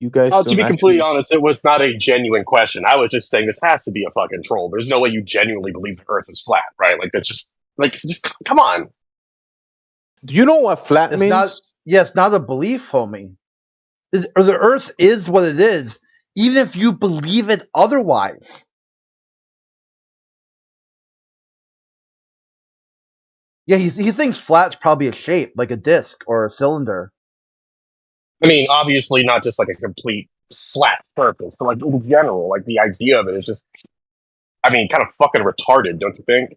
You guys. To be completely honest, it was not a genuine question. I was just saying this has to be a fucking troll. There's no way you genuinely believe the Earth is flat, right? Like that's just come on. Do you know what flat means? It's not a belief, homie. The Earth is what it is, even if you believe it otherwise. Yeah, he thinks flat's probably a shape, like a disc or a cylinder. I mean, obviously not just like a complete flat surface, but like in general, like the idea of it is just, I mean, kind of fucking retarded, don't you think?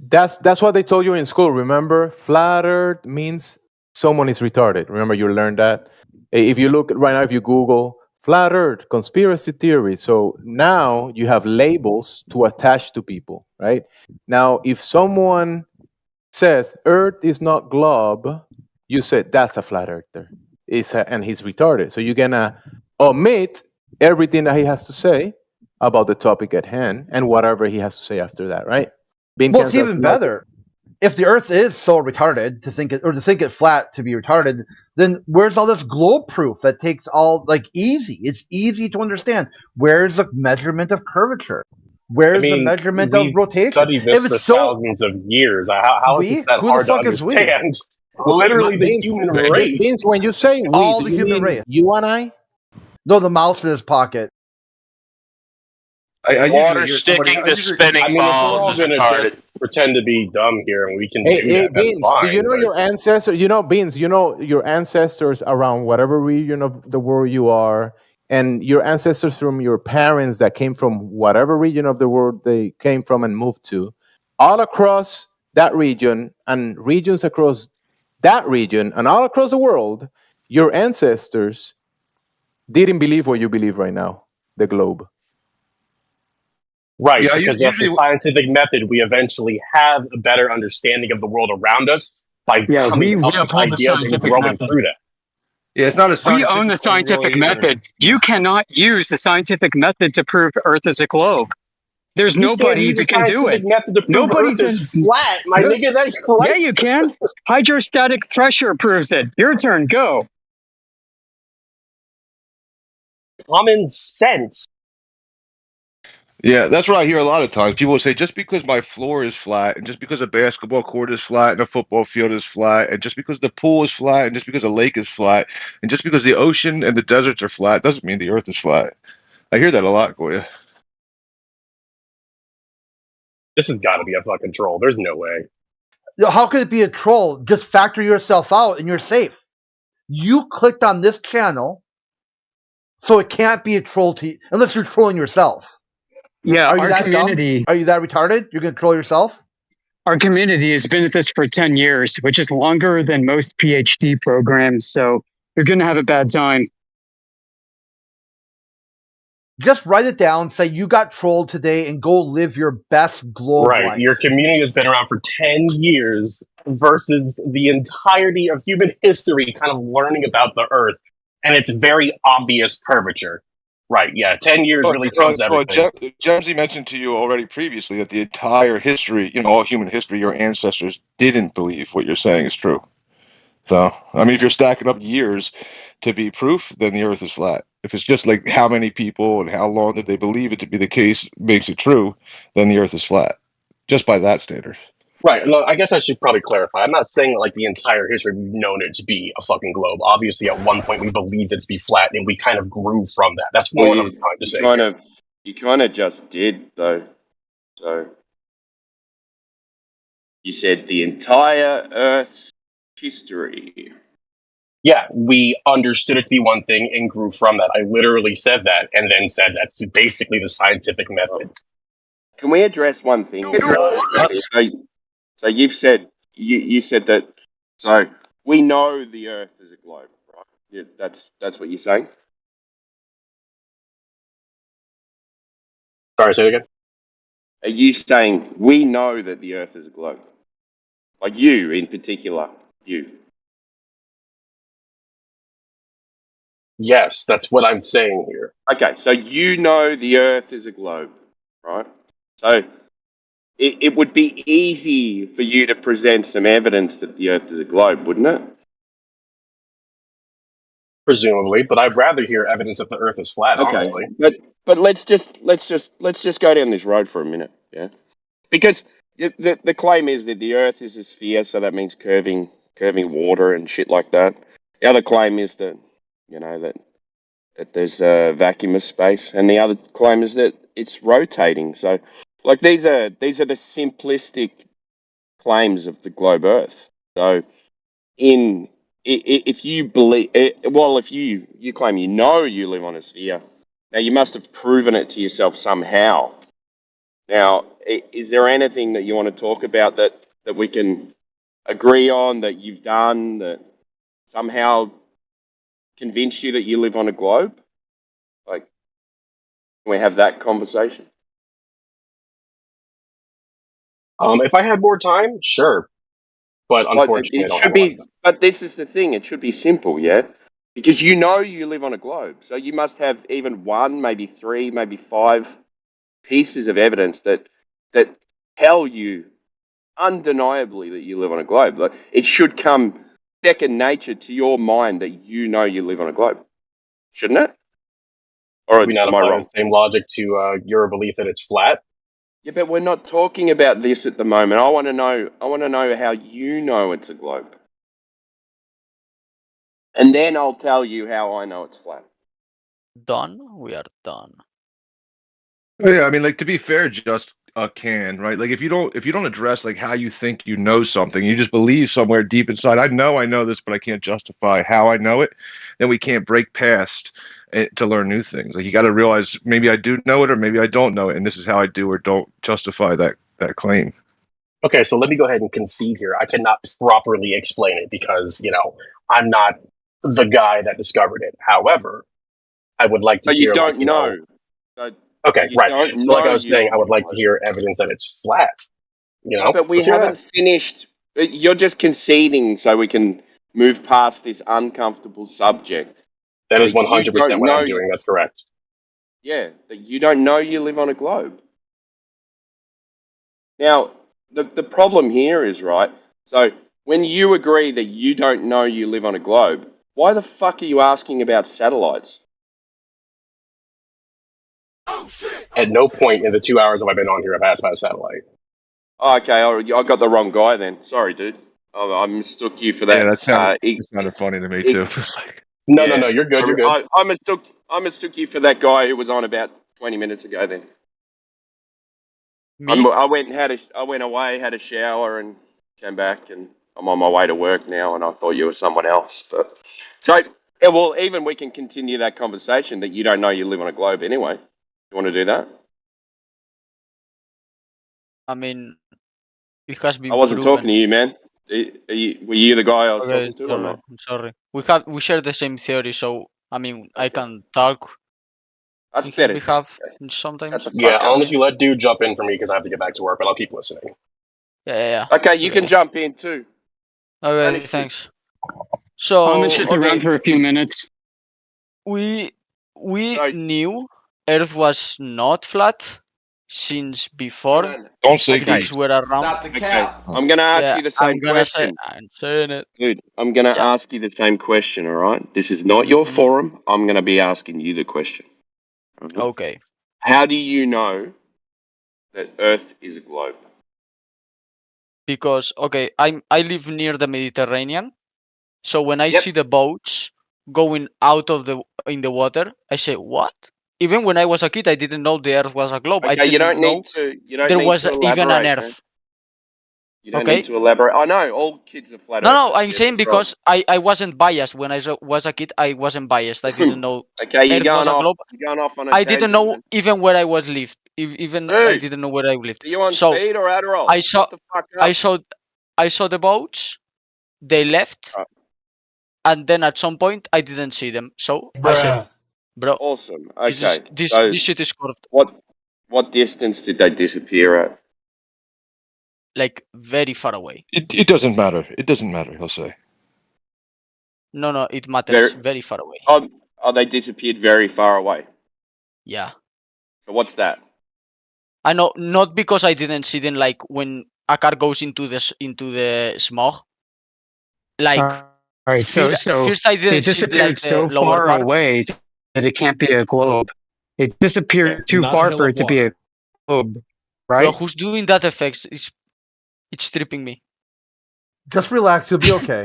That's what they told you in school. Remember, flat Earth means someone is retarded. Remember, you learned that. If you look right now, if you Google flat Earth, conspiracy theory. So now you have labels to attach to people, right? Now, if someone says Earth is not globe, you said that's a flat earther. And he's retarded. So you're gonna omit everything that he has to say about the topic at hand and whatever he has to say after that, right? Well, it's even better. If the Earth is so retarded to think it flat to be retarded, then where's all this globe proof that takes all easy? It's easy to understand. Where's the measurement of curvature? Where's the measurement of rotation? Studied this for thousands of years. How is this that hard to understand? Literally, the human race. Means when you say we, all the human race. You and I? No, the mouse in his pocket. Water sticking to spinning balls is retarded. Just pretend to be dumb here, and we can do that. Beans, fine, do you know your ancestors? Beans, your ancestors around whatever region of the world you are, and your ancestors from your parents that came from whatever region of the world they came from and moved to, all across that region and regions across that region and all across the world, your ancestors didn't believe what you believe right now, the globe. Right, because that's the scientific method. We eventually have a better understanding of the world around us by coming up with ideas and growing through that. Yeah, it's not a scientific. We own the scientific method. You cannot use the scientific method to prove Earth is a globe. There's nobody who can do it. Nobody's Earth is flat, my nigga. That's yeah, you can. Hydrostatic pressure proves it. Your turn. Go. Common sense. Yeah, that's what I hear a lot of times. People will say, just because my floor is flat, and just because a basketball court is flat, and a football field is flat, and just because the pool is flat, and just because a lake is flat, and just because the ocean and the deserts are flat, doesn't mean the earth is flat. I hear that a lot, Goya. This has got to be a fucking troll. There's no way. How could it be a troll? Just factor yourself out and you're safe. You clicked on this channel, so it can't be a troll unless you're trolling yourself. Yeah, are you our that community. Dumb? Are you that retarded? You're going to troll yourself? Our community has been at this for 10 years, which is longer than most PhD programs. So you're going to have a bad time. Just write it down, say you got trolled today, and go live your best globe life. Your community has been around for 10 years versus the entirety of human history kind of learning about the Earth and its very obvious curvature. Right, yeah, 10 years really trumps everything. Jamesy mentioned to you already previously that the entire history, all human history, your ancestors didn't believe what you're saying is true. So, if you're stacking up years to be proof, then the Earth is flat. If it's just like how many people and how long did they believe it to be the case makes it true, then the Earth is flat. Just by that standard. Right. Look, I guess I should probably clarify. I'm not saying like the entire history we've known it to be a fucking globe. Obviously, at one point we believed it to be flat, and we kind of grew from that. That's more what I'm trying to say. You kind of just did though. So you said the entire Earth's history. Yeah, we understood it to be one thing and grew from that. I literally said that, and then said that's basically the scientific method. Can we address one thing? So you've said you said that. So we know the Earth is a globe, right? Yeah, that's what you're saying. Sorry, say it again. Are you saying we know that the Earth is a globe? Like you in particular, you. Yes, that's what I'm saying here. Okay, so you know the Earth is a globe, right? So it would be easy for you to present some evidence that the Earth is a globe, wouldn't it? Presumably, but I'd rather hear evidence that the Earth is flat. Okay, honestly. But let's just go down this road for a minute, yeah? Because the claim is that the Earth is a sphere, so that means curving water and shit like that. The other claim is that that there's a vacuum of space, and the other claim is that it's rotating. So, like these are the simplistic claims of the globe Earth. So, if you believe, if you claim you live on a sphere, now you must have proven it to yourself somehow. Now, is there anything that you want to talk about that we can agree on that you've done that somehow convinced you that you live on a globe? Can we have that conversation? If I had more time, sure. But unfortunately, I don't have a lot of time. But this is the thing. It should be simple, yeah? Because you know you live on a globe. So you must have even one, maybe three, maybe five pieces of evidence that tell you undeniably that you live on a globe. Like, it should come second nature to your mind that you know you live on a globe. Shouldn't it? Or Do we not am I apply wrong? the same logic to your belief that it's flat? Yeah, but we're not talking about this at the moment. I want to know how you know it's a globe. And then I'll tell you how I know it's flat. Done. We are done. Yeah, I mean, like, to be fair, just can, right? Like, if you don't address like how you think you know something, you just believe somewhere deep inside, I know this, but I can't justify how I know it, then we can't break past it to learn new things. Like, you got to realize maybe I do know it or maybe I don't know it, and this is how I do or don't justify that claim. Okay, so let me go ahead and concede here. I cannot properly explain it because, I'm not the guy that discovered it. However, I would like to But hear, you don't know. Okay, You right. don't So like I know was saying, I you're would like to hear evidence that it's flat. But we Let's hear haven't that. finished. You're just conceding so we can move past this uncomfortable subject. That is You 100% don't what I'm know. doing. That's correct. Yeah, that you don't know you live on a globe. Now, the problem here is, right, so when you agree that you don't know you live on a globe, why the fuck are you asking about satellites? At no point in the 2 hours have I been on here have I asked about a satellite. Oh, okay, I got the wrong guy then. Sorry, dude. I mistook you for that. Yeah, that sounded funny to me too. No, you're good. You're good. I mistook you for that guy who was on about 20 minutes ago. Then Me? I went away, had a shower, and came back, and I'm on my way to work now. And I thought you were someone else. But so, yeah, well, even we can continue that conversation that you don't know you live on a globe anyway. You want to do that? I mean, it has been I wasn't proven. talking to you, man. Were you the guy I was Okay, talking to or sorry. not? I'm sorry. We share the same theory, so I mean, I can talk That's in his better. behalf sometimes. Yeah, honestly, let dude jump in for me because I have to get back to work, but I'll keep listening. Yeah. Okay, you can jump in too. Okay, thanks. So I'm just around for a few minutes. We knew Earth was not flat since before Don't say Greeks were around. Stop the cap. I'm going to ask you the same I'm gonna say question. I'm saying it. Dude, I'm going to ask you the same question, all right? This is not your forum. I'm going to be asking you the question. Okay. How do you know that Earth is a globe? Because I live near the Mediterranean, so when I see the boats going out of in the water, I say, "What?" Even when I was a kid, I didn't know the Earth was a globe. I Okay, you didn't don't know need to. You don't there need was to even an elaborate. Man. Earth. You don't need to elaborate. I know all kids are flat No, earthers. I'm saying because I wasn't biased when I was a kid. I wasn't biased. I didn't know Okay, you're Earth going was a off. globe. You're going off on a I tangent. didn't know Man. even where I was lived. Even I didn't know where I lived. Are you on So speed or Adderall? I saw Shut the fuck up. I saw the boats. They left, and then at some point I didn't see them. So I said, "Bro, awesome. Okay, this shit is curved." What distance did they disappear at? Like very far away. It doesn't matter. It doesn't matter. He'll say. No, it matters. Very far away. Oh, they disappeared very far away. Yeah. So what's that? I know, not because I didn't see them. Like when a car goes into the smog. Like, all right. first I didn't it disappeared see like the so lower far part. away that it can't be a globe. It disappeared too Not a far hill for of it to be a water. globe, right? Bro, who's doing that effects? It's tripping me. Just relax. You'll be okay.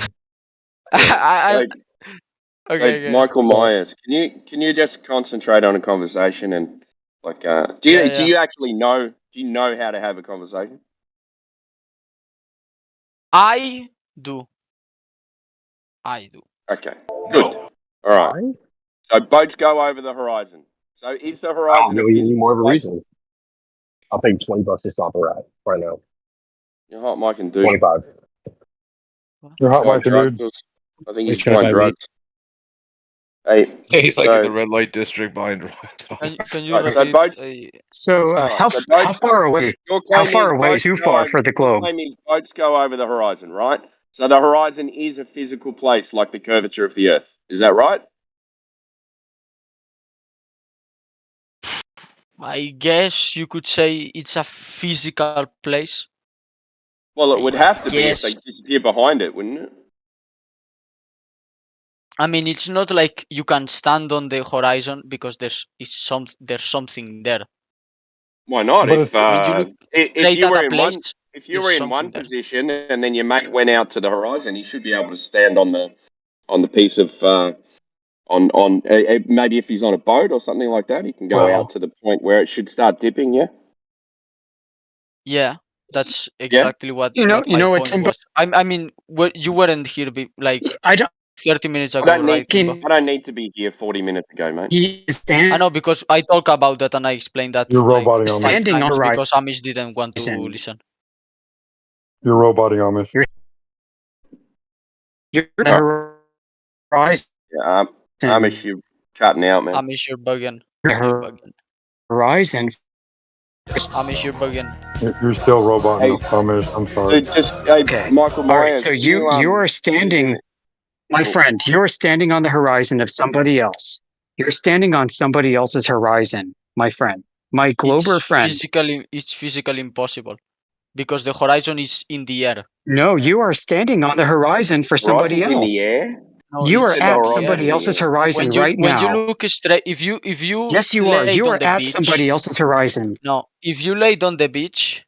Okay. Michael Myers, can you just concentrate on a conversation and like do you actually know? Do you know how to have a conversation? I do. Okay, good. All right. So boats go over the horizon. So is the horizon? I don't really need more of a reason. I'll pay $20 to stop a ride right now. You're hot, Mike, and dude. 25. You're hot, Trying Mike, drugs. dude. I think He's he's trying to trying buy weed. drugs. Hey, He's like so, in the red light district behind. Can you right, so repeat? boats. So Right, so how boats. far away? Your How claim far is away is boats too go far over. for the Your globe? claim is boats go over the horizon, right? So the horizon is a physical place, like the curvature of the Earth. Is that right? I guess you could say it's a physical place. Well, it would have to be if they Yes. disappear behind it, wouldn't it? I mean, it's not like you can stand on the horizon because there's something there. Why not? But If When you look straight you at were a in place, one, if you there's were in something one there. position and then your mate went out to the horizon, you should be able to stand on the piece of on maybe if he's on a boat or something like that, he can go out to the point where it should start dipping. Yeah. Yeah, that's Yeah. exactly what You know my what, point Timbo? was. I mean, you weren't here like I don't. 30 minutes I ago, don't right, need. Timbo? I don't need to be here 40 minutes ago, mate. I know because I talk about that and I explained that you're like roboting Amish. 5 Standing on times the because Amish didn't want to horizon. listen. You're roboting Amish. You're the horizon. Yeah, Amish, you're cutting out, man. Amish, you're bugging. You're bugging. Horizon. Amish, you're bugging. You're still roboting Hey, Amish. I'm sorry. just Okay. Michael All right. Myers. So can you are standing, my friend. You are standing on the horizon of somebody else. You're standing on somebody else's horizon, my friend. My Glober friend. It's physically impossible because the horizon is in the air. No, you are standing on the horizon for somebody Horizon's in the else. air. No, You are it's at not. somebody else's horizon When right you now. look straight, if you Yes, you are. laid You on are the at beach, somebody else's horizon. no, if you laid on the beach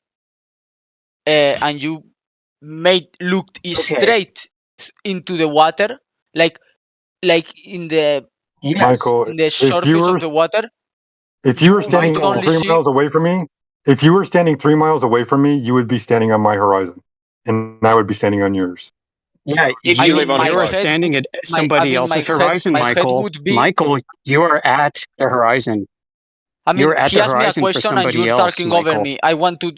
and you looked straight into the water, like in the Michael, in the if you surface were of the water, if you were you might standing only 3 see. miles away from me, if you were standing 3 miles away from me, you would be standing on my horizon, and I would be standing on yours. Yeah, If I you mean, live on my a you are boat. head standing would, at somebody else's horizon, my head Michael. would be. Michael, you are at the horizon. I mean, You're at he the asked me a horizon for question and somebody you're else, talking over Michael. me. I want to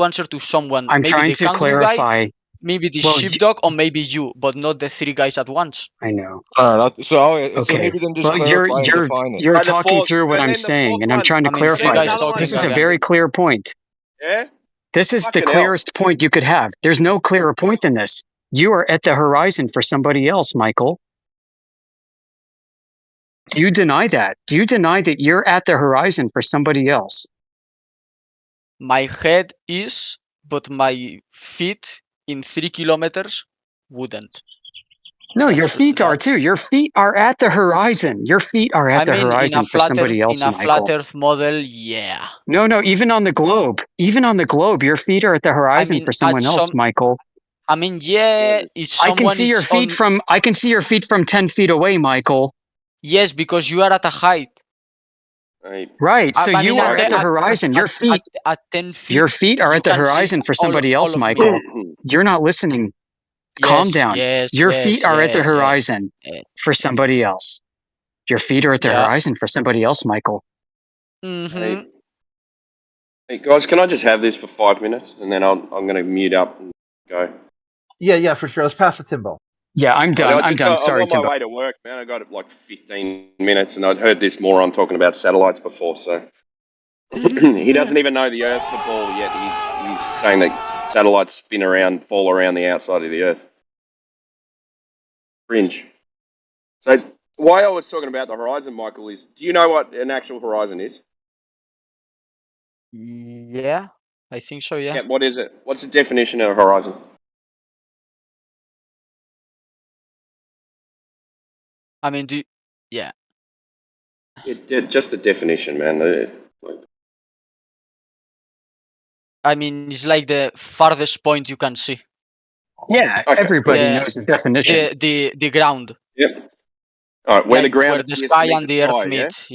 answer to someone. I'm Maybe trying the to kangaroo guy, clarify. maybe the Well, sheepdog, or maybe you, but not the three guys at once. I know. All right. So Okay. maybe then just Well, clarify and define it. you're Right, the talking fourth, through what and I'm then the saying, fourth and I'm one. trying to I mean, three clarify guys this. talking This is a again. very clear point. Yeah. This is the Fucking hell. clearest point you could have. There's no clearer point than this. You are at the horizon for somebody else, Michael. Do you deny that? Do you deny that you're at the horizon for somebody else? My head is, but my feet in 3 kilometers wouldn't. No, your feet are too. Your feet are at the horizon. Your feet are at the horizon for somebody else, in a flat Michael. Earth model, yeah. No, even on the globe. Even on the globe, your feet are at the horizon for someone else, Michael. I mean, yeah, it's someone. I can see your feet from 10 feet away, Michael. Yes, because you are at a height. Right. So you are at the horizon. Your feet at 10 feet. Your feet are at the horizon for somebody else, Michael. You're not listening. Calm down. Your feet are at the horizon for somebody else. Your feet are at the horizon for somebody else, Michael. Mm-hmm. Hey guys, can I just have this for 5 minutes and then I'm going to mute up and go. Yeah, for sure. Let's pass to Timbo. Yeah, I'm done. I'm done. Sorry, I'm on Timbo. my way to work, man. I got like 15 minutes, and I'd heard this moron talking about satellites before, so he doesn't even know the Earth's a ball yet. He's saying that satellites fall around the outside of the Earth. Fringe. So why I was talking about the horizon, Michael, is do you know what an actual horizon is? Yeah, I think so. Yeah. What is it? What's the definition of a horizon? I mean, yeah. Just the definition, man. I mean, it's like the farthest point you can see. Yeah, everybody knows the definition. The ground. Yep. All right, where the ground where the sky and the earth meet.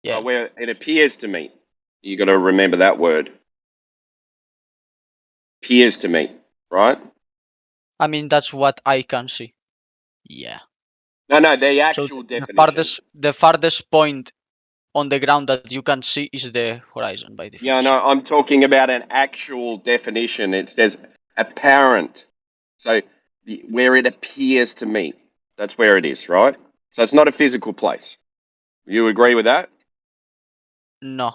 Yeah. Where it appears to meet. You got to remember that word. Appears to meet, right? I mean, that's what I can see. Yeah. No, the actual definition. The farthest point on the ground that you can see is the horizon by definition. Yeah, no, I'm talking about an actual definition. It says apparent. So where it appears to meet, that's where it is, right? So it's not a physical place. You agree with that? No.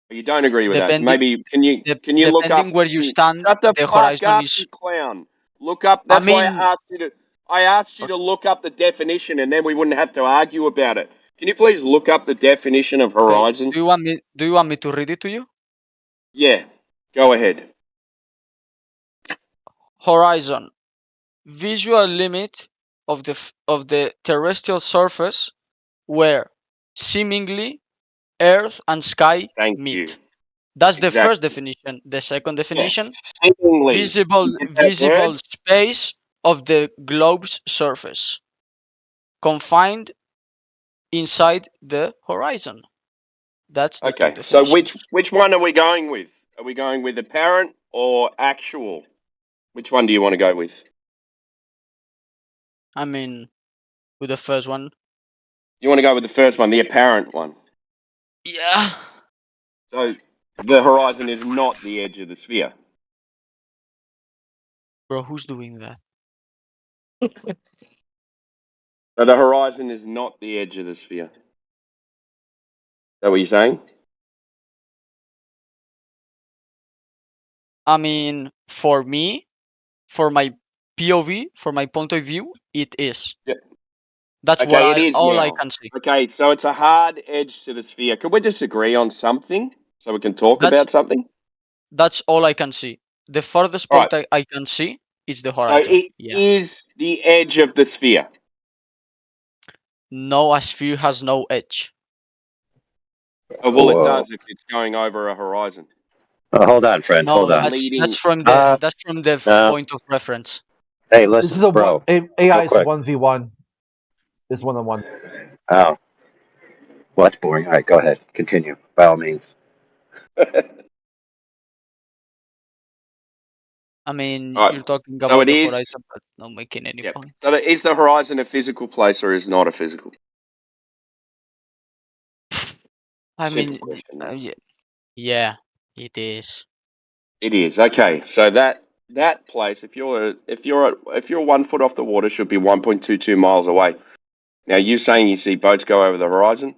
You don't agree with that. Depending, Maybe can you look up? depending where you stand, Shut the the fuck horizon up, is. you clown. Look up. I That's why mean, I asked you to look up the definition, and then we wouldn't have to argue about it. Can you please look up the definition of okay. horizon? Do you want me to read it to you? Yeah. Go ahead. Horizon, visual limit of the terrestrial surface where seemingly Earth and sky Thank meet. you. That's the Exactly. first definition. The second definition, Seemingly. visible Is that a visible word? space of the globe's surface, confined inside the horizon. That's the two Okay. So definitions. which one are we going with? Are we going with apparent or actual? Which one do you want to go with? I mean, with the first one. You want to go with the first one, the apparent one. Yeah. So the horizon is not the edge of the sphere. Bro, who's doing that? So the horizon is not the edge of the sphere. Is that what you're saying? I mean, for me, for my POV, for my point of view, it is. Yeah. That's Okay, it is all I now. can see. Okay, so it's a hard edge to the sphere. Could we disagree on something so we can talk about something? That's all I can see. The furthest All right. point I can see is the So horizon. it is the edge of the sphere. No, a sphere has no edge. Oh, well, it Whoa. does if it's going over a horizon. Hold on, friend. No, Hold on. that's from the no. point of reference. Hey, This listen, is a bro. AI real is quick. 1v1. It's 1-on-1. Oh. Well, that's boring. All right, go ahead. Continue, by all means. I mean, All right. you're talking So about it the is. horizon, but not making any point. So is the horizon a physical place or is not a physical? I Simple mean, question. yeah, it is. It is. Okay, so that place, if you're 1 foot off the water, should be 1.22 miles away. Now you're saying you see boats go over the horizon,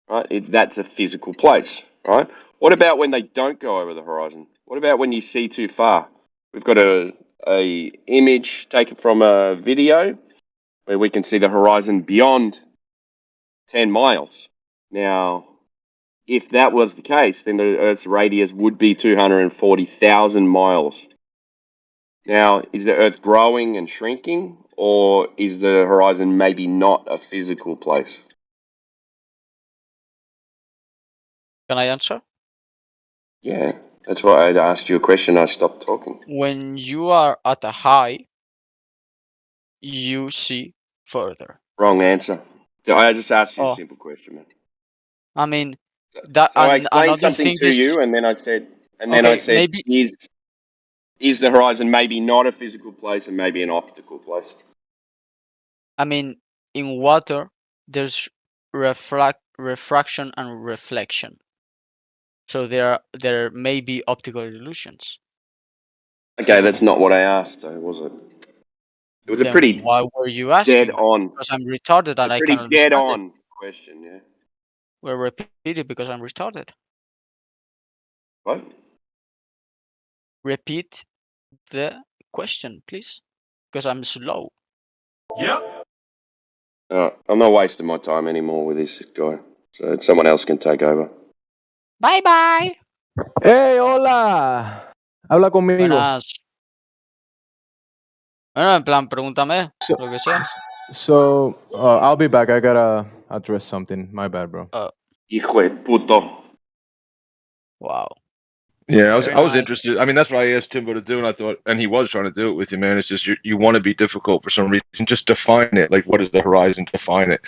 right? That's a physical place, right? What about when they don't go over the horizon? What about when you see too far? We've got a image taken from a video where we can see the horizon beyond 10 miles. Now, if that was the case, then the Earth's radius would be 240,000 miles. Now, is the Earth growing and shrinking, or is the horizon maybe not a physical place? Can I answer? Yeah, that's why I asked you a question. I stopped talking. When you are at a high, you see further. Wrong answer. So I just asked you a Oh, simple question, man. I mean, that So I explained another something thing to is you, and then I said, okay. Maybe is the horizon maybe not a physical place and maybe an optical place? I mean, in water, there's refraction and reflection. So there may be optical illusions. Okay, that's not what I asked, though, was it? It was a Then pretty why were you dead asking? on. Because I'm retarded and A I pretty can dead understand it. on question, yeah. Well, repeat it because I'm retarded. What? Repeat the question, please, because I'm slow. I'm not wasting my time anymore with this guy, so someone else can take over. Bye bye. ¡Hey, hola! Habla conmigo. Buenas. Bueno, en plan, pregúntame lo que sea. So, I'll be back. I gotta address something. My bad, bro. Hijo de puto. Wow. Yeah, Very I was nice. interested. I mean, that's what I asked Timbo to do, and I thought, and he was trying to do it with you, man. It's just you want to be difficult for some reason. Just define it. Like, what is the horizon? Define it.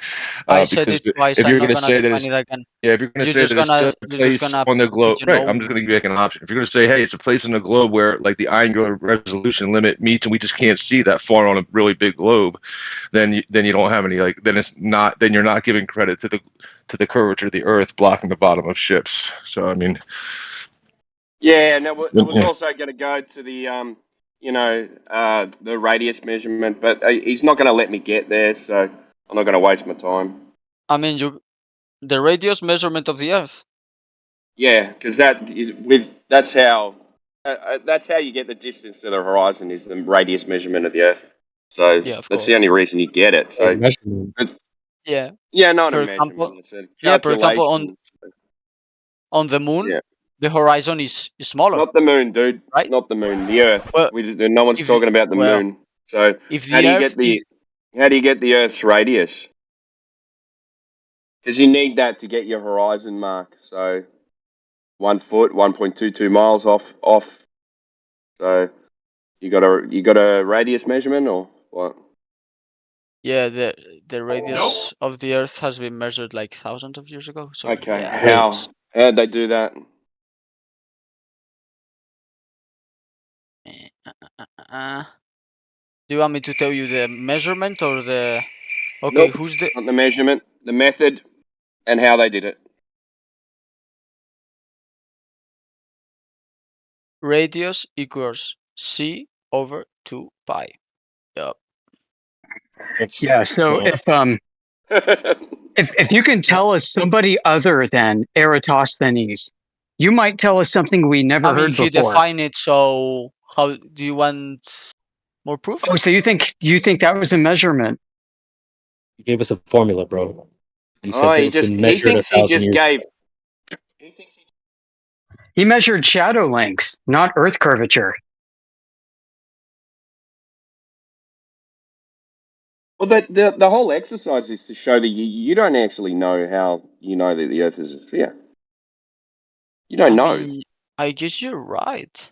I said Because it twice. if I'm you're not going to gonna say that define it's it again. if you're going to You're say just that it's just a place gonna on the globe, put your right? nose. I'm just going to give you like an option. If you're going to say, hey, it's a place on the globe where like the angular resolution limit meets, and we just can't see that far on a really big globe, then you don't have any like. Then it's not. Then you're not giving credit to the curvature of the Earth blocking the bottom of ships. So I mean. Yeah, and it was also going to go to the radius measurement, but he's not going to let me get there. So I'm not going to waste my time. I mean, the radius measurement of the Earth. Yeah, because that's how you get the distance to the horizon is the radius measurement of the Earth. So Yeah, of that's course. the only reason you get it. So Yeah. yeah, not For a example, measurement. It's a yeah. For example, calculation. on the moon, Yeah. the horizon is smaller. Not the moon, dude. Right? Not the moon. The Earth. Well, No one's talking about the moon. So if how the do you Earth get the Earth's radius? Because you need that to get your horizon mark. So 1 foot, 1.22 miles off. So you got a radius measurement or what? Yeah, the radius of the Earth has been measured like thousands of years ago. So Okay, yeah. how'd they do that? Do you want me to tell you the measurement or the? Okay, Nope, who's the? not the measurement, the method, and how they did it. Radius equals c over 2 pi. Yep. Yeah. So if you can tell us somebody other than Eratosthenes, you might tell us something we never I mean, heard he before. defined it. So how do you want more proof? Oh, so you think that was a measurement? You gave us a formula, bro. You said Oh, that he it's been he measured thinks he 1,000 just years gave. ago. He measured shadow lengths, not Earth curvature. Well, the whole exercise is to show that you don't actually know how you know that the Earth is a sphere. You don't know. mean, I guess you're right.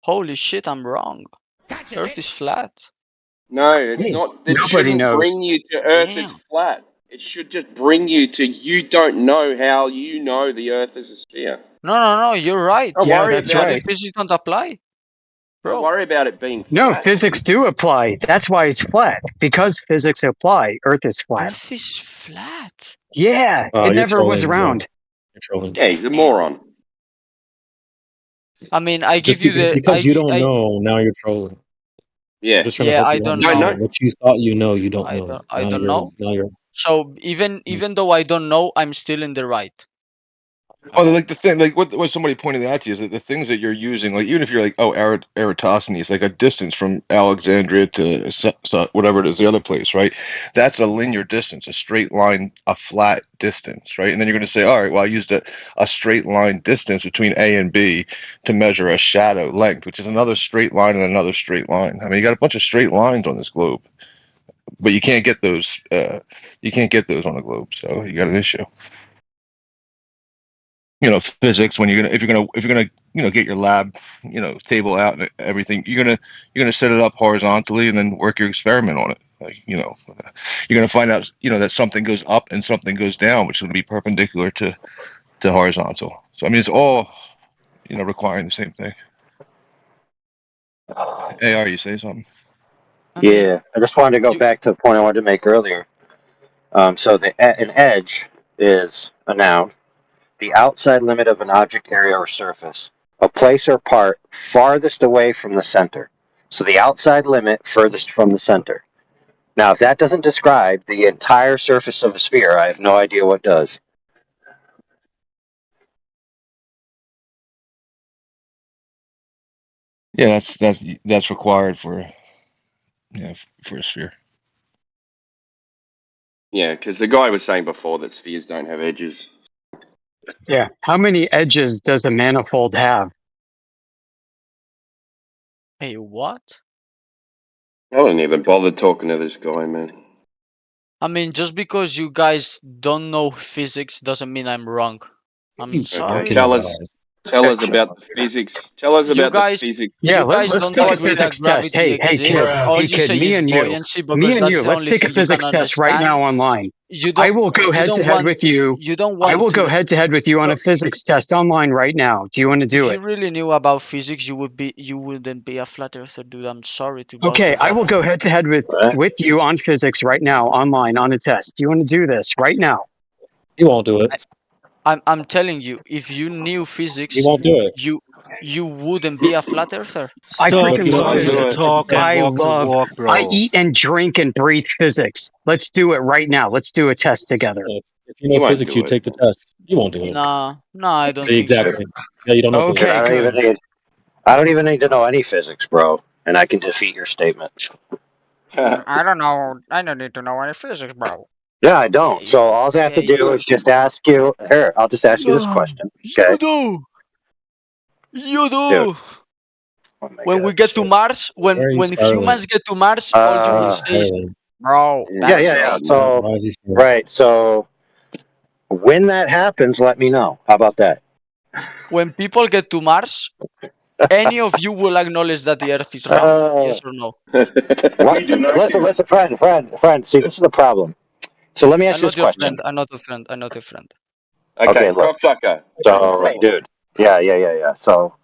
Holy shit, I'm wrong. Earth is flat. No, it's not. That Nobody shouldn't knows. bring you to Earth is flat. It should just bring you to you don't know how you know the Earth is a sphere. No, you're right. Don't worry that's about right. it. Physics don't apply. Don't worry about it being No, flat. physics do apply. That's why it's flat. Because physics apply, Earth is flat. Earth is flat. Yeah, Oh, it you're never was trolling, bro. round. You're trolling. Yeah, he's a moron. I mean, I Just give you the because you don't know, now you're trolling. Yeah. I'm just trying to help I you don't understand know. what you thought you know, you don't know. I don't know. Now you're. So even though I don't know, I'm still in the right. Oh, like the thing, like what somebody pointed out to you is that the things that you're using, like even if you're like, oh, Eratosthenes, like a distance from Alexandria to whatever it is, the other place, right? That's a linear distance, a straight line, a flat distance, right? And then you're going to say, all right, well, I used a straight line distance between A and B to measure a shadow length, which is another straight line and another straight line. I mean, you got a bunch of straight lines on this globe, but you can't get those. You can't get those on the globe, so you got an issue. Physics, when if you're gonna get your lab table out and everything, you're gonna set it up horizontally and then work your experiment on it. Like, you're gonna find out that something goes up and something goes down, which is gonna be perpendicular to horizontal. So I mean, it's all requiring the same thing. AR, you say something? Yeah, I just wanted to go back to the point I wanted to make earlier. So an edge is a noun. The outside limit of an object area or surface, a place or part farthest away from the center. So the outside limit furthest from the center. Now, if that doesn't describe the entire surface of a sphere, I have no idea what does. Yeah, that's required for a sphere. Yeah, because the guy was saying before that spheres don't have edges. Yeah. How many edges does a manifold have? Hey, what? I wouldn't even bother talking to this guy, man. I mean, just because you guys don't know physics doesn't mean I'm wrong. I'm sorry. Tell us about the physics. Tell us about the physics. Yeah, You guys let's don't take a agree that physics test. gravity Hey, kid, exists. All hey, you kid, say me is and you, buoyancy because that's the let's only take a thing you can physics test right understand. now online. You don't. I will go head to head with you. You don't want I will to. go head to head with you on a physics test online right now. Do you want to do If it? you really knew about physics, you wouldn't be a flat earther, dude. I'm sorry to bust Okay, your I will bubble. go head to head with you on physics right now online on a test. Do you want to do this right now? You won't do it. I'm telling you, if you knew He physics, won't do it. you wouldn't be a flat earther. I But he freaking won't love do it. it. I eat and drink and breathe physics. Let's do it right now. Let's do a test together. If you You know won't physics, do you it. take the test. You won't do it. Nah, I don't think so. Exactly. Yeah, you don't know Dude, Okay, physics. good. I don't even need to know any physics, bro, and I can defeat your statement. I don't know. I don't need to know any physics, bro. Yeah, I don't. So all I have to do is just ask you. Here, I'll just ask you this question. Okay, You do. You dude. do. Oh my When we god. get to Mars, Why are you when spiraling? humans get to Mars, all you Why are will you say is, spiraling? "Bro, Yeah, Yeah, that's yeah, yeah. fake." So Why is he spiraling? right. So when that happens, let me know. How about that? When people get to Mars, any of you will acknowledge that the Earth is round? Yes or no? What? Listen, friend. See, this is the problem. So let me ask I'm you not this your question. friend. I'm not a friend. I'm not a friend. Okay, Okay, look. cocksucker. So, dude. Yeah. So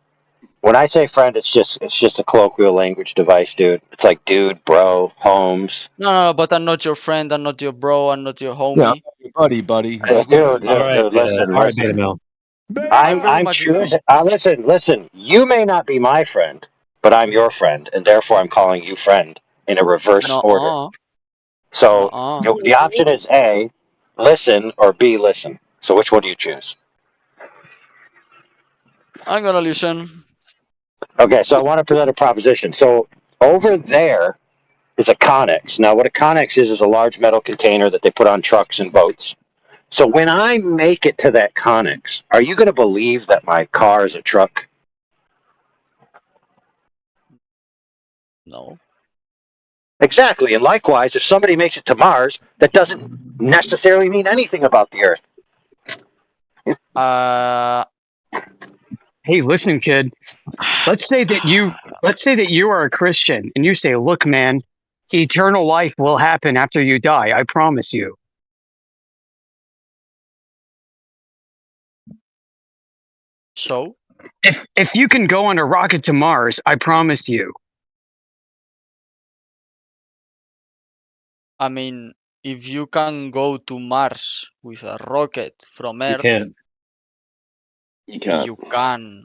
when I say friend, it's just a colloquial language device, dude. It's like dude, bro, Holmes. No, but I'm not your friend. I'm not your bro. I'm not your Yeah, homie. buddy. Dude, All right, listen. Beta Mel. I'm very I'm much. choosing. Listen. You may not be my friend, but I'm your friend, and therefore I'm calling you friend in a reverse order. No, So no. the option is A, listen, or B, listen. So which one do you choose? I'm gonna listen. Okay, so I want to present a proposition. So over there is a connex. Now, what a connex is a large metal container that they put on trucks and boats. So when I make it to that connex, are you going to believe that my car is a truck? No. Exactly. And likewise, if somebody makes it to Mars, that doesn't necessarily mean anything about the Earth. Hey, listen, kid. Let's say that you are a Christian and you say, "Look, man, eternal life will happen after you die. I promise you." So? If you can go on a rocket to Mars, I promise you. I mean, if you can go to Mars with a rocket from You Earth, can't. You can't. you can.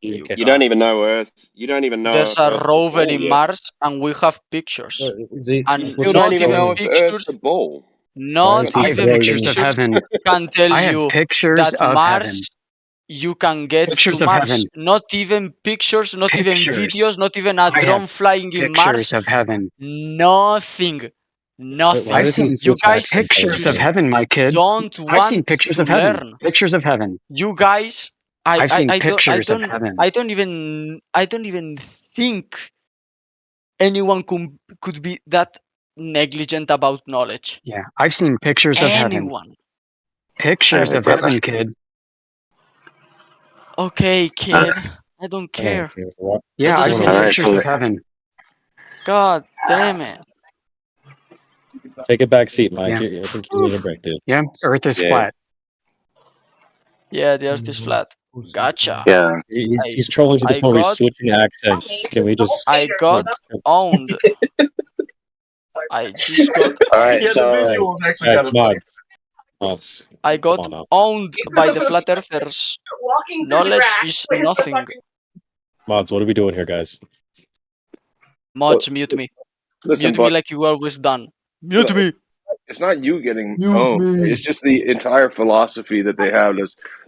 You can't. You don't even know Earth. You don't even know There's if a Earth's a rover ball in yet. Mars, and we have pictures. And You still don't even know if Earth's a ball. not I have even pictures of pictures heaven. can tell I have you pictures that of heaven. Mars, you can get to Pictures of Mars. heaven. Not even pictures, not even Pictures. videos, not even a I drone have flying in Mars. pictures of heaven. Nothing. Nothing. I've seen You guys pictures of just heaven, my kid. don't I've seen want pictures to of heaven. learn. Pictures of heaven. You guys, I've seen pictures of heaven. I don't even think anyone could be that negligent about knowledge. Yeah, I've seen pictures of heaven. Anyone. Pictures of heaven, kid. Okay, kid. I don't care. Yeah, That I've doesn't seen mean pictures of heaven. God damn it. Take a back seat, Mike. Yeah. I think you need a break, dude. Yeah, Earth is flat. Yeah, the Earth is flat. Gotcha. Yeah. He's trolling to the point where he's switching accents. Can we just? I got owned. I just got All right, Yeah, the visual is actually kind of funny. Mods. I got owned by the flat earthers. Knowledge is nothing. Mods, what are we doing here, guys? Mods, mute me. Listen, Mute me but- like you always done. Mute me. It's not you getting owned. It's just the entire philosophy that they have.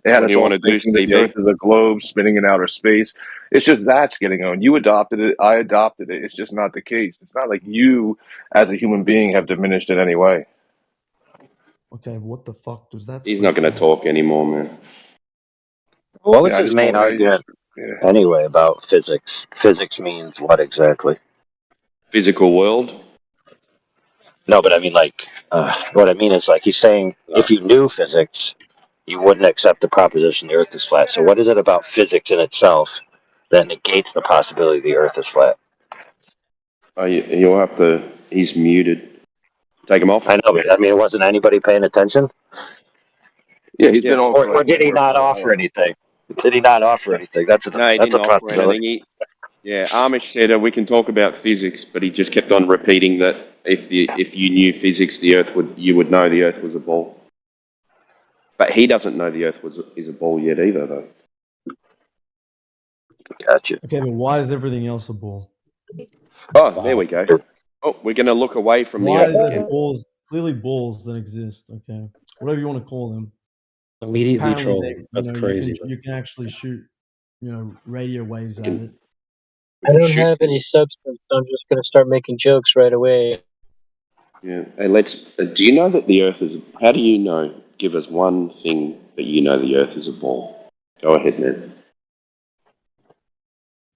They had What us do you all want to do, thinking that the Stevie? Earth is a globe spinning in outer space. It's just that's getting owned. You adopted it. I adopted it. It's just not the case. It's not like you, as a human being, have diminished in any way. Okay, what the fuck does that? He's not going to talk anymore, man. What was Yeah, I his just main don't- I- argument yeah. anyway about physics? Physics means what exactly? Physical world? No, but I mean, like, what I mean is, like, he's saying if you knew physics, you wouldn't accept the proposition the Earth is flat. So, what is it about physics in itself that negates the possibility the Earth is flat? Oh, you'll have to. He's muted. Take him off. I know, but I mean, wasn't anybody paying attention? Yeah, he's been on. Or did he not offer anything? Did he not offer anything? That's No, he that's didn't a offer possibility. anything. Amish said we can talk about physics, but he just kept on repeating that if you knew physics, you would know the Earth was a ball. But he doesn't know the Earth is a ball yet either, though. Gotcha. Okay, but why is everything else a ball? Oh, there we go. Oh, we're going to look away from the Why Earth is there again. balls? Clearly, balls that exist. Okay, whatever you want to call them. Immediately Apparently, trolling. That's crazy. you can actually shoot, radio waves at it. I don't have any substance, so I'm just going to start making jokes right away. Yeah. Hey, let's. Do you know that the Earth is? How do you know? Give us one thing that you know the Earth is a ball. Go ahead, man.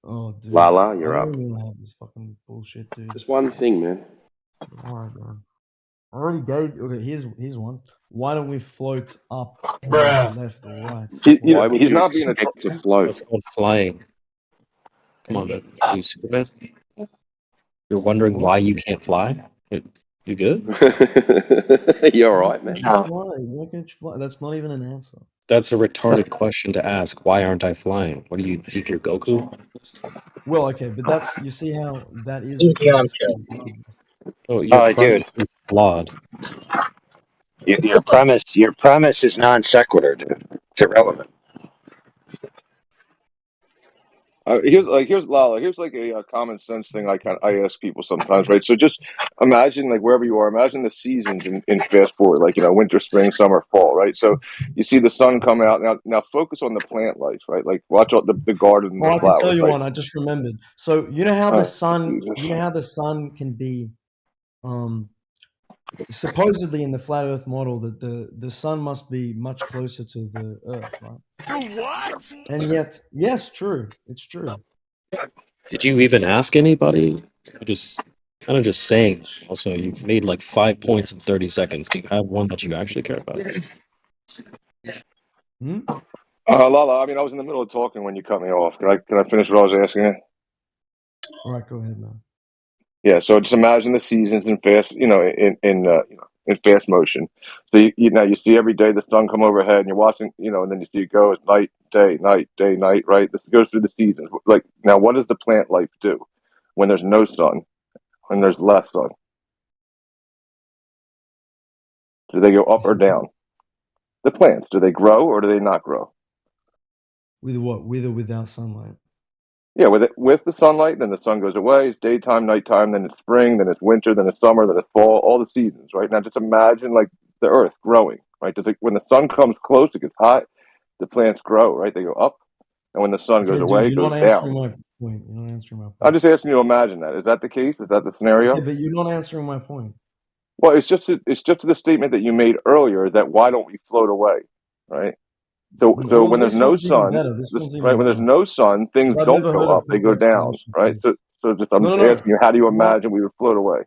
Oh, dude. Lala, you're I up. don't even have this fucking bullshit, dude. Just one thing, man. Alright, man. I already gave. Okay, here's one. Why don't we float up, or left, or right? Why would He's you not being a expect to That's float? called flying. Come on, man. You Superman? You're wondering why you can't fly? You good? You're all right, man. Why can't you fly? That's not even an answer. That's a retarded question to ask. Why aren't I flying? What do you think you're Goku? Well, okay, but that's you see how that is the case. Oh, your dude, premise is flawed. your premise is non sequitur, dude. It's irrelevant. Here's Lala. Here's like a common sense thing I ask people sometimes, right? So just imagine like wherever you are, imagine the seasons in fast forward, like winter, spring, summer, fall, right? So you see the sun come out now. Focus on the plant life, right? Like watch out the garden and Oh, the I can flowers. tell you Right? one. I just remembered. So you know how the sun, Jesus. can be, supposedly in the flat Earth model that the sun must be much closer to the Earth, right? What? And yet, yes, true. It's true. Did you even ask anybody? You're just kind of just saying. Also, you made like 5 points in 30 seconds. Do you have one that you actually care about? Lala, I mean, I was in the middle of talking when you cut me off. Can I finish what I was asking you? All right, go ahead, man. Yeah. So just imagine the seasons in fast, in fast motion. So you see every day the sun come overhead, and you're watching, and then you see it go as night, day, night, right? This goes through the seasons. Like now, what does the plant life do when there's no sun, when there's less sun? Do they go up or down? The plants, do they grow or do they not grow? With what? With or without sunlight? Yeah, with the sunlight, then the sun goes away. It's daytime, nighttime, then it's spring, then it's winter, then it's summer, then it's fall. All the seasons, right? Now, just imagine like the Earth growing, right? When the sun comes close, it gets hot. The plants grow, right? They go up, and when the sun goes Okay, dude, away, it you're goes not answering down. my point. You're not answering my point. I'm just asking you to imagine that. Is that the case? Is that the scenario? Okay, but you're not answering my point. Well, it's just the statement that you made earlier that why don't we float away, right? So Well, when there's this no one's even sun, better. This one's right? even When there's better. no sun, things 'Cause I've don't never go heard a up; they proper go down, explanation. right? So I'm No, just no, no. asking you, how do you What? imagine we would float away?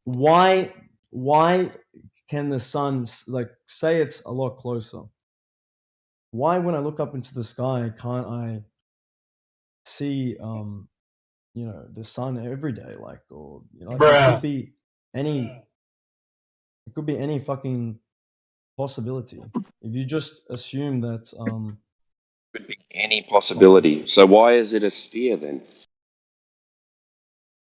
Why can the sun, like, say it's a lot closer? Why, when I look up into the sky, can't I see, the sun every day? Like, or it could be any, fucking possibility. If you just assume that, Could be any possibility. So why is it a sphere then?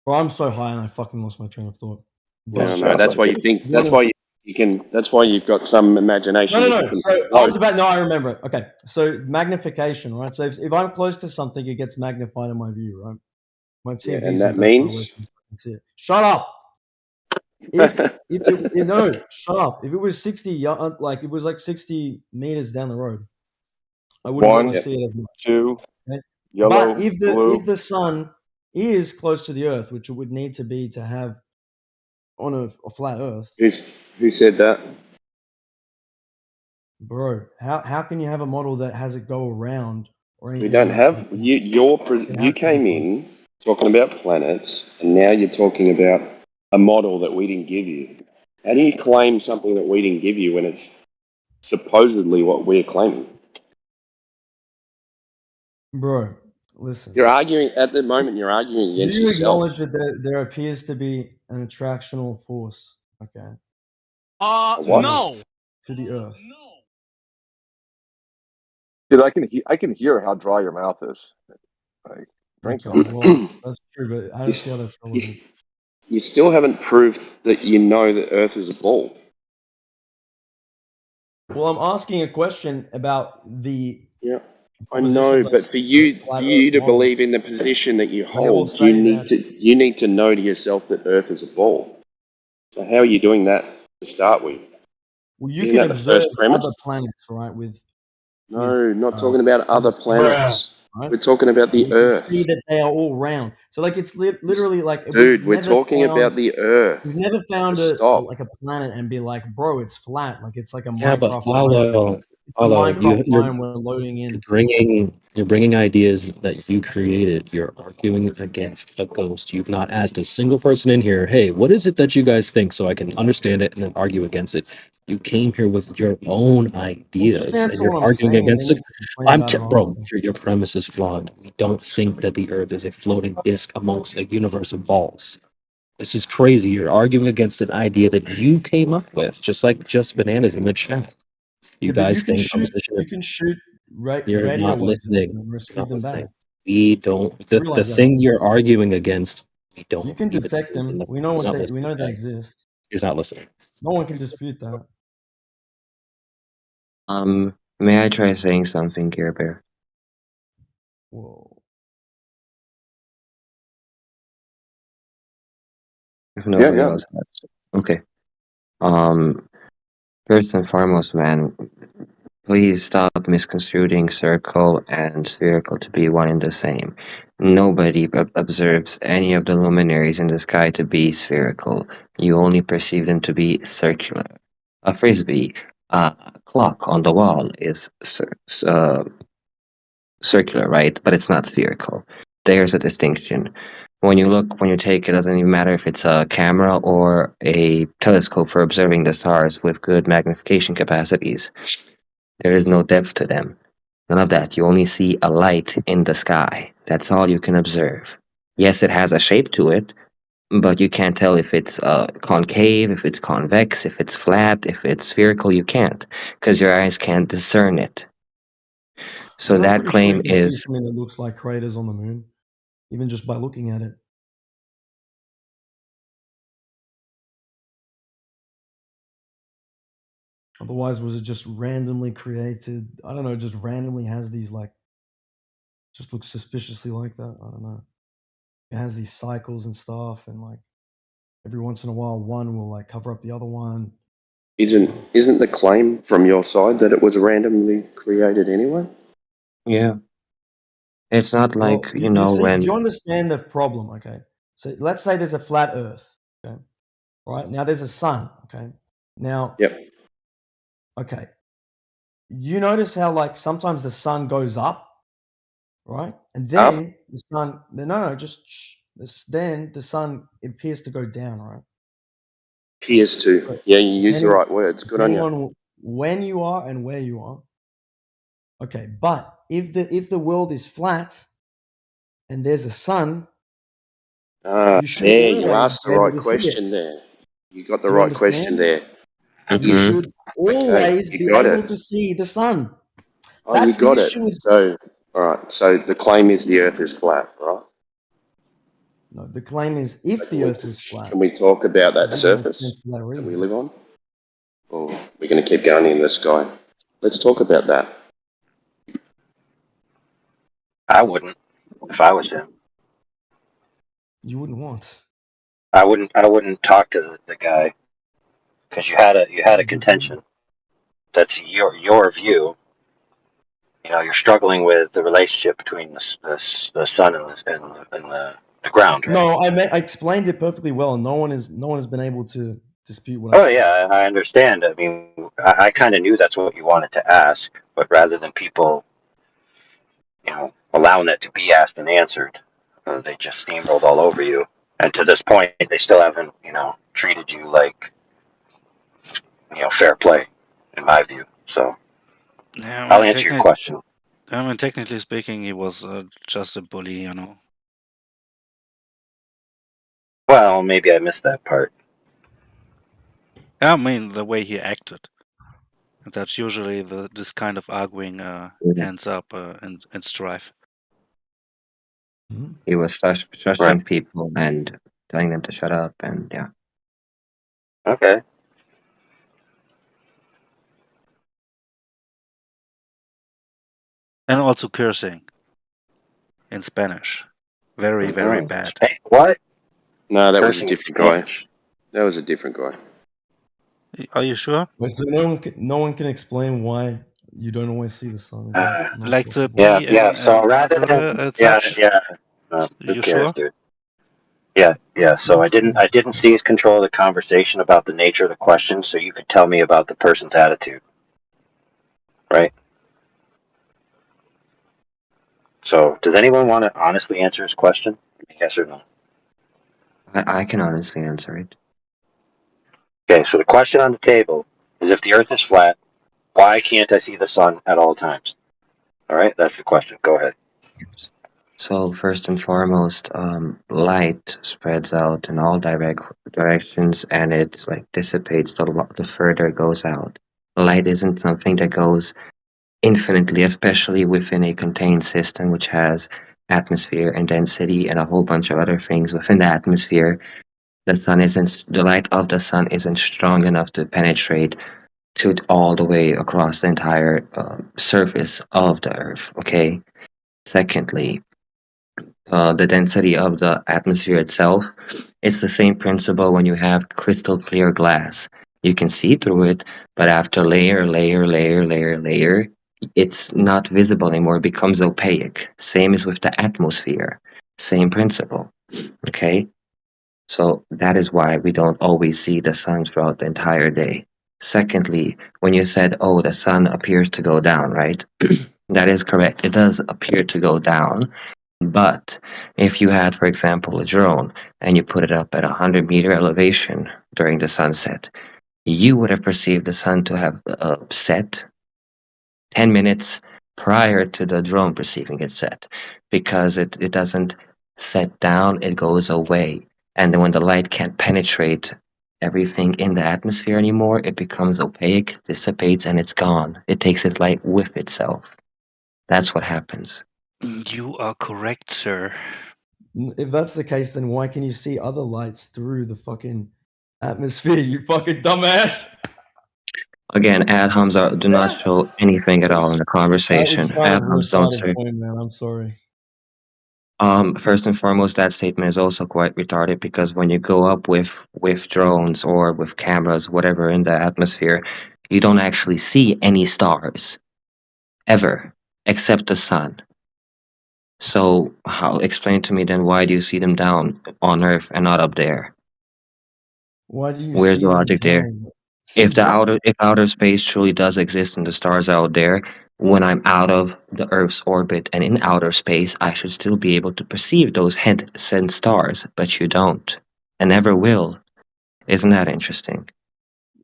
well, I'm so high and I fucking lost my train of thought. No, But that's why you think. That's why you can. That's why you've got some imagination. No, that no, you no. can So I float. was about. No, I remember it. Okay. So magnification, right? So if I'm close to something, it gets magnified in my view, right? My Yeah, TV's and that that far away means. from it, I can see it. Shut up. If no, shut up. If it was 60, like if it was like 60 meters down the road, I wouldn't be able One, to see it as much. two, Okay? yellow, But if blue. the sun is close to the Earth, which it would need to be to have on a flat Earth, Who said that? bro, how can you have a model that has it go around or We anything don't like that? have you. You came in talking about planets, and now you're talking about a model that we didn't give you. How do you claim something that we didn't give you when it's supposedly what we're claiming? Bro, listen. You're arguing at the moment. You're arguing Do against you yourself. acknowledge that there appears to be an attractional force, okay, What? No. to the Earth? Dude, I can hear how dry your mouth is. Like, drink Okay, something. well, that's true, but I don't see how that's relevant. You still haven't proved that you know that Earth is a ball. Well, I'm asking a question about the Yeah, I know, propositions I but see for in the you, flat Earth to model. believe in the position that you They all hold, say that. you need to know to yourself that Earth is a ball. So how are you doing that to start with? Well, you Isn't can that the observe first premise? other planets, right? With No, not talking about other telescopes, planets. right? We're talking about And the you can see Earth. that they are all round. So, like, it's literally like Dude, we're talking about the we've Earth. never found Just stop. like a planet and be like, bro, it's flat. Like it's like a Yeah, but Minecraft biome. Paulo, It's a Paulo, Minecraft biome we're loading in. you're bringing ideas that you created. You're arguing against a ghost. You've not asked a single person in here, hey, what is it that you guys think, so I can understand it and then argue against it. You came here with your own Well, just ideas and answer you're what I'm arguing saying, and then against you it. can complain about it Bro, after. your premise is flawed. We don't think that the Earth is a floating disk amongst a universe of balls. This is crazy. You're arguing against an idea that you came up with, just like Just Bananas in the chat. You Yeah, but guys think our position you can shoot you're radio not waves at them listening. and You're receive not them back. listening. We don't. You The realize that, thing right? you're arguing against, we You don't can even detect believe in them. them. We know He's not we listening, know they guys. exist. He's not listening. No one can dispute that. May I try saying something, Care Bear? Whoa. If nobody else has. Okay. First and foremost, man, please stop misconstruing circle and spherical to be one and the same. Nobody observes any of the luminaries in the sky to be spherical. You only perceive them to be circular. A frisbee, a clock on the wall is circular, right? But it's not spherical. There's a distinction. When you take it, doesn't even matter if it's a camera or a telescope for observing the stars with good magnification capacities. There is no depth to them. None of that. You only see a light in the sky. That's all you can observe. Yes, it has a shape to it, but you can't tell if it's concave, if it's convex, if it's flat, if it's spherical. You can't, because your eyes can't discern it. So I'm that pretty sure claim you can see is something that looks like craters on the moon, even just by looking at it. Otherwise, was it just randomly created? I don't know, just randomly has these like, just looks suspiciously like that. I don't know. It has these cycles and stuff, and like every once in a while, one will like cover up the other one. Isn't the claim from your side that it was randomly created anyway? Yeah. It's not Well, like, you see, do you when... understand the problem? Okay, so let's say there's a flat Earth. Okay, right now there's a sun. Okay, now. Yep. Okay, you notice how like sometimes the sun goes up, right? And Up? then the sun, no, just then the sun appears to go down, right? Appears to. But Yeah, you use the depending right words. Good on depending you. on when you are and where you are. Okay, but if the world is flat and there's a sun, you should There, you always asked the be able right to see question it. there. You got the Do you right question understand? there. You Is should okay, always you be got able it. to see the sun. Oh, you That's the got it. issue with So, all right. So the claim is the Earth is flat, right? no. The claim is if the Earth was flat, Can we talk about it that wouldn't make surface sense for that that we reason. live on? Or we're going to keep going in the sky? Let's talk about that. I wouldn't if I was him. You wouldn't want. I wouldn't talk to the guy because you had a contention. That's your view. You're struggling with the relationship between the sun and the ground, right? No, I explained it perfectly well, and no one has been able to dispute what I Oh said. yeah, I understand. I mean, I kind of knew that's what you wanted to ask, but rather than people, allowing it to be asked and answered, they just steamrolled all over you. And to this point, they still haven't, treated you like, fair play, in my view. So Yeah, I'll answer your question. technically speaking, he was just a bully, Well, maybe I missed that part. I mean, the way he acted. That's usually this kind of arguing ends up in strife. He was shushing people and telling them to shut up, and yeah. Okay. And also cursing in Spanish. Very, very bad. Hey, what? No, that was a Cursing different guy. Spanish. That was a different guy. Are you sure? Wait, so no one can explain why you don't always see the sun. Is that not Like the possible? Yeah, P yeah. So and rather than such? who You cares, sure? dude? Yeah. So I didn't seize control of the conversation about the nature of the question, so you could tell me about the person's attitude, right? So does anyone want to honestly answer his question? Yes or no? I can honestly answer it. Okay. So the question on the table is: if the Earth is flat, why can't I see the sun at all times? All right, that's the question. Go ahead. So first and foremost, light spreads out in all directions, and it like dissipates the further it goes out. Light isn't something that goes infinitely, especially within a contained system which has atmosphere and density and a whole bunch of other things within the atmosphere. The light of the sun isn't strong enough to penetrate to all the way across the entire surface of the Earth. Okay. Secondly, the density of the atmosphere itself. It's the same principle when you have crystal clear glass. You can see through it, but after layer, it's not visible anymore. It becomes opaque. Same as with the atmosphere. Same principle. Okay? So that is why we don't always see the sun throughout the entire day. Secondly, when you said, oh, the sun appears to go down, right? That is correct. It does appear to go down. But if you had, for example, a drone and you put it up at 100-meter elevation during the sunset, you would have perceived the sun to have set 10 minutes prior to the drone perceiving it set, because it doesn't set down, it goes away. And then when the light can't penetrate everything in the atmosphere anymore, it becomes opaque, dissipates, and it's gone. It takes its light with itself. That's what happens. You are correct, sir. If that's the case, then why can you see other lights through the fucking atmosphere, you fucking dumbass? Again, ad homs do not show anything at all in the That was conversation. kind Ad of a homs don't retarded say. point, man. I'm sorry. First and foremost, that statement is also quite retarded, because when you go up with drones or with cameras, whatever, in the atmosphere, you don't actually see any stars ever, except the sun. So, explain to me then, why do you see them down on Earth and not up there? Why do you Where's the see them logic there? down? See If what? outer space truly does exist and the stars are out there, when I'm out of the Earth's orbit and in outer space, I should still be able to perceive those sent stars, but you don't, and never will. Isn't that interesting?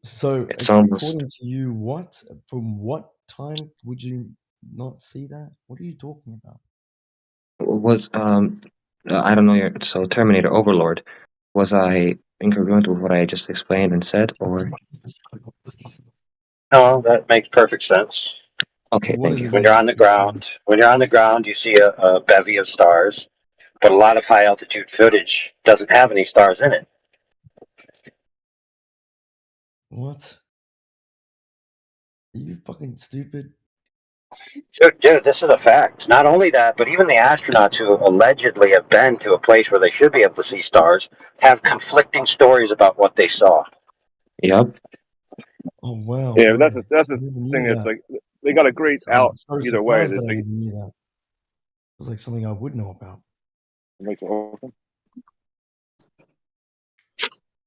So, It's almost according to you, what from what time would you not see that? What are you talking about? was I don't know. So Terminator Overlord, was I incongruent with what I just explained and said, or No, that makes perfect sense. okay? What Thank is you. it When you're making? on the ground, you see a bevy of stars, but a lot of high altitude footage doesn't have any stars in it. What? Are you fucking stupid? Dude, this is a fact. Not only that, but even the astronauts who allegedly have been to a place where they should be able to see stars have conflicting stories about what they saw. Yep. Oh wow, Yeah, bro! that's I the never knew thing. That's that. like they got a great I'm out so either way. surprised that It's I like, even knew that. It was like something I would know about.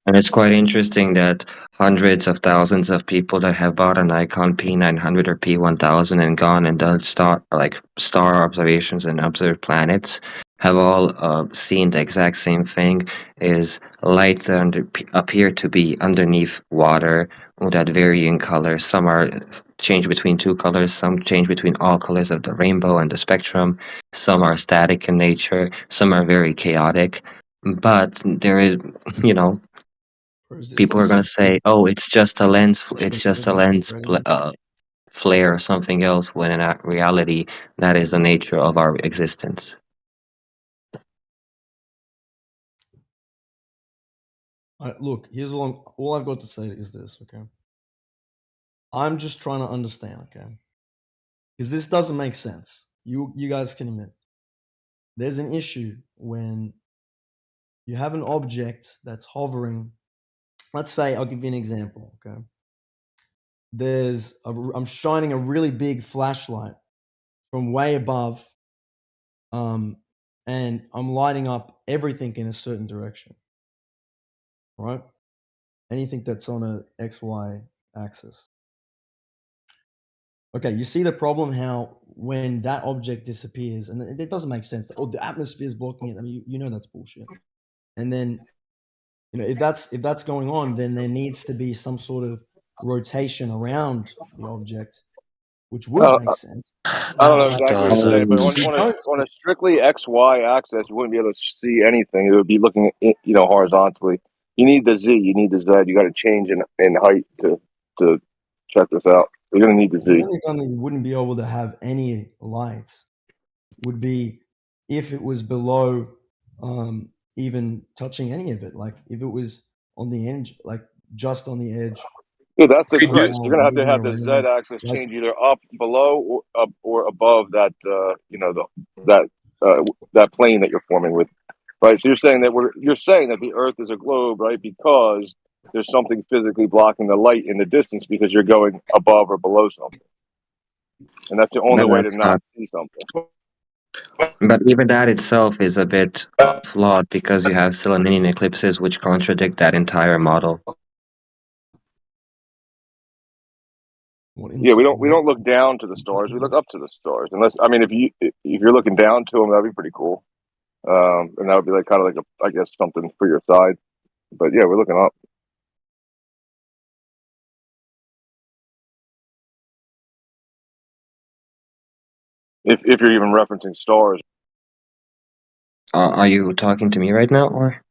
And it's quite interesting that hundreds of thousands of people that have bought an Nikon P900 or P1000 and gone and done star observations and observed planets have all seen the exact same thing: is lights that appear to be underneath water that vary in color. Some are change between two colors, some change between all colors of the rainbow and the spectrum, some are static in nature, some are very chaotic. But there is, you know, Or is this people like are going some to say, "Oh, it's just a lens. It's just a lens spreading? flare or something else." When in reality, that is the nature of our existence. Look, here's all I've got to say is this, okay? I'm just trying to understand, okay? Because this doesn't make sense. you guys can admit there's an issue when you have an object that's hovering. Let's say, I'll give you an example. Okay, I'm shining a really big flashlight from way above, and I'm lighting up everything in a certain direction, right? Anything that's on a XY axis. Okay, you see the problem how when that object disappears, and it doesn't make sense. Oh, the atmosphere is blocking it. I mean, you know that's bullshit. And then, if that's going on, then there needs to be some sort of rotation around the object, which would make sense. I don't know No, it exactly what you're saying, doesn't. but You don't. on a strictly XY axis, you wouldn't be able to see anything. It would be looking, horizontally. You need the Z, you need the Z. You got to change in height to check this out. You're gonna need the The Z. only time that you wouldn't be able to have any light would be if it was below, even touching any of it. Like if it was on the edge, like just on the edge. Yeah, that's the somehow trick. You're gonna have to moving have the around, Z axis like change either up below or above that that plane that you're forming with, right? So you're saying that the Earth is a globe, right? Because there's something physically blocking the light in the distance because you're going above or below something, and that's the only But way to that's not not. see something. But even that itself is a bit flawed because you have Selenian eclipses which contradict that entire model. Yeah, we don't look down to the stars. We look up to the stars. Unless, I mean, if you're looking down to them, that'd be pretty cool. And that would be like kind of like I guess something for your side. But yeah, we're looking up. If you're even referencing stars. Are you talking to me right now, or?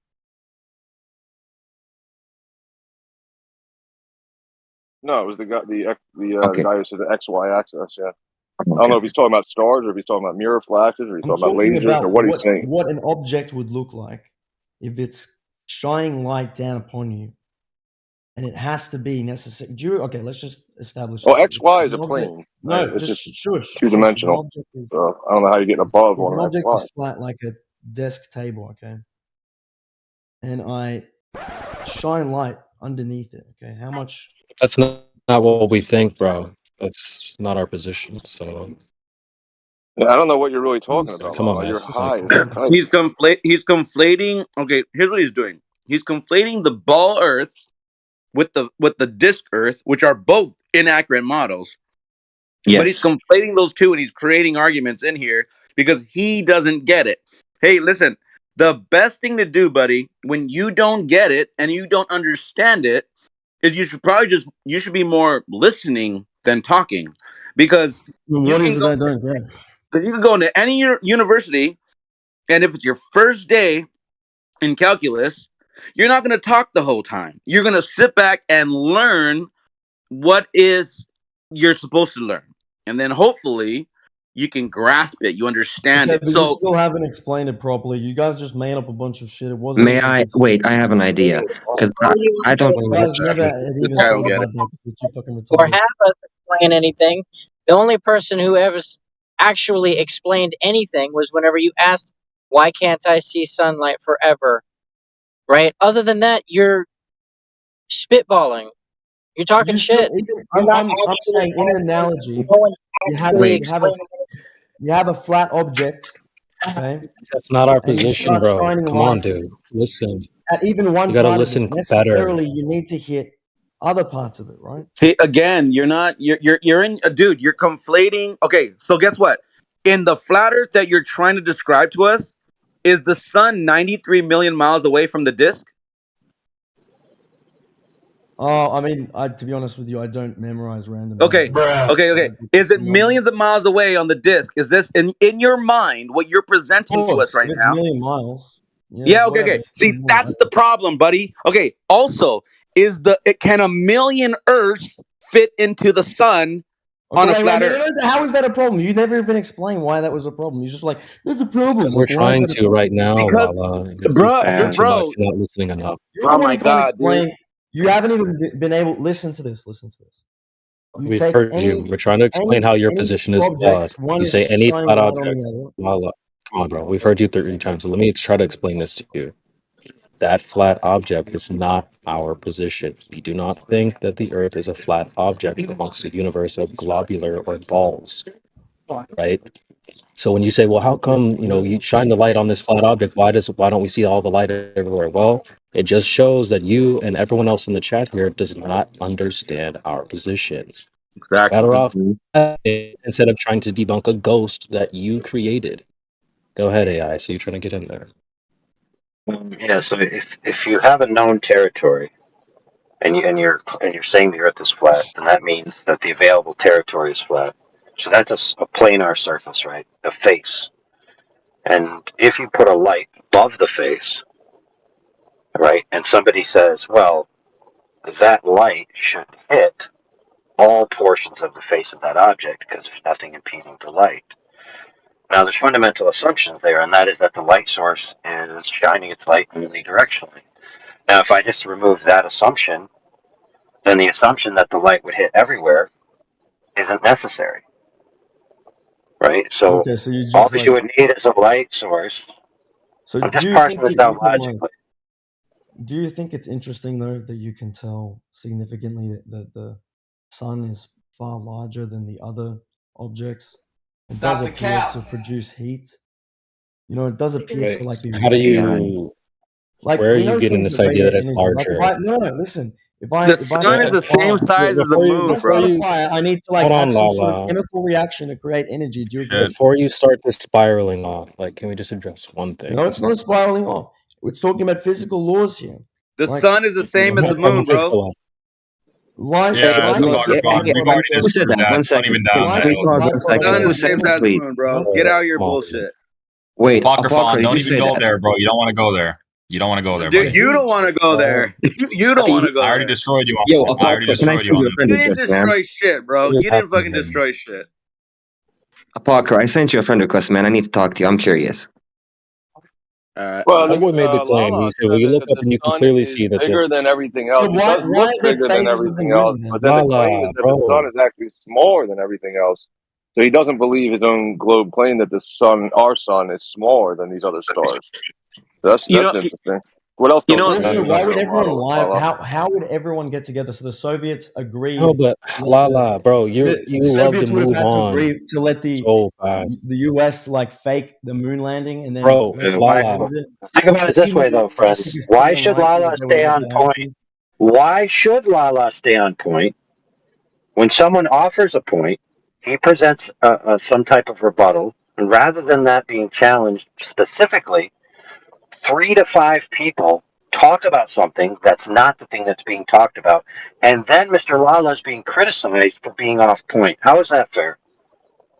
No, it was the guy Okay. who said the XY axis. Yeah, I don't Okay. know if he's talking about stars or if he's talking about mirror flashes or he's I'm talking about talking lasers about or what he's saying. what an object would look like if it's shining light down upon you, and it has to be necessary. Okay, let's just establish Well, something. XY is If a an object, plane, right? no, It's just just shush. two If an dimensional. object is So I don't know how you're getting above if on an an object XY. is flat like a desk table, okay, and I shine light underneath it, okay, how much? That's not what we think, bro. That's not our position. So Yeah, I don't know what you're really talking about, come on, Lala. man. You're Like, high as a kite. He's conflating. Okay, here's what he's doing. He's conflating the ball Earth with the disk Earth, which are both inaccurate models. Yes. But he's conflating those two, and he's creating arguments in here because he doesn't get it. Hey, listen. The best thing to do, buddy, when you don't get it and you don't understand it, is you should be more listening than talking, because What is it I don't get? because you can go into any university, and if it's your first day in calculus, you're not going to talk the whole time. You're going to sit back and learn what is you're supposed to learn, and then hopefully you can grasp it. You understand Okay, it. but you So still haven't explained it properly. You guys just made up a bunch of shit. It wasn't May even a I good wait? I have an idea because I don't. You guys never had this even guy don't thought get about it. that. You're too fucking Or retarded. have us explain anything. The only person who ever actually explained anything was whenever you asked, "Why can't I see sunlight forever?" Right? Other than that, you're spitballing. You're talking You still, shit. even, You're not I'm actually saying in an answering. analogy, No one you have actually Wait. explaining. you have a flat object, okay, that's not our and you position, start bro. shining Come on, light dude. Listen. at even one You gotta part of it. listen better. Necessarily, you need to hit other parts of it, right? See, again, you're in dude, you're conflating. Okay, so guess what? In the flat Earth that you're trying to describe to us, is the sun 93 million miles away from the disk? Oh, I mean, to be honest with you, I don't memorize random Okay. numbers. Okay. Is it millions of miles away on the disk? Is this in your mind what you're Of presenting to us course, right if it's a now? million miles, Yeah, okay, whatever. okay. See, that's the problem, buddy. Okay, also, can a million Earths fit into the sun Okay, on a wait, flat no, Earth? no, how is that a problem? You never even explained why that was a problem. You're just like, there's a problem. Because we're Like, why is trying that a to problem? right now, Because, Lala. You keep bro, talking too much. bro. You're not listening enough. You're the Oh one my who can't God, dude. explain. You haven't even been able. Listen to this. Listen to this. We've heard you. We're trying to explain how your any position two is flawed. objects, one You say is any shining flat light on object. the other. Lala, come on, bro. We've heard you 30 times. So let me try to explain this to you. That flat object is not our position. We do not think that the Earth is a flat object amongst the universe of globular or balls, right? So when you say, well, how come, you shine the light on this flat object? Why don't we see all the light everywhere? Well, it just shows that you and everyone else in the chat here does not understand our position. Exactly. Better off instead of trying to debunk a ghost that you created. Go ahead, AI. So you're trying to get in there. Yeah. So if you have a known territory and you're saying the Earth is flat, then that means that the available territory is flat. So that's a planar surface, right? A face. And if you put a light above the face, right, and somebody says, well, that light should hit all portions of the face of that object because there's nothing impeding the light. Now, there's fundamental assumptions there, and that is that the light source is shining its light only directionally. Now, if I just remove that assumption, then the assumption that the light would hit everywhere isn't necessary, right? So Okay, so you all just you would need is a light source. So I'm do just you parsing think this that you out can like? logically. Do you think it's interesting though that you can tell significantly that the sun is far larger than the other objects? It Stop does the appear cap. to produce heat. It does appear to Wait, like be how do radiating. you, Like where are we you know getting things this that idea that radiate it's energy. Like if larger? I no listen, The if I sun is start a the same fire, size as the moon, if I start bro. a fire, I need to like Hold on, have some sort of Lala. chemical reaction to create energy. Do you agree? Before you start this spiraling off, can we just address one thing? No, it's not spiraling off. It's talking about physical laws here. The Like sun is the same I'm as not the talking moon, bro. physical. light, Yeah, that's light is apocryphon. We've already Who said disproved that? that. One Don't second. even doubt light that. is a Pause 1 The second. sun is 1 the byproduct. same second, size as the please. moon, bro. Get out of your Come on. bullshit. Wait, Apocryphon. did Don't you even say go that? there, bro. You don't want to go there. You don't want to go there, Dude, buddy. you don't want to go there. You don't want to I go already there. destroyed you on Yo, that. I already Apocrypha, can I destroyed you send on you a that. friend You didn't request, man? destroy shit, bro. What is You didn't fucking happening? destroy shit. Apocrypha, I sent you a friend request, man. I need to talk to you. I'm curious. Well, That boy made the claim. He Lala said, well, said you look that up the and you can sun clearly is see that the bigger than everything So else. It why does look are there bigger than phases of the everything else, moon then? but then the claim is Lala, that the sun bro. is actually smaller than everything else. So he doesn't believe his own globe claim that the sun, our sun, is smaller than these other stars. That's You know, interesting. What else you don't know you what? Also, see on why would your everyone model, lie? Lala? How would everyone get together? So the Soviets No, agreed but to let Lala, bro, you the love to Soviets would have move had to on agree to let so fast. the U.S. like fake the moon landing and then Bro, let them get Why? away Lala, with it, Think about it this even way, though though, I think friends. it's Why pretty should unlikely that Lala they would stay let on that point? happen. Why should Lala stay on point? When someone offers a point, he presents some type of rebuttal, and rather than that being challenged specifically, 3 to 5 people talk about something that's not the thing that's being talked about, and then Mr. Lala is being criticized for being off point. How is that fair?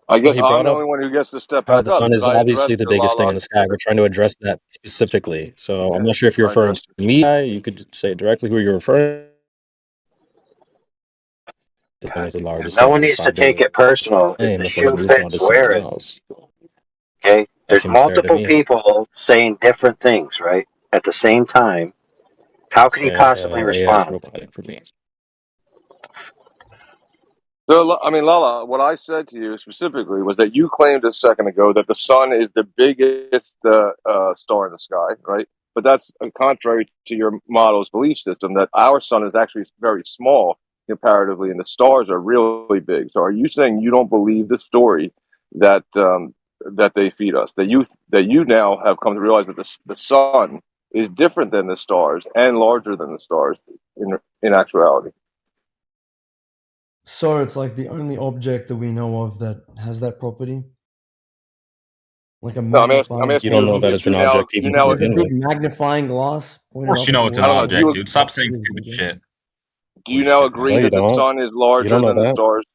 I well, guess he I'm brought the up only one who gets to step how back the up sun because is I obviously addressed the your biggest thing Lala. in the sky. We're trying to address that specifically. So I'm Yeah, not sure if you're I referring addressed to me. You could say directly who you're referring to as the largest No thing. one If needs I to take didn't it personal. If claim the before he shoe moves on fits, to wear something it. else. Okay? That There's seems fair to multiple me. people saying different things, right? At the same time. How could he possibly AI is respond? robotic for me. So, I mean, Lala, what I said to you specifically was that you claimed a second ago that the sun is the biggest star in the sky, right? But that's contrary to your model's belief system that our sun is actually very small comparatively, and the stars are really big. So, are you saying you don't believe the story that that they feed us? That you now have come to realize that the sun is different than the stars and larger than the stars in actuality? So it's like the only object that we know of that has that property, like a No, I'm magnifying. You asking don't you know that that it's an object even to Like a begin big with. magnifying glass Of pointed course up you at the know it's wall. an I don't know. object, dude. Stop saying stupid shit. Do you now agree No, you that the don't. sun is You don't larger know than the that. stars?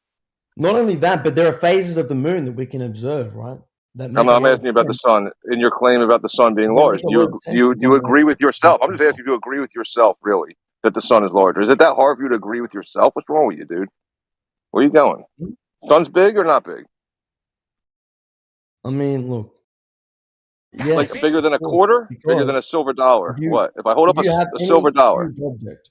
Not only that, but there are phases of the moon that we can observe, right? That I'm, make a I'm lot of asking you about the sense. sun. In your claim about the sun being That make large, a lot of sense do when you agree with yourself? I'm just we're asking you to agree with yourself, really, that the sun is larger. Is it that hard for you to agree with yourself? What's wrong with you, dude? Where are you going? Sun's big or not big? I mean, look, Like yes, bigger than a of course, quarter? Bigger than a because silver dollar? if you What? If I hold if up you have a silver any dollar, huge object,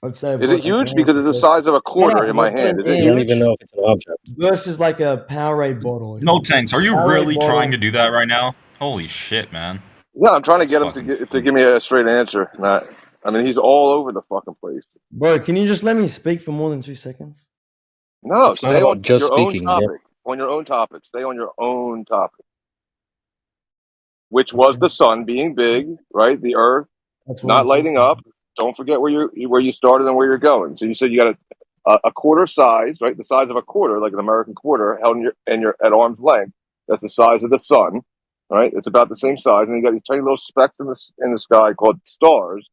I'd say I've Is it got an huge? ant Because it's the versus. size of a Shut quarter up! in I've my got hand. an Is it You don't ant huge? even know if it's an object. versus like a Powerade bottle. No Okay, tanks. Are you Powerade really trying bottle. to do that right now? Holy shit, man. Yeah, I'm trying to That's get him fucking to funny. give me a straight answer. Not, I mean, he's all over the fucking place. Bro, can you just let me speak for more than 2 seconds? No, It's not stay on about just your own speaking. You know? topic. On your own topic. Stay on your own topic, which was Okay, the sun being big, right? The Earth that's what I'm not lighting talking up. about. Don't forget where you started and where you're going. So you said you got a quarter size, right? The size of a quarter, like an American quarter, held in your at arm's length. That's the size of the sun, right? It's about the same size, and you got these tiny little specks in the sky called stars.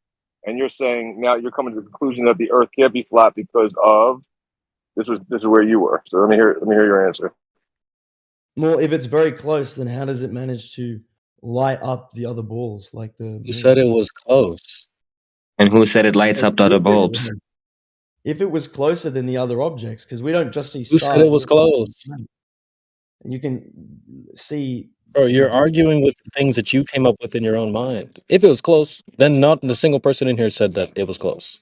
And you're saying now you're coming to the conclusion that the Earth can't be flat because of this is where you were. So let me hear your answer. Well, if it's very close, then how does it manage to light up the other balls like the You said moon? it was close. And who said it lights up the other bulbs? If it was closer than the other objects, because we don't just see Who said stars, it we was also see close? planets. And you can see Bro, the you're arguing with the things that you came up with in your own mind. If it was close, then not a single person in here said that it was close.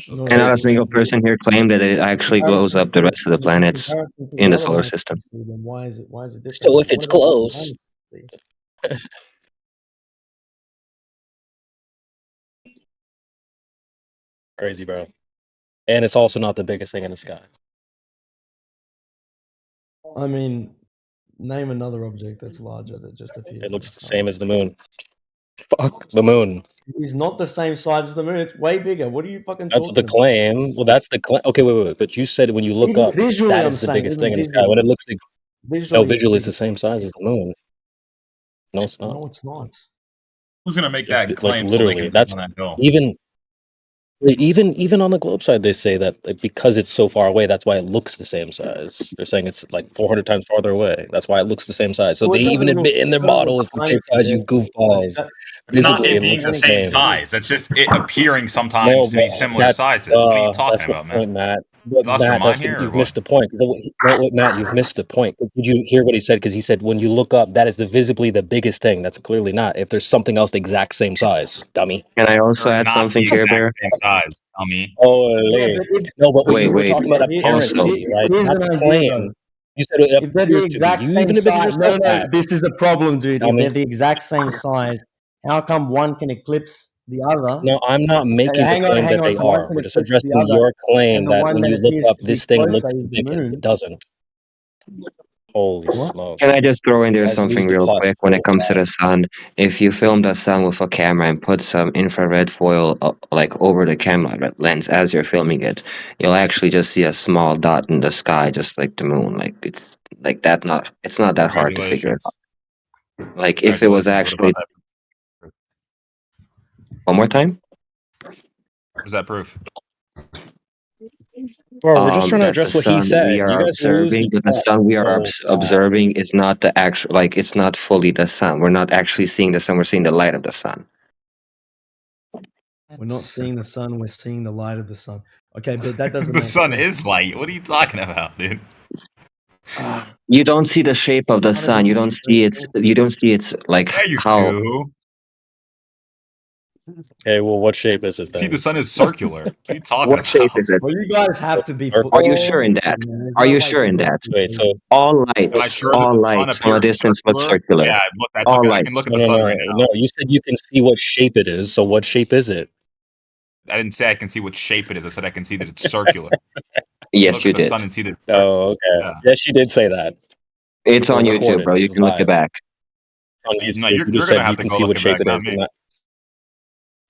Not And a not a single single person here claimed that it actually glows comparison up the rest of the in planets comparison to in the the other solar light system. sources, then why is it different? So Like, if what it's about the close, planets? crazy, bro. And it's also not the biggest thing in the sky. I mean, name another object that's larger that just appears It in the looks the sky. same as the moon. Fuck the moon. It's not the same size as the moon. It's way bigger. What are you fucking That's the talking about? claim. Well, that's the claim. Okay, wait. But you said when you look Even up, visually, that I'm is the saying, biggest even thing in the sky. When it visually. looks like, no, Visually, it's visually it's bigger. the same size as the moon. No, it's not. No, it's not. Who's gonna make that Like claim so they literally, can live that's on that hill? even on the globe side, they say that because it's so far away, that's why it looks the same size. They're saying it's like 400 times farther away. That's why it looks the same size. So Well, they even admit in their it doesn't model look it's the tiny same size. You compared to like goofballs. that. It's not Visibly, it it being looks the the same same. size. That's just it appearing No, sometimes to but be similar sizes. What are you talking that's the about, man? point, Matt. But You lost your Matt, mind here, or you've what? missed the point. 'Cause Matt, you've missed the point. Did you hear what he said? Because he said when you look up, that is visibly the biggest thing. That's clearly not. If there's something else the exact same size, dummy. Can I also Or add not something the here, exact Bear? same size, dummy. Oh, Yeah, but if no, but Wait, we're wait. talking about Also, appearancy, right? here's Not an the idea though. claim. You said it If they're the appears to be. exact You same even admitted size, yourself no, that, this is the problem, dude. If they're dummy. the exact same size, how come one can eclipse the other? No, I'm not making the claim Hang that on. they One are. can We're just eclipse the addressing other, your and claim the that one when that you look appears up, to be this thing closer looks the is the biggest. It moon. doesn't. Holy What? smoke. can I just throw in there Guys lose something the real plot quick when so it comes to bad. the sun? If you film the sun with a camera and put some infrared foil like over the camera lens as you're filming it, you'll actually just see a small dot in the sky, just like the moon. Like it's like that. It's not that hard to figure it Congratulations. out. Like if it was Congratulations. What actually about that? one more time. Where's that proof? Bro, we're just trying to That the address what he sun we said. You are guys lose observing, the that the plot sun we are so bad. observing is not the actual, like it's not fully the sun. We're not actually seeing the sun. We're seeing the light of the sun. We're not seeing the sun. We're seeing the light of the sun. Okay, but that doesn't The make sun sense. is light. What are you talking about, dude? You don't see the shape of the Kind of sun. You don't see its. You don't see its like Yeah, you how. do. Okay, well, what shape is it See, the then? sun is circular. What are you talking What shape about? is it? Well, you guys have to be Circle? Are you full sure in that? stupid, man. There's Are no you way sure you in guys that? can Wait, believe so it. Am I sure that All the sun lights from a appears distance look circular? circular. Yeah, look, All I can lights. look at the sun right now. no. You said you can see what shape it is. So what shape is it? I didn't say I can see what shape it is. I said I can see that it's circular. Yes, Look you at the did. sun and see that it's circular. Oh, okay. Yeah. Yes, you did say that. It's We're on YouTube, recorded. bro. This You is can look it live. back. On No, YouTube, you you're just gonna said have you to can go see look what it shape back, it not is. me.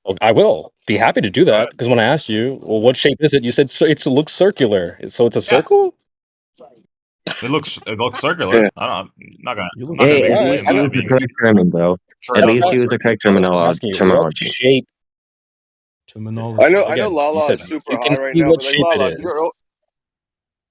Well, I will be happy to do Go that ahead. because when I asked you, well, what shape is it? You said it looks circular. So it's a Yeah, circle? it looks circular. Yeah. I'm not You gonna Hey, look be at All right. least I'm not use gonna stupid. be the correct inconsiderate. term, bro. Sure At enough, least it That's is use the circular. correct I'm asking you, what terminology. shape? Terminology. I know Again, you Lala said is super you can high right see now, what but like shape it Lala, is.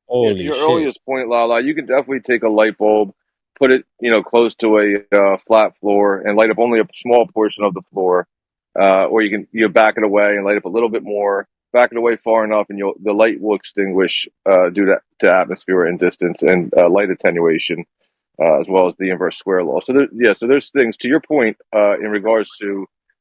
Holy your shit. earliest point, Lala, you can definitely take a light bulb, put it, close to a flat floor, and light up only a small portion of the floor, or you back it away and light up a little bit more. Back it away far enough, and the light will extinguish due to atmosphere and distance and light attenuation, as well as the inverse square law. So there's things to your point in regards to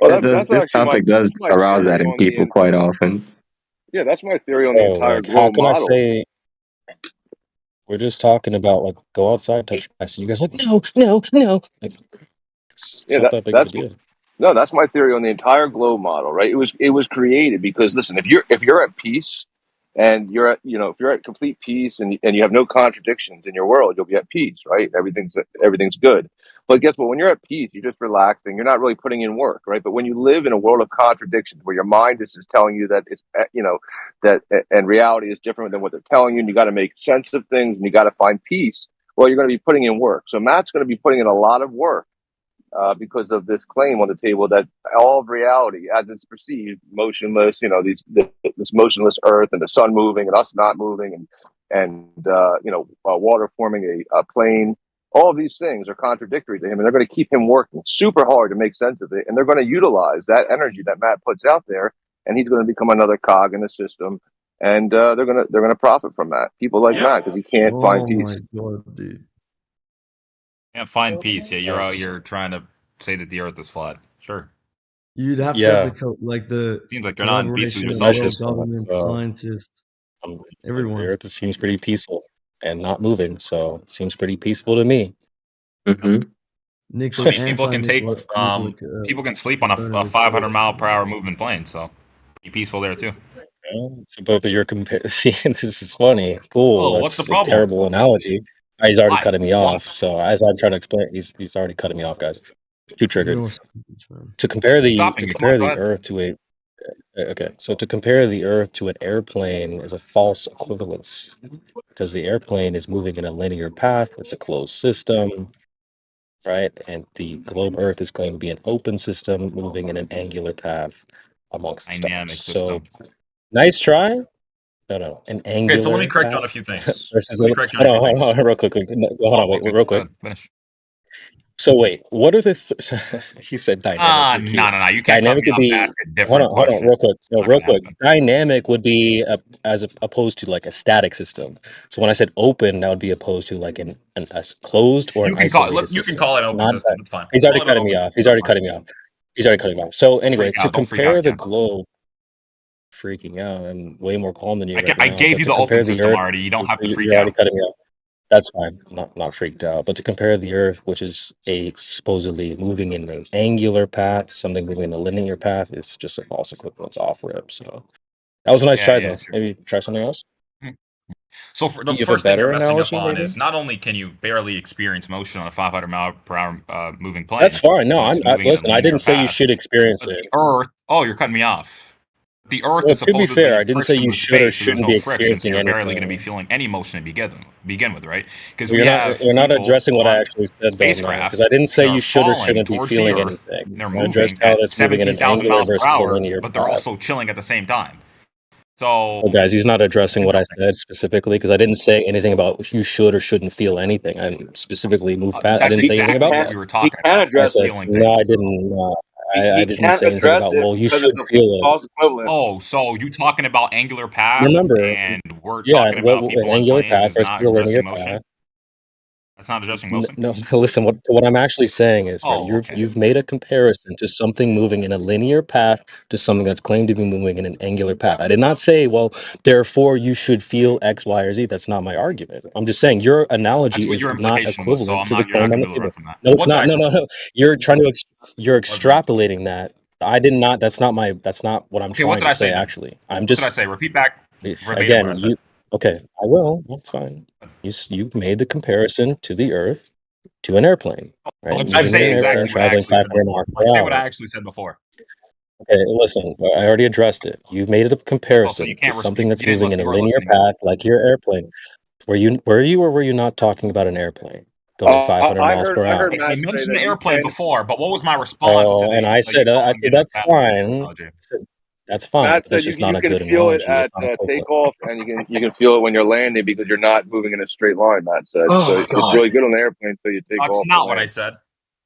Well, that's This actually topic does my arouse that theory in on the people quite often. yeah, that's my theory on the Oh, entire like how globe can I model. say we're just talking about like go outside, touch grass, and you guys are like no, no, no. Like It's Yeah, not that big of a deal. no, that's my theory on the entire globe model, right? It was created because listen, if you're at peace and you're at if you're at complete peace and you have no contradictions in your world, you'll be at peace, right? Everything's good. But guess what? When you're at peace, you're just relaxing. You're not really putting in work, right? But when you live in a world of contradictions, where your mind is just telling you that it's that and reality is different than what they're telling you, and you got to make sense of things, and you got to find peace. Well, you're going to be putting in work. So Matt's going to be putting in a lot of work because of this claim on the table that all of reality, as it's perceived, motionless, this motionless Earth and the sun moving and us not moving, and water forming a plane. All of these things are contradictory to him, and they're going to keep him working super hard to make sense of it. And they're going to utilize that energy that Matt puts out there, and he's going to become another cog in the system. And they're gonna profit from that. People like Matt because he can't find Oh my peace. god, dude. Can't find peace. Yeah, you're out here trying to say that the Earth is flat. Sure. You'd have to Yeah. have the Seems like you're not in peace with collaboration of yourself. world Precious, government, scientists, the everyone. Earth seems pretty peaceful and not moving, so it seems pretty peaceful to me. Nickel, People can take people can sleep on a 500 mile per hour moving plane, so be peaceful there too. But you're see, this is funny. Cool. Oh, That's what's the a problem? terrible analogy. He's already Why? cutting me Why? off. So as I'm trying to explain, he's already cutting me off, guys. Too triggered. You're stupid, man. To compare the Stopping you. Come on, go ahead. Earth to a okay, so to compare the Earth to an airplane is a false equivalence because the airplane is moving in a linear path. It's a closed system, right? And the globe Earth is claimed to be an open system moving in an angular path amongst stars. Dynamic system. So nice try. No, an angular. Okay, so let me correct you on path a few things. versus Let me correct you on a few things. hold on, real quick. Hold on, wait, okay. real quick. Finish. So wait, what are the? He said dynamic. No. You can't cut Dynamic me would off be. to ask a different Hold on, question. real quick. No, Not real gonna quick. happen. Dynamic would be opposed to like a static system. So when I said open, that would be opposed to like an closed or You an can call it. isolated You can system. call it an It's open not system. that. It's fine. He's already Call it an cutting me open off. He's system. already cutting me off. He's already cutting me off. So Don't anyway, freak to out. Don't freak compare out, the Ken. globe, freaking out. I'm way more calm than you right I now. gave But you to the compare open the system Earth, already. You don't have to freak you're already out. cutting me off. That's fine. I'm not freaked out. But to compare the Earth, which is a supposedly moving in an angular path, to something moving in a linear path, it's just a false equivalence off rip. So that was a nice try, though. Sure. Maybe try something else. So for the You have a first thing you're better messing up analogy, on maybe? is not only can you barely experience motion on a 500 mile per hour moving plane, That's fine. No, when it's I moving in a listen. I linear didn't say you path, should experience but it. the Earth. Oh, you're cutting me off. The Earth Well, is to be fair, supposedly I didn't say you frictionless should or space, so there's shouldn't no be friction, so experiencing you're barely going to be anything. feeling any motion to begin with, right? Because You're we not. have You're not people addressing what I on actually said, though, man. Because I spacecrafts didn't say that you are should or falling shouldn't be towards the feeling Earth, anything. and they're I addressed moving how at that's moving in an 17,000 angular miles per versus a hour, linear but they're path. also chilling at the same time. So Well, guys, he's not addressing what I interesting. said specifically because I didn't say anything about you should or shouldn't feel anything. I'm specifically moved past. I That's didn't say anything exactly about what that. we were He talking can about. I address said it. Feeling no, I things. didn't. I He didn't can't say anything address about. it Well, you because should it's a feel it. false equivalence. Oh, so you talking about angular path, Remember, and we're yeah, talking about an people on angular planes path is versus not a linear addressing motion? path. That's not addressing motion? No, listen. What I'm actually saying is, right? Oh, okay. You've made a comparison to something moving in a linear path to something that's claimed to be moving in an angular path. I did not say, well, therefore you should feel X, Y, or Z. That's not my argument. I'm just saying your That's analogy what is your not implication was, so equivalent to the you're not claim on gonna the be able to table. run from that. No, it's What did not. I No, say? no. You're trying to you're What did I say? extrapolating that. I did not. That's not what I'm Okay, what trying did to I say say. then? Actually, I'm What did I just say? Repeat back verbatim what I again. said. Okay? I will. That's fine. You made the comparison to the Earth to an airplane, right? I'm Moving in saying an airplane exactly what I traveling actually 500 said before. miles per Say what I hour. actually said before. Okay, listen, I already addressed it. You've made a Oh, so you comparison to can't something that's you didn't moving in listen. a You weren't linear listening. path like your airplane. Were you or were you not talking about an airplane going 500 I miles heard per hour? I Matt say mentioned that the you airplane can. before, but what was my response to Oh, and the I to you said calling me an that's unfallible fine. analogy? I said, that's fine, Matt but that's said just not you a can good feel it analogy. It's at not equivalent. takeoff, and you can feel it when you're landing because you're not moving in a straight line. Matt said Oh so. my It's god. really good on the airplane until you take That's off or not what I land. said.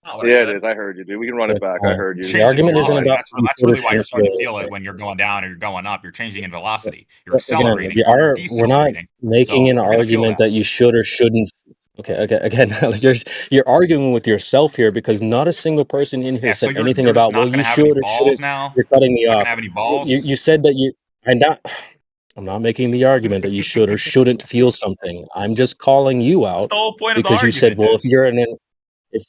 Not what I Yeah, it said. is. I heard you, dude. We can run it That's back. I fine. heard you. The Changing argument isn't velocity. about you That's should or really why you're shouldn't starting feel to feel it anything. when you're going down or you're going up. You're changing in velocity. You're Again, accelerating or you're we're not decelerating. making So an you're gonna feel argument that. that you should or shouldn't. Okay, again, you're arguing with yourself here because not a single person in here Yeah, so said anything you're just about, well, not you gonna have any should or balls shouldn't. now? You're cutting me Not off. gonna have any balls? You said that I'm not making the argument that you should or shouldn't feel something. I'm just calling you What's out the whole point of the because you said, argument well, then? if you're in an if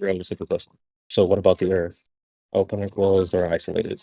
Really simple question. So what about the Earth? Open or closed or isolated?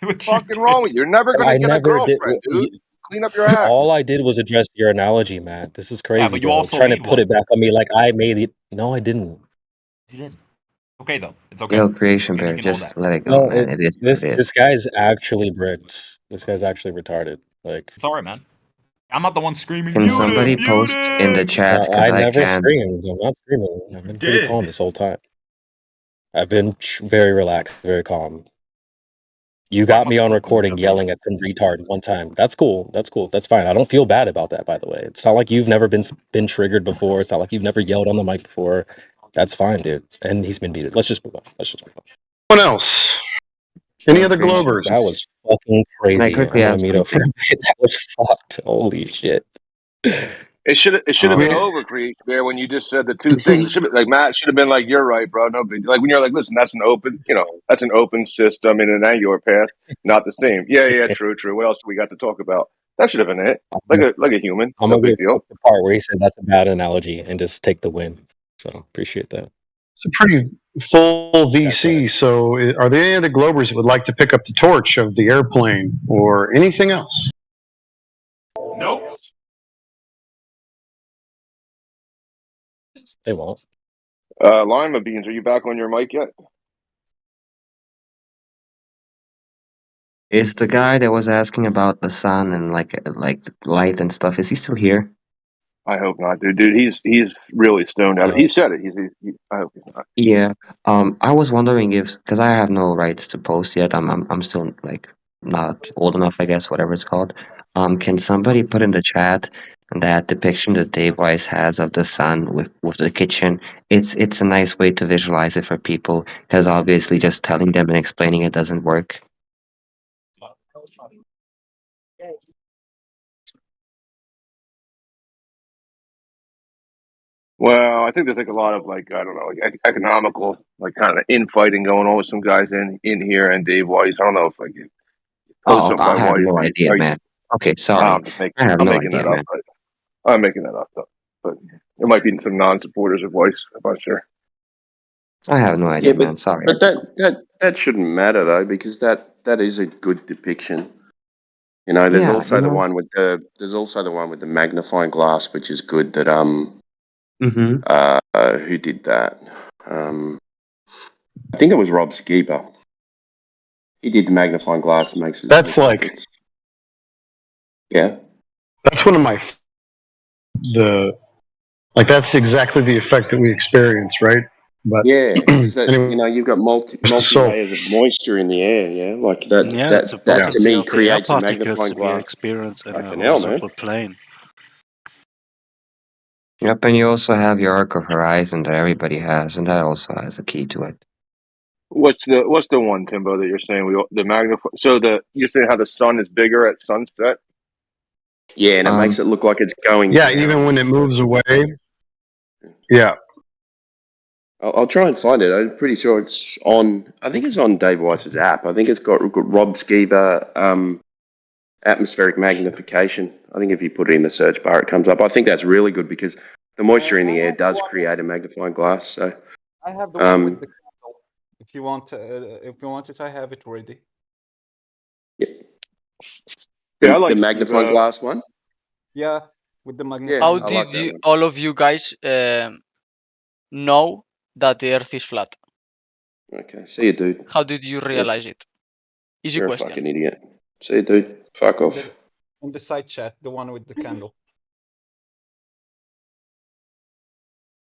What's fucking wrong with you? You're never gonna I get a never did. girlfriend, dude. Clean up your act. All I did was address your analogy, Matt. This is crazy, but you bro. also Trying to made put it one. back on me like I made it. No, I didn't. You did. Okay, though. It's okay. Yo, creation You bear, can hold just that. let it go, No, man. it's It is what this. it is. This guy's actually bricked. This guy's actually retarded. Like, It's all right, man. I'm not the one screaming. Can Mute somebody it, mute post in the it. chat because I I never can't. screamed. I'm not screaming. I've been pretty calm this whole time. I've been very relaxed, very calm. You got me on recording yelling at some retard one time. That's cool. That's cool. That's fine. I don't feel bad about that, by the way. It's not like you've never been triggered before. It's not like you've never yelled on the mic before. That's fine, dude. And he's been muted. Let's just move on. Let's just move on. Someone else? Any other Gracious. Globers? That was fucking Can I crazy. I'm quickly gonna ask mute up for a something? bit. That was fucked. Holy shit. It should have been Um, over, Creek, there when you just said the two things. It should be like Matt should have been like, "You're right, bro. No big." Like when you're like, "Listen, that's an open, that's an open system in an angular path, not the same." Yeah, true. What else do we got to talk about? That should have been it. Like a human, I'm no gonna go big deal. skip the part where he said that's a bad analogy and just take the win. So appreciate that. It's a pretty full VC. So, are there any other Globers that would like to pick up the torch of the airplane or anything else? Nope. They won't. Lima Beans, are you back on your mic yet? is the guy that was asking about the sun and like light and stuff? Is he still here? I hope not, dude. He's really stoned out. He said it. I hope he's not. Yeah. I was wondering if because I have no rights to post yet. I'm still like not old enough, I guess, whatever it's called. Can somebody put in the chat that depiction that Dave Weiss has of the sun with the kitchen? It's a nice way to visualize it for people because obviously just telling them and explaining it doesn't work. Well, I think there's like a lot of like I don't know, like economical like kind of infighting going on with some guys in here and Dave Weiss. I don't know if like you post Oh, something by I have Weiss. no idea, Are you, man. Okay, no, sorry. I have I'm no making idea, that up. man. But I'm making that up though. But there might be some non-supporters of Weiss. I'm not sure. I have no Yeah, idea, man. Sorry. but that shouldn't matter though, because that is a good depiction. There's Yeah, also the one with the magnifying glass, which is good. That who did that? I think it was Rob Skiba. He did the magnifying glass and makes it That's look like like it's that's one of my that's exactly the effect that we experience, right? But because anyway, you've got multi so layers of moisture in the air, yeah, like that. Yeah, it's a That to potency me of the air creates a particles magnifying we glass. experience in a Fucking hell, man. horizontal plane. Yep, and you also have your arc of horizon that everybody has, and that also has a key to it. What's the one, Timbo, that you're saying the magnify? So you're saying how the sun is bigger at sunset? Yeah, and it makes it look like it's going yeah, down. even when it moves away. Yeah. I'll try and find it. I'm pretty sure it's on. I think it's on Dave Weiss's app. I think it's got Rob Skiba atmospheric magnification. I think if you put it in the search bar, it comes up. I think that's really good because the moisture in the air does create a magnifying glass. So I have the one with the candle. If you want it, I have it ready. the magnifying glass one. Yeah, with the magnifying. How glass. did you, all of you guys, know that the Earth is flat? Okay, see you, dude. How did you realize it? Easy You're question. a fucking idiot. See you, dude. Fuck off. In the side chat, the one with the candle.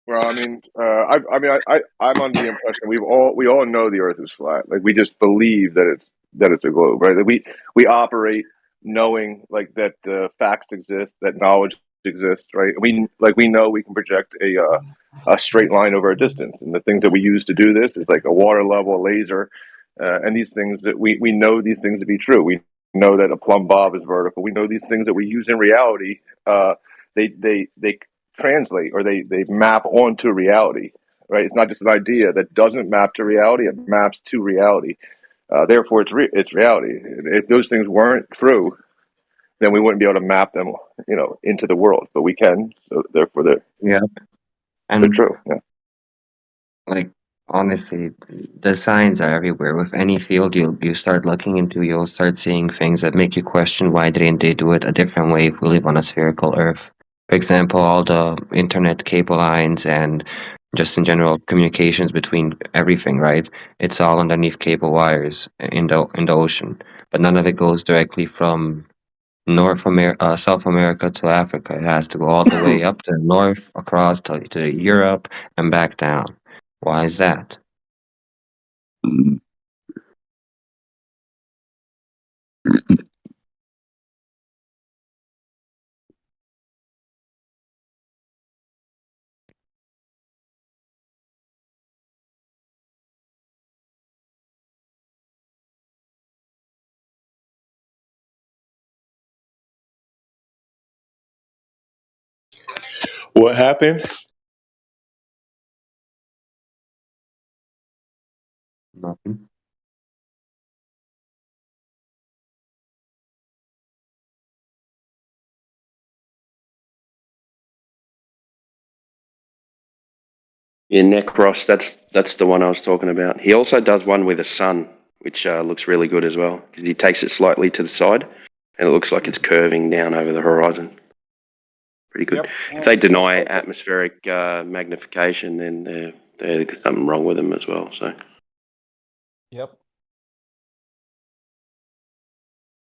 Well, I mean, I'm under the impression we all know the Earth is flat. Like we just believe that it's a globe, right? Like we operate knowing like that facts exist, that knowledge exists, right? We know we can project a straight line over a distance, and the things that we use to do this is like a water level, a laser, and these things that we know these things to be true. We know that a plumb bob is vertical. We know these things that we use in reality. They translate or they map onto reality, right? It's not just an idea that doesn't map to reality; it maps to reality. Therefore, it's reality. If those things weren't true, then we wouldn't be able to map them, into the world. But we can, so therefore they're true. Yeah. Like honestly, the signs are everywhere. With any field you start looking into, you'll start seeing things that make you question why didn't they do it a different way if we live on a spherical Earth. For example, all the internet cable lines and just in general communications between everything, right? It's all underneath cable wires in the ocean, but none of it goes directly from South America to Africa. It has to go all the way up to the north, across to Europe, and back down. Why is that? What happened? Nothing. Yeah, Necros, that's the one I was talking about. He also does one with a sun, which looks really good as well, because he takes it slightly to the side, and it looks like it's curving down over the horizon. Pretty good. Yep. If they deny atmospheric magnification, then there's something wrong with them as well. So. Yep.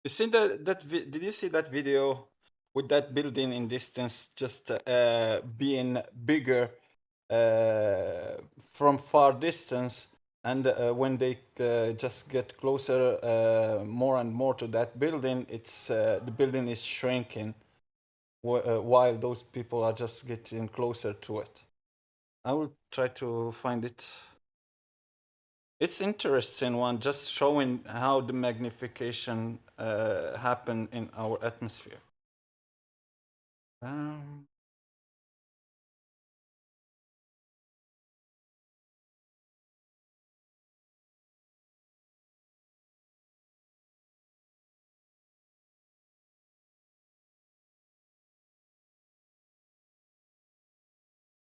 You see did you see that video with that building in distance just being bigger from far distance, and when they just get closer more and more to that building, it's the building is shrinking while those people are just getting closer to it. I will try to find it. It's interesting one, just showing how the magnification happen in our atmosphere.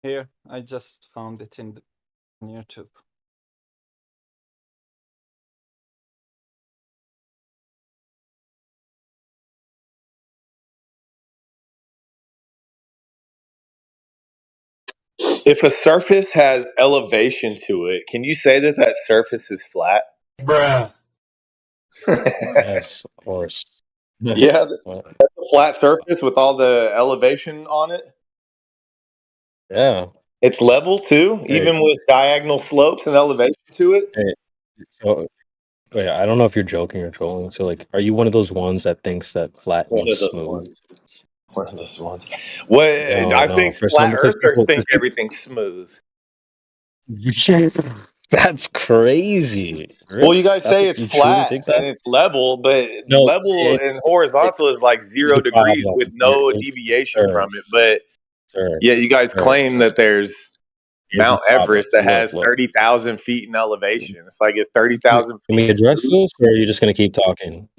Here, I just found it in YouTube. If a surface has elevation to it, can you say that that surface is flat? Bruh. Yes, of course. Yeah, that's a flat surface with all the elevation on it. Yeah. It's level too, Hey, even with diagonal slopes and elevation to it. hey, so wait, I don't know if you're joking or trolling. So, like, are you one of those ones that thinks that flat One means of those smooth? ones. One of those ones. What No, I no. think For some, flat because earthers because think people, everything's smooth. that's crazy. Well, Really? you guys That's say what it's you truly flat think and that? it's level, but No, level and it, horizontal is like here's 0 the degrees problem. with no Here, deviation sir, from it. But sir, yeah, you guys sir. claim that there's Here's the Mount problem. Everest that Look, has look. 30,000 feet in elevation. It's like, it's Can 30,000 we feet address smooth? this, or are you just gonna keep talking?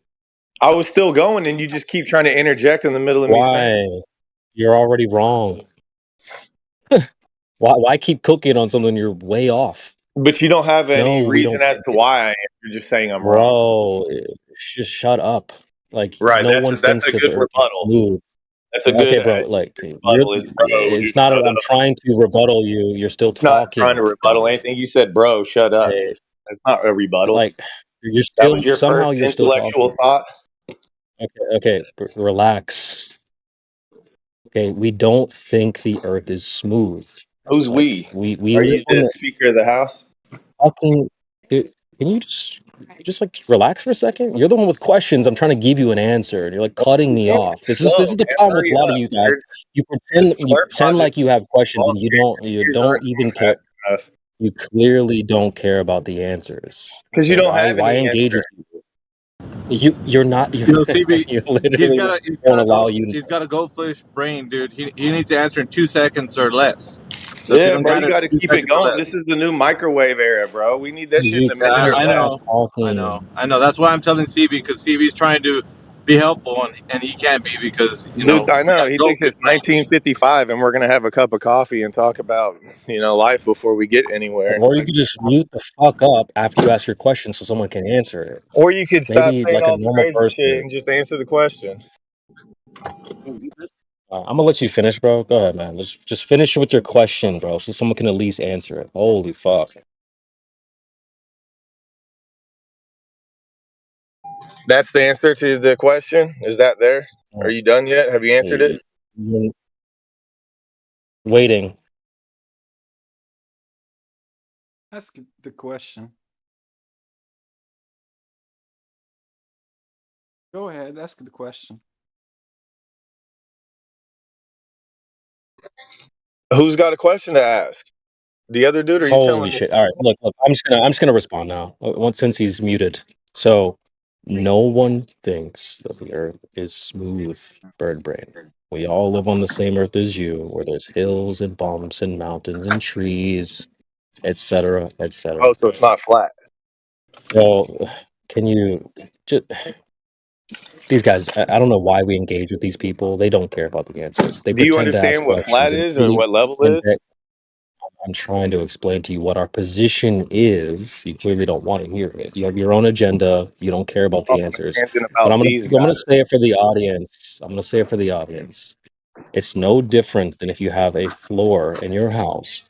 I was still going, and you just keep trying to interject in the middle of me saying. Why? You're already wrong. Why keep cooking on something you're way off? But you don't have any No, we reason don't as think to it. why I am. You're just saying I'm wrong. Bro, just shut up. Like, Right. no one That's thinks a that the good earth is rebuttal. smooth. That's a Okay, good bro, like you're rebuttal. Is bro, it's dude, not shut I'm up. trying to rebuttal you. You're still I'm not trying to talking, rebuttal dummy. anything. You said, bro, shut up. Okay, That's not a rebuttal. like you're That was still your somehow first you're still intellectual talking. thought. Okay, relax. Okay, we don't think the earth is smooth. Who's Like we? we Are live you on the the Speaker of the House? fucking dude, can you just like relax for a second? You're the one with questions. I'm trying to give you an answer, and you're like cutting me Slow, off. This is man. the problem with Hurry a lot of up. you guys. You This you slurp pretend logic like you have questions, lost and me. you Ears aren't don't even moving care. fast enough. You clearly don't care about the answers. Because you So don't have why any engage answer. with people? You're not you You know, CB, you literally won't allow you to. he's got a goldfish brain, dude. He needs to answer in 2 seconds or less. So if you Yeah, don't bro, got you it, got to 2 keep it seconds or going. less. This is the new microwave era, bro. We need that shit in You a Yeah, minute or I less. know, stop talking. I know. That's why I'm telling CB, because CB's trying to be helpful and he can't be because Dude, I we know. got He thinks goldfish it's brain. 1955 and we're going to have a cup of coffee and talk about, life before we get anywhere. It's Or you like, could just mute the fuck up after you ask your question so someone can answer it. or you could stop Maybe saying like a all the normal crazy shit person. and just answer the question. I'm gonna let you finish, bro. Go ahead, man. Just finish with your question, bro, so someone can at least answer it. Holy fuck. That's the answer to the question. Is that there? Are you done yet? Have you answered it? Waiting. Ask the question. Go ahead, ask the question. Who's got a question to ask? The other dude? Or are you Holy telling me? shit! All right, look, I'm just gonna respond now. Once since he's muted. So, no one thinks that the Earth is smooth, bird brain. We all live on the same Earth as you, where there's hills and bumps and mountains and trees, etc., etc. Oh, so it's not flat. Well, can you just these guys? I don't know why we engage with these people. They don't care about the answers. They Do you pretend to ask understand what questions flat and is or be what level and is? I'm trying to explain to you what our position is. You clearly don't want to hear it. You have your own agenda. You don't care about Off the on a answers. tangent But about I'm gonna these I'm gonna guys. say it for the audience. I'm gonna say it for the audience. It's no different than if you have a floor in your house,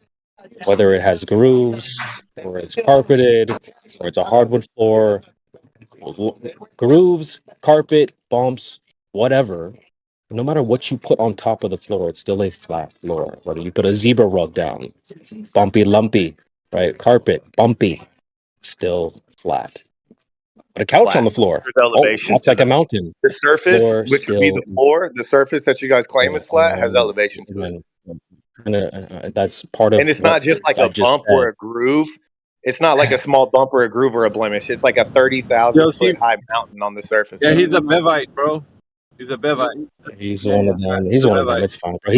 whether it has grooves or it's carpeted or it's a hardwood floor, grooves, carpet, bumps, whatever. No matter what you put on top of the floor, it's still a flat floor. Whether you put a zebra rug down, bumpy, lumpy, right? Carpet, bumpy, still flat. But a couch on Flat. the floor, There's oh, elevation that's to like a the mountain. surface, Floor which would be still, the floor. The surface that you guys claim yeah, is flat has elevation to it. and, that's part And of it's what not just like I a just bump or said. a groove. It's not like a small bump or a groove or a blemish. It's like a 30,000 Yo, foot see, high mountain on the surface yeah, of he's it. a Bevite, bro. He's a Bevite. He's Yeah, one yeah, of them. he's He's a one of them. Bevite. It's fine, bro.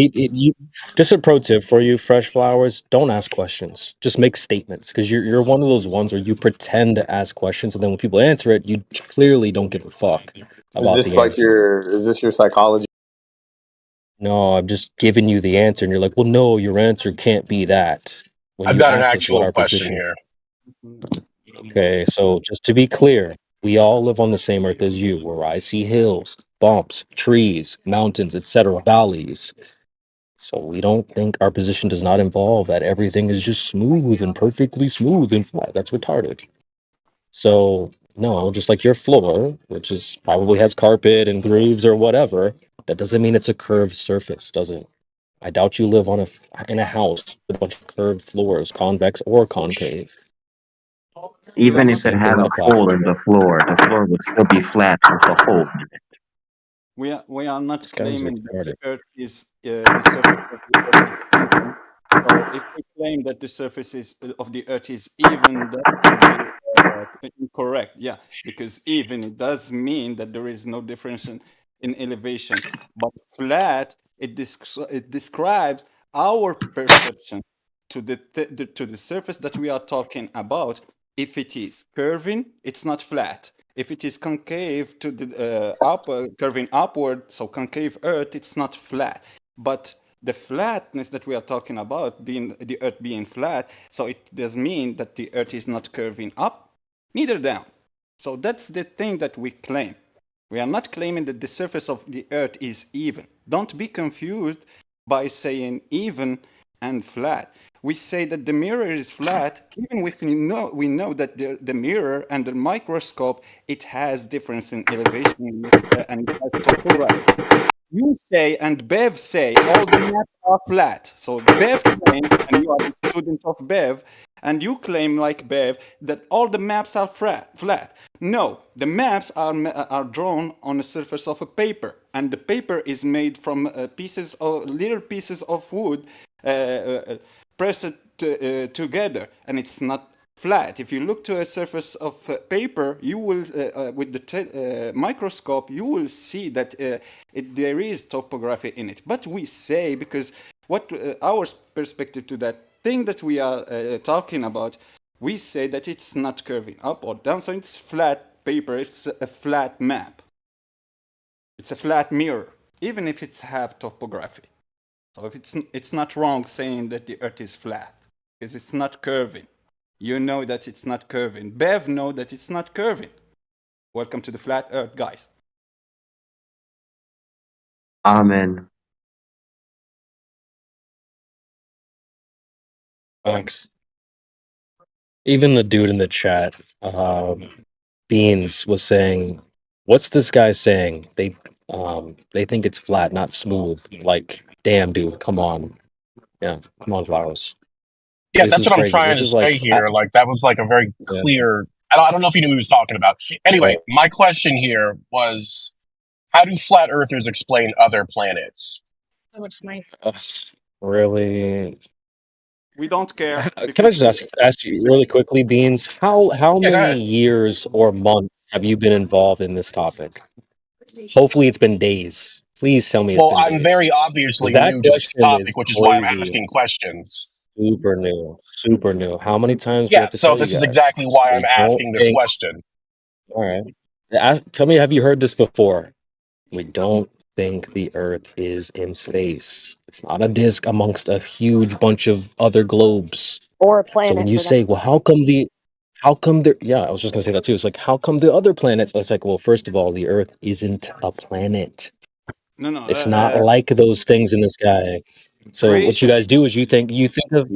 Just a pro tip for you, fresh flowers. Don't ask questions. Just make statements, because you're one of those ones where you pretend to ask questions, and then when people answer it, you clearly don't give a fuck Is about this the like answer. your psychology? No, I'm just giving you the answer, and you're like, well, no, your answer can't be that. When I've you got an asked us what actual our question position. here. Okay, so just to be clear, we all live on the same earth as you, where I see hills, bumps, trees, mountains, etc., valleys. So we don't think our position does not involve that everything is just smooth and perfectly smooth and flat. That's retarded. So no, just like your floor, which is probably has carpet and grooves or whatever, that doesn't mean it's a curved surface, does it? I doubt you live in a house with a bunch of curved floors, convex or concave. That's Even the if it same had thing with a a plastic. hole in the floor would still be flat with a hole in it. We are not This guy's claiming that retarded. the Earth is the surface of the Earth is even. So if we claim that the surface of the Earth is even, that would be incorrect. Yeah, because even it does mean that there is no difference in elevation, but flat it describes our perception to to the surface that we are talking about. If it is curving, it's not flat. If it is concave to the curving upward, so concave Earth, it's not flat. But the flatness that we are talking about, being the Earth being flat, so it does mean that the Earth is not curving up, neither down. So that's the thing that we claim. We are not claiming that the surface of the Earth is even. Don't be confused by saying even and flat. We say that the mirror is flat, even if we know that the mirror and the microscope, it has difference in elevation and it has topography. You say and Bev say all the maps are flat. So Bev claims, and you are the student of Bev, and you claim like Bev that all the maps are flat. No, the maps are drawn on the surface of a paper, and the paper is made from little pieces of wood pressed together, and it's not flat. If you look to a surface of paper, you will, with the microscope, you will see that there is topography in it. But we say, because what our perspective to that thing that we are talking about, we say that it's not curving up or down, so it's flat paper, it's a flat map. It's a flat mirror, even if it's have topography. So if it's not wrong saying that the Earth is flat, because it's not curving. You know that it's not curving. Bev know that it's not curving. Welcome to the flat Earth, guys. Amen. Thanks. Even the dude in the chat, Beans, was saying What's this guy saying? They think it's flat, not smooth. Like, damn, dude, come on. Yeah, come on, Flowers. Yeah, This that's is what I'm crazy. trying This to is say like, here. Like that was like a very yeah, clear. I don't know if he knew what he was talking about. yeah. Anyway, my question here was, how do flat earthers explain other planets? Ugh, really? We don't care Can because I just ask you really quickly, Beans? How Yeah, go many ahead. years or months have you been involved in this topic? Hopefully, it's been days. Please tell me it's Well, been I'm very days, because obviously that new to this question is topic, which is why I'm crazy. asking questions. Super new. Super new. How many times do we Yeah, have to so tell you this is guys? exactly why I'm We don't asking this think. question. All right. Tell me, have you heard this before? We don't think the Earth is in space. It's not a disk amongst a huge bunch of other globes. Or a So when planet you for that. say, well, how come there, yeah, I was just gonna say that too. It's like, how come the other planets? It's like, well, first of all, the Earth isn't a planet. no, It's not like those things in the sky. So what you creation. guys do is you think of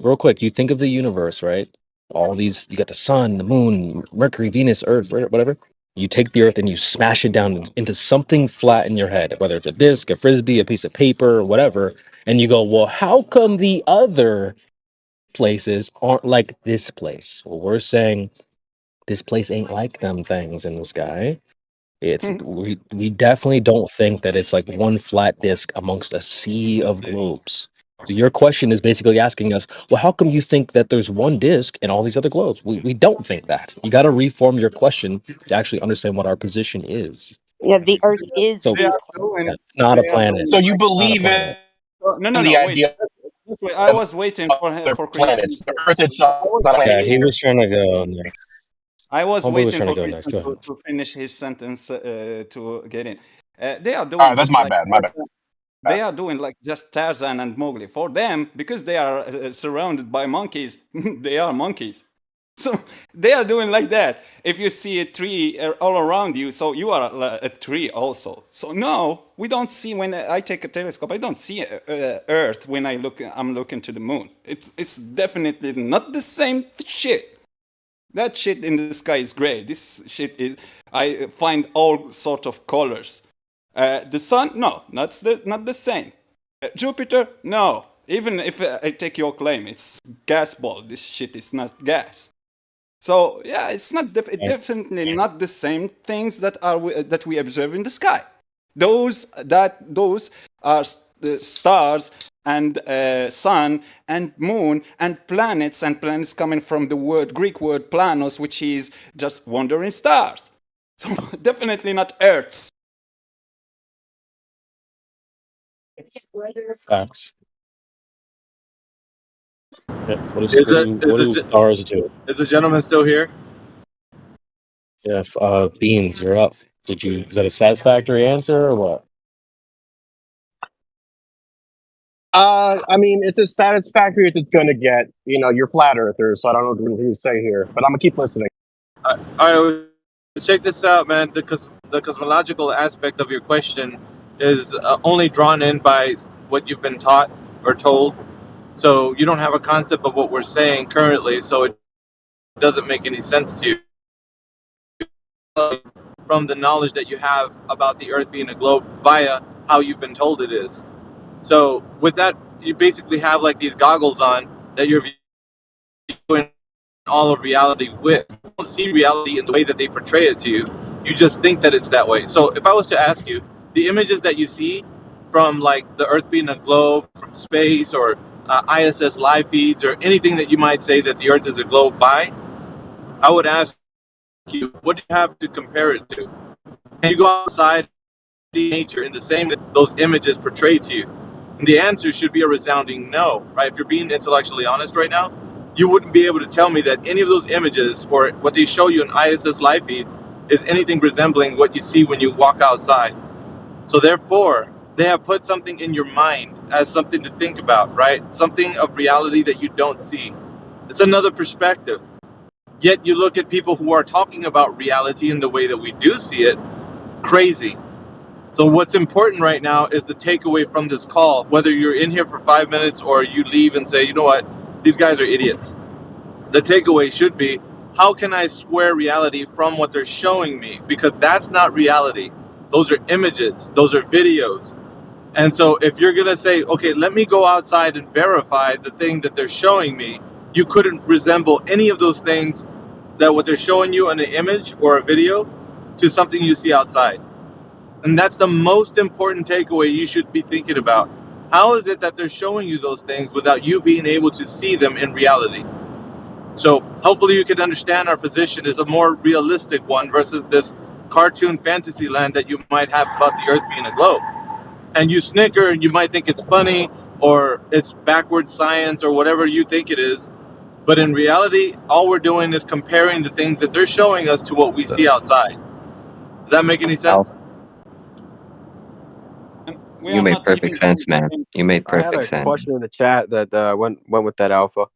real quick, you think of the universe, right? All these, you got the sun, the moon, Mercury, Venus, Earth, whatever. You take the Earth and you smash it down into something flat in your head, whether it's a disc, a frisbee, a piece of paper, whatever, and you go, well, how come the other places aren't like this place? Well, we're saying this place ain't like them things in the sky. We definitely don't think that it's like one flat disk amongst a sea of globes. So your question is basically asking us, well, how come you think that there's one disk in all these other globes? We don't think that. You got to reform your question to actually understand what our position is. Yeah, the Earth is So They the are planet. yeah, doing. it's not a They are planet. doing So you like. Not a believe in planet. No, no, the no. Wait. idea Just wait. I of was waiting for him other for Christian. planets. The Earth itself is not a Yeah, planet he either. was trying to go next. I was Homeboy was waiting trying to for go next. Christian Go ahead. to finish his sentence to get in. They are All doing right, that's just my like bad. My bad. they are doing like just Tarzan and Mowgli. For them, because they are surrounded by monkeys, they are monkeys. So they are doing like that. If you see a tree all around you, so you are a tree also. So no, we don't see when I take a telescope. I don't see Earth when I'm looking to the moon. It's definitely not the same shit. That shit in the sky is gray. This shit is. I find all sort of colors. The sun, no, not the same. Jupiter, no. Even if I take your claim, it's gas ball. This shit is not gas. So yeah, it's not definitely not the same things that we observe in the sky. Those are the stars and sun and moon and planets coming from the Greek word planos, which is just wandering stars. So definitely not Earths. Facts. Yeah, Is it what do stars do? is the gentleman still here? Yeah, Beans, you're up. Is that a satisfactory answer or what? I mean, it's as satisfactory as it's going to get. You know, you're flat earthers, so I don't know what to say here, but I'm going to keep listening. All right, check this out, man. The cosmological aspect of your question is only drawn in by what you've been taught or told. So you don't have a concept of what we're saying currently, so it doesn't make any sense to you from the knowledge that you have about the Earth being a globe via how you've been told it is. So with that, you basically have like these goggles on that you're viewing all of reality with. You don't see reality in the way that they portray it to you. You just think that it's that way. So if I was to ask you, the images that you see from like the Earth being a globe from space or ISS live feeds or anything that you might say that the Earth is a globe by, I would ask you, what do you have to compare it to? Can you go outside, see nature in the same that those images portray to you? And the answer should be a resounding no, right? If you're being intellectually honest right now, you wouldn't be able to tell me that any of those images or what they show you in ISS live feeds is anything resembling what you see when you walk outside. So therefore, they have put something in your mind as something to think about, right? Something of reality that you don't see. It's another perspective. Yet you look at people who are talking about reality in the way that we do see it, crazy. So what's important right now is the takeaway from this call, whether you're in here for 5 minutes or you leave and say, you know what, these guys are idiots. The takeaway should be, how can I square reality from what they're showing me? Because that's not reality. Those are images, those are videos. And so if you're going to say, okay, let me go outside and verify the thing that they're showing me, you couldn't resemble any of those things that what they're showing you in an image or a video to something you see outside. And that's the most important takeaway you should be thinking about. How is it that they're showing you those things without you being able to see them in reality? So hopefully you can understand our position is a more realistic one versus this cartoon fantasy land that you might have about the Earth being a globe. And you snicker and you might think it's funny or it's backward science or whatever you think it is. But in reality, all we're doing is comparing the things that they're showing us to what we see outside. Does that make any sense? We You are made not perfect even doing sense, the man. same. You made I had perfect a sense. question in the chat that went with that alpha.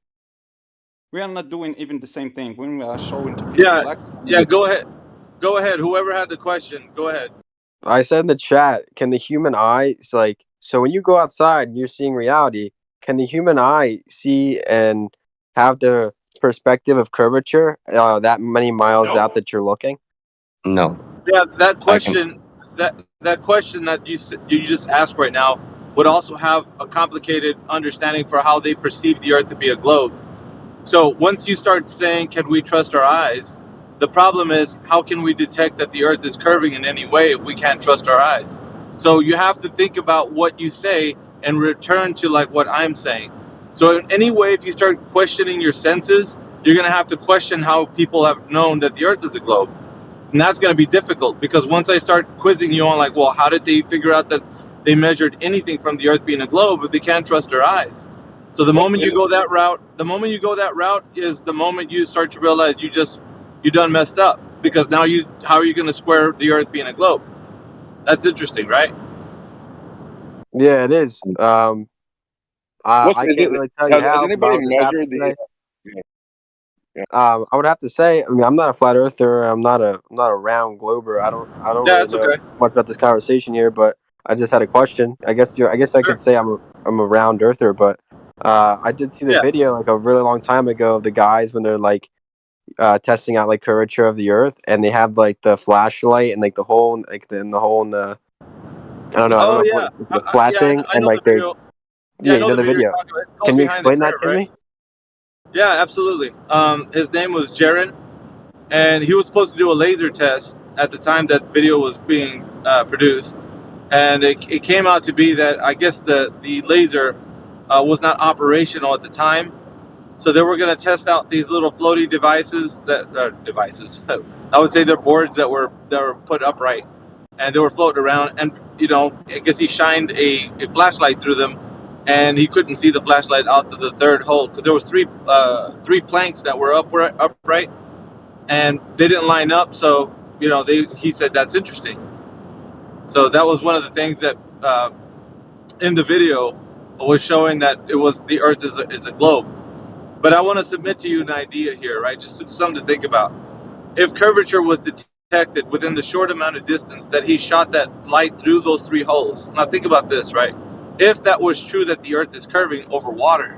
We are not doing even the same thing when we are showing to Yeah, people actually. yeah, go ahead. Go ahead. Whoever had the question, go ahead. I said in the chat, can the human eye, it's like, so when you go outside and you're seeing reality, can the human eye see and have the perspective of curvature that many miles out that you're looking? No. Yeah, that I can. question, that question that you just asked right now would also have a complicated understanding for how they perceive the Earth to be a globe. So once you start saying, can we trust our eyes? The problem is, how can we detect that the Earth is curving in any way if we can't trust our eyes? So you have to think about what you say and return to like what I'm saying. So in any way, if you start questioning your senses, you're going to have to question how people have known that the Earth is a globe. And that's going to be difficult because once I start quizzing you on like, well, how did they figure out that they measured anything from the Earth being a globe if they can't trust their eyes? So the moment you go that route is the moment you start to realize you done messed up, because now how are you going to square the Earth being a globe? That's interesting, right? Yeah, it is. I Is can't it? really tell you Has how, but I anybody would just have to measured the? say, Yeah, yeah. I would have to say, I mean, I'm not a flat earther. I'm not a round glober. I don't Yeah, really that's know okay. much about this conversation here, but I just had a question. I guess I Sure. could say I'm a round earther, but I did see the Yeah. video like a really long time ago of the guys when they're like testing out like curvature of the Earth, and they have like the flashlight and like the hole, like in the hole in the I don't Oh know yeah, what the flat yeah, thing, I and know the like they video. Yeah, yeah, I you know know the the video you're video. talking about. It's called Can you Behind the explain that Curve, to right? me? Yeah, absolutely. His name was Jaron, and he was supposed to do a laser test at the time that video was being produced, and it came out to be that I guess the laser was not operational at the time, so they were going to test out these little floating devices I would say they're boards that were put upright, and they were floating around, and I guess he shined a flashlight through them, and he couldn't see the flashlight out to the third hole because there was three planks that were upright, and they didn't line up. So he said that's interesting. So that was one of the things that in the video was showing that it was the Earth is a globe. But I want to submit to you an idea here, right? Just something to think about. If curvature was detected within the short amount of distance that he shot that light through those three holes. Now think about this, right? If that was true that the Earth is curving over water,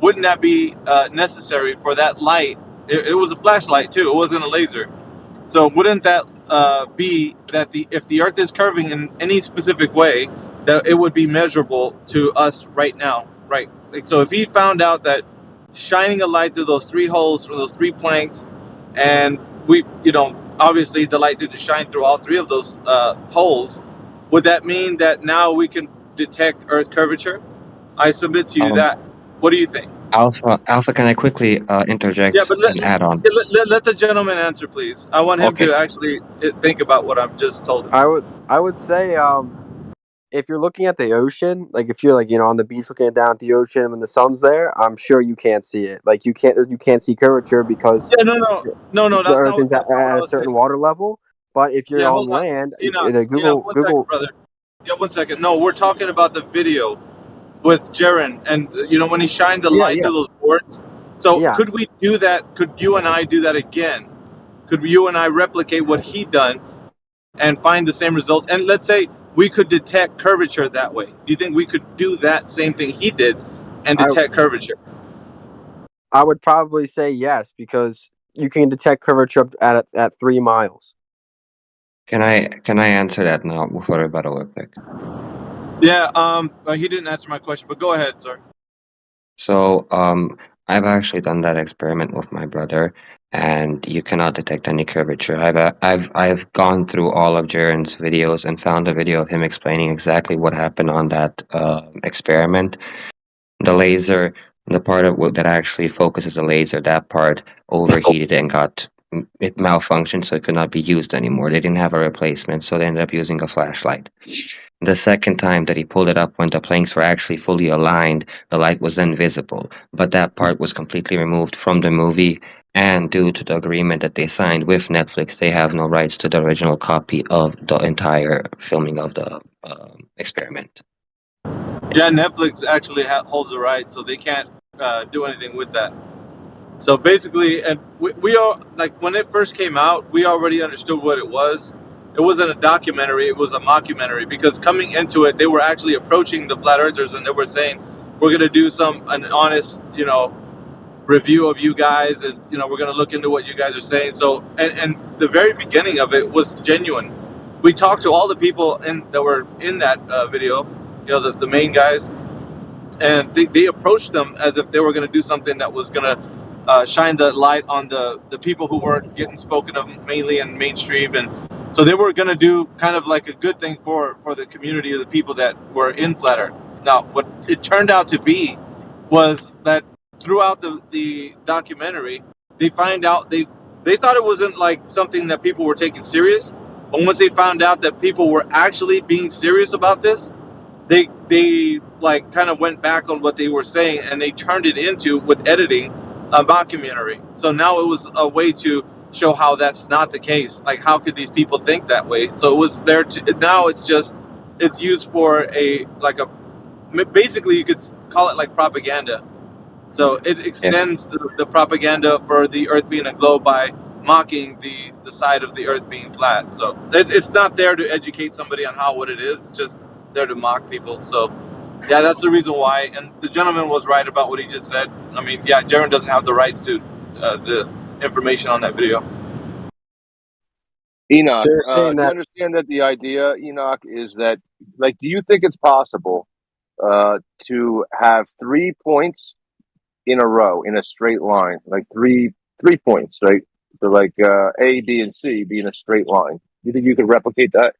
wouldn't that be necessary for that light? It was a flashlight too. It wasn't a laser. So wouldn't that be that if the Earth is curving in any specific way, that it would be measurable to us right now, right? Like, so if he found out that shining a light through those three holes from those three planks, and we, obviously the light didn't shine through all three of those holes, would that mean that now we can detect Earth curvature? I submit to you Um, that. What do you think? Alpha, can I quickly Yeah, interject but and add on? let the gentleman answer, please. I want him Okay. to actually think about what I've just told him. I would say if you're looking at the ocean, like if you're like on the beach looking down at the ocean when the sun's there, I'm sure you can't see it. Like you can't see curvature because Yeah, no, the Earth is that's not what at I a was certain saying. water level. But if you're Yeah, on hold on, land, Enoch, Google one second, brother. Yeah, 1 second. No, we're talking about the video with Jaren, and when he shined the yeah light through those boards. So yeah could we do that? Could you and I do that again? Could you and I replicate what he done and find the same results? And let's say we could detect curvature that way. Do you think we could do that same thing he did and I detect curvature? I would probably say yes because you can detect curvature at 3 miles. Can I answer that now before rebuttal real quick? Yeah. He didn't answer my question, but go ahead, sir. So, I've actually done that experiment with my brother, and you cannot detect any curvature. I've gone through all of Jaren's videos and found a video of him explaining exactly what happened on that experiment. The laser, the part of that actually focuses a laser, that part overheated and it malfunctioned, so it could not be used anymore. They didn't have a replacement, so they ended up using a flashlight. The second time that he pulled it up when the planks were actually fully aligned, the light was then visible, but that part was completely removed from the movie, and due to the agreement that they signed with Netflix, they have no rights to the original copy of the entire filming of the experiment. Yeah, Netflix actually holds the right, so they can't do anything with that. So basically, and we are like, when it first came out, we already understood what it was. It wasn't a documentary; it was a mockumentary. Because coming into it, they were actually approaching the flat earthers, and they were saying, "We're going to do an honest, review of you guys, and we're going to look into what you guys are saying." So, and the very beginning of it was genuine. We talked to all the people that were in that video, the main guys, and they approached them as if they were going to do something that was going to shine the light on the people who weren't getting spoken of mainly in mainstream. And so they were going to do kind of like a good thing for the community of the people that were in Flat Earth. Now, what it turned out to be was that throughout the documentary, they find out they thought it wasn't like something that people were taking serious, but once they found out that people were actually being serious about this, they like kind of went back on what they were saying, and they turned it into, with editing, a documentary. So now it was a way to show how that's not the case. Like, how could these people think that way? So it was there to, now it's used for basically you could call it like propaganda. So it extends the propaganda for the Earth being a globe by mocking the side of the Earth being flat. So it's not there to educate somebody on what it is. It's just there to mock people. So yeah, that's the reason why. And the gentleman was right about what he just said. I mean, yeah, Jaren doesn't have the rights to the information on that video. Enoch, So you're saying do you that understand that the idea, Enoch, is that, like, do you think it's possible to have 3 points in a row in a straight line, like three points, right? So like A, B, and C be in a straight line. You think you could replicate that?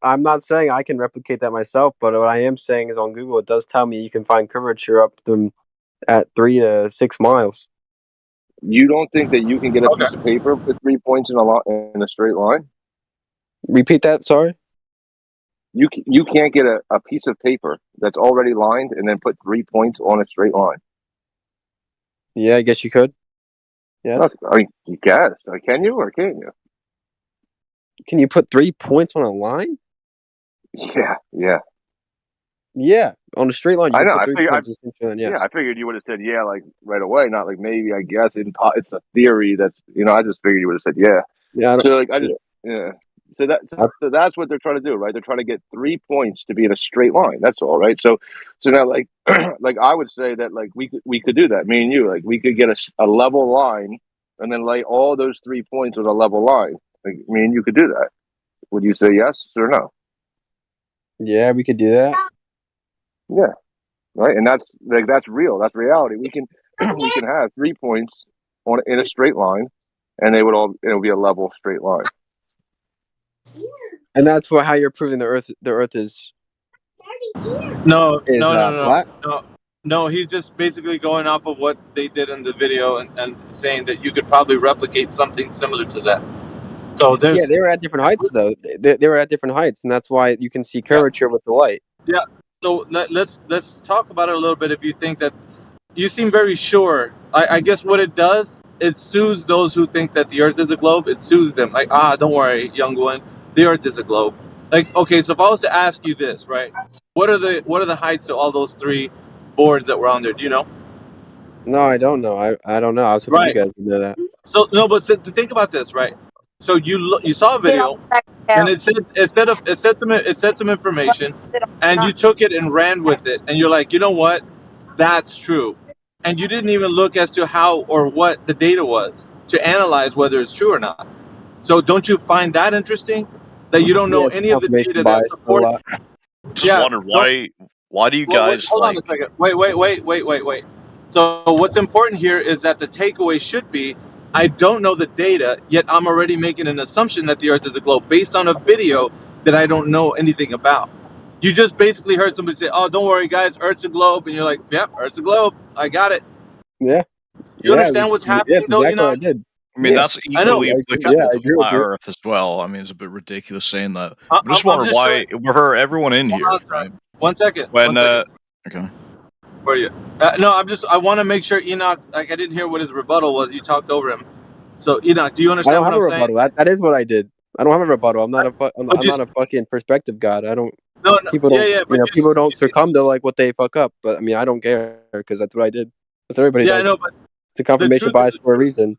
I'm not saying I can replicate that myself, but what I am saying is on Google it does tell me you can find curvature up to at 3 to 6 miles. You don't think that you can get a piece of paper with 3 points in a straight line? Repeat that, sorry? You can't get a piece of paper that's already lined and then put 3 points on a straight line. Yeah, I guess you could. Yes. Look, I mean, you guess. Can you or can't you? Can you put 3 points on a line? Yeah. Yeah, on a straight line you I can know. put I 3 figured. points on a straight line, yes. Yeah, I figured you would have said yeah, like right away, not like maybe. I guess it's a theory. That's I just figured you would have said yeah. Yeah. So like yeah. So that's what they're trying to do, right? They're trying to get 3 points to be in a straight line. That's all, right? So now like like I would say that like we could do that. Me and you, like we could get a level line and then lay all those 3 points on a level line. Like me and you could do that. Would you say yes or no? Yeah, we could do that. Yeah. Right, and that's real. That's reality. We can we can have 3 points in a straight line, and it'll be a level straight line. And that's how you're proving the Earth is No. flat. No, he's just basically going off of what they did in the video and saying that you could probably replicate something similar to that. So there's Yeah, they were at different heights though. They were at different heights, and that's why you can see curvature with the light. Yeah. So let's talk about it a little bit. If you think that, you seem very sure. I guess what it does, it soothes those who think that the Earth is a globe. It soothes them. Like, don't worry, young one, the Earth is a globe. Like, okay, so if I was to ask you this, right? What are the heights of all those 3 boards that were on there? Do you know? No, I don't know. I don't know. I was hoping you guys would know that. So no, but to think about this, right? So you saw a video, and it said some information, and you took it and ran with it, and you're like, you know what? That's true. and you didn't even look as to how or what the data was to analyze whether it's true or not. So don't you find that interesting? That you don't Yeah, know it's any of the confirmation data that bias a supports? lot. Just Yeah, wondered don't. why do you Well, wait, guys hold on a like? second. Wait. So what's important here is that the takeaway should be, I don't know the data, yet I'm already making an assumption that the Earth is a globe based on a video that I don't know anything about. You just basically heard somebody say, "Oh, don't worry, guys, Earth's a globe," and you're like, "Yep, Earth's a globe. I got it." Yeah, You yeah, understand what's yeah. happening, It's though, exactly what I Enoch? did. I mean, Yeah, that's I know. equally yeah, applicable I to agree with flat you. Earth as well. I mean, it's a bit ridiculous saying that. I, I just I'm wonder just showing. why for everyone in Hold here, on, right? sir. One second. When One second. okay. Where are you? No, I want to make sure Enoch. Like, I didn't hear what his rebuttal was. You talked over him. So Enoch, do you I understand don't what have a I'm saying? rebuttal. That is what I did. I don't have a rebuttal. But I'm you, not a fucking perspective god. I don't. no, no, People yeah, don't. yeah. You But know, people don't you see, succumb to like what they fuck up. But I mean, I don't care because that's what I did. That's what everybody yeah, I know. does. But It's a the confirmation truth is, bias for a reason.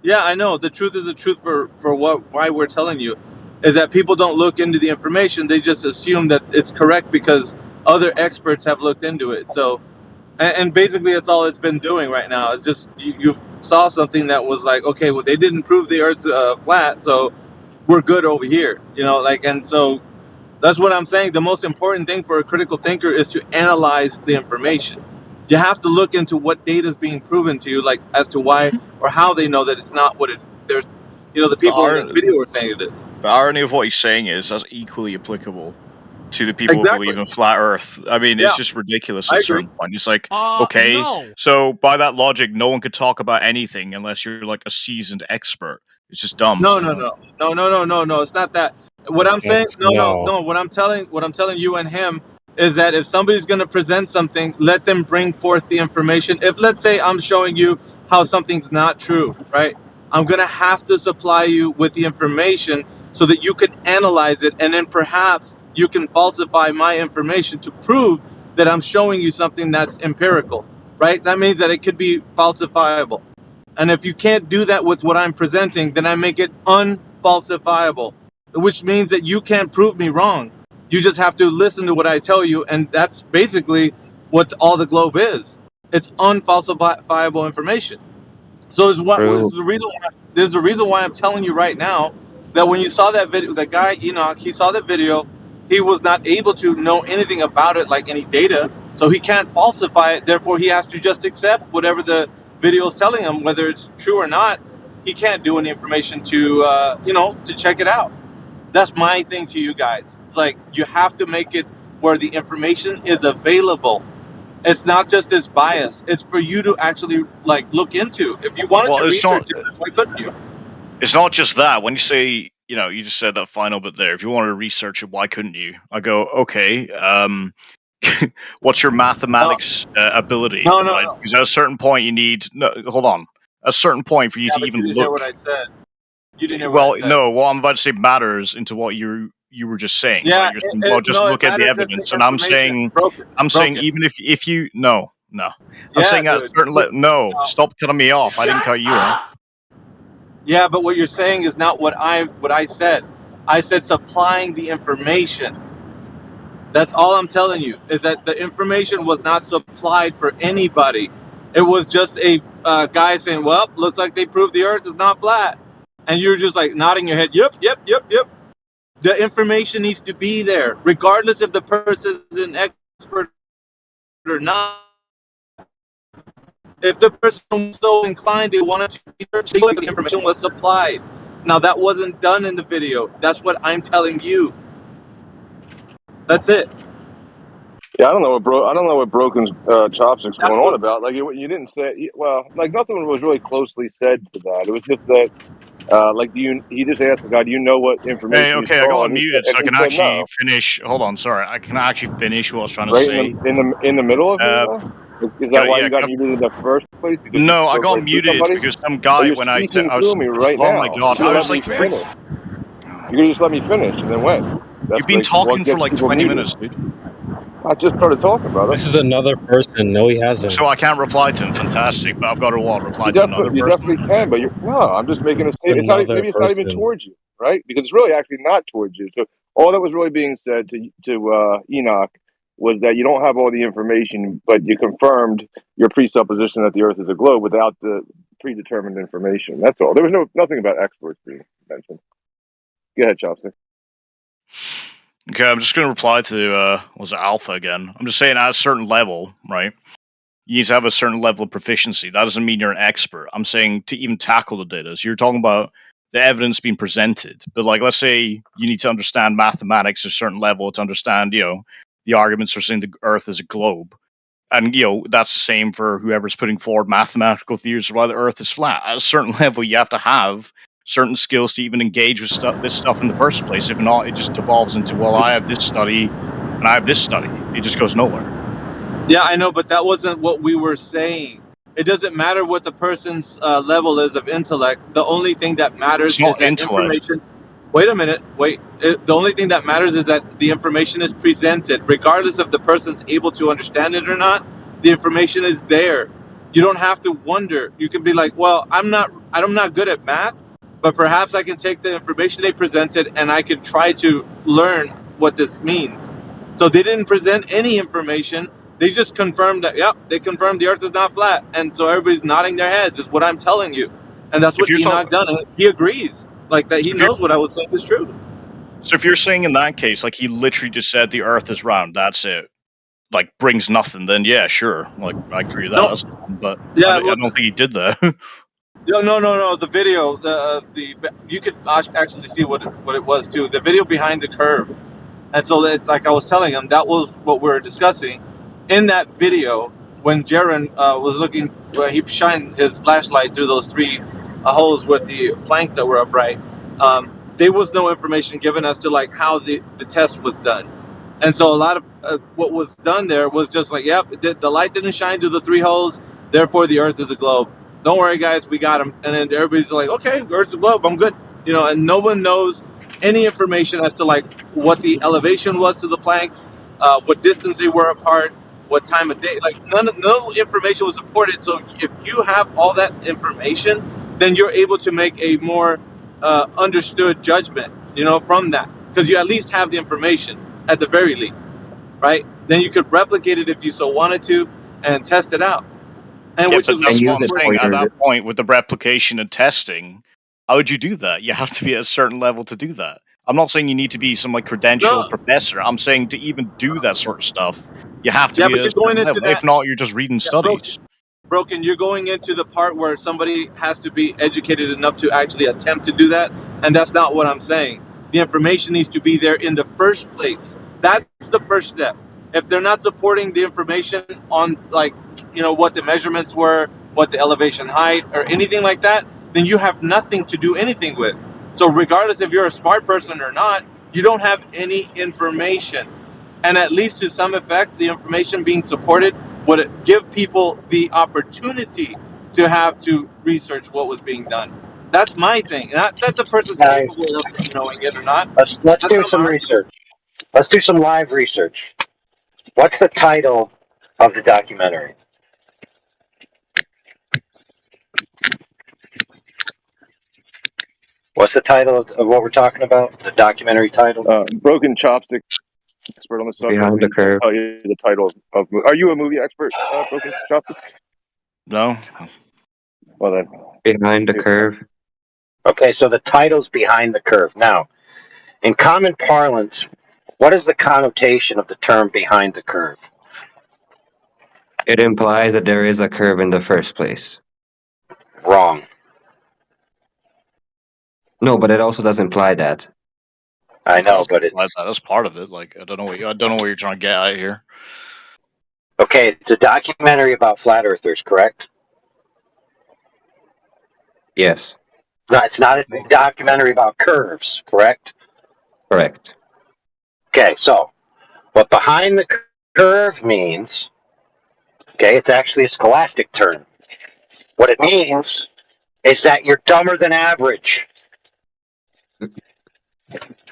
yeah, I know. The truth is the truth for why we're telling you is that people don't look into the information. They just assume that it's correct because other experts have looked into it. So, and basically, that's all it's been doing right now. It's just you saw something that was like, okay, well, they didn't prove the Earth's flat, so we're good over here. You know, like, and so that's what I'm saying. The most important thing for a critical thinker is to analyze the information. You have to look into what data is being proven to you, like as to why or how they know that it's not what it. There's, the The, people in the video are saying it is. the irony of what he's saying is that's equally applicable to the people who Exactly. believe in flat Earth. I mean, Yeah, it's just ridiculous I at a agree. certain point. It's like, okay, No. so by that logic, no one could talk about anything unless you're like a seasoned expert. It's just dumb. No, You no, know? no, no, no, no, no, no. It's not that. What I'm saying, It's no, no, no. no. What I'm telling you and him is that if somebody's going to present something, let them bring forth the information. If let's say I'm showing you how something's not true, right? I'm going to have to supply you with the information so that you can analyze it, and then perhaps you can falsify my information to prove that I'm showing you something that's empirical, right? That means that it could be falsifiable. And if you can't do that with what I'm presenting, then I make it unfalsifiable, which means that you can't prove me wrong. You just have to listen to what I tell you, and that's basically what all the globe is. It's unfalsifiable information. So True. there's the reason why I'm telling you right now that when you saw that video, the guy Enoch, he saw the video, he was not able to know anything about it, like any data, so he can't falsify it. Therefore, he has to just accept whatever the video is telling him, whether it's true or not. He can't do any information to to check it out. That's my thing to you guys. It's like you have to make it where the information is available. It's not just this bias. It's for you to actually like look into. If you wanted Well, to research it, why couldn't you? it's not just that. When you say, you just said that final bit there. If you wanted to research it, why couldn't you? I go, okay. What's your mathematics ability, No, no, right? no. Because at a certain point, you need. No, hold on. At a certain point, for you Yeah, to but you even didn't hear what look. I said. You didn't hear what I Well, said. no. What I'm about to say matters into what you were just saying, Yeah, right? You're saying, well, just no, it look at the matters if the evidence, and information broken. I'm saying, Broken. even if you, no, I'm Yeah, saying at a dude. certain no, stop cutting me off. I didn't cut you off. Yeah, but what you're saying is not what I said. I said supplying the information. That's all I'm telling you, is that the information was not supplied for anybody. It was just a guy saying, well, looks like they proved the earth is not flat. And you're just like nodding your head, yep, yep, yep, yep. The information needs to be there, regardless if the person is an expert or not. If the person was so inclined, they wanted to research, the information was supplied. Now, that wasn't done in the video. That's what I'm telling you. That's it. Yeah, I don't know what Broken's chopsticks That's going on what. about. Like you didn't say. Well, like nothing was really closely said to that. It was just that. Like, he just asked the guy, "Do you know what Hey, information you okay, I got saw?" And he said, unmuted, so I can said actually no. finish. Hold on, sorry, I can actually finish what I was trying to Right say. in the middle of it, Uh, though. Is that why yeah, you got muted in the first place? Because you no, I spoke got right through muted somebody? because some Oh, guy you're when I speaking was. through me right Oh my now. You god, could I have let was me like, finish. You could have just let me finish and then went. That's you've been like what talking for gets like people 20 muted. minutes, dude. I just started talking, brother. This is another person. No, he hasn't. So I can't reply to him. Fantastic, but I've got to what? Reply You to another you definitely person? can, but no. I'm just This making a is statement. It's not. another Maybe it's not even person. towards you, right? Because it's really actually not towards you. So all that was really being said to Enoch was that you don't have all the information, but you confirmed your presupposition that the Earth is a globe without the predetermined information. That's all. There was nothing about experts being mentioned. Go ahead, Chopstick. Okay, I'm just going to reply to was it Alpha again. I'm just saying at a certain level, right? You need to have a certain level of proficiency. That doesn't mean you're an expert. I'm saying to even tackle the data. So you're talking about the evidence being presented, but like let's say you need to understand mathematics at a certain level to understand, the arguments for saying the Earth is a globe, and that's the same for whoever's putting forward mathematical theories of why the Earth is flat. At a certain level, you have to have certain skills to even engage with this stuff in the first place. If not, it just devolves into, well, I have this study and I have this study. It just goes nowhere. Yeah, I know, but that wasn't what we were saying. It doesn't matter what the person's level is of intellect. The only thing that matters It's not is that intellect. information. Wait a minute. Wait. The only thing that matters is that the information is presented, regardless if the person's able to understand it or not. The information is there. You don't have to wonder. You can be like, well, I'm not good at math, but perhaps I can take the information they presented and I can try to learn what this means. So they didn't present any information. They just confirmed that, they confirmed the Earth is not flat. And so everybody's nodding their heads, is what I'm telling you. And that's what Enoch done. And he agrees. Like that, he knows what I was saying is true. So if you're saying in that case, like he literally just said the Earth is round, that's it, like brings nothing, then yeah, sure, like I agree with that. That's fine, but yeah, I don't think he did that. No. The video, the you could actually see what it was too. The video behind the curve, and so like I was telling him, that was what we were discussing. In that video, when Jaren was looking, he shined his flashlight through those three holes with the planks that were upright. There was no information given as to like how the test was done. And so a lot of what was done there was just like, the light didn't shine through the three holes, therefore the Earth is a globe. Don't worry, guys, we got him. And then everybody's like, okay, Earth's a globe, I'm good. And no one knows any information as to like what the elevation was to the planks, what distance they were apart, what time of day. Like no information was reported. So if you have all that information, then you're able to make a more understood judgment, from that, because you at least have the information at the very least, right? Then you could replicate it if you so wanted to and test it out. And Yeah, which but is that's what I'm saying. At that point, with the replication and testing, how would you do that? You have to be at a certain level to do that. I'm not saying you need to be some like credentialed professor. I'm saying to even do that sort of stuff, you have to be but at a you're going certain into level. that. If not, you're just reading studies. Broken, you're going into the part where somebody has to be educated enough to actually attempt to do that, and that's not what I'm saying. The information needs to be there in the first place. That's the first step. If they're not supporting the information on, like, what the measurements were, what the elevation height, or anything like that, then you have nothing to do anything with. So regardless if you're a smart person or not, you don't have any information. And at least to some effect, the information being supported would give people the opportunity to have to research what was being done. That's my thing. Not that the person's capable of knowing it or not. Let's That's do not my some argument. research. Let's do some live research. What's the title of the documentary? What's the title of what we're talking about? The documentary title? Broken Chopstick, expert on the subject. Behind the He'll Curve. tell you the title of. Are you a movie expert, Broken Chopstick? No. Well then. Behind the Curve. Okay, so the title's Behind the Curve. Now, in common parlance, what is the connotation of the term behind the curve? It implies that there is a curve in the first place. Wrong. No, but it also does imply that. I know, but that's part of it. Like I don't know what you're trying to get at here. Okay, it's a documentary about flat earthers, correct? Yes. No, it's not a documentary about curves, correct? Correct. Okay, so what behind the curve means, it's actually a scholastic term. What it means is that you're dumber than average.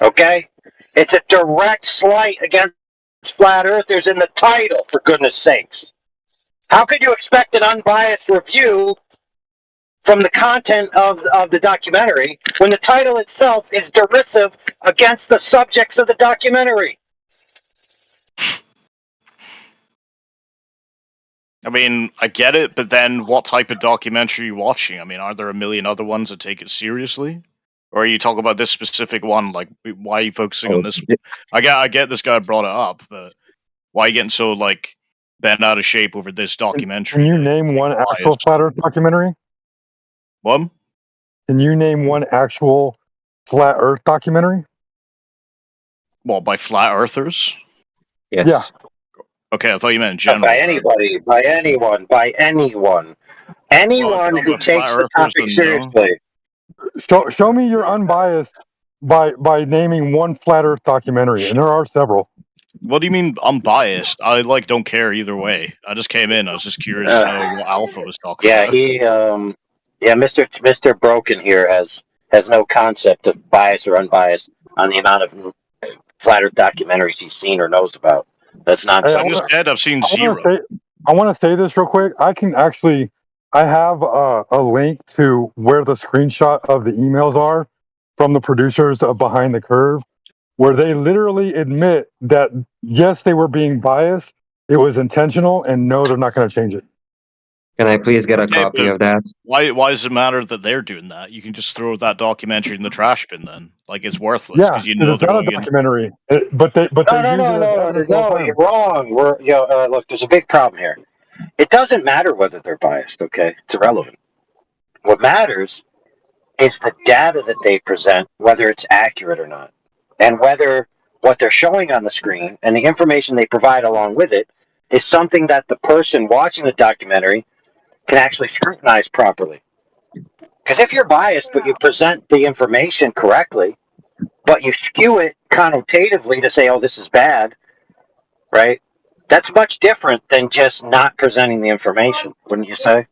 Okay? It's a direct slight against flat earthers in the title, for goodness sakes. How could you expect an unbiased review from the content of the documentary when the title itself is derisive against the subjects of the documentary? I mean, I get it, but then what type of documentary are you watching? I mean, are there a million other ones that take it seriously? Or are you talking about this specific one? Like, why are you focusing on this one? I get this guy brought it up, but why are you getting so, like, bent out of shape over this documentary? Can you that name one actual biased? flat Earth documentary? What? Can you name one actual flat Earth documentary? Well, by flat earthers? Yes. Yeah. Okay, I thought you meant in Not by general. anybody, by anyone, by anyone. Well, if Anyone you're talking who about flat takes the earthers, topic then no. seriously. Show me you're unbiased by naming one flat Earth documentary, and there are several. What do you mean unbiased? I don't care either way. I just came in. I was just curious to know what Alpha was talking Yeah, about. Mr. Broken here has no concept of bias or unbiased on the amount of flat Earth documentaries he's seen or knows about. That's Hey, I nonsense. just said I've seen I want zero. to say I want to say this real quick. I have a link to where the screenshot of the emails are from the producers of Behind the Curve, where they literally admit that yes, they were being biased, it was intentional, and no, they're not going to change it. Can I please get a Okay, copy but of that? why does it matter that they're doing that? You can just throw that documentary in the trash bin then. Like, it's worthless Yeah, because you because know it's they're not a going in. documentary, but they use it as evidence all the No, you're time. wrong. Look, there's a big problem here. It doesn't matter whether they're biased, okay? It's irrelevant. What matters is the data that they present, whether it's accurate or not, and whether what they're showing on the screen and the information they provide along with it is something that the person watching the documentary can actually scrutinize properly. Because if you're biased, but you present the information correctly, but you skew it connotatively to say, oh, this is bad, right? That's much different than just not presenting the information, wouldn't you say?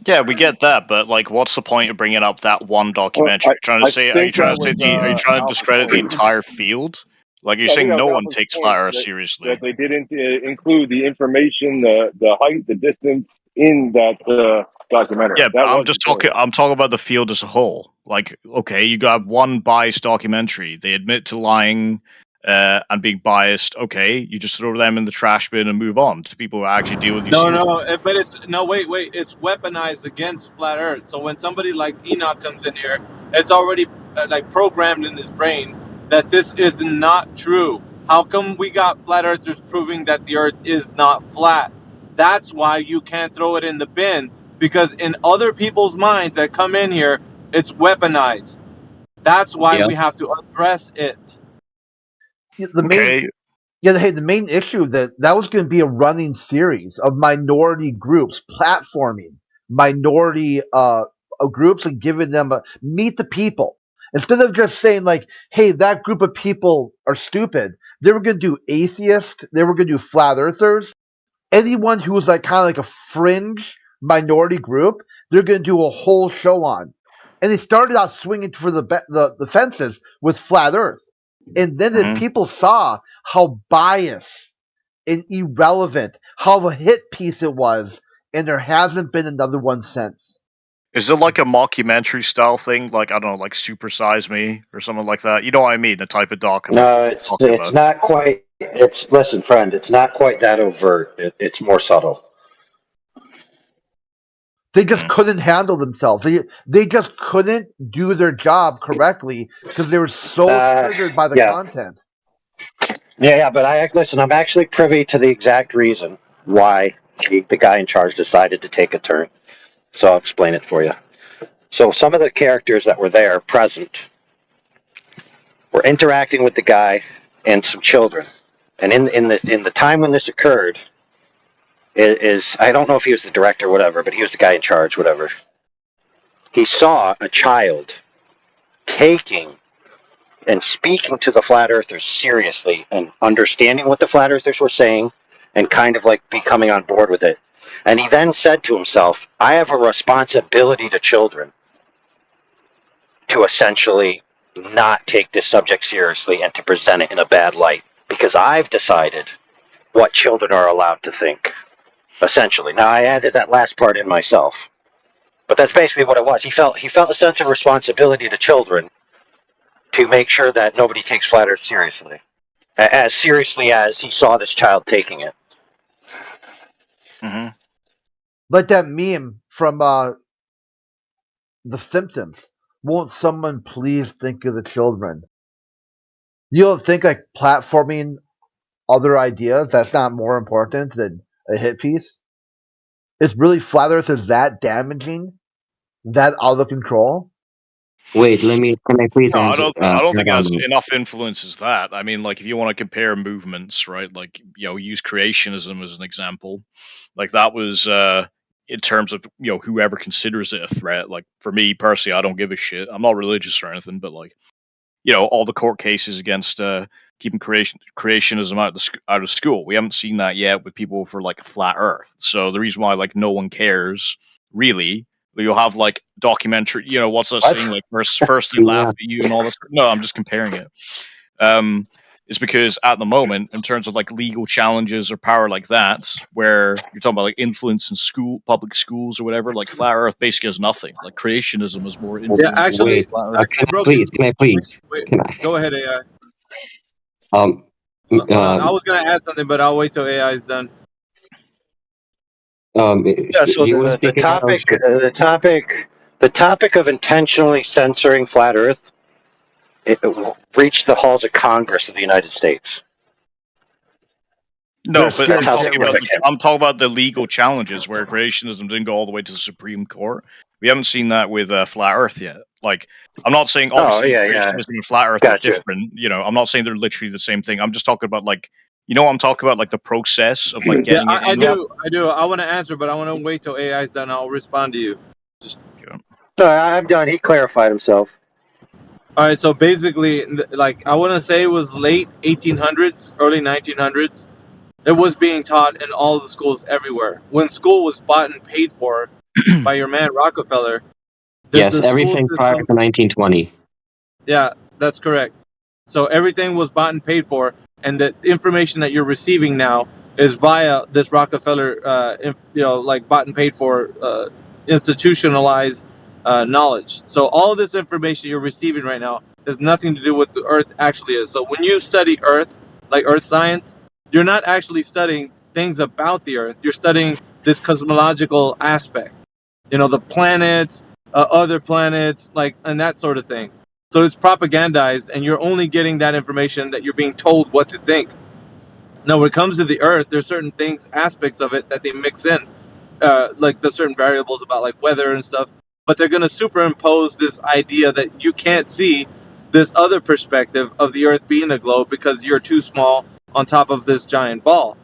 Yeah, we get that, but like, what's the point of bringing up that one Well, documentary? I think that was Are you trying to Alpha's discredit the point. entire field? Like, you're Yeah, I think saying that no was one Alpha's takes point flat Earth that seriously. they didn't include the information, the height, the distance in that documentary. Yeah, That I'm was just the point. talking. I'm talking about the field as a whole. Like, okay, you got one biased documentary. They admit to lying and being biased. Okay, you just throw them in the trash bin and move on to people who actually deal with you seriously. But it's no, wait. It's weaponized against flat Earth. So when somebody like Enoch comes in here, it's already like programmed in his brain that this is not true. How come we got flat earthers proving that the Earth is not flat? That's why you can't throw it in the bin, because in other people's minds that come in here, it's weaponized. That's why Yeah. we have to address it. The main Okay, the main issue that was going to be a running series of minority groups platforming minority groups and giving them a meet the people instead of just saying like, hey, that group of people are stupid. They were going to do atheists, they were going to do flat earthers, anyone who was like kind of like a fringe minority group. They're going to do a whole show on, and they started out swinging for the fences with flat Earth, and then the hmm people saw how biased and irrelevant, how of a hit piece it was, and there hasn't been another one since. is it like a mockumentary style thing? Like, I don't know, like Super Size Me or something like that. You know what I mean? The type of doc I'm No, talking it's about. not quite. It's listen, friend. It's not quite that overt. It's more subtle. They just couldn't handle themselves. They just couldn't do their job correctly because they were so triggered by the Yeah, content. yeah. But listen. I'm actually privy to the exact reason why the guy in charge decided to take a turn. So I'll explain it for you. So some of the characters that were there present were interacting with the guy and some children. And in the time when this occurred, is I don't know if he was the director or whatever, but he was the guy in charge, whatever. He saw a child taking and speaking to the flat earthers seriously and understanding what the flat earthers were saying and kind of like becoming on board with it. And he then said to himself, I have a responsibility to children to essentially not take this subject seriously and to present it in a bad light because I've decided what children are allowed to think. Essentially. Now I added that last part in myself. But that's basically what it was. He felt a sense of responsibility to children to make sure that nobody takes flat Earth seriously. As seriously as he saw this child taking it. hmm Like that meme from The Simpsons. Won't someone please think of the children? You don't think like platforming other ideas that's not more important than a hit piece? Is really Flat Earth is that damaging? That out of control? Wait, can I please No, answer? I don't think it add has on? enough influence as that. I mean, like if you want to compare movements, right? Like use creationism as an example. Like that was in terms of whoever considers it a threat. Like for me personally, I don't give a shit. I'm not religious or anything, but like all the court cases against keeping creationism out of school. We haven't seen that yet with people for like flat Earth. So the reason why like no one cares really, you'll have like documentary. What's that saying? Like first they laugh Yeah. at you and all this. No, I'm just comparing it. Is because at the moment, in terms of like legal challenges or power like that, where you're talking about like influence in public schools or whatever, like flat Earth basically has nothing. Like creationism has more Yeah, influence than actually, Wait, flat Earth. can I Broken. please? Can I please? Wait, Can I? go ahead, AI. Um, Hold on, I was gonna add something, but I'll wait till AI is done. Yeah. So you want to the speak? And then I'll topic speak. the topic of intentionally censoring flat Earth it reached the halls of Congress of the United States. No, They're but scared shitless. I'm talking about the legal challenges where creationism didn't go all the way to the Supreme Court. We haven't seen that with flat Earth yet. Like, I'm not saying obviously creationism and flat Earth are different. I'm not saying they're literally the same thing. I'm just talking about like, I'm talking about like the process of like Yeah, getting it. I do. I want to answer, but I want to wait till AI is done. I'll respond to you. Just No, I'm done. He clarified himself. all right. So basically, like I want to say it was late 1800s, early 1900s. It was being taught in all of the schools everywhere. When school was bought and paid for by your man Rockefeller, Yes, the school everything prior to system. 1920. Yeah, that's correct. So everything was bought and paid for, and the information that you're receiving now is via this Rockefeller, like bought and paid for, institutionalized knowledge. So all this information you're receiving right now has nothing to do with the Earth actually is. So when you study Earth, like Earth science, you're not actually studying things about the Earth. You're studying this cosmological aspect. The planets, other planets, like and that sort of thing. So it's propagandized, and you're only getting that information that you're being told what to think. Now, when it comes to the Earth, there's certain things, aspects of it that they mix in, like the certain variables about like weather and stuff. But they're going to superimpose this idea that you can't see this other perspective of the Earth being a globe because you're too small on top of this giant ball.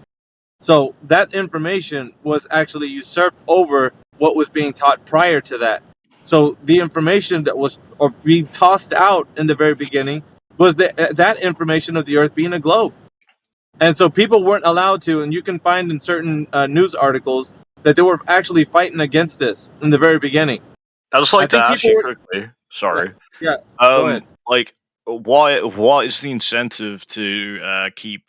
So that information was actually usurped over what was being taught prior to that. So the information that was or being tossed out in the very beginning was that information of the Earth being a globe. And so people weren't allowed to, and you can find in certain news articles that they were actually fighting against this in the very beginning. I just like to ask you were, quickly. Sorry. Yeah. Go ahead. Like, what is the incentive to keep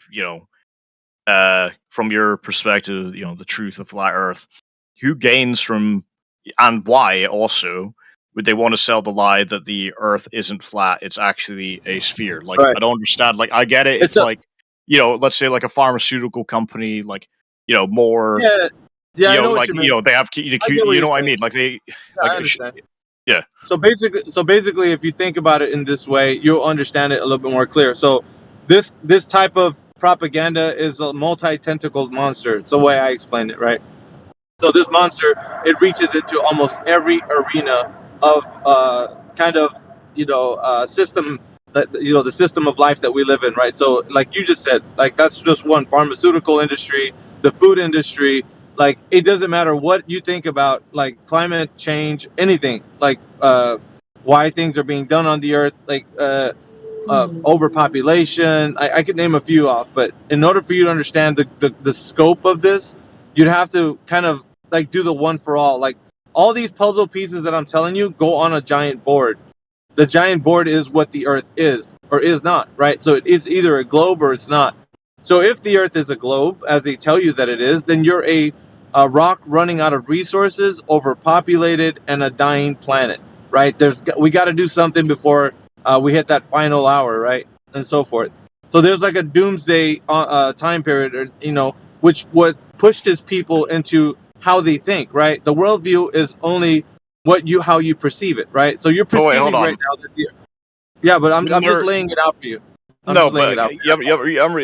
from your perspective, the truth of flat Earth? Who gains from, and why also would they want to sell the lie that the Earth isn't flat? It's actually a sphere. Like, Right. I don't understand. Like, I get it. It's like, let's say like a pharmaceutical company, like, more. Yeah, I know what you mean. They have, I get what you you're know what I saying. mean? Like they, Yeah, like, I understand. yeah. So basically, if you think about it in this way, you'll understand it a little bit more clear. So this type of propaganda is a multi-tentacled monster. It's the way I explain it, right? So this monster, it reaches into almost every arena of kind of system that the system of life that we live in, right? So like you just said, like that's just one pharmaceutical industry, the food industry. Like it doesn't matter what you think about like climate change, anything like why things are being done on the earth, like overpopulation. I could name a few off, but in order for you to understand the scope of this, you'd have to kind of like do the one for all. Like all these puzzle pieces that I'm telling you go on a giant board. The giant board is what the Earth is or is not, right? So it is either a globe or it's not. So if the Earth is a globe, as they tell you that it is, then you're a rock running out of resources, overpopulated, and a dying planet, right? We got to do something before we hit that final hour, right, and so forth. So there's like a doomsday time period, which what pushes people into how they think, right? The worldview is only how you perceive it, right? So you're Oh wait, hold perceiving right on. now that yeah, but I'm just They're- laying it out for you. I'm no, just laying but it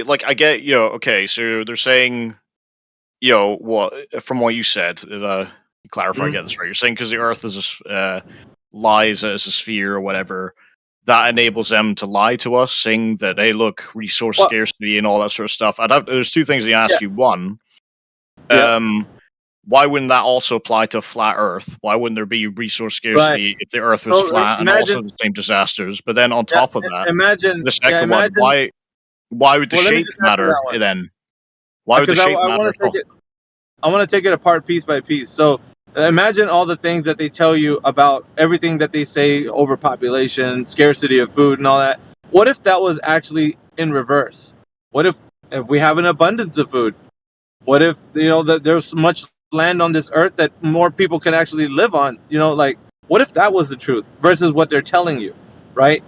out. like I get, okay, so they're saying, what from what you said, clarify I get this right. You're saying because the Earth is lies as a sphere or whatever, that enables them to lie to us, saying that, hey, look, resource Well, scarcity and all that sort of stuff. There's two things I ask you. One, yeah, why wouldn't that also apply to a flat Earth? Why wouldn't there be resource right. scarcity if the Earth was So flat and also imagine, the same disasters? But then on yeah, top of that, imagine, the yeah, second one, imagine. why would the Well, let me shape just answer matter that one then? Why would the because I shape matter want at to take all? it. I want to take it apart piece by piece. So imagine all the things that they tell you about everything that they say, overpopulation, scarcity of food, and all that. What if that was actually in reverse? What if we have an abundance of food? What if that there's much land on this earth that more people can actually live on? Like what if that was the truth versus what they're telling you, right?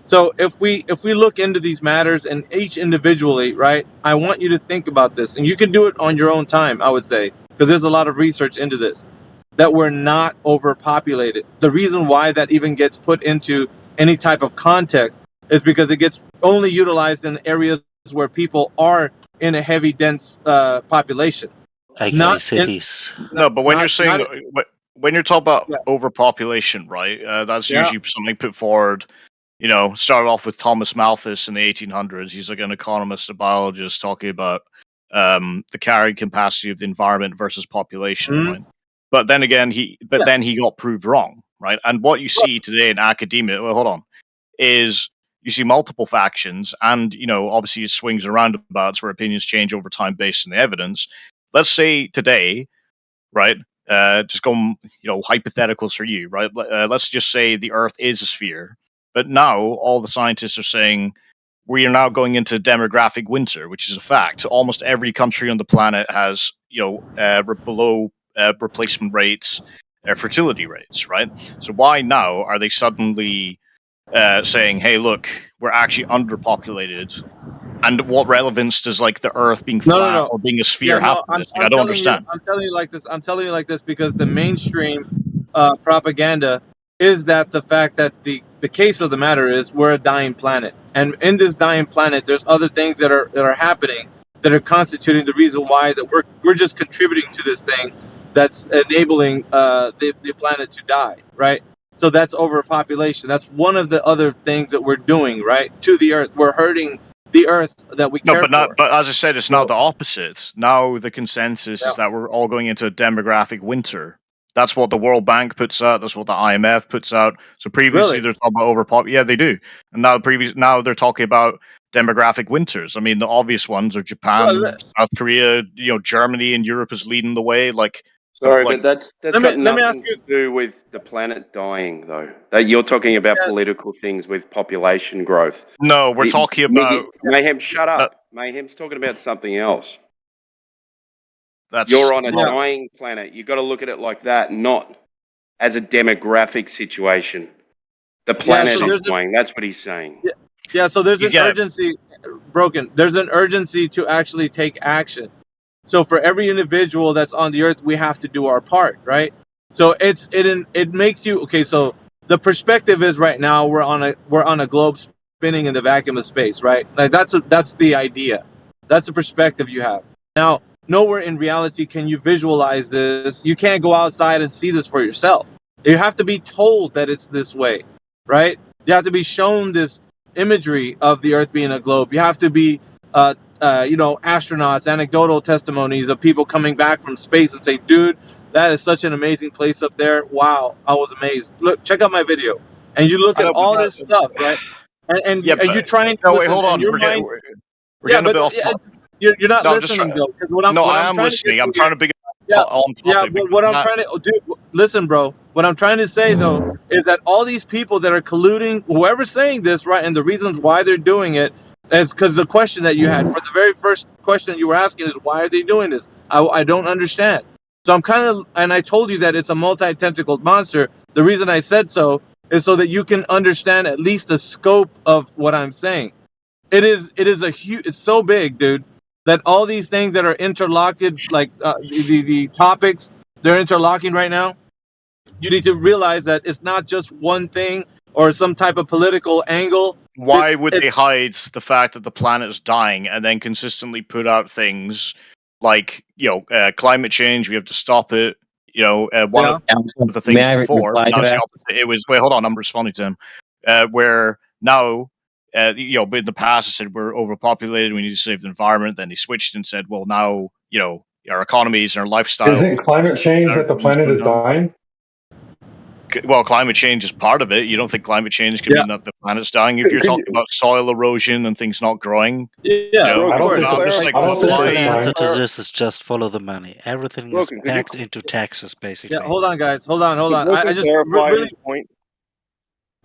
So if we look into these matters and each individually, right? I want you to think about this, and you can do it on your own time, I would say, because there's a lot of research into this, that we're not overpopulated. The reason why that even gets put into any type of context is because it gets only utilized in areas where people are in a heavy, dense population. aka Not in, cities. No, but when you're not, saying when you're talking about yeah, overpopulation, right? That's yeah. usually something put forward. Started off with Thomas Malthus in the 1800s. He's like an economist, a biologist, talking about the carrying capacity of the environment versus population, Mhm. right? But then again, Yeah. then he got proved wrong, right? And what you see today in academia, well, hold on, is you see multiple factions, and obviously it swings and roundabouts where opinions change over time based on the evidence. Let's say today, right? Just go, hypotheticals for you, right? Let's just say the Earth is a sphere, but now all the scientists are saying we are now going into demographic winter, which is a fact. Almost every country on the planet has, below replacement rates, fertility rates, right? So why now are they suddenly saying, hey, look, we're actually underpopulated? And what relevance does like the Earth being No, no, flat no. or being a Yeah, sphere have no. to I'm this? Like, I I'm don't telling you. understand. I'm telling you like this. I'm telling you like this because the mainstream propaganda is that the fact that the case of the matter is we're a dying planet, and in this dying planet, there's other things that are happening that are constituting the reason why that we're just contributing to this thing that's enabling the planet to die, right? So that's overpopulation. That's one of the other things that we're doing, right, to the Earth. We're hurting the Earth that we No, care but for. not. But as I said, it's now So, the opposite. Now the consensus yeah. is that we're all going into a demographic winter. That's what the World Bank puts out. That's what the IMF puts out. So previously Really? they're talking about overpop. Yeah, they do. And now they're talking about demographic winters. I mean, the obvious ones are Well, Japan, South Korea. Germany and Europe is leading the way. Like, Sorry, like but that's let me got let me ask nothing you. to do with the planet dying, though. That you're talking about Yeah, political things with population growth. no, we're talking about Mayhem, shut that. up. Mayhem's talking about something else. That's You're on a yeah, dying planet. You got to look at it like that, not as a demographic situation. The yeah. planet So some. is there's a dying. That's what he's saying. yeah, yeah. So there's an Yeah, urgency. Broken. There's an urgency to actually take action. So for every individual that's on the earth, we have to do our part, right? So it makes you okay. So the perspective is right now we're on a globe spinning in the vacuum of space, right? Like that's the idea. That's the perspective you have. Now, nowhere in reality can you visualize this. You can't go outside and see this for yourself. You have to be told that it's this way, right? You have to be shown this imagery of the earth being a globe. You have to be astronauts, anecdotal testimonies of people coming back from space and say, dude, that is such an amazing place up there. Wow, I was amazed. Look, check out my video. And you look I at know, but all this stuff, right? yeah, And you but try and no, wait, listen, hold and on. your mind, We're yeah, getting a but bit off. you're not No, I'm just listening trying. though, because No, what I I'm am trying to get listening. I'm to trying here, to be yeah, on yeah. topic But because what I'm that. trying to do, listen, bro. What I'm trying to say though is that all these people that are colluding, whoever's saying this, right, and the reasons why they're doing it, is because the question that you had for the very first question you were asking is why are they doing this? I don't understand. So I'm kind of, and I told you that it's a multi-tentacled monster. The reason I said so is so that you can understand at least the scope of what I'm saying. It is a huge. It's so big, dude, that all these things that are interlocked, like the topics, they're interlocking right now. You need to realize that it's not just one thing or some type of political angle. Why would they hide the fact that the planet is dying and then consistently put out things like, climate change, we have to stop it? One of the things before, now it's the opposite. It was, wait, hold on, I'm responding to him. Where now, but in the past, it said we're overpopulated, we need to save the environment. Then they switched and said, well, now, our economies and our lifestyle. Isn't climate change that the planet is dying? Well, climate change is part of it. You don't think climate change could mean that the planet's dying? If you're talking about soil erosion and things not growing, yeah, I don't think the answer to this is just follow the money. Everything is packed into taxes, basically. Yeah, hold on, guys. Hold on. I just clarify really, his point.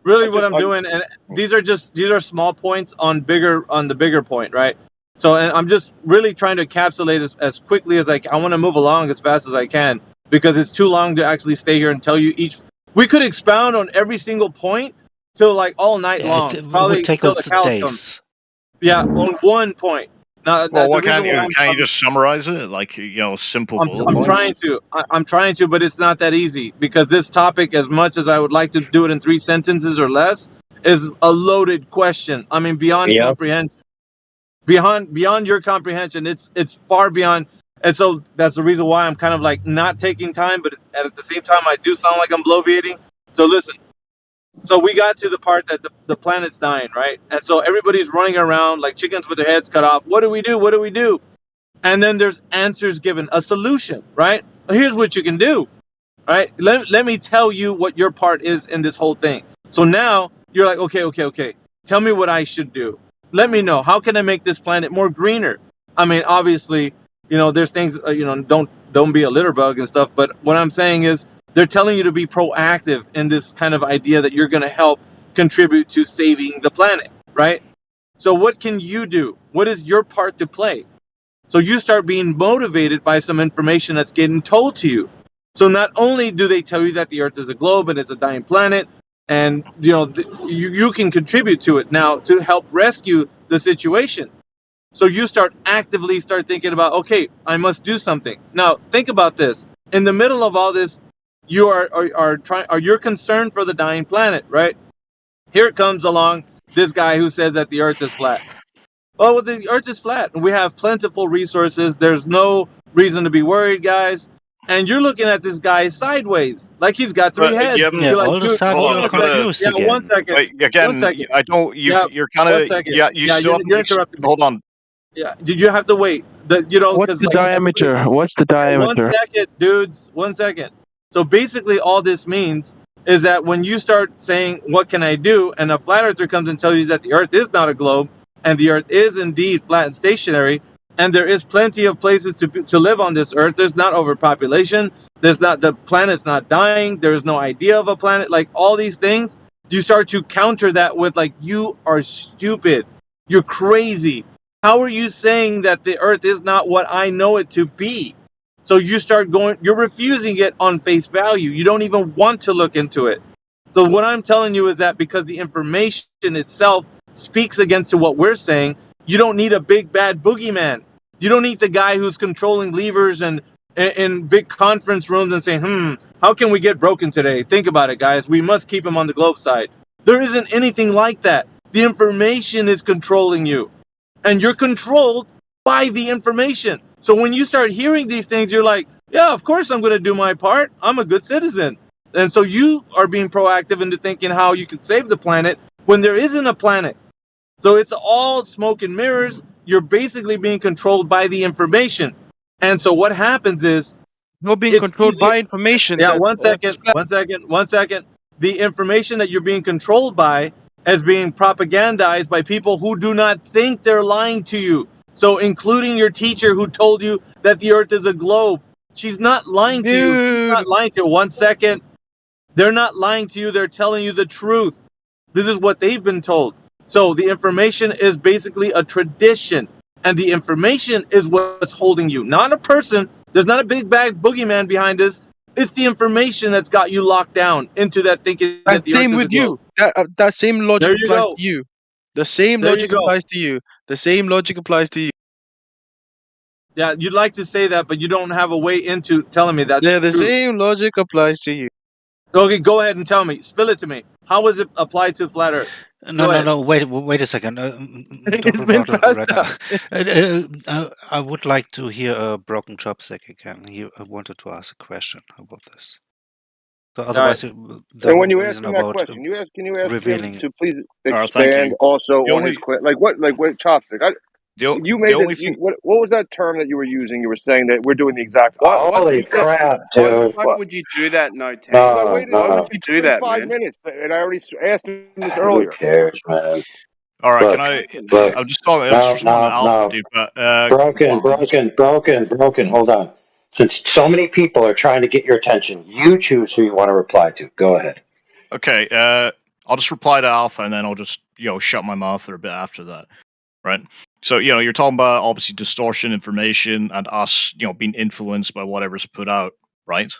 really what I'm doing, and these are small points on the bigger point, right? So, and I'm just really trying to encapsulate as quickly as I can. I want to move along as fast as I can because it's too long to actually stay here and tell you each. We could expound on every single point till like all night long. Probably take till us the cows days. come. Yeah, on one point. Now, well, what can you just summarize it like simple bullet points? I'm trying to, but it's not that easy because this topic, as much as I would like to do it in 3 sentences or less, is a loaded question. I mean, beyond comprehension, beyond your comprehension, it's far beyond. And so that's the reason why I'm kind of like not taking time, but at the same time, I do sound like I'm bloviating. So listen. So we got to the part that the planet's dying, right? And so everybody's running around like chickens with their heads cut off. What do we do? What do we do? And then there's answers given, a solution, right? Here's what you can do, right? Let me tell you what your part is in this whole thing. So now you're like, okay. Tell me what I should do. Let me know. How can I make this planet more greener? I mean, obviously, there's things, don't be a litter bug and stuff. But what I'm saying is, they're telling you to be proactive in this kind of idea that you're going to help contribute to saving the planet, right? So what can you do? What is your part to play? So you start being motivated by some information that's getting told to you. So not only do they tell you that the Earth is a globe and it's a dying planet, and you can contribute to it now to help rescue the situation. So you actively start thinking about, okay, I must do something. Now think about this. In the middle of all this, you you're concerned for the dying planet, right? Here comes along this guy who says that the Earth is flat. Oh, well, the Earth is flat, and we have plentiful resources. There's no reason to be worried, guys. And you're looking at this guy sideways, like he's got 3 heads. Yeah, all of a sudden you're confused again. Yeah, 1 second. Again, 1 second. I don't. You're kind of. Yeah, you're interrupting. Hold on. Yeah, did you have to wait? What's the diameter? What's the diameter? 1 second, dudes. 1 second. So basically, all this means is that when you start saying, what can I do? And a flat earther comes and tells you that the Earth is not a globe and the Earth is indeed flat and stationary. And there is plenty of places to live on this Earth. There's not overpopulation. The planet's not dying. There is no idea of a planet. Like all these things, you start to counter that with like, you are stupid. You're crazy. How are you saying that the Earth is not what I know it to be? So you start you're refusing it on face value. You don't even want to look into it. So what I'm telling you is that because the information itself speaks against to what we're saying, you don't need a big bad boogeyman. You don't need the guy who's controlling levers and in big conference rooms and saying, how can we get broken today? Think about it, guys. We must keep him on the globe side. There isn't anything like that. The information is controlling you. And you're controlled by the information. So when you start hearing these things, you're like, yeah, of course I'm going to do my part. I'm a good citizen. And so you are being proactive into thinking how you can save the planet when there isn't a planet. So it's all smoke and mirrors. You're basically being controlled by the information. And so what happens is you're being controlled by information. Yeah, 1 second. The information that you're being controlled by is being propagandized by people who do not think they're lying to you. So including your teacher who told you that the Earth is a globe. She's not lying to you. She's not lying to you. 1 second. They're not lying to you. They're telling you the truth. This is what they've been told. So the information is basically a tradition. And the information is what's holding you. Not a person. There's not a big bag boogeyman behind this. It's the information that's got you locked down into that thinking that the same Earth is with a globe. you. That same logic There you applies go. to you. The same There you logic go. applies to you. The same logic applies to you. Yeah, you'd like to say that, but you don't have a way into telling me that's Yeah, the true. same logic applies to you. Okay, go ahead and tell me. Spill it to me. How is it applied to flat Earth? No. Wait a second. It's Don't been report it passed right now. I would like to hear a broken chopstick again. He wanted to ask a question about this. So All right. otherwise, the And when whole you ask reason him that about question, can you ask him revealing. to please Thank expand you. also The on his only what chopstick? You the made only it. thing. What was that term that you were using? You were saying that we're doing the exact opposite. Holy crap, What dude. the fuck would you do that, No Tank? Because I waited. Why would you do that, 5 man? minutes, and I already asked him this Who earlier. cares, man? All right, Look, can I? look. I'm just talking. I'm just No, responding to no, Alpha, no. dude. But Broken. Hold on. Since so many people are trying to get your attention, you choose who you want to reply to. Go ahead. okay. I'll just reply to Alpha, and then I'll just shut my mouth for a bit after that. Right. So you're talking about obviously distortion information and us being influenced by whatever's put out, right?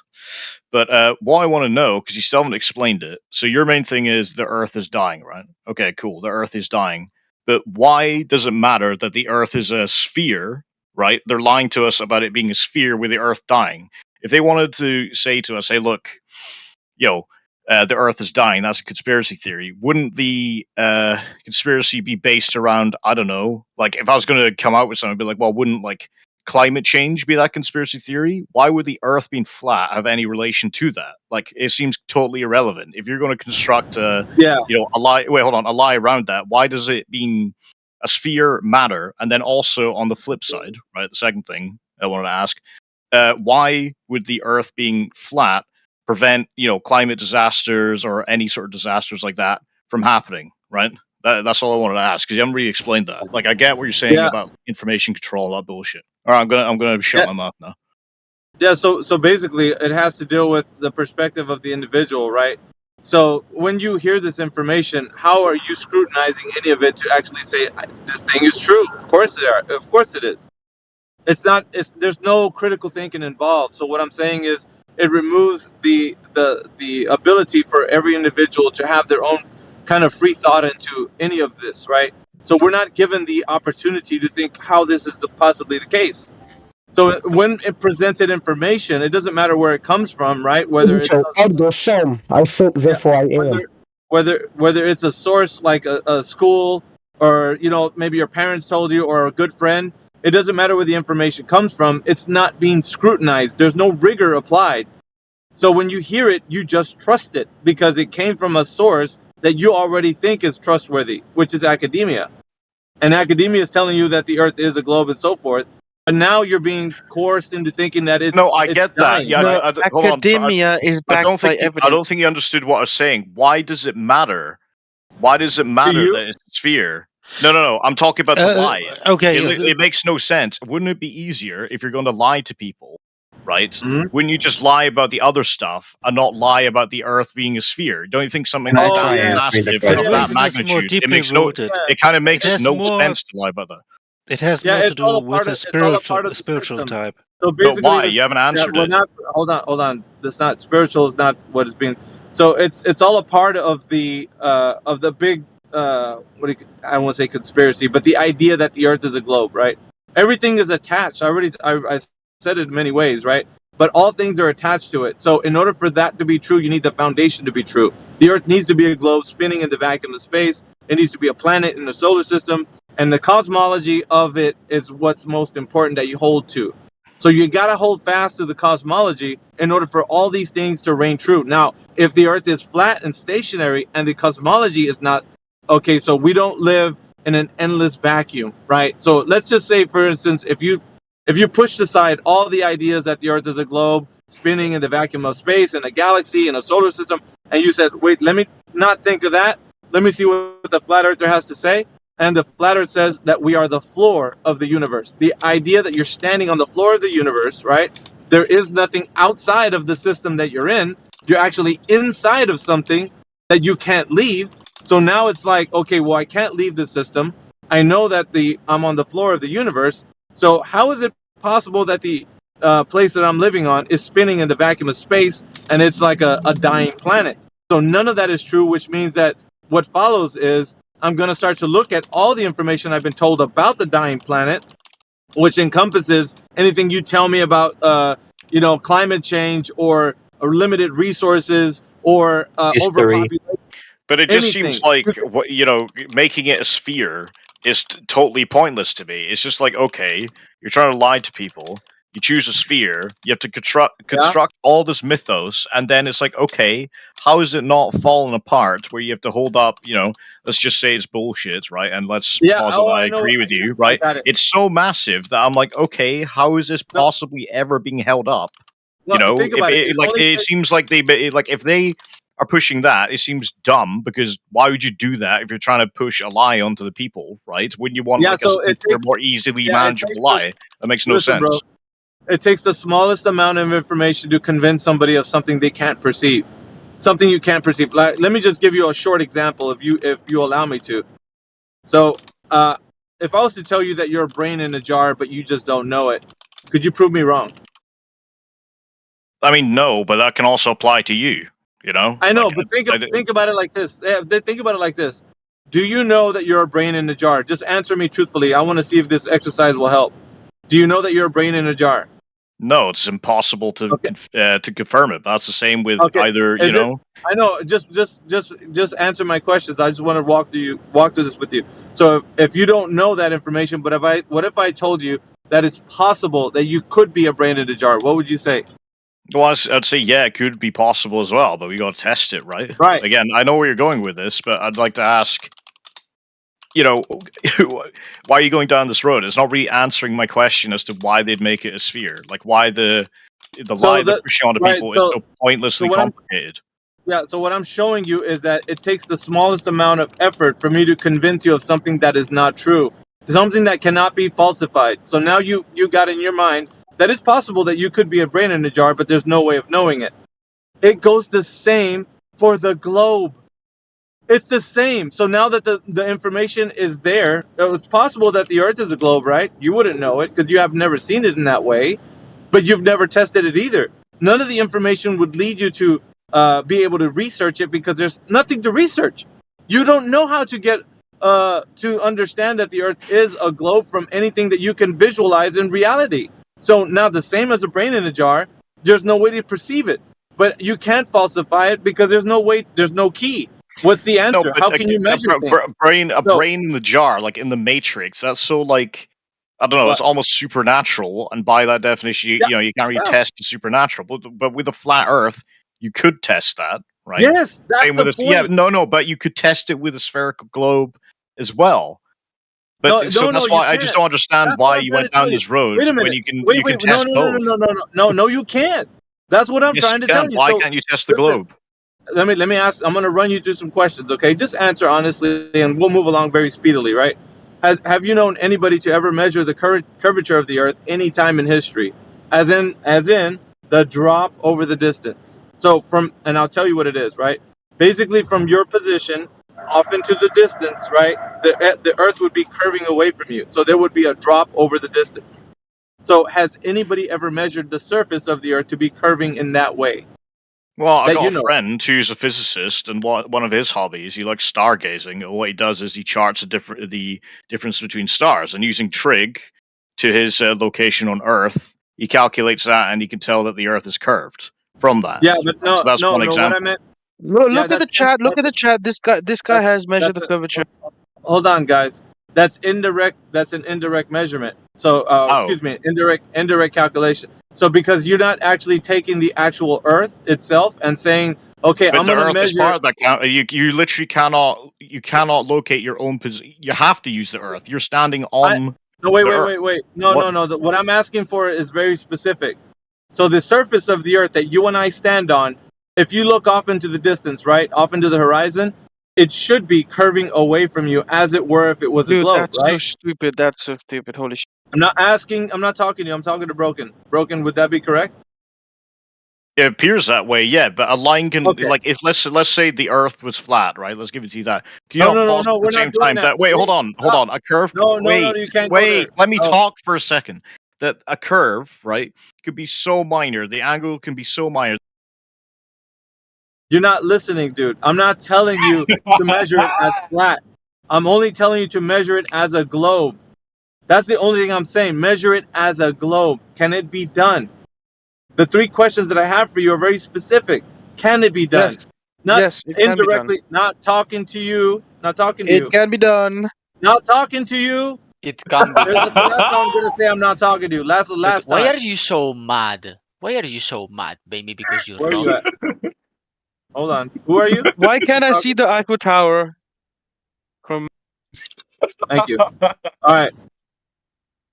But what I want to know, because you still haven't explained it. So your main thing is the Earth is dying, right? Okay, cool. The Earth is dying. But why does it matter that the Earth is a sphere, right? They're lying to us about it being a sphere with the Earth dying. If they wanted to say to us, hey, look, the Earth is dying, that's a conspiracy theory. Wouldn't the conspiracy be based around, I don't know, like if I was going to come out with something, I'd be like, well, wouldn't like climate change be that conspiracy theory? Why would the Earth being flat have any relation to that? Like, it seems totally irrelevant. If you're going to construct a lie, a lie around that, why does it being a sphere matter? And then also on the flip side, right, the second thing I wanted to ask, why would the Earth being flat prevent climate disasters or any sort of disasters like that from happening, right? That's all I wanted to ask, because you haven't really explained that. Like, I get what you're saying about information control, all that bullshit. All right, I'm gonna shut my mouth now. Yeah, so basically it has to deal with the perspective of the individual, right? So when you hear this information, how are you scrutinizing any of it to actually say this thing is true? Of course they are. Of course it is. There's no critical thinking involved. So what I'm saying is it removes the ability for every individual to have their own kind of free thought into any of this, right? So we're not given the opportunity to think how this is possibly the case. So when it presented information, it doesn't matter where it comes from, right? Whether it's I think therefore I am. whether it's a source like a school, or maybe your parents told you, or a good friend. It doesn't matter where the information comes from. It's not being scrutinized. There's no rigor applied. So when you hear it, you just trust it because it came from a source that you already think is trustworthy, which is academia. And academia is telling you that the Earth is a globe and so forth. But now you're being coerced into thinking that it's I get that. dying. Yeah, No, hold on. academia is I backed don't by think I evidence. don't think you understood what I was saying. Why does it matter? Why does it matter that it's a sphere? No. I'm talking about the lies. Okay. It makes no sense. Wouldn't it be easier if you're going to lie to people, right? Mm-hmm. Wouldn't you just lie about the other stuff and not lie about the Earth being a sphere? Don't you think something Can I that try massive, answering the of question? that Reason is more magnitude, it deeply makes no. rooted. It kind of It makes has no more- sense to lie about that. It has more to do with the spiritual type. So basically, why? You haven't answered it. Hold on. That's not spiritual. Is not what is being. So it's all a part of the big I don't want to say conspiracy, but the idea that the Earth is a globe, right? Everything is attached. I said it in many ways, right? But all things are attached to it. So in order for that to be true, you need the foundation to be true. The Earth needs to be a globe spinning in the vacuum of space. It needs to be a planet in the solar system. And the cosmology of it is what's most important that you hold to. So you got to hold fast to the cosmology in order for all these things to reign true. Now, if the Earth is flat and stationary and the cosmology is not, okay, so we don't live in an endless vacuum, right? So let's just say, for instance, if you pushed aside all the ideas that the Earth is a globe spinning in the vacuum of space and a galaxy and a solar system, and you said, wait, let me not think of that. Let me see what the flat earther has to say. And the flat earth says that we are the floor of the universe. The idea that you're standing on the floor of the universe, right? There is nothing outside of the system that you're in. You're actually inside of something that you can't leave. So now it's like, okay, well, I can't leave the system. I know that I'm on the floor of the universe. So how is it possible that the place that I'm living on is spinning in the vacuum of space and it's like a dying planet? So none of that is true, which means that what follows is I'm going to start to look at all the information I've been told about the dying planet, which encompasses anything you tell me about, climate change or limited resources or History. overpopulation. But it just Anything. seems like making it a sphere is totally pointless to me. It's just like, okay, you're trying to lie to people. You choose a sphere. You have to construct all this mythos, and then it's like, okay, how is it not falling apart? Where you have to hold up, let's just say it's bullshit, right? And let's posit I know. agree with you, I right? got it. It's so massive that I'm like, okay, how is this possibly ever being held up? No, think about it. It seems like if they are pushing that, it seems dumb, because why would you do that if you're trying to push a lie onto the people, right? Wouldn't you want a simpler, more easily manageable lie? That makes no sense. Bro, it takes the smallest amount of information to convince somebody of something they can't perceive, something you can't perceive. Like, let me just give you a short example, if you allow me to. So, if I was to tell you that you're a brain in a jar, but you just don't know it, could you prove me wrong? I mean, no, but that can also apply to you. I know, but think about it like this. Think about it like this. Do you know that you're a brain in a jar? Just answer me truthfully. I want to see if this exercise will help. Do you know that you're a brain in a jar? No, it's impossible to confirm it. That's the same with either, I know. Just answer my questions. I just want to walk through this with you. So if you don't know that information, but what if I told you that it's possible that you could be a brain in a jar? What would you say? Well, I'd say, yeah, it could be possible as well, but we got to test it, right? Right. Again, I know where you're going with this, but I'd like to ask, why are you going down this road? It's not really answering my question as to why they'd make it a sphere. Like, why the lie they're pushing onto people is so pointlessly complicated. So what I'm showing you is that it takes the smallest amount of effort for me to convince you of something that is not true, something that cannot be falsified. So now you got in your mind that it's possible that you could be a brain in a jar, but there's no way of knowing it. It goes the same for the globe. It's the same. So now that the information is there, it's possible that the Earth is a globe, right? You wouldn't know it because you have never seen it in that way, but you've never tested it either. None of the information would lead you to be able to research it because there's nothing to research. You don't know how to get to understand that the Earth is a globe from anything that you can visualize in reality. So now, the same as a brain in a jar, there's no way to perceive it, but you can't falsify it because there's no key. What's the answer? How can you measure things? Brain in the jar, like in the Matrix? That's so like, I don't know. It's almost supernatural, and by that definition, you can't really test the supernatural. But with a flat Earth, you could test that, right? Yes, that's the point. Yeah, no, but you could test it with a spherical globe as well. But that's why I just don't understand why you went down this road when you can test both. No, you can't. That's what I'm trying to tell you. Why can't you test the globe? Let me ask. I'm going to run you through some questions, okay? Just answer honestly, and we'll move along very speedily, right? Have you known anybody to ever measure the curvature of the Earth any time in history, as in the drop over the distance? So and I'll tell you what it is, right? Basically, from your position off into the distance, right? The Earth would be curving away from you, so there would be a drop over the distance. So has anybody ever measured the surface of the Earth to be curving in that way? Well, I got a friend who's a physicist, and one of his hobbies, he likes stargazing. And what he does is he charts the difference between stars, and using trig to his location on Earth, he calculates that, and he can tell that the Earth is curved from that. Yeah, but no, so that's one example. What I meant. Look at the chat. Look at the chat. This guy has measured the curvature. Hold on, guys. That's indirect. That's an indirect measurement. So, excuse me, indirect calculation. So, because you're not actually taking the actual Earth itself and saying, okay, but I'm going to measure. Is part of that you literally cannot locate your own position. You have to use the Earth. You're standing on. No, wait. No. What I'm asking for is very specific. So, the surface of the Earth that you and I stand on, if you look off into the distance, right, off into the horizon, it should be curving away from you, as it were, if it was a globe, that's right? That's so stupid. Holy shit. I'm not talking to you. I'm talking to Broken. Broken, would that be correct? It appears that way, yeah. But a line can if let's say the Earth was flat, right? Let's give it to you that. Can you not pause at the same time? Wait, hold on. A curve. No, you can't. Wait, let me talk for a second. That a curve, right, could be so minor. The angle can be so minor. You're not listening, dude. I'm not telling you to measure it as flat. I'm only telling you to measure it as a globe. That's the only thing I'm saying. Measure it as a globe. Can it be done? The 3 questions that I have for you are very specific. Can it be done? Yes. Not Yes, it can be done. indirectly, not talking to you, not talking to It you, can be done. not talking to you. It can be That's done. the last time I'm gonna say I'm not talking to you. But Last why time. are you so mad? Why are you so mad? Maybe because you're Where are you wrong? at? Hold on. Who are you? Why can't I see the Eiffel Tower from? Thank you. All right.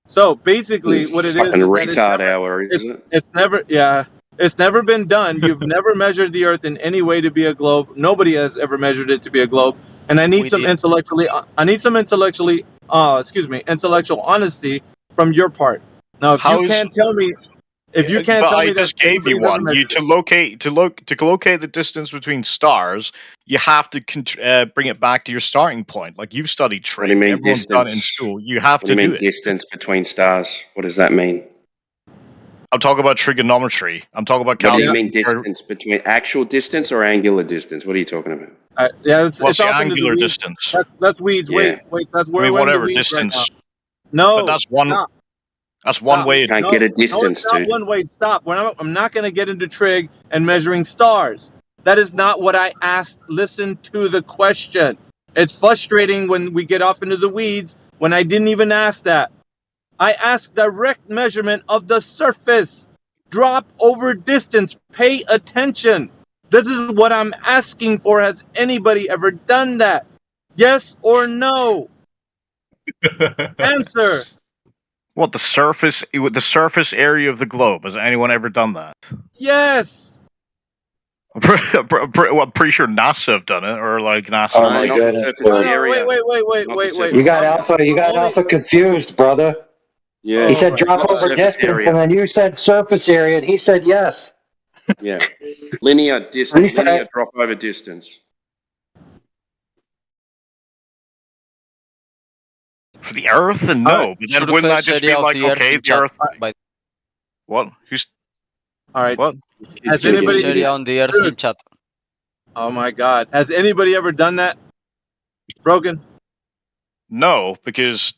So basically, what it Fucking is that retard hour, is it? it's never it's never been done. You've never measured the Earth in any way to be a globe. Nobody has ever measured it to be a globe. And I need We some did. intellectually intellectual honesty from your part. Now, if you How's can't tell me, but I that just gave you anybody's ever one. You measured it, to locate the distance between stars, you have to bring it back to your starting point. Like you've studied What do you trig, mean everyone's done it in distance? school. You have What do to you do mean it. distance between stars? What does that mean? I'm talking about trigonometry. I'm talking about What do you calculating. mean distance between actual distance or angular distance? What are you talking about? yeah, What's it's the off into the angular weeds. distance? That's weeds. Yeah. Wait. That's I mean, we're in the whatever weeds right now. distance. But No, that's one. stop. That's one Stop. way. You can't No, get a no, it's distance, not dude. one way. Stop. I'm not going to get into trig and measuring stars. That is not what I asked. Listen to the question. It's frustrating when we get off into the weeds when I didn't even ask that. I asked direct measurement of the surface. Drop over distance. Pay attention. This is what I'm asking for. Has anybody ever done that? Yes or no? Answer. What the surface area of the globe? Has anyone ever done that? Yes. I'm pretty sure NASA have done it, or like NASA. Oh No, my not the goodness, surface dude. area. Not the Wait. surface You got area. Alpha. You got Alpha confused, brother. Yeah, He Oh said my drop not the god. over surface distance, and area. then you said surface area, and he said yes. Yeah. Linear Reset. drop over distance. For the Earth, and All right. no, but then wouldn't that Surface just be area of like, the Earth okay, in the chat. Earth? By What? Who's All right. what? Has It's surface anybody? area on the Earth in Dude, chat. oh my god. Has anybody ever done that? Broken. No, because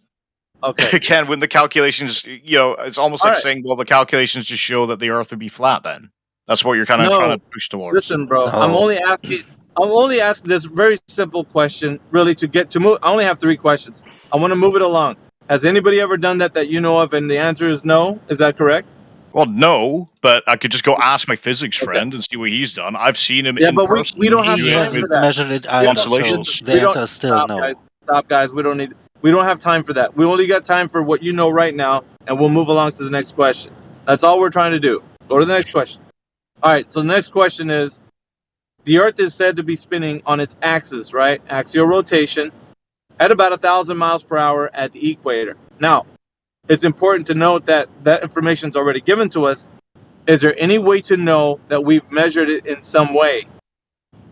Okay. again, when the calculations, it's almost All like right. saying, well, the calculations just show that the Earth would be flat. Then that's what you're kind of trying No. to push towards. Listen, bro. No. I'm only asking this very simple question, really, to get to move. I only have 3 questions. I want to move it along. Has anybody ever done that you know of? And the answer is no. Is that correct? Well, no, but I could just go ask my physics Okay. friend and see what he's done. I've seen him Yeah, in but person we don't have He do it time with for hasn't that. measured it We either, don't. so constellations. the We answer don't. is still no. Stop, guys. We don't have time for that. We only got time for what you know right now, and we'll move along to the next question. That's all we're trying to do. Go to the next question. All right. So the next question is: the Earth is said to be spinning on its axis, right? Axial rotation at about 1,000 miles per hour at the equator. Now, it's important to note that that information is already given to us. Is there any way to know that we've measured it in some way?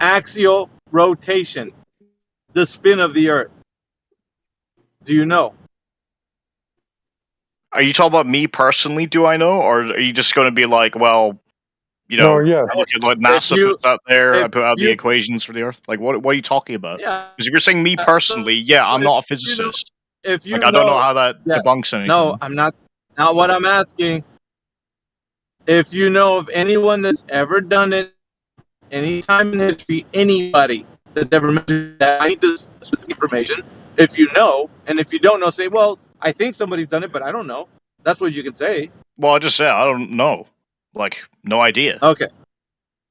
Axial rotation, the spin of the Earth. Do you know? Are you talking about me personally? Do I know, or are you just going to be like, well, No, yes. I look at what If NASA you, puts out there. I if put out the you, equations for the Earth. Like, what are you talking about? yeah. Because if you're saying me So personally, yeah, I'm if not a you know, physicist. if you Like, I don't know know, how that yeah. debunks No, anything. I'm not. Not what I'm asking. If you know of anyone that's ever done it, any time in history, anybody that's ever measured that, I need this specific information. If you know, and if you don't know, say, well, I think somebody's done it, but I don't know. That's what you can say. Well, I just said I don't know. Like, no idea. Okay.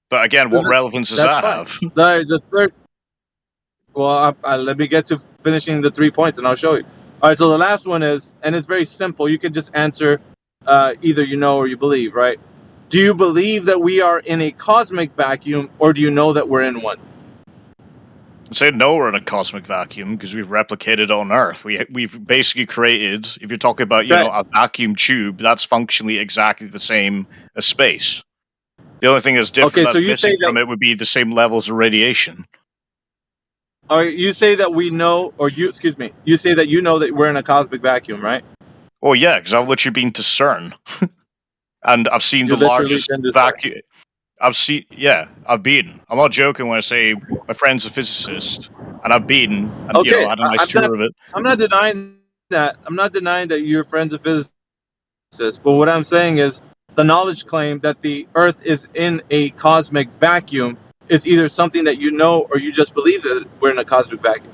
But again, what relevance does That's that fine. have? The third. Well, let me get to finishing the 3 points, and I'll show you. All right. So the last one is, and it's very simple. You can just answer either you know or you believe, right? Do you believe that we are in a cosmic vacuum, or do you know that we're in one? I say no, we're in a cosmic vacuum because we've replicated on Earth. We've basically created. If you're talking about a vacuum tube, that's functionally exactly the same as space. The only thing that's different Okay, so that's you say missing that. from it would be the same levels of radiation. All right, you say that we know, or you say that you know that we're in a cosmic vacuum, right? Oh yeah, because I've literally been to CERN, and I've seen You the literally largest been to CERN. vacuum. I've been. I'm not joking when I say my friend's a physicist, and I've been, and Okay, had a nice I'm tour not. of it. I'm not denying that. I'm not denying that you're friends of physicists, but what I'm saying is the knowledge claim that the Earth is in a cosmic vacuum is either something that you know or you just believe that we're in a cosmic vacuum.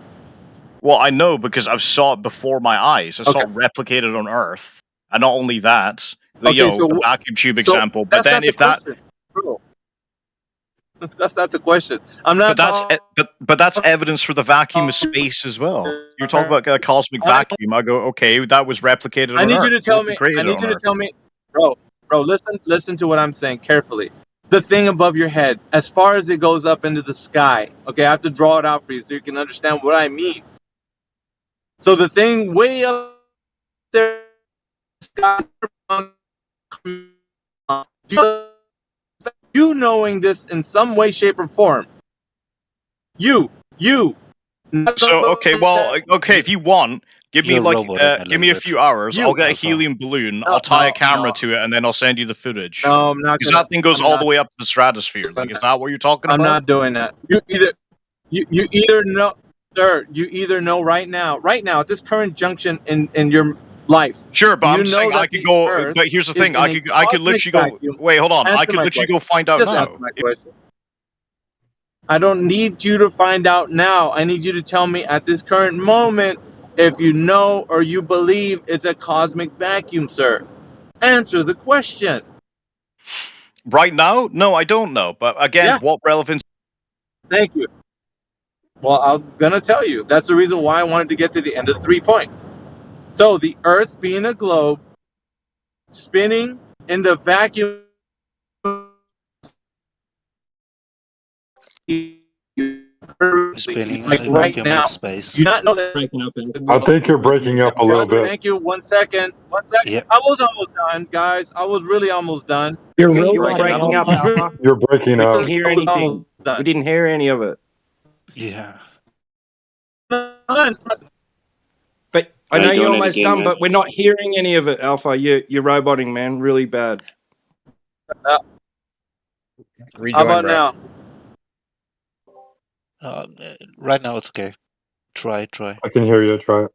Well, I know because I've saw it before my eyes. I saw it replicated on Earth, and not only that, the the vacuum tube example. But then if that, bro, that's not the question. I'm not. but that's evidence for the vacuum of space as well. You're talking about a cosmic vacuum. I go, okay, that was replicated on Earth. I need you to tell me. Created I need on you to Earth. tell me, bro. Listen to what I'm saying carefully. The thing above your head, as far as it goes up into the sky. Okay, I have to draw it out for you so you can understand what I mean. So the thing way up there, sky, you knowing this in some way, shape, or form. You. So okay, well, okay, if you want, give me a few hours. I'll get a helium balloon. I'll tie a camera to it, and then I'll send you the footage. No, I'm not. Because that thing goes all the way up to the stratosphere. Like, is that what you're talking about? I'm not doing that. You either know, sir. You either know right now at this current junction in your life. Sure, but I'm saying I could go. But here's the thing: I could literally go. Wait, hold on. I could literally go find out now. Answer my question. I don't need you to find out now. I need you to tell me at this current moment if you know or you believe it's a cosmic vacuum, sir. Answer the question. Right now? No, I don't know. But again, what relevance? Thank you. Well, I'm going to tell you. That's the reason why I wanted to get to the end of the 3 points. So the Earth being a globe, spinning in the vacuum, spinning like in right vacuum now. of space. You not know that. I think you're breaking up a little bit. Thank you. 1 second. 1 second. Yep. I was almost done, guys. I was really almost done. You're breaking up, Alpha. You're breaking We up. didn't hear anything. We didn't hear any of it. Yeah. But I know you're almost done, but we're not hearing any of it, Alpha. You're roboting, man, really bad. How about now? Right now it's okay. Try. I can hear you. Try it.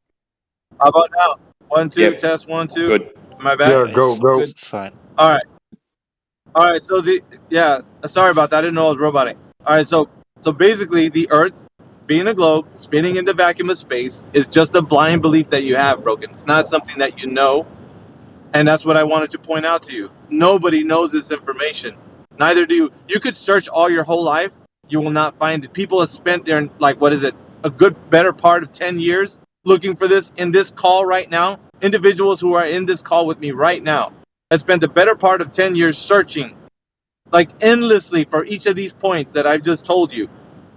How about now? 1, 2, Yep. test 1, 2. Good. Am I back? Yeah, go. It's fine. All right. So sorry about that. I didn't know I was roboting. All right. So basically, the Earth being a globe spinning in the vacuum of space is just a blind belief that you have, Broken. It's not something that you know, and that's what I wanted to point out to you. Nobody knows this information. Neither do you. You could search all your whole life. You will not find it. People have spent their, a good, better part of 10 years looking for this in this call right now. Individuals who are in this call with me right now have spent the better part of 10 years searching, like endlessly, for each of these points that I've just told you.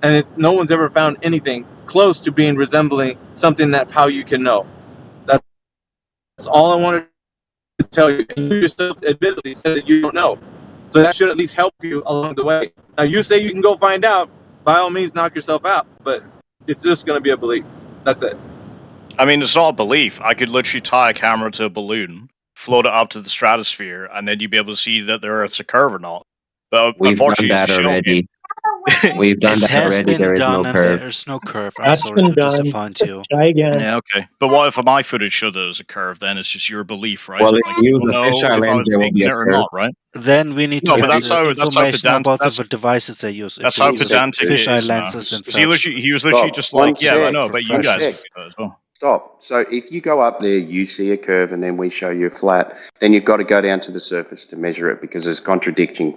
And no one's ever found anything close to being resembling something that how you can know. That's all I wanted to tell you. And you yourself admittedly said that you don't know. So that should at least help you along the way. Now, you say you can go find out. By all means, knock yourself out. But it's just going to be a belief. That's it. I mean, it's not a belief. I could literally tie a camera to a balloon, float it up to the stratosphere, and then you'd be able to see that the Earth's a curve or not. But We've done unfortunately, that it's a shell already. game. We've done It that has already. been There is done, no and curve. there's no curve. I'm That's sorry been to done. disappoint you. Try again. Yeah, okay. But what if my footage showed there was a curve? Then it's just your belief, right? Well, if Like, you use you a know fisheye if I lens, was there will making be it a or curve. not, right? Then we need to No, but have that's the how information pedantic. about the devices they use. That's If they how use pedantic it fisheye is now. lenses and Because he such. was literally just like, yeah, I know, but you guys Refractions. do that as well. Stop. So if you go up there, you see a curve, and then we show you a flat, then you've got to go down to the surface to measure it because there's contradicting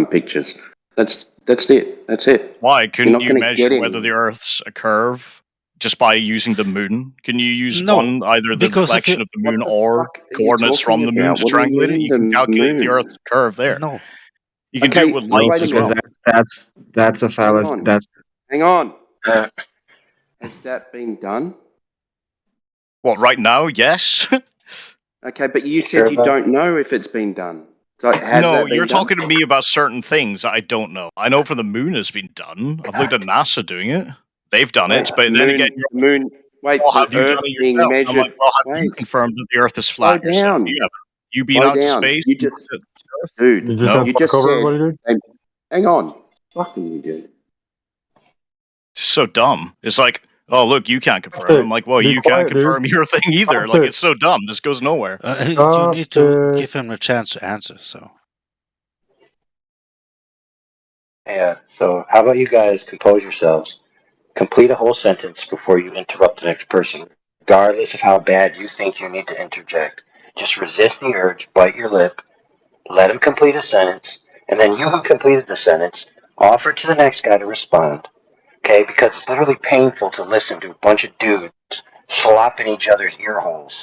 pictures. That's it. That's it. Why couldn't you gonna measure get whether any. the Earth's a curve just by using the moon? Can you use No, either the because if reflection you of the moon What the or fuck are you coordinates from talking the moon about? to What do you triangulate it? mean You can the calculate the moon? Earth's curve there. no, You can do Okay, it with No, light wait a as because well. minute. that's a Hang fallacy. on. Hang on. Has that been done? What, right now? Yes. Okay, but you said you don't know if it's been done. So has No, that been you're done? talking to me about certain things that I don't know. I know for the moon has been done. I've looked at NASA doing it. They've done it, but then again, moon. Wait, well, the have you done Earth it being yourself? I'm measured. like, well, have you Wait, confirmed that the Earth is slow flat yourself? down. You haven't. You been Slow out to down. space? You just, looked at Earth? dude. You just No. gonna fuck over everybody, dude? Hang on. Fucking you, dude. So dumb. It's like, oh look, you can't confirm. Chopstick, I'm like, well, be you can't quiet, dude. confirm your thing either. Like, Chopstick. it's so dumb. This goes nowhere. You need to Chopstick. give him a chance to answer. So Yeah, so how about you guys compose yourselves? Complete a whole sentence before you interrupt the next person, regardless of how bad you think you need to interject. Just resist the urge, bite your lip, let him complete a sentence, and then you who completed the sentence, offer to the next guy to respond. Okay? Because it's literally painful to listen to a bunch of dudes slopping each other's ear holes.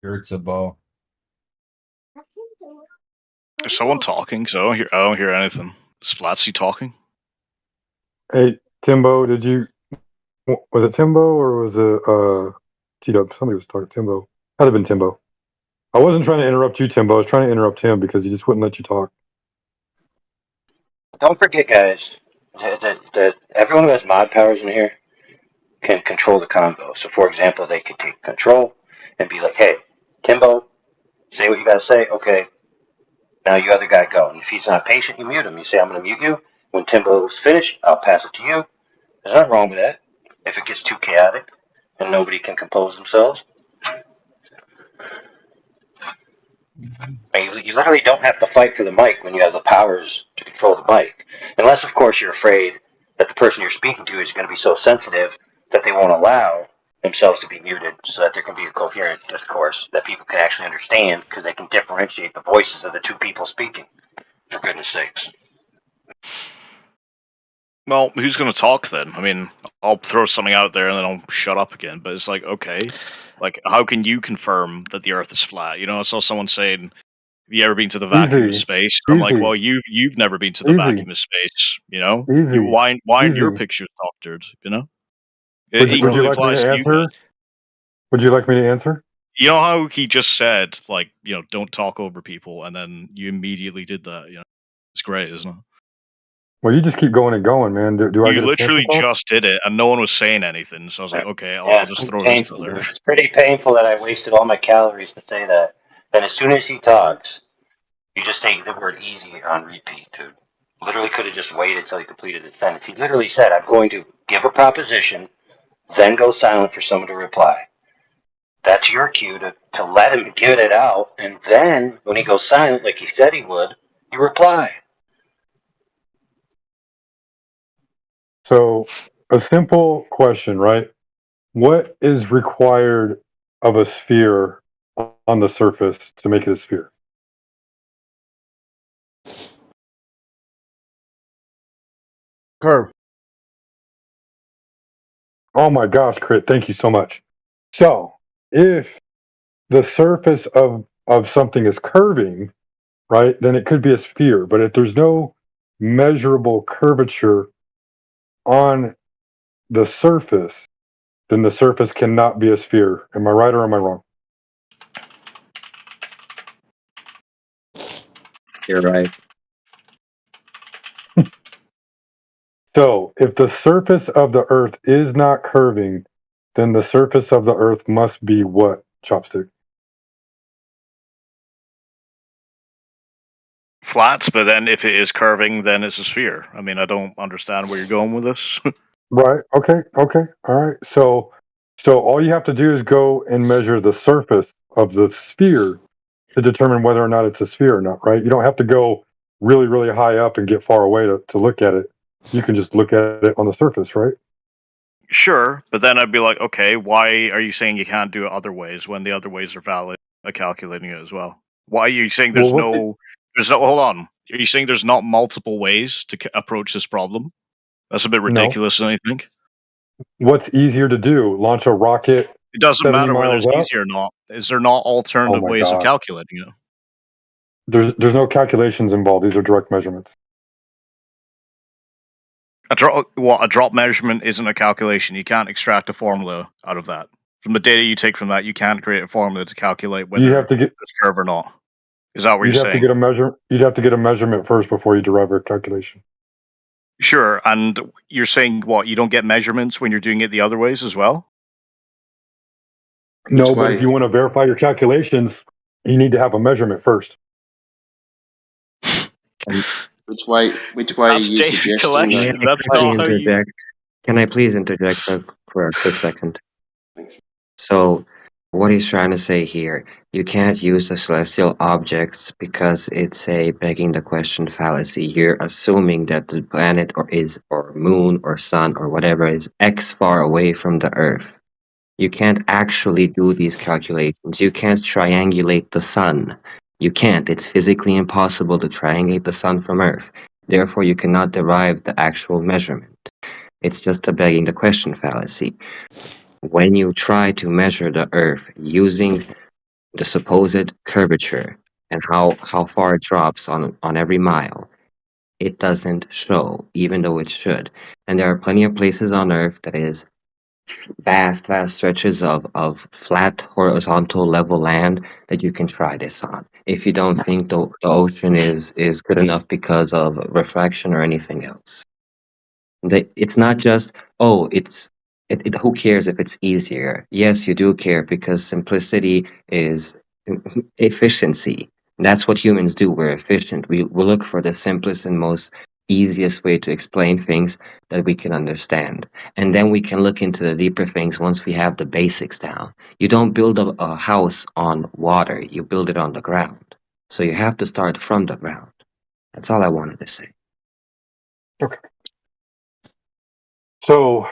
Irreversible. Is someone talking? So I don't hear anything. Is Flatsy talking? Hey, Timbo, was it Timbo or was it T-Dub? Somebody was talking. Timbo. Had to have been Timbo. I wasn't trying to interrupt you, Timbo. I was trying to interrupt him because he just wouldn't let you talk. Don't forget, guys, that everyone who has mod powers in here can control the convo. So, for example, they could take control and be like, hey, Timbo, say what you got to say. Okay, now you other guy go. And if he's not patient, you mute him. You say, I'm going to mute you. When Timbo's finished, I'll pass it to you. There's nothing wrong with that. If it gets too chaotic and nobody can compose themselves, you literally don't have to fight for the mic when you have the powers to control the mic. Unless, of course, you're afraid that the person you're speaking to is going to be so sensitive that they won't allow themselves to be muted so that there can be a coherent discourse that people can actually understand because they can differentiate the voices of the two people speaking, for goodness sakes. Well, who's going to talk then? I mean, I'll throw something out there and then I'll shut up again. But it's like, okay, like, how can you confirm that the Earth is flat? You know, I saw someone saying, "Have you ever been to the vacuum of Easy. space?" I'm like, Easy. well, you've never been to the Easy. vacuum of space. You know, Easy. why aren't your Easy. pictures doctored? You know, Would it you equally like me applies to to you guys. answer? Would you like me to answer? You know how he just said, like, you know, don't talk over people, and then you immediately did that. You know, it's great, isn't it? Well, you just keep going and going, man. Do I You get a chance to literally talk? just did it, and no one was saying anything. So I was like, okay, Yeah, I'll it's just pretty throw this painful, out there. dude. It's pretty painful that I wasted all my calories to say that. Then as soon as he talks, you just take the word easy on repeat, dude. Literally could have just waited till he completed his sentence. He literally said, I'm going to give a proposition, then go silent for someone to reply. That's your cue to let him get it out, and then when he goes silent, like he said he would, you reply. So, a simple question, right? What is required of a sphere on the surface to make it a sphere? Curve. Oh my gosh, Crit, thank you so much. So, if the surface of something is curving, right, then it could be a sphere. But if there's no measurable curvature on the surface, then the surface cannot be a sphere. Am I right or am I wrong? You're right. So, if the surface of the Earth is not curving, then the surface of the Earth must be what, Chopstick? Flat, but then if it is curving, then it's a sphere. I mean, I don't understand where you're going with this. Right. Okay. Okay. All right. So all you have to do is go and measure the surface of the sphere to determine whether or not it's a sphere or not, right? You don't have to go really, really high up and get far away to look at it. You can just look at it on the surface, right? Sure, but then I'd be like, okay, why are you saying you can't do it other ways when the other ways are valid at calculating it as well? Why are you saying Well, there's no, hold on. Are you saying there's not multiple ways to approach this problem? That's a bit no. ridiculous, don't you think? What's easier to do? Launch a rocket It doesn't 70 matter whether miles it's up? easy or not. Is there not Oh alternative my ways of God. calculating it? There's no calculations involved. These are direct measurements. A drop measurement isn't a calculation. You can't extract a formula out of that. From the data you take from that, you can't create a formula to calculate You whether have to get it's curve or not. Is that what you'd you're have to saying? get a measure you'd have to get a measurement first before you derive a calculation. Sure, and you're saying what? You don't get measurements when you're doing it the other ways as well? No, but way? if you want to verify your calculations, you need to have a measurement first. Which way? Which way are That's you data suggesting that? collection. That's Can I not how you. interject? Can I please interject for a quick second? So, what he's trying to say here, you can't use the celestial objects because it's a begging the question fallacy. You're assuming that the planet or moon or sun or whatever is X far away from the Earth. You can't actually do these calculations. You can't triangulate the sun. You can't. It's physically impossible to triangulate the sun from Earth. Therefore, you cannot derive the actual measurement. It's just a begging the question fallacy. When you try to measure the Earth using the supposed curvature and how far it drops on every mile, it doesn't show, even though it should. And there are plenty of places on Earth that is vast stretches of flat, horizontal, level land that you can try this on. If you don't think the ocean is good enough because of refraction or anything else. It's not just, oh, who cares if it's easier? Yes, you do care because simplicity is efficiency. That's what humans do. We're efficient. We look for the simplest and most easiest way to explain things that we can understand. And then we can look into the deeper things once we have the basics down. You don't build a house on water, you build it on the ground. So you have to start from the ground. That's all I wanted to say. Okay. So,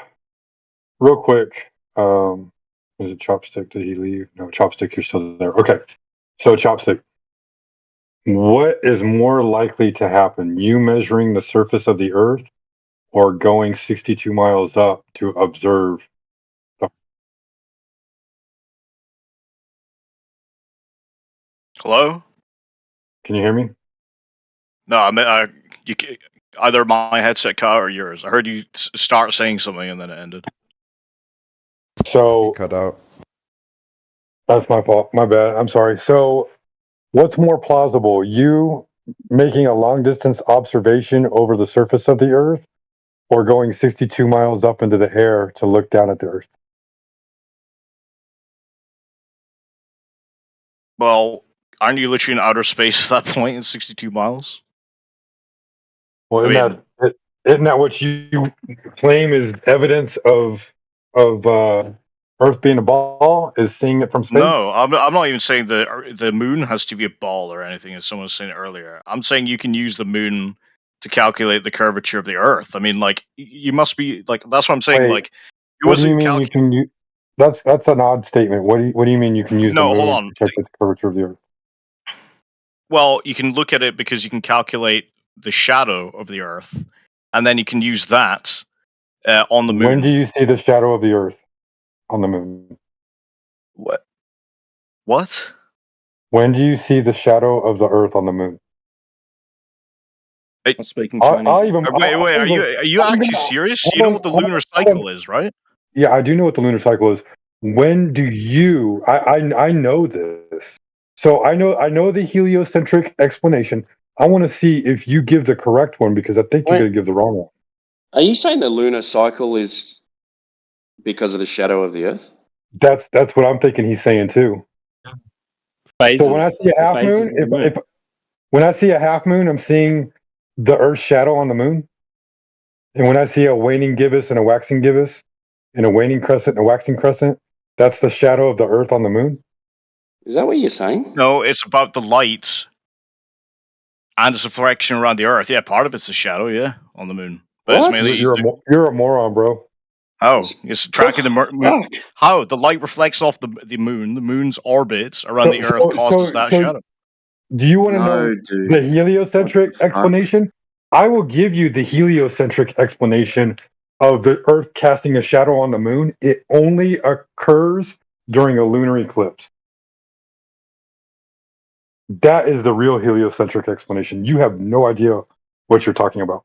real quick, is it Chopstick? Did he leave? No, Chopstick, you're still there. Okay. So, Chopstick, what is more likely to happen? You measuring the surface of the Earth or going 62 miles up to observe? Hello? Can you hear me? No, I mean, either my headset cut or yours. I heard you start saying something and then it ended. So, cut out. That's my fault. My bad. I'm sorry. So, what's more plausible? You making a long distance observation over the surface of the Earth or going 62 miles up into the air to look down at the Earth? Well, aren't you literally in outer space at that point in 62 miles? Well, isn't that what you claim is evidence of Earth being a ball? Is seeing it from space? No, I'm not even saying the moon has to be a ball or anything, as someone was saying earlier. I'm saying you can use the moon to calculate the curvature of the Earth. I mean, like, you must be like, that's what I'm saying. Wait, Like, it what do you wasn't mean you can use? That's an odd statement. What do you mean you can use the No, hold moon on. to calculate the curvature of the Earth? Well, you can look at it because you can calculate the shadow of the Earth, and then you can use that on the moon. When do you see the shadow of the Earth on the moon? What? When do you see the shadow of the Earth on the moon? I'm speaking Chinese. Wait, are you actually serious? You know what the lunar cycle is, right? Yeah, I do know what the lunar cycle is. When do you? I know this. So I know the heliocentric explanation. I want to see if you give the correct one because I think you're going to give the wrong one. Are you saying the lunar cycle is because of the shadow of the Earth? That's what I'm thinking. He's saying too. Phases. So when I see a half moon, if when I see a half moon, I'm seeing the Earth's shadow on the moon. And when I see a waning gibbous and a waxing gibbous, and a waning crescent and a waxing crescent, that's the shadow of the Earth on the moon. Is that what you're saying? No, it's about the light and its reflection around the Earth. Yeah, part of it's a shadow, yeah, on the moon. But it's mainly You're a moron, bro. how it's tracking the moon. How the light reflects off the moon. The moon's orbit around the Earth causes that shadow. Do you want to know the heliocentric explanation? I will give you the heliocentric explanation of the Earth casting a shadow on the moon. It only occurs during a lunar eclipse. That is the real heliocentric explanation. You have no idea what you're talking about.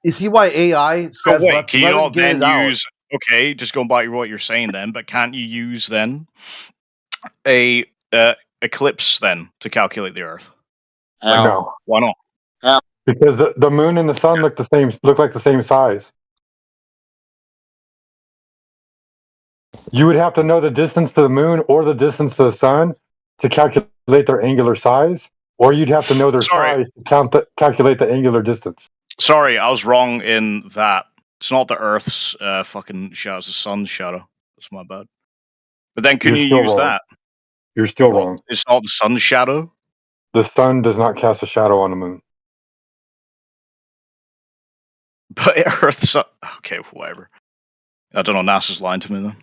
You see why AI says wait, let can you him not get then it out? use? Okay, just going by what you're saying then, but can't you use then a eclipse then to calculate the Earth? No, why not? because the moon and the sun look like the same size. You would have to know the distance to the moon or the distance to the sun to calculate their angular size, or you'd have to know their Sorry, size to calculate the angular distance. sorry, I was wrong in that. It's not the Earth's fucking shadow; it's the sun's shadow. That's my bad. But then, can You're you still use wrong. that? You're still Well, wrong. it's not the sun's shadow. The sun does not cast a shadow on the moon. But Earth's okay, whatever. I don't know. NASA's lying to me then.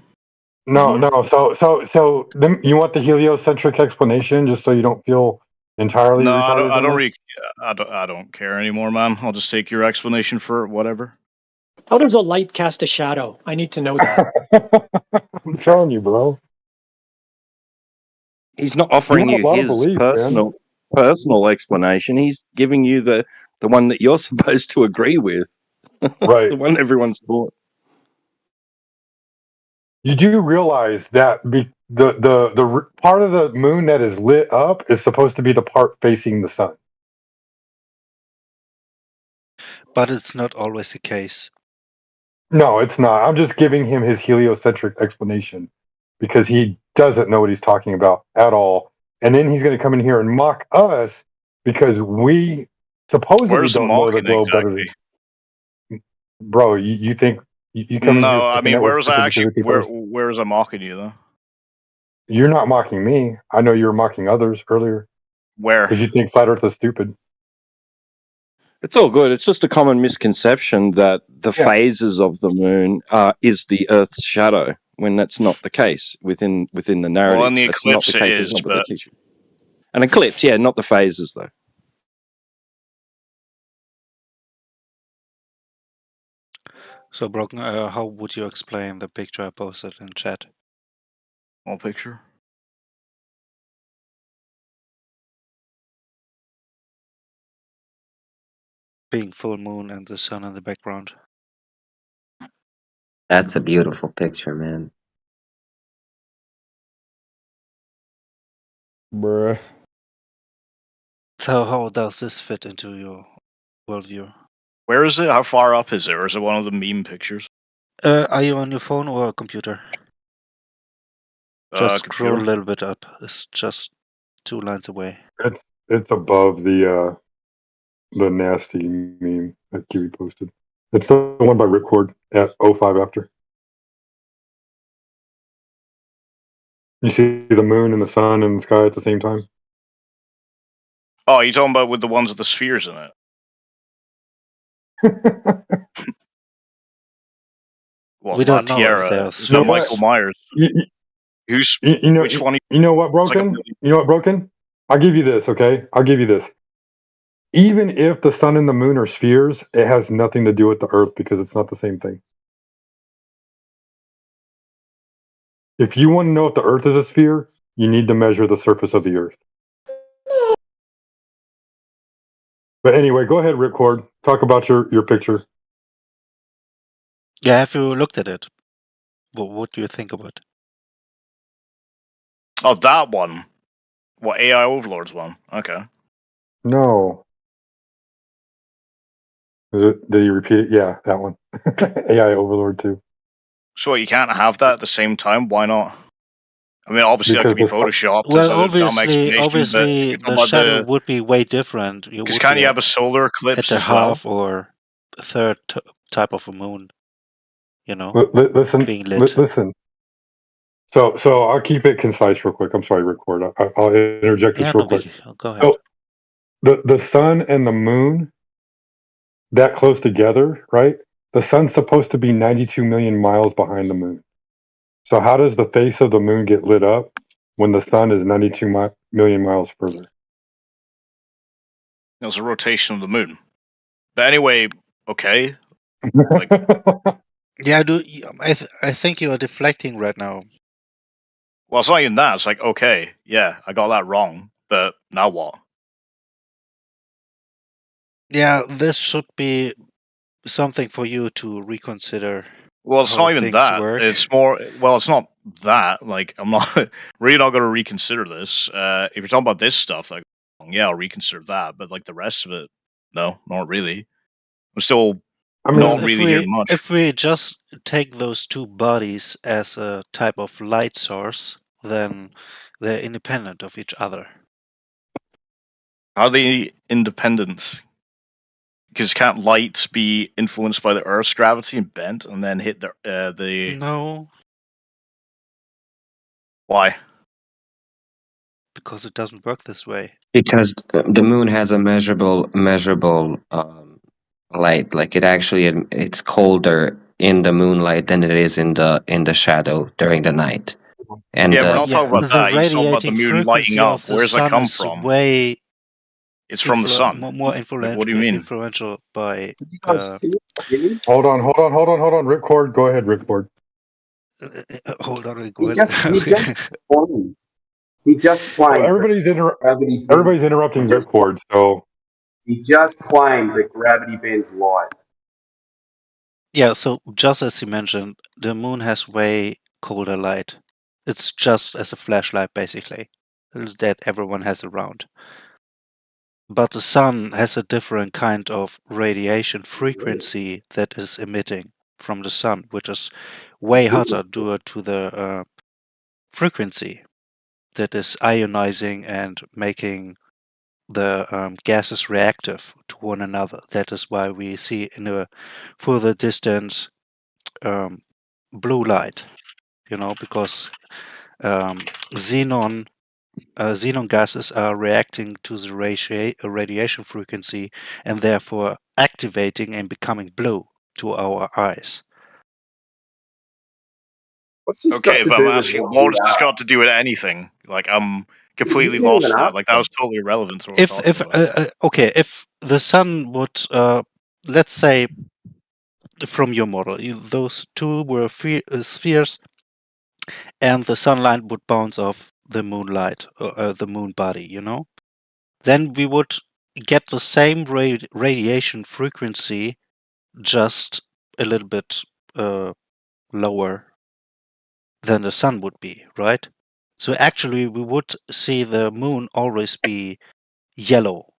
No, no. You want the heliocentric explanation, just so you don't feel entirely No, retarded I from don't this? really. I don't care anymore, man. I'll just take your explanation for whatever. How does a light cast a shadow? I need to know that. I'm telling you, bro. He's not offering want a you lot of his belief, man. personal explanation. He's giving you the one that you're supposed to agree with, Right. the one everyone's taught. You do realize that the part of the moon that is lit up is supposed to be the part facing the sun. But it's not always the case. No, it's not. I'm just giving him his heliocentric explanation because he doesn't know what he's talking about at all. And then he's going to come in here and mock us because we supposedly Where's the don't know the mocking globe better exactly? than. Bro, you think you come in here No, I thinking mean, that we're where was I stupid because actually? we think Where was I mocking you though? you're not mocking me. I know you were mocking others earlier Where? because you think flat Earth is stupid. It's all good. It's just a common misconception that the Yeah. phases of the moon is the Earth's shadow, when that's not the case within the narrative. Well, in the That's not the eclipse it case. That's is, not what they but teach you. An eclipse, yeah, not the phases though. So, Broken, how would you explain the picture I posted in chat? what picture? Being full moon and the sun in the background. That's a beautiful picture, man. Bruh. So, how does this fit into your worldview? Where is it? How far up is it? Or is it one of the meme pictures? Are you on your phone or a computer? Just scroll Computer. a little bit up. It's just 2 lines away. It's above the nasty meme that Kiwi posted. It's the one by Ripcord at 05 after. You see the moon and the sun and the sky at the same time? Oh, you talking about with the ones with the spheres in it? What, We La don't know if Tierra? there's Is that You know what? Michael Myers? Who's You know, which one? you know what, It's like a Broken? million. You know what, Broken? I'll give you this, okay? I'll give you this. Even if the sun and the moon are spheres, it has nothing to do with the Earth because it's not the same thing. If you want to know if the Earth is a sphere, you need to measure the surface of the Earth. But anyway, go ahead, Ripcord. Talk about your picture. Yeah, have you looked at it? What do you think of it? Oh, that one. What, AI Overlords one? Okay. No. Did you repeat it? Yeah, that one. AI Overlord 2. So you can't have that at the same time? Why not? I mean, obviously that Because could be this, photoshopped as Well, a dumb explanation, but if obviously, you're talking the about shadow would be way different. You because would can't be you have a solar at eclipse the as well? half or a third type of a moon. You know, listen, being lit. listen. So I'll keep it concise real quick. I'm sorry, Record. I'll interject Yeah, this real no quick. biggie. Go ahead. So the sun and the moon that close together, right? The sun's supposed to be 92 million miles behind the moon. So how does the face of the moon get lit up when the sun is 92 million miles further? It was a rotation of the moon. But anyway, okay. Yeah, I think you are deflecting right now. Well, it's not even that. It's like, okay, yeah, I got that wrong, but now what? Yeah, this should be something for you to reconsider. Well, it's how not even things that. work. It's more. Well, it's not that. Like, I'm not really not going to reconsider this. If you're talking about this stuff, like, yeah, I'll reconsider that. But like the rest of it, no, not really. I'm still I mean, not really doing much. if we just take those two bodies as a type of light source, then they're independent of each other. How are they independent? Because can't light be influenced by the Earth's gravity and bent, and then hit the? No, Why? because it doesn't work this way. Because the moon has a measurable light. Like it's colder in the moonlight than it is in the shadow during the night. And Yeah, we're not talking about the that. You're talking about the radiating moon lighting frequency up. of the Where's that sun come is from? way It's from the sun. more Like, what do you mean? influential by. hold on. Ripcord, go ahead, Ripcord. Hold on, He just claimed. He just claimed. Everybody's gravity everybody's interrupting Ripcord, so he just claimed that gravity bends light. Yeah, so just as you mentioned, the moon has way colder light. It's just as a flashlight, basically, that everyone has around. But the sun has a different kind of radiation frequency that is emitting from the sun, which is way hotter due to the frequency that is ionizing and making the gases reactive to one another. That is why we see in a further distance blue light, because xenon gases are reacting to the radiation frequency and therefore activating and becoming blue to our eyes. What's this Okay, got to but I'm do with asking, what what we has this are? got to do with anything? Like, I'm completely You didn't even lost now. ask Like, that them. was totally irrelevant to what we're talking about. If the sun would, let's say, from your model, those two were spheres, and the sunlight would bounce off the moonlight, the moon body, then we would get the same radiation frequency, just a little bit lower than the sun would be, right? So actually, we would see the moon always be yellow,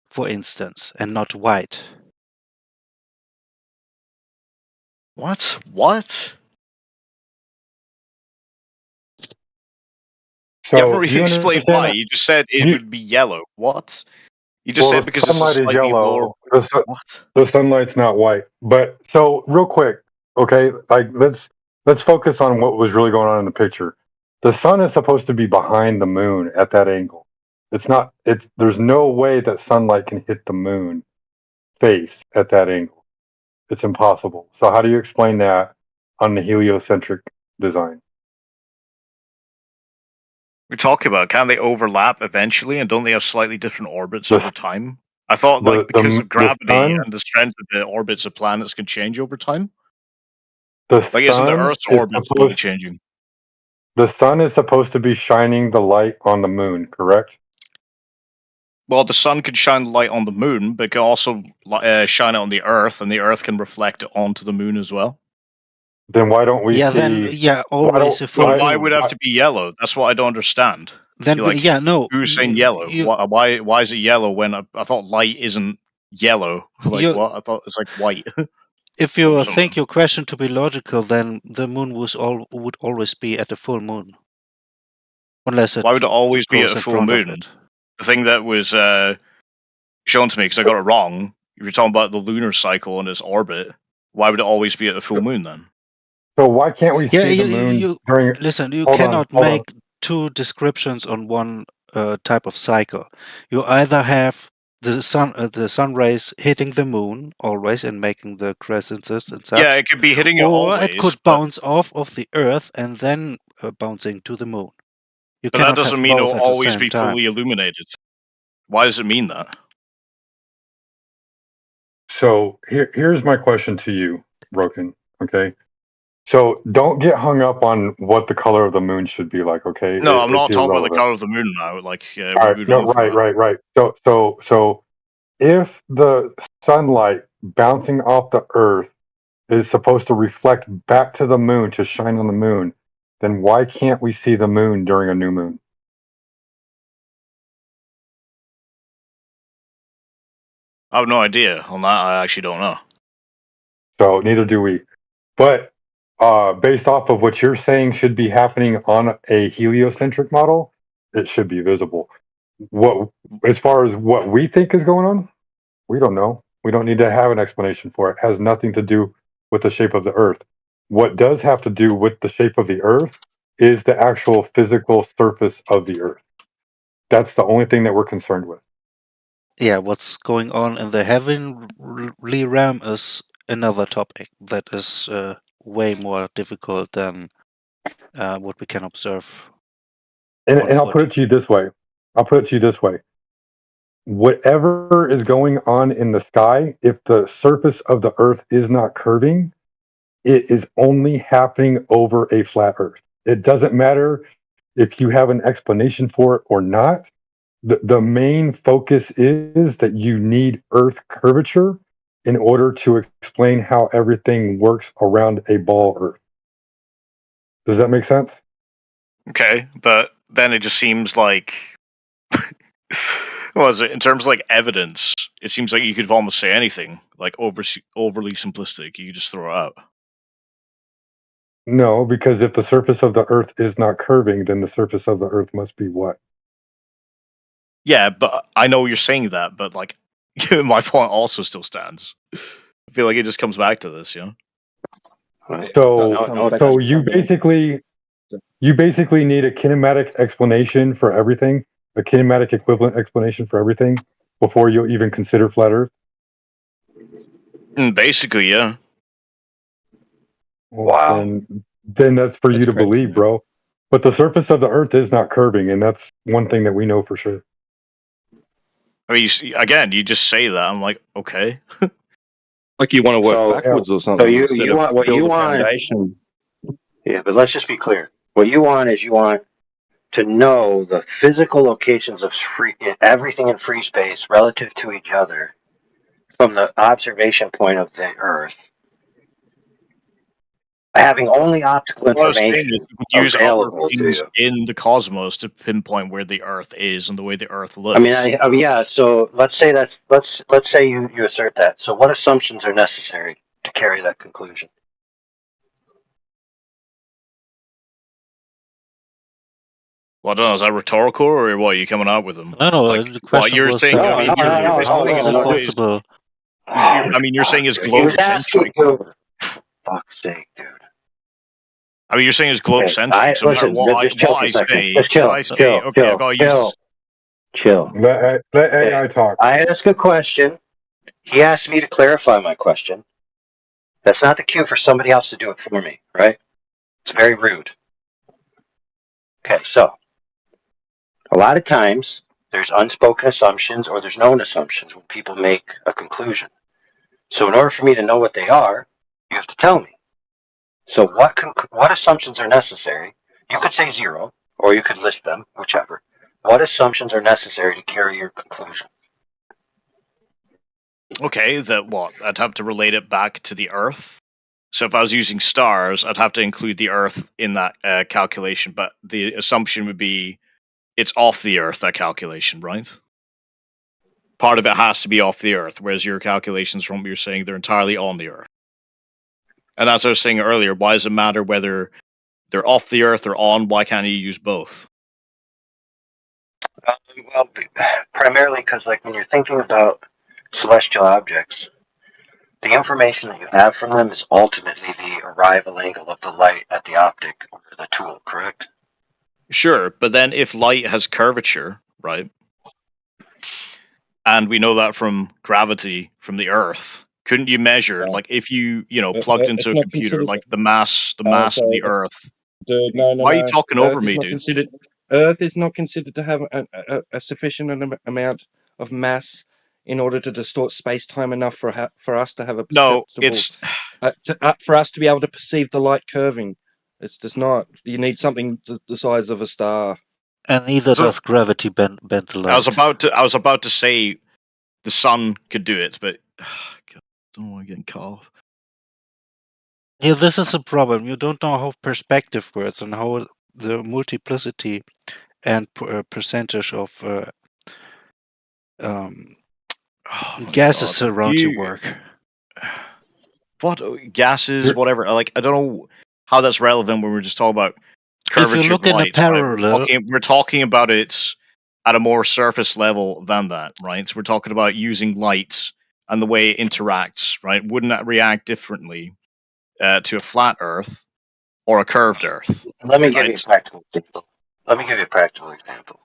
for instance, and not white. What? What? You haven't so do really you explained understand why. that? You just said it would be yellow. What? You just Well, said the because it's a sunlight is slightly lower. yellow. What? The sunlight's not white. But so real quick, okay, like let's focus on what was really going on in the picture. The sun is supposed to be behind the moon at that angle. It's not. There's no way that sunlight can hit the moon face at that angle. It's impossible. So how do you explain that on the heliocentric design? We're talking about, can they overlap eventually, and don't they have slightly different orbits The over time? I thought, like, because of the gravity sun and the strength of the orbits of planets can change over time. the Like, isn't the sun Earth's is orbit slowly supposed changing? the sun is supposed to be shining the light on the moon, correct? Well, the sun can shine light on the moon, but it can also shine it on the Earth, and the Earth can reflect it onto the moon as well. Then why don't we see? Always a full Well, moon. why would it have to be yellow? That's what I don't understand. Then You're like, no. who's saying yellow? Why is it yellow when I thought light isn't yellow? Like, You- what? I thought it's like white. If you think your question to be logical, then the moon would always be at the full moon, unless it Why would it always be at goes a in full front of moon? it. The thing that was shown to me, because I got it wrong, if you're talking about the lunar cycle and its orbit, why would it always be at the full moon then? So why can't we Yeah, see the moon during? listen. You Hold cannot on. make two descriptions on one type of cycle. You either have the sun rays hitting the moon always and making the crescences and such. Yeah, it could be hitting it or always, it could but- bounce off of the Earth and then bouncing to the moon. You But that cannot doesn't have mean both it'll at the always same be time. fully illuminated. Why does it mean that? So here's my question to you, Broken. Okay. So don't get hung up on what the color of the moon should be like. Okay. No, I'm It's not talking about the irrelevant. color of the moon now. Like, All we right. moved No. on from that. Right. So if the sunlight bouncing off the Earth is supposed to reflect back to the moon to shine on the moon, then why can't we see the moon during a new moon? I have no idea on that. I actually don't know. So neither do we. But based off of what you're saying should be happening on a heliocentric model, it should be visible. What, as far as what we think is going on, we don't know. We don't need to have an explanation for it. It has nothing to do with the shape of the Earth. What does have to do with the shape of the Earth is the actual physical surface of the Earth. That's the only thing that we're concerned with. Yeah, what's going on in the heavenly realm is another topic that is way more difficult than what we can observe. And I'll put it to you this way. Whatever is going on in the sky, if the surface of the Earth is not curving, it is only happening over a flat Earth. It doesn't matter if you have an explanation for it or not. The main focus is that you need Earth curvature in order to explain how everything works around a ball Earth. Does that make sense? Okay, but then it just seems like, what was it, in terms of like evidence, it seems like you could almost say anything, like overly simplistic. You could just throw it out. No, because if the surface of the Earth is not curving, then the surface of the Earth must be what? Yeah, but I know you're saying that, but like, my point also still stands. I feel like it just comes back to this, you know? So you basically need a kinematic explanation for everything, a kinematic equivalent explanation for everything before you'll even consider flat Earth. Basically, yeah. Wow. Then that's for you to believe, bro. But the surface of the Earth is not curving, and that's one thing that we know for sure. I mean, again, you just say that. I'm like, okay. Like you want to work backwards or something. So you instead of want what build you a want. foundation. Yeah, but let's just be clear. What you want is you want to know the physical locations of everything in free space relative to each other from the observation point of the Earth. Having only optical What I was saying information is you can use other available to things you. in the cosmos to pinpoint where the Earth is and the way the Earth looks. I mean, yeah. So let's say let's say you assert that. So what assumptions are necessary to carry that conclusion? Well, I don't know. Is that rhetorical, or what? Are you coming out with them? No, Like, the question you're was saying? that I mean, how is it possible? I mean, you're saying it's He was asking globe-centric. you. Fuck's sake, dude. I mean, you're saying it's globe-centric. So no matter Listen, what just chill for I a second. say, Just if chill, I say, okay, I gotta use chill. Let AI talk. I ask a question. He asked me to clarify my question. That's not the cue for somebody else to do it for me, right? It's very rude. Okay, so a lot of times there's unspoken assumptions or there's known assumptions when people make a conclusion. So in order for me to know what they are, you have to tell me. So what assumptions are necessary? You could say zero, or you could list them, whichever. What assumptions are necessary to carry your conclusion? Okay, that what? I'd have to relate it back to the Earth. So if I was using stars, I'd have to include the Earth in that calculation, but the assumption would be it's off the Earth, that calculation, right? Part of it has to be off the Earth, whereas your calculations from what you're saying, they're entirely on the Earth. And as I was saying earlier, why does it matter whether they're off the Earth or on? Why can't you use both? Well, primarily because, like, when you're thinking about celestial objects, the information that you have from them is ultimately the arrival angle of the light at the optic or the tool, correct? Sure, but then if light has curvature, right? And we know that from gravity from the Earth. Couldn't you measure, like, if you plugged into a computer, like the mass of the Earth? Dude, no. Why are you talking Earth over is me, not dude? considered. Earth is not considered to have a sufficient amount of mass in order to distort space time enough for us to have a No, perceptible. it's For us to be able to perceive the light curving. It's just not. You need something the size of a star. And neither So- does gravity bend the light. I was about to say the sun could do it, but God, I don't want to get cut off. Yeah, this is a problem. You don't know how perspective works and how the multiplicity and percentage of Oh my Gases God. around your work. What gases, whatever. Like, I don't know how that's relevant when we're just talking about If you curvature of look in a light. Right? parallel, We're talking about it at a more surface level than that, right? So we're talking about using light and the way it interacts, right? Wouldn't that react differently to a flat Earth or a curved Earth? Let me give you a Right? practical example.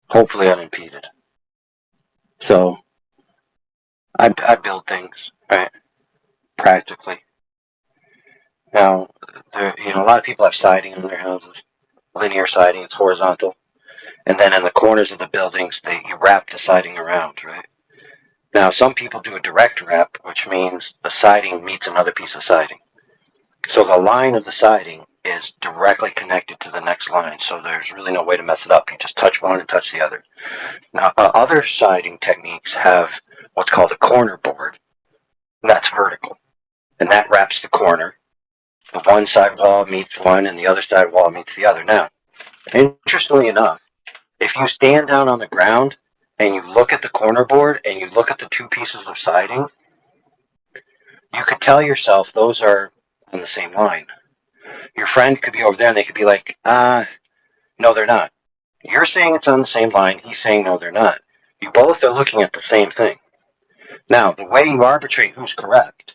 Hopefully unimpeded. So I build things, right? Practically. Now, a lot of people have siding in their houses. Linear siding, it's horizontal. And then in the corners of the buildings, you wrap the siding around, right? Now, some people do a direct wrap, which means the siding meets another piece of siding. So the line of the siding is directly connected to the next line, so there's really no way to mess it up. You just touch one and touch the other. Now, other siding techniques have what's called a corner board. That's vertical, and that wraps the corner. The one side wall meets one, and the other side wall meets the other. Now, interestingly enough, if you stand down on the ground and you look at the corner board and you look at the two pieces of siding, you could tell yourself those are on the same line. Your friend could be over there and they could be like, no, they're not. You're saying it's on the same line. He's saying, no, they're not. You both are looking at the same thing. Now, the way you arbitrate who's correct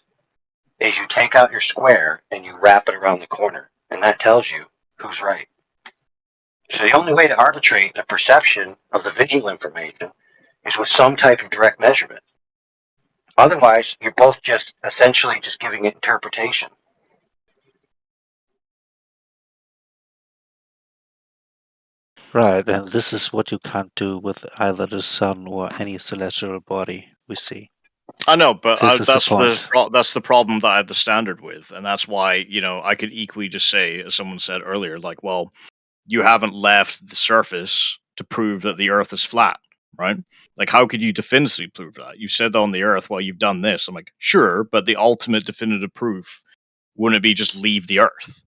is you take out your square and you wrap it around the corner, and that tells you who's right. So the only way to arbitrate the perception of the visual information is with some type of direct measurement. Otherwise, you're both just essentially just giving it interpretation. right, and this is what you can't do with either the sun or any celestial body we see. I know, but This is the point. that's the problem that I have the standard with, and that's why I could equally just say, as someone said earlier, like, well, you haven't left the surface to prove that the Earth is flat, right? Like, how could you definitively prove that? You said that on the Earth, well, you've done this. I'm like, sure, but the ultimate definitive proof wouldn't it be just leave the Earth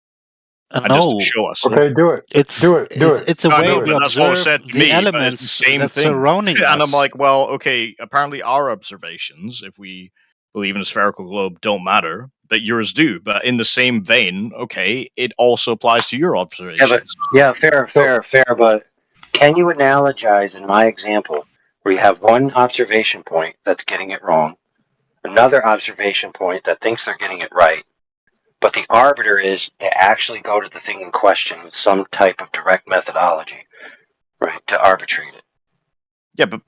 and just No, show us? Okay, do it. it's Do it. Do it. it's a I way know, we but that's what was observe said to the me. But it's the elements same that's thing, surrounding and I'm us. like, well, okay. Apparently, our observations, if we believe in a spherical globe, don't matter, but yours do. But in the same vein, okay, it also applies to your observations. Fair, but can you analogize in my example where you have one observation point that's getting it wrong, another observation point that thinks they're getting it right, but the arbiter is to actually go to the thing in question with some type of direct methodology, right, to arbitrate it? Yeah, but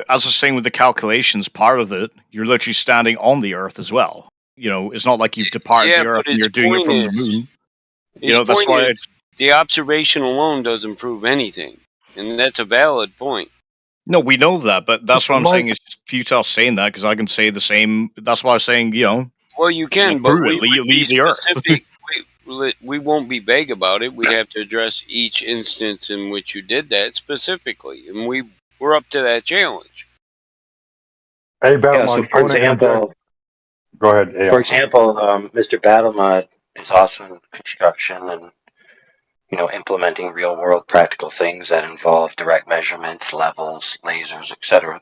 as I was saying with the calculations part of it, you're literally standing on the Earth as well. It's not like you've departed Yeah, the Earth but and its you're doing it point from the is, moon. his That's point why is the observation alone doesn't prove anything, and that's a valid point. No, we know that, but that's what I'm Mike, saying is futile saying that because I can say the same. That's why I was saying, Well, you can, but prove it. we would be Leave the Earth. specific. We won't be vague about it. We'd have to address each instance in which you did that specifically, and we're up to that challenge. hey, Battle Yeah, so Mike, I want to interject. Go ahead. For example, Mr. Battlemod is also in construction and implementing real world practical things that involve direct measurements, levels, lasers, etc.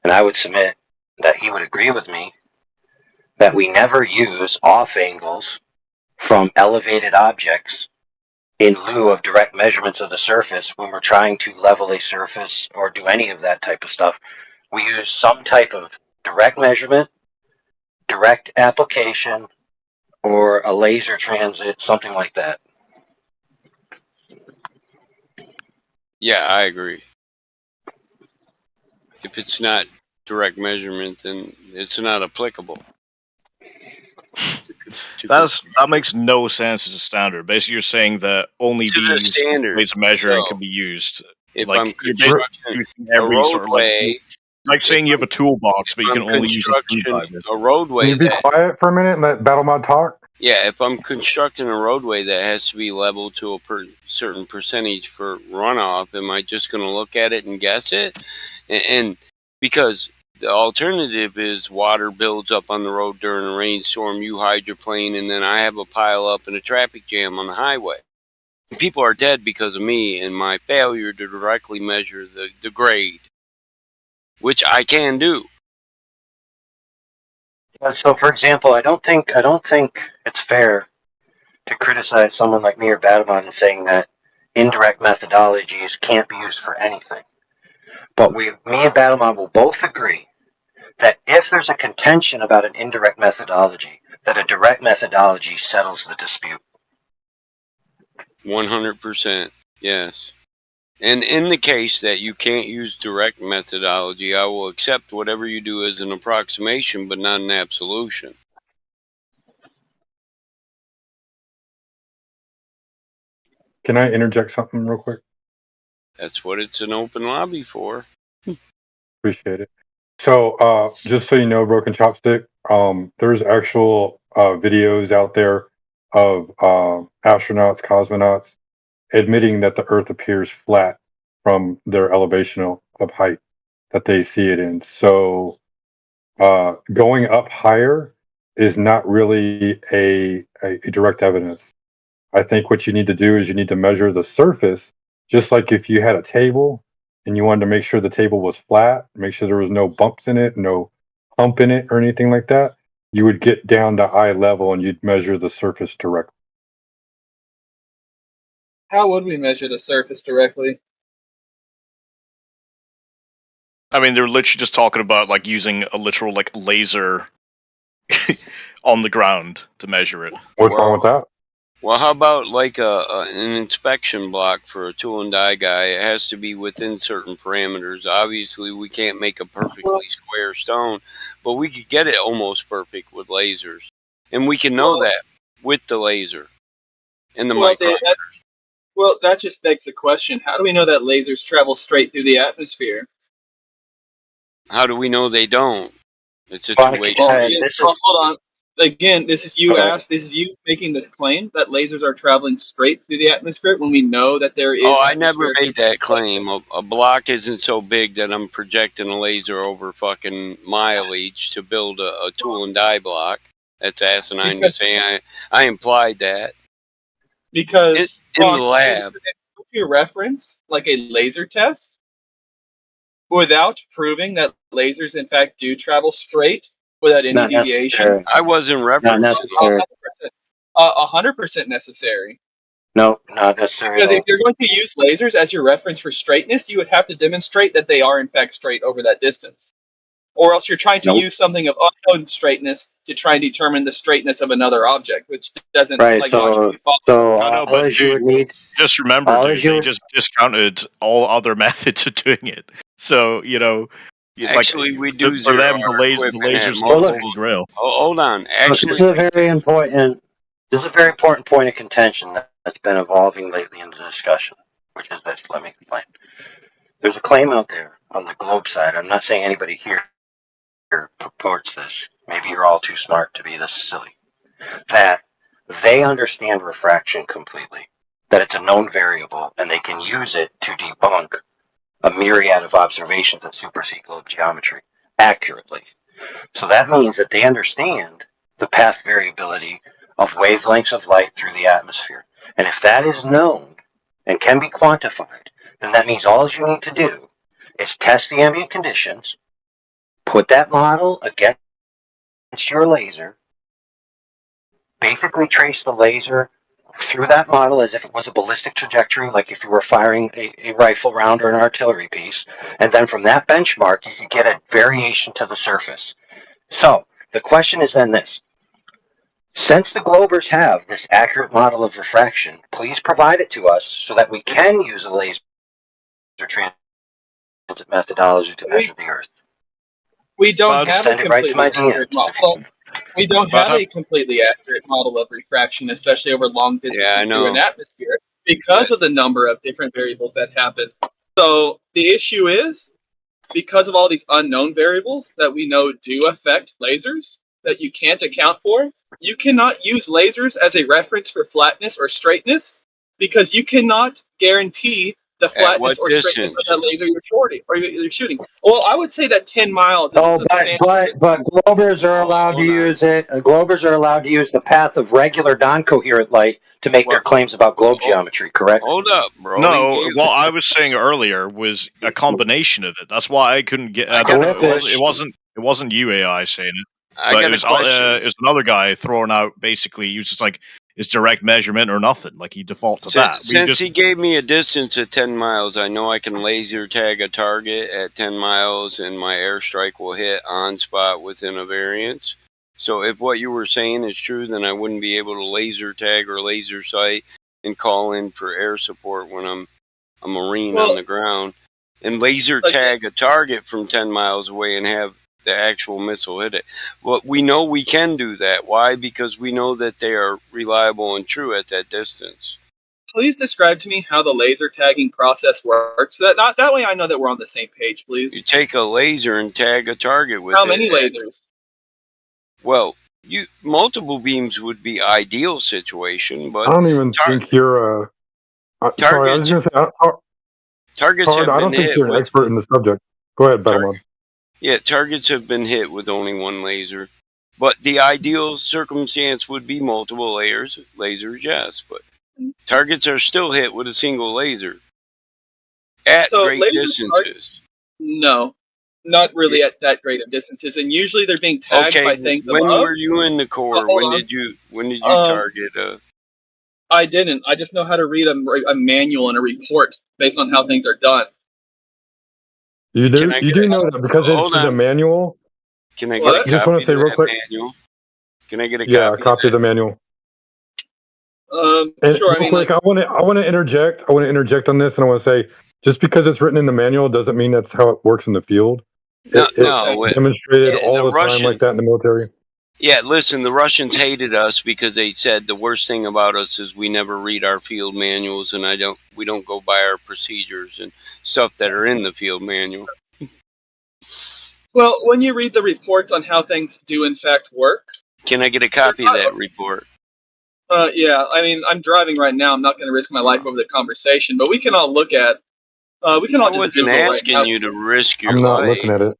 And I would submit that he would agree with me that we never use off angles from elevated objects in lieu of direct measurements of the surface when we're trying to level a surface or do any of that type of stuff. We use some type of direct measurement, direct application, or a laser transit, something like that. Yeah, I agree. If it's not direct measurement, then it's not applicable. That makes no sense as a standard. Basically, you're saying that only To the these standard. ways of measuring So, can be used. if Like I'm you're basically constructing using a every sort of roadway, like saying you have a toolbox, but you I'm can only use a constructing screwdriver. a roadway Can you be that, quiet for a minute and let Battlemod talk? yeah, if I'm constructing a roadway that has to be leveled to a certain percentage for runoff, am I just going to look at it and guess it? And because the alternative is water builds up on the road during a rainstorm, you hydroplane, and then I have a pile up and a traffic jam on the highway. People are dead because of me and my failure to directly measure the grade. which I can do. So, for example, I don't think it's fair to criticize someone like me or Badamon and saying that indirect methodologies can't be used for anything. But me and Badamon will both agree that if there's a contention about an indirect methodology, that a direct methodology settles the dispute. 100%, yes. And in the case that you can't use direct methodology, I will accept whatever you do as an approximation, but not an absolution. Can I interject something real quick? That's what it's an open lobby for. Appreciate it. So, just so you know, Broken Chopstick, there's actual videos out there of astronauts, cosmonauts, admitting that the Earth appears flat from their elevation of height that they see it in. So, going up higher is not really a direct evidence. I think what you need to do is you need to measure the surface, just like if you had a table and you wanted to make sure the table was flat, make sure there was no bumps in it, no hump in it, or anything like that. You would get down to eye level and you'd measure the surface directly. How would we measure the surface directly? I mean, they're literally just talking about like using a literal like laser on the ground to measure it. What's wrong with that? Well, how about like an inspection block for a tool and die guy? It has to be within certain parameters. Obviously, we can't make a perfectly square stone, but we could get it almost perfect with lasers. And we can know that with the laser and the micrometer. Well, that just begs the question, how do we know that lasers travel straight through the atmosphere? How do we know they don't? It's a two-way street. Hold on. Again, this is you making this claim that lasers are traveling straight through the atmosphere when we know that there is. Oh, I never made that claim. A block isn't so big that I'm projecting a laser over fucking mileage to build a tool and die block. That's asinine to say. I implied that. Because in the lab. If you reference like a laser test without proving that lasers in fact do travel straight without any deviation. I wasn't referencing. Not necessary. 100% necessary. No, not necessary. Because if you're going to use lasers as your reference for straightness, you would have to demonstrate that they are in fact straight over that distance. Or else you're trying to use something of unknown straightness to try and determine the straightness of another object, which doesn't logically follow. I know, but dude, just remember, dude, they just discounted all other methods of doing it. So, you know, actually, we do for them, the lasers Well, the look, holy grail. Hold on. Actually, this is a very important point of contention that's been evolving lately in the discussion, which is this. Let me explain. There's a claim out there on the globe side. I'm not saying anybody here purports this. Maybe you're all too smart to be this silly. That they understand refraction completely. That it's a known variable, and they can use it to debunk a myriad of observations that supersede globe geometry accurately. So that means that they understand the path variability of wavelengths of light through the atmosphere. And if that is known and can be quantified, then that means all you need to do is test the ambient conditions, put that model against your laser, basically trace the laser through that model as if it was a ballistic trajectory, like if you were firing a rifle round or an artillery piece, and then from that benchmark you can get a variation to the surface. So the question is then this: since the globers have this accurate model of refraction, please provide it to us so that we can use a laser transit methodology to measure the Earth. We don't have a Send it right to my completely accurate DMs. model. We don't have a completely accurate model of refraction, especially over long distances through an atmosphere, because of the number of different variables that happen. So the issue is, because of all these unknown variables that we know do affect lasers that you can't account for, you cannot use lasers as a reference for flatness or straightness, because you cannot guarantee the At flatness what or straightness of distance? that laser you're shorting or you're shooting. Well, I would say that 10 miles is a Oh, substantial distance. but Globers are allowed to use it. Globers are allowed to use the path of regular non-coherent light to make their Well, claims about globe geometry. Correct? hold up, bro. He No, gave. what I was saying earlier was a combination of it. That's why I couldn't get. I got a It question. wasn't you AI saying it, I but got a question. it was another guy throwing out basically. He was just like it's direct measurement or nothing. Like he default to that. Since he gave me a distance of 10 miles, I know I can laser tag a target at 10 miles and my airstrike will hit on spot within a variance. So if what you were saying is true, then I wouldn't be able to laser tag or laser sight and call in for air support when I'm a Marine on the ground and laser tag a target from 10 miles away and have the actual missile hit it. Well, we know we can do that. Why? Because we know that they are reliable and true at that distance. Please describe to me how the laser tagging process works. That way I know that we're on the same page, please. You take a laser and tag a target with it. How many lasers? Well, multiple beams would be ideal situation, but I don't even think you're sorry, I was going to say, targets Tard, have I been don't think hit you're an with. expert in the subject. Go ahead, Battlemon. Yeah, targets have been hit with only one laser, but the ideal circumstance would be multiple lasers, yes, but targets are still hit with a single laser at great distances. No, not really at that great of distances, and usually they're being tagged by things when above. were you in the Corps? Hold When on. did you target a... I didn't. I just know how to read a manual and a report based on how things are done. You do know that because it's in the manual. Can I get a I just want copy to say of real that quick. manual? Can I get a Yeah, copy? a copy of the manual. And sure. real quick, I want to interject. I want to interject on this, and I want to say, just because it's written in the manual doesn't mean that's how it works in the field. It's demonstrated all the time like that in the military. Yeah, listen, the Russians hated us because they said the worst thing about us is we never read our field manuals, and we don't go by our procedures and stuff that are in the field manual. Well, when you read the reports on how things do in fact work. Can I get a copy of that report? Yeah, I mean, I'm driving right now. I'm not going to risk my life over the conversation, but we can all look at. We can all just Google I wasn't asking you to risk your I'm not life. looking at it.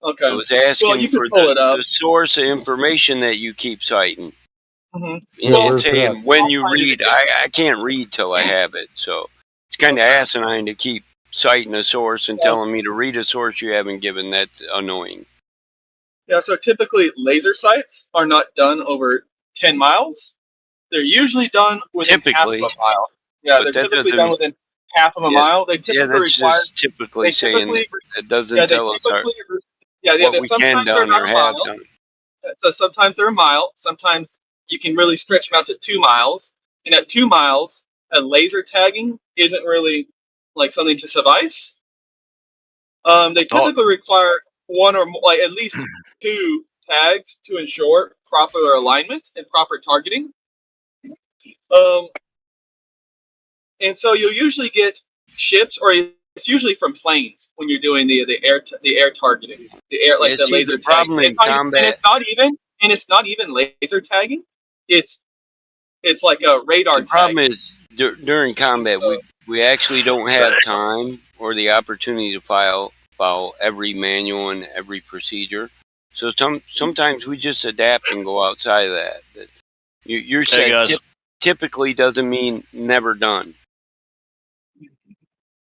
Okay. I was asking well, you can for pull it up. the source of information that you keep citing. Mm-hmm. And saying when you read, I can't read till I have it. So it's kind of asinine to keep citing a source and telling me to read a source you haven't given. That's annoying. Yeah, so typically laser sights are not done over 10 miles. They're usually done within half of a mile. Yeah, they're typically done within half of a mile. They typically require. Just typically saying that. It doesn't tell us what we can done or have done. So sometimes they're a mile. Sometimes you can really stretch them out to 2 miles. And at 2 miles, a laser tagging isn't really like something to suffice. They typically require one or more, like at least 2 tags to ensure proper alignment and proper targeting. And so you'll usually get ships, or it's usually from planes when you're doing the air targeting, the laser problem tagging. in combat. And it's not even laser tagging. It's like a radar. The problem is during combat we actually don't have time or the opportunity to follow every manual and every procedure. So sometimes we just adapt and go outside of that. You're saying typically doesn't mean never done.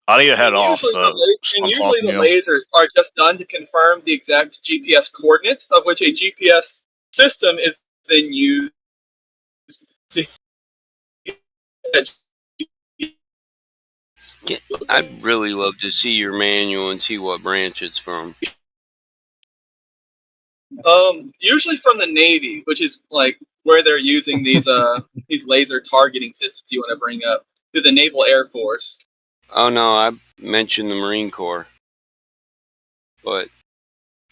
I need to head off. Usually the lasers are just done to confirm the exact GPS coordinates, of which a GPS system is then used to. I'd really love to see your manual and see what branch it's from. Usually from the Navy, which is like where they're using these these laser targeting systems you want to bring up, to the Naval Air Force. Oh no, I mentioned the Marine Corps, but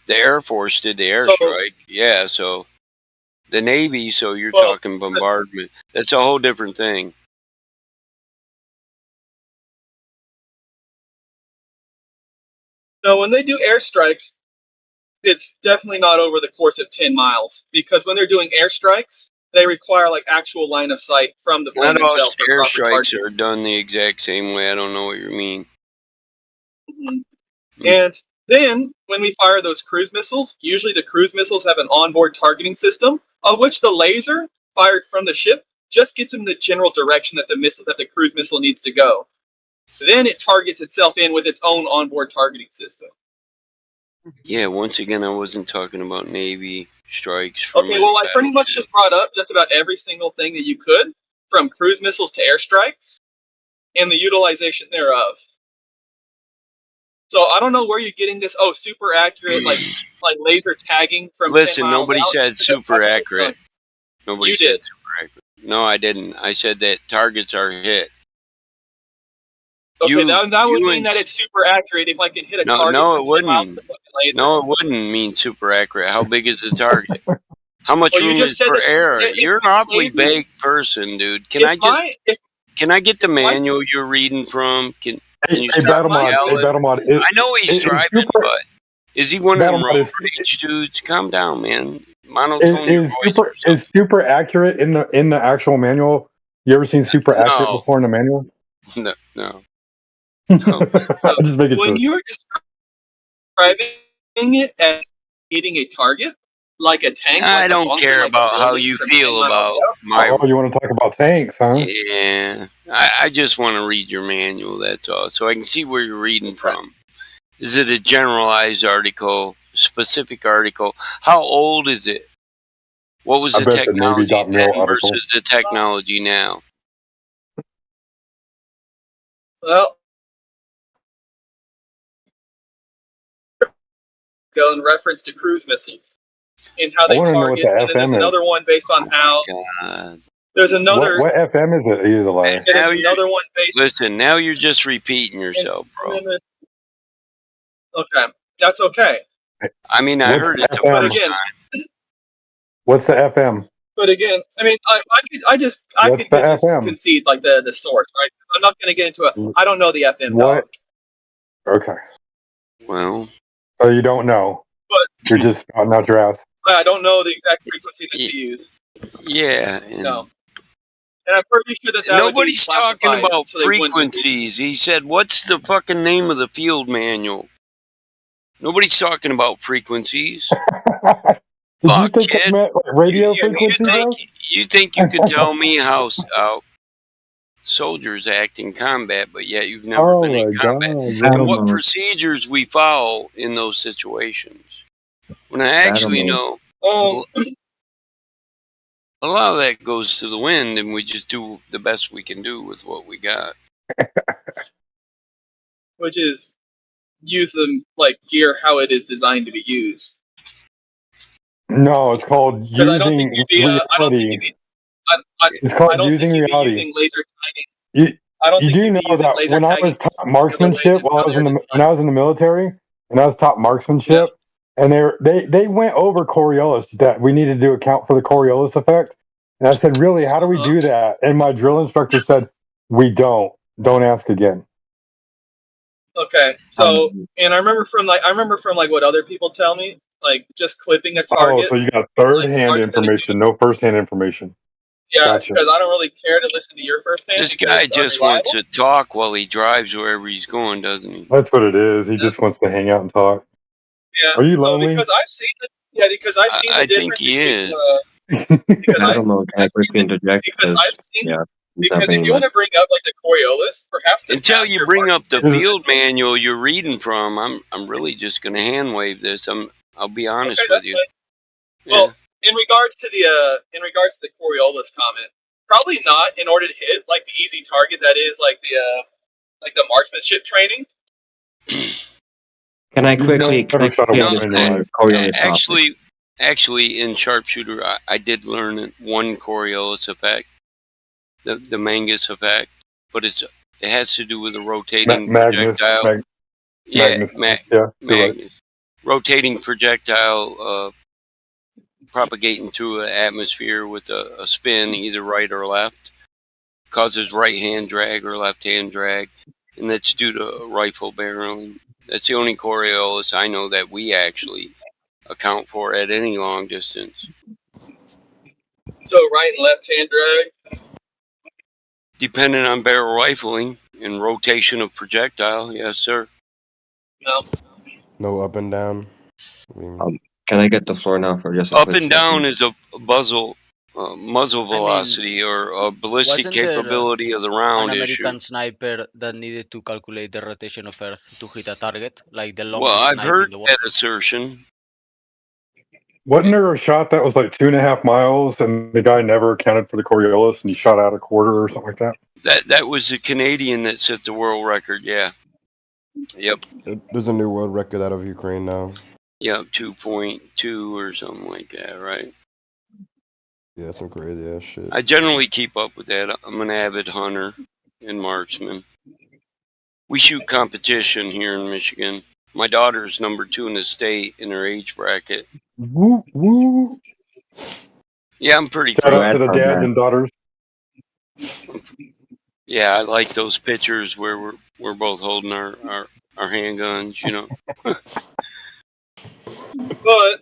the Air Force did the airstrike. Yeah, so the Navy. So you're talking bombardment. That's a whole different thing. No, when they do airstrikes, it's definitely not over the course of 10 miles, because when they're doing airstrikes, they require like actual line of sight from the plane Not all itself for proper airstrikes targeting. are done the exact same way. I don't know what you mean. And then when we fire those cruise missiles, usually the cruise missiles have an onboard targeting system, of which the laser fired from the ship just gets in the general direction that the cruise missile needs to go. Then it targets itself in with its own onboard targeting system. Yeah, once again, I wasn't talking about Navy strikes from Okay, a well, I pretty much battleship. just brought up just about every single thing that you could, from cruise missiles to airstrikes, and the utilization thereof. So I don't know where you're getting this. Oh, super accurate, like laser tagging from 10 Listen, miles nobody out. said super accurate. Nobody You said did. super accurate. No, I didn't. I said that targets are hit. Okay, that would mean that it's super accurate if I can hit a target No, from it 10 miles wouldn't. with a fucking laser. No, it wouldn't mean super accurate. How big is the target? How much Well, you room just is said for that air? if You're an my awfully laser- vague person, dude. Can I get the manual you're reading from? Can you Hey, stop Battlemod. Hey, yelling? Battlemod. I know he's driving, but is he one of them road rage dudes? Calm down, man. Monotone your voice. Is super accurate in the actual manual? You ever seen super accurate No. before in the manual? No, no. I'm just making When sure. you were describing it as hitting a target, like a tank, I like a don't bunker, care like a about how building you from feel 10 miles about out. my. Oh, you want to talk about tanks, huh? Yeah, I just want to read your manual. That's all, so I can see where you're reading from. Is it a generalized article, specific article? How old is it? What was I the bet the technology then Navy.mil article. versus the technology now? Well, go in reference to cruise missiles and how I they want to know what target. the And then there's FM is. another one based on how. God. There's another. What FM is it? He's a liar. And there's another one based. Listen, now you're just repeating yourself, bro. Okay, that's okay. I mean, I heard it the FM? first time. What's the FM? But again, I mean, I What's could the just FM? concede like the source, right? I'm not going to get into it. I don't know the FM What? dog. Okay. Well, so you don't know. But you're just spouting out your ass. I don't know the exact frequency that you use. Yeah. No. And I'm pretty sure that Nobody's would be talking classified, about so they wouldn't- frequencies. He said, "What's the fucking name of the field manual?" Nobody's talking about frequencies. Did you think I meant like radio frequency, bro? You think you can tell me how soldiers act in combat, but yet you've never been in combat, and what procedures we follow in those situations? When I actually know a lot of that goes to the wind, and we just do the best we can do with what we got. Which is use them like gear how it is designed to be used. No, it's called Because I don't think using you'd be. I don't think reality. you'd be. It's called I don't using think you'd reality. be using laser tagging. You, I don't you think do you'd know be using that laser when I tagging was taught marksmanship while I was in the military, and I was taught marksmanship, and they went over Coriolis that we needed to account for the Coriolis effect. And I said, really, how do we do that? And my drill instructor said, we don't. Don't ask again. Okay, so and I remember from like what other people tell me, like just clipping a target. Oh, so you got third-hand information, no first-hand information. Yeah, Gotcha. because I don't really care to listen to your first hand. This guy just wants to talk while he drives wherever he's going, doesn't he? That's what it is. He just wants to hang out and talk. Yeah. Are you so lonely? because I've seen the because I've seen the I difference think he between, is. I don't know. Can I quickly interject? because I've seen yeah, because if you want to bring up like the Coriolis, perhaps to Until pass you your bring up the marksmanship- field manual you're reading from, I'm really just going to hand wave this. I'll be honest Okay, with that's you. fine. Yeah. Well, in regards to the Coriolis comment, probably not in order to hit like the easy target that is like the marksmanship training. Can I quickly understand Coriolis topic? Actually, in sharpshooter, I did learn one Coriolis effect, the Mangus effect, but it has to do with a rotating projectile. Magnus. Magnus. Rotating projectile propagating through an atmosphere with a spin, either right or left, causes right-hand drag or left-hand drag, and that's due to rifle barreling. That's the only Coriolis I know that we actually account for at any long distance. So right and left hand drag. Depending on barrel rifling and rotation of projectile, yes, sir. No. No up and down. Can I get the floor now for just a Up quick and second? down is a muzzle velocity or a ballistic wasn't there capability of the an round American issue. sniper that needed to calculate the rotation of Earth to hit a target, like the Well, longest I've snipe in heard the world? that assertion. Wasn't there a shot that was like 2.5 miles, and the guy never accounted for the Coriolis, and he shot out a quarter or something like that? That was the Canadian that set the world record. Yeah. Yep. There's a new world record out of Ukraine now. Yep. 2.2 or something like that, right? Yeah, some crazy ass shit. I generally keep up with that. I'm an avid hunter and marksman. We shoot competition here in Michigan. My daughter's number 2 in the state in her age bracket. Woo woo! Yeah, I'm pretty Shout out proud to the of her. dads and daughters. Yeah, I like those pictures where we're both holding our handguns, you know. But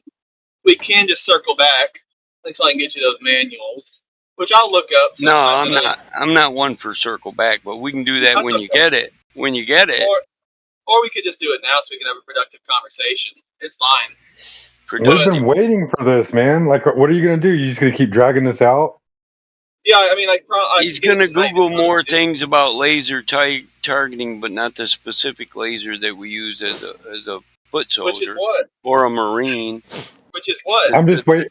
we can just circle back until I can get you those manuals, which I'll look up No, sometime I'm tonight. not. I'm not one for circle back, but we can do that That's when you okay. get it. When you get it. Or we could just do it now so we can have a productive conversation. It's fine. We've been waiting for this, man. Like, what are you gonna do? You just gonna keep dragging this out? Yeah, I mean, He's gonna Google more things about laser targeting, but not the specific laser that we use as a foot soldier which is what? or a marine. Which is what? I'm just waiting.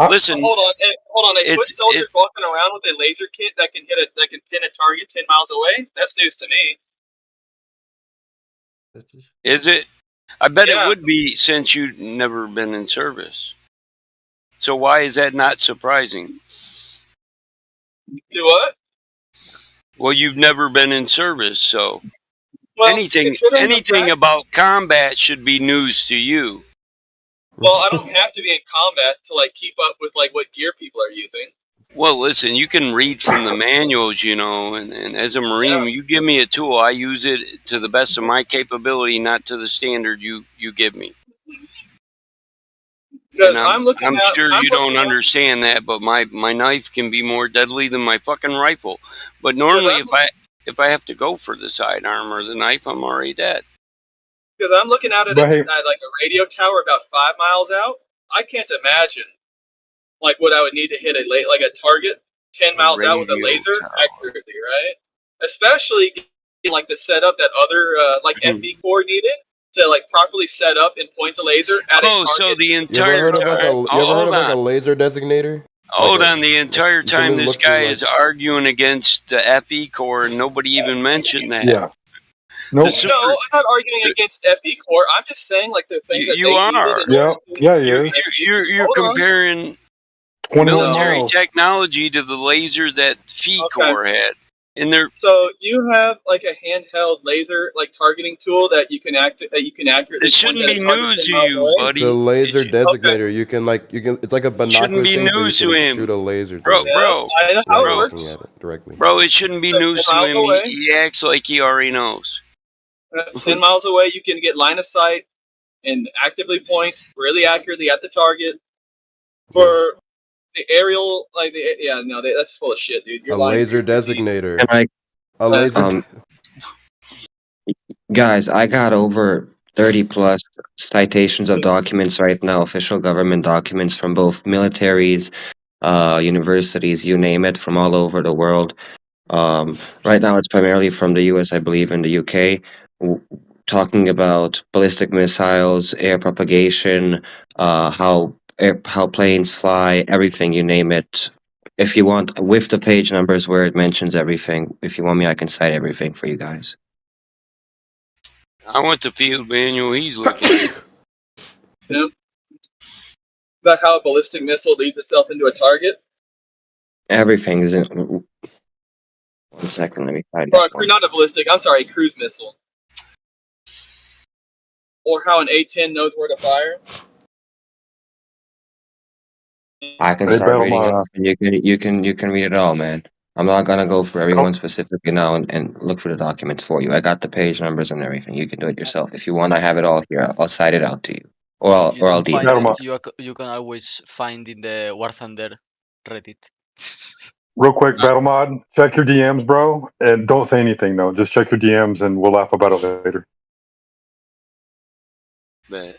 Listen, hold on. A foot it's soldier's walking around with a laser kit that can pin a target 10 miles away. That's news to me. Is it? I bet Yeah. it would be, since you've never been in service. So why is that not surprising? Do what? Well, you've never been in service, so Well, anything considering the fact- about combat should be news to you. Well, I don't have to be in combat to like keep up with like what gear people are using. Well, listen, you can read from the manuals, you know, and as a Marine, you give me a tool, I use it to the best of my capability, not to the standard you give me. Because And I'm looking at, sure I'm you don't looking at- understand that, but my knife can be more deadly than my fucking rifle. But normally, if I have to go for the sidearm or the knife, I'm already dead. Because I'm looking at it at like a radio tower about 5 miles out. I can't imagine like what I would need to hit like a target 10 miles out with a laser accurately, right? Especially in like the setup that other like FE core needed to like properly set up and point a laser at a target. So the You ever entire heard of time, like a laser designator? Hold Like on, the entire you can time this look through, guy like- is arguing against the FE core, and nobody even mentioned that. Yeah. No, I'm not arguing against FE core. I'm just saying like the things that You they are. needed in order to Yeah, he is. You're Hold on. comparing 21 military miles. technology to the laser that FE core had. And they're So you have like a handheld laser like targeting tool that you can accurately. It shouldn't be news to you, It's buddy. a laser designator. You can it's like a binocular be thing, but news you to can him. shoot a laser. Bro, through it. bro, I know how it Without works. looking at it directly. Bro, it shouldn't be So news 10 to miles him. away. He acts like he already knows. 10 miles away, you can get line of sight and actively point really accurately at the target. For the aerial, like that's full of shit, dude. You're A lying. laser designator. Can A laser. Guys, I got over 30 plus citations of documents right now, official government documents from both militaries, universities, you name it, from all over the world. Right now it's primarily from the US, I believe, and the UK, talking about ballistic missiles, air propagation, how planes fly, everything, you name it. If you want, with the page numbers where it mentions everything, if you want me, I can cite everything for you guys. I want the field manual he's looking at. Yeah. About how a ballistic missile leads itself into a target. Everything is in. 1 second, let me find Or that one. not a ballistic, I'm sorry, a cruise missile. Or how an A-10 knows where to fire. I can Hey, start reading it Battle off, and you can read it all, man. I'm not gonna go for everyone specifically now and look for the documents for you. I got the page numbers and everything. You can do it yourself. If you want, I have it all here. I'll cite it out to you, or If you I'll don't DM find it. it, you can always find in the War Thunder Reddit. Real quick, Battle Mod, check your DMs, bro, and don't say anything though. Just check your DMs, and we'll laugh about it later. But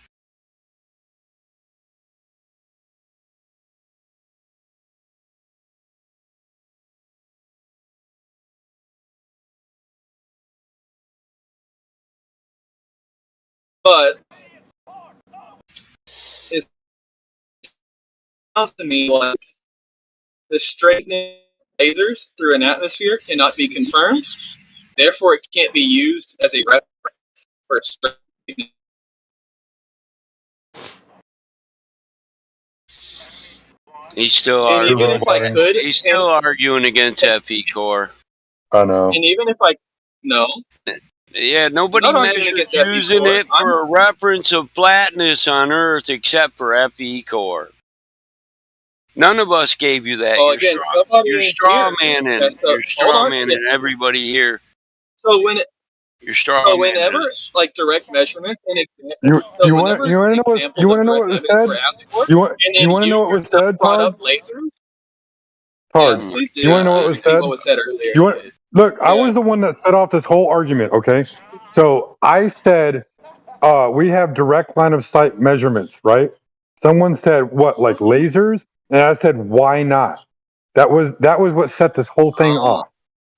it sounds to me like the straightening of lasers through an atmosphere cannot be confirmed. Therefore, it can't be used as a reference for straightening. he's still And even arguing. if I could, He's still arguing against FE core. I know. and even if I no, Yeah, nobody not arguing measured against FE using core. it for a reference of flatness on Earth except for FE core. None of us gave you that. Well, again, somebody You're in straw here. manning. Okay, so You're hold straw on. manning everybody here. So when it, You're straw so manning whenever us. like direct measurements and examples, You so you want whenever to you want to know what examples of direct was evidence said? were asked for, You want and you then want to know what was yourself said, brought Tard? up lasers. Tard, Yeah, please do. you want to know what Please was repeat said? what was said earlier. You want look? I was the one that set off this whole argument. Okay, so I said we have direct line of sight measurements, right? Someone said what, like lasers, and I said why not? That was what set this whole thing off.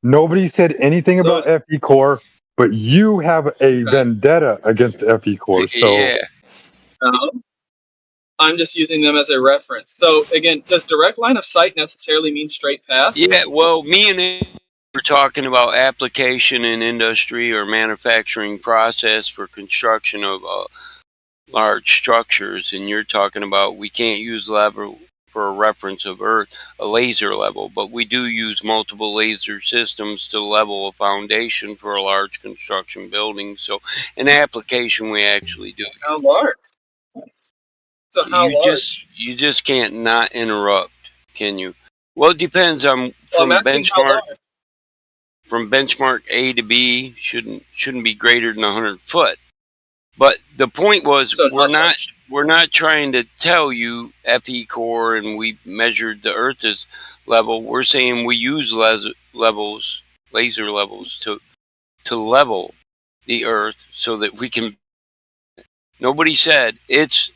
Nobody said anything So about FE core, but you have a vendetta against FE core. So Yeah. I'm just using them as a reference. So again, does direct line of sight necessarily mean straight path? Yeah, well, me and him were talking about application in industry or manufacturing process for construction of large structures, and you're talking about we can't use level for a reference of Earth, a laser level, but we do use multiple laser systems to level a foundation for a large construction building. So, in application, we actually do. How large? So how large? You just can't not interrupt, can you? Well, it depends on from I'm asking how benchmark. large. From benchmark A to B shouldn't be greater than 100 foot. But the point was So we're not trying to tell you FE core and we measured the Earth's level. We're saying we use laser levels to level the Earth so that we can. Nobody said it's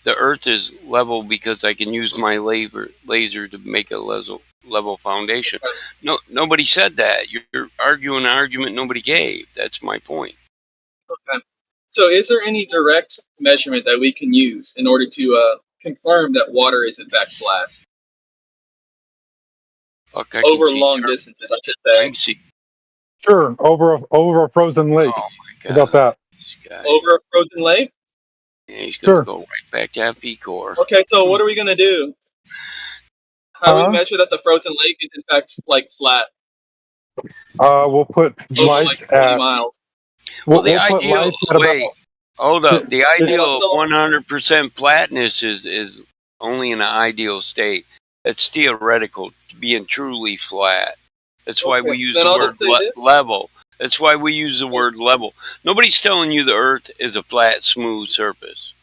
the Earth is level because I can use my laser to make a level foundation. No, nobody said that. You're arguing an argument nobody gave. That's my point. Okay. So is there any direct measurement that we can use in order to confirm that water is in fact flat? Okay, over long distances, I should say. I can see. sure, over a frozen lake. Oh my How about that? Over a frozen lake? Yeah, he's gonna Sure. go right back to FE core. Okay, so what are we gonna do? How do we Huh? measure that the frozen lake is in fact like flat We'll put over lights like 20 at. miles? Well, the We'll put ideal. lights at Wait, about. hold up. The ideal of So- 100% flatness is only in an ideal state. It's theoretical, being truly flat. That's why we Okay, use then the I'll word just say this. level. That's why we use the word level. Nobody's telling you the Earth is a flat, smooth surface.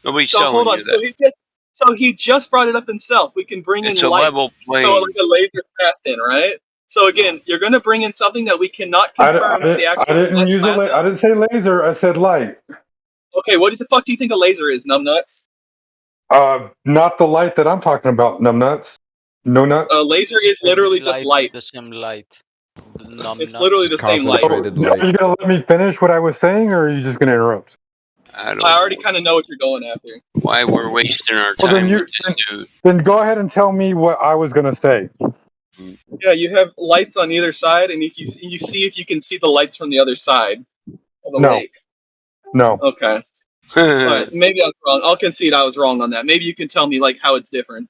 Nobody's So hold telling on. you that. So he just brought it up himself. We can bring It's in a lights. level plane. So like a laser path in, right? So again, you're going to bring in something that we cannot confirm the I actual didn't use path I didn't say laser. I said light. Okay, what the fuck do you think a laser is, numbnuts? Not the light that I'm talking about. Numbnuts. No nuts. A laser is literally just Is light. the same light. It's literally the same light. Are you gonna let me finish what I was saying, or are you just gonna interrupt? I don't I already kind of know what you're going after. why we're wasting our Well, time with this dude. then go ahead and tell me what I was gonna say. Yeah, you have lights on either side, and if you see if you can see the lights from the other side of the No. lake. No. Okay. Alright, maybe I was wrong. I'll concede I was wrong on that. Maybe you can tell me like how it's different.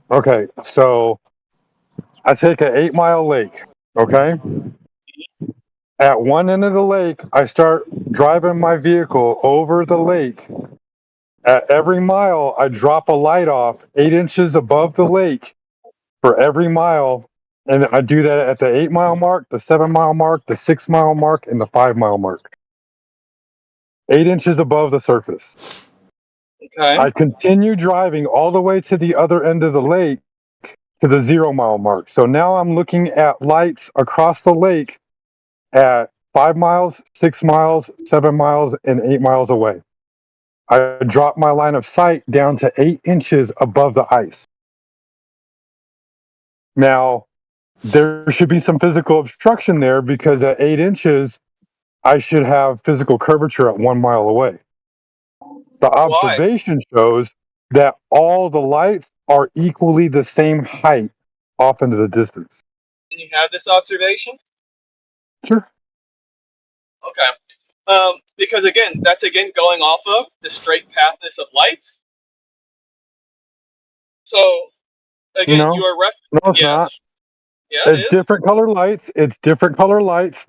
Okay, so I take an 8-mile lake. Okay. At one end of the lake, I start driving my vehicle over the lake. At every mile, I drop a light off 8 inches above the lake for every mile. And I do that at the 8-mile mark, the 7-mile mark, the 6-mile mark, and the 5-mile mark. 8 inches above the surface. Okay. I continue driving all the way to the other end of the lake. to the 0 mile mark. So now I'm looking at lights across the lake at 5 miles, 6 miles, 7 miles, and 8 miles away. I drop my line of sight down to 8 inches above the ice. Now, there should be some physical obstruction there because at 8 inches, I should have physical curvature at 1 mile away. The observation shows that all the lights are equally the same height off into the distance. Can you have this observation? Sure. Okay. Because again, that's again going off of the straight pathness of lights. So again, No, you are no, it's not. yes. Yeah, It's different color lights. It's different color lights.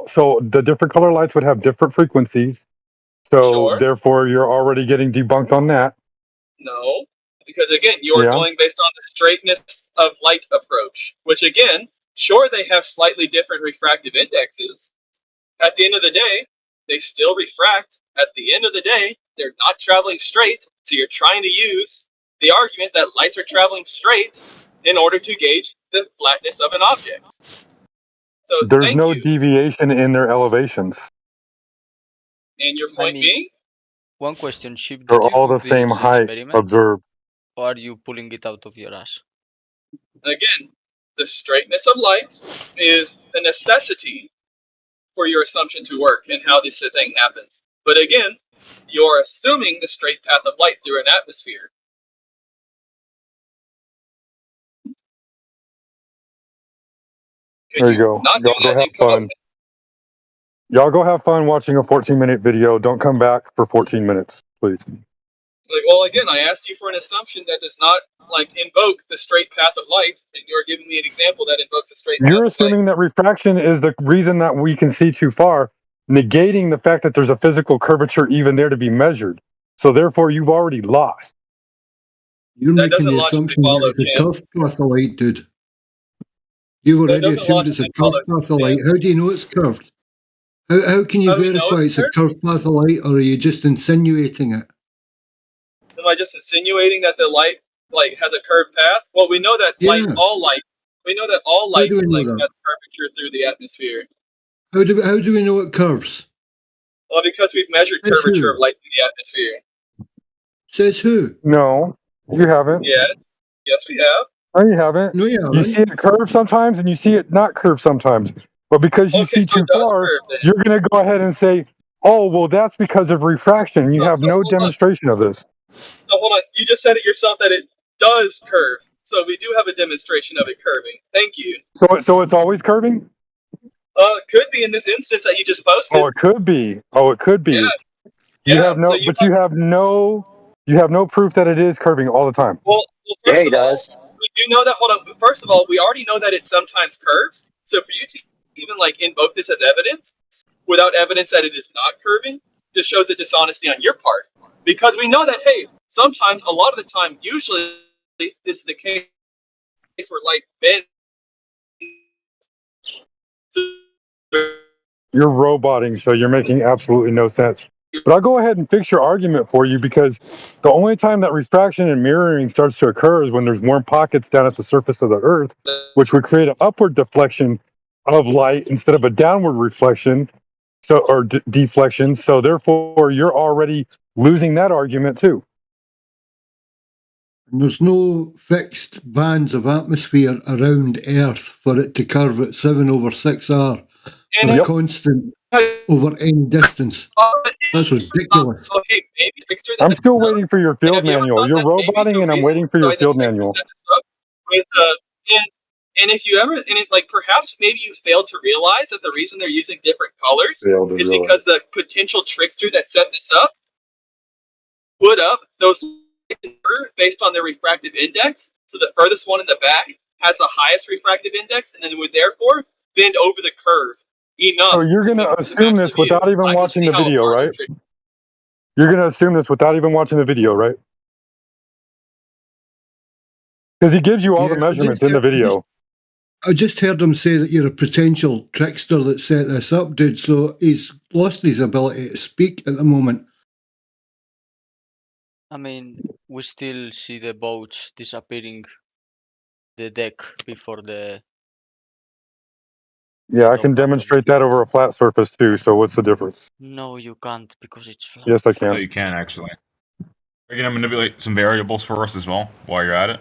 So the different color lights would have different frequencies. So therefore, you're already getting debunked on that. No, because again, you are going based on the straightness of light approach, which again, sure, they have slightly different refractive indexes. At the end of the day, they still refract. At the end of the day, they're not traveling straight. So you're trying to use the argument that lights are traveling straight in order to gauge the flatness of an object. So There's no deviation in their elevations. And your point being? One question, Ship, They're did you all do the same this height experiment? observed. Or are you pulling it out of your ass? Again, the straightness of light is a necessity for your assumption to work and how this thing happens. But again, you're assuming the straight path of light through an atmosphere. There you go. Y'all go have fun. Y'all go have fun watching a 14-minute video. Don't come back for 14 minutes, please. Like, well, again, I asked you for an assumption that does not invoke the straight path of light, and you're giving me an example that invokes the straight path You're of light. assuming that refraction is the reason that we can see too far, negating the fact that there's a physical curvature even there to be measured. So therefore, you've already lost. You're making the assumption that it's a curved path of light, dude. You've already assumed it's a curved path of light. How do you know it's curved? How can you verify it's a curved path of light, or are you just insinuating it? Am I just insinuating that the light has a curved path? Well, we know that we know that all light has curvature through the atmosphere. How do we know it curves? Well, because we've measured curvature of light through the atmosphere. Says who? No, you haven't. Yes, we have. No, you haven't. No, you haven't. You see it curve sometimes, and you see it not curve sometimes. But because you see too far, you're going to go ahead and say, "Oh, well, that's because of refraction." You have no demonstration of this. So hold on, you just said it yourself that it does curve. So we do have a demonstration of it curving. Thank you. So it's always curving? Could be in this instance that you just posted. Oh, it could be. Oh, it could be. Yeah. You have no, but you have no proof that it is curving all the time. Well first of all, we do know that. Hold on. First of all, we already know that it sometimes curves. So for you to even invoke this as evidence without evidence that it is not curving, just shows a dishonesty on your part. Because we know that, hey, sometimes, a lot of the time, usually this is the case where light bends. You're roboting, so you're making absolutely no sense. But I'll go ahead and fix your argument for you, because the only time that refraction and mirroring starts to occur is when there's warm pockets down at the surface of the Earth, which would create an upward deflection of light instead of a downward reflection, or deflection. So therefore, you're already losing that argument too. And there's no fixed bands of atmosphere around Earth for it to curve at 7/6R for a constant over any distance. That's ridiculous. Okay, I'm still waiting for your field manual. You're roboting, and I'm waiting for your field manual. And if you ever, perhaps maybe you failed to realize that the reason they're using different colors is because the potential trickster that set this up put up those based on their refractive index. So the furthest one in the back has the highest refractive index, and then would therefore bend over the curve enough. So you're going to assume this without even watching the video, right? You're going to assume this without even watching the video, right? Because he gives you all the measurements in the video. I just heard him say that you're a potential trickster that set this up, dude. So he's lost his ability to speak at the moment. I mean, we still see the boats disappearing the deck before the. Yeah, I can demonstrate that over a flat surface too. So what's the difference? No, you can't because it's flat. Yes, I No, can. you can actually. Are you gonna manipulate some variables for us as well while you're at it?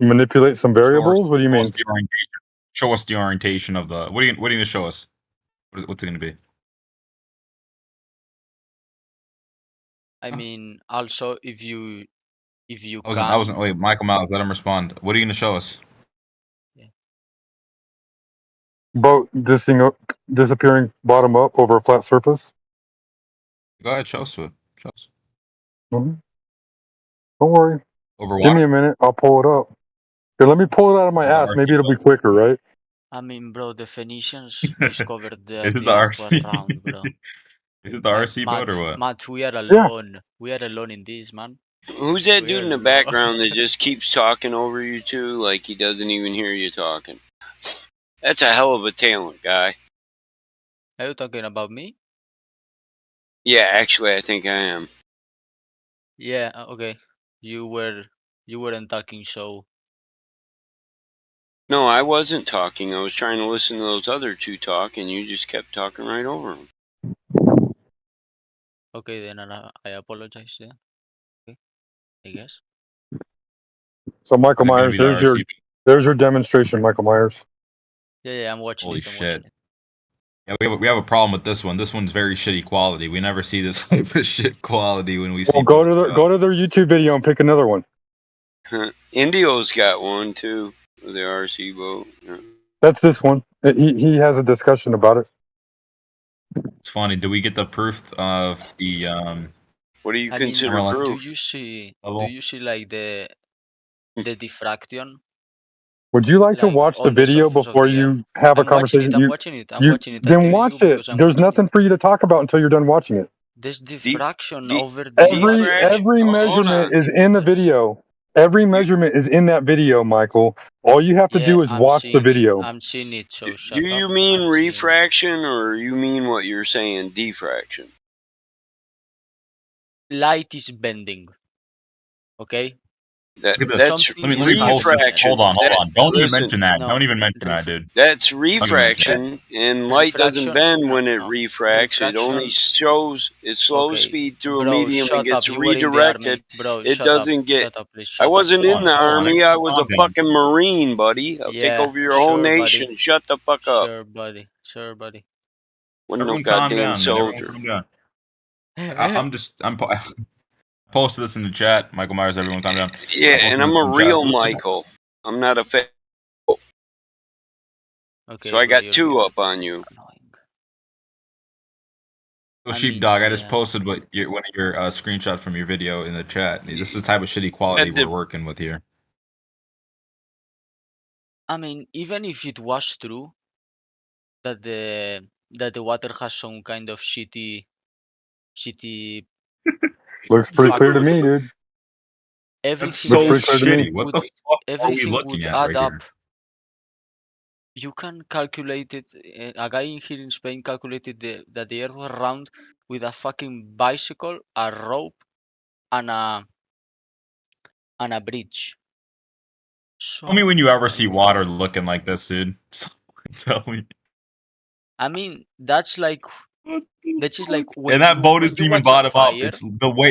Manipulate some variables? What do you Show mean? us the orientation. Show us the orientation of the. What are you gonna show us? What's it gonna be? I mean, also if you I wasn't. Wait, Michael Miles, let him respond. What are you gonna show us? Boat disappearing bottom up over a flat surface. Go ahead, show us to it. Show us. Mm-hmm. Don't worry. Over Give me water? a minute. I'll pull it up. Here, let me pull it out of my Is it the ass. Maybe RC it'll be boat? quicker, right? I mean, bro, the Phoenicians discovered that Is it the the Earth was RC? round, bro. Is it the RC boat or what? Matt, we are alone. We are alone in this, man. Who's that We dude are in the alone. background that just keeps talking over you two like he doesn't even hear you talking? That's a hell of a talent, guy. Are you talking about me? Yeah, actually, I think I am. Yeah, okay. You weren't talking, so No, I wasn't talking. I was trying to listen to those other two talk, and you just kept talking right over them. okay, then I apologize then. Okay, I guess. So Michael Is it gonna Myers, be the there's your demonstration, Michael Myers. Yeah, I'm watching Holy it. I'm shit. watching it. Yeah, we have a problem with this one. This one's very shitty quality. We never see this type of shit quality when we see Well, go boats. to their YouTube video and pick another one. Indio's got one too, the RC boat. Yeah. That's this one. He has a discussion about it. It's funny. Do we get the proof of the What do you I consider mean, proof? do you see level? like the diffraction? Would you like to Like watch the on the video surface of before the Earth? you have a I'm watching it. conversation? I'm watching it. I'm watching it. I'm Then telling you watch it. because I'm There's watching nothing for you to talk about until you're done watching it. There's diffraction over the Every measurement is in the video. Every measurement is in that video, Michael. All you have to Yeah, do is I'm watch the seeing it. video. I'm seeing it. So Do shut you up. mean I'm seeing it. refraction, or you mean what you're saying, diffraction? Light is bending. Okay. That's let me post this. refraction. Hold on. Don't even Listen, mention that. Don't even mention that, dude. That's Don't even mention refraction, and light doesn't Refraction- bend when it refracts. It only Refraction- it slows Okay, speed through a bro, medium and shut gets up. You were in the army. redirected. Bro, It shut up. doesn't get. Shut up, please. I Shut wasn't up. in the army. I was a Calm down. fucking marine, buddy. I'll take Yeah, over your whole sure, nation. buddy. Shut the fuck up. Sure, buddy. Sure, buddy. Wasn't no Everyone calm goddamn down, man. Everyone soldier. calm down. I'm posted this in the chat. Michael Myers, everyone calm down. Yeah, and I'm a real Michael. I'm not a fake. Okay, So I bro, got you're two weird. up on you. So Sheepdog, I just posted one of your screenshot from your video in the chat. This is the type of shitty quality we're working with here. I mean, even if it was true that the water has some kind of shitty Looks pretty clear to me, dude. everything so Looks pretty clear to me. What the fuck are we everything looking would at add right up. here? You can calculate it. A guy in here in Spain calculated that the Earth was round with a fucking bicycle, a rope, and a bridge. So, Tell me when you ever see water looking like this, dude. Tell me. I mean, that's like when And that boat when isn't you even watch a bottom up. fire. It's the way.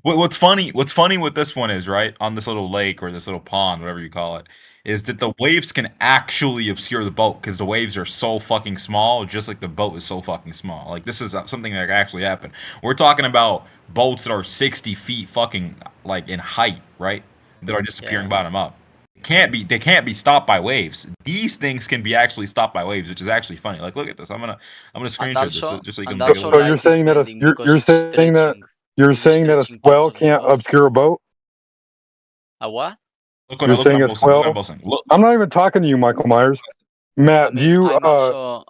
What's funny with this one is, right, on this little lake or this little pond, whatever you call it, is that the waves can actually obscure the boat because the waves are so fucking small, just like the boat is so fucking small. Like, this is something that actually happened. We're talking about boats that are 60 feet fucking like in height, right? That are disappearing bottom up. They can't be stopped by waves. These things can be actually stopped by waves, which is actually funny. Like, look at this. I'm gonna screenshot this just so you can take a look. So you're saying that you're saying that a swell can't obscure a boat? A what? Look You're saying a swell? I'm not even talking to you, Michael Myers. Matt, I mean, do you?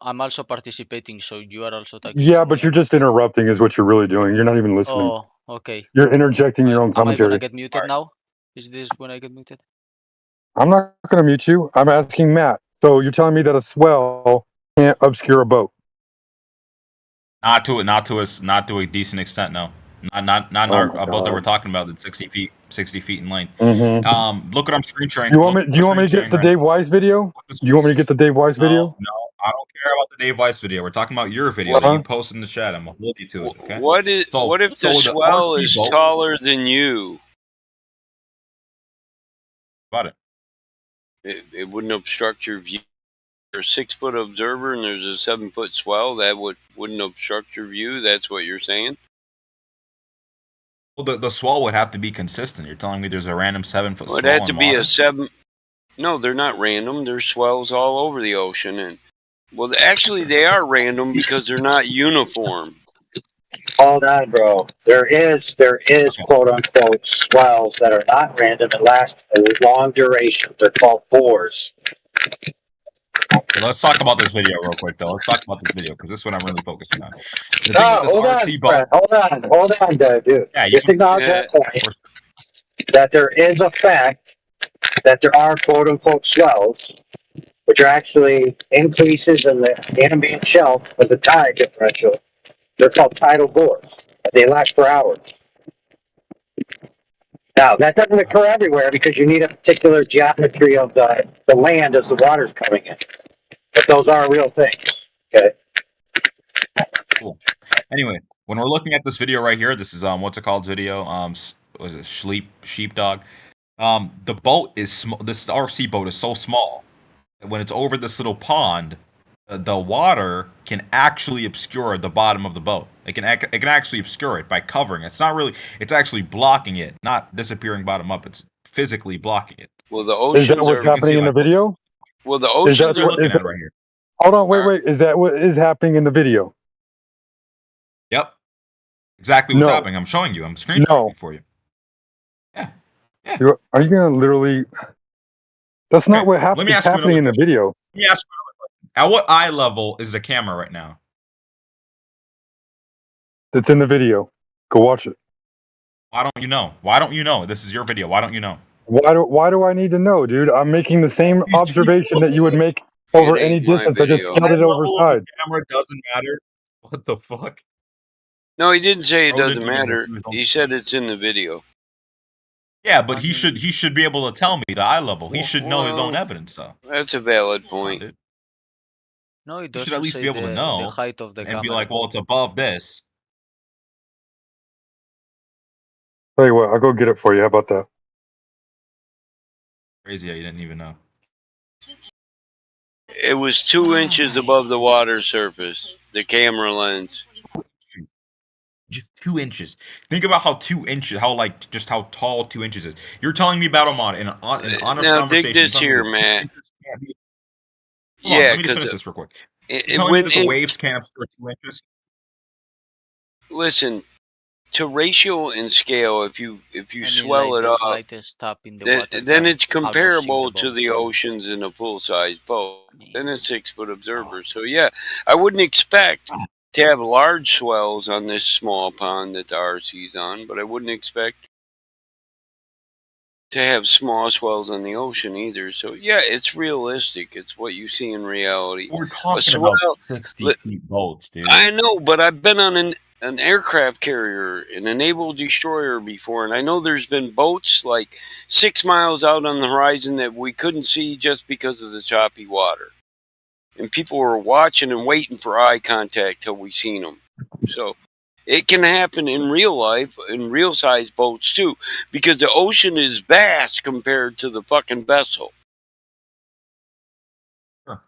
I'm also participating, so you are also talking. Yeah, but you're just interrupting, is what you're really doing. You're not even listening. Oh, okay. You're interjecting your own Am I gonna commentary. get muted now? Is this when I get muted? I'm not going to mute you. I'm asking Matt. So you're telling me that a swell can't obscure a boat? Not to a decent extent, no. Not our boat that we're talking about that's 60 feet in length. Mm-hmm. Look what I'm screen sharing. Do you want me to get the Dave Weiss video? Do you want me to get the Dave Weiss video? No, I don't care about the Dave Weiss video. We're talking about your video that you posted in the chat. I'm gonna hold you to it. Okay. What if the swell is taller than you? Got it. It wouldn't obstruct your view. You're a 6-foot observer and there's a 7-foot swell. That wouldn't obstruct your view. That's what you're saying. Well, the swell would have to be consistent. You're telling me there's a random 7-foot swell. It had to be a 7. No, they're not random. There's swells all over the ocean, and actually they are random because they're not uniform. Hold on, bro. There is quote unquote swells that are not random and last a long duration. They're called bores. Well, let's talk about this video real quick, though. Let's talk about this video because this is what I'm really focusing on. Hold on, dude. Yeah, just acknowledge that point. That there is a fact that there are quote unquote swells, which are actually increases in the ambient shelf of the tide differential. They're called tidal bores. They last for hours. Now, that doesn't occur everywhere because you need a particular geometry of the land as the water's coming in. But those are real things. Okay. Cool. Anyway, when we're looking at this video right here, this is what's it called video? Was it sheepdog? The boat is small. This RC boat is so small that when it's over this little pond, the water can actually obscure the bottom of the boat. It can actually obscure it by covering it. It's not really. It's actually blocking it, not disappearing bottom up. It's physically blocking it. Well, the oceans is that what's happening in the video? Well, the oceans are looking at right here. Hold on, wait. Is that what is happening in the video? Yep. Exactly what's happening. I'm showing you. I'm screen sharing for you. Yeah. Are you gonna literally? That's not what happened. It's happening in the video. Let me ask you another question. At what eye level is the camera right now? It's in the video. Go watch it. Why don't you know? Why don't you know? This is your video. Why don't you know? Why do I need to know, dude? I'm making the same observation that you would make over any distance. I just scaled it over side. The camera doesn't matter. What the fuck? No, he didn't say it doesn't matter. He said it's in the video. Yeah, but he should be able to tell me the eye level. He should know his own evidence, though. That's a valid point. No, it He doesn't should at least say be able to know the height of the and camera. be like, well, it's above this. Tell you what, I'll go get it for you. How about that? Crazy how you didn't even know. It was 2 inches above the water surface, the camera lens. Just 2 inches. Think about how 2 inches, just how tall 2 inches is. You're telling me about Ahmad in an honest now, conversation. dig this here, Matt. Hold on, let me just finish this real quick. You're telling me that the waves can't obscure 2 inches? Listen, to ratio and scale, if you swell it up, then it's comparable to the oceans in a full-size boat. Then it's 6-foot observer. So yeah, I wouldn't expect to have large swells on this small pond that the RC's on, but I wouldn't expect to have small swells on the ocean either. So yeah, it's realistic. It's what you see in reality. We're talking about 60 feet boats, dude. I know, but I've been on an aircraft carrier, an naval destroyer before, and I know there's been boats like 6 miles out on the horizon that we couldn't see just because of the choppy water. And people were watching and waiting for eye contact till we seen them. So it can happen in real life, in real size boats too, because the ocean is vast compared to the fucking vessel. Sure.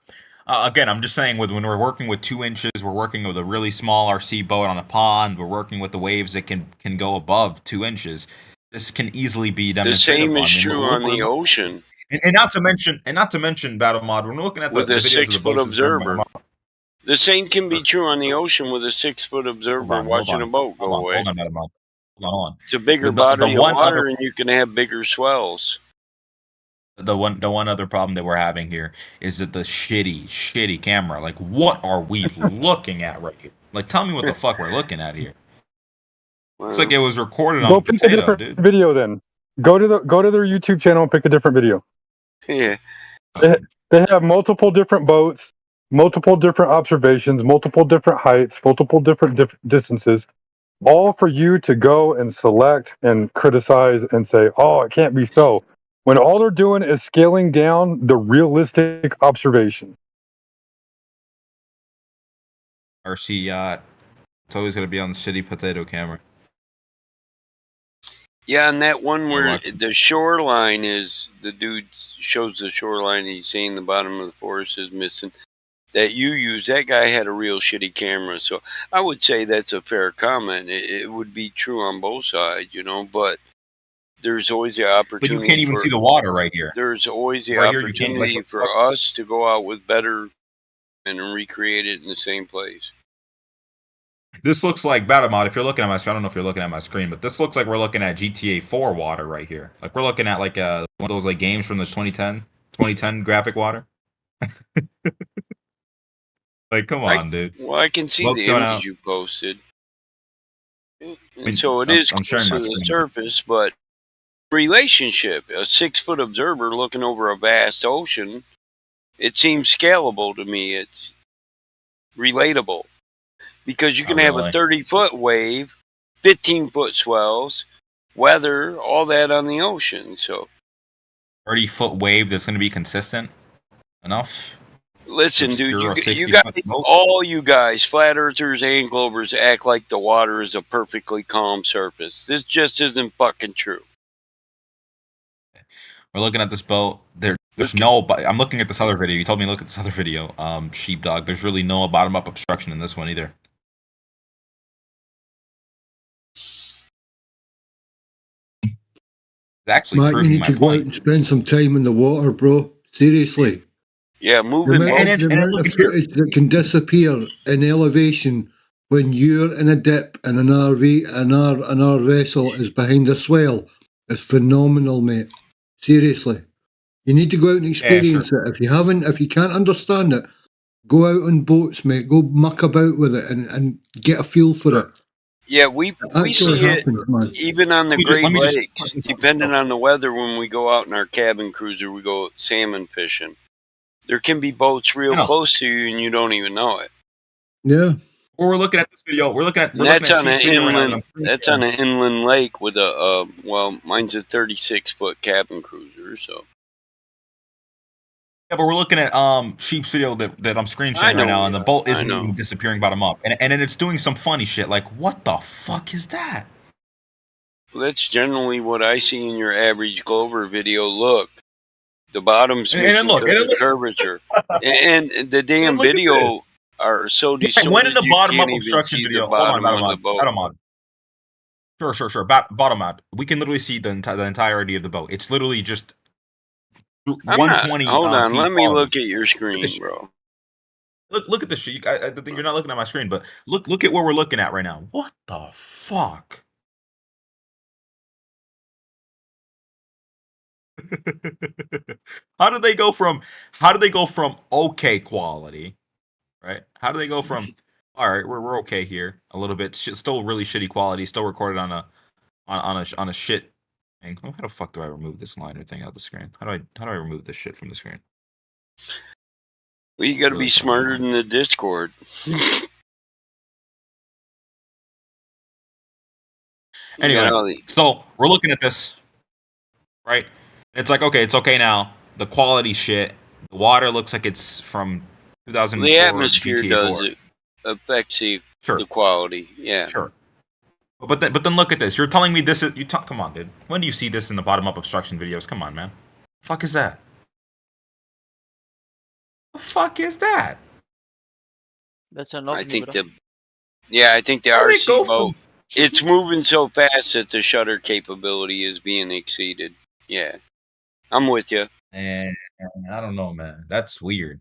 Again, I'm just saying, when we're working with 2 inches, we're working with a really small RC boat on a pond. We're working with the waves that can go above 2 inches. This can easily be demonstrated. The same is true on the ocean. And not to mention, Battle Mod, when we're looking at with the a videos 6-foot observer. The same can be true on the ocean with a 6-foot observer watching a boat go away. Hold on. Hold on. It's a bigger body of water, and you can have bigger swells. The one other problem that we're having here is that the shitty camera. Like, what are we looking at right here? Like, tell me what the fuck we're looking at here. Well, it's like it was recorded on pick a different video then. Go to their YouTube channel and pick a different video. Yeah. They have multiple different boats, multiple different observations, multiple different heights, multiple different distances. all for you to go and select and criticize and say, oh, it can't be so, when all they're doing is scaling down the realistic observation. RC yacht. It's always going to be on the shitty potato camera. Yeah, and that one where the shoreline is, the dude shows the shoreline, he's saying the bottom of the forest is missing. That you use, that guy had a real shitty camera. So I would say that's a fair comment. It would be true on both sides, you know, but there's always the opportunity. But you can't even see the water right here. There's always the right opportunity here, for us to go out with better and recreate it in the same place. This looks like Battlemod. If you're looking at my screen, I don't know if you're looking at my screen, but this looks like we're looking at GTA 4 water right here. Like we're looking at like one of those like games from the 2010 graphic water. Like, come on, dude. Well, I can see the image you posted. And so it is close to the surface, but relationship, a 6-foot observer looking over a vast ocean, it seems scalable to me. It's relatable. Because you can have a 30-foot wave, 15-foot swells, weather, all that on the ocean. So 30-foot wave that's going to be consistent enough. Listen, dude, you guys, all you guys, flat earthers and globers, act like the water is a perfectly calm surface. This just isn't fucking true. We're looking at this boat. There's no. I'm looking at this other video. You told me to look at this other video, Sheepdog. There's really no bottom-up obstruction in this one either. Actually, Matt, you need to go out and spend some time in the water, bro. Seriously. Yeah, moving. The amount of footage that can disappear in elevation when you're in a dip and an RV and our vessel is behind a swell is phenomenal, mate. Seriously. You need to go out and experience it. If you can't understand it, go out on boats, mate. Go muck about with it and get a feel for it. Yeah, we see it even on the Great Lakes, depending on the weather. When we go out in our cabin cruiser, we go salmon fishing. There can be boats real close to you, and you don't even know it. Yeah. Or we're looking at this video. That's on an inland. That's on an inland lake with a well, mine's a 36-foot cabin cruiser. So. Yeah, but we're looking at Sheep's video that I'm screen sharing right now, and the boat isn't even disappearing bottom up, and then it's doing some funny shit. Like, what the fuck is that? Well, that's generally what I see in your average Glover video. Look, the bottom's missing because of curvature, and the damn video are so distorted. When in the bottom up even obstruction see video, the bottom of the boat. Sure. Bottom out. We can literally see the entirety of the boat. It's literally just 120. Hold on, let me look at your screen, bro. Look at this shit. I think you're not looking at my screen, but look at what we're looking at right now. What the fuck? How do they go from okay quality, right? How do they go from all right, we're okay here a little bit, still really shitty quality, still recorded on a shit. How the fuck do I remove this liner thing out of the screen? How do I remove this shit from the screen? Well, you got to be smarter than the Discord. Anyway, so we're looking at this, right? It's like, okay, it's okay now. The quality shit. The water looks like it's from 2004. The atmosphere GTA does 4. it affects the quality. Yeah. Sure. But then look at this. You're telling me this is come on, dude. When do you see this in the bottom up obstruction videos? Come on, man. The fuck is that? The fuck is that? That's enough. I think the RC boat. It's moving so fast that the shutter capability is being exceeded. Yeah, I'm with you. And I don't know, man. That's weird.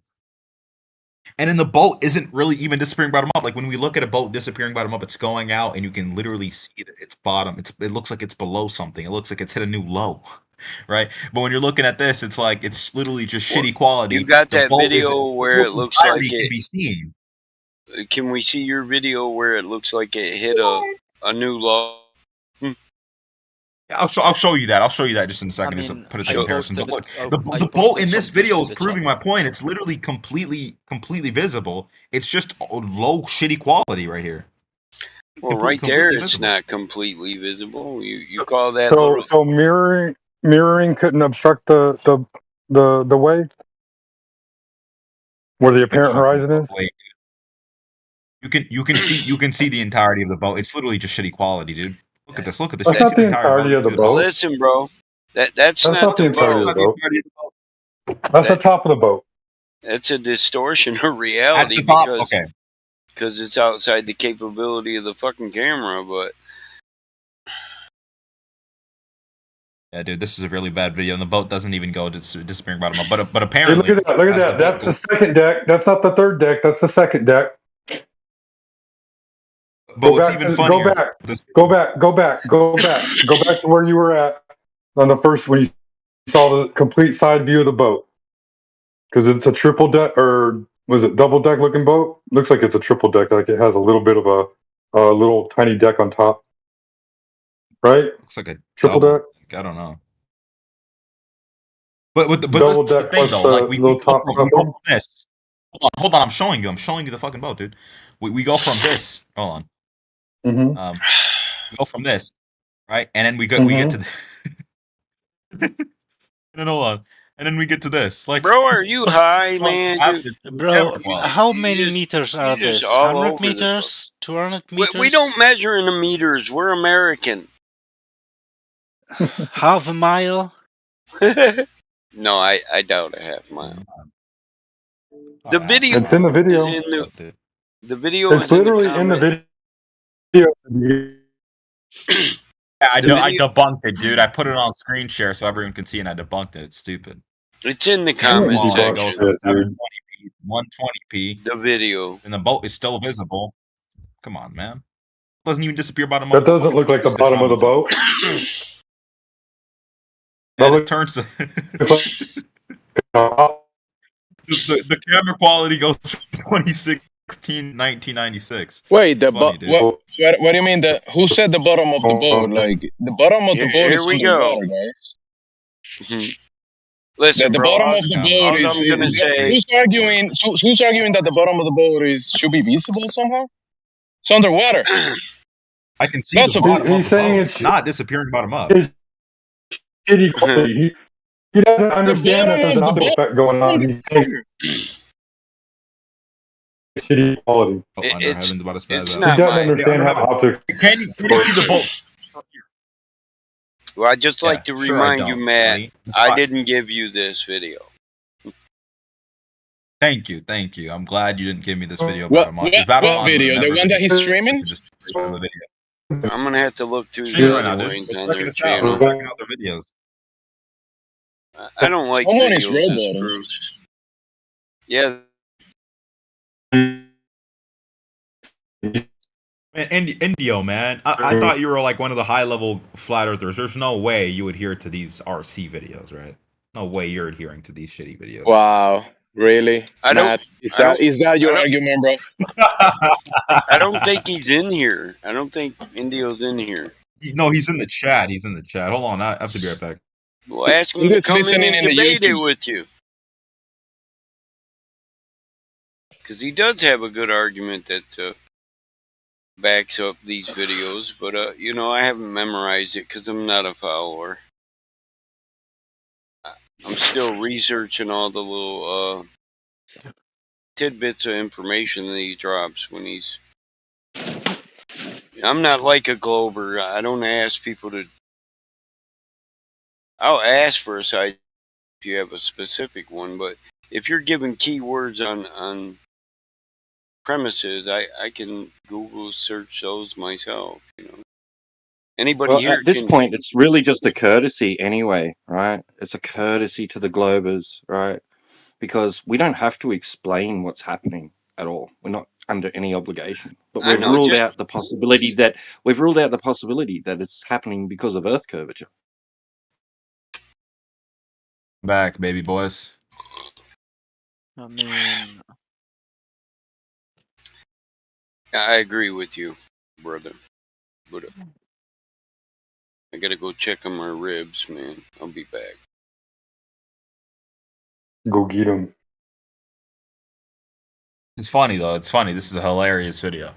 And then the boat isn't really even disappearing bottom up. Like when we look at a boat disappearing bottom up, it's going out, and you can literally see its bottom. It looks like it's below something. It looks like it's hit a new low, right? But when you're looking at this, it's like it's literally just shitty quality. You got that video where it looks like it can be seen. Can we see your video where it looks like it hit a new low? Yeah, I'll show you that. I'll show you that just in a second. Just to put it in comparison. But look, the boat in this video is proving my point. It's literally completely visible. It's just low, shitty quality right here. Well, right there, it's not completely visible. You call that So little? so mirroring couldn't obstruct the way where the apparent horizon is. You can see the entirety of the boat. It's literally just shitty quality, dude. Look at this. Look at this. That's not the entirety of the boat. Listen, bro. That's not the entirety of the boat. That's the top of the boat. That's a distortion of reality That's the top. because Okay. because it's outside the capability of the fucking camera. But yeah, dude, this is a really bad video, and the boat doesn't even go disappearing bottom up. But Hey, apparently, look at that! Look at that! That's the second deck. That's not the third deck. That's the second deck. But what's even funnier? Go back. Go back. Go back. Go back. Go back to where you were at on the first when you saw the complete side view of the boat. Because it's a triple deck, or was it double deck looking boat? Looks like it's a triple deck. Like it has a little bit of a little tiny deck on top, right? Looks like a triple double deck. I don't know. But double this is the deck thing plus though. Like we go top from this. Hold on. I'm showing you the fucking boat, dude. We go from this. Hold on. Mm-hmm. We go from this, right? And then we get to and then hold on. And then we get to this. Like, bro, are you high, man? Bro, how many meters are this? 100 meters? 200 meters? We don't measure in the meters. We're American. Half a mile? No, I doubt a half mile. The video. It's in the video. The video it's is in literally the in the video. Yeah, I debunked it, dude. I put it on screen share so everyone can see, and I debunked it. It's stupid. It's in the comments section. It goes from 720p, 120p. The video. And the boat is still visible. Come on, man. It doesn't even disappear bottom That doesn't look like the bottom of the boat. And it turns to the camera quality goes from 2016 1996. Wait, what do you mean? Who said the bottom of the boat? Like the bottom of the boat is underwater, guys. Listen, the bro, bottom of the boat is. I'm gonna say, who's arguing that the bottom of the boat should be visible somehow? It's underwater. I can see the bottom. He's saying it's not disappearing bottom up. Shitty quality. He doesn't understand that there's an optical effect going on. He's saying shitty quality. It's He doesn't understand how optics. Can you see the bolt? Well, I'd just like to remind you, Matt, I didn't give you this video. Thank you. I'm glad you didn't give me this video. What video? The one that he's streaming? I'm gonna have to look through the other ones on their channel. Checking out their videos. I don't like videos. Bruce. Yeah. Indio, man. I thought you were like one of the high level flat earthers. There's no way you adhere to these RC videos, right? No way you're adhering to these shitty videos. Wow, really? Is that your argument, bro? I don't think he's in here. I don't think Indio's in here. No, he's in the chat. Hold on, I have to be right back. Well, ask him to come in and debate it with you. Because he does have a good argument that backs up these videos, but I haven't memorized it because I'm not a follower. I'm still researching all the little tidbits of information that he drops when he's. I'm not like a Glober. I don't ask people to. I'll ask for a site if you have a specific one, but if you're giving keywords on premises, I can Google search those myself. Anybody here at this point, it's really just a courtesy anyway, right? It's a courtesy to the Globers, right? Because we don't have to explain what's happening at all. We're not under any obligation. But we've ruled out the possibility that it's happening because of Earth curvature. Back, baby boys. I mean, I agree with you, brother. But I gotta go check on my ribs, man. I'll be back. Go get him. It's funny though. It's funny. This is a hilarious video.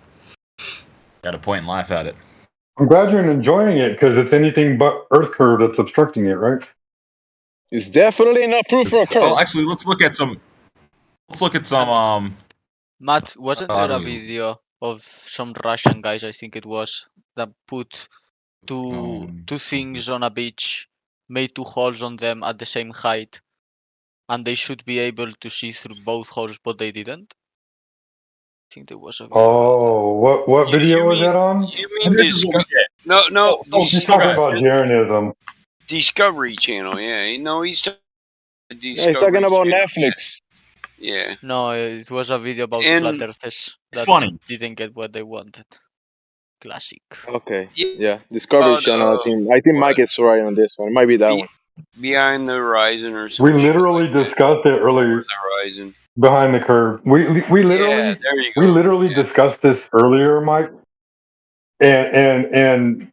Gotta point and laugh at it. I'm glad you're enjoying it because it's anything but Earth curve that's obstructing it, right? It's definitely not proof for a curve. Oh, actually, let's look at some. Let's look at some. Matt, wasn't there a video of some Russian guys? I think it was that put two things on a beach, made two holes on them at the same height, and they should be able to see through both holes, but they didn't. I think there was a video. Oh, what video was that on? You mean no? He's talking about Jeranism. Discovery Channel. Yeah, no, he's talking Discovery Yeah, he's talking about Channel. Netflix. Yeah. No, it was a video about And flat earthers that funny. didn't get what they wanted. Classic. Okay. Yeah, Discovery Channel. I think Mike is right on this one. It might be that one. Behind the Horizon or We something. literally discussed it earlier. Horizon. Behind the curve. We literally we literally discussed this earlier, Mike. And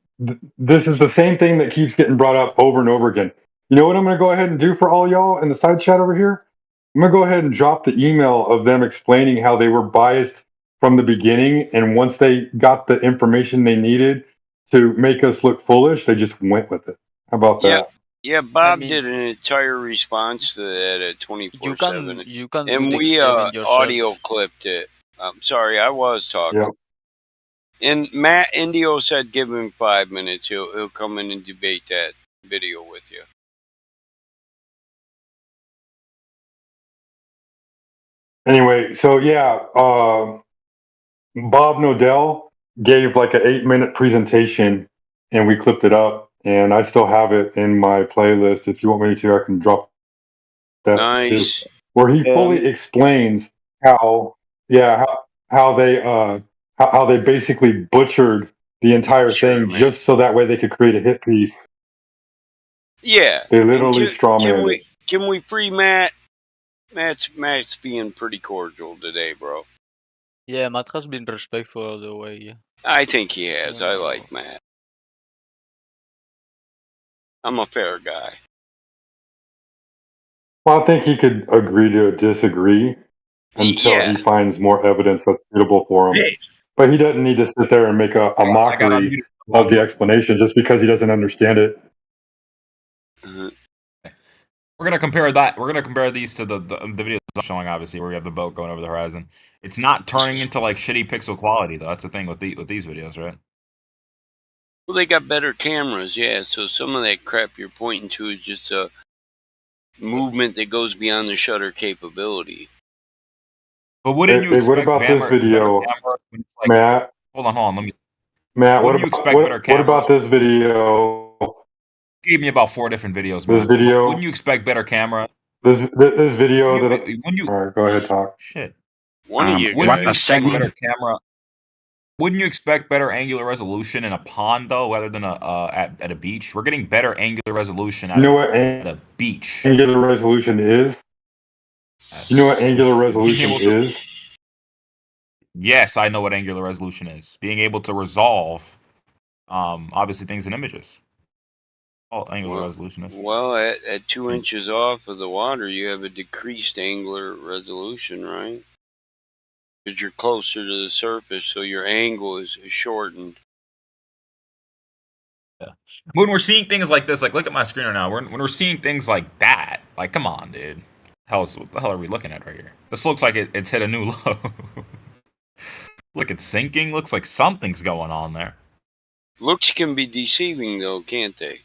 this is the same thing that keeps getting brought up over and over again. You know what I'm going to go ahead and do for all y'all in the side chat over here? I'm going to go ahead and drop the email of them explaining how they were biased from the beginning, and once they got the information they needed to make us look foolish, they just went with it. How about that? Yeah, Bob did an entire response to that at 24/7. You can and do the we experiment yourself. audio clipped it. I'm sorry, I was talking. Yep. And Matt Indio said give him 5 minutes. He'll come in and debate that video with you. Anyway, so yeah, Bob Nodell gave like an 8-minute presentation, and we clipped it up, and I still have it in my playlist. If you want me to, I can drop that Nice. too, where he fully explains how how they basically butchered the entire thing just so that way they could create a hit piece. Yeah. They literally strawmanned it. Can we free Matt? Matt's being pretty cordial today, bro. Yeah, Matt has been respectful all the way. Yeah. I think he has. I like Matt. I'm a fair guy. Well, I think he could agree to disagree until he finds more evidence that's suitable for him. But he doesn't need to sit there and make a mockery of the explanation just because he doesn't understand it. We're gonna compare that. We're gonna compare these to the videos I'm showing, obviously, where we have the boat going over the horizon. It's not turning into like shitty pixel quality, though. That's the thing with these videos, right? Well, they got better cameras, yeah. So some of that crap you're pointing to is just a movement that goes beyond the shutter capability. But wouldn't you expect what about this video, like, Matt? Hold on. Let me. Matt, wouldn't you expect better cameras? What about this video? Gave me about 4 different videos. This video. Wouldn't you expect better camera? This video that. All right, go ahead, talk. Shit. Wouldn't you expect better camera? Wouldn't you expect better angular resolution in a pond though, rather than at a beach? We're getting better angular resolution at a beach. Angular resolution is? You know what angular resolution is? Yes, I know what angular resolution is. Being able to resolve, obviously, things in images. All angular resolution is. Well, at 2 inches off of the water, you have a decreased angular resolution, right? Because you're closer to the surface, so your angle is shortened. Yeah. When we're seeing things like this, like look at my screen right now. When we're seeing things like that, like come on, dude. What the hell are we looking at right here? This looks like it's hit a new low. Look, it's sinking. Looks like something's going on there. Looks can be deceiving, though, can't they?